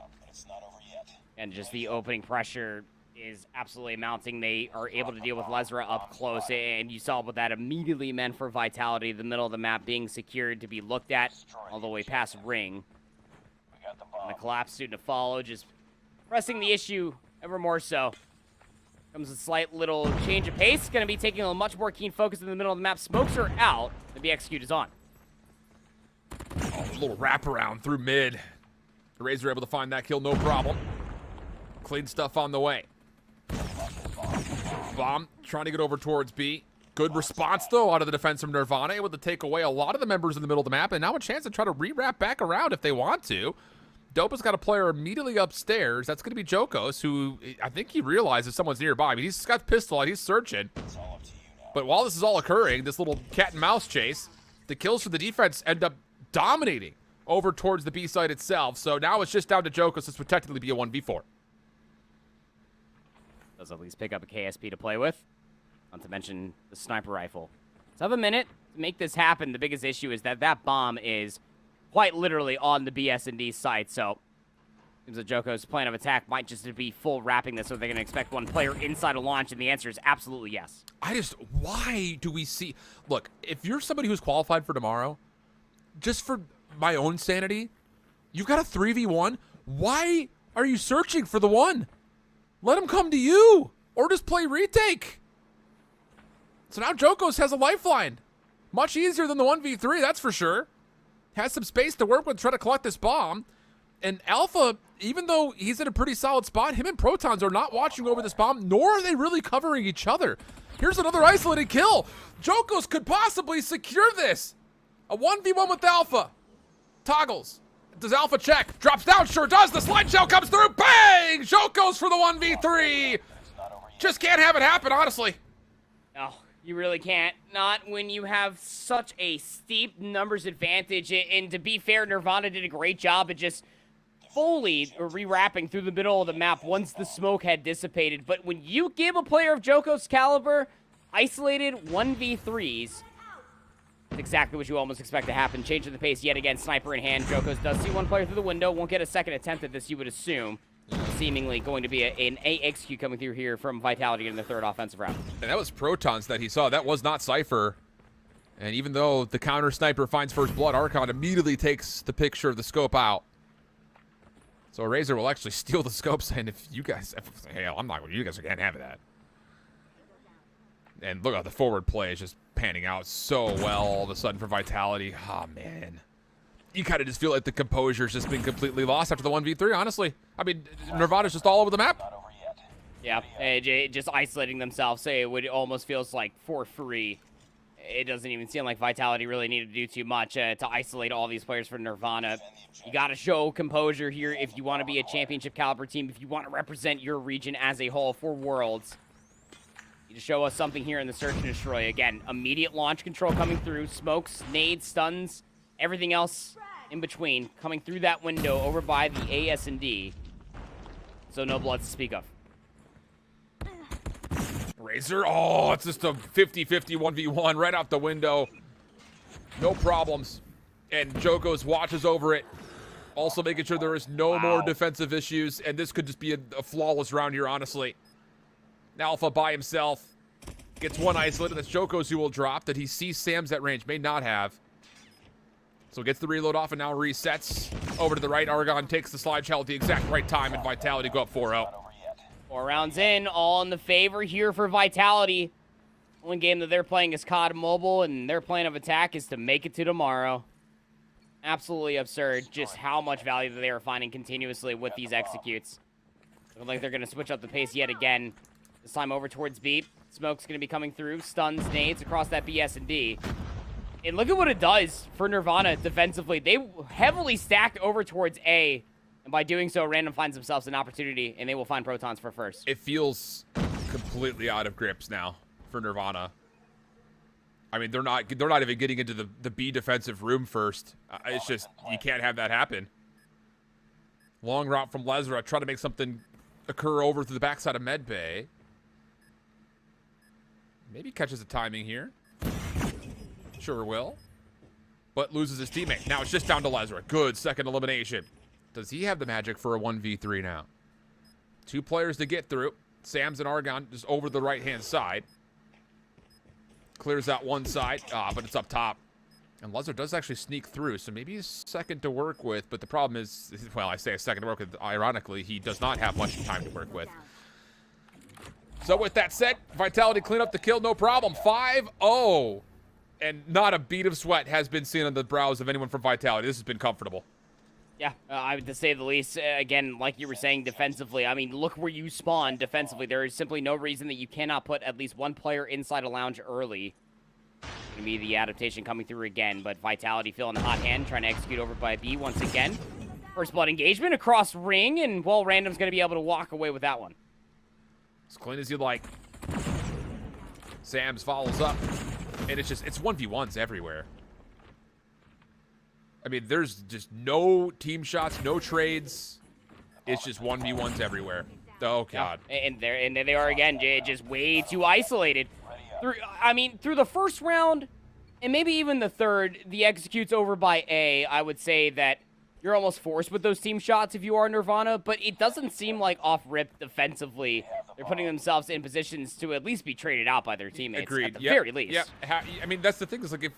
And just the opening pressure is absolutely mounting. They are able to deal with Lesra up close, and you saw what that immediately meant for Vitality. The middle of the map being secured to be looked at all the way past Ring. And the collapse soon to follow, just pressing the issue ever more so. Comes a slight little change of pace. Going to be taking a much more keen focus in the middle of the map. Smokes are out. The BXQ is on. Oh, a little wraparound through mid. The Rays are able to find that kill, no problem. Clean stuff on the way. Bomb trying to get over towards B. Good response, though, out of the defense from Nirvana. Able to take away a lot of the members in the middle of the map, and now a chance to try to re-wrap back around if they want to. Dope has got a player immediately upstairs. That's going to be Jokos, who I think he realizes someone's nearby. I mean, he's got the pistol out. He's searching. But while this is all occurring, this little cat and mouse chase, the kills for the defense end up dominating over towards the B site itself. So now it's just down to Jokos. This would technically be a 1v4. Does at least pick up a KSP to play with. Not to mention the sniper rifle. So have a minute to make this happen. The biggest issue is that that bomb is quite literally on the BS&D site. So Seems like Joko's plan of attack might just be full wrapping this, so they're going to expect one player inside a launch, and the answer is absolutely yes. Why do we see... Look, if you're somebody who's qualified for tomorrow, just for my own sanity, you've got a 3v1. Why are you searching for the one? Let him come to you, or just play retake. So now Jokos has a lifeline. Much easier than the 1v3, that's for sure. Has some space to work with, try to collect this bomb. And Alpha, even though he's in a pretty solid spot, him and Protons are not watching over this bomb, nor are they really covering each other. Here's another isolated kill. Jokos could possibly secure this. A 1v1 with Alpha. Toggles. Does Alpha check? Drops down, sure does. The slide shell comes through. Bang! Jokos for the 1v3. Just can't have it happen, honestly. No, you really can't. Not when you have such a steep numbers advantage. And to be fair, Nirvana did a great job at just fully rewrapping through the middle of the map once the smoke had dissipated. But when you give a player of Joko's caliber isolated 1v3s, it's exactly what you almost expect to happen. Changing the pace yet again, sniper in hand. Jokos does see one player through the window. Won't get a second attempt at this, you would assume. Seemingly going to be an AXQ coming through here from Vitality in the third offensive round. And that was Protons that he saw. That was not Cypher. And even though the counter sniper finds first blood, Archon immediately takes the picture of the scope out. So Razor will actually steal the scope, saying, if you guys, hell, I'm not, you guys can't have that. And look at the forward play is just panning out so well all of a sudden for Vitality. Oh, man. You kind of just feel like the composure's just been completely lost after the 1v3, honestly. I mean, Nirvana's just all over the map. Yeah, just isolating themselves. Say it would almost feels like for free. It doesn't even seem like Vitality really needed to do too much to isolate all these players for Nirvana. You got to show composure here if you want to be a championship caliber team, if you want to represent your region as a whole for Worlds. You just show us something here in the search and destroy. Again, immediate launch control coming through. Smokes, nades, stuns, everything else in between coming through that window over by the AS&D. So no blood to speak of. Razor, oh, it's just a 50-50 1v1 right out the window. No problems. And Jokos watches over it. Also making sure there is no more defensive issues. And this could just be a flawless round here, honestly. Alpha by himself. Gets one isolated. That's Jokos who will drop. That he sees Sam's at range. May not have. So gets the reload off and now resets. Over to the right. Argon takes the slide shell at the exact right time. And Vitality go up 4-0. 4 rounds in, all in the favor here for Vitality. Only game that they're playing is COD Mobile, and their plan of attack is to make it to tomorrow. Absolutely absurd just how much value that they are finding continuously with these executes. Looks like they're going to switch up the pace yet again. This time over towards B. Smoke's going to be coming through. Stuns, nades across that BS&D. And look at what it does for Nirvana defensively. They heavily stacked over towards A. And by doing so, Random finds themselves an opportunity, and they will find Protons for first. It feels completely out of grips now for Nirvana. I mean, they're not even getting into the B defensive room first. It's just, you can't have that happen. Long route from Lezra, try to make something occur over to the backside of Medbay. Maybe catches the timing here. Sure will. But loses his teammate. Now it's just down to Lezra. Good second elimination. Does he have the magic for a 1v3 now? 2 players to get through. Sam's and Argon just over the right-hand side. Clears out one side, but it's up top. And Lezra does actually sneak through, so maybe he's second to work with, but the problem is, well, I say a second to work with, ironically, he does not have much time to work with. So with that said, Vitality clean up the kill, no problem. 5-0. And not a bead of sweat has been seen on the brows of anyone from Vitality. This has been comfortable. Yeah, I would to say the least. Again, like you were saying, defensively. I mean, look where you spawn defensively. There is simply no reason that you cannot put at least one player inside a lounge early. Gonna be the adaptation coming through again, but Vitality feeling the hot hand, trying to execute over by B once again. First blood engagement across ring, and well, Random's gonna be able to walk away with that one. As clean as you like. Sam's follows up, and it's 1v1s everywhere. I mean, there's just no team shots, no trades. It's just 1v1s everywhere. Oh, God. Yeah. And there they are again, just way too isolated. Through the first round, and maybe even the third, the executes over by A, I would say that you're almost forced with those team shots if you are Nirvana, but it doesn't seem like off-rip defensively they're putting themselves in positions to at least be traded out by their teammates. Agreed. At the very least. Yeah. I mean, that's the thing is, like,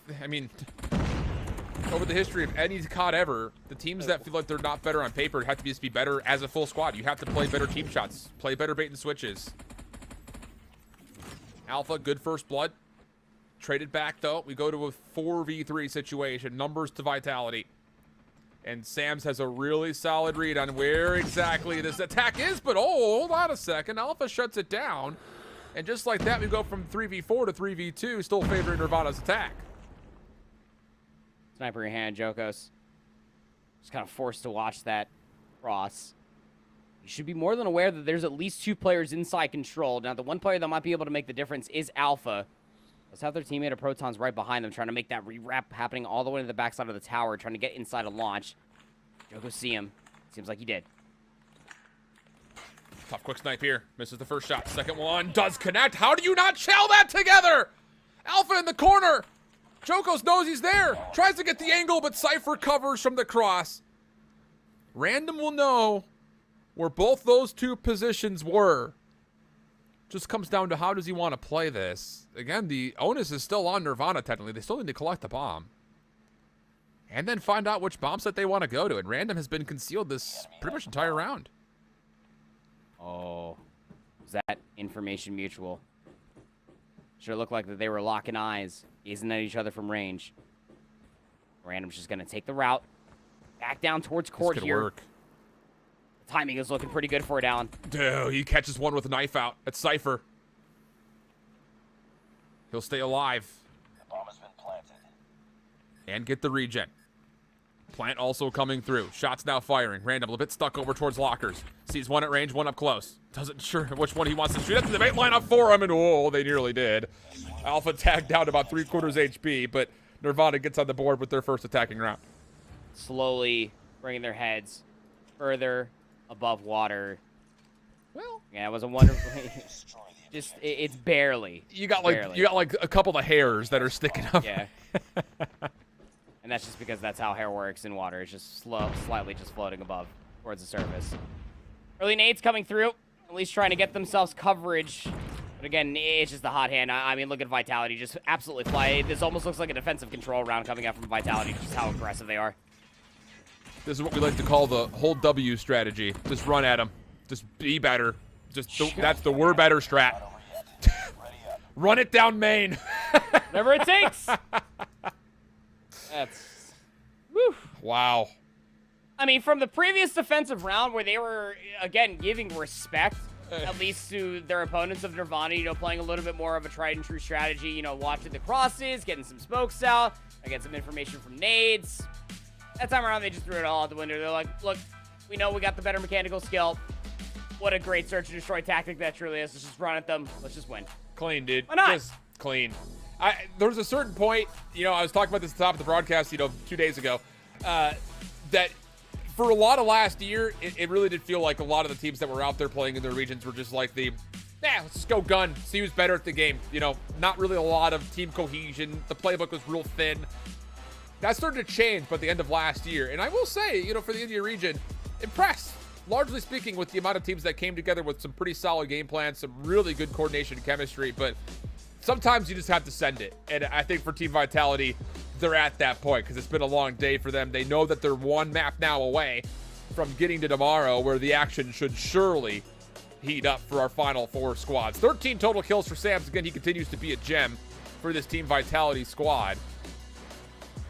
over the history of any COD ever, the teams that feel like they're not better on paper have to just be better as a full squad. You have to play better team shots, play better bait and switches. Alpha, good first blood. Traded back, though. We go to a 4v3 situation. Numbers to Vitality. And Sam's has a really solid read on where exactly this attack is, but hold on a second. Alpha shuts it down. And just like that, we go from 3v4 to 3v2, still favoring Nirvana's attack. Sniper in hand, Jokos. Just kind of forced to watch that cross. You should be more than aware that there's at least 2 players inside control. Now, the one player that might be able to make the difference is Alpha. Let's have their teammate of Protons right behind them, trying to make that re-wrap happening all the way to the backside of the tower, trying to get inside a launch. Joko see him. Seems like he did. Tough quick snipe here. Misses the first shot. Second one does connect. How do you not shell that together? Alpha in the corner. Jokos knows he's there. Tries to get the angle, but Cypher covers from the cross. Random will know where both those 2 positions were. Just comes down to how does he want to play this. Again, the onus is still on Nirvana, technically. They still need to collect the bomb. And then find out which bomb set they want to go to. And Random has been concealed this pretty much entire round. Oh, is that information mutual? Sure looked like that they were locking eyes, gazing at each other from range. Random's just going to take the route. Back down towards court this could here. Work. Timing is looking pretty good for it, Alan. Dude, he catches one with a knife out. That's Cypher. He'll stay alive. The bomb has been planted. And get the regen. Plant also coming through. Shots now firing. Random a bit stuck over towards lockers. Sees one at range, one up close. Doesn't sure which one he wants to shoot at. The bait line up for him, and oh, they nearly did. Alpha tagged down to about 3/4 HP, but Nirvana gets on the board with their first attacking round. Slowly bringing their heads further above water. Well, yeah, it was a wonderful. Just it's barely. You got like a couple of hairs that are sticking up. Yeah. And that's just because that's how hair works in water. It's just slightly just floating above towards the surface. Early nades coming through, at least trying to get themselves coverage. But again, it's just the hot hand. I mean, look at Vitality, just absolutely fly. This almost looks like a defensive control round coming out from Vitality, just how aggressive they are. This is what we like to call the whole W strategy. Just run at them. Just be better. That's the we're better strat. Run it down main. Whatever it takes. That's... Whew. Wow. I mean, from the previous defensive round where they were, again, giving respect, at least to their opponents of Nirvana, you know, playing a little bit more of a tried and true strategy, you know, watching the crosses, getting some smokes out, I get some information from nades. That time around, they just threw it all out the window. They're like, look, we know we got the better mechanical skill. What a great search and destroy tactic that truly is. Let's just run at them. Let's just win. Clean, dude. Why not? Just clean. There's a certain point, you know, I was talking about this at the top of the broadcast, you know, 2 days ago, that for a lot of last year, it really did feel like a lot of the teams that were out there playing in their regions were just like let's just go gun, see who's better at the game. You know, not really a lot of team cohesion. The playbook was real thin. That started to change by the end of last year. And I will say, you know, for the India region, impressed, largely speaking, with the amount of teams that came together with some pretty solid game plans, some really good coordination and chemistry. But sometimes you just have to send it. And I think for Team Vitality, they're at that point because it's been a long day for them. They know that they're one map now away from getting to tomorrow, where the action should surely heat up for our final 4 squads. 13 total kills for Sams. Again, he continues to be a gem for this Team Vitality squad,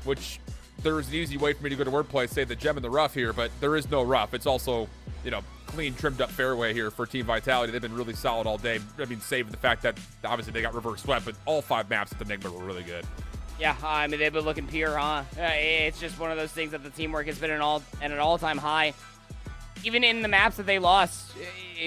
which there's an easy way for me to go to wordplay, say the gem in the rough here, but there is no rough. It's also, you know, clean, trimmed up fairway here for Team Vitality. They've been really solid all day. I mean, save the fact that obviously they got reverse swept, but all 5 maps at the Enigma were really good. Yeah, I mean, they've been looking pure, huh? It's just one of those things that the teamwork has been at an all-time high. Even in the maps that they lost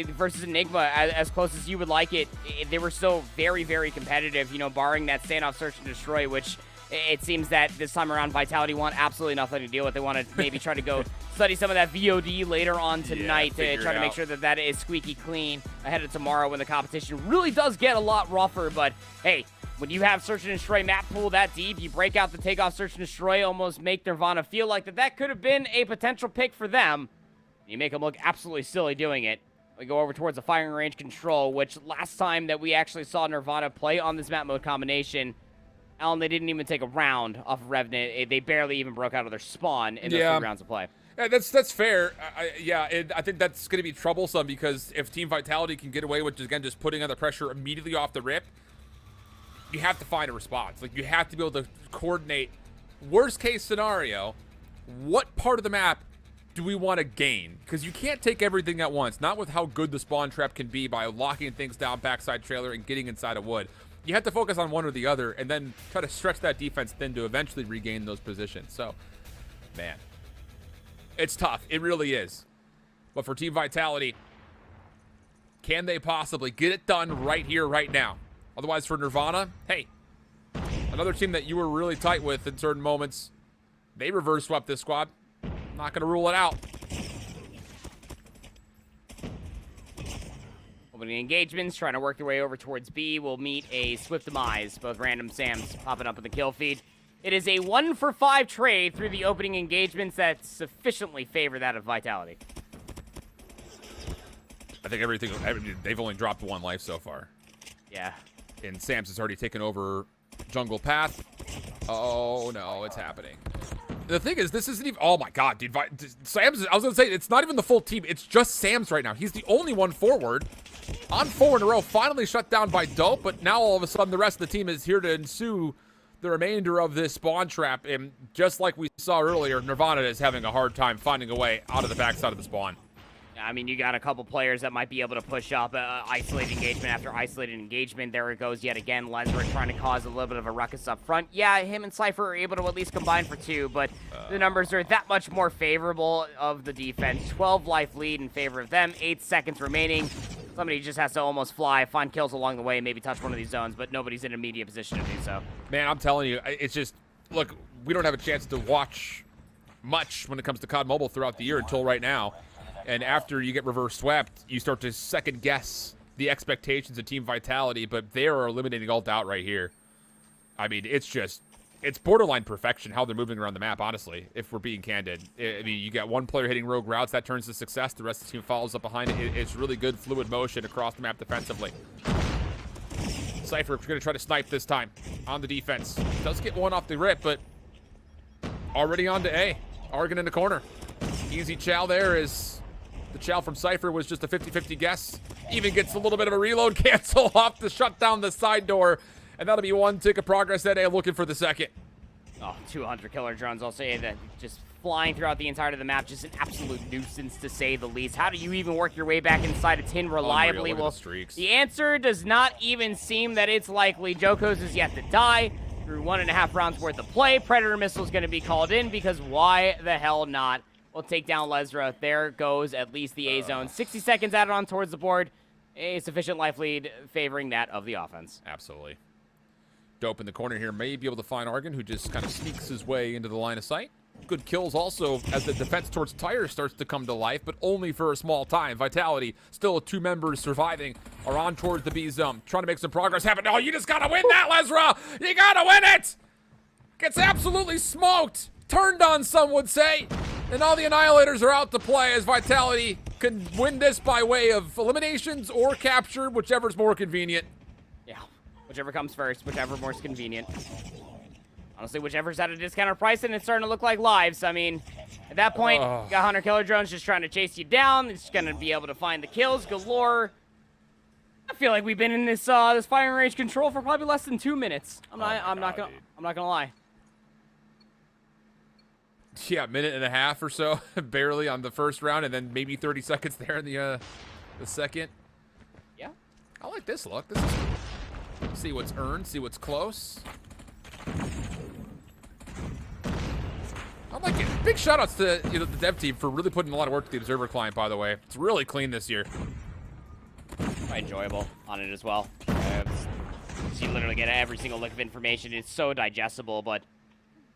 versus Enigma, as close as you would like it, they were still very, very competitive, you know, barring that standoff search and destroy, which it seems that this time around Vitality want absolutely nothing to deal with. They want to maybe try to go study some of that VOD later on tonight to try to make sure that is squeaky clean ahead of tomorrow when the competition really does get a lot rougher. But hey, When you have Search and Destroy map pool that deep, you break out the takeoff Search and Destroy, almost make Nirvana feel like that could have been a potential pick for them. You make them look absolutely silly doing it. We go over towards the firing range control, which last time that we actually saw Nirvana play on this map mode combination, Alan, they didn't even take a round off of Revenant. They barely even broke out of their spawn in those 3 rounds of play. Yeah, that's fair. I think that's going to be troublesome because if Team Vitality can get away with, again, just putting on the pressure immediately off the rip, you have to find a response. Like, you have to be able to coordinate. Worst case scenario, what part of the map do we want to gain? Because you can't take everything at once, not with how good the spawn trap can be by locking things down backside trailer and getting inside a wood. You have to focus on one or the other and then try to stretch that defense thin to eventually regain those positions. So, man, it's tough. It really is. But for Team Vitality, can they possibly get it done right here, right now? Otherwise, for Nirvana, hey, another team that you were really tight with in certain moments, they reverse swept this squad. Not going to rule it out. Opening engagements, trying to work their way over towards B. Will meet a swift demise. Both random Sams popping up in the kill feed. It is a 1-for-5 trade through the opening engagements that sufficiently favor that of Vitality. I think they've only dropped 1 life so far. Yeah. And Sam's has already taken over jungle path. Oh, no, it's happening. The thing is, this isn't even... Oh, my God, dude. Sam's... I was going to say, it's not even the full team. It's just Sam's right now. He's the only one forward. On 4 in a row, finally shut down by Dope, but now all of a sudden the rest of the team is here to ensue the remainder of this spawn trap. And just like we saw earlier, Nirvana is having a hard time finding a way out of the backside of the spawn. I mean, you got a couple players that might be able to push up isolated engagement after isolated engagement. There it goes yet again. Lesnar trying to cause a little bit of a ruckus up front. Yeah, him and Cypher are able to at least combine for 2, but the numbers are that much more favorable of the defense. 12 life lead in favor of them. 8 seconds remaining. Somebody just has to almost fly, find kills along the way, maybe touch one of these zones, but nobody's in immediate position to do so. Man, I'm telling you, it's just, look, we don't have a chance to watch much when it comes to COD Mobile throughout the year until right now. And after you get reverse swept, you start to second guess the expectations of Team Vitality, but they are eliminating all doubt right here. I mean, it's borderline perfection how they're moving around the map, honestly, if we're being candid. I mean, you got one player hitting rogue routes, that turns to success, the rest of the team follows up behind it. It's really good fluid motion across the map defensively. Cypher going to try to snipe this time on the defense. Does get one off the rip, but already on to A. Argon in the corner. Easy chow there is... The chow from Cypher was just a 50-50 guess. Even gets a little bit of a reload cancel off to shut down the side door. And that'll be 1 tick of progress that A looking for the second. Oh, 200 killer drones, I'll say that. Just flying throughout the entirety of the map. Just an absolute nuisance, to say the least. How do you even work your way back inside a tin reliably? Well, the answer does not even seem that it's likely. Jokos is yet to die. Through 1.5 rounds worth of play. Predator missile is going to be called in because why the hell not? We'll take down Lesra. There goes at least the A zone. 60 seconds added on towards the board. A sufficient life lead favoring that of the offense. Absolutely. Dope in the corner here may be able to find Argon, who just kind of sneaks his way into the line of sight. Good kills also as the defense towards Tire starts to come to life, but only for a small time. Vitality, still 2 members surviving, are on towards the B zone. Trying to make some progress happen. Oh, you just got to win that, Lesra! You got to win it! Gets absolutely smoked. Turned on, some would say. And all the Annihilators are out to play as Vitality can win this by way of eliminations or capture, whichever's more convenient. Yeah, whichever comes first, whichever more convenient. Honestly, whichever's at a discounted price, and it's starting to look like lives. I mean, at that point, you got 100 killer drones just trying to chase you down. It's going to be able to find the kills galore. I feel like we've been in this this firing range control for probably less than 2 minutes. I'm not gonna lie. Yeah, 1.5 minutes or so, barely on the first round, and then maybe 30 seconds there in the second. Yeah. I like this look. This is cool. See what's earned, see what's close. I like it. Big shout-outs to the dev team for really putting a lot of work to the Observer client, by the way. It's really clean this year. Quite enjoyable on it as well. You literally get every single lick of information. It's so digestible, but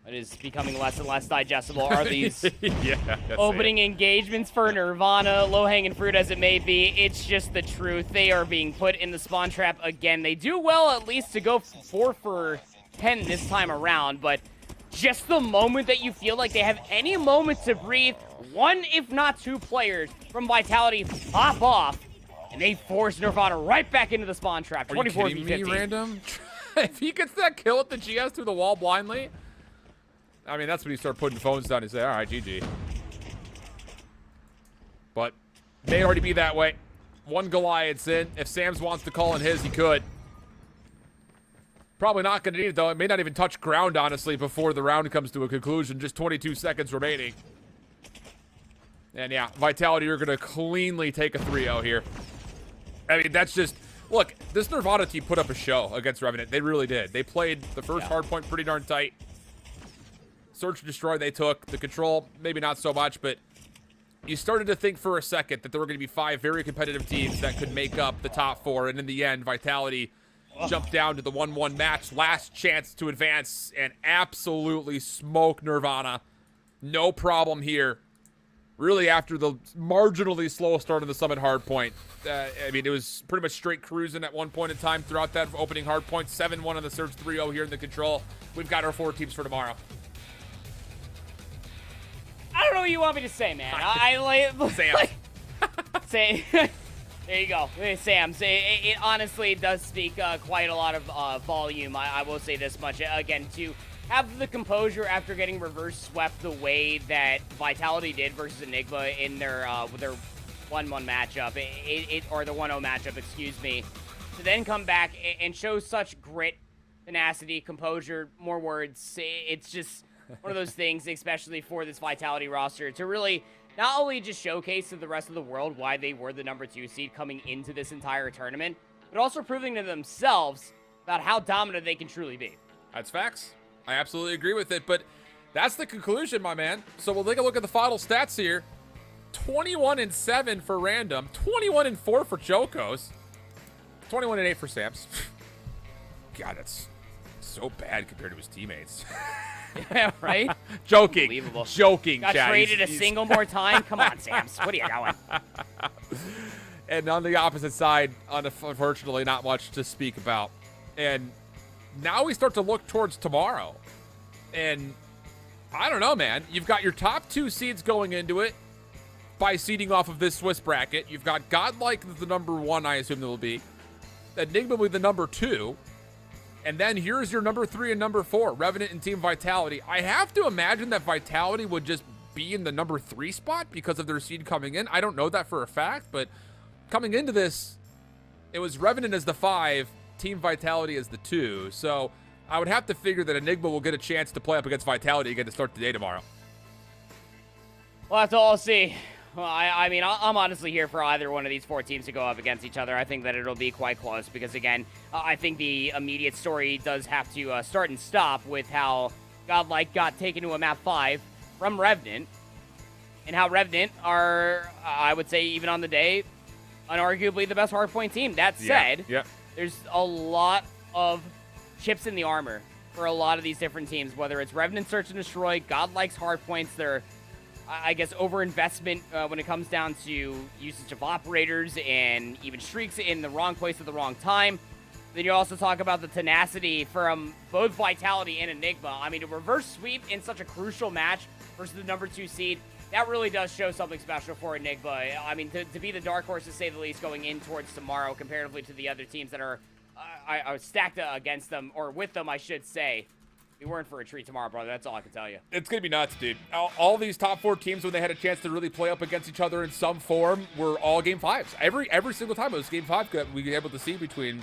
It is becoming less and less digestible. Are these yeah, opening engagements for Nirvana, low-hanging fruit as it may be? It's just the truth. They are being put in the spawn trap again. They do well at least to go 4 for 10 this time around, but just the moment that you feel like they have any moment to breathe, one if not two players from Vitality pop off, and they force Nirvana right back into the spawn trap. 24 Are you kidding me, Random? If he gets that kill with the GS through the wall blindly, I mean, that's when you start putting phones down and say, all right, GG. But may already be that way. One Goliath's in. If Sam's wants to call in his, he could. Probably not going to need it, though. It may not even touch ground, honestly, before the round comes to a conclusion. Just 22 seconds remaining. And, yeah, Vitality are going to cleanly take a 3-0 here. I mean, that's just... Look, this Nirvana team put up a show against Revenant. They really did. They played the first hardpoint pretty darn tight. Search and Destroy they took. The Control, maybe not so much, but you started to think for a second that there were going to be 5 very competitive teams that could make up the top 4, and in the end, Vitality jumped down to the 1-1 match, last chance to advance, and absolutely smoke Nirvana. No problem here. Really, after the marginally slow start of the Summit hardpoint, I mean, it was pretty much straight cruising at one point in time throughout that opening hardpoint. 7-1 on the Surge, 3-0 here in the Control. We've got our 4 teams for tomorrow. I don't know what you want me to say, man. I like Sam. Say, there you go, Sam. It honestly does speak quite a lot of volume. I will say this much again: to have the composure after getting reverse swept the way that Vitality did versus Enigma in their 1-1 matchup, or the 1-0 matchup, excuse me, to then come back and show such grit, tenacity, composure, more words. It's just one of those things, especially for this Vitality roster, to really not only just showcase to the rest of the world why they were the number 2 seed coming into this entire tournament, but also proving to themselves about how dominant they can truly be. That's facts. I absolutely agree with it, but that's the conclusion, my man. So we'll take a look at the final stats here. 21-7 for Random, 21-4 for Jokos, 21-8 for Samps. God, that's so bad compared to his teammates. Yeah, right? Joking. Unbelievable. Joking, Got chat. traded a single more time? Come on, Sams. What are you doing? And on the opposite side, unfortunately, not much to speak about. And now we start to look towards tomorrow. And I don't know, man. You've got your top 2 seeds going into it by seeding off of this Swiss bracket. You've got Godlike the number 1, I assume it will be. Enigma with the number 2. And then here's your number 3 and number 4, Revenant and Team Vitality. I have to imagine that Vitality would just be in the number 3 spot because of their seed coming in. I don't know that for a fact, but coming into this, it was Revenant as the 5, Team Vitality as the 2. So I would have to figure that Enigma will get a chance to play up against Vitality again to start the day tomorrow. We'll have to all see. Well, I mean, I'm honestly here for either one of these 4 teams to go up against each other. I think that it'll be quite close because, again, I think the immediate story does have to start and stop with how Godlike got taken to a map 5 from Revenant, and how Revenant are, I would say, even on the day, unarguably the best hardpoint team. That said, there's a lot of chips in the armor for a lot of these different teams, whether it's Revenant Search and Destroy, Godlike's hardpoints, their, I guess, overinvestment when it comes down to usage of operators and even streaks in the wrong place at the wrong time. Then you also talk about the tenacity from both Vitality and Enigma. I mean, a reverse sweep in such a crucial match versus the number 2 seed, that really does show something special for Enigma. I mean, to be the dark horse, to say the least, going in towards tomorrow comparatively to the other teams that are stacked against them, or with them, I should say. We weren't for a treat tomorrow, brother. That's all I can tell you. It's going to be nuts, dude. All these top 4 teams, when they had a chance to really play up against each other in some form, were all Game 5s. Every single time it was Game 5 that we were able to see between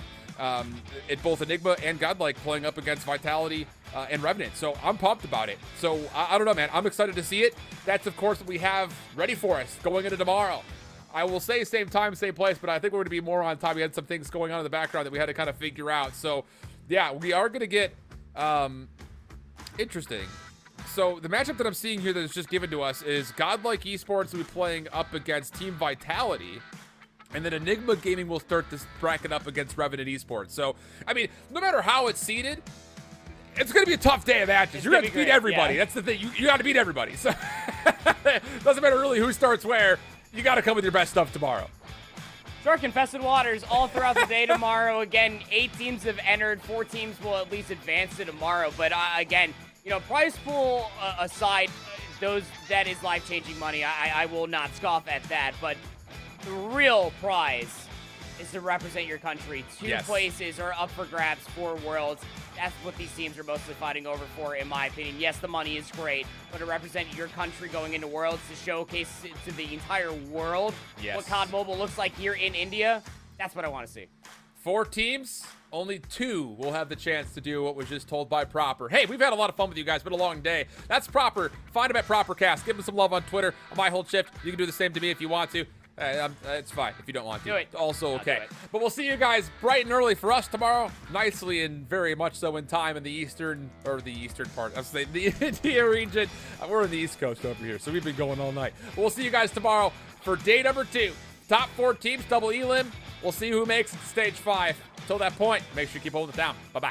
both Enigma and Godlike playing up against Vitality and Revenant. So I'm pumped about it. So I don't know, man. I'm excited to see it. That's, of course, what we have ready for us going into tomorrow. I will say same time, same place, but I think we're going to be more on time. We had some things going on in the background that we had to kind of figure out. So, yeah, we are going to get interesting. So the matchup that I'm seeing here that is just given to us is Godlike Esports will be playing up against Team Vitality, and then Enigma Gaming will start this bracket up against Revenant Esports. So, I mean, no matter how it's seeded, It's going to be a tough day of matches. You're going to beat everybody. Yeah. That's the thing. You got to beat everybody. So doesn't matter really who starts where. You got to come with your best stuff tomorrow. Shark-infested waters all throughout the day tomorrow. Again, 8 teams have entered. 4 teams will at least advance to tomorrow. But again, prize pool aside, that is life-changing money. I will not scoff at that. But the real prize is to represent your country. 2 places are up for grabs, 4 worlds. That's what these teams are mostly fighting over for, in my opinion. Yes, the money is great, but to represent your country going into Worlds, to showcase to the entire world what COD Mobile looks like here in India, that's what I want to see. 4 teams, only 2 will have the chance to do what was just told by Proper. Hey, we've had a lot of fun with you guys. Been a long day. That's Proper. Find him at ProperCast. Give him some love on Twitter. On my whole shift. You can do the same to me if you want to. It's fine if you don't want to. Do it. Also okay. But we'll see you guys bright and early for us tomorrow. Nicely and very much so in time in the eastern part. I was saying the India region. We're in the East Coast over here, so we've been going all night. But we'll see you guys tomorrow for day number 2. Top 4 teams, double elim. We'll see who makes it to stage 5. Until that point, make sure you keep holding it down. Bye-bye.